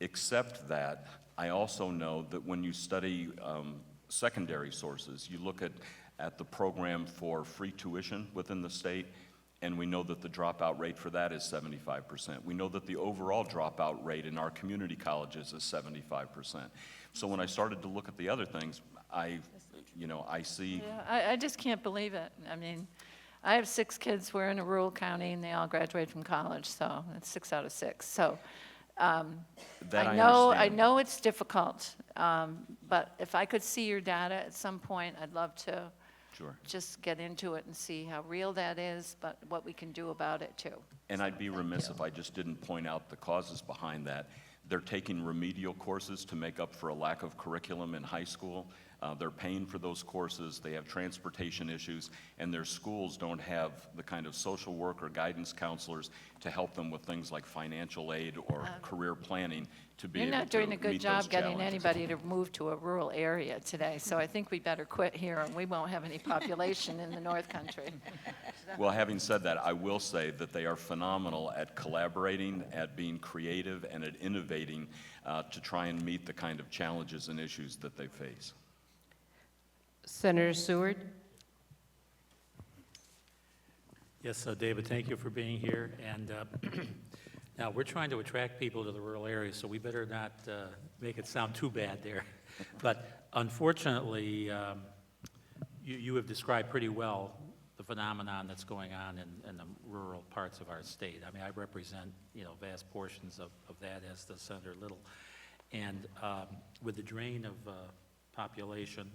except that I also know that when you study secondary sources, you look at the program for free tuition within the state, and we know that the dropout rate for that is 75%. We know that the overall dropout rate in our community colleges is 75%. So when I started to look at the other things, I see. Yeah, I just can't believe it. I mean, I have 6 kids. We're in a rural county, and they all graduate from college, so it's 6 out of 6. So That I I understand. know it's difficult, but if I could see your data at some point, I'd love to Sure. just get into it and see how real that is, but what we can do about it, too. And I'd be remiss if I just didn't point out the causes behind that. They're taking remedial courses to make up for a lack of curriculum in high school. They're paying for those courses, they have transportation issues, and their schools don't have the kind of social work or guidance counselors to help them with things like financial aid or career planning to be You're able not to doing a good meet job those getting challenges. anybody to move to a rural area today, so I think we better quit here, and we won't have any population in the North Country. Well, having said that, I will say that they are phenomenal at collaborating, at being creative, and at innovating to try and meet the kind of challenges and issues that they face. Senator Seward? Yes, David, thank you for being here. And now, we're trying to attract people to the rural areas, so we better not make it sound too bad there. But unfortunately, you have described pretty well the phenomenon that's going on in the rural parts of our state. I mean, I represent, vast portions of that, as does Senator Little. And with the drain of population,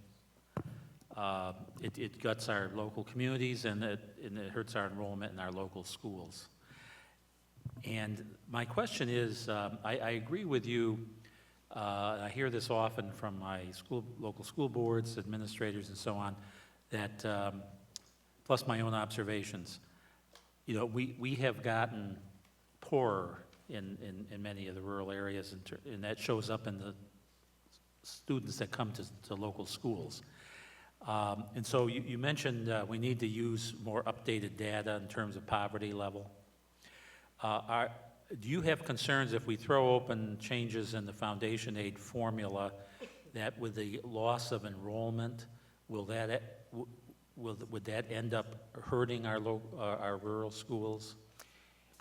it guts our local communities, and it hurts our enrollment in our local schools. And my question is, I agree with you, I hear this often from my local school boards, administrators, and so on, that, plus my own observations, we have gotten poorer in many of the rural areas, and that shows up in the students that come to local schools. And so you mentioned we need to use more updated data in terms of poverty level. Do you have concerns if we throw open changes in the foundation aid formula, that with the loss of enrollment, would that end up hurting our rural schools?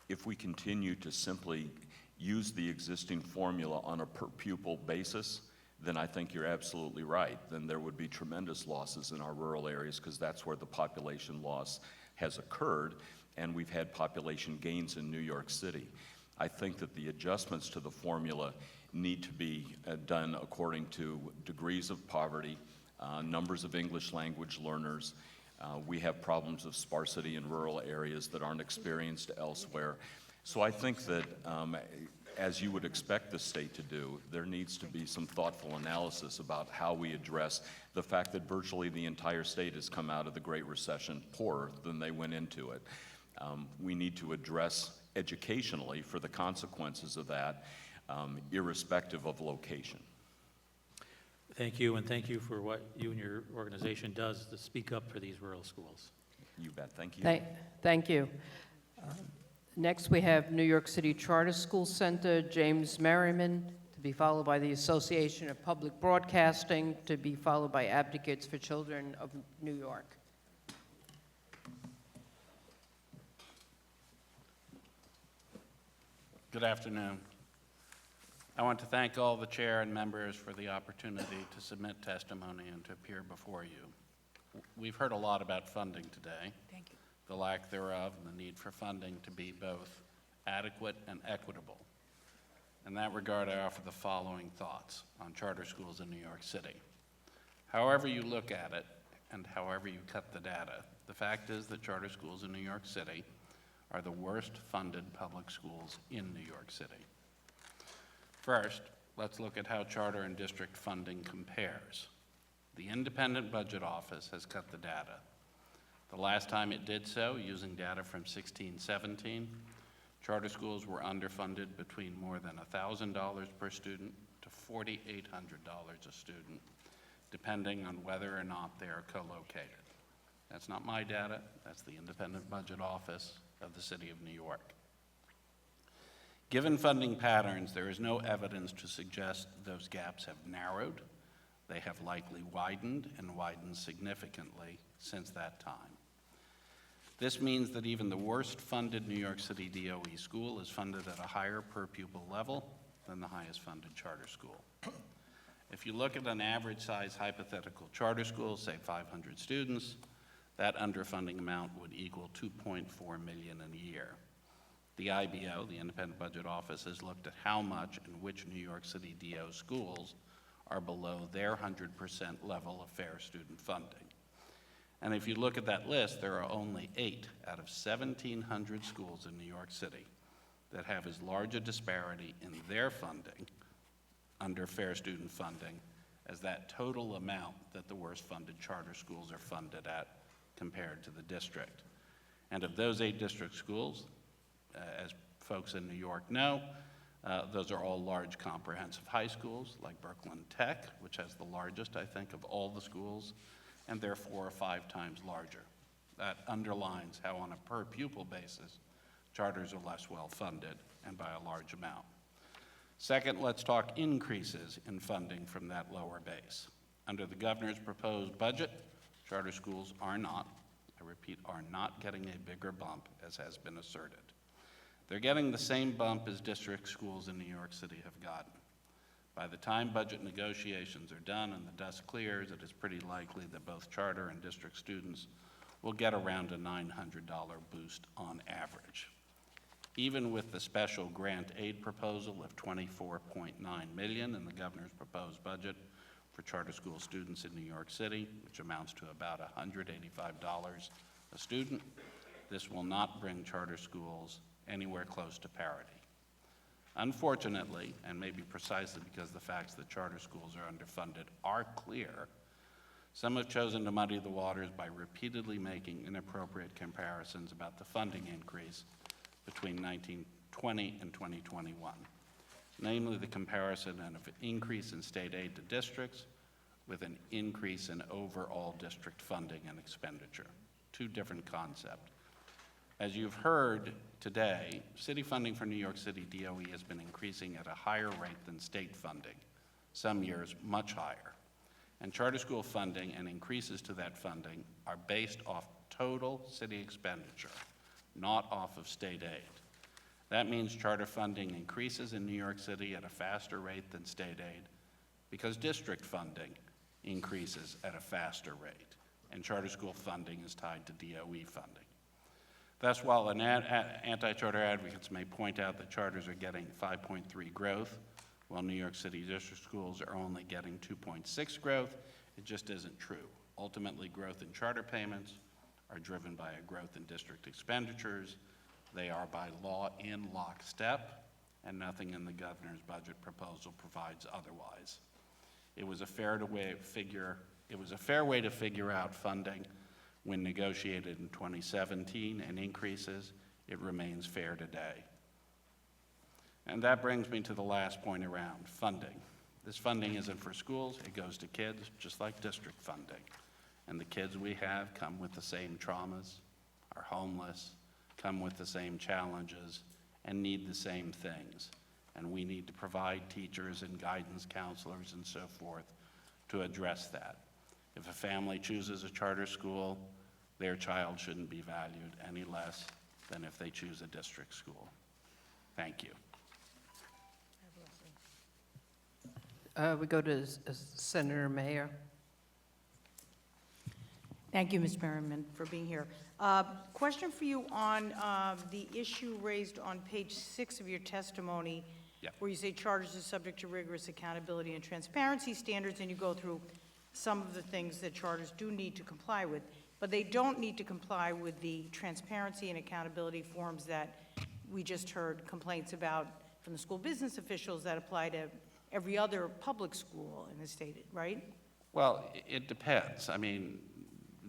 If we continue to simply use the existing formula on a per pupil basis, then I think you're absolutely right. Then there would be tremendous losses in our rural areas, because that's where the population loss has occurred, and we've had population gains in New York City. I think that the adjustments to the formula need to be done according to degrees of poverty, numbers of English language learners. We have problems of sparsity in rural areas that aren't experienced elsewhere. So I think that as you would expect the state to do, there needs to be some thoughtful analysis about how we address the fact that virtually the entire state has come out of the Great Recession poorer than they went into it. We need to address educationally for the consequences of that, irrespective of location. Thank you, and thank you for what you and your organization does to speak up for these rural schools. You bet. Thank you. Thank you. Next, we have New York City Charter School Center, James Merriman, to be followed by the Association of Public Broadcasting, to be followed by Advocates for Children of New York. Good afternoon. I want to thank all the chair and members for the opportunity to submit testimony and to appear before you. We've heard a lot about funding today. Thank you. The lack thereof, and the need for funding to be both adequate and equitable. In that regard, I offer the following thoughts on charter schools in New York City. However you look at it, and however you cut the data, the fact is that charter schools in New York City are the worst funded public schools in New York City. First, let's look at how charter and district funding compares. The Independent Budget Office has cut the data. The last time it did so, using data from 16-17, charter schools were underfunded between more than $1,000 per student to $4,800 a student, depending on whether or not they are co-located. That's not my data, that's the Independent Budget Office of the City of New York. Given funding patterns, there is no evidence to suggest those gaps have narrowed. They have likely widened and widened significantly since that time. This means that even the worst-funded New York City DOE school is funded at a higher per-pupil level than the highest-funded charter school. If you look at an average-size hypothetical charter school, say 500 students, that underfunding amount would equal $2.4 million in a year. The IBO, the Independent Budget Office, has looked at how much and which New York City DO schools are below their 100% level of fair student funding. And if you look at that list, there are only 8 out of 1,700 schools in New York City that have as large a disparity in their funding under fair student funding as that total amount that the worst-funded charter schools are funded at compared to the district. And of those 8 district schools, as folks in New York know, those are all large comprehensive high schools like Brooklyn Tech, which has the largest, I think, of all the schools, and they're 4 or 5 times larger. That underlines how on a per-pupil basis, charters are less well-funded and by a large amount. Second, let's talk increases in funding from that lower base. Under the governor's proposed budget, charter schools are not, I repeat, are not getting a bigger bump as has been asserted. They're getting the same bump as district schools in New York City have gotten. By the time budget negotiations are done and the dust clears, it is pretty likely that both charter and district students will get around a $900 boost on average. Even with the special grant aid proposal of $24.9 million in the governor's proposed budget for charter school students in New York City, which amounts to about $185 a student, this will not bring charter schools anywhere close to parity. Unfortunately, and maybe precisely because the facts that charter schools are underfunded are clear, some have chosen to muddy the waters by repeatedly making inappropriate comparisons about the funding increase between 1920 and 2021, namely the comparison of an increase in state aid to districts with an increase in overall district funding and expenditure. 2 different concepts. As you've heard today, city funding for New York City DOE has been increasing at a higher rate than state funding, some years much higher. And charter school funding and increases to that funding are based off total city expenditure, not off of state aid. That means charter funding increases in New York City at a faster rate than state aid because district funding increases at a faster rate, and charter school funding is tied to DOE funding. Thus, while anti-charter advocates may point out that charters are getting 5.3 growth, while New York City district schools are only getting 2.6 growth, it just isn't true. Ultimately, growth in charter payments are driven by a growth in district expenditures. They are by law in lockstep, and nothing in the governor's budget proposal provides otherwise. It was a fair way to figure out funding when negotiated in 2017 and increases. It remains fair today. And that brings me to the last point around funding. This funding isn't for schools, it goes to kids, just like district funding. And the kids we have come with the same traumas, are homeless, come with the same challenges, and need the same things. And we need to provide teachers and guidance counselors and so forth to address that. If a family chooses a charter school, their child shouldn't be valued any less than if they choose a district school. Thank you. We go to Senator Mayer. Thank you, Ms. Merriman, for being here. Question for you on the issue raised on page 6 of your testimony, where you say charters are subject to rigorous accountability and transparency standards, and you go through some of the things that charters do need to comply with, but they don't need to comply with the transparency and accountability forms that we just heard complaints about from the school business officials that apply to every other public school in the state, right? Well, it depends. I mean,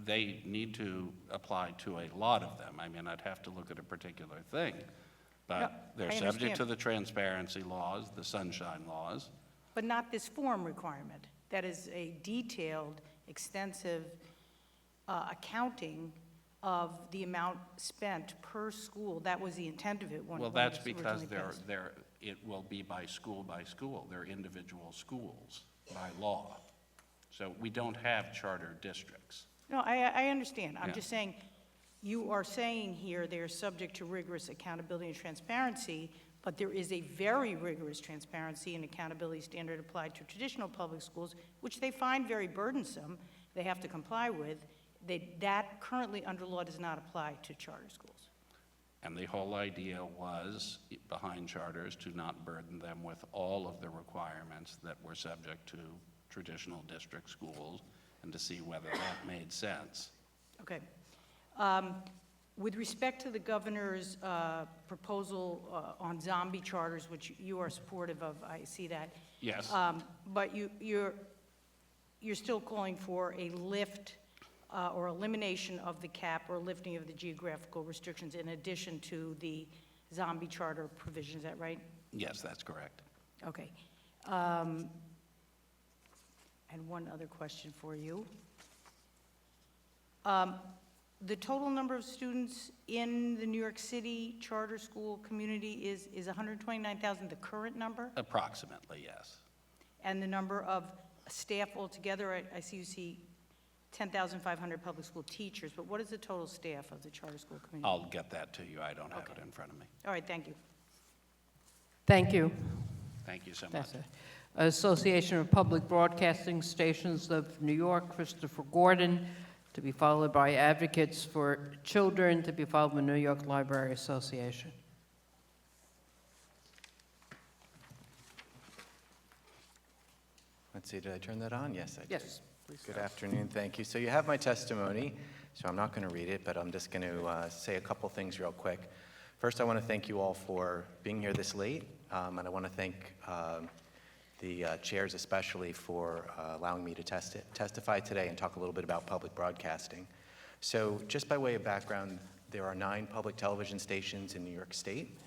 they need to apply to a lot of them. I mean, I'd have to look at a particular thing. But they're subject to the transparency laws, the sunshine laws. But not this form requirement. That is a detailed, extensive accounting of the amount spent per school. That was the intent of it when Well, it that's was because originally passed. it will be by school. They're individual schools by law. So we don't have charter districts. No, I understand. I'm Yeah. just saying, you are saying here they're subject to rigorous accountability and transparency, but there is a very rigorous transparency and accountability standard applied to traditional public schools, which they find very burdensome, they have to comply with. That currently under law does not apply to charter schools. And the whole idea was, behind charters, to not burden them with all of the requirements that were subject to traditional district schools, and to see whether that made sense. Okay. With respect to the governor's proposal on zombie charters, which you are supportive of, I see that. Yes. But you're still calling for a lift or elimination of the cap or lifting of the geographical restrictions in addition to the zombie charter provision, is that right? Yes, that's correct. Okay. And one other question for you. The total number of students in the New York City charter school community is 129,000 the current number? Approximately, yes. And the number of staff altogether, I see you see 10,500 public school teachers, but what is the total staff of the charter school community? I'll get that to you. I don't have it in front of me. All right, thank you. Thank you. Thank you so much. That's it. Association of Public Broadcasting Stations of New York, Christopher Gordon, to be followed by Advocates for Children, to be followed by New York Library Association. Let's see, did I turn that on? Yes, I did. Yes. Good afternoon, thank you. So you have my testimony, so I'm not going to read it, but I'm just going to say a couple things real quick. First, I want to thank you all for being here this late, and I want to thank the chairs especially for allowing me to testify today and talk a little bit about public broadcasting. So just by way of background, there are 9 public television stations in New York State.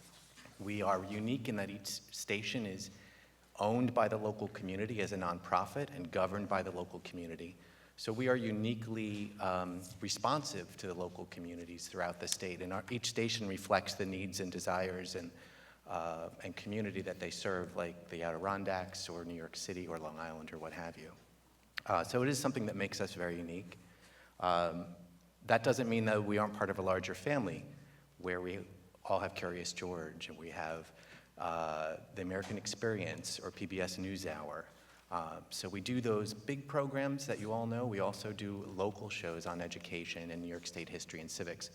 We are unique in that each station is owned by the local community as a nonprofit and governed by the local community. So we are uniquely responsive to the local communities throughout the state, and each station reflects the needs and desires and community that they serve, like the Adirondacks or New York City or Long Island or what have you. So it is something that makes us very unique. That doesn't mean that we aren't part of a larger family where we all have Curious George and we have the American Experience or PBS NewsHour. So we do those big programs that you all know. We also do local shows on education and New York State history and civics.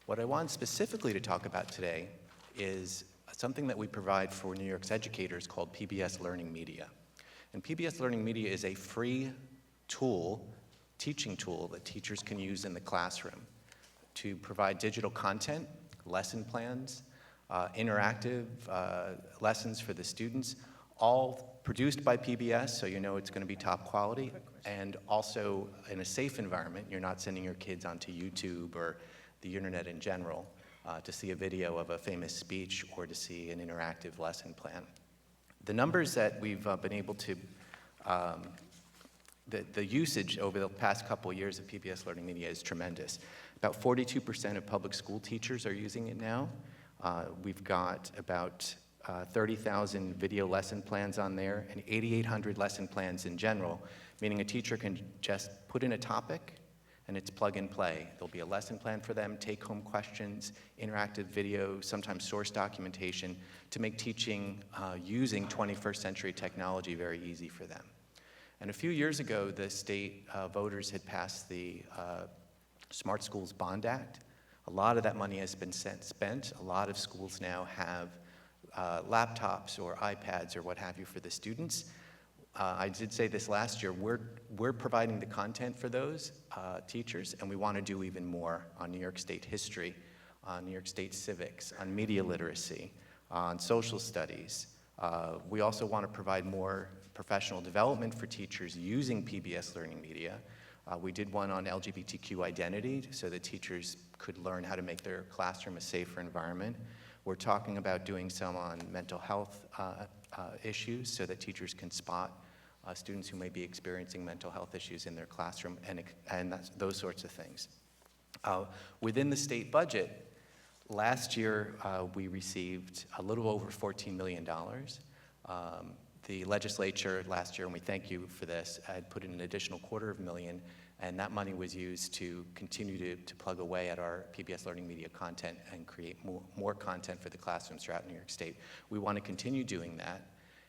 What I want specifically to talk about today is something that we provide for New York's educators called PBS Learning Media. And PBS Learning Media is a free tool, teaching tool that teachers can use in the classroom to provide digital content, lesson plans, interactive lessons for the students, all produced by PBS, so you know it's going to be top quality, and also in a safe environment. You're not sending your kids onto YouTube or the internet in general to see a video of a famous speech or to see an interactive lesson plan. The numbers that we've been able to, the usage over the past couple of years of PBS Learning Media is tremendous. About 42% of public school teachers are using it now. We've got about 30,000 video lesson plans on there and 8,800 lesson plans in general, meaning a teacher can just put in a topic and it's plug and play. There'll be a lesson plan for them, take-home questions, interactive video, sometimes source documentation to make teaching using 21st century technology very easy for them. And a few years ago, the state voters had passed the Smart Schools Bond Act. A lot of that money has been spent. A lot of schools now have laptops or iPads or what have you for the students. I did say this last year, we're providing the content for those teachers, and we want to do even more on New York State history, on New York State civics, on media literacy, on social studies. We also want to provide more professional development for teachers using PBS Learning Media. We did one on LGBTQ identity so that teachers could learn how to make their classroom a safer environment. We're talking about doing some on mental health issues so that teachers can spot students who may be experiencing mental health issues in their classroom, and those sorts of things. Within the state budget, last year we received a little over $14 million. The legislature last year, and we thank you for this, had put in an additional $250,000, and that money was used to continue to plug away at our PBS Learning Media content and create more content for the classrooms throughout New York State. We want to continue doing that,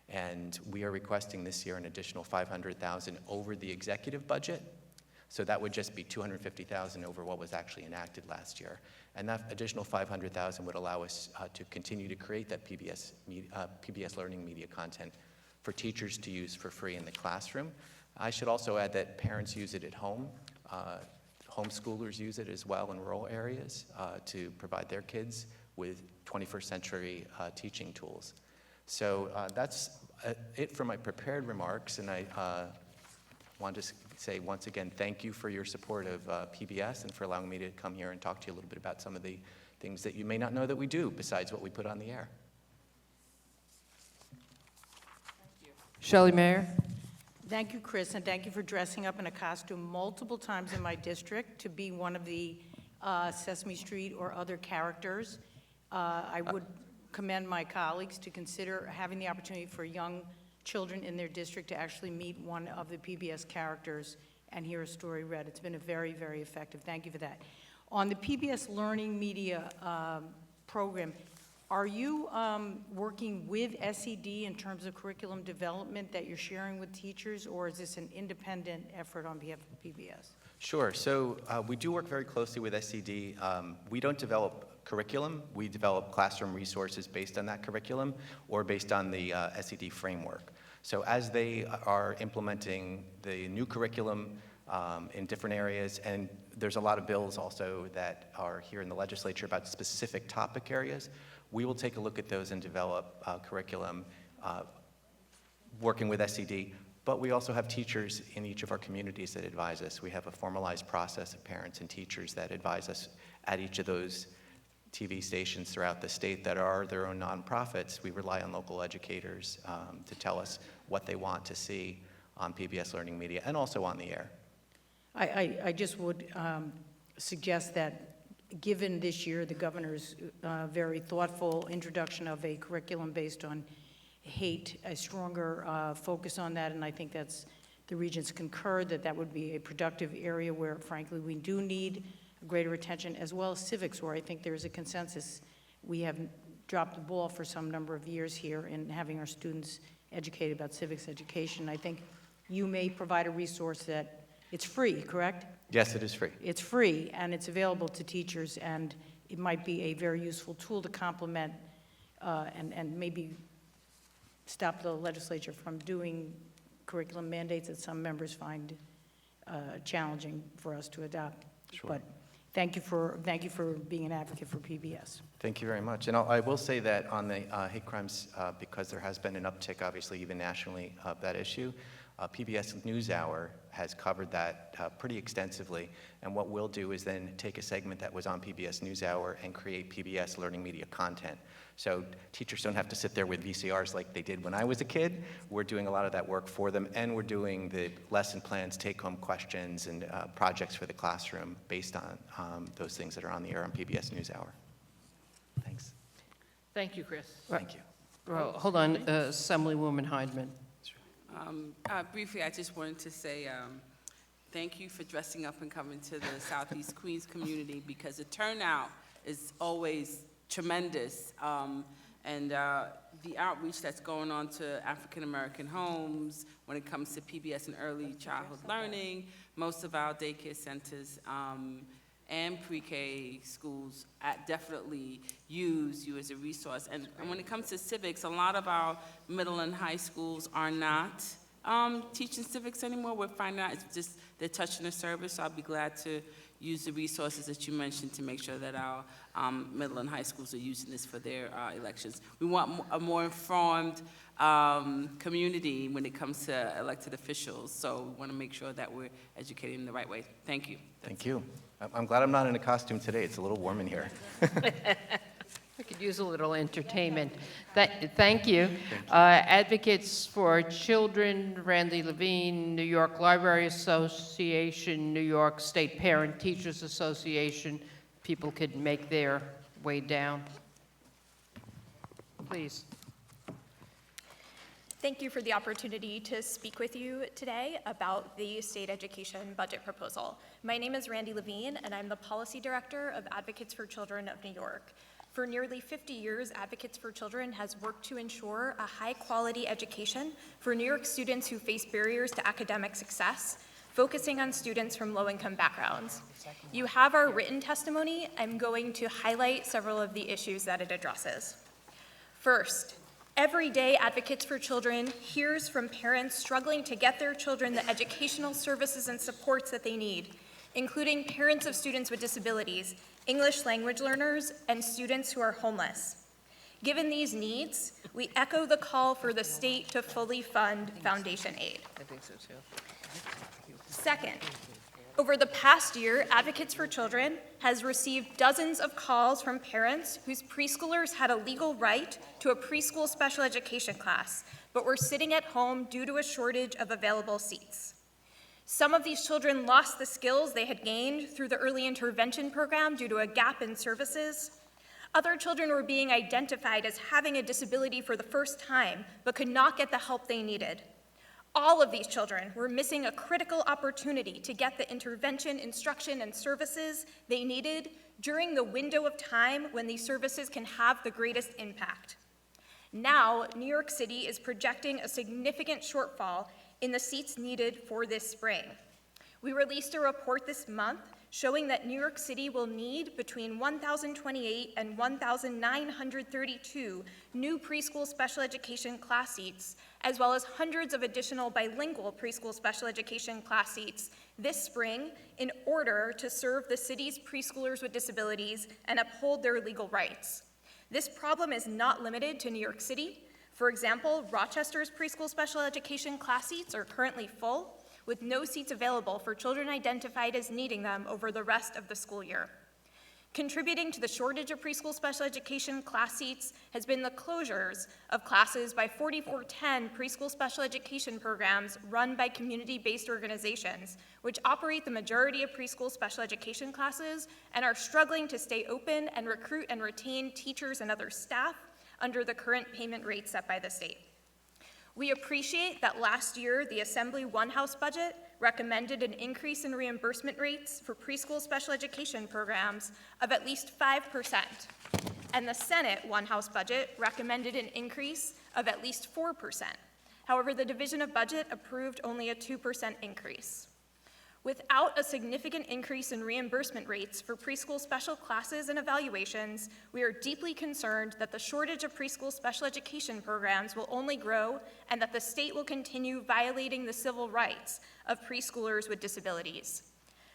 and we are requesting this year an additional $500,000 over the executive budget. So that would just be $250,000 over what was actually enacted last year. And that additional $500,000 would allow us to continue to create that PBS Learning Media content for teachers to use for free in the classroom. I should also add that parents use it at home. Homeschoolers use it as well in rural areas to provide their kids with 21st century teaching tools. So that's it for my prepared remarks, and I want to say once again thank you for your support of PBS and for allowing me to come here and talk to you a little bit about some of the things that you may not know that we do besides what we put on the air. Shelley Mayer. Thank you, Chris, and thank you for dressing up in a costume multiple times in my district to be one of the Sesame Street or other characters. I would commend my colleagues to consider having the opportunity for young children in their district to actually meet one of the PBS characters and hear a story read. It's been a very, very effective. Thank you for that. On the PBS Learning Media program, are you working with SED in terms of curriculum development that you're sharing with teachers, or is this an independent effort on behalf of PBS? Sure. So we do work very closely with SED. We don't develop curriculum. We develop classroom resources based on that curriculum or based on the SED framework. So as they are implementing the new curriculum in different areas, and there's a lot of bills also that are here in the legislature about specific topic areas, we will take a look at those and develop curriculum working with SED. But we also have teachers in each of our communities that advise us. We have a formalized process of parents and teachers that advise us at each of those TV stations throughout the state that are their own nonprofits. We rely on local educators to tell us what they want to see on PBS Learning Media and also on the air. I just would suggest that given this year the governor's very thoughtful introduction of a curriculum based on hate, a stronger focus on that, and I think that's, the regents concur that that would be a productive area where, frankly, we do need greater attention, as well as civics, where I think there's a consensus. We have dropped the ball for some number of years here in having our students educated about civics education. I think you may provide a resource that, it's free, correct? Yes, it is free. It's free, and it's available to teachers, and it might be a very useful tool to complement and maybe stop the legislature from doing curriculum mandates that some members find challenging for us to adopt. Sure. But thank you for being an advocate for PBS. Thank you very much. And I will say that on the hate crimes, because there has been an uptick, obviously, even nationally, of that issue, PBS NewsHour has covered that pretty extensively. And what we'll do is then take a segment that was on PBS NewsHour and create PBS Learning Media content. So teachers don't have to sit there with VCRs like they did when I was a kid. We're doing a lot of that work for them, and we're doing the lesson plans, take-home questions, and projects for the classroom based on those things that are on the air on PBS NewsHour. Thanks. Thank you, Chris. Thank you. Well, hold on, Assemblywoman Hydeman. Briefly, I just wanted to say thank you for dressing up and coming to the Southeast Queens community, because the turnout is always tremendous. And the outreach that's going on to African-American homes when it comes to PBS and early childhood learning, most of our daycare centers and pre-K schools definitely use you as a resource. And when it comes to civics, a lot of our middle and high schools are not teaching civics anymore. We're finding out it's just they're touching the service. So I'll be glad to use the resources that you mentioned to make sure that our middle and high schools are using this for their elections. We want a more informed community when it comes to elected officials, so we want to make sure that we're educating them the right way. Thank you. Thank you. I'm glad I'm not in a costume today. It's a little warm in here. I could use a little entertainment. Thank you. Advocates for Children, Randy Levine, New York Library Association, New York State Parent Teachers Association. People could make their way down. Please. Thank you for the opportunity to speak with you today about the state education budget proposal. My name is Randy Levine, and I'm the Policy Director of Advocates for Children of New York. For nearly 50 years, Advocates for Children has worked to ensure a high-quality education for New York students who face barriers to academic success, focusing on students from low-income backgrounds. You have our written testimony. I'm going to highlight several of the issues that it addresses. First, every day, Advocates for Children hears from parents struggling to get their children the educational services and supports that they need, including parents of students with disabilities, English language learners, and students who are homeless. Given these needs, we echo the call for the state to fully fund foundation aid. I think so too. Second, over the past year, Advocates for Children has received dozens of calls from parents whose preschoolers had a legal right to a preschool special education class, but were sitting at home due to a shortage of available seats. Some of these children lost the skills they had gained through the early intervention program due to a gap in services. Other children were being identified as having a disability for the first time, but could not get the help they needed. All of these children were missing a critical opportunity to get the intervention, instruction, and services they needed during the window of time when these services can have the greatest impact. Now, New York City is projecting a significant shortfall in the seats needed for this spring. We released a report this month showing that New York City will need between 1,028 and 1,932 new preschool special education class seats, as well as hundreds of additional bilingual preschool special education class seats this spring in order to serve the city's preschoolers with disabilities and uphold their legal rights. This problem is not limited to New York City. For example, Rochester's preschool special education class seats are currently full, with no seats available for children identified as needing them over the rest of the school year. Contributing to the shortage of preschool special education class seats has been the closures of classes by 4410 preschool special education programs run by community-based organizations, which operate the majority of preschool special education classes and are struggling to stay open and recruit and retain teachers and other staff under the current payment rate set by the state. We appreciate that last year, the Assembly One House budget recommended an increase in reimbursement rates for preschool special education programs of at least 5%, and the Senate One House budget recommended an increase of at least 4%. However, the Division of Budget approved only a 2% increase. Without a significant increase in reimbursement rates for preschool special classes and evaluations, we are deeply concerned that the shortage of preschool special education programs will only grow and that the state will continue violating the civil rights of preschoolers with disabilities.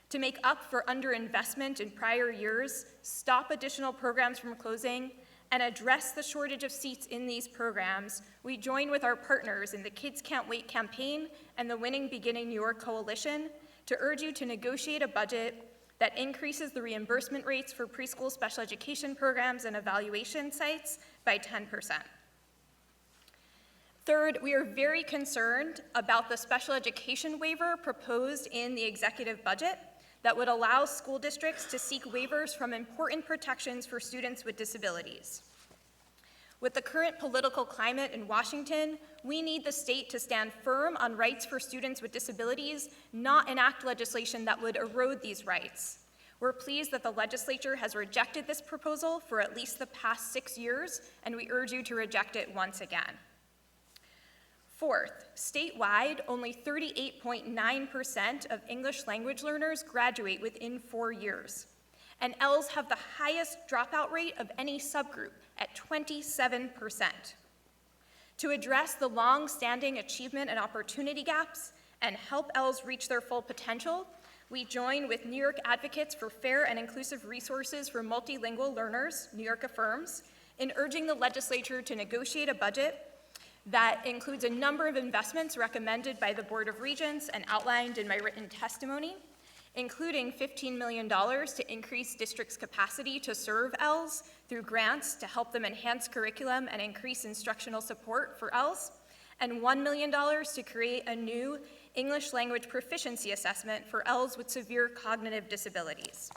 To make up for underinvestment in prior years, stop additional programs from closing, and address the shortage of seats in these programs, we join with our partners in the Kids Can't Wait campaign and the Winning Beginning New York Coalition to urge you to negotiate a budget that increases the reimbursement rates for preschool special education programs and evaluation sites by 10%. Third, we are very concerned about the special education waiver proposed in the executive budget that would allow school districts to seek waivers from important protections for students with disabilities. With the current political climate in Washington, we need the state to stand firm on rights for students with disabilities, not enact legislation that would erode these rights. We're pleased that the legislature has rejected this proposal for at least the past 6 years, and we urge you to reject it once again. Fourth, statewide, only 38.9% of English language learners graduate within 4 years. And ELLs have the highest dropout rate of any subgroup at 27%. To address the long-standing achievement and opportunity gaps and help ELLs reach their full potential, we join with New York Advocates for Fair and Inclusive Resources for Multilingual Learners, New York Affirms, in urging the legislature to negotiate a budget that includes a number of investments recommended by the Board of Regents and outlined in my written testimony, including $15 million to increase districts' capacity to serve ELLs through grants to help them enhance curriculum and increase instructional support for ELLs, and $1 million to create a new English language proficiency assessment for ELLs with severe cognitive disabilities.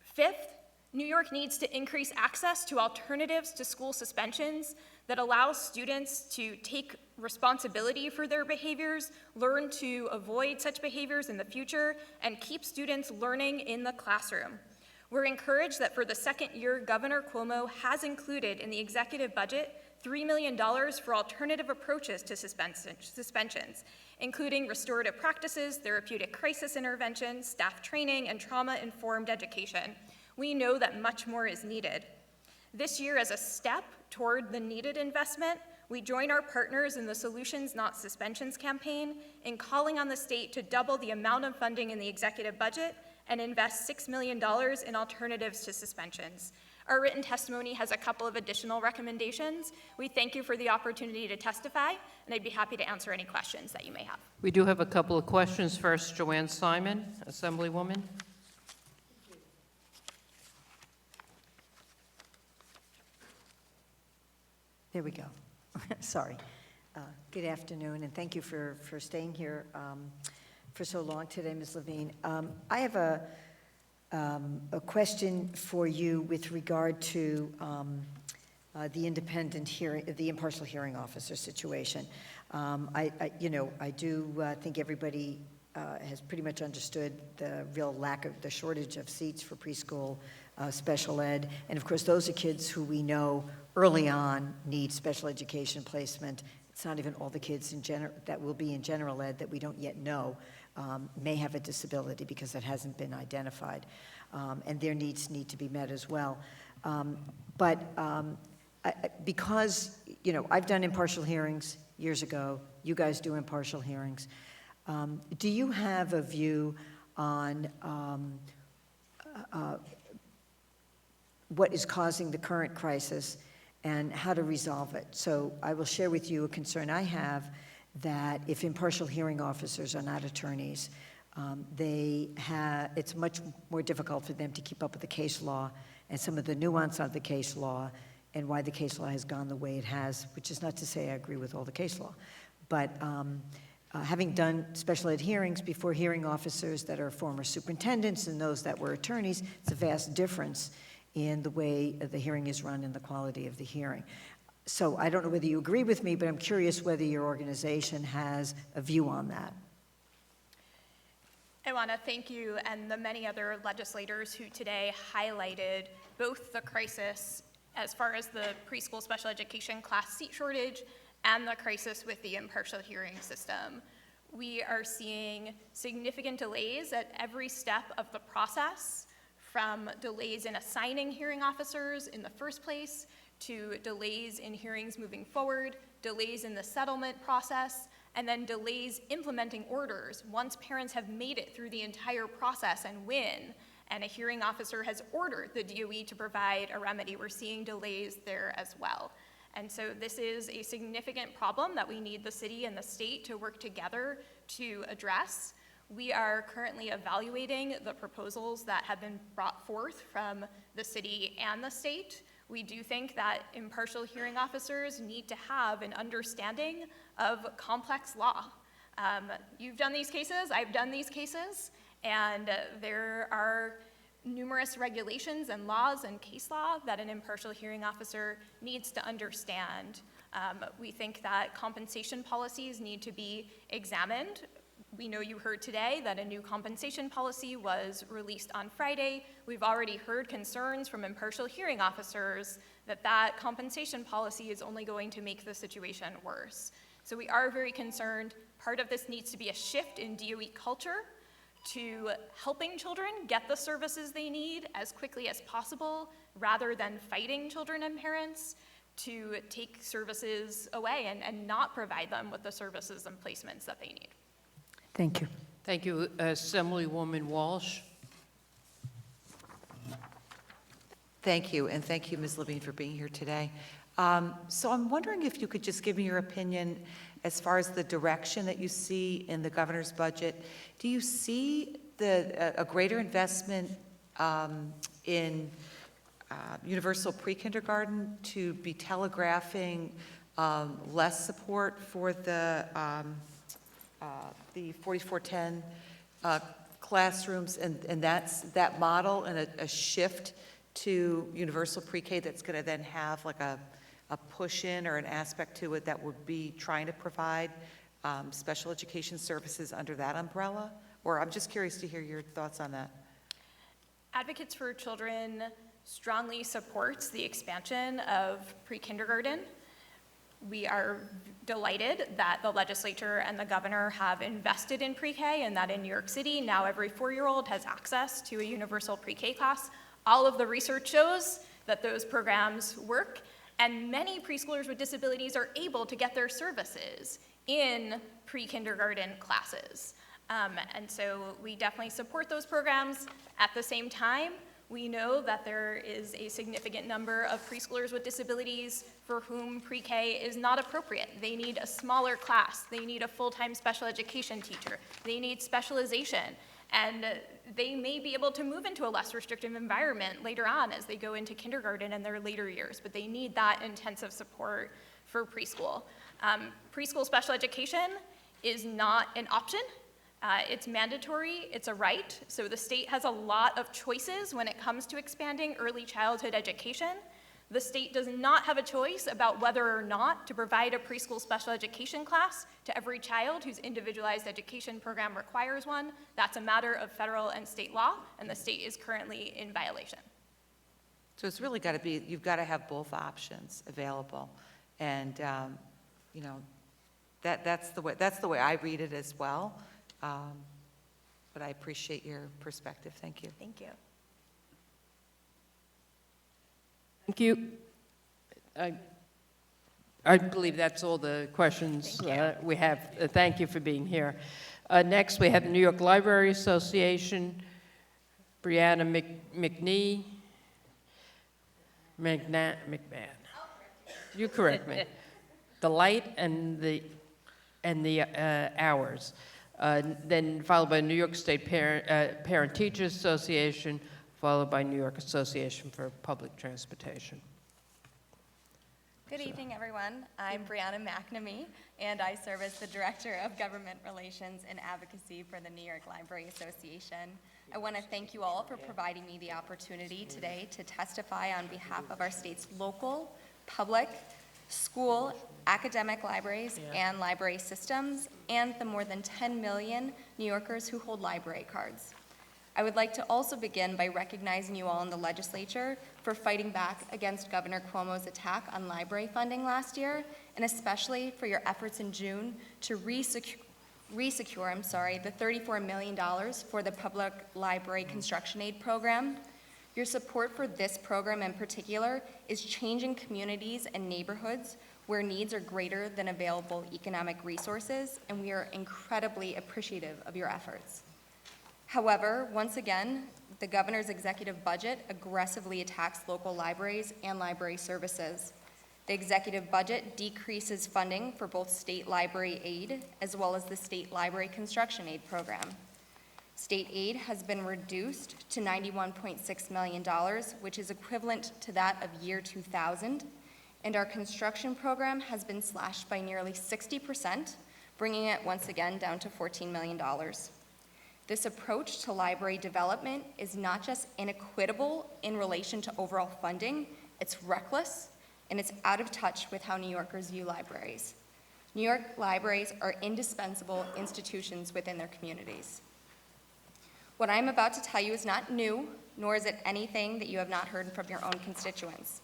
Fifth, New York needs to increase access to alternatives to school suspensions that allow students to take responsibility for their behaviors, learn to avoid such behaviors in the future, and keep students learning in the classroom. We're encouraged that for the second year, Governor Cuomo has included in the executive budget $3 million for alternative approaches to suspensions, including restorative practices, therapeutic crisis intervention, staff training, and trauma-informed education. We know that much more is needed. This year, as a step toward the needed investment, we join our partners in the Solutions Not Suspensions campaign in calling on the state to double the amount of funding in the executive budget and invest $6 million in alternatives to suspensions. Our written testimony has a couple of additional recommendations. We thank you for the opportunity to testify, and I'd be happy to answer any questions that you may have. We do have a couple of questions. First, Joanne Simon, Assemblywoman. There we go. Sorry. Good afternoon, and thank you for staying here for so long today, Ms. Levine. I have a question for you with regard to the independent hearing, the impartial hearing officer situation. I do think everybody has pretty much understood the real lack of the shortage of seats for preschool special ed, and of course those are kids who we know early on need special education placement. It's not even all the kids that will be in general ed that we don't yet know may have a disability because that hasn't been identified, and their needs need to be met as well. Because I've done impartial hearings years ago, you guys do impartial hearings. Do you have a view on what is causing the current crisis and how to resolve it? So I will share with you a concern I have that if impartial hearing officers are not attorneys, it's much more difficult for them to keep up with the case law and some of the nuance of the case law and why the case law has gone the way it has, which is not to say I agree with all the case law. But having done special ed hearings before hearing officers that are former superintendents and those that were attorneys, it's a vast difference in the way the hearing is run and the quality of the hearing. So I don't know whether you agree with me, but I'm curious whether your organization has a view on that. I want to thank you and the many other legislators who today highlighted both the crisis as far as the preschool special education class seat shortage and the crisis with the impartial hearing system. We are seeing significant delays at every step of the process, from delays in assigning hearing officers in the first place, to delays in hearings moving forward, delays in the settlement process, and then delays implementing orders once parents have made it through the entire process and win, and a hearing officer has ordered the DOE to provide a remedy. We're seeing delays there as well. And so this is a significant problem that we need the city and the state to work together to address. We are currently evaluating the proposals that have been brought forth from the city and the state. We do think that impartial hearing officers need to have an understanding of complex law. You've done these cases, I've done these cases, and there are numerous regulations and laws and case law that an impartial hearing officer needs to understand. We think that compensation policies need to be examined. We know you heard today that a new compensation policy was released on Friday. We've already heard concerns from impartial hearing officers that that compensation policy is only going to make the situation worse. So we are very concerned. Part of this needs to be a shift in DOE culture to helping children get the services they need as quickly as possible, rather than fighting children and parents to take services away and not provide them with the services and placements that they need. Thank you. Thank you, Assemblywoman Walsh. Thank you, and thank you, Ms. Levine, for being here today. So I'm wondering if you could just give me your opinion as far as the direction that you see in the governor's budget. Do you see a greater investment in universal pre-kindergarten to be telegraphing less support for the 4410 classrooms, and that model, and a shift to universal pre-K that's going to then have like a push-in or an aspect to it that would be trying to provide special education services under that umbrella? Or I'm just curious to hear your thoughts on that. Advocates for Children strongly supports the expansion of pre-kindergarten. We are delighted that the legislature and the governor have invested in pre-K, and that in New York City, now every 4-year-old has access to a universal pre-K class. All of the research shows that those programs work, and many preschoolers with disabilities are able to get their services in pre-kindergarten classes. And so we definitely support those programs. At the same time, we know that there is a significant number of preschoolers with disabilities for whom pre-K is not appropriate. They need a smaller class. They need a full-time special education teacher. They need specialization. And they may be able to move into a less restrictive environment later on as they go into kindergarten and their later years, but they need that intensive support for preschool. Preschool special education is not an option. It's mandatory, it's a right, so the state has a lot of choices when it comes to expanding early childhood education. The state does not have a choice about whether or not to provide a preschool special education class to every child whose individualized education program requires one. That's a matter of federal and state law, and the state is currently in violation. So it's really got to be, you've got to have both options available. And, you know, that's the way I read it as well. But I appreciate your perspective. Thank you. Thank you. Thank you. I believe that's all the questions we have. Thank you for being here. Next, we have the New York Library Association, Brianna McNee. McMahon. You correct me. The light and the hours. Then followed by New York State Parent Teachers Association, followed by New York Association for Public Transportation. Good evening, everyone. I'm Brianna McNamee, and I serve as the Director of Government Relations and Advocacy for the New York Library Association. I want to thank you all for providing me the opportunity today to testify on behalf of our state's local, public, school, academic libraries, and library systems, and the more than 10 million New Yorkers who hold library cards. I would like to also begin by recognizing you all in the legislature for fighting back against Governor Cuomo's attack on library funding last year, and especially for your efforts in June to resecure the $34 million for the Public Library Construction Aid Program. Your support for this program in particular is changing communities and neighborhoods where needs are greater than available economic resources, and we are incredibly appreciative of your efforts. However, once again, the governor's executive budget aggressively attacks local libraries and library services. The executive budget decreases funding for both state library aid as well as the state library construction aid program. State aid has been reduced to $91.6 million, which is equivalent to that of year 2000, and our construction program has been slashed by nearly 60%, bringing it once again down to $14 million. This approach to library development is not just inequitable in relation to overall funding, it's reckless, and it's out of touch with how New Yorkers view libraries. New York libraries are indispensable institutions within their communities. What I'm about to tell you is not new, nor is it anything that you have not heard from your own constituents.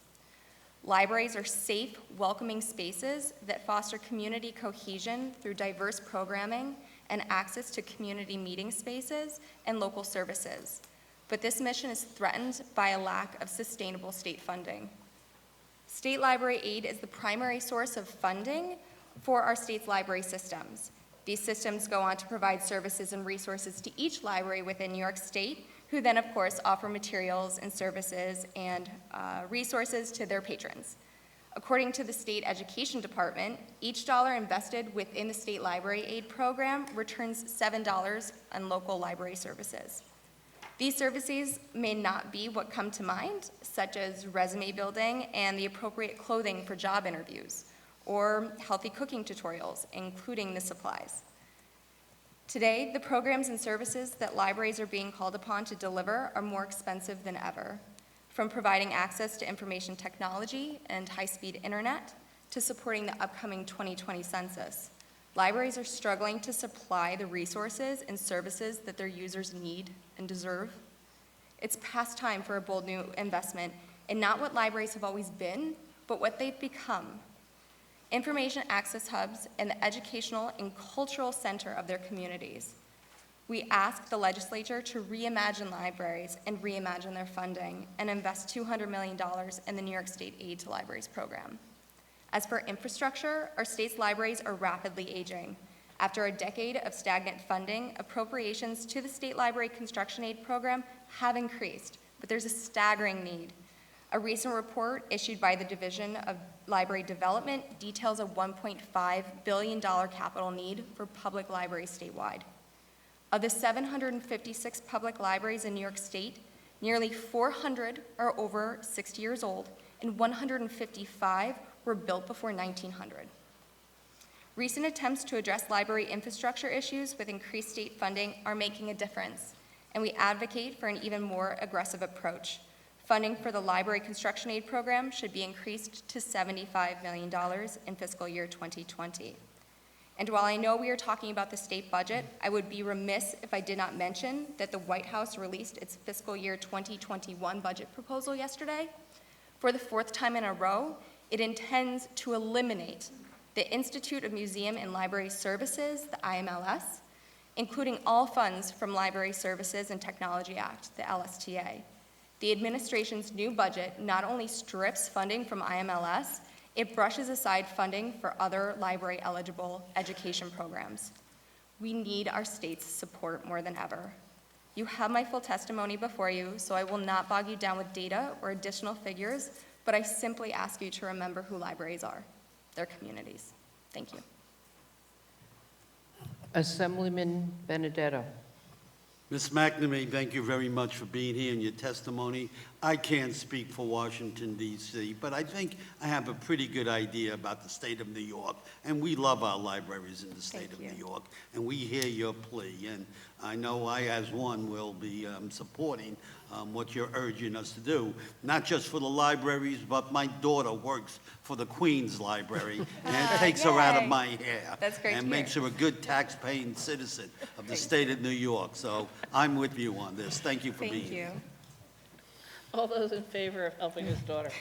Libraries are safe, welcoming spaces that foster community cohesion through diverse programming and access to community meeting spaces and local services. But this mission is threatened by a lack of sustainable state funding. State library aid is the primary source of funding for our state's library systems. These systems go on to provide services and resources to each library within New York State, who then, of course, offer materials and services and resources to their patrons. According to the State Education Department, each dollar invested within the state library aid program returns $7 on local library services. These services may not be what come to mind, such as resume building and the appropriate clothing for job interviews, or healthy cooking tutorials, including the supplies. Today, the programs and services that libraries are being called upon to deliver are more expensive than ever, from providing access to information technology and high-speed internet to supporting the upcoming 2020 census. Libraries are struggling to supply the resources and services that their users need and deserve. It's past time for a bold new investment in not what libraries have always been, but what they've become. Information access hubs and the educational and cultural center of their communities. We ask the legislature to reimagine libraries and reimagine their funding and invest $200 million in the New York State Aid to Libraries program. As for infrastructure, our state's libraries are rapidly aging. After a decade of stagnant funding, appropriations to the State Library Construction Aid program have increased, but there's a staggering need. A recent report issued by the Division of Library Development details a $1.5 billion capital need for public libraries statewide. Of the 756 public libraries in New York State, nearly 400 are over 60 years old, and 155 were built before 1900. Recent attempts to address library infrastructure issues with increased state funding are making a difference, and we advocate for an even more aggressive approach. Funding for the Library Construction Aid program should be increased to $75 million in fiscal year 2020. And while I know we are talking about the state budget, I would be remiss if I did not mention that the White House released its fiscal year 2021 budget proposal yesterday. For the fourth time in a row, it intends to eliminate the Institute of Museum and Library Services, the IMLS, including all funds from Library Services and Technology Act, the LSTA. The administration's new budget not only strips funding from IMLS, it brushes aside funding for other library-eligible education programs. We need our state's support more than ever. You have my full testimony before you, so I will not bog you down with data or additional figures, but I simply ask you to remember who libraries are. They're communities. Thank you. Assemblyman Benedetto. Ms. McNamee, thank you very much for being here and your testimony. I can't speak for Washington, D.C., but I think I have a pretty good idea about the state of New York, and we love our libraries in the state of New York, and we hear your plea, and I know I, as one, will be supporting what you're urging us to do, not just for the libraries, but my daughter works for the Queens Library, and it takes her out of my hair. That's great and to makes hear. her a good tax-paying citizen of the state of New York. So I'm with you on this. Thank you for being here. Thank you. All those in favor of helping his daughter?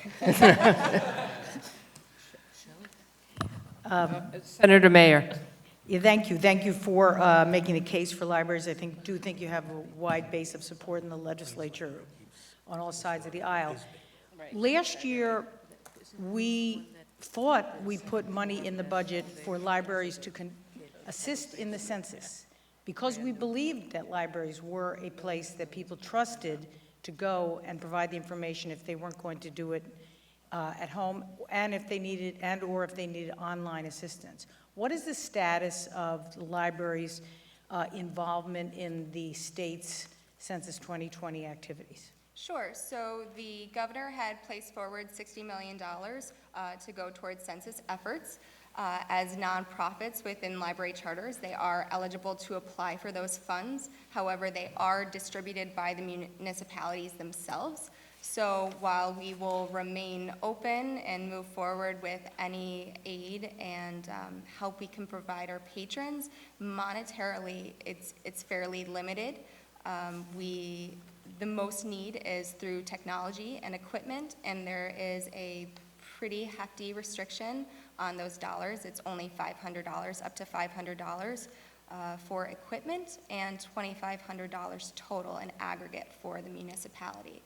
Senator Mayer. Yeah, thank you. Thank you for making the case for libraries. I do think you have a wide base of support in the legislature on all sides of the aisle. Last year, we thought we put money in the budget for libraries to assist in the census because we believed that libraries were a place that people trusted to go and provide the information if they weren't going to do it at home, and if they needed, or if they needed online assistance. What is the status of the library's involvement in the state's Census 2020 activities? Sure. So the governor had placed forward $60 million to go towards census efforts. As nonprofits within library charters, they are eligible to apply for those funds. However, they are distributed by the municipalities themselves. So while we will remain open and move forward with any aid and help we can provide our patrons, monetarily it's fairly limited. The most need is through technology and equipment, and there is a pretty hefty restriction on those dollars. It's only $500, up to $500 for equipment, and $2,500 total in aggregate for the municipality.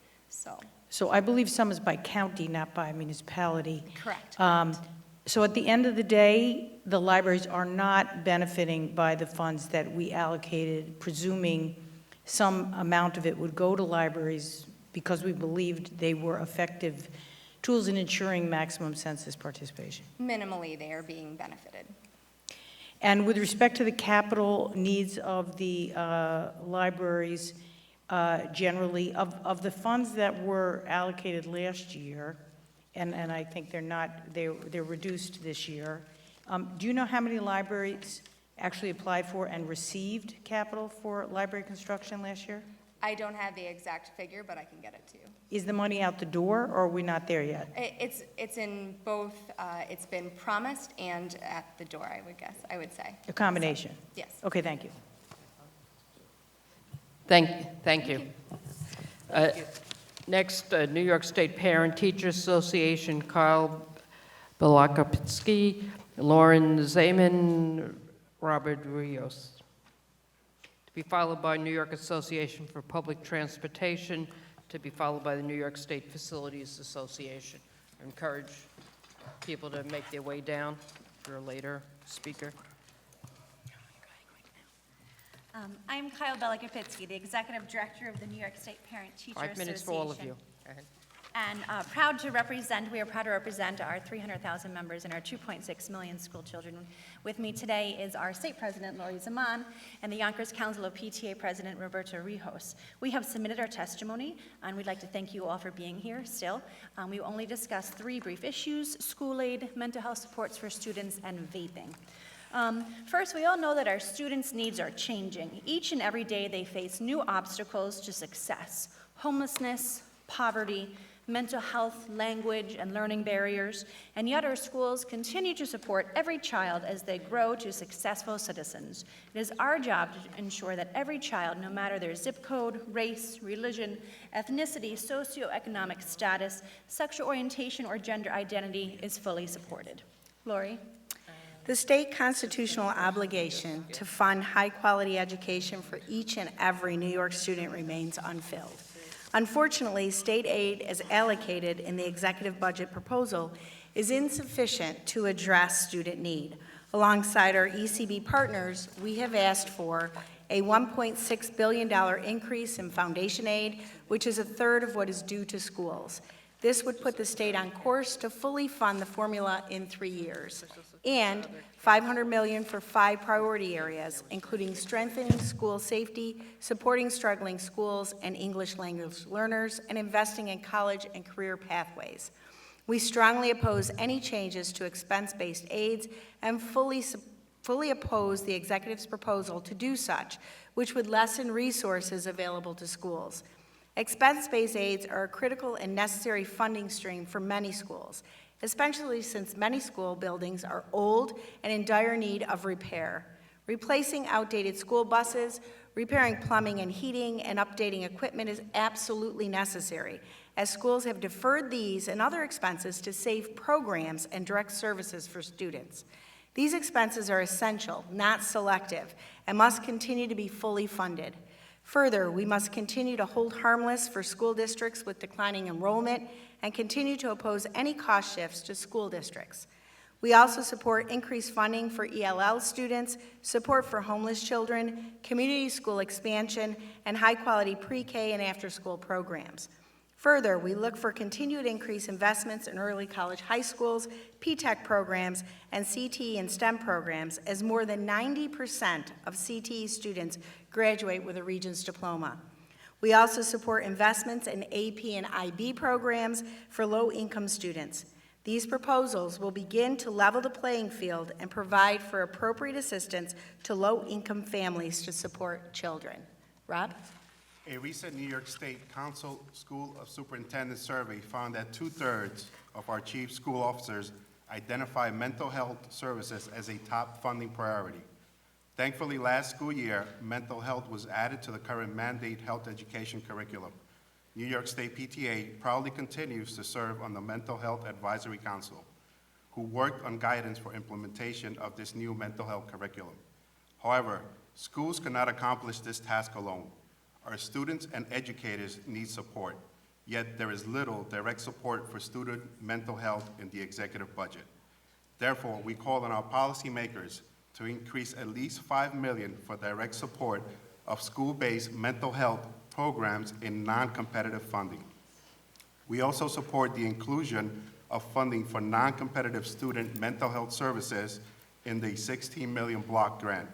So I believe some is by county, not by municipality. Correct. So at the end of the day, the libraries are not benefiting by the funds that we allocated, presuming some amount of it would go to libraries because we believed they were effective tools in ensuring maximum census participation. Minimally, they are being benefited. And with respect to the capital needs of the libraries, generally, of the funds that were allocated last year, and I think they're reduced this year, do you know how many libraries actually applied for and received capital for library construction last year? I don't have the exact figure, but I can get it to you. Is the money out the door, or are we not there yet? It's in both, it's been promised and at the door, I would say. A combination? So, yes. Okay, thank you. Thank you. Next, New York State Parent Teacher Association, Kyle Belakopitsky, Lauren Zeman, Robert Rios. To be followed by New York Association for Public Transportation, to be followed by the New York State Facilities Association. I encourage people to make their way down for a later speaker. I'm Kyle Belakopitsky, the Executive Director of the New York State Parent Teacher Association. 5 minutes for all of you. Go ahead. And we are proud to represent our 300,000 members and our 2.6 million school children. With me today is our state president, Lori Zaman, and the Yonkers Council of PTA President, Roberto Rijos. We have submitted our testimony, and we'd like to thank you all for being here still. We will only discuss 3 brief issues: school aid, mental health supports for students, and vaping. First, we all know that our students' needs are changing. Each and every day they face new obstacles to success: homelessness, poverty, mental health, language, and learning barriers, and yet our schools continue to support every child as they grow to successful citizens. It is our job to ensure that every child, no matter their zip code, race, religion, ethnicity, socioeconomic status, sexual orientation, or gender identity, is fully supported. Lori? The state constitutional obligation to fund high-quality education for each and every New York student remains unfilled. Unfortunately, state aid as allocated in the executive budget proposal is insufficient to address student need. Alongside our ECB partners, we have asked for a $1.6 billion increase in foundation aid, which is a third of what is due to schools. This would put the state on course to fully fund the formula in 3 years, and $500 million for 5 priority areas, including strengthening school safety, supporting struggling schools and English language learners, and investing in college and career pathways. We strongly oppose any changes to expense-based aids and fully oppose the executive's proposal to do such, which would lessen resources available to schools. Expense-based aids are a critical and necessary funding stream for many schools, especially since many school buildings are old and in dire need of repair. Replacing outdated school buses, repairing plumbing and heating, and updating equipment is absolutely necessary, as schools have deferred these and other expenses to save programs and direct services for students. These expenses are essential, not selective, and must continue to be fully funded. Further, we must continue to hold harmless for school districts with declining enrollment and continue to oppose any cost shifts to school districts. We also support increased funding for ELL students, support for homeless children, community school expansion, and high-quality pre-K and after-school programs. Further, we look for continued increased investments in early college high schools, P-TECH programs, and CTE and STEM programs, as more than 90% of CTE students graduate with a Regents diploma. We also support investments in AP and IB programs for low-income students. These proposals will begin to level the playing field and provide for appropriate assistance to low-income families to support children. Rob? A recent New York State Council School of Superintendents survey found that 2/3 of our chief school officers identify mental health services as a top funding priority. Thankfully, last school year, mental health was added to the current mandate health education curriculum. New York State PTA proudly continues to serve on the Mental Health Advisory Council, who worked on guidance for implementation of this new mental health curriculum. However, schools cannot accomplish this task alone. Our students and educators need support, yet there is little direct support for student mental health in the executive budget. Therefore, we call on our policymakers to increase at least $5 million for direct support of school-based mental health programs in non-competitive funding. We also support the inclusion of funding for non-competitive student mental health services in the $16 million block grant.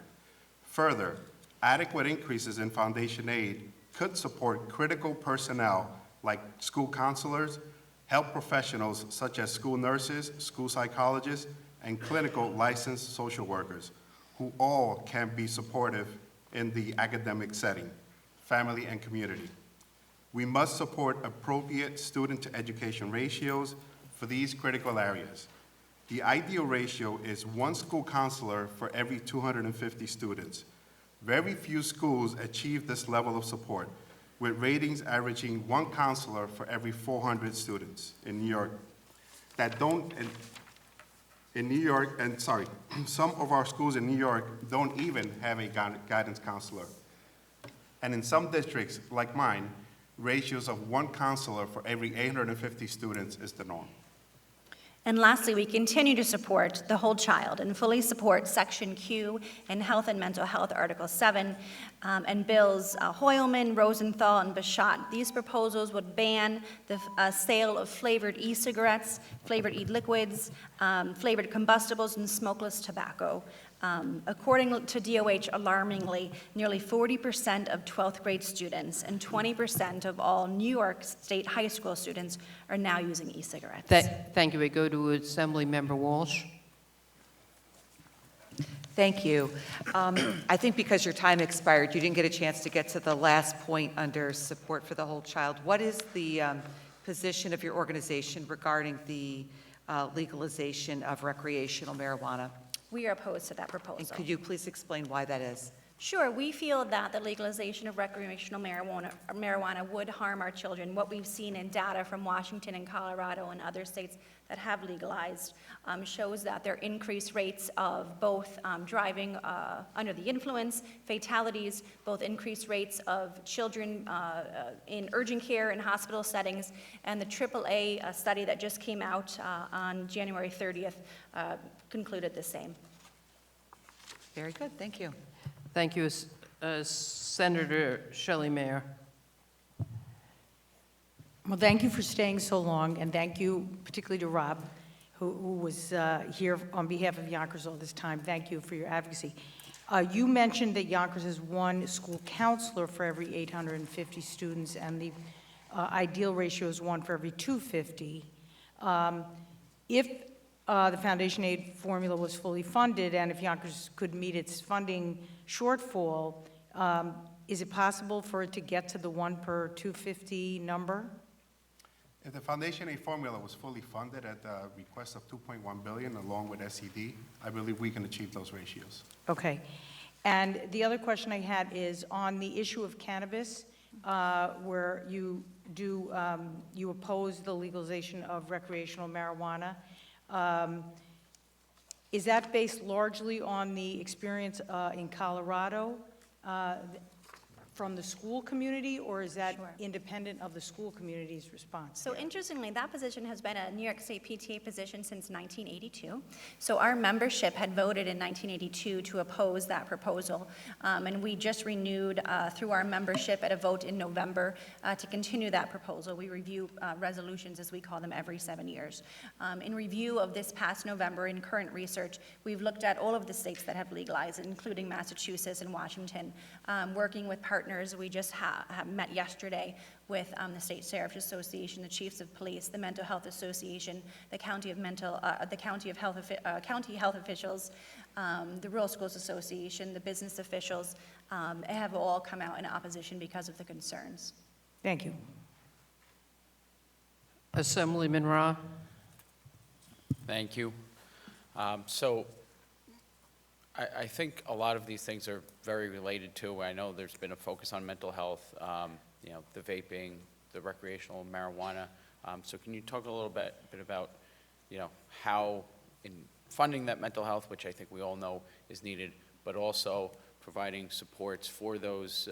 Further, adequate increases in foundation aid could support critical personnel like school counselors, health professionals such as school nurses, school psychologists, and clinical licensed social workers, who all can be supportive in the academic setting, family, and community. We must support appropriate student-to-education ratios for these critical areas. The ideal ratio is 1 school counselor for every 250 students. Very few schools achieve this level of support, with ratings averaging 1 counselor for every 400 students in New York. Some of our schools in New York don't even have a guidance counselor. And in some districts, like mine, ratios of 1 counselor for every 850 students is the norm. And lastly, we continue to support the whole child and fully support Section Q in Health and Mental Health, Article 7, and bills Hoylman, Rosenthal, and Bichat. These proposals would ban the sale of flavored e-cigarettes, flavored e-liquids, flavored combustibles, and smokeless tobacco. According to DOH, alarmingly, nearly 40% of 12th grade students and 20% of all New York State high school students are now using e-cigarettes. Thank you. We go to Assembly Member Walsh. Thank you. I think because your time expired, you didn't get a chance to get to the last point under support for the whole child. What is the position of your organization regarding the legalization of recreational marijuana? We are opposed to that proposal. And could you please explain why that is? Sure, we feel that the legalization of recreational marijuana would harm our children. What we've seen in data from Washington and Colorado and other states that have legalized shows that there are increased rates of both driving under the influence, fatalities, both increased rates of children in urgent care and hospital settings, and the AAA study that just came out on January 30th concluded the same. Very good, thank you. Thank you, Senator Shelley Mayer. Well, thank you for staying so long, and thank you particularly to Rob, who was here on behalf of Yonkers all this time. Thank you for your advocacy. You mentioned that Yonkers has 1 school counselor for every 850 students, and the ideal ratio is 1 for every 250. If the foundation aid formula was fully funded, and if Yonkers could meet its funding shortfall, is it possible for it to get to the 1 per 250 number? If the foundation aid formula was fully funded at the request of $2.1 billion along with SED, I believe we can achieve those ratios. Okay. And the other question I had is on the issue of cannabis, where you oppose the legalization of recreational marijuana. Is that based largely on the experience in Colorado from the school community, or is that independent of the school community's response? So interestingly, that position has been a New York State PTA position since 1982. So our membership had voted in 1982 to oppose that proposal, and we just renewed through our membership at a vote in November to continue that proposal. We review resolutions, as we call them, every 7 years. In review of this past November, in current research, we've looked at all of the states that have legalized, including Massachusetts and Washington, working with partners. We just have met yesterday with the State Sheriff's Association, the Chiefs of Police, the Mental Health Association, the County County Health Officials, the Rural Schools Association, the business officials, have all come out in opposition because of the concerns. Thank you. Assemblyman Ra. Thank you. So I think a lot of these things are very related to, I know there's been a focus on mental health, the vaping, the recreational marijuana. So can you talk a little bit about, how in funding that mental health, which I think we all know is needed, but also providing supports for those,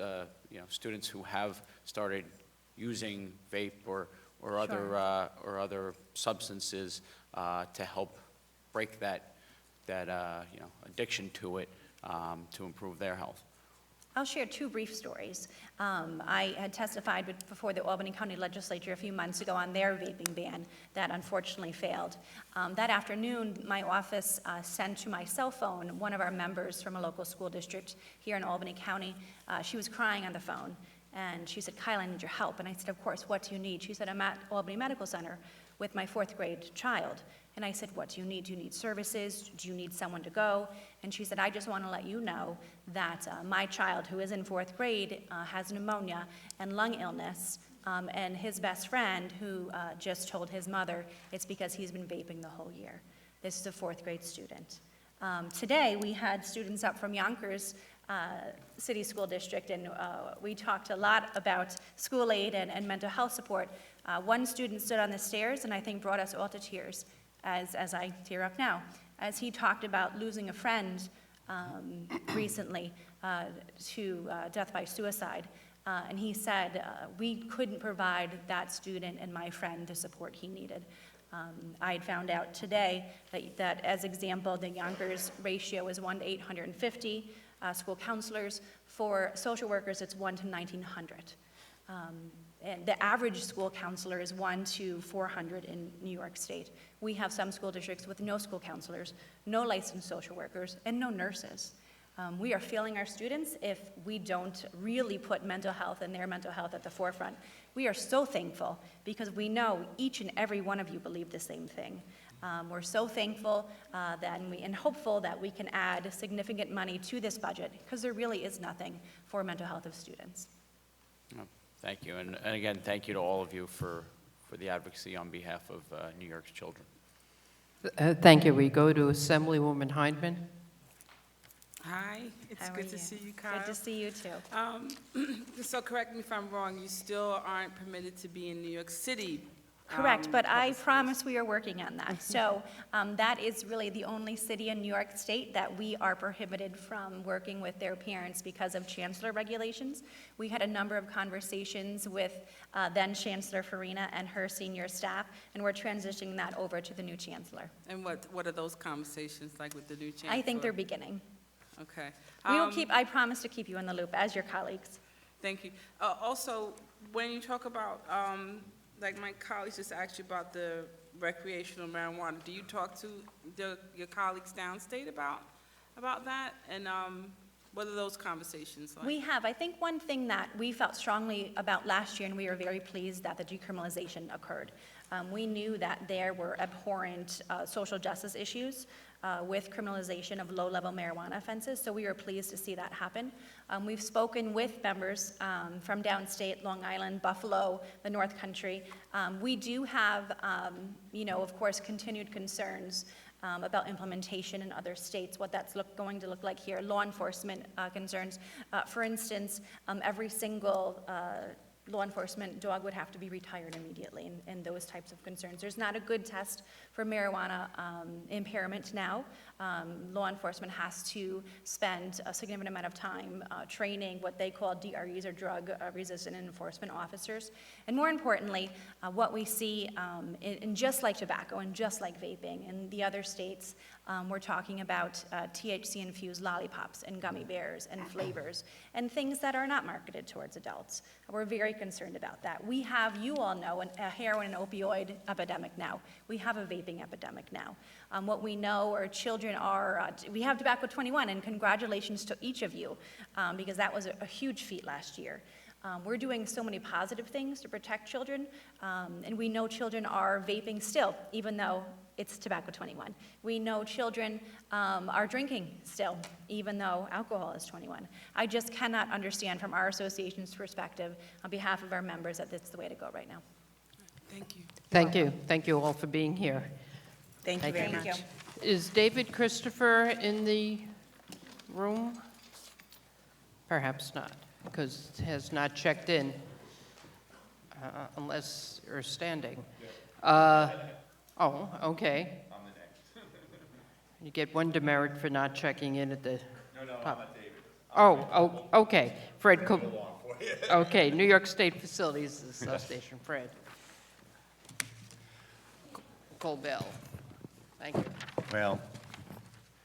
students who have started using vape or other substances to help break that addiction to it, to improve their health. I'll share 2 brief stories. I had testified before the Albany County Legislature a few months ago on their vaping ban that unfortunately failed. That afternoon, my office sent to my cell phone one of our members from a local school district here in Albany County. She was crying on the phone, And she said, Kyle, I need your help. And I said, of course, what do you need? She said, I'm at Albany Medical Center with my 4th grade child. And I said, what do you need? Do you need services? Do you need someone to go? And she said, I just want to let you know that my child, who is in 4th grade, has pneumonia and lung illness, and his best friend, who just told his mother it's because he's been vaping the whole year. This is a 4th grade student. Today, we had students up from Yonkers City School District, and we talked a lot about school aid and mental health support. One student stood on the stairs and I think brought us all to tears, as I tear up now, as he talked about losing a friend recently to death by suicide. And he said, we couldn't provide that student and my friend the support he needed. I had found out today that as example, the Yonkers ratio is 1 to 850 school counselors. For social workers, it's 1 to 1,900. And the average school counselor is 1 to 400 in New York State. We have some school districts with no school counselors, no licensed social workers, and no nurses. We are failing our students if we don't really put mental health and their mental health at the forefront. We are so thankful because we know each and every one of you believe the same thing. We're so thankful and hopeful that we can add significant money to this budget because there really is nothing for mental health of students. Oh, thank you. And again, thank you to all of you for the advocacy on behalf of New York's children. Thank you. We go to Assemblywoman Hindman. Hi, it's How are good to you? see you, Kyle. Good to see you, too. So correct me if I'm wrong, you still aren't permitted to be in New York City. Correct, but I promise we are working on that. So that is really the only city in New York State that we are prohibited from working with their parents because of chancellor regulations. We had a number of conversations with then Chancellor Farina and her senior staff, and we're transitioning that over to the new chancellor. And what are those conversations like with the new chancellor? I think they're beginning. Okay. We will I promise to keep you in the loop as your colleagues. Thank you. Also, when you talk about, like my colleagues just asked you about the recreational marijuana, do you talk to your colleagues downstate about that? And what are those conversations like? We have. I think one thing that we felt strongly about last year, and we were very pleased that the decriminalization occurred. We knew that there were abhorrent social justice issues with criminalization of low-level marijuana offenses, so we were pleased to see that happen. We've spoken with members from downstate, Long Island, Buffalo, the North Country. We do have, of course, continued concerns about implementation in other states, what that's going to look like here, law enforcement concerns. For instance, every single law enforcement dog would have to be retired immediately, and those types of concerns. There's not a good test for marijuana impairment now. Law enforcement has to spend a significant amount of time training what they call DREs, or drug resistant enforcement officers. And more importantly, what we see in just like tobacco and just like vaping in the other states, we're talking about THC-infused lollipops and gummy bears and flavors and things that are not marketed towards adults. We're very concerned about that. We have, you all know, a heroin and opioid epidemic now. We have a vaping epidemic now. What we know are children are, we have Tobacco 21, and congratulations to each of you, because that was a huge feat last year. We're doing so many positive things to protect children, and we know children are vaping still, even though it's Tobacco 21. We know children are drinking still, even though alcohol is 21. I just cannot understand from our association's perspective, on behalf of our members, that that's the way to go right now. Thank you. Thank you. Thank you all for being here. Thank you very much. Is David Christopher in the room? Perhaps not, because has not checked in, unless you're standing. Oh, okay. I'm the next. You get one demerit for not checking in at the No, top. I'm not David. Oh, okay. Fred Bring it along for you. Okay, New York State Facilities Association, Fred. Colbell. Thank you. Well,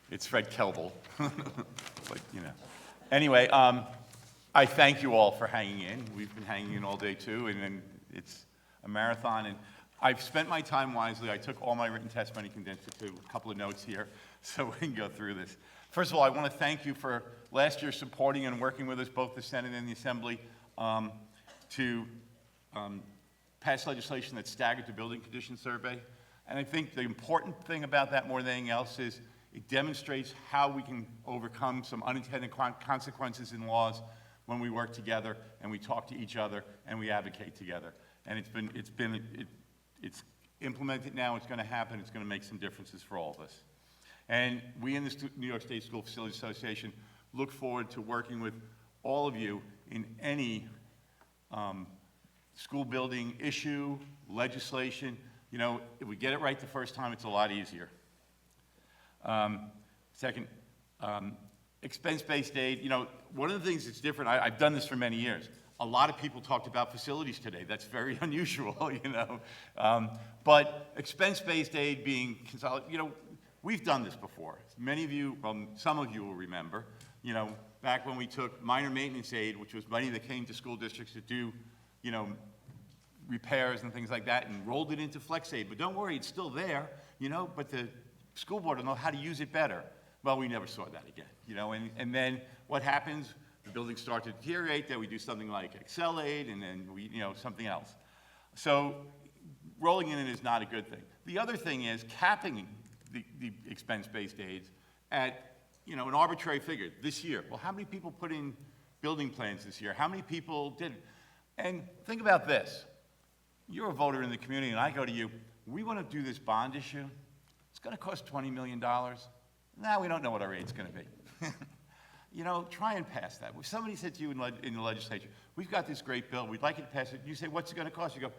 it's Fred Kelbel, but, Anyway, I thank you all for hanging in. We've been hanging in all day, too, and then it's a marathon, and I've spent my time wisely. I took all my written testimony, condensed it to a couple of notes here, so we can go through this. First of all, I want to thank you for last year supporting and working with us, both the Senate and the Assembly, to pass legislation that staggered the building condition survey. And I think the important thing about that more than anything else is it demonstrates how we can overcome some unintended consequences in laws when we work together and we talk to each other and we advocate together. And it's implemented now, it's gonna happen, it's gonna make some differences for all of us. And we in the New York State School Facilities Association look forward to working with all of you in any school building issue, legislation. You know, if we get it right the first time, it's a lot easier. Second, expense-based aid. You know, one of the things that's different, I've done this for many years. A lot of people talked about facilities today. That's very unusual, you know. But expense-based aid being consolidated, you know, we've done this before. Many of you, some of you will remember, you know, back when we took minor maintenance aid, which was money that came to school districts to do, you know, repairs and things like that, and rolled it into flex aid. But don't worry, it's still there, you know, but the school board will know how to use it better. Well, we never saw that again, you know, and then what happens? The buildings start to deteriorate, then we do something like Excel aid, and then we, you know, something else. So rolling it in is not a good thing. The other thing is capping the expense-based aids at, you know, an arbitrary figure this year. Well, how many people put in building plans this year? How many people did? And think about this. You're a voter in the community, and I go to you, we want to do this bond issue. It's going to cost $20 million. Now we don't know what our rate's going to be. You know, try and pass that. If somebody said to you in the legislature, we've got this great bill, we'd like you to pass it, you say, what's it going to cost? You go,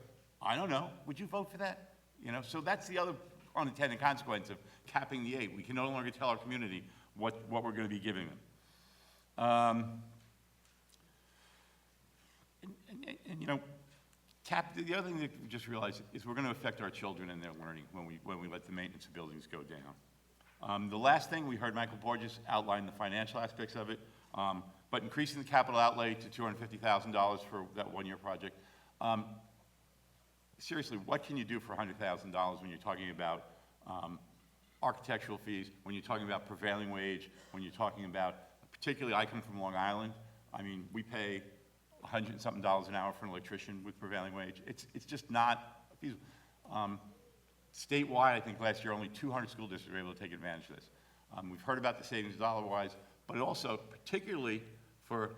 I don't know. Would you vote for that? You know, so that's the other unintended consequence of capping the aid. We can no longer tell our community what we're going to be giving them. And you know, the other thing that we just realized is we're going to affect our children and their learning when we let the maintenance of buildings go down. The last thing, we heard Michael Borges outline the financial aspects of it, but increasing the capital outlay to $250,000 for that one-year project. Seriously, what can you do for $100,000 when you're talking about architectural fees, when you're talking about prevailing wage, when you're talking about, particularly I come from Long Island, I mean, we pay $100 and something an hour for an electrician with prevailing wage. It's just not feasible. Statewide, I think last year only 200 school districts were able to take advantage of this. We've heard about the savings dollar-wise, but also, particularly for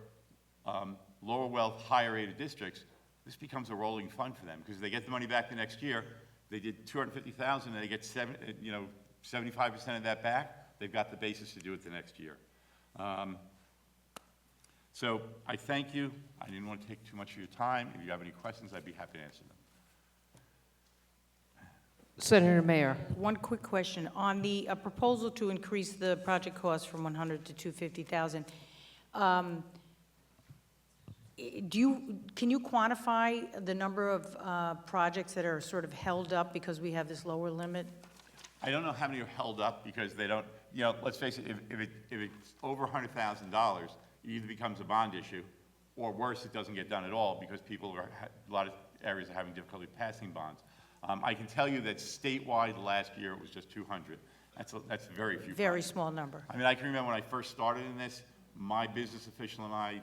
lower wealth, higher rated districts, this becomes a rolling fund for them because they get the money back the next year. They did $250,000, and they get 75% of that back. They've got the basis to do it the next year. So I thank you. I didn't want to take too much of your time. If you have any questions, I'd be happy to answer them. Senator Mayer. One quick question. On the proposal to increase the project cost from 100 to 250,000, can you quantify the number of projects that are sort of held up because we have this lower limit? I don't know how many are held up because they don't, you know, let's face it, if it's over $100,000, it either becomes a bond issue, or worse, it doesn't get done at all because a lot of areas are having difficulty passing bonds. I can tell you that statewide last year it was just 200. That's very few. Very small number. I mean, I can remember when I first started in this, my business official and I,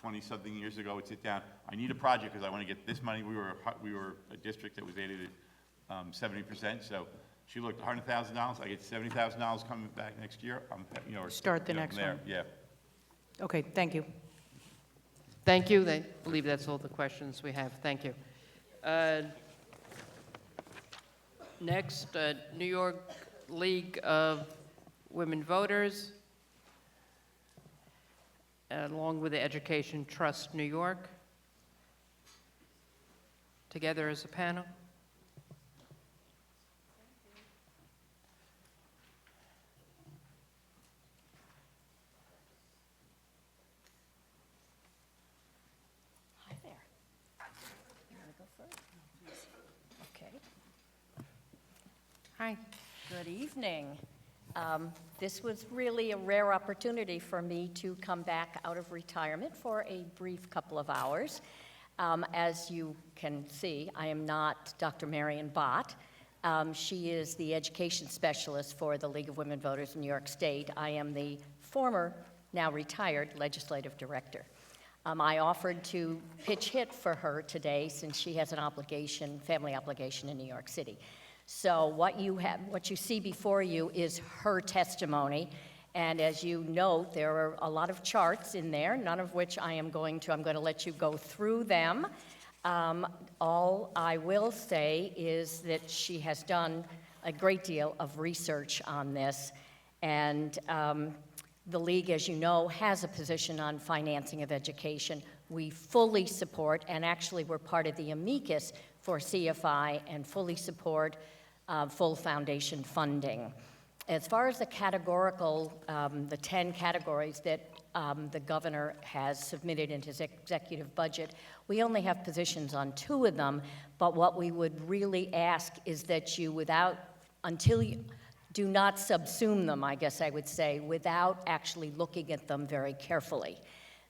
20-something years ago, would sit down. I need a project because I want to get this money. We were a district that was aided at 70%. So she looked $100,000. I get $70,000 coming back next year. You know, start the next one. Yeah. Okay. Thank you. Thank you. I believe that's all the questions we have. Thank you. Next, New York League of Women Voters, along with the Education Trust New York, together as a panel. Hi there. You want to go first? Okay. Hi. Good evening. This was really a rare opportunity for me to come back out of retirement for a brief couple of hours. As you can see, I am not Dr. Marion Bott. She is the education specialist for the League of Women Voters in New York State. I am the former, now retired, legislative director. I offered to pitch hit for her today since she has an obligation, family obligation in New York City. So what you see before you is her testimony. And as you note, there are a lot of charts in there, none of which I'm going to let you go through them. All I will say is that she has done a great deal of research on this. And the League, as you know, has a position on financing of education. We fully support, and actually we're part of the amicus for CFI and fully support full foundation funding. As far as the categorical, the 10 categories that the governor has submitted in his executive budget, we only have positions on 2 of them, but what we would really ask is that you, until you do not subsume them, I guess I would say, without actually looking at them very carefully.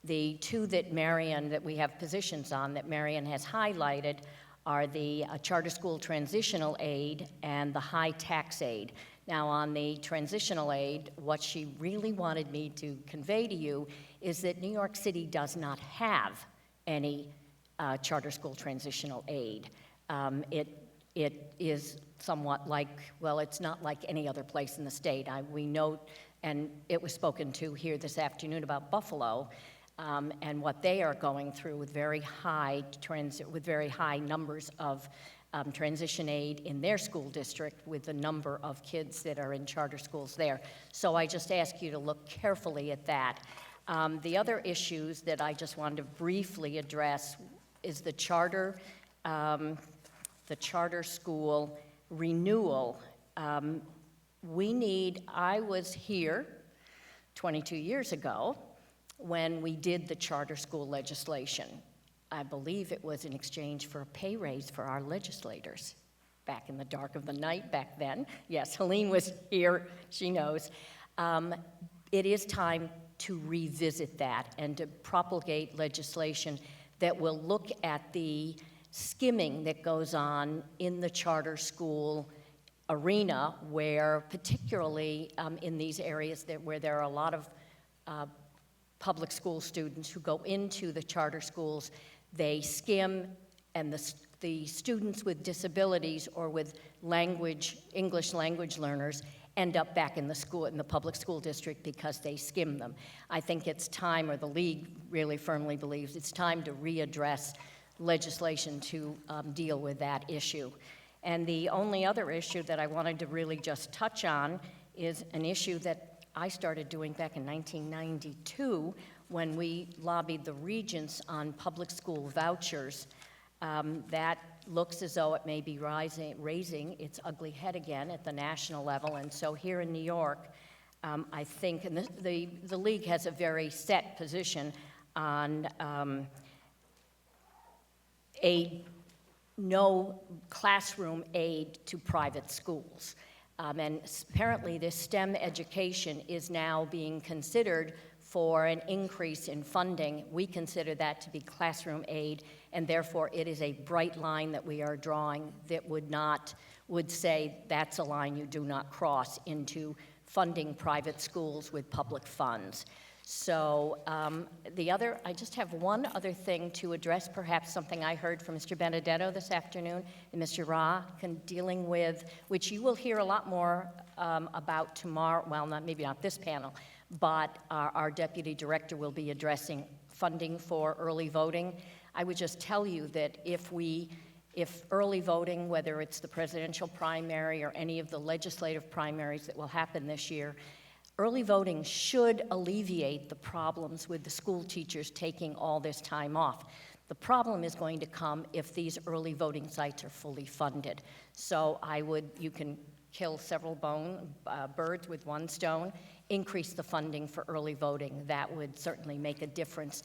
The 2 that we have positions on that Marion has highlighted are the charter school transitional aid and the high tax aid. Now, on the transitional aid, what she really wanted me to convey to you is that New York City does not have any charter school transitional aid. It is somewhat like, well, it's not like any other place in the state. We note, and it was spoken to here this afternoon about Buffalo, and what they are going through with very high numbers of transition aid in their school district with the number of kids that are in charter schools there. So I just ask you to look carefully at that. The other issues that I just wanted to briefly address is the charter school renewal. I was here 22 years ago when we did the charter school legislation. I believe it was in exchange for a pay raise for our legislators back in the dark of the night back then. Yes, Helene was here, she knows. It is time to revisit that and to propagate legislation that will look at the skimming that goes on in the charter school arena, where particularly in these areas where there are a lot of public school students who go into the charter schools, they skim, and the students with disabilities or with English language learners end up back in the public school district because they skim them. I think it's time, or the League really firmly believes, it's time to readdress legislation to deal with that issue. And the only other issue that I wanted to really just touch on is an issue that I started doing back in 1992 when we lobbied the regents on public school vouchers. That looks as though it may be raising its ugly head again at the national level. And so here in New York, I think, and the League has a very set position on no classroom aid to private schools. And apparently this STEM education is now being considered for an increase in funding. We consider that to be classroom aid, and therefore it is a bright line that we are drawing that would say that's a line you do not cross into funding private schools with public funds. So I just have one other thing to address, perhaps something I heard from Mr. Benedetto this afternoon and Mr. Ra, dealing with, which you will hear a lot more about tomorrow, well, maybe not this panel, but our deputy director will be addressing funding for early voting. I would just tell you that if early voting, whether it's the presidential primary or any of the legislative primaries that will happen this year, early voting should alleviate the problems with the school teachers taking all this time off. The problem is going to come if these early voting sites are fully funded. So you can kill several birds with one stone, increase the funding for early voting. That would certainly make a difference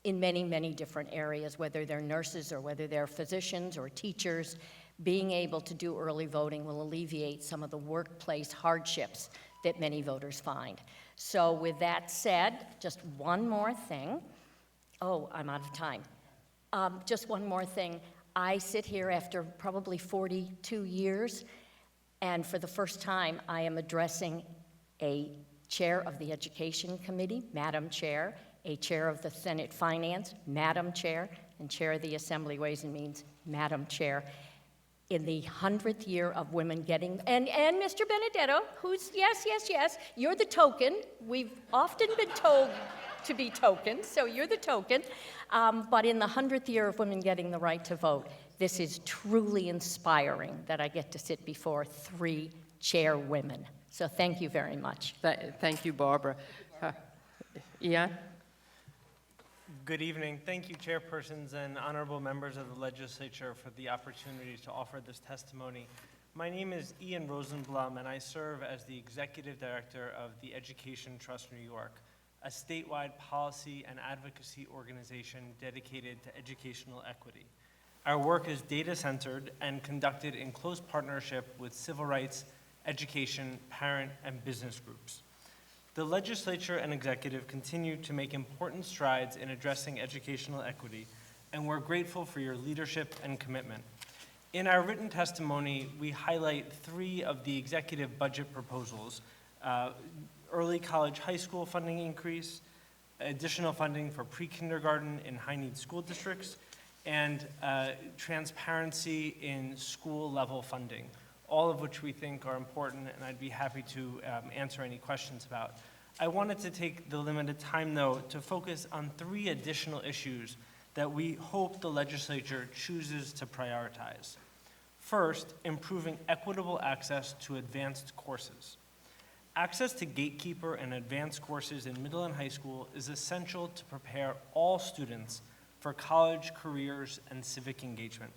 in many, many different areas, whether they're nurses or whether they're physicians or teachers. Being able to do early voting will alleviate some of the workplace hardships that many voters find. So with that said, just one more thing. Oh, I'm out of time. Just one more thing. I sit here after probably 42 years, and for the first time, I am addressing a chair of the Education Committee, Madam Chair, a chair of the Senate Finance, Madam Chair, and chair of the Assembly Ways and Means, Madam Chair. In the 100th year of women getting, and Mr. Benedetto, who's, yes, you're the token. We've often been told to be tokens, so you're the token. But in the 100th year of women getting the right to vote, this is truly inspiring that I get to sit before 3 chairwomen. So thank you very much. Thank you, Barbara. Ian? Good evening. Thank you, chairpersons and honorable members of the legislature, for the opportunity to offer this testimony. My name is Ian Rosenblum, and I serve as the executive director of the Education Trust New York, a statewide policy and advocacy organization dedicated to educational equity. Our work is data-centered and conducted in close partnership with civil rights, education, parent, and business groups. The legislature and executive continue to make important strides in addressing educational equity, and we're grateful for your leadership and commitment. In our written testimony, we highlight 3 of the executive budget proposals: early college high school funding increase, additional funding for pre-kindergarten in high-need school districts, and transparency in school-level funding, all of which we think are important, and I'd be happy to answer any questions about. I wanted to take the limited time, though, to focus on 3 additional issues that we hope the legislature chooses to prioritize. First, improving equitable access to advanced courses. Access to gatekeeper and advanced courses in middle and high school is essential to prepare all students for college, careers, and civic engagement.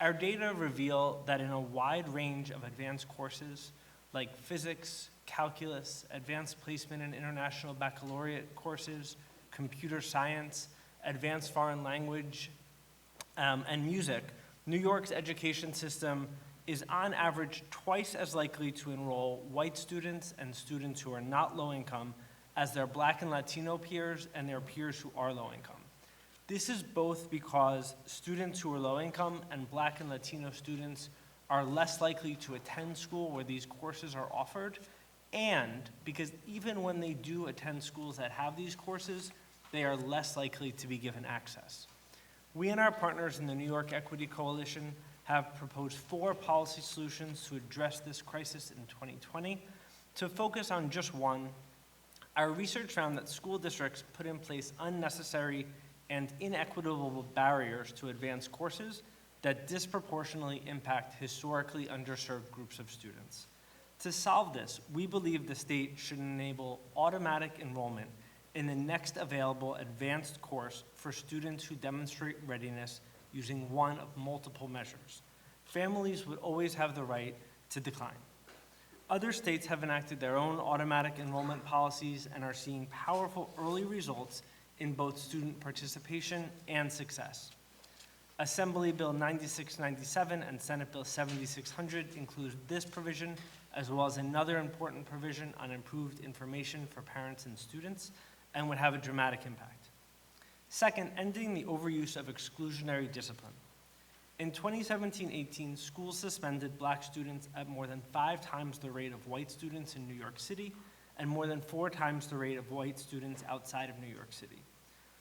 Our data reveal that in a wide range of advanced courses like physics, calculus, advanced placement and international baccalaureate courses, computer science, advanced foreign language, and music, New York's education system is on average twice as likely to enroll white students and students who are not low income as their Black and Latino peers and their peers who are low income. This is both because students who are low income and Black and Latino students are less likely to attend school where these courses are offered, and because even when they do attend schools that have these courses, they are less likely to be given access. We and our partners in the New York Equity Coalition have proposed 4 policy solutions to address this crisis in 2020. To focus on just one, our research found that school districts put in place unnecessary and inequitable barriers to advanced courses that disproportionately impact historically underserved groups of students. To solve this, we believe the state should enable automatic enrollment in the next available advanced course for students who demonstrate readiness using one of multiple measures. Families would always have the right to decline. Other states have enacted their own automatic enrollment policies and are seeing powerful early results in both student participation and success. Assembly Bill 9697 and Senate Bill 7600 include this provision, as well as another important provision on improved information for parents and students, and would have a dramatic impact. Second, ending the overuse of exclusionary discipline. In 2017-18, schools suspended Black students at more than 5 times the rate of white students in New York City and more than 4 times the rate of white students outside of New York City.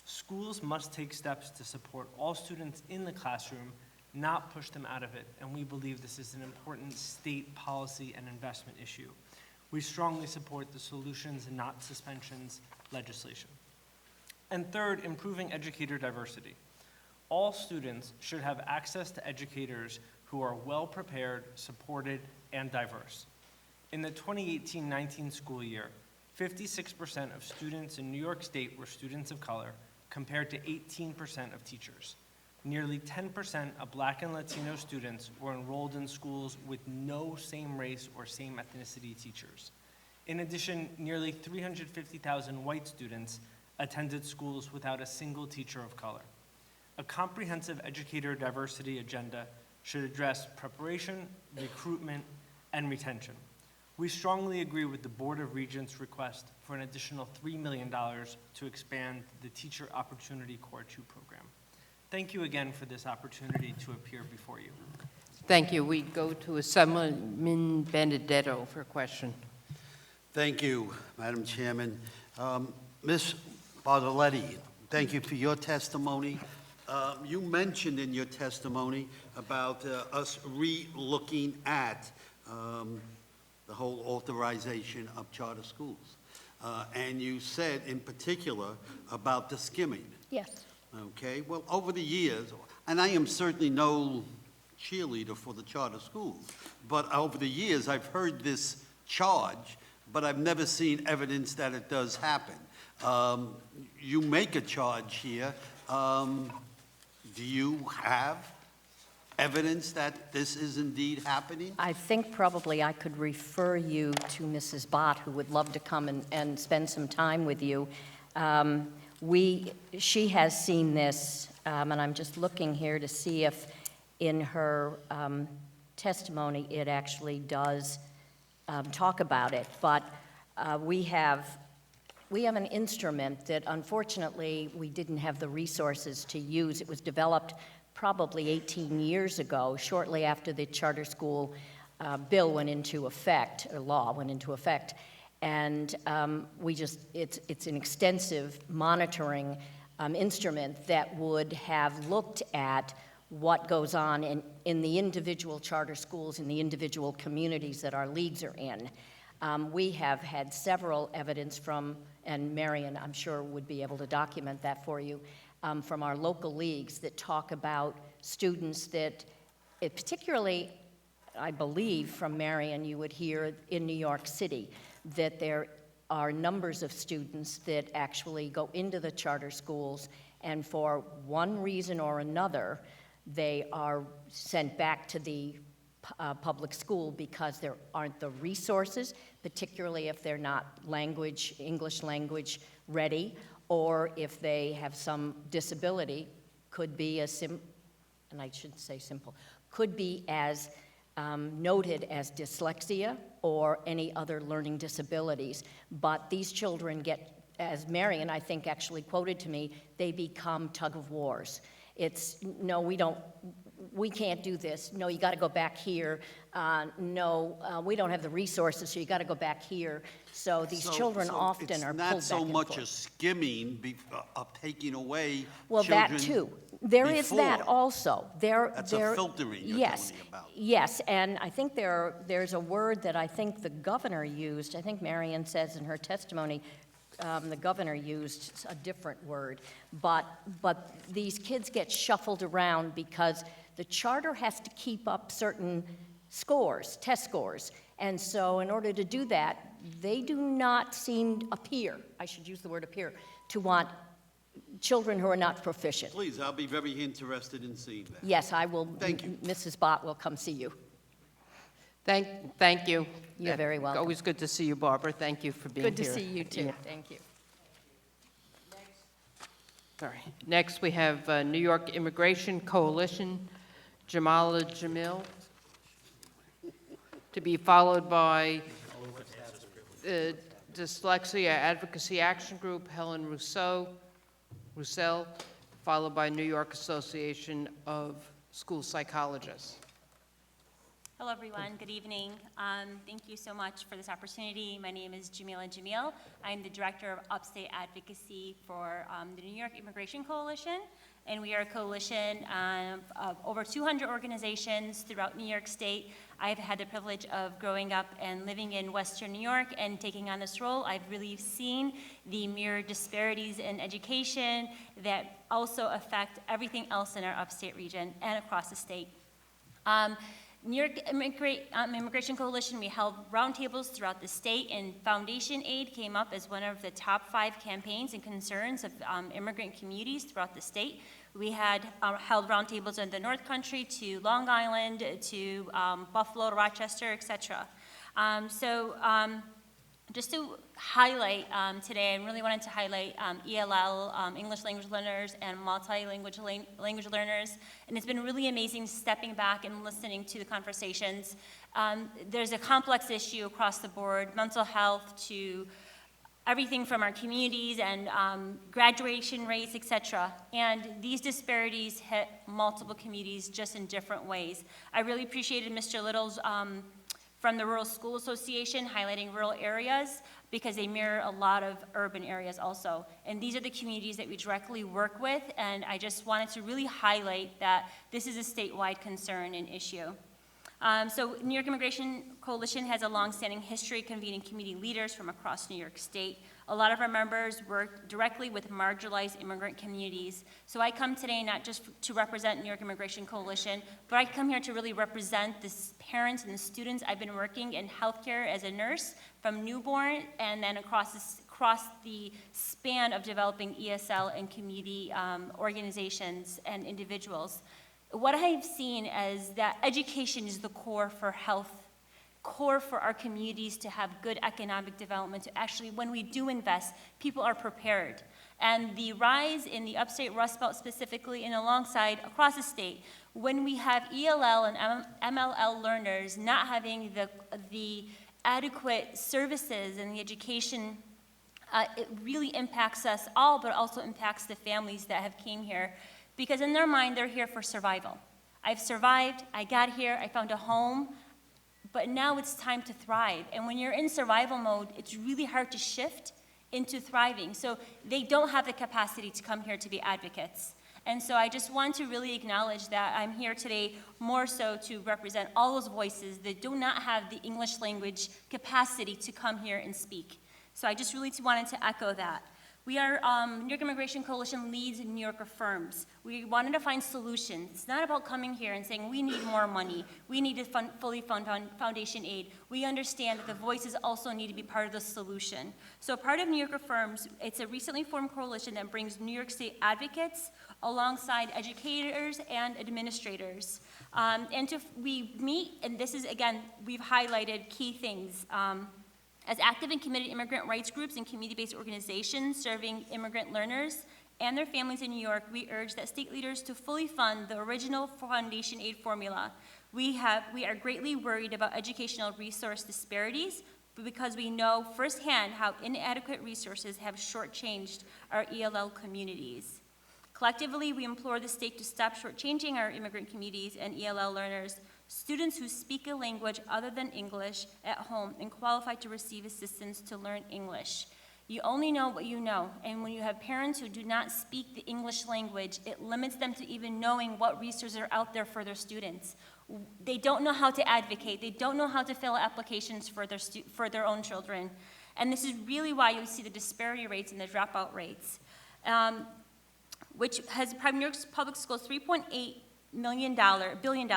Schools must take steps to support all students in the classroom, not push them out of it, and we believe this is an important state policy and investment issue. We strongly support the solutions and not suspensions legislation. And third, improving educator diversity. All students should have access to educators who are well-prepared, supported, and diverse. In the 2018-19 school year, 56% of students in New York State were students of color, compared to 18% of teachers. Nearly 10% of Black and Latino students were enrolled in schools with no same race or same ethnicity teachers. In addition, nearly 350,000 white students attended schools without a single teacher of color. A comprehensive educator diversity agenda should address preparation, recruitment, and retention. We strongly agree with the Board of Regents' request for an additional $3 million to expand the Teacher Opportunity Corps 2 program. Thank you again for this opportunity to appear before you. Thank you. We go to Assemblyman Benedetto for a question. Thank you, Madam Chairman. Ms. Bartoletti, thank you for your testimony. You mentioned in your testimony about us re-looking at the whole authorization of charter schools. And you said in particular about the skimming. Yes. Okay, well, over the years, and I am certainly no cheerleader for the charter schools, but over the years, I've heard this charge, but I've never seen evidence that it does happen. You make a charge here. Do you have evidence that this is indeed happening? I think probably I could refer you to Mrs. Bott, who would love to come and spend some time with you. She has seen this, and I'm just looking here to see if in her testimony it actually does talk about it. But we have an instrument that unfortunately we didn't have the resources to use. It was developed probably 18 years ago, shortly after the charter school bill went into effect, or law went into effect. And it's an extensive monitoring instrument that would have looked at what goes on in the individual charter schools, in the individual communities that our leagues are in. We have had several evidence from, and Marion, I'm sure, would be able to document that for you, from our local leagues that talk about students that, particularly, I believe from Marion, you would hear in New York City, that there are numbers of students that actually go into the charter schools, and for one reason or another, they are sent back to the public school because there aren't the resources, particularly if they're not English language ready, or if they have some disability, could be and I shouldn't say simple, could be as noted as dyslexia or any other learning disabilities. But these children get, as Marion, I think, actually quoted to me, they become tug of wars. It's, no, we can't do this. No, you got to go back here. No, we don't have the resources, so you got to go back here. So these children often are pulled back and It's not so much forth. a skimming of taking away Well, children that too. There is that before. also. That's a filtering you're yes, telling me about. Yes, and I think there's a word that I think the governor used. I think Marion says in her testimony, the governor used a different word. But these kids get shuffled around because the charter has to keep up certain scores, test scores. And so in order to do that, they do not appear, I should use the word appear, to want children who are not proficient. Please, I'll be very interested in seeing that. Yes, I will. Thank you. Mrs. Bott will come see you. Thank you. You're very welcome. Always good to see you, Barbara. Thank you for being here. Good to see you, too. Yeah. Thank you. Sorry. Next, we have New York Immigration Coalition, Jamala Jamil, to be followed by Dyslexia Advocacy Action Group, Helen Roussel, followed by New York Association of School Psychologists. Hello, everyone. Good evening. Thank you so much for this opportunity. My name is Jamila Jamil. I'm the Director of Upstate Advocacy for the New York Immigration Coalition, and we are a coalition of over 200 organizations throughout New York State. I've had the privilege of growing up and living in Western New York and taking on this role. I've really seen the mirrored disparities in education that also affect everything else in our upstate region and across the state. New York Immigration Coalition, we held roundtables throughout the state, and foundation aid came up as one of the top 5 campaigns and concerns of immigrant communities throughout the state. We had held roundtables in the North Country to Long Island, to Buffalo, to Rochester, et cetera. Just to highlight today, I really wanted to highlight ELL, English language learners, and multilingual language learners. And it's been really amazing stepping back and listening to the conversations. There's a complex issue across the board, mental health to everything from our communities and graduation rates, et cetera. And these disparities hit multiple communities just in different ways. I really appreciated Mr. Little's from the Rural School Association, highlighting rural areas, because they mirror a lot of urban areas also. And these are the communities that we directly work with, and I just wanted to really highlight that this is a statewide concern and issue. So New York Immigration Coalition has a long-standing history convening community leaders from across New York State. A lot of our members work directly with marginalized immigrant communities. So I come today not just to represent New York Immigration Coalition, but I come here to really represent the parents and the students. I've been working in healthcare as a nurse from newborn and then across the span of developing ESL and community organizations and individuals. What I've seen is that education is the core for health, core for our communities to have good economic development, to actually, when we do invest, people are prepared. And the rise in the upstate Rust Belt specifically, and alongside across the state, when we have ELL and MLL learners not having the adequate services and the education, it really impacts us all, but also impacts the families that have came here. Because in their mind, they're here for survival. I've survived, I got here, I found a home, but now it's time to thrive. And when you're in survival mode, it's really hard to shift into thriving. So they don't have the capacity to come here to be advocates. And so I just want to really acknowledge that I'm here today more so to represent all those voices that do not have the English language capacity to come here and speak. So I just really wanted to echo that. We are, New York Immigration Coalition leads and New York affirms. We wanted to find solutions. It's not about coming here and saying we need more money. We need to fully fund foundation aid. We understand that the voices also need to be part of the solution. So part of New York affirms, it's a recently formed coalition that brings New York State advocates alongside educators and administrators. We meet, and this is, again, we've highlighted key things. As active and committed immigrant rights groups and community-based organizations serving immigrant learners and their families in New York, we urge that state leaders to fully fund the original foundation aid formula. We are greatly worried about educational resource disparities because we know firsthand how inadequate resources have shortchanged our ELL communities. Collectively, we implore the state to stop shortchanging our immigrant communities and ELL learners, students who speak a language other than English at home and qualify to receive assistance to learn English. You only know what you know, and when you have parents who do not speak the English language, it limits them to even knowing what resources are out there for their students. They don't know how to advocate. They don't know how to fill applications for their own children. And this is really why you see the disparity rates and the dropout rates, which has New York Public Schools $3.8 billion,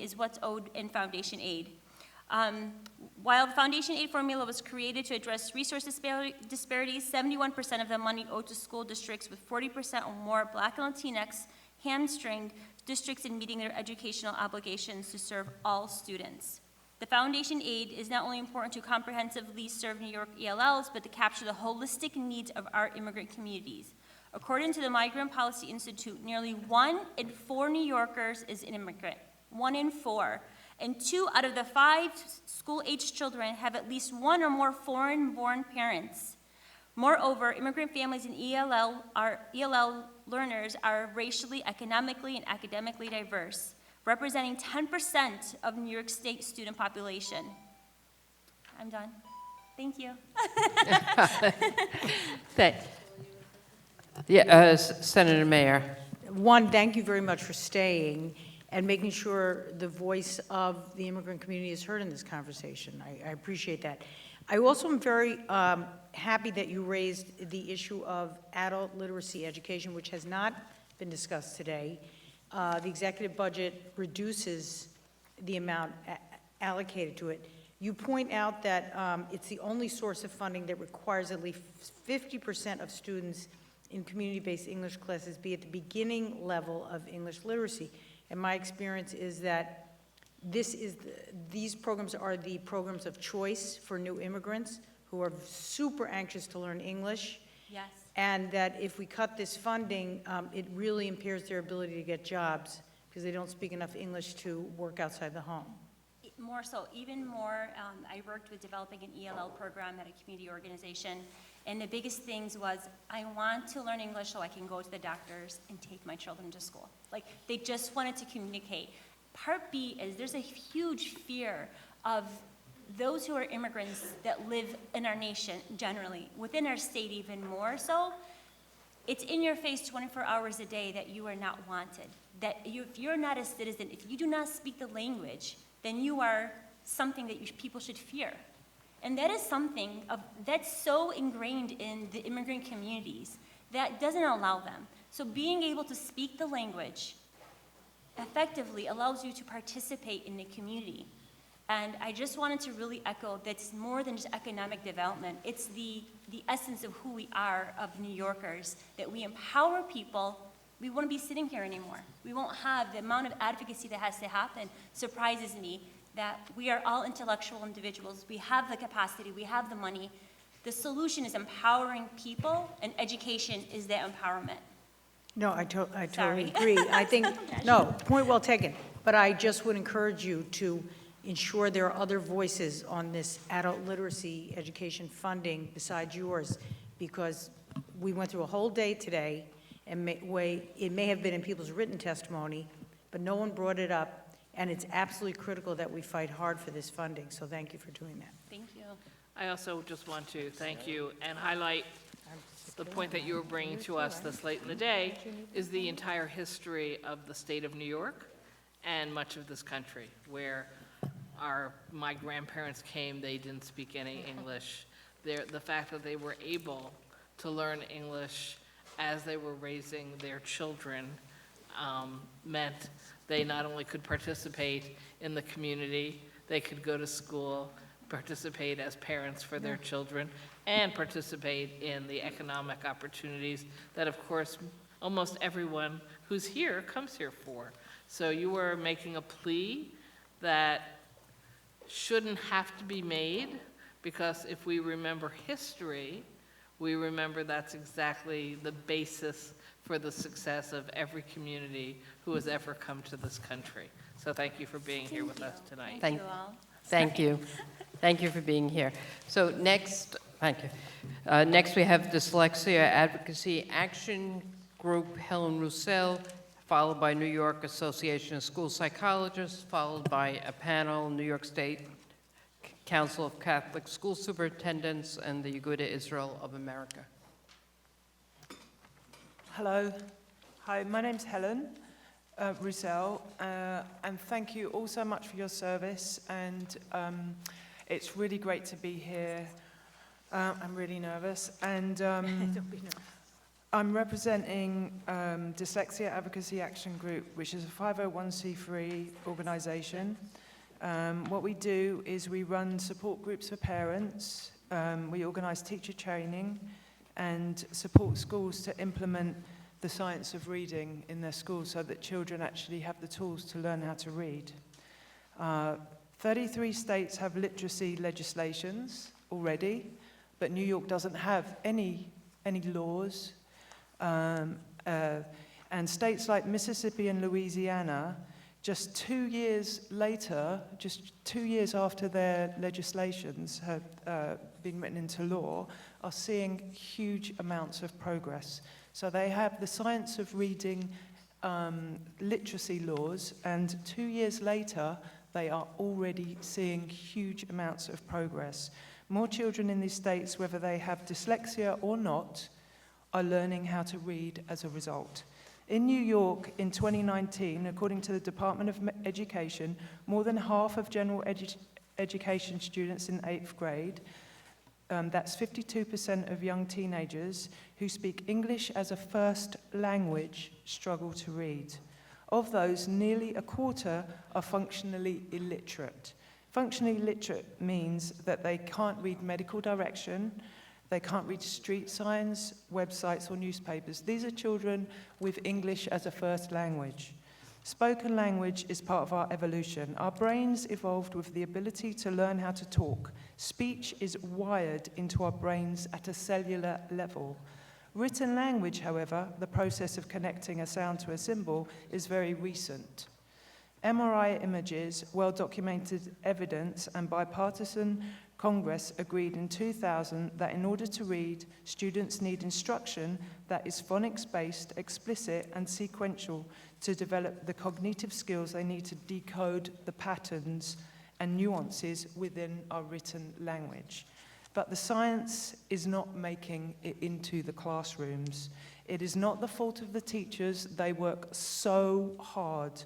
is what's owed in foundation aid. While the foundation aid formula was created to address resource disparities, 71% of the money owed to school districts with 40% or more Black and Latinx hamstringed districts in meeting their educational obligations to serve all students. The foundation aid is not only important to comprehensively serve New York ELLs, but to capture the holistic needs of our immigrant communities. According to the Migrant Policy Institute, nearly 1 in 4 New Yorkers is an immigrant, 1 in 4. And 2 out of the 5 school-aged children have at least 1 or more foreign-born parents. Moreover, immigrant families and ELL learners are racially, economically, and academically diverse, representing 10% of New York State student population. I'm done. Thank you. Senator Mayer. One, thank you very much for staying and making sure the voice of the immigrant community is heard in this conversation. I appreciate that. I also am very happy that you raised the issue of adult literacy education, which has not been discussed today. The executive budget reduces the amount allocated to it. You point out that it's the only source of funding that requires at least 50% of students in community-based English classes be at the beginning level of English literacy. And my experience is that these programs are the programs of choice for new immigrants who are super anxious to learn English. Yes. And that if we cut this funding, it really impairs their ability to get jobs because they don't speak enough English to work outside the home. More so, even more, I worked with developing an ELL program at a community organization, and the biggest things was, I want to learn English so I can go to the doctors and take my children to school. Like, they just wanted to communicate. Part B is there's a huge fear of those who are immigrants that live in our nation generally, within our state even more so. It's in your face 24 hours a day that you are not wanted, that if you're not a citizen, if you do not speak the language, then you are something that people should fear. And that is something that's so ingrained in the immigrant communities that doesn't allow them. So being able to speak the language effectively allows you to participate in the community. And I just wanted to really echo that's more than just economic development. It's the essence of who we are, of New Yorkers, that we empower people. We won't be sitting here anymore. We won't have the amount of advocacy that has to happen. Surprises me that we are all intellectual individuals. We have the capacity, we have the money. The solution is empowering people, and education is that empowerment. No, I totally Sorry. agree. I think, no, point well taken. But I just would encourage you to ensure there are other voices on this adult literacy education funding besides yours, because we went through a whole day today, and it may have been in people's written testimony, but no one brought it up, and it's absolutely critical that we fight hard for this funding. So thank you for doing that. Thank you. I also just want to thank you and highlight the point that you were bringing to us this late in the day is the entire history of the state of New York and much of this country, where my grandparents came, they didn't speak any English. The fact that they were able to learn English as they were raising their children meant they not only could participate in the community, they could go to school, participate as parents for their children, and participate in the economic opportunities that, of course, almost everyone who's here comes here for. So you were making a plea that shouldn't have to be made, because if we remember history, we remember that's exactly the basis for the success of every community who has ever come to this country. So thank you for being here with us tonight. Thank you all. Thank you. Thank you for being here. So next, thank you. Next, we have Dyslexia Advocacy Action Group, Helen Roussel, followed by New York Association of School Psychologists, followed by a panel, New York State Council of Catholic School Superintendents, and the Aguda Israel of America. Hello. Hi, my name's Helen Roussel, and thank you all so much for your service, and it's really great to be here. I'm really nervous, and Don't be nervous. I'm representing Dyslexia Advocacy Action Group, which is a 501c3 organization. What we do is we run support groups for parents, we organize teacher training, and support schools to implement the science of reading in their schools so that children actually have the tools to learn how to read. 33 states have literacy legislations already, but New York doesn't have any laws. And states like Mississippi and Louisiana, just 2 years later, just 2 years after their legislations have been written into law, are seeing huge amounts of progress. So they have the science of reading literacy laws, and 2 years later, they are already seeing huge amounts of progress. More children in these states, whether they have dyslexia or not, are learning how to read as a result. In New York, in 2019, according to the Department of Education, more than half of general education students in 8th grade, that's 52% of young teenagers who speak English as a first language, struggle to read. Of those, nearly a quarter are functionally illiterate. Functionally illiterate means that they can't read medical direction, they can't read street signs, websites, or newspapers. These are children with English as a first language. Spoken language is part of our evolution. Our brains evolved with the ability to learn how to talk. Speech is wired into our brains at a cellular level. Written language, however, the process of connecting a sound to a symbol, is very recent. MRI images, well-documented evidence, and bipartisan Congress agreed in 2000 that in order to read, students need instruction that is phonics-based, explicit, and sequential to develop the cognitive skills they need to decode the patterns and nuances within our written language. But the science is not making it into the classrooms. It is not the fault of the teachers. They work so hard.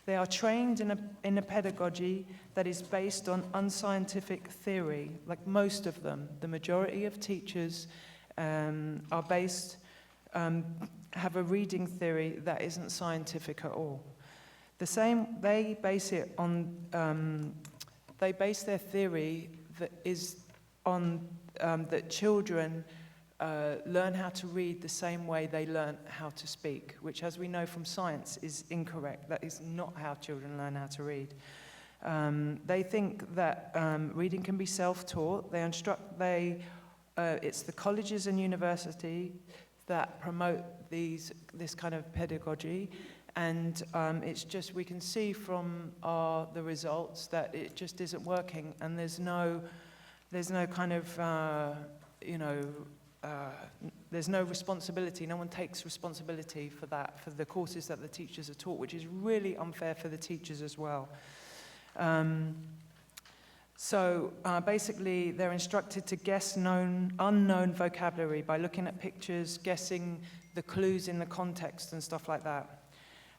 They are trained in a pedagogy that is based on unscientific theory, like most of them. The majority of teachers are based, have a reading theory that isn't scientific at all. The same, they base it on, they base their theory that is on that children learn how to read the same way they learn how to speak, which, as we know from science, is incorrect. That is not how children learn how to read. They think that reading can be self-taught. It's the colleges and universities that promote this kind of pedagogy, and it's just, we can see from the results that it just isn't working, and there's no kind of, there's no responsibility. No one takes responsibility for that, for the courses that the teachers are taught, which is really unfair for the teachers as well. So basically, they're instructed to guess unknown vocabulary by looking at pictures, guessing the clues in the context and stuff like that.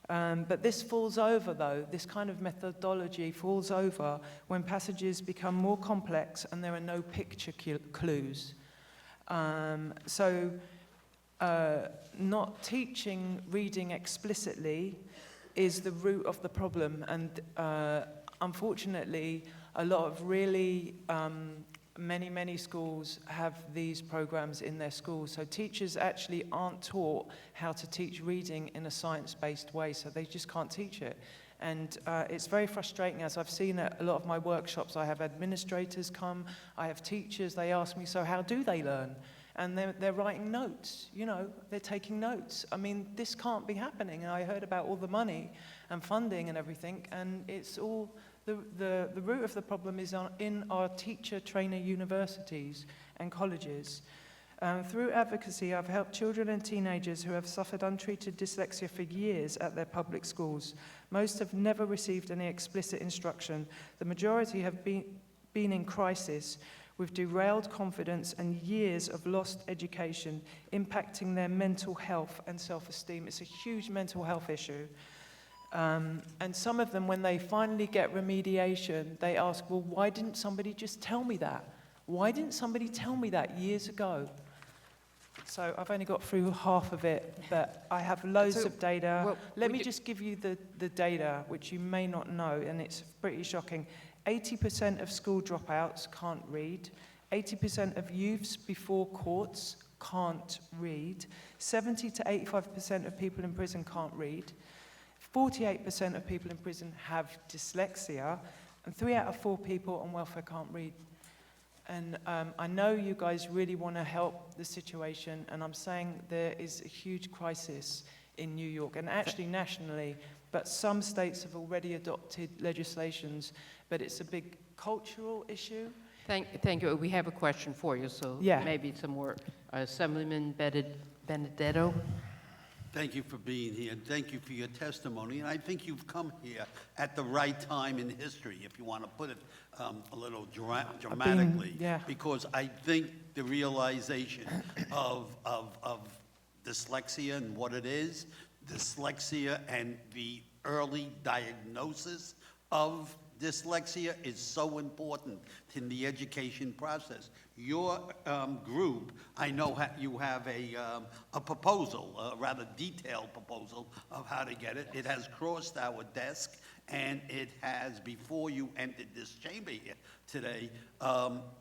But this falls over, though. This kind of methodology falls over when passages become more complex and there are no picture clues. Not teaching reading explicitly is the root of the problem, and unfortunately, a lot of really many schools have these programs in their schools. So teachers actually aren't taught how to teach reading in a science-based way, so they just can't teach it. And it's very frustrating, as I've seen at a lot of my workshops. I have administrators come, I have teachers, they ask me, so how do they learn? And they're writing notes, they're taking notes. I mean, this can't be happening. I heard about all the money and funding and everything, and it's all, the root of the problem is in our teacher trainer universities and colleges. Through advocacy, I've helped children and teenagers who have suffered untreated dyslexia for years at their public schools. Most have never received any explicit instruction. The majority have been in crisis, with derailed confidence and years of lost education impacting their mental health and self-esteem. It's a huge mental health issue. And some of them, when they finally get remediation, they ask, well, why didn't somebody just tell me that? Why didn't somebody tell me that years ago? So I've only got through half of it, but I have loads of data. well, Let me just give you the data, which you may not know, and it's pretty shocking. 80% of school dropouts can't read. 80% of youths before courts can't read. 70 to 85% of people in prison can't read. 48% of people in prison have dyslexia, and 3 out of 4 people on welfare can't read. And I know you guys really want to help the situation, and I'm saying there is a huge crisis in New York, and actually nationally, but some states have already adopted legislations, but it's a big cultural issue. Thank you. We have a question for you, so Yeah. maybe some more. Assemblyman Benedetto. Thank you for being here, and thank you for your testimony. And I think you've come here at the right time in history, if you want to put it a little dramatically. Yeah. Because I think the realization of dyslexia and what it is, dyslexia and the early diagnosis of dyslexia is so important in the education process. Your group, I know you have a proposal, a rather detailed proposal of how to get it. It has crossed our desk, and it has, before you entered this chamber here today,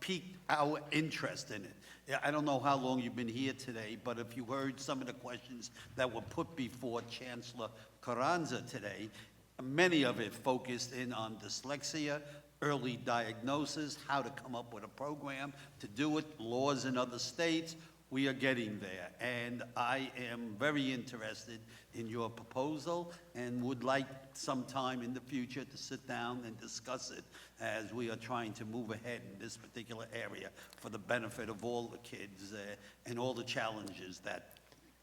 piqued our interest in it. I don't know how long you've been here today, but if you heard some of the questions that were put before Chancellor Carranza today, many of it focused in on dyslexia, early diagnosis, how to come up with a program to do it, laws in other states. We are getting there, and I am very interested in your proposal and would like sometime in the future to sit down and discuss it as we are trying to move ahead in this particular area for the benefit of all the kids and all the challenges that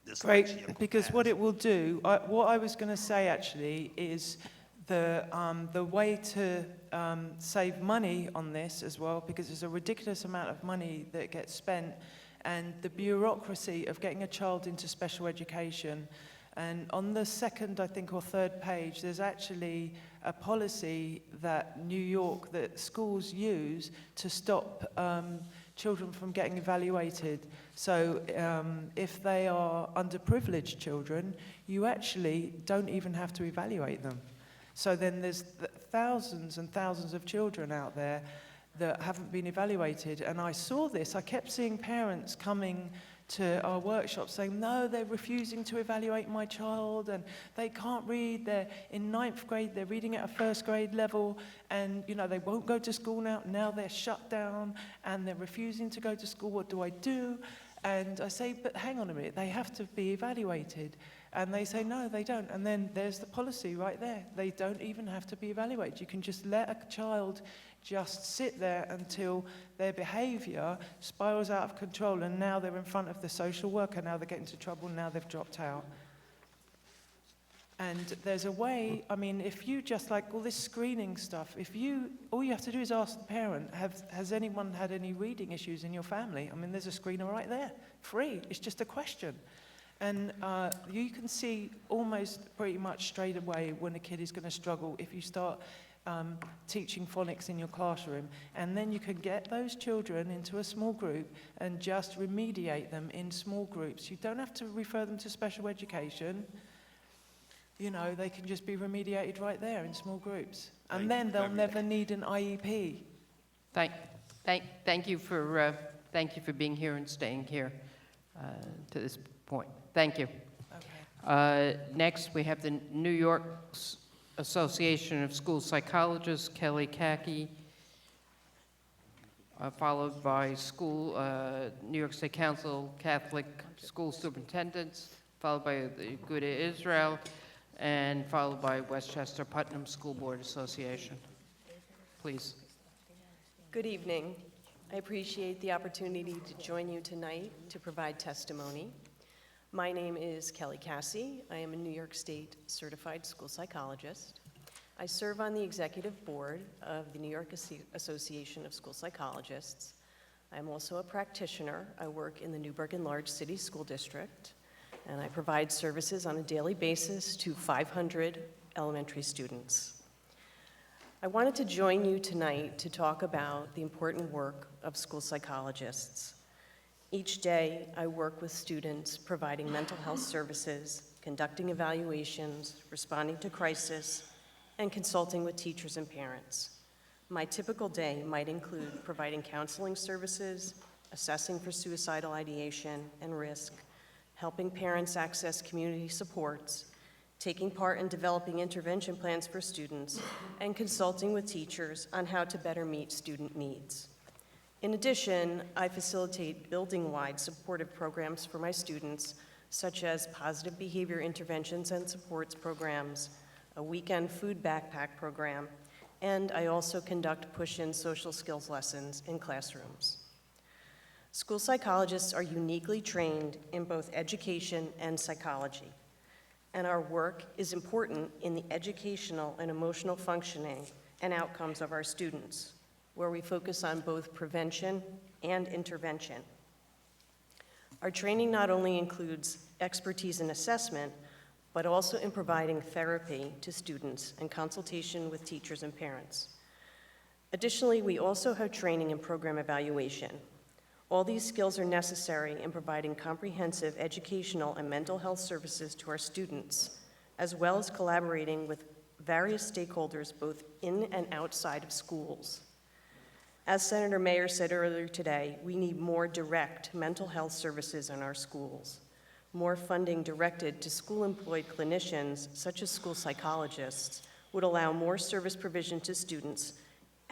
dyslexia Great, because has. what it will do, what I was going to say actually is the way to save money on this as well, because there's a ridiculous amount of money that gets spent, and the bureaucracy of getting a child into special education. And on the second, I think, or third page, there's actually a policy that New York, that schools use to stop children from getting evaluated. So if they are underprivileged children, you actually don't even have to evaluate them. So then there's thousands and thousands of children out there that haven't been evaluated. And I saw this, I kept seeing parents coming to our workshop saying, no, they're refusing to evaluate my child, and they can't read, they're in 9th grade, they're reading at a 1st grade level, and they won't go to school now they're shut down, and they're refusing to go to school, what do I do? And I say, but hang on a minute, they have to be evaluated. And they say, no, they don't. And then there's the policy right there. They don't even have to be evaluated. You can just let a child just sit there until their behavior spirals out of control, and now they're in front of the social worker, now they get into trouble, now they've dropped out. And there's a way, if you just like all this screening stuff, all you have to do is ask the parent, has anyone had any reading issues in your family? There's a screener right there, free, it's just a question. And you can see almost pretty much straight away when a kid is going to struggle if you start teaching phonics in your classroom. And then you can get those children into a small group and just remediate them in small groups. You don't have to refer them to special education. They can just be remediated right there in small groups. And then they'll never need an IEP. Thank you for being here and staying here to this point. Thank you. Okay. Next, we have the New York Association of School Psychologists, Kelly Kaki, followed by New York State Council Catholic School Superintendents, followed by the Good Israel, and followed by Westchester Putnam School Board Association. Please. Good evening. I appreciate the opportunity to join you tonight to provide testimony. My name is Kelly Cassie. I am a New York State certified school psychologist. I serve on the executive board of the New York Association of School Psychologists. I'm also a practitioner. I work in the Newburgh Enlarged City School District, and I provide services on a daily basis to 500 elementary students. I wanted to join you tonight to talk about the important work of school psychologists. Each day, I work with students providing mental health services, conducting evaluations, responding to crisis, and consulting with teachers and parents. My typical day might include providing counseling services, assessing for suicidal ideation and risk, helping parents access community supports, taking part in developing intervention plans for students, and consulting with teachers on how to better meet student needs. In addition, I facilitate building-wide supportive programs for my students, such as positive behavior interventions and supports programs, a weekend food backpack program, and I also conduct push-in social skills lessons in classrooms. School psychologists are uniquely trained in both education and psychology, and our work is important in the educational and emotional functioning and outcomes of our students, where we focus on both prevention and intervention. Our training not only includes expertise in assessment, but also in providing therapy to students and consultation with teachers and parents. Additionally, we also have training in program evaluation. All these skills are necessary in providing comprehensive educational and mental health services to our students, as well as collaborating with various stakeholders both in and outside of schools. As Senator Mayer said earlier today, we need more direct mental health services in our schools, more funding directed to school-employed clinicians, such as school psychologists, would allow more service provision to students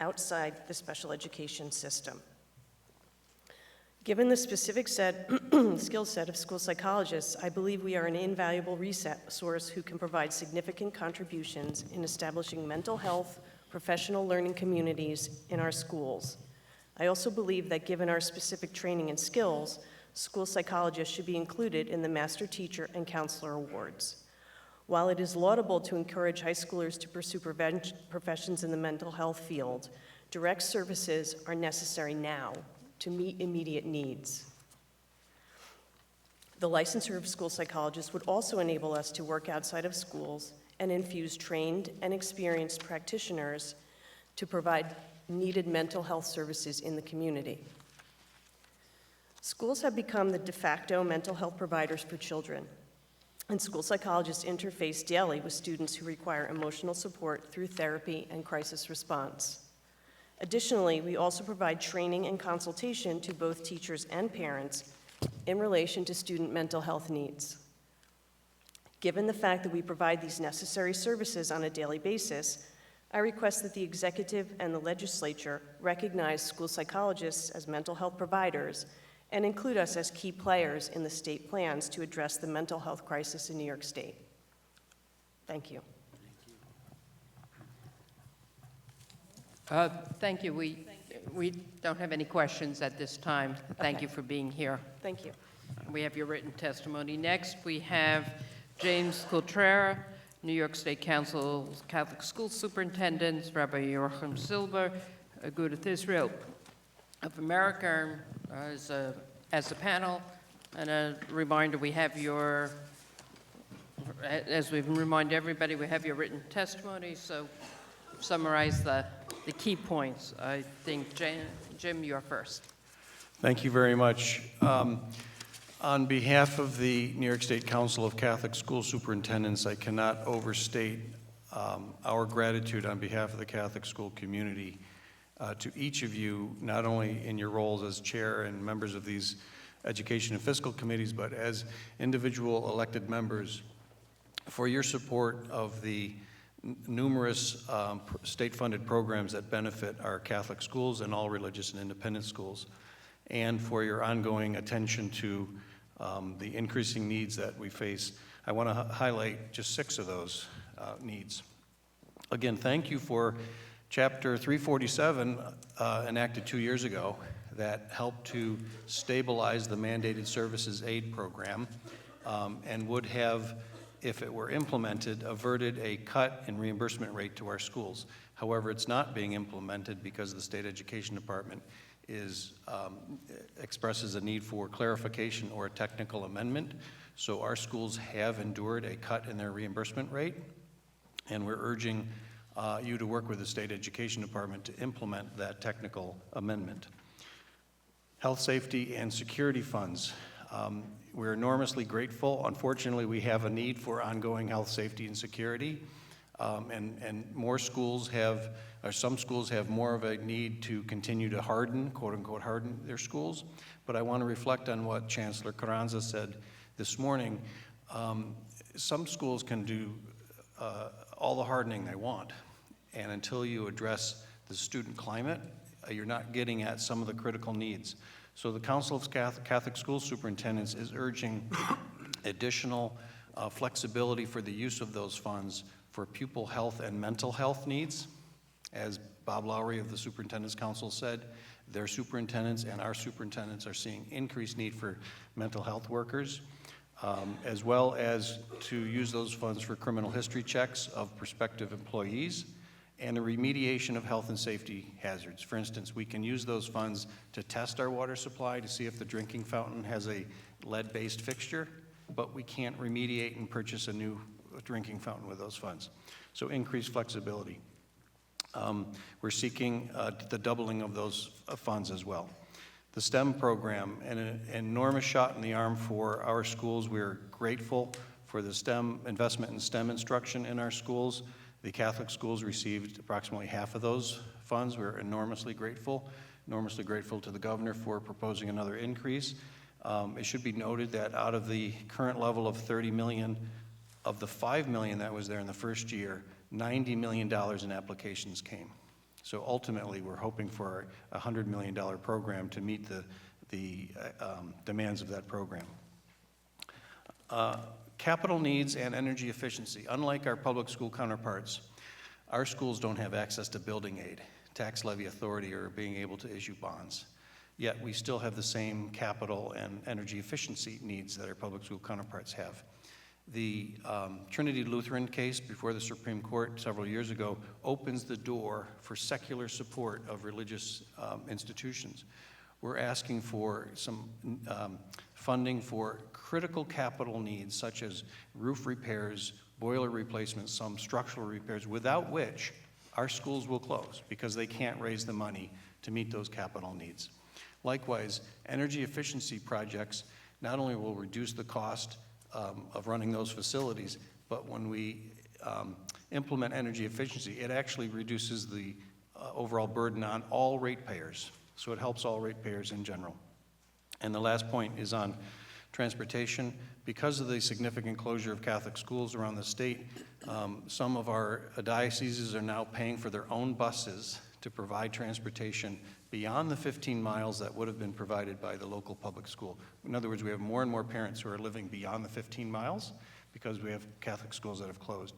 outside the special education system. Given the specific skill set of school psychologists, I believe we are an invaluable resource who can provide significant contributions in establishing mental health professional learning communities in our schools. I also believe that given our specific training and skills, school psychologists should be included in the Master Teacher and Counselor Awards. While it is laudable to encourage high schoolers to pursue professions in the mental health field, direct services are necessary now to meet immediate needs. The licensure of school psychologists would also enable us to work outside of schools and infuse trained and experienced practitioners to provide needed mental health services in the community. Schools have become the de facto mental health providers for children, and school psychologists interface daily with students who require emotional support through therapy and crisis response. Additionally, we also provide training and consultation to both teachers and parents in relation to student mental health needs. Given the fact that we provide these necessary services on a daily basis, I request that the executive and the legislature recognize school psychologists as mental health providers and include us as key players in the state plans to address the mental health crisis in New York State. Thank you. Thank you. We don't have any questions at this time. Thank you for being here. Thank you. We have your written testimony. Next, we have James Cotrera, New York State Council Catholic School Superintendent, Rabbi Joachim Silber, Agudath Israel of America, as a panel. And a reminder, we have your, as we remind everybody, we have your written testimony, so summarize the key points. I think, Jim, you're first. Thank you very much. On behalf of the New York State Council of Catholic School Superintendents, I cannot overstate our gratitude on behalf of the Catholic school community to each of you, not only in your roles as chair and members of these education and fiscal committees, but as individual elected members, for your support of the numerous state-funded programs that benefit our Catholic schools and all religious and independent schools, and for your ongoing attention to the increasing needs that we face. I want to highlight just 6 of those needs. Again, thank you for Chapter 347, enacted 2 years ago, that helped to stabilize the mandated services aid program and would have, if it were implemented, averted a cut in reimbursement rate to our schools. However, it's not being implemented because the State Education Department expresses a need for clarification or a technical amendment. So our schools have endured a cut in their reimbursement rate, and we're urging you to work with the State Education Department to implement that technical amendment. Health, safety, and security funds. We're enormously grateful. Unfortunately, we have a need for ongoing health, safety, and security. And more schools have, or some schools have more of a need to continue to harden, quote unquote, harden their schools. But I want to reflect on what Chancellor Carranza said this morning. Some schools can do all the hardening they want. And until you address the student climate, you're not getting at some of the critical needs. So the Council of Catholic School Superintendents is urging additional flexibility for the use of those funds for pupil health and mental health needs. As Bob Lowry of the Superintendent's Council said, their superintendents and our superintendents are seeing increased need for mental health workers, as well as to use those funds for criminal history checks of prospective employees and the remediation of health and safety hazards. For instance, we can use those funds to test our water supply to see if the drinking fountain has a lead-based fixture, but we can't remediate and purchase a new drinking fountain with those funds. So increased flexibility. We're seeking the doubling of those funds as well. The STEM program, an enormous shot in the arm for our schools. We're grateful for the STEM investment in STEM instruction in our schools. The Catholic schools received approximately half of those funds. We're enormously grateful to the governor for proposing another increase. It should be noted that out of the current level of $30 million, of the $5 million that was there in the first year, $90 million in applications came. So ultimately, we're hoping for a $100 million program to meet the demands of that program. Capital needs and energy efficiency. Unlike our public school counterparts, our schools don't have access to building aid, tax levy authority, or being able to issue bonds. Yet we still have the same capital and energy efficiency needs that our public school counterparts have. The Trinity Lutheran case before the Supreme Court several years ago opens the door for secular support of religious institutions. We're asking for some funding for critical capital needs such as roof repairs, boiler replacements, some structural repairs, without which our schools will close because they can't raise the money to meet those capital needs. Likewise, energy efficiency projects not only will reduce the cost of running those facilities, but when we implement energy efficiency, it actually reduces the overall burden on all ratepayers. So it helps all ratepayers in general. And the last point is on transportation. Because of the significant closure of Catholic schools around the state, some of our dioceses are now paying for their own buses to provide transportation beyond the 15 miles that would have been provided by the local public school. In other words, we have more and more parents who are living beyond the 15 miles because we have Catholic schools that have closed.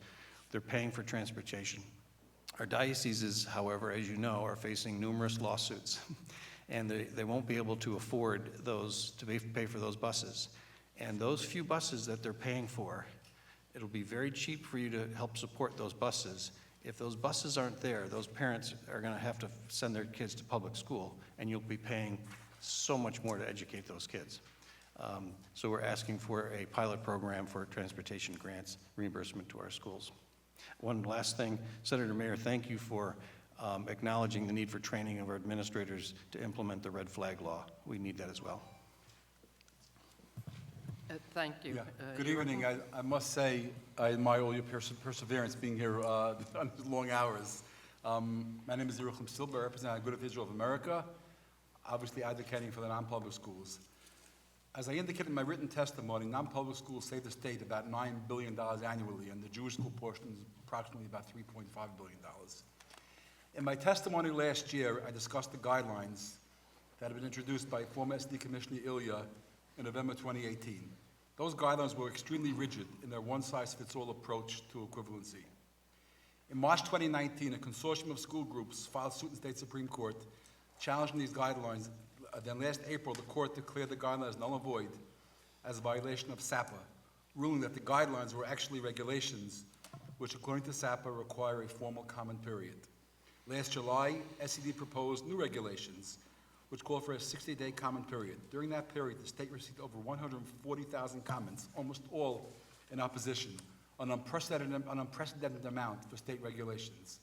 They're paying for transportation. Our dioceses, however, as you know, are facing numerous lawsuits, and they won't be able to afford those, to pay for those buses. And those few buses that they're paying for, it'll be very cheap for you to help support those buses. If those buses aren't there, those parents are going to have to send their kids to public school, and you'll be paying so much more to educate those kids. So we're asking for a pilot program for transportation grants reimbursement to our schools. One last thing, Senator Mayer, thank you for acknowledging the need for training of our administrators to implement the red flag law. We need that as well. Thank you. Yeah. Good evening. I must say I admire all your perseverance being here on long hours. My name is Yerucham Silber. I represent the Good of Israel of America, obviously advocating for the non-public schools. As I indicated in my written testimony, non-public schools save the state about $9 billion annually, and the Jewish school portion is approximately about $3.5 billion. In my testimony last year, I discussed the guidelines that had been introduced by former SD Commissioner Ilya in November 2018. Those guidelines were extremely rigid in their one-size-fits-all approach to equivalency. In March 2019, a consortium of school groups filed suit in the state Supreme Court challenging these guidelines. Then last April, the court declared the guidelines null and void as a violation of SAPA, ruling that the guidelines were actually regulations which, according to SAPA, require a formal comment period. Last July, SED proposed new regulations which call for a 60-day comment period. During that period, the state received over 140,000 comments, almost all in opposition, an unprecedented amount for state regulations.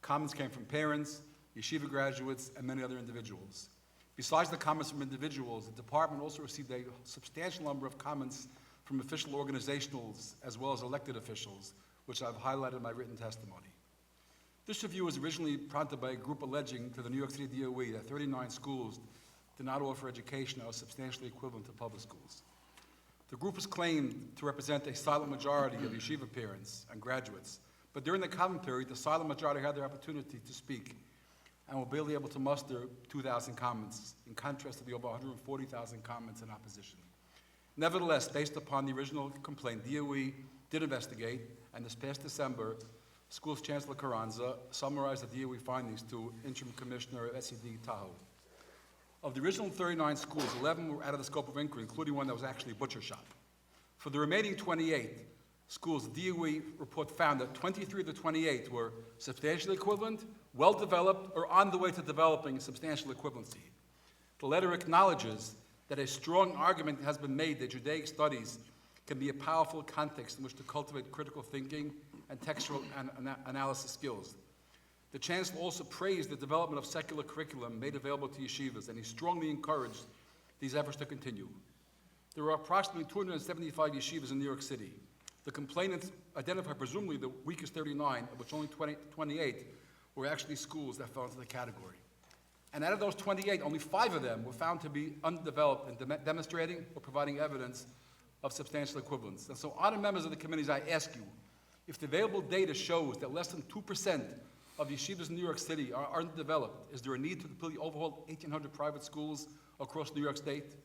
Comments came from parents, yeshiva graduates, and many other individuals. Besides the comments from individuals, the department also received a substantial number of comments from official organizationals as well as elected officials, which I've highlighted in my written testimony. This review was originally prompted by a group alleging to the New York City DOE that 39 schools did not offer education that was substantially equivalent to public schools. The group was claimed to represent a silent majority of yeshiva parents and graduates, but during the comment period, the silent majority had their opportunity to speak and were barely able to muster 2,000 comments, in contrast to the over 140,000 comments in opposition. Nevertheless, based upon the original complaint, DOE did investigate, and this past December, Schools Chancellor Carranza summarized the DOE findings to Interim Commissioner SED Tahoe. Of the original 39 schools, 11 were out of the scope of inquiry, including one that was actually a butcher shop. For the remaining 28 schools, the DOE report found that 23 of the 28 were substantially equivalent, well-developed, or on the way to developing substantial equivalency. The letter acknowledges that a strong argument has been made that Judaic studies can be a powerful context in which to cultivate critical thinking and textual analysis skills. The Chancellor also praised the development of secular curriculum made available to yeshivas, and he strongly encouraged these efforts to continue. There are approximately 275 yeshivas in New York City. The complainants identified presumably the weakest 39, of which only 28 were actually schools that fell into the category. And out of those 28, only 5 of them were found to be undeveloped and demonstrating or providing evidence of substantial equivalence. And so, honored members of the committees, I ask you, if the available data shows that less than 2% of yeshivas in New York City are undeveloped, is there a need to completely overhaul 1,800 private schools across New York State?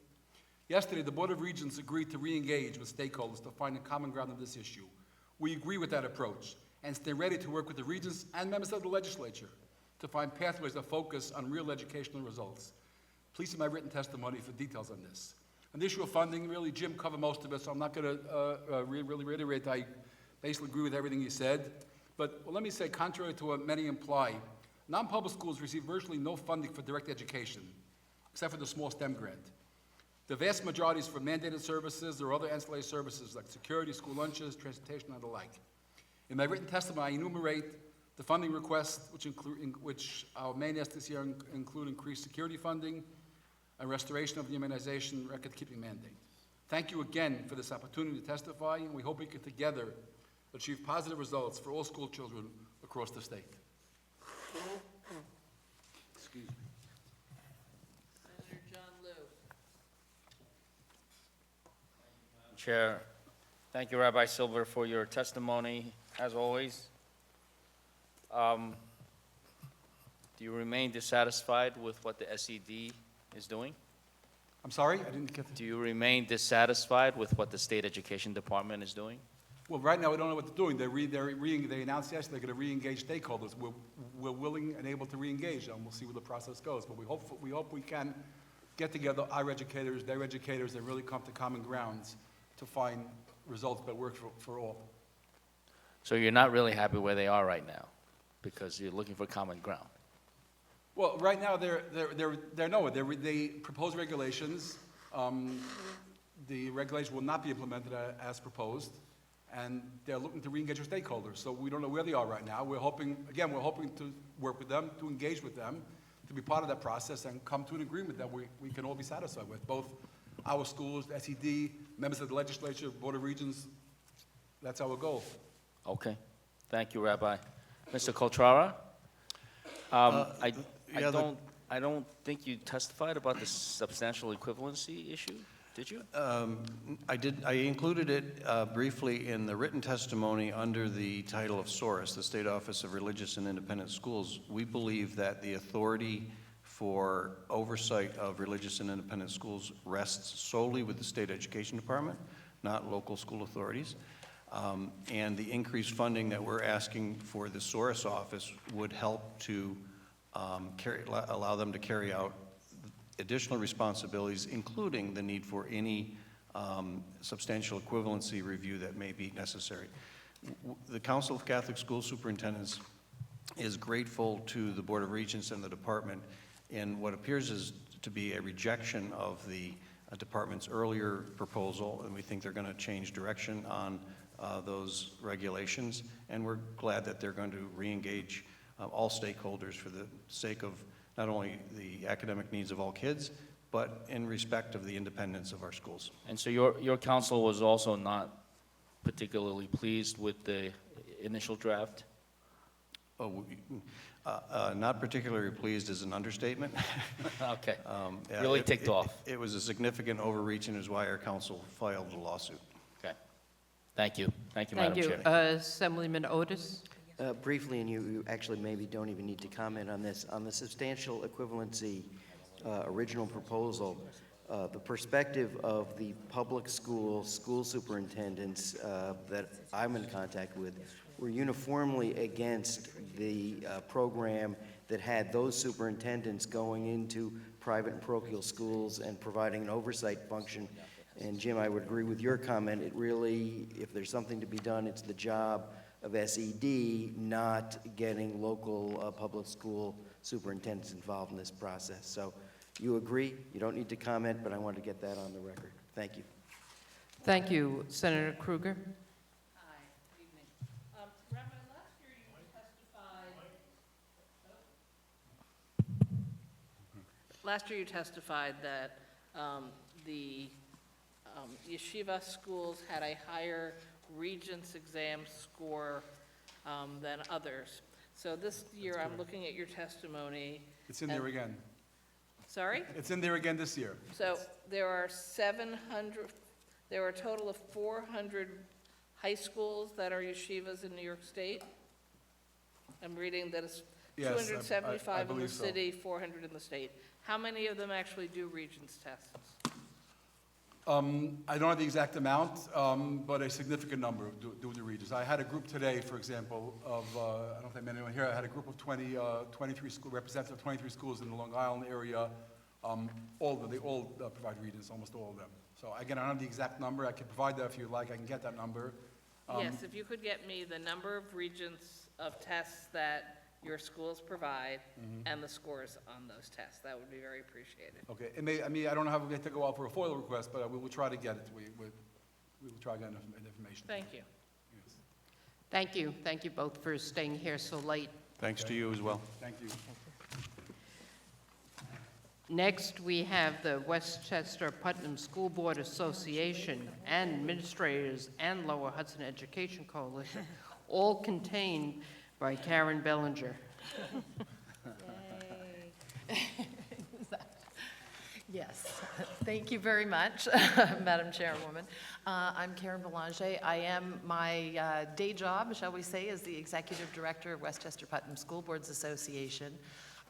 Yesterday, the Board of Regents agreed to re-engage with stakeholders to find a common ground on this issue. We agree with that approach and stay ready to work with the regents and members of the legislature to find pathways that focus on real educational results. Please see my written testimony for details on this. On the issue of funding, really, Jim covered most of it, so I'm not going to really reiterate. I basically agree with everything he said. But let me say, contrary to what many imply, non-public schools receive virtually no funding for direct education, except for the small STEM grant. The vast majority is for mandated services or other ancillary services like security, school lunches, transportation, and the like. In my written testimony, I enumerate the funding requests, which our main ask this year include increased security funding and restoration of the immunization record-keeping mandate. Thank you again for this opportunity to testify, and we hope we can together achieve positive results for all school children across the state. Excuse me. Senator John Liu. Chair, thank you, Rabbi Silver, for your testimony, as always. Do you remain dissatisfied with what the SED is doing? I'm sorry, I didn't get the... Do you remain dissatisfied with what the State Education Department is doing? Well, right now, we don't know what they're doing. They announced yesterday they're going to re-engage stakeholders. We're willing and able to re-engage, and we'll see where the process goes. But we hope we can get together our educators, their educators, and really come to common grounds to find results that work for all. So you're not really happy where they are right now, because you're looking for common ground. Well, right now, they propose regulations. The regulation will not be implemented as proposed, and they're looking to re-engage with stakeholders. So we don't know where they are right now. We're hoping to work with them, to engage with them, to be part of that process and come to an agreement that we can all be satisfied with, both our schools, SED, members of the legislature, Board of Regents. That's our goal. Okay. Thank you, Rabbi. Mr. Coltrara? I don't think you testified about the substantial equivalency issue, did you? I did. I included it briefly in the written testimony under the title of SORIS, the State Office of Religious and Independent Schools. We believe that the authority for oversight of religious and independent schools rests solely with the State Education Department, not local school authorities. And the increased funding that we're asking for the SORIS office would help to allow them to carry out additional responsibilities, including the need for any substantial equivalency review that may be necessary. The Council of Catholic School Superintendents is grateful to the Board of Regents and the department in what appears to be a rejection of the department's earlier proposal, and we think they're going to change direction on those regulations, and we're glad that they're going to re-engage all stakeholders for the sake of not only the academic needs of all kids, but in respect of the independence of our schools. And so your council was also not particularly pleased with the initial draft? Not particularly pleased is an understatement. Okay. Really ticked off. It was a significant overreach, and is why our council filed the lawsuit. Okay. Thank you. Thank you, Madam Chair. Thank you. Assemblyman Otis? Briefly, and you actually maybe don't even need to comment on this, on the substantial equivalency original proposal, the perspective of the public school superintendents that I'm in contact with were uniformly against the program that had those superintendents going into private and parochial schools and providing an oversight function. And Jim, I would agree with your comment. It really, if there's something to be done, it's the job of SED, not getting local public school superintendents involved in this process. So you agree? You don't need to comment, but I wanted to get that on the record. Thank you. Thank you. Senator Kruger? Hi, good evening. Rabbi, last year you testified that the yeshiva schools had a higher Regents exam score than others. So this year, I'm looking at your testimony. It's in there again. Sorry? It's in there again this year. So there are there are a total of 400 high schools that are yeshivas in New York State? I'm reading that it's Yes, 275 I in the believe so. city, 400 in the state. How many of them actually do Regents tests? I don't have the exact amount, but a significant number do the Regents. I had a group today, for example, of, I don't think anyone here, I had a group of 23 school representatives of 23 schools in the Long Island area All of them, they all provide Regents, almost all of them. So again, I don't have the exact number. I can provide that if you like. I can get that number. Yes, if you could get me the number of Regents of tests that your schools provide and the scores on those tests, that would be very appreciated. Okay, it may, I mean, I don't know how we have to go out for a FOIL request, but we will try to get it. We will try to get enough information. Thank you. Yes. Thank you. Thank you both for staying here so late. Thanks to you as well. Thank you. Next, we have the Westchester Putnam School Board Association and Administrators and Lower Hudson Education Coalition, all contained by Karen Bellinger. Yes, thank you very much, Madam Chairwoman. I'm Karen Belanger. I am, my day job, shall we say, is the Executive Director of Westchester Putnam School Boards Association.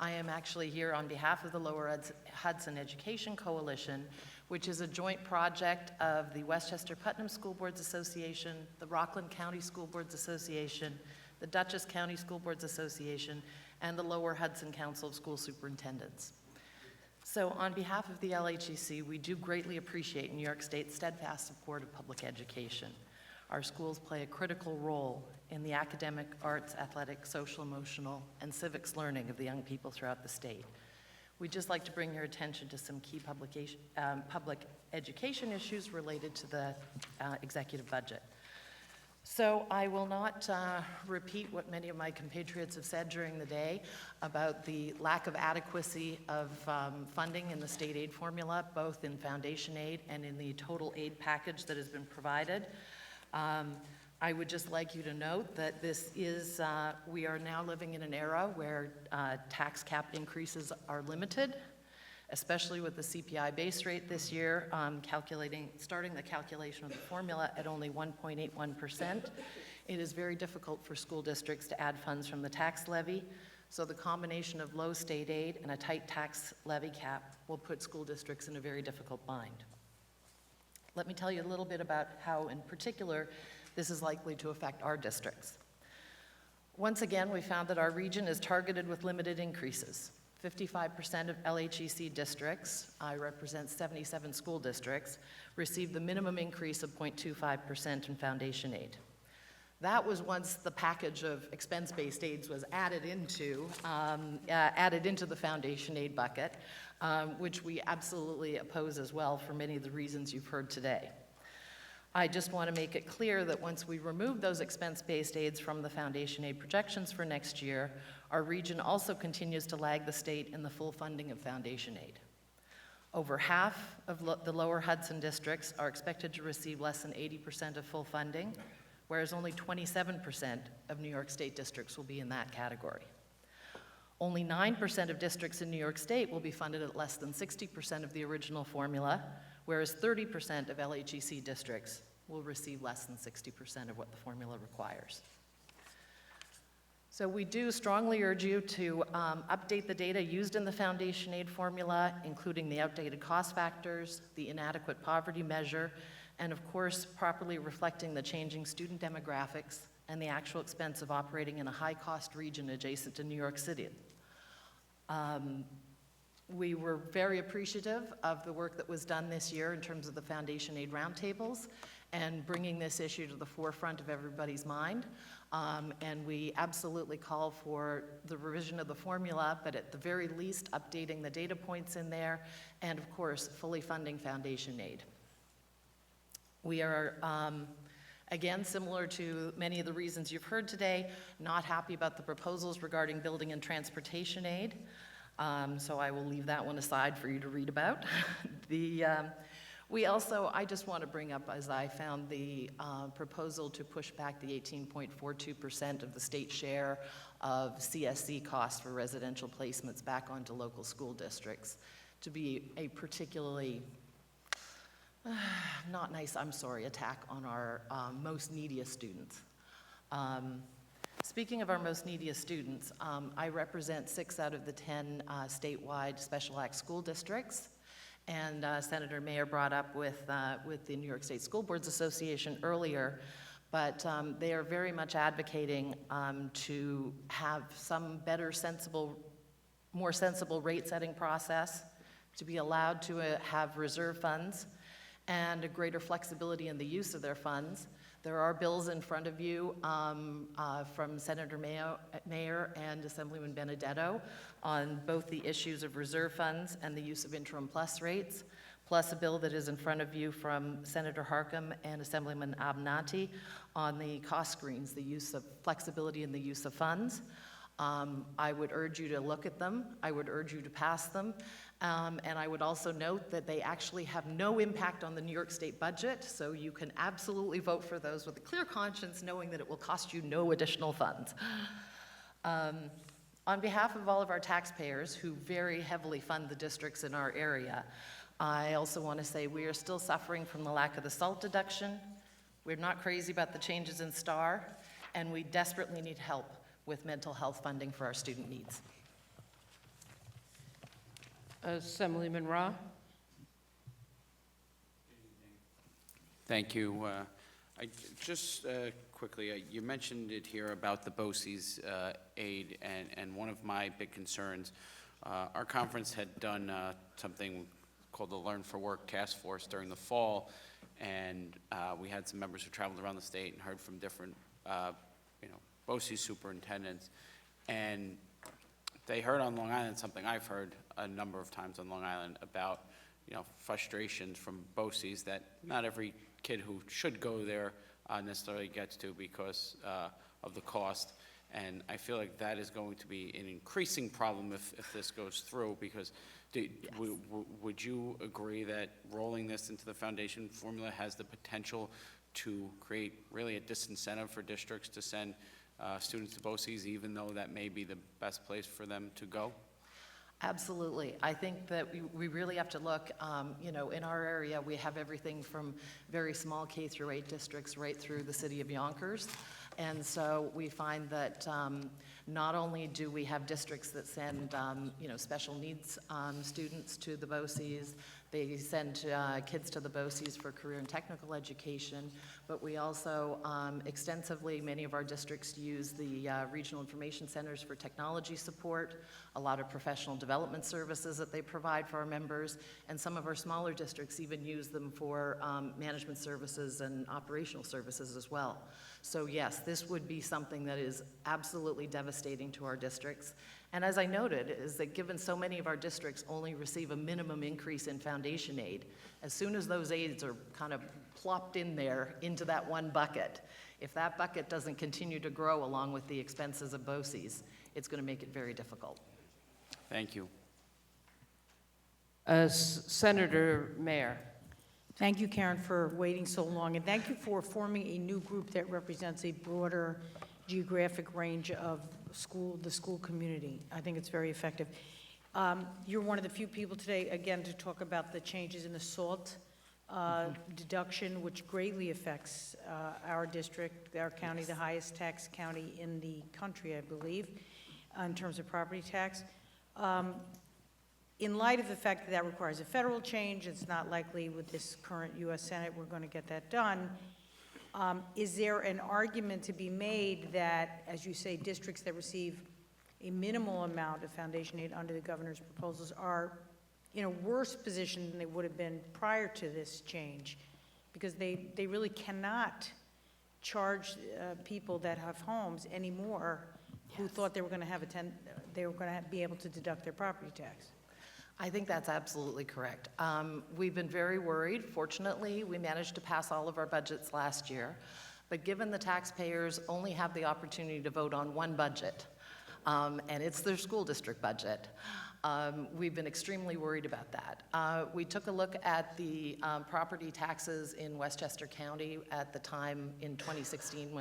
I am actually here on behalf of the Lower Hudson Education Coalition, which is a joint project of the Westchester Putnam School Boards Association, the Rockland County School Boards Association, the Dutchess County School Boards Association, and the Lower Hudson Council of School Superintendents. So on behalf of the LHEC, we do greatly appreciate New York State's steadfast support of public education. Our schools play a critical role in the academic, arts, athletic, social, emotional, and civics learning of the young people throughout the state. We'd just like to bring your attention to some key public education issues related to the executive budget. So I will not repeat what many of my compatriots have said during the day about the lack of adequacy of funding in the state aid formula, both in foundation aid and in the total aid package that has been provided. I would just like you to note that this is, we are now living in an era where tax cap increases are limited, especially with the CPI base rate this year, starting the calculation of the formula at only 1.81%. It is very difficult for school districts to add funds from the tax levy, so the combination of low state aid and a tight tax levy cap will put school districts in a very difficult bind. Let me tell you a little bit about how, in particular, this is likely to affect our districts. Once again, we found that our region is targeted with limited increases. 55% of LHEC districts, I represent 77 school districts, receive the minimum increase of 0.25% in foundation aid. That was once the package of expense-based aids was added into the foundation aid bucket, which we absolutely oppose as well for many of the reasons you've heard today. I just want to make it clear that once we remove those expense-based aids from the foundation aid projections for next year, our region also continues to lag the state in the full funding of foundation aid. Over half of the lower Hudson districts are expected to receive less than 80% of full funding, whereas only 27% of New York State districts will be in that category. Only 9% of districts in New York State will be funded at less than 60% of the original formula, whereas 30% of LHEC districts will receive less than 60% of what the formula requires. So we do strongly urge you to update the data used in the foundation aid formula, including the outdated cost factors, the inadequate poverty measure, and of course, properly reflecting the changing student demographics and the actual expense of operating in a high-cost region adjacent to New York City. We were very appreciative of the work that was done this year in terms of the foundation aid roundtables and bringing this issue to the forefront of everybody's mind. And we absolutely call for the revision of the formula, but at the very least, updating the data points in there, and of course, fully funding foundation aid. We are, again, similar to many of the reasons you've heard today, not happy about the proposals regarding building and transportation aid. So I will leave that one aside for you to read about. We also, I just want to bring up, as I found the proposal to push back the 18.42% of the state share of CSC costs for residential placements back onto local school districts to be a particularly not nice, I'm sorry, attack on our most neediest students. Speaking of our most neediest students, I represent 6 out of the 10 statewide special act school districts, and Senator Mayer brought up with the New York State School Boards Association earlier, but they are very much advocating to have some better more sensible rate setting process to be allowed to have reserve funds and a greater flexibility in the use of their funds. There are bills in front of you from Senator Mayer and Assemblyman Benedetto on both the issues of reserve funds and the use of interim plus rates, plus a bill that is in front of you from Senator Harcum and Assemblyman Abnati on the cost screens, the use of flexibility in the use of funds. I would urge you to look at them. I would urge you to pass them. And I would also note that they actually have no impact on the New York State budget, so you can absolutely vote for those with a clear conscience, knowing that it will cost you no additional funds. On behalf of all of our taxpayers who very heavily fund the districts in our area, I also want to say we are still suffering from the lack of the SALT deduction. We're not crazy about the changes in STAR, and we desperately need help with mental health funding for our student needs. Assemblyman Rah. Thank you. Just quickly, you mentioned it here about the BOCES aid, and one of my big concerns, our conference had done something called the Learn for Work Task Force during the fall, and we had some members who traveled around the state and heard from different BOCES superintendents, and they heard on Long Island something I've heard a number of times on Long Island about, frustrations from BOCES that not every kid who should go there necessarily gets to because of the cost. And I feel like that is going to be an increasing problem if this goes through, because would you agree that rolling this into the foundation formula has the potential to create really a disincentive for districts to send students to BOCES, even though that may be the best place for them to go? Absolutely. I think that we really have to look, in our area, we have everything from very small K through 8 districts right through the city of Yonkers. And so we find that not only do we have districts that send, special needs students to the BOCES, they send kids to the BOCES for career and technical education, but we also extensively, many of our districts use the regional information centers for technology support, a lot of professional development services that they provide for our members, and some of our smaller districts even use them for management services and operational services as well. So yes, this would be something that is absolutely devastating to our districts. And as I noted, is that given so many of our districts only receive a minimum increase in foundation aid, as soon as those aids are kind of plopped in there into that one bucket, if that bucket doesn't continue to grow along with the expenses of BOCES, it's going to make it very difficult. Thank you. Senator Mayer. Thank you, Karen, for waiting so long, and thank you for forming a new group that represents a broader geographic range of the school community. I think it's very effective. You're one of the few people today, again, to talk about the changes in the SALT deduction, which greatly affects our district, our county, the highest tax county in the country, I believe, in terms of property tax. In light of the fact that that requires a federal change, it's not likely with this current U.S. Senate we're going to get that done. Is there an argument to be made that, as you say, districts that receive a minimal amount of foundation aid under the governor's proposals are in a worse position than they would have been prior to this change? Because they really cannot charge people that have homes anymore who thought they were going to have be able to deduct their property tax. I think that's absolutely correct. We've been very worried. Fortunately, we managed to pass all of our budgets last year. But given the taxpayers only have the opportunity to vote on one budget, and it's their school district budget, we've been extremely worried about that. We took a look at the property taxes in Westchester County at the time in 2017,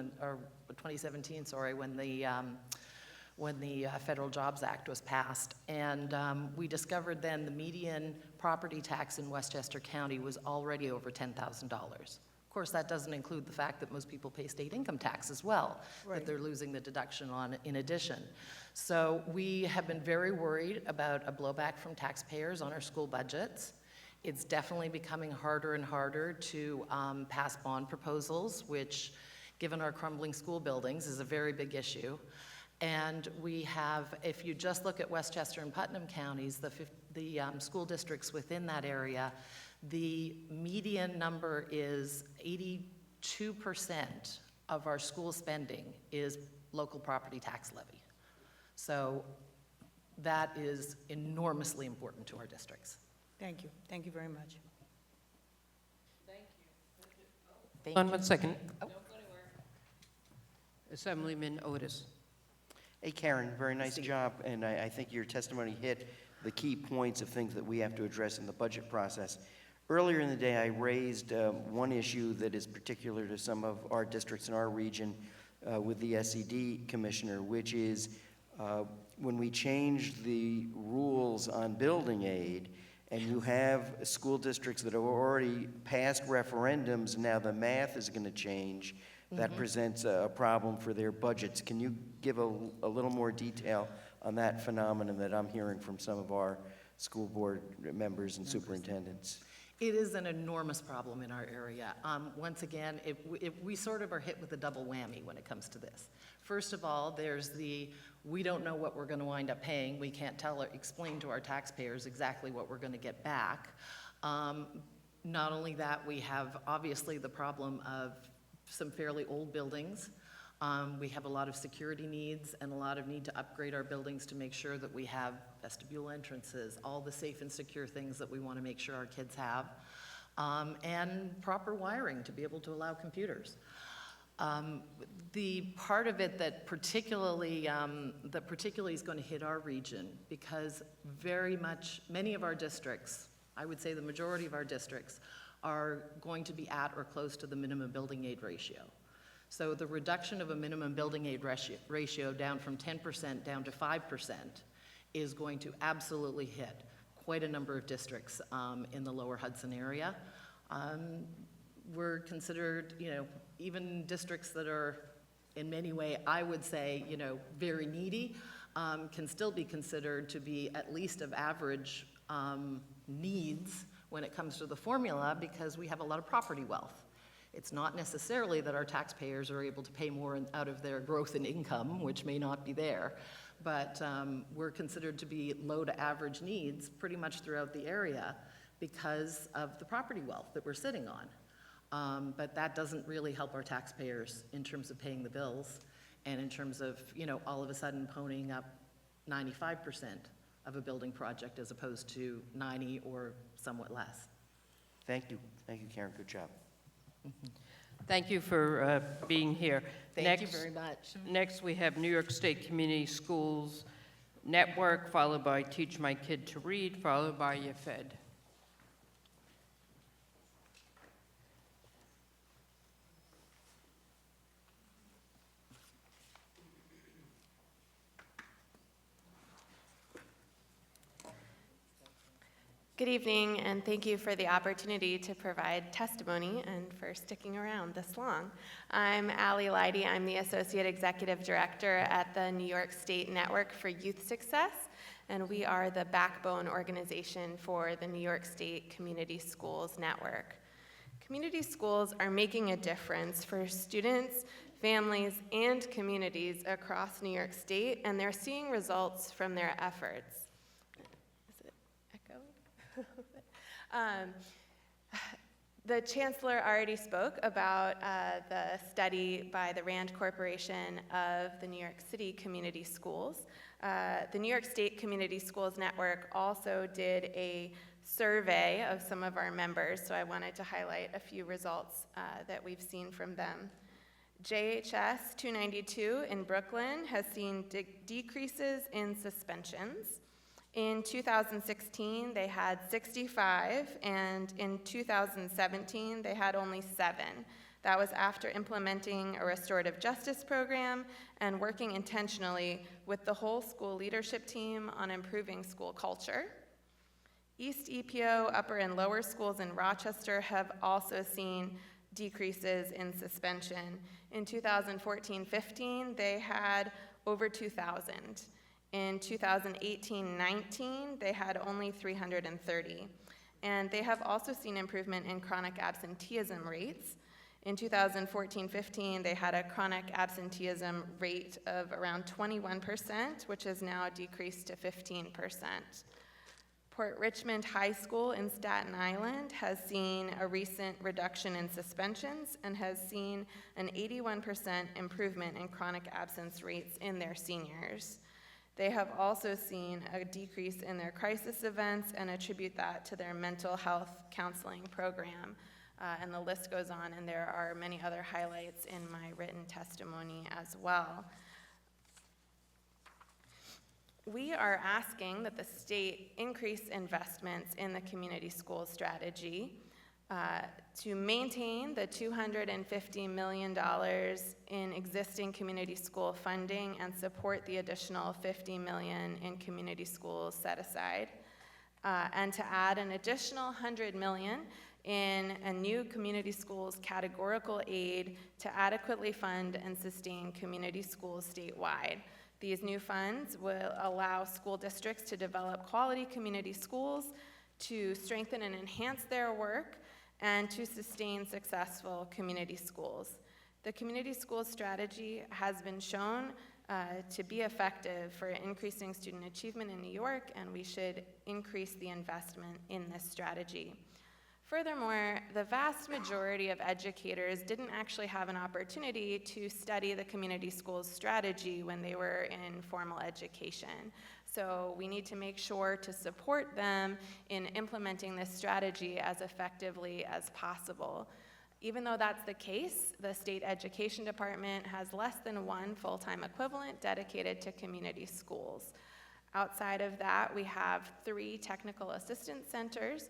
when the Federal Jobs Act was passed. And we discovered then the median property tax in Westchester County was already over $10,000. Of course, that doesn't include the fact that most people pay state income tax as well, that they're losing the deduction on in addition. So we have been very worried about a blowback from taxpayers on our school budgets. It's definitely becoming harder and harder to pass bond proposals, which, given our crumbling school buildings, is a very big issue. And we have, if you just look at Westchester and Putnam counties, the school districts within that area, the median number is 82% of our school spending is local property tax levy. So that is enormously important to our districts. Thank you. Thank you very much. Thank Hold on you. 1 second. Assemblyman Otis. Hey, Karen, very nice job, and I think your testimony hit the key points of things that we have to address in the budget process. Earlier in the day, I raised one issue that is particular to some of our districts in our region with the SED commissioner, which is when we changed the rules on building aid, and you have school districts that have already passed referendums, now the math is going to change. That presents a problem for their budgets. Can you give a little more detail on that phenomenon that I'm hearing from some of our school board members and superintendents? It is an enormous problem in our area. Once again, we sort of are hit with a double whammy when it comes to this. First of all, there's we don't know what we're going to wind up paying. We can't tell or explain to our taxpayers exactly what we're going to get back. Not only that, we have obviously the problem of some fairly old buildings. We have a lot of security needs and a lot of need to upgrade our buildings to make sure that we have vestibule entrances, all the safe and secure things that we want to make sure our kids have, and proper wiring to be able to allow computers. The part of it that particularly is going to hit our region, because many of our districts, I would say the majority of our districts, are going to be at or close to the minimum building aid ratio. So the reduction of a minimum building aid ratio down from 10% down to 5% is going to absolutely hit quite a number of districts in the lower Hudson area. We're considered, even districts that are in many ways, I would say, very needy, can still be considered to be at least of average needs when it comes to the formula, because we have a lot of property wealth. It's not necessarily that our taxpayers are able to pay more out of their growth in income, which may not be there, but we're considered to be low to average needs pretty much throughout the area because of the property wealth that we're sitting on. But that doesn't really help our taxpayers in terms of paying the bills and in terms of, all of a sudden ponying up 95% of a building project as opposed to 90 or somewhat less. Thank you, Karen, good job. Thank you for being here. Thank you very much. Next, we have New York State Community Schools Network, followed by Teach My Kid to Read, followed by YFED. Good evening, and thank you for the opportunity to provide testimony and for sticking around this long. I'm Allie Leidy. I'm the Associate Executive Director at the New York State Network for Youth Success, and we are the backbone organization for the New York State Community Schools Network. Community schools are making a difference for students, families, and communities across New York State, and they're seeing results from their efforts. The Chancellor already spoke about the study by the RAND Corporation of the New York City Community Schools. The New York State Community Schools Network also did a survey of some of our members, so I wanted to highlight a few results that we've seen from them. JHS 292 in Brooklyn has seen decreases in suspensions. In 2016, they had 65, and in 2017, they had only 7. That was after implementing a restorative justice program and working intentionally with the whole school leadership team on improving school culture. East EPO, upper and lower schools in Rochester have also seen decreases in suspension. In 2014-15, they had over 2,000. In 2018-19, they had only 330. And they have also seen improvement in chronic absenteeism rates. In 2014-15, they had a chronic absenteeism rate of around 21%, which has now decreased to 15%. Port Richmond High School in Staten Island has seen a recent reduction in suspensions and has seen an 81% improvement in chronic absence rates in their seniors. They have also seen a decrease in their crisis events and attribute that to their mental health counseling program. And the list goes on, and there are many other highlights in my written testimony as well. We are asking that the state increase investments in the community school strategy to maintain the $250 million in existing community school funding and support the additional $50 million in community schools set aside, and to add an additional $100 million in a new community schools categorical aid to adequately fund and sustain community schools statewide. These new funds will allow school districts to develop quality community schools, to strengthen and enhance their work, and to sustain successful community schools. The community school strategy has been shown to be effective for increasing student achievement in New York, and we should increase the investment in this strategy. Furthermore, the vast majority of educators didn't actually have an opportunity to study the community schools strategy when they were in formal education. So we need to make sure to support them in implementing this strategy as effectively as possible. Even though that's the case, the state education department has less than one full-time equivalent dedicated to community schools. Outside of that, we have 3 technical assistance centers,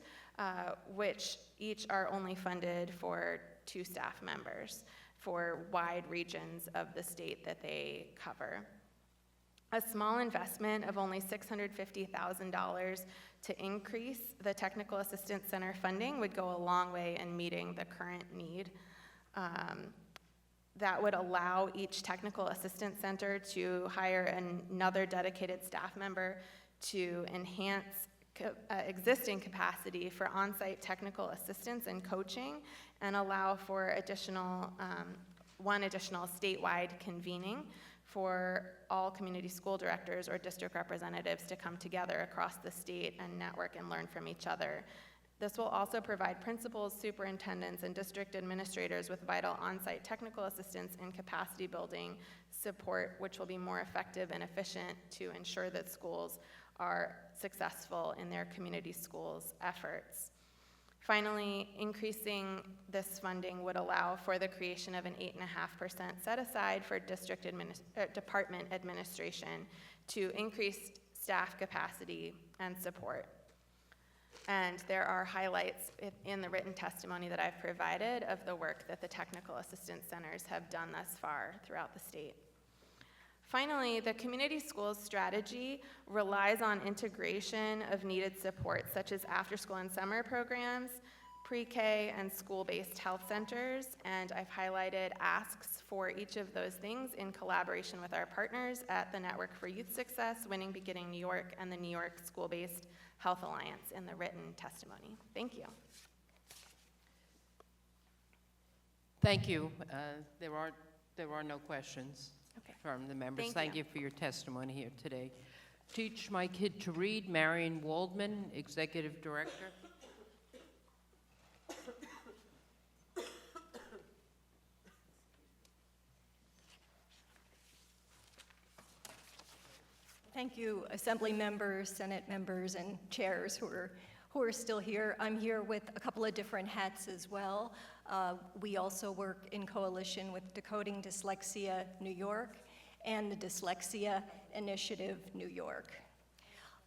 which each are only funded for 2 staff members for wide regions of the state that they cover. A small investment of only $650,000 to increase the technical assistance center funding would go a long way in meeting the current need. That would allow each technical assistance center to hire another dedicated staff member to enhance existing capacity for on-site technical assistance and coaching, and allow for one additional statewide convening for all community school directors or district representatives to come together across the state and network and learn from each other. This will also provide principals, superintendents, and district administrators with vital on-site technical assistance and capacity building support, which will be more effective and efficient to ensure that schools are successful in their community schools efforts. Finally, increasing this funding would allow for the creation of an 8.5% set aside for department administration to increase staff capacity and support. And there are highlights in the written testimony that I've provided of the work that the technical assistance centers have done thus far throughout the state. Finally, the community schools strategy relies on integration of needed support, such as after-school and summer programs, pre-K, and school-based health centers, and I've highlighted asks for each of those things in collaboration with our partners at the Network for Youth Success, Winning Beginning New York, and the New York School-Based Health Alliance in the written testimony. Thank you. Thank you. There are no questions from the members. Thank You for your testimony here today. Teach My Kid to Read, Marion Waldman, Executive Director. Thank you, Assembly members, Senate members, and chairs who are still here. I'm here with a couple of different hats as well. We also work in coalition with Decoding Dyslexia New York and the Dyslexia Initiative New York.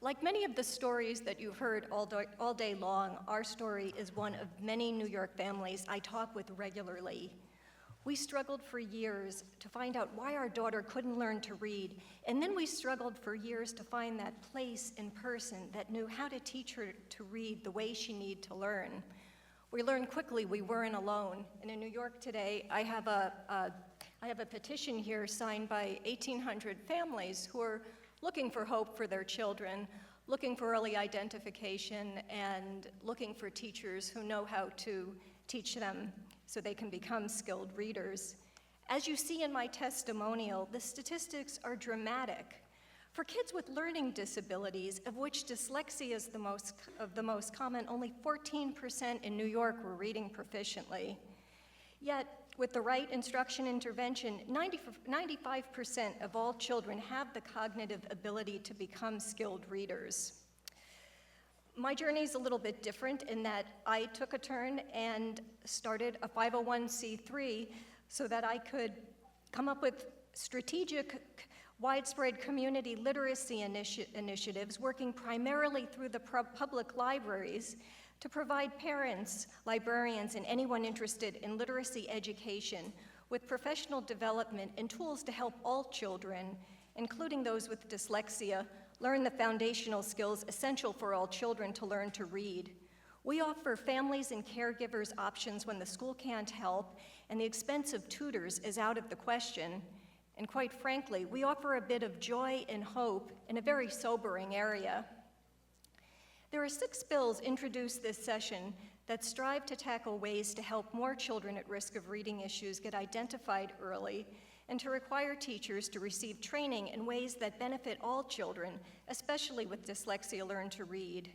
Like many of the stories that you've heard all day long, our story is one of many New York families I talk with regularly. We struggled for years to find out why our daughter couldn't learn to read, and then we struggled for years to find that place in person that knew how to teach her to read the way she needed to learn. We learned quickly we weren't alone, and in New York today, I have a petition here signed by 1,800 families who are looking for hope for their children, looking for early identification, and looking for teachers who know how to teach them so they can become skilled readers. As you see in my testimonial, the statistics are dramatic. For kids with learning disabilities, of which dyslexia is the most common, only 14% in New York were reading proficiently. Yet, with the right instruction intervention, 95% of all children have the cognitive ability to become skilled readers. My journey is a little bit different in that I took a turn and started a 501c3 so that I could come up with strategic, widespread community literacy initiatives working primarily through the public libraries to provide parents, librarians, and anyone interested in literacy education with professional development and tools to help all children, including those with dyslexia, learn the foundational skills essential for all children to learn to read. We offer families and caregivers options when the school can't help and the expense of tutors is out of the question. And quite frankly, we offer a bit of joy and hope in a very sobering area. There are 6 bills introduced this session that strive to tackle ways to help more children at risk of reading issues get identified early and to require teachers to receive training in ways that benefit all children, especially with dyslexia, learn to read.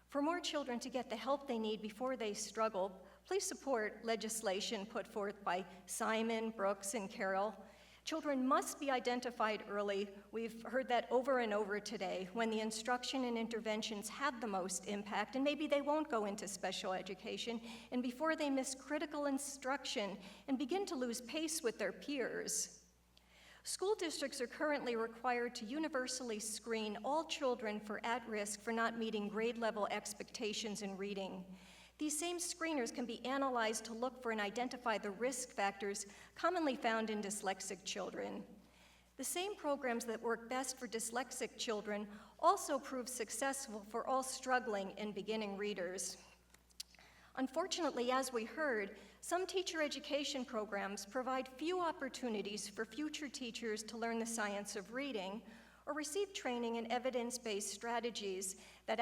For more children to get the help they need before they struggle, please support legislation put forth by Simon, Brooks, and Carroll. Children must be identified early. We've heard that over and over today, when the instruction and interventions have the most impact, and maybe they won't go into special education, and before they miss critical instruction and begin to lose pace with their peers. School districts are currently required to universally screen all children for at risk for not meeting grade level expectations in reading. These same screeners can be analyzed to look for and identify the risk factors commonly found in dyslexic children. The same programs that work best for dyslexic children also prove successful for all struggling and beginning readers. Unfortunately, as we heard, some teacher education programs provide few opportunities for future teachers to learn the science of reading or receive training in evidence-based strategies that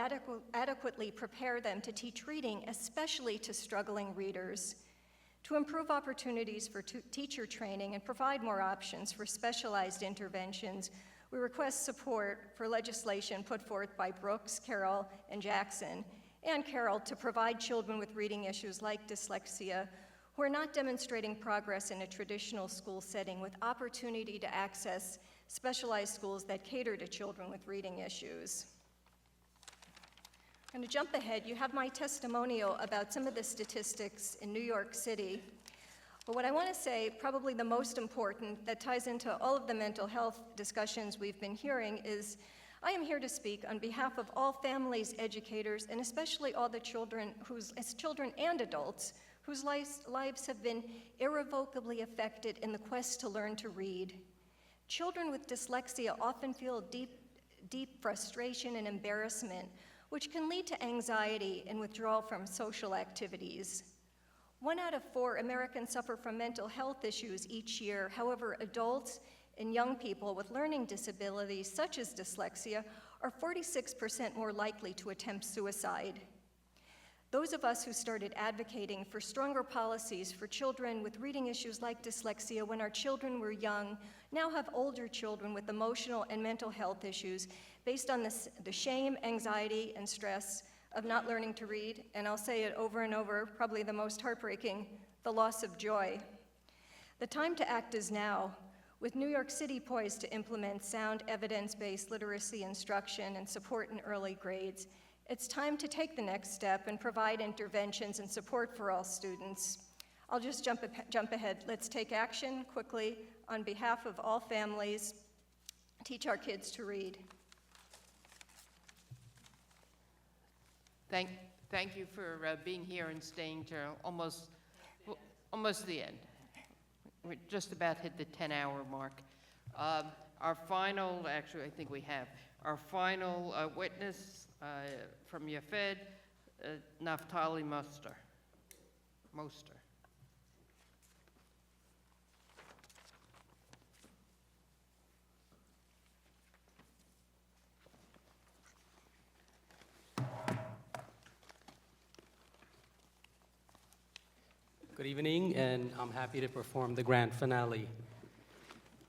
adequately prepare them to teach reading, especially to struggling readers. To improve opportunities for teacher training and provide more options for specialized interventions, we request support for legislation put forth by Brooks, Carroll, and Jackson, and Carroll to provide children with reading issues like dyslexia who are not demonstrating progress in a traditional school setting with opportunity to access specialized schools that cater to children with reading issues. I'm going to jump ahead. You have my testimonial about some of the statistics in New York City. But what I want to say, probably the most important, that ties into all of the mental health discussions we've been hearing is I am here to speak on behalf of all families, educators, and especially all the children children and adults whose lives have been irrevocably affected in the quest to learn to read. Children with dyslexia often feel deep frustration and embarrassment, which can lead to anxiety and withdrawal from social activities. 1 out of 4 Americans suffer from mental health issues each year. However, adults and young people with learning disabilities, such as dyslexia, are 46% more likely to attempt suicide. Those of us who started advocating for stronger policies for children with reading issues like dyslexia when our children were young now have older children with emotional and mental health issues based on the shame, anxiety, and stress of not learning to read, and I'll say it over and over, probably the most heartbreaking, the loss of joy. The time to act is now, with New York City poised to implement sound evidence-based literacy instruction and support in early grades. It's time to take the next step and provide interventions and support for all students. I'll just jump ahead. Let's take action quickly on behalf of all families. Teach our kids to read. Thank you for being here and staying to almost the end. We just about hit the 10-hour mark. Our final, actually, I think we have, our final witness from Yafed, Naftali Moster. Good evening, and I'm happy to perform the grand finale.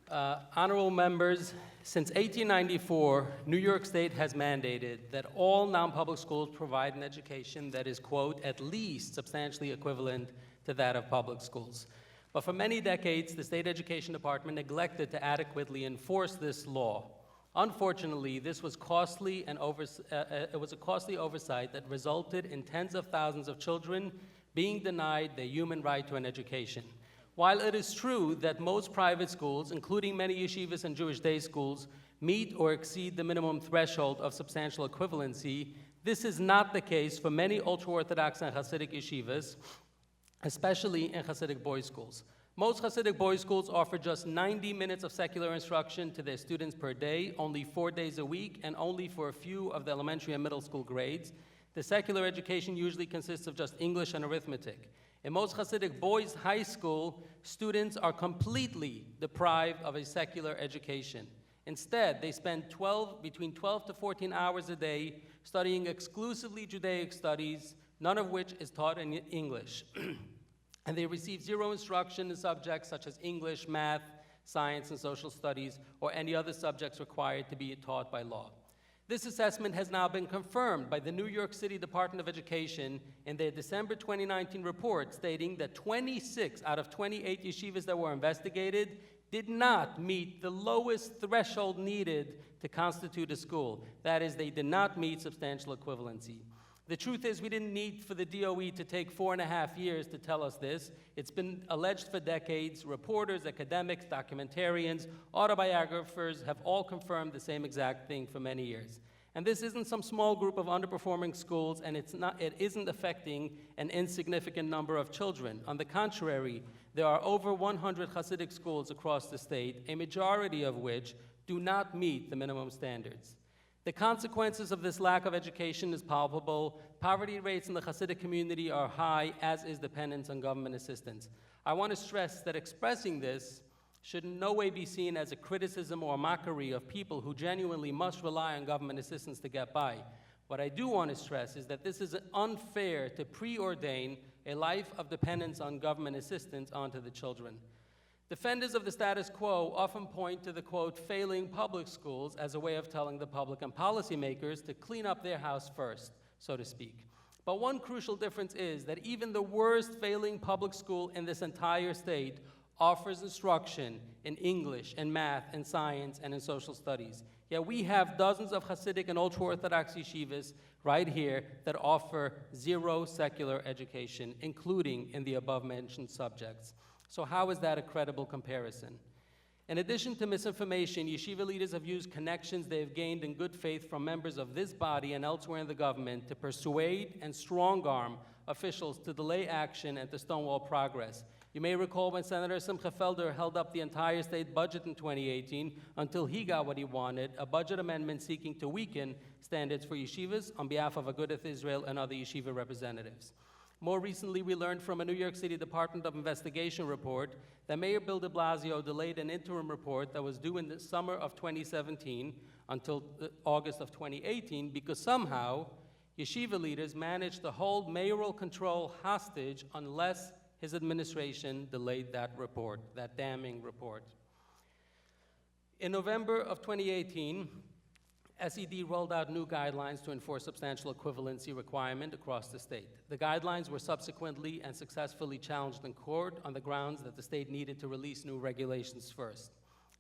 Honorable members, since 1894, New York State has mandated that all non-public schools provide an education that is, quote, at least substantially equivalent to that of public schools. But for many decades, the State Education Department neglected to adequately enforce this law. Unfortunately, this was costly and it was a costly oversight that resulted in tens of thousands of children being denied their human right to an education. While it is true that most private schools, including many yeshivas and Jewish day schools, meet or exceed the minimum threshold of substantial equivalency, this is not the case for many ultra-Orthodox and Hasidic yeshivas, especially in Hasidic boys' schools. Most Hasidic boys' schools offer just 90 minutes of secular instruction to their students per day, only 4 days a week, and only for a few of the elementary and middle school grades. The secular education usually consists of just English and arithmetic. In most Hasidic boys' high school, students are completely deprived of a secular education. Instead, they spend between 12 to 14 hours a day studying exclusively Judaic studies, none of which is taught in English. And they receive zero instruction in subjects such as English, math, science, and social studies, or any other subjects required to be taught by law. This assessment has now been confirmed by the New York City Department of Education in their December 2019 report, stating that 26 out of 28 yeshivas that were investigated did not meet the lowest threshold needed to constitute a school. That is, they did not meet substantial equivalency. The truth is, we didn't need for the DOE to take 4.5 years to tell us this. It's been alleged for decades. Reporters, academics, documentarians, autobiographers have all confirmed the same exact thing for many years. And this isn't some small group of underperforming schools, and it isn't affecting an insignificant number of children. On the contrary, there are over 100 Hasidic schools across the state, a majority of which do not meet the minimum standards. The consequences of this lack of education is palpable. Poverty rates in the Hasidic community are high, as is dependence on government assistance. I want to stress that expressing this should in no way be seen as a criticism or mockery of people who genuinely must rely on government assistance to get by. What I do want to stress is that this is unfair to preordain a life of dependence on government assistance onto the children. Defenders of the status quo often point to the, quote, failing public schools as a way of telling the public and policymakers to clean up their house first, so to speak. But one crucial difference is that even the worst failing public school in this entire state offers instruction in English, in math, in science, and in social studies. Yet we have dozens of Hasidic and ultra-Orthodox yeshivas right here that offer zero secular education, including in the above-mentioned subjects. So how is that a credible comparison? In addition to misinformation, yeshiva leaders have used connections they have gained in good faith from members of this body and elsewhere in the government to persuade and strong-arm officials to delay action and to stonewall progress. You may recall when Senator Simcha Felder held up the entire state budget in 2018 until he got what he wanted, a budget amendment seeking to weaken standards for yeshivas on behalf of Agudath Israel and other yeshiva representatives. More recently, we learned from a New York City Department of Investigation report that Mayor Bill de Blasio delayed an interim report that was due in the summer of 2017 until August of 2018 because somehow yeshiva leaders managed to hold mayoral control hostage unless his administration delayed that report, that damning report. In November of 2018, SED rolled out new guidelines to enforce substantial equivalency requirement across the state. The guidelines were subsequently and successfully challenged in court on the grounds that the state needed to release new regulations first.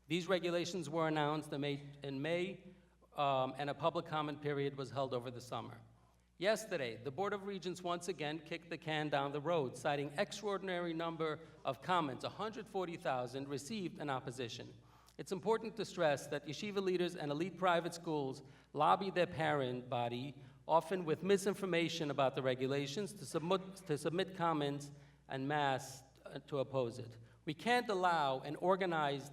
These regulations were announced in May, and a public comment period was held over the summer. Yesterday, the Board of Regents once again kicked the can down the road, citing extraordinary number of comments, 140,000, received in opposition. It's important to stress that yeshiva leaders and elite private schools lobby their parent body, often with misinformation about the regulations, to submit comments en masse to oppose it. We can't allow an organized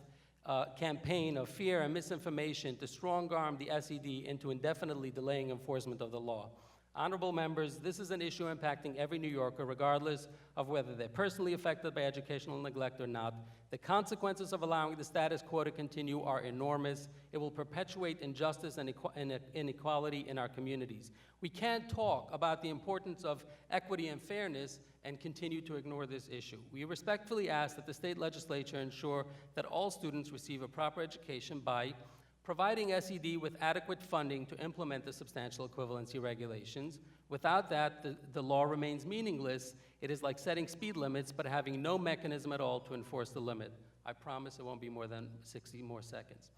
campaign of fear and misinformation to strong-arm the SED into indefinitely delaying enforcement of the law. Honorable members, this is an issue impacting every New Yorker, regardless of whether they're personally affected by educational neglect or not. The consequences of allowing the status quo to continue are enormous. It will perpetuate injustice and inequality in our communities. We can't talk about the importance of equity and fairness and continue to ignore this issue. We respectfully ask that the state legislature ensure that all students receive a proper education by providing SED with adequate funding to implement the substantial equivalency regulations. Without that, the law remains meaningless. It is like setting speed limits, but having no mechanism at all to enforce the limit. I promise it won't be more than 60 more seconds.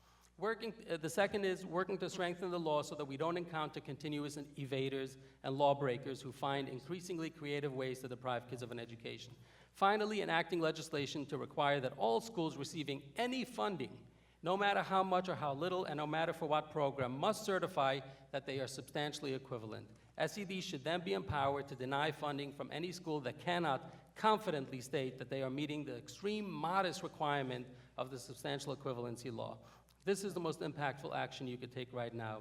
The second is working to strengthen the law so that we don't encounter continuous evaders and lawbreakers who find increasingly creative ways to deprive kids of an education. Finally, enacting legislation to require that all schools receiving any funding, no matter how much or how little, and no matter for what program, must certify that they are substantially equivalent. SED should then be empowered to deny funding from any school that cannot confidently state that they are meeting the extreme modest requirement of the substantial equivalency law. This is the most impactful action you could take right now.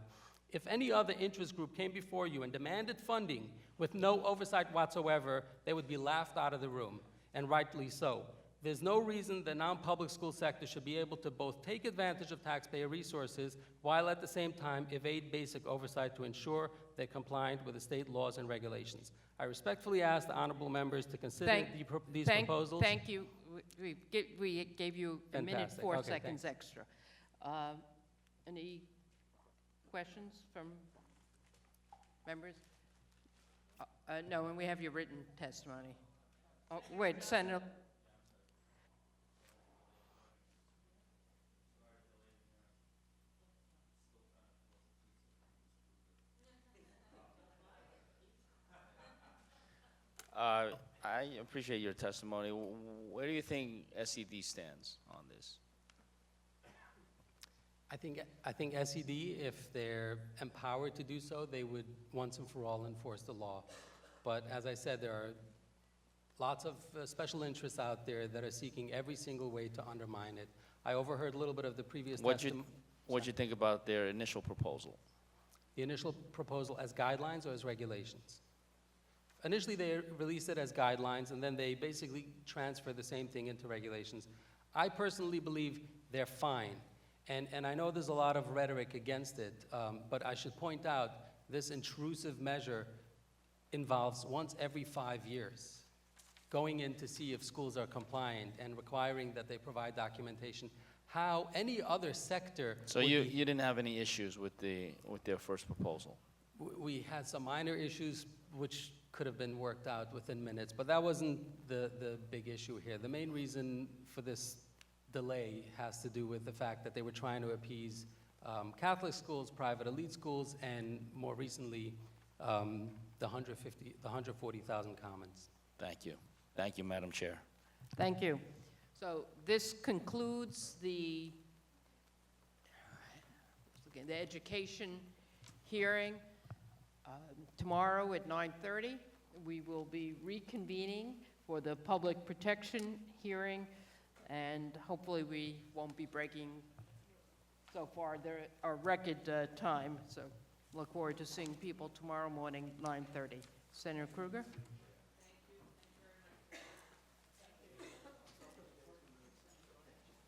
If any other interest group came before you and demanded funding with no oversight whatsoever, they would be laughed out of the room, and rightly so. There's no reason the non-public school sector should be able to both take advantage of taxpayer resources while at the same time evade basic oversight to ensure they're compliant with the state laws and regulations. I respectfully ask the honorable members to consider these proposals. Thank you. We gave you a minute, Fantastic. 4 Okay, seconds thanks. extra. Any questions from members? No, and we have your written testimony. Oh, wait, Senator. I appreciate your testimony. Where do you think SED stands on this? I think SED, if they're empowered to do so, they would once and for all enforce the law. But as I said, there are lots of special interests out there that are seeking every single way to undermine it. I overheard a little bit of the previous testimony. What'd you think about their initial proposal? The initial proposal as guidelines or as regulations? Initially, they released it as guidelines, and then they basically transfer the same thing into regulations. I personally believe they're fine. And I know there's a lot of rhetoric against it, but I should point out this intrusive measure involves once every 5 years going in to see if schools are compliant and requiring that they provide documentation. How any other sector... So you didn't have any issues with their first proposal? We had some minor issues which could have been worked out within minutes, but that wasn't the big issue here. The main reason for this delay has to do with the fact that they were trying to appease Catholic schools, private elite schools, and more recently, the 140,000 commons. Thank you. Thank you, Madam Chair. Thank you. So this concludes the education hearing. Tomorrow at 9:30, we will be reconvening for the public protection hearing, and hopefully we won't be breaking so far our record time. So look forward to seeing people tomorrow morning, 9:30. Senator Krueger?